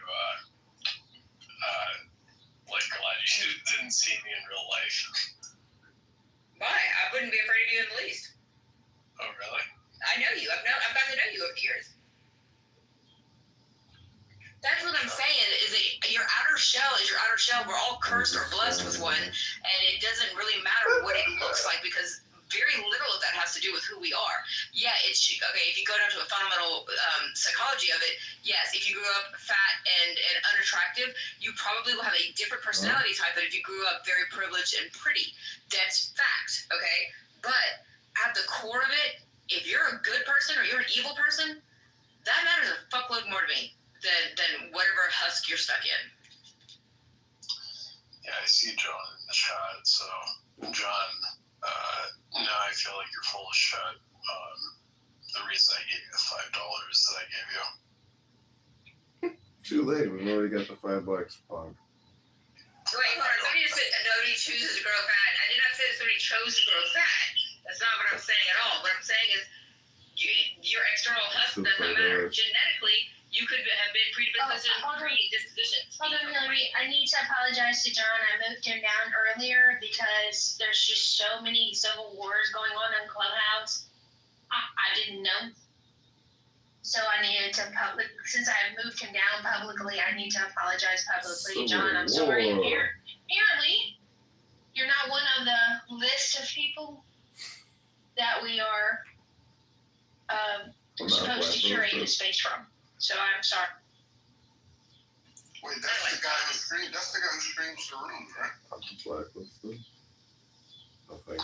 like, glad you didn't see me in real life?
Why? I wouldn't be afraid of you in the least.
Oh, really?
I know you. I've gotten to know you over the years. shell. We're all cursed or blessed with one, and it doesn't really matter what it looks like because very little of that has to do with who we are. Yeah, it's okay. If you go down to a fundamental psychology of it, yes, if you grew up fat and unattractive, you probably will have a different personality type than if you grew up very privileged and pretty. That's fact, okay? But at the core of it, if you're a good person or you're an evil person, that matters a fuckload more to me than whatever husk you're stuck in.
Yeah, I see John in the chat. So, John, now I feel like you're full of shit. The reason I gave you the $5 that I gave you.
Too late. We've already got the $5, punk.
Wait, hold on. Somebody just said nobody chooses to grow fat. I did not say that somebody chose to grow fat. That's not what I'm saying at all. What I'm saying is your external husk does not matter. Genetically, you could have been predisposed to predispositions.
Hold on, Hillary. I need to apologize to John. I moved him down earlier because there's just so many civil wars going on in Clubhouse. I didn't know. So I needed to since I moved him down publicly, I need to apologize publicly. John, I'm sorry. Apparently, you're not one of the list of people that we are supposed to curate the space from. So I'm sorry.
Wait, that's the guy who streams. That's the guy who streams the rooms, right?
I'm blacklisted. I think.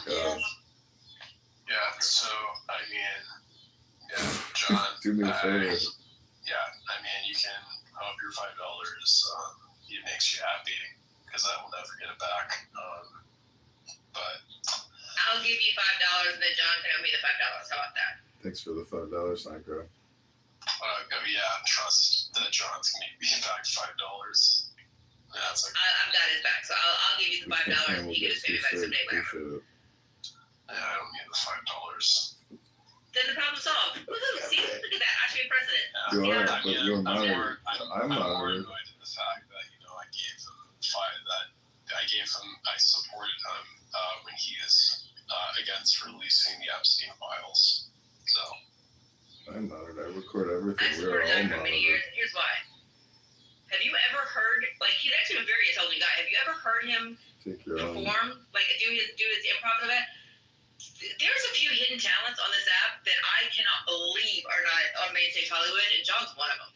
Yeah. So I mean, yeah, John.
Do me a favor.
Yeah, I mean, you can up your $5. It makes you happy because I will never get it back. But
I'll give you $5 and then John can owe me the $5. How about that?
Thanks for the $5, Synchro.
Yeah, trust that John's gonna give me back $5. That's okay.
I've got his back, so I'll give you the $5 and you can just pay me back someday, whatever.
Yeah, I don't need the $5.
Then the problem solved. Woohoo! See, look at that. I should be president.
You are, but you're moderate. I'm
more
moderate.
annoyed at the fact that I gave him I supported him when he is against releasing the Epstein files. So.
I'm moderate. I record everything.
I've supported him for many years. Here's why. Have you ever heard, he's actually a very intelligent guy. Have you ever heard him perform, do his improv and that? There's a few hidden talents on this app that I cannot believe are not on main stage Hollywood, and John's one of them.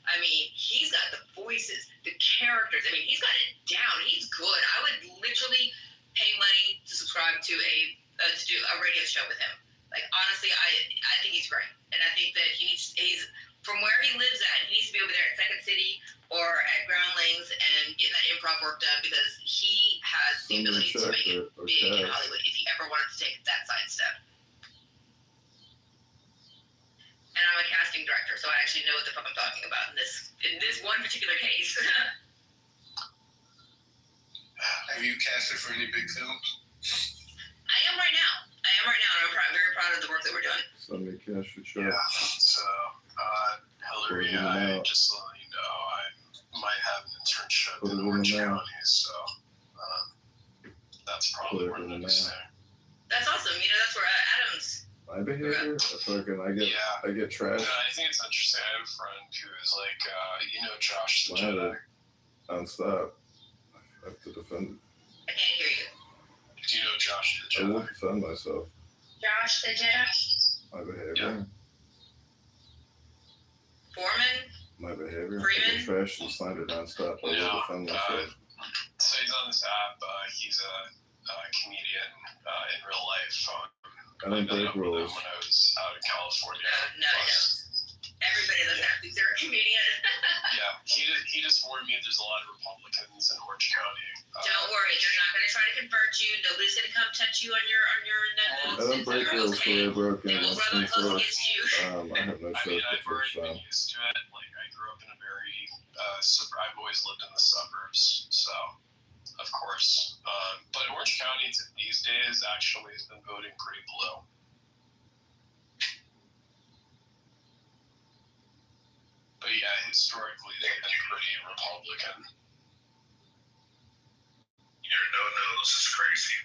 I mean, he's got the voices, the characters. I mean, he's got it down. He's good. I would literally pay money to subscribe to to do a radio show with him. Honestly, I think he's great. And I think that he's from where he lives at, he needs to be over there at Second City or at Groundlings and getting that improv work done because he has the ability to make it big in Hollywood if he ever wanted to take that side step. And I'm a casting director, so I actually know what the fuck I'm talking about in this one particular case.
Have you casted for any big films?
I am right now, and I'm very proud of the work that we're doing.
Send me cash your check.
Yeah, so, Hillary, just so you know, I might have an internship in Orange County, so that's probably where I'm saying.
That's awesome. That's where Adams.
My behavior? I get trashed.
I think it's interesting. I have a friend who is Josh the Jedi.
Non-stop. I have to defend.
I can't hear you.
Do you know Josh the Jedi?
I won't defend myself.
Josh the Jedi.
My behavior.
Foreman?
My behavior.
Freeman?
I get trashed and slandered non-stop. I will defend myself.
So he's on this app. He's a comedian in real life.
I don't break rules.
When I was out in California.
No. Everybody that's app thinks they're a comedian.
Yeah, he just warned me there's a lot of Republicans in Orange County.
Don't worry, they're not going to try to convert you. Nobody's going to come touch you on your
I don't break rules for a broken.
They will run close against you.
I have no choice
I've already been used to it. I grew up in a very I've always lived in the suburbs, so of course. But Orange County these days actually has been voting pretty blue. But yeah, historically they've been pretty Republican.
Your no-nos is crazy.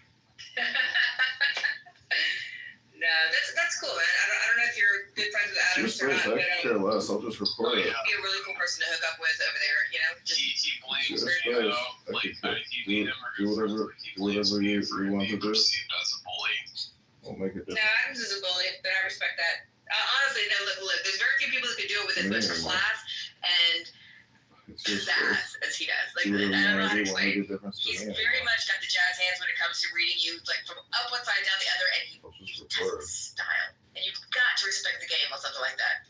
No, that's cool, man. I don't know if you're good friends with Adams or not,
I
but
care less. I'll just report it.
He'd be a really cool person to hook up with over there,
He blamed things
your
where, you
space.
know, like, you
Do
meet him or
whatever you want to do.
perceived as a bully.
Won't make a
No,
difference.
Adams is a bully, but I respect that. Honestly, no, look, there's very few people that could do it with as much class and
It's your
pizzazz
space.
as he does. Like,
Do
I
whatever
don't
you
know
want
how
to
to
do. Won't
explain
make
it.
a difference to
He's
me.
very much got the jazz hands when it comes to reading you, like from up one side, down the other, and he has style. And you've got to respect the game on something like that.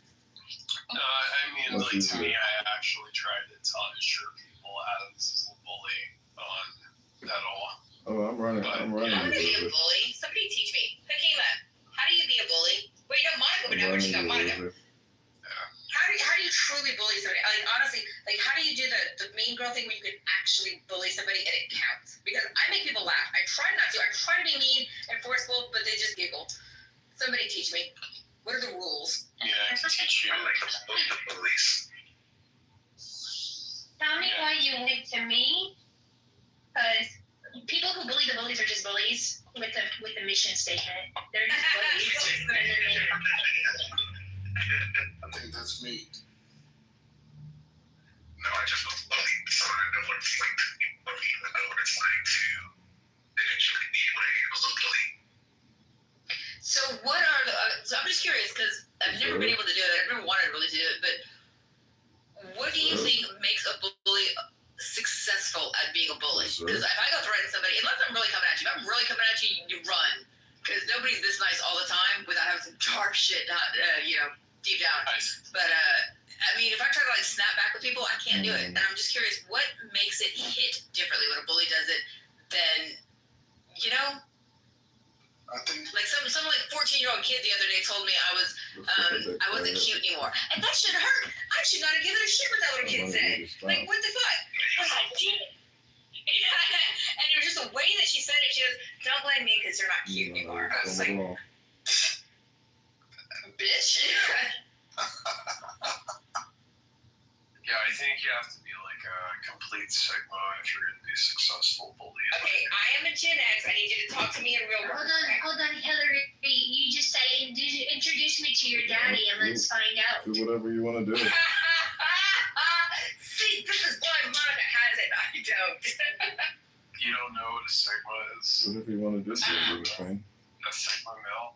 No, I mean, like, to me, I actually tried to assure people Adams is a bully at all.
Oh, I'm running. I'm running.
How do you be a bully? Somebody teach me. Hakima, how do you be a bully? Wait, no, Monica would know where she got Monica. How do you truly bully somebody? Like, honestly, like, how do you do the mean girl thing where you can actually bully somebody and it counts? Because I make people laugh. I try not to. I try to be mean and forceful, but they just giggle. Somebody teach me. What are the rules?
Yeah, I can teach you. Like, the police.
Tell me why you went to me, because people who bully the bullies are just bullies with a mission statement. They're just bullies. And then they
I think that's me.
No, I just was bullied, so I know what it's like to be bullied. I know what it's like to eventually be labeled a bully.
So what are the? So I'm just curious because I've never been able to do it. I've never wanted really to do it. But what do you think makes a bully successful at being a bully? Because if I go threaten somebody, unless I'm really coming at you, if I'm really coming at you, you run. Because nobody's this nice all the time without having some dark shit, deep down. But I mean, if I try to like snap back with people, I can't do it. And I'm just curious, what makes it hit differently when a bully does it than, you know?
I think
like some like 14-year-old kid the other day told me I wasn't cute anymore, and that should hurt. I should not have given a shit what that little kid said. Like, what the fuck? But I did. And it was just the way that she said it. She goes, "Don't blame me because you're not cute anymore." I was like, "Bitch."
Yeah, I think you have to be like a complete Sigma if you're going to be a successful bully.
Okay, I am a Gen X. I need you to talk to me in real world.
Hold on, Hillary. You just say, introduce me to your daddy and let's find out.
Do whatever you want to do.
See, this is why Monica has it. I don't.
You don't know what a Sigma is?
Whatever you want to do, Queen.
A Sigma male?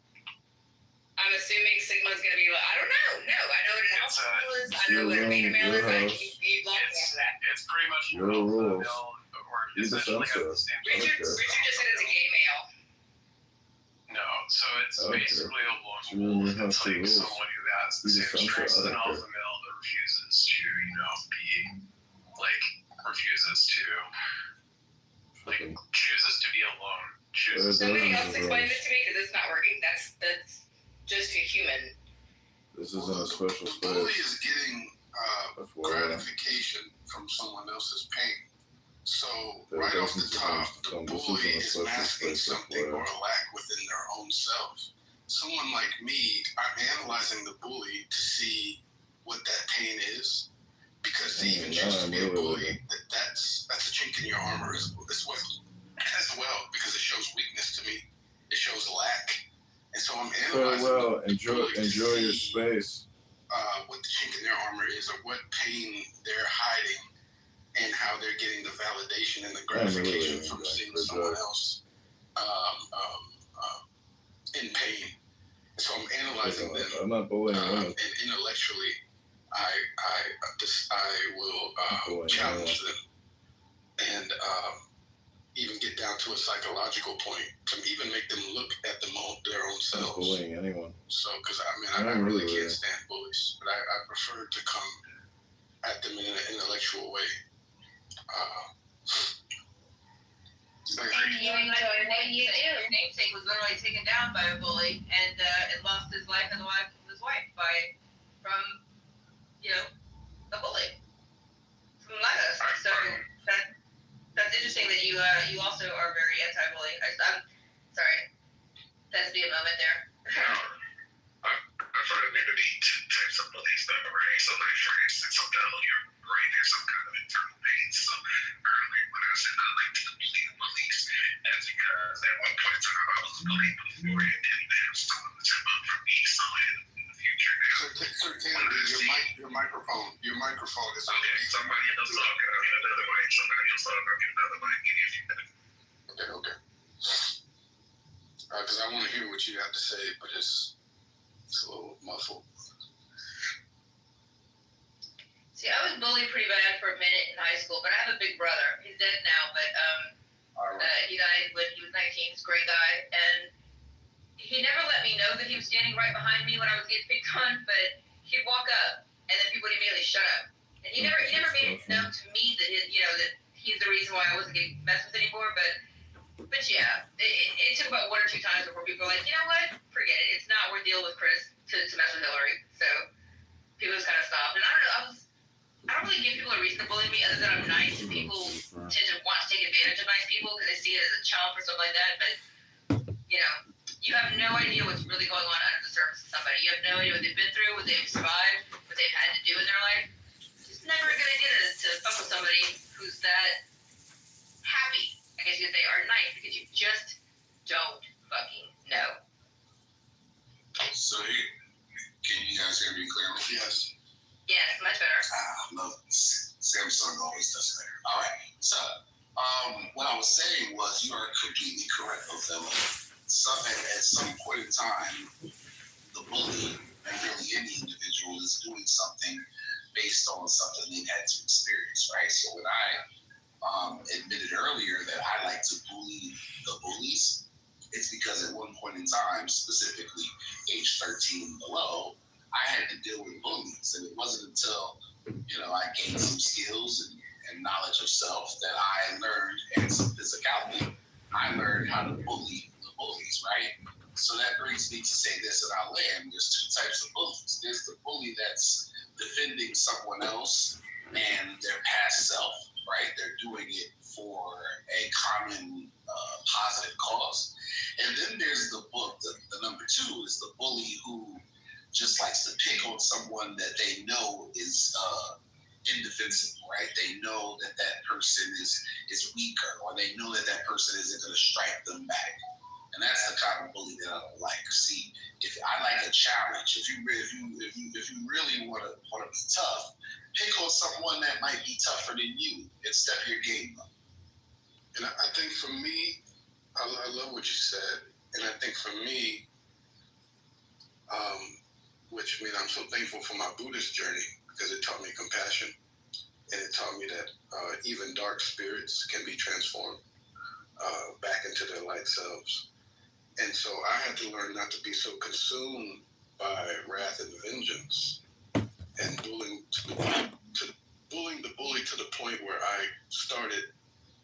I'm assuming Sigma's going to be like, I don't know. No, I know what an alpha male is. I know what a beta male is. You blocked me after that.
It's pretty much
your rules.
Or essentially has the same
Richard just said it's a gay male.
No, so it's basically a lone wolf. It's like someone who has the same strengths as an alpha male but refuses to, chooses to be alone.
Somebody else explain this to me because it's not working. That's just a human.
This isn't a special
the bully
space.
is getting gratification from someone else's pain. So right off the top, the bully is masking something or a lack within their own selves. Someone like me, I'm analyzing the bully to see what that pain is. Because to even choose to be a bully, that's a chink in your armor as well, because it shows weakness to me. It shows lack. And so I'm analyzing
enjoy your space.
What the chink in their armor is, or what pain they're hiding, and how they're getting the validation and the gratification from seeing someone else in pain. So I'm analyzing them.
I'm not bullying women.
And intellectually, I will challenge them and even get down to a psychological point to even make them look at their own selves.
I'm not bullying anyone.
So, because I really can't stand bullies, but I prefer to come at them in an intellectual way.
And you enjoy what you do.
Your namesake was literally taken down by a bully and it lost his life and the life of his wife from a bully from Lagos. So that's interesting that you also are very anti-bullying. I'm sorry. That's be a moment there.
I've heard maybe two types of bullies though, right? So like for instance, I'm telling you, right, there's some kind of internal pain. So earlier when I said I like to bully the bullies, that's because at one point in time I was bullied before and then they have stolen the tip up from me, so in the future now.
So Kennedy, your
microphone is
okay. Somebody else talk. I'll get another mic. Somebody else talk. I'll get another mic.
Okay. Because I want to hear what you have to say, but it's a little muffled.
See, I was bullied pretty bad for a minute in high school, but I have a big brother. He's dead now, but he died when he was 19. He's a great guy, and he never let me know that he was standing right behind me when I was getting picked on, but he'd walk up, and then people would immediately shut up. And he never made it known to me that that he's the reason why I wasn't getting messed with anymore. But yeah, it took about 1 or 2 times before people were like, you know what, forget it. It's not worth dealing with Chris to mess with Hillary. So people just kind of stopped. And I don't know, I don't really give people a reason to bully me other than I'm nice, and people tend to want to take advantage of nice people because they see it as a chump or something like that. But you have no idea what's really going on under the surface of somebody. You have no idea what they've been through, what they've survived, what they've had to do in their life. It's just never a good idea to fuck with somebody who's that happy, I guess you could say, or nice, because you just don't fucking know.
So can you guys hear me clearly? Yes.
Yes, much better.
I love Samsung always does better. All right. So what I was saying was you are completely correct, Othello. At some point in time, the bully and really any individual is doing something based on something they've had to experience, right? So when I admitted earlier that I like to bully the bullies, it's because at one point in time, specifically age 13 and below, I had to deal with bullies. And it wasn't until, I gained some skills and knowledge of self that I learned, and some physicality, I learned how to bully the bullies, right? So that brings me to say this, and I'll land. There's 2 types of bullies. There's the bully that's defending someone else and their past self, right? They're doing it for a common positive cause. And then there's the number 2 is the bully who just likes to pick on someone that they know is indefensible, right? They know that person is weaker, or they know that person isn't going to strike them back. And that's the kind of bully that I don't like. See, if I like a challenge, if you really want to be tough, pick on someone that might be tougher than you and step your game up. And I think for me, I love what you said. And I think for me, which means I'm so thankful for my Buddhist journey, because it taught me compassion, and it taught me that even dark spirits can be transformed back into their light selves. And so I had to learn not to be so consumed by wrath and vengeance and bullying the bully to the point where I started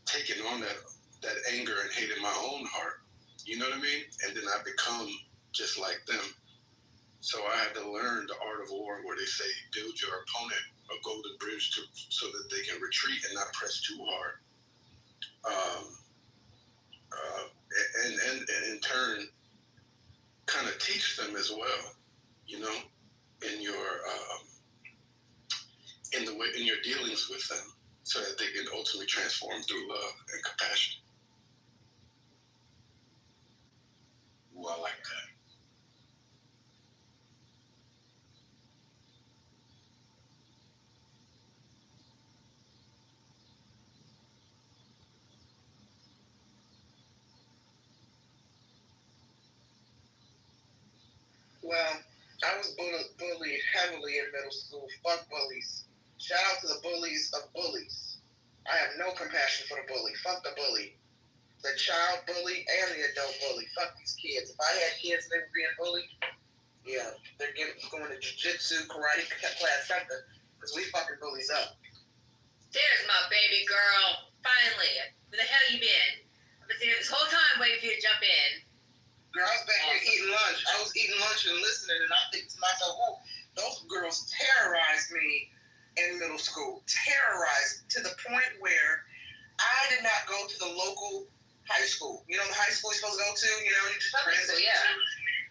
taking on that anger and hate in my own heart. You know what I mean? And then I become just like them. So I had to learn the art of war, where they say build your opponent a golden bridge so that they can retreat and not press too hard. And in turn, kind of teach them as well, in your dealings with them, so that they can ultimately transform through love and compassion. Ooh, I like that.
Well, I was bullied heavily in middle school. Fuck bullies. Shout out to the bullies of bullies. I have no compassion for the bully. Fuck the bully. The child bully and the adult bully. Fuck these kids. If I had kids and they were being bullied, yeah, they're going to jiu-jitsu, karate class, something. Because we fucking bullies up.
There's my baby girl. Finally. Where the hell you been? I've been sitting here this whole time waiting for you to jump in.
Girl, I was back here eating lunch. I was eating lunch and listening, and I think to myself, oh, those girls terrorized me in middle school. Terrorized to the point where I did not go to the local high school. You know the high school you're supposed to go to? You just
transit. Yeah.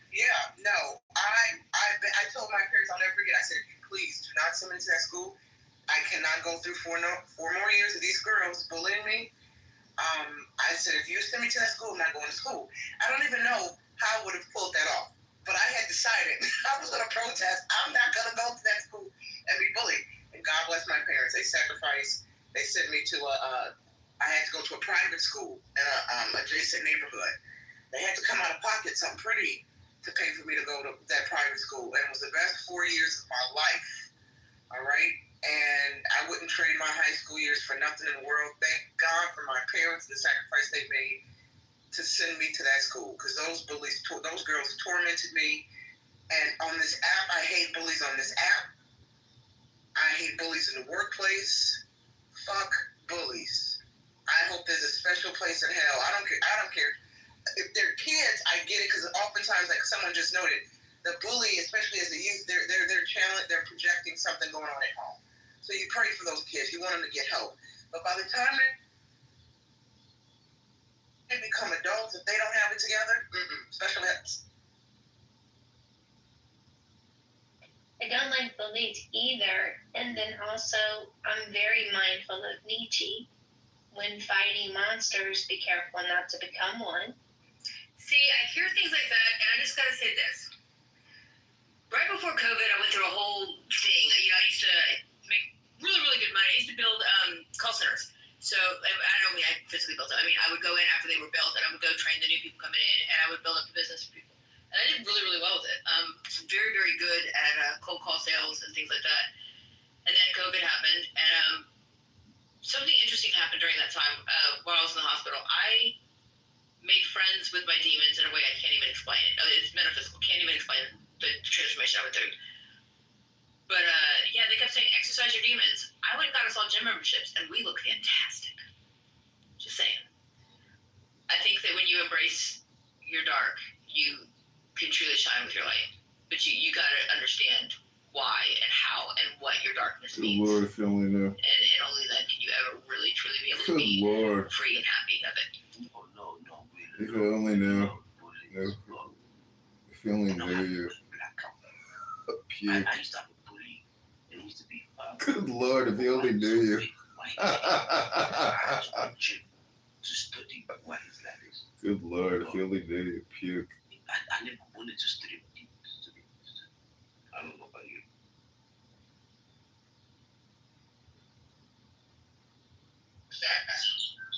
Yeah, no. I told my parents I'll never forget. I said, please do not send me to that school. I cannot go through 4 more years of these girls bullying me. I said, if you send me to that school, I'm not going to school. I don't even know how I would have pulled that off. But I had decided I was going to protest. I'm not going to go to that school and be sent me to I had to go to a private school in a adjacent neighborhood. They had to come out of pocket something pretty to pay for me to go to that private school. And it was the best 4 years of my life. All right? And I wouldn't trade my high school years for nothing in the world. Thank God for my parents, the sacrifice they made to send me to that school. Because those girls tormented me. And on this app, I hate bullies on this app. I hate bullies in the workplace. Fuck bullies. I hope there's a special place in hell. I don't care. If they're kids, I get it, because oftentimes, like someone just noted, the bully, especially as a youth, they're projecting something going on at home. So you pray for those kids. You want them to get help. But by the time they become adults, if they don't have it together, special eds.
I don't like bullies either. And then also, I'm very mindful of Nietzsche. When fighting monsters, be careful not to become one.
See, I hear things like that, and I just gotta say this. Right before COVID, I went through a whole thing. You know, I used to make really, really good money. I used to build call centers. So, I don't mean I physically built it. I mean, I would go in after they were built, and I would go train the new people coming in, and I would build up the business for people. And I did really, really well with it. Very, very good at cold call sales and things like that. And then COVID happened, and something interesting happened during that time while I was in the hospital. I made friends with my demons in a way I can't even explain it. It's metaphysical. Can't even explain the transformation I went through. But yeah, they kept saying, exercise your demons. I went and got us all gym memberships, and we look fantastic. Just saying. I think that when you embrace your dark, you can truly shine with your light. But you got to understand why and how and what your darkness means.
Good Lord, if you only knew.
And only then can you ever really, truly be able to
Good
be
Lord.
free and happy of it.
If you only knew. If you only knew you. Puke. Good Lord, if you only knew you. Good Lord, if you only knew you. Puke.
I never wanted to study. I don't know about you.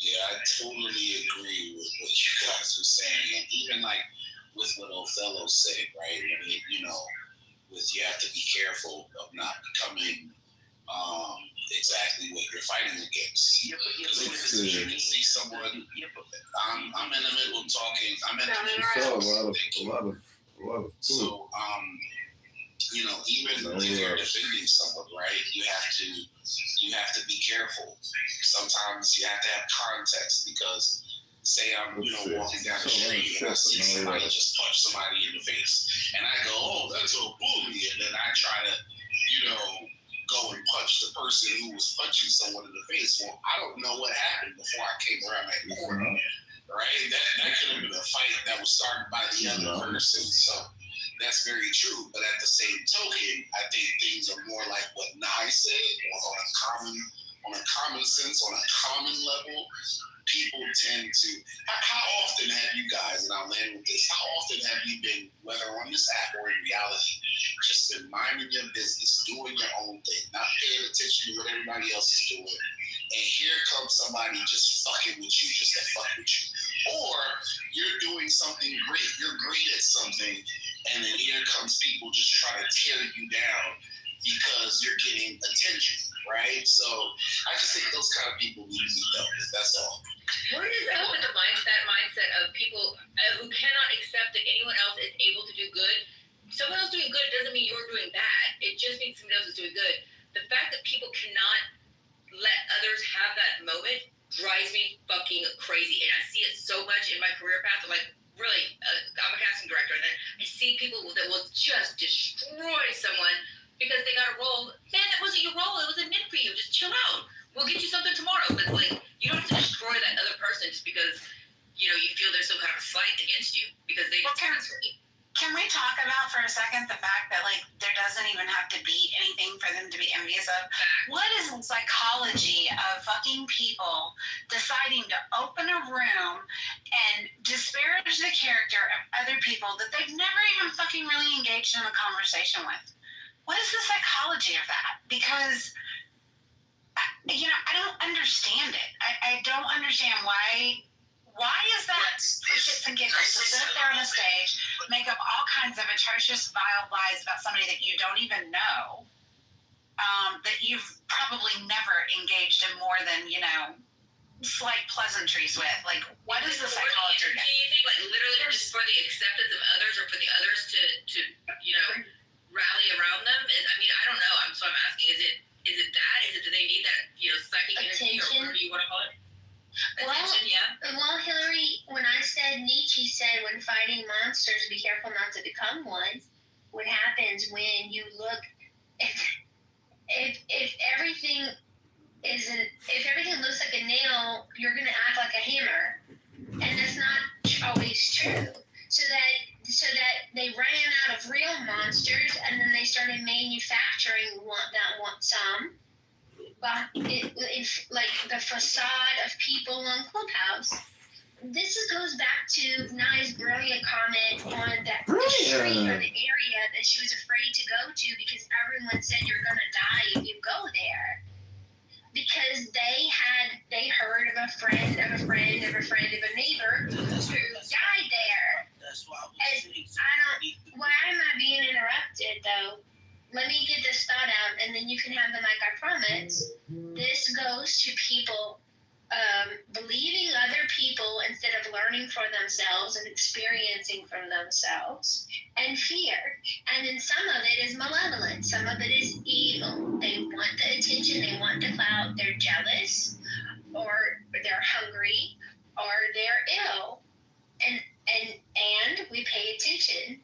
Yeah, I totally agree with what you guys are saying, and even like with what Othello said, right? I mean, you know, you have to be careful of not becoming exactly what you're fighting against. Because you can see someone. I'm in the middle of talking. I'm in the middle of
a lot of
So, you know, even if you're defending someone, right, you have to be careful. Sometimes you have to have context, because say I'm, walking down the street and I see somebody just punch somebody in the face, and I go, oh, that's a bully, and then I try to, go and punch the person who was punching someone in the face. Well, I don't know what happened before I came around that corner, right? That could have been a fight that was started by the other person. So that's very true. But at the same token, I think things are more like what Nye said, on a common sense, on a common level. People tend to. How often have you guys, and I'll land with this, how often have you been, whether on this app or in reality, just been minding your business, doing your own thing, not paying attention to what everybody else is doing, and here comes somebody just fucking with you just to fuck with you? Or you're doing something great, you're great at something, and then here comes people just trying to tear you down because you're getting attention, right? So I just think those kind of people need to be dealt with. That's all.
Where does that put the mindset of people who cannot accept that anyone else is able to do good? Someone else doing good doesn't mean you're doing bad. It just means someone else is doing good. The fact that people cannot let others have that moment drives me fucking crazy. And I see it so much in my career path. I'm like, really, I'm a casting director, and then I see people that will just destroy someone because they got a role. Man, that wasn't your role. It wasn't meant for you. Just chill out. We'll get you something tomorrow. But like, you don't have to destroy that other person just because, you feel there's some kind of a slight against you because they
Can we talk about for a second the fact that there doesn't even have to be anything for them to be envious of? What is the psychology of fucking people deciding to open a room and disparage the character of other people that they've never even fucking really engaged in a conversation with? What is the psychology of that? Because I don't understand it. I don't understand why is that for shits and giggles to sit there on the stage, make up all kinds of atrocious, vile lies about somebody that you don't even know, that you've probably never engaged in more than, slight pleasantries with. Like, what is the psychology?
Do you think, like, literally just for the acceptance of others or for the others to rally around them? I don't know. So I'm asking, is it that? Do they need that, psychic energy or whatever you want to call it? Attention,
Well, Hillary, when I said Nietzsche said when fighting monsters, be careful not to become one. What happens when you look, if everything looks like a nail, you're gonna act like a hammer, and that's not always true. So that they ran out of real monsters, and then they started manufacturing some. Like the facade of people on Clubhouse. This goes back to Nye's brilliant comment on that street or the area that she was afraid to go to because everyone said you're gonna die if you go there. Because they heard of a friend of a friend of a friend of a neighbor who died there.
That's why
why am I being interrupted though? Let me get this thought out, and then you can have the mic, I promise. This goes to people believing other people instead of learning for themselves and experiencing from themselves, and fear. And then some of it is malevolent. Some of it is evil. They want the attention. They want the clout. They're jealous, or they're hungry, or they're ill. And we pay attention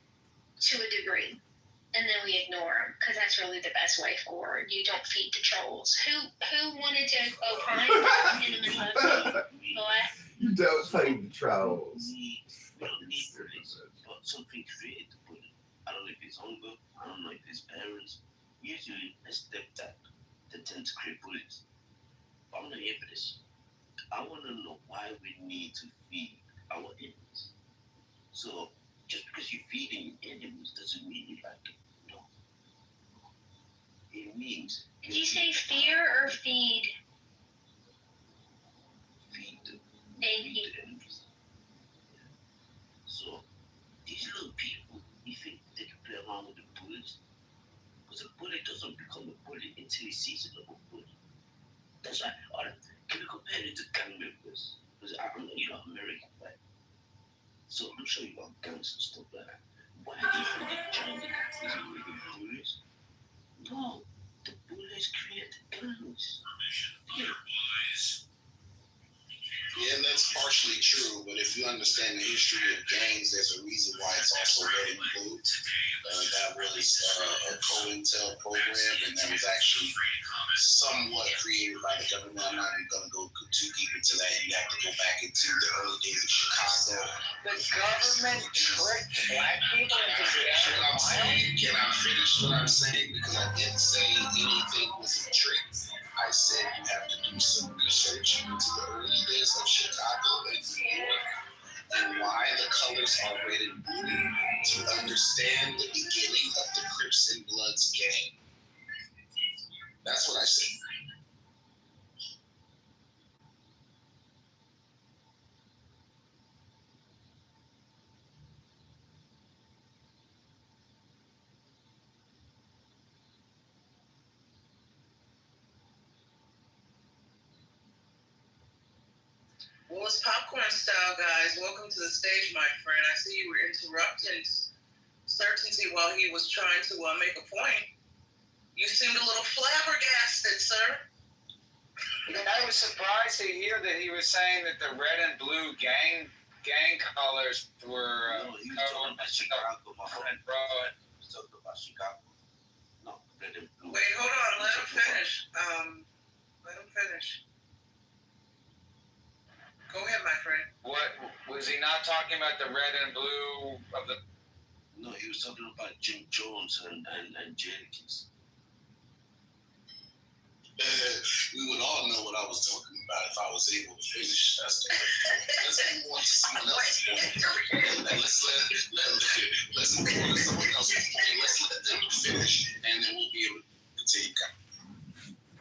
to a degree. And then we ignore them because that's really the best way forward. You don't feed the trolls. Who wanted to opine in the middle of the
You don't feed the trolls.
We don't need this, but something created to put it. I don't know if it's hunger. I don't know if it's parents. Usually, a stepdad that tend to create bullies. But I'm not here for this. I want to know why we need to feed our enemies. So, just because you're feeding enemies doesn't mean you like it. No. It means...
Did you say fear or feed?
Feed the enemies. So, these little people, you think they can play around with the bullets? Because a bullet doesn't become a bullet until he sees another bullet. That's why, can we compare it to gang members? Because I know you're not American, right? So I'm sure you got guns and stuff like that. Why do you think the Chinese is making bullets? No, the bullets create the guns.
Yeah, that's partially true, but if you understand the history of gangs, there's a reason why it's also red and blue. That was a COINTEL program, and that was actually somewhat created by the government. I'm not even going to go too deep into that. You have to go back into the early days of Chicago.
The government tricked black people into
Can I finish what I'm saying? Because I didn't say anything was a trick. I said you have to do some research into the early days of Chicago and New York and why the colors are red and blue to understand the beginning of the Crips and Bloods gang. That's what I said.
Well, it's popcorn style, guys. Welcome to the stage, my friend. I see you were interrupting Certainty while he was trying to make a point. You seemed a little flabbergasted, sir.
I was surprised to hear that he was saying that the red and blue gang colors were
he was talking about Chicago, my friend.
Bro,
he was talking about Chicago. No, red and blue.
Wait, hold on. Let him finish. Let him finish. Go ahead, my friend.
What was he not talking about the red and blue of the?
No, he was talking about Jim Jones and Jenkins.
We would all know what I was talking about if I was able to finish. Let's move on to someone else's point. Let's move on to someone else's point. Let's let them finish, and then we'll be able to continue.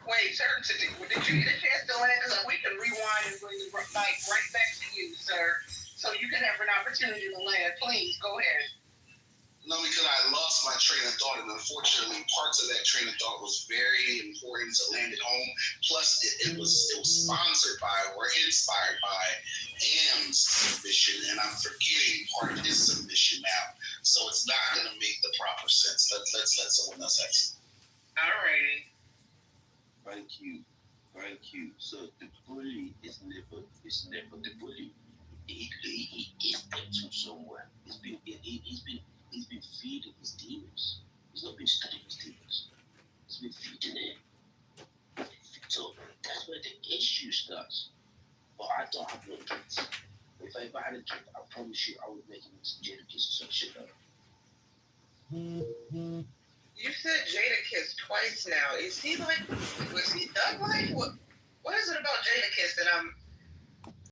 Wait, Certainty, did
Did you get a chance to land? Because we can rewind and bring the mic right back to you, sir, so you can have an opportunity to land. Please, go ahead.
No, because I lost my train of thought, and unfortunately, parts of that train of thought was very important to land at home. Plus, it was sponsored by or inspired by Am's submission, and I'm forgetting part of his submission now, so it's not going to make the proper sense. Let's let someone else answer.
Alrighty.
Thank you. So the bully is never the bully. He's been from somewhere. He's been feeding his demons. He's not been studying his demons. He's been feeding it. So that's where the issue starts. But I don't have no kids. If I ever had a kid, I promise you I would make him into Jadakiss or some shit like that.
You said Jadakiss twice now. Is he like, was he thug life? What is it about Jadakiss that I'm